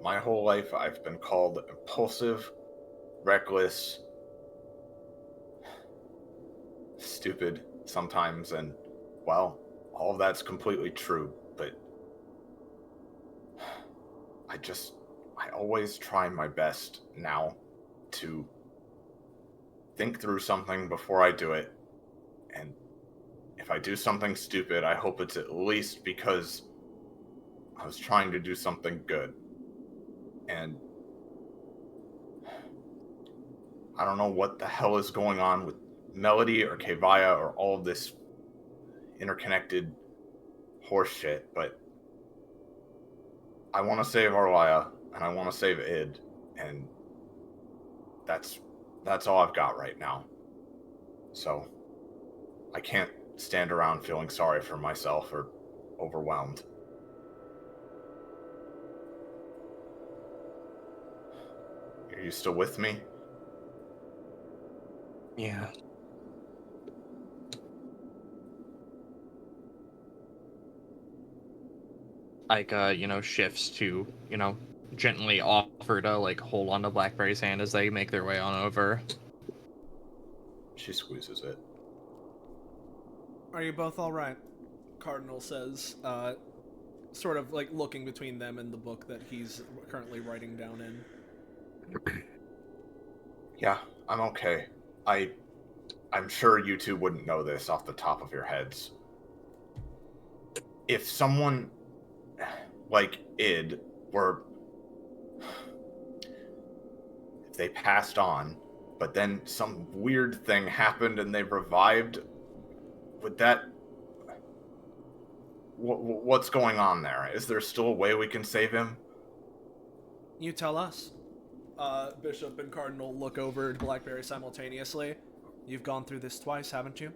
S5: My whole life I've been called impulsive, reckless, stupid sometimes, and, well, all of that's completely true, but I always try my best now to think through something before I do it, and if I do something stupid, I hope it's at least because I was trying to do something good. And I don't know what the hell is going on with Melody or Kevaya or all of this interconnected horse shit, but I want to save Arlaya, and I want to save Id, and that's all I've got right now. So I can't stand around feeling sorry for myself or overwhelmed. Are you still with me?
S10: Yeah.
S4: Ika, shifts to, gently offer to, hold on to Blackberry's hand as they make their way on over.
S9: She squeezes it.
S1: Are you both all right? Cardinal says, sort of looking between them and the book that he's currently writing down in.
S9: Yeah, I'm okay. I'm sure you two wouldn't know this off the top of your heads. If someone like Id were... if they passed on, but then some weird thing happened and they revived, would that... what's going on there? Is there still a way we can save him?
S1: You tell us. Bishop and Cardinal look over at Blackberry simultaneously. You've gone through this twice, haven't you?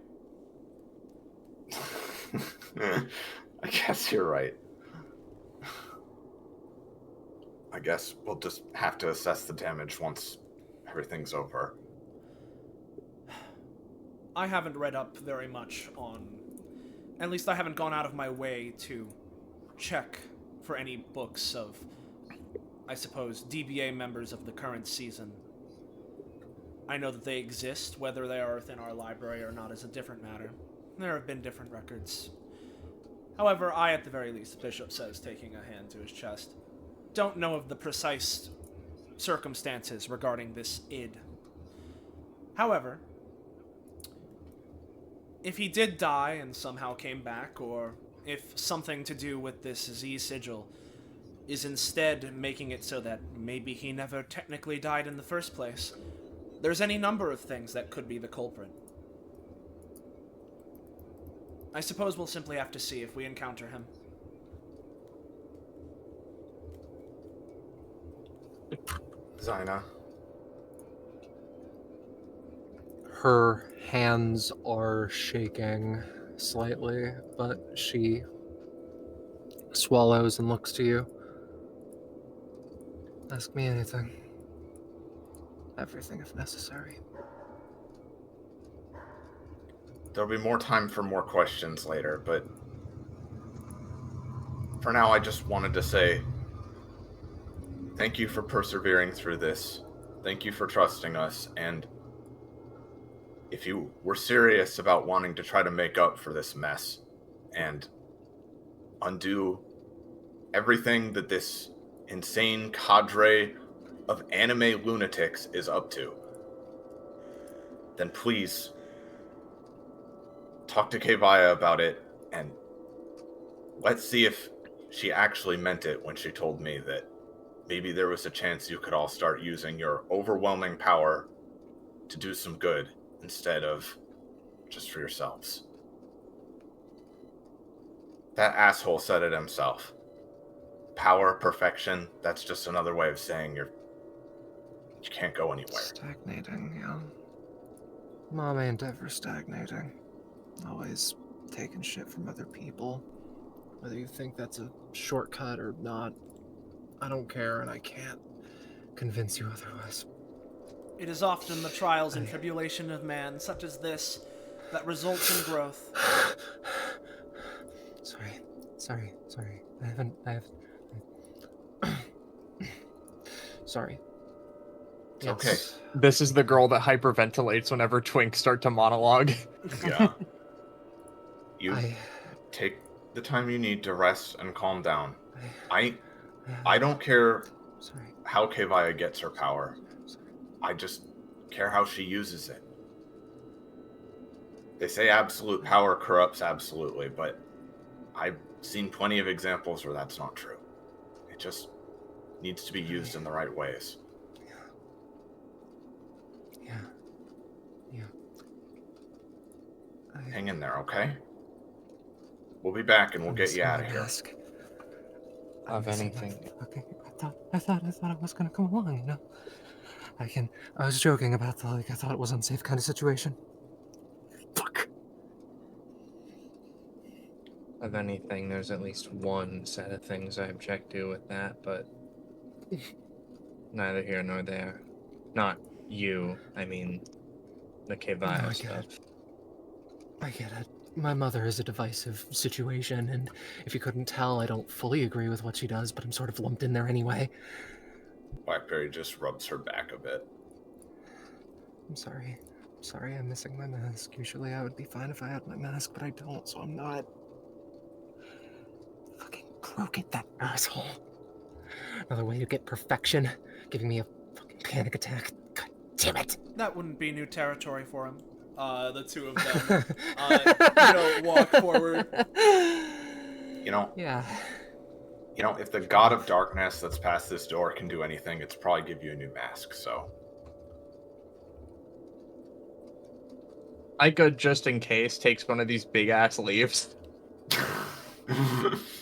S9: I guess you're right. I guess we'll just have to assess the damage once everything's over.
S1: I haven't read up very much on... At least I haven't gone out of my way to check for any books of, I suppose, DBA members of the current season. I know that they exist. Whether they are within our library or not is a different matter. There have been different records. However, I, at the very least, Bishop says, taking a hand to his chest, don't know of the precise circumstances regarding this id. However, if he did die and somehow came back, or if something to do with this Z sigil is instead making it so that maybe he never technically died in the first place, there's any number of things that could be the culprit. I suppose we'll simply have to see if we encounter him.
S9: Zaina.
S2: Her hands are shaking slightly, but she swallows and looks to you. Ask me anything. Everything if necessary.
S9: There'll be more time for more questions later, but for now I just wanted to say thank you for persevering through this. Thank you for trusting us, and if you were serious about wanting to try to make up for this mess and undo everything that this insane cadre of anime lunatics is up to, then please talk to Kevaya about it, and let's see if she actually meant it when she told me that maybe there was a chance you could all start using your overwhelming power to do some good instead of just for yourselves. That asshole said it himself. Power, perfection, that's just another way of saying you can't go anywhere.
S2: Stagnating, yeah. Mom ain't ever stagnating. Always taking shit from other people. Whether you think that's a shortcut or not, I don't care, and I can't convince you otherwise.
S1: It is often the trials and tribulation of man, such as this, that results in growth.
S2: Sorry. I have... Sorry.
S9: It's okay.
S4: This is the girl that hyperventilates whenever twinks start to monologue.
S9: Yeah. You take the time you need to rest and calm down. I don't care how Kevaya gets her power. I just care how she uses it. They say absolute power corrupts absolutely, but I've seen plenty of examples where that's not true. It just needs to be used in the right ways.
S2: Yeah.
S9: Hang in there, okay? We'll be back and we'll get you out of here.
S10: Of anything.
S2: Okay, I thought I was gonna come along, you know? I was joking about the, I thought it was unsafe kind of situation. Fuck.
S10: Of anything, there's at least one set of things I object to with that, but neither here nor there. Not you, I mean the Kevaya stuff.
S2: I get it. My mother is a divisive situation, and if you couldn't tell, I don't fully agree with what she does, but I'm sort of lumped in there anyway.
S9: Blackberry just rubs her back a bit.
S2: I'm sorry. I'm missing my mask. Usually I would be fine if I had my mask, but I don't, so I'm not. Fucking broke it, that asshole. Another way to get perfection, giving me a fucking panic attack. God damn it.
S7: That wouldn't be new territory for him. The two of them, walk forward.
S2: Yeah.
S9: If the god of darkness that's past this door can do anything, it's probably give you a new mask, so.
S4: Ica, just in case, takes one of these big ass leaves.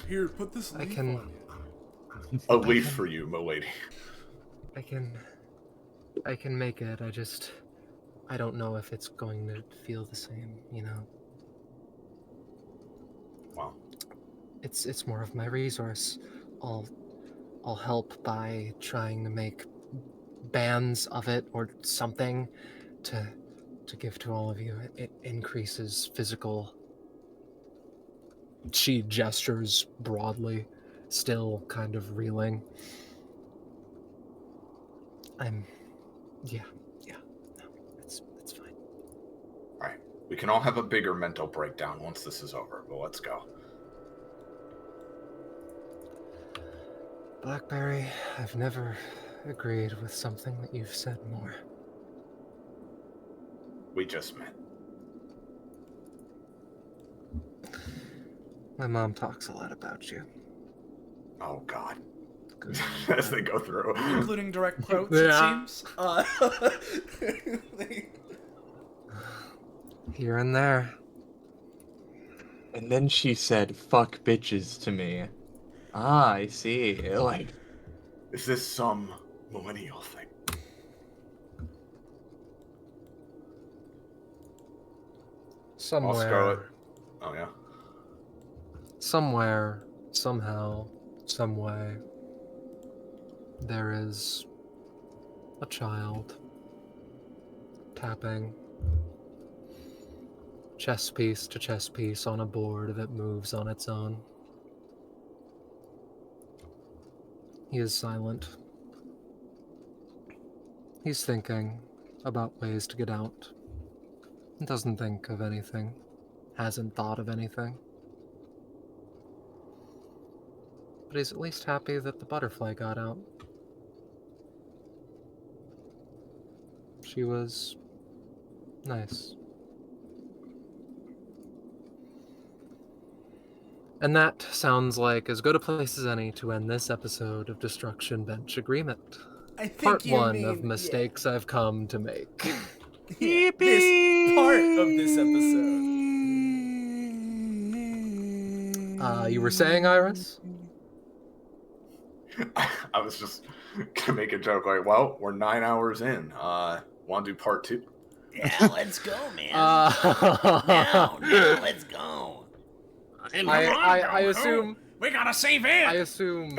S7: Here, put this leaf on.
S9: A leaf for you, milady.
S2: I can make it, I don't know if it's going to feel the same,
S9: Wow.
S2: It's more of my resource. I'll help by trying to make bands of it or something to give to all of you. It increases physical. She gestures broadly, still kind of reeling. It's fine.
S9: Alright. We can all have a bigger mental breakdown once this is over, but let's go.
S2: Blackberry, I've never agreed with something that you've said more.
S9: We just met.
S2: My mom talks a lot about you.
S9: Oh, God. As they go through.
S7: Including direct quotes,
S2: Yeah.
S7: it seems.
S2: Here and there.
S4: And then she said, fuck bitches to me. Ah, I see.
S9: Is this some millennial thing?
S2: Somewhere.
S9: Oh, Scarlet. Oh, yeah.
S2: Somewhere, somehow, some way, there is a child tapping chess piece to chess piece on a board that moves on its own. He is silent. He's thinking about ways to get out. Doesn't think of anything. Hasn't thought of anything. But he's at least happy that the butterfly got out. She was nice. And that sounds like as good a place as any to end this episode of Destruction Bench Agreement.
S7: I think
S2: Part
S7: you
S2: 1
S7: mean,
S2: of mistakes I've come to make.
S7: Yeah, this part of this episode.
S2: You were saying, Iris?
S9: I was just gonna make a joke like, well, we're 9 hours in. Want to do part 2?
S11: Yeah, let's go, man. No, let's go.
S2: I assume...
S7: We gotta save it!
S2: I assume...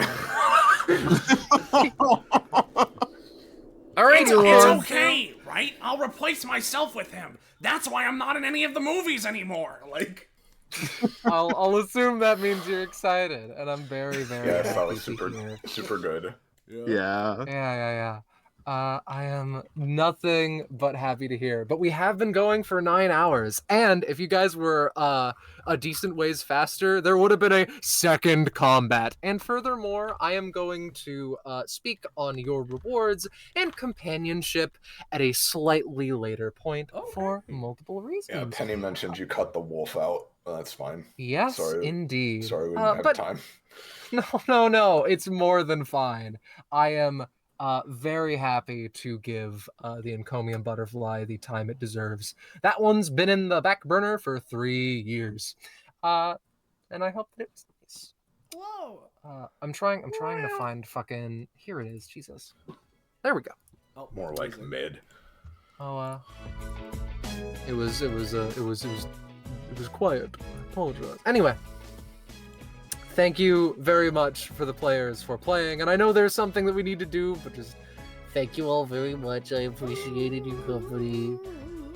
S7: Alright, it's okay, right? I'll replace myself with him. That's why I'm not in any of the movies anymore.
S2: I'll assume that means you're excited, and I'm very, very
S9: Yes,
S2: happy
S9: that was
S2: to hear.
S9: super good.
S3: Yeah.
S2: Yeah. I am nothing but happy to hear. But we have been going for 9 hours, and if you guys were a decent ways faster, there would have been a second combat. And furthermore, I am going to speak on your rewards and companionship at a slightly later point for multiple reasons.
S9: Yeah, Penny mentioned you cut the wolf out. That's fine.
S2: Yes,
S9: Sorry.
S2: indeed.
S9: Sorry we didn't have time.
S2: No. It's more than fine. I am very happy to give the encomium butterfly the time it deserves. That one's been in the back burner for 3 years. And I hope that it was nice.
S7: Whoa!
S2: I'm trying to find fucking... Here it is, Jesus. There we go.
S7: Oh,
S9: More like mid.
S2: Oh, it was quiet. I apologize. Anyway, thank you very much for the players for playing, and I know there's something that we need to do, but just
S8: Thank you all very much. I appreciated your company.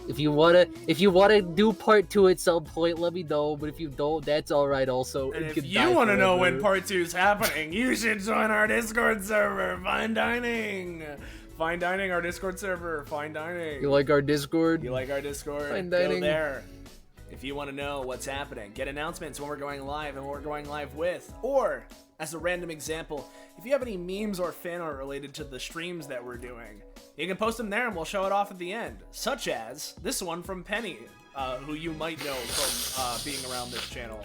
S2: If you wanna do part 2 at some point, let me know. But if you don't, that's all right. Also,
S1: And
S2: it
S1: if
S2: can
S1: you
S2: die
S1: want to know
S2: forever.
S1: when part 2 is happening, you should join our Discord server, Fine Dining. Fine Dining, our Discord server, Fine Dining.
S2: You like our Discord?
S1: You like our Discord?
S2: Fine
S1: Go
S2: Dining.
S1: there. If you want to know what's happening, get announcements when we're going live and what we're going live with. Or, as a random example, if you have any memes or fan art related to the streams that we're doing, you can post them there and we'll show it off at the end. Such as this one from Penny, who you might know from being around this channel.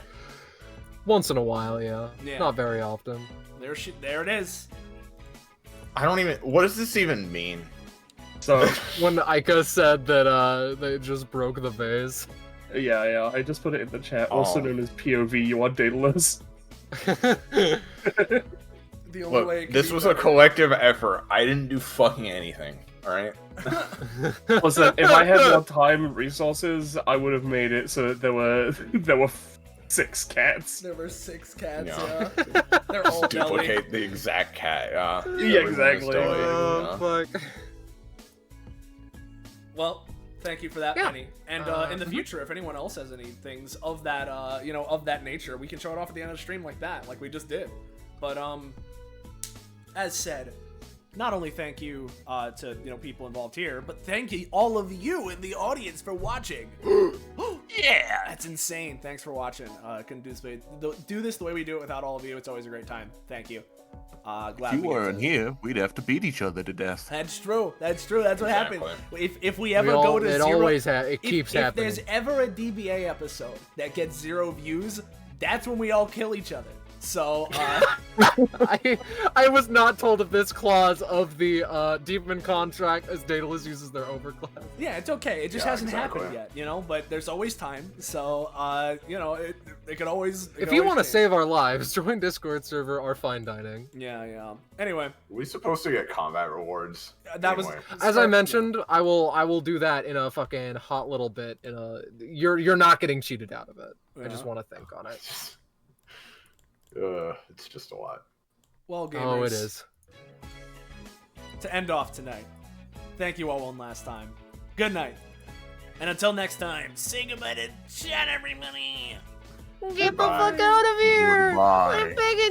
S2: Once in a while, yeah.
S1: Yeah.
S2: Not very often.
S1: There it is.
S9: I don't even. What does this even mean?
S10: So
S2: When Aika said that they just broke the vase.
S10: yeah, I just put it in the chat. Also
S9: Oh.
S10: known as POV, you want daedalus?
S1: The only way it
S9: Look,
S1: could
S9: this
S1: be
S9: was a
S1: better.
S9: collective effort. I didn't do fucking anything. All right.
S10: Listen, if I had more time and resources, I would have made it so that there were 6 cats.
S1: There were 6 cats,
S9: Yeah.
S1: yeah. They're all belly.
S9: Duplicate the exact cat.
S10: Yeah,
S9: Everyone was
S10: exactly.
S9: deleting,
S2: Fuck.
S1: Well, thank you for that,
S2: Yeah.
S1: Penny. And in the future, if anyone else has any things of that, of that nature, we can show it off at the end of the stream like that, like we just did. But as said, not only thank you to people involved here, but thank you all of you in the audience for watching. Yeah, that's insane. Thanks for watching. Couldn't do this the way we do it without all of you. It's always a great time. Thank you. Glad
S3: If you
S1: we get
S3: weren't
S1: to-
S3: here, we'd have to beat each other to death.
S1: That's true. That's true. That's what
S9: Exactly.
S1: happened. If we ever go to
S2: it
S1: zero,
S2: always it keeps
S1: if
S2: happening.
S1: there's ever a DBA episode that gets 0 views, that's when we all kill each other. So,
S2: I was not told of this clause of the Demon contract as Daedalus uses their overclass.
S1: yeah, it's okay. It just
S9: Yeah,
S1: hasn't happened
S9: exactly.
S1: yet, but there's always time. So, it could always.
S2: If you want to save our lives, join Discord server or Fine Dining.
S1: Yeah. Anyway,
S9: Are we supposed to get combat rewards?
S1: that was.
S9: Anyway.
S2: As I mentioned, I will do that in a fucking hot little bit. You're not getting cheated out of it. I just want to think on it.
S9: It's just a lot.
S1: Well, gamers.
S2: Oh, it is.
S1: To end off tonight, thank you all one last time. Good night, and until next time, say goodbye to chat, everybody.
S8: Get the fuck out of here!
S3: Goodbye.
S8: We're begging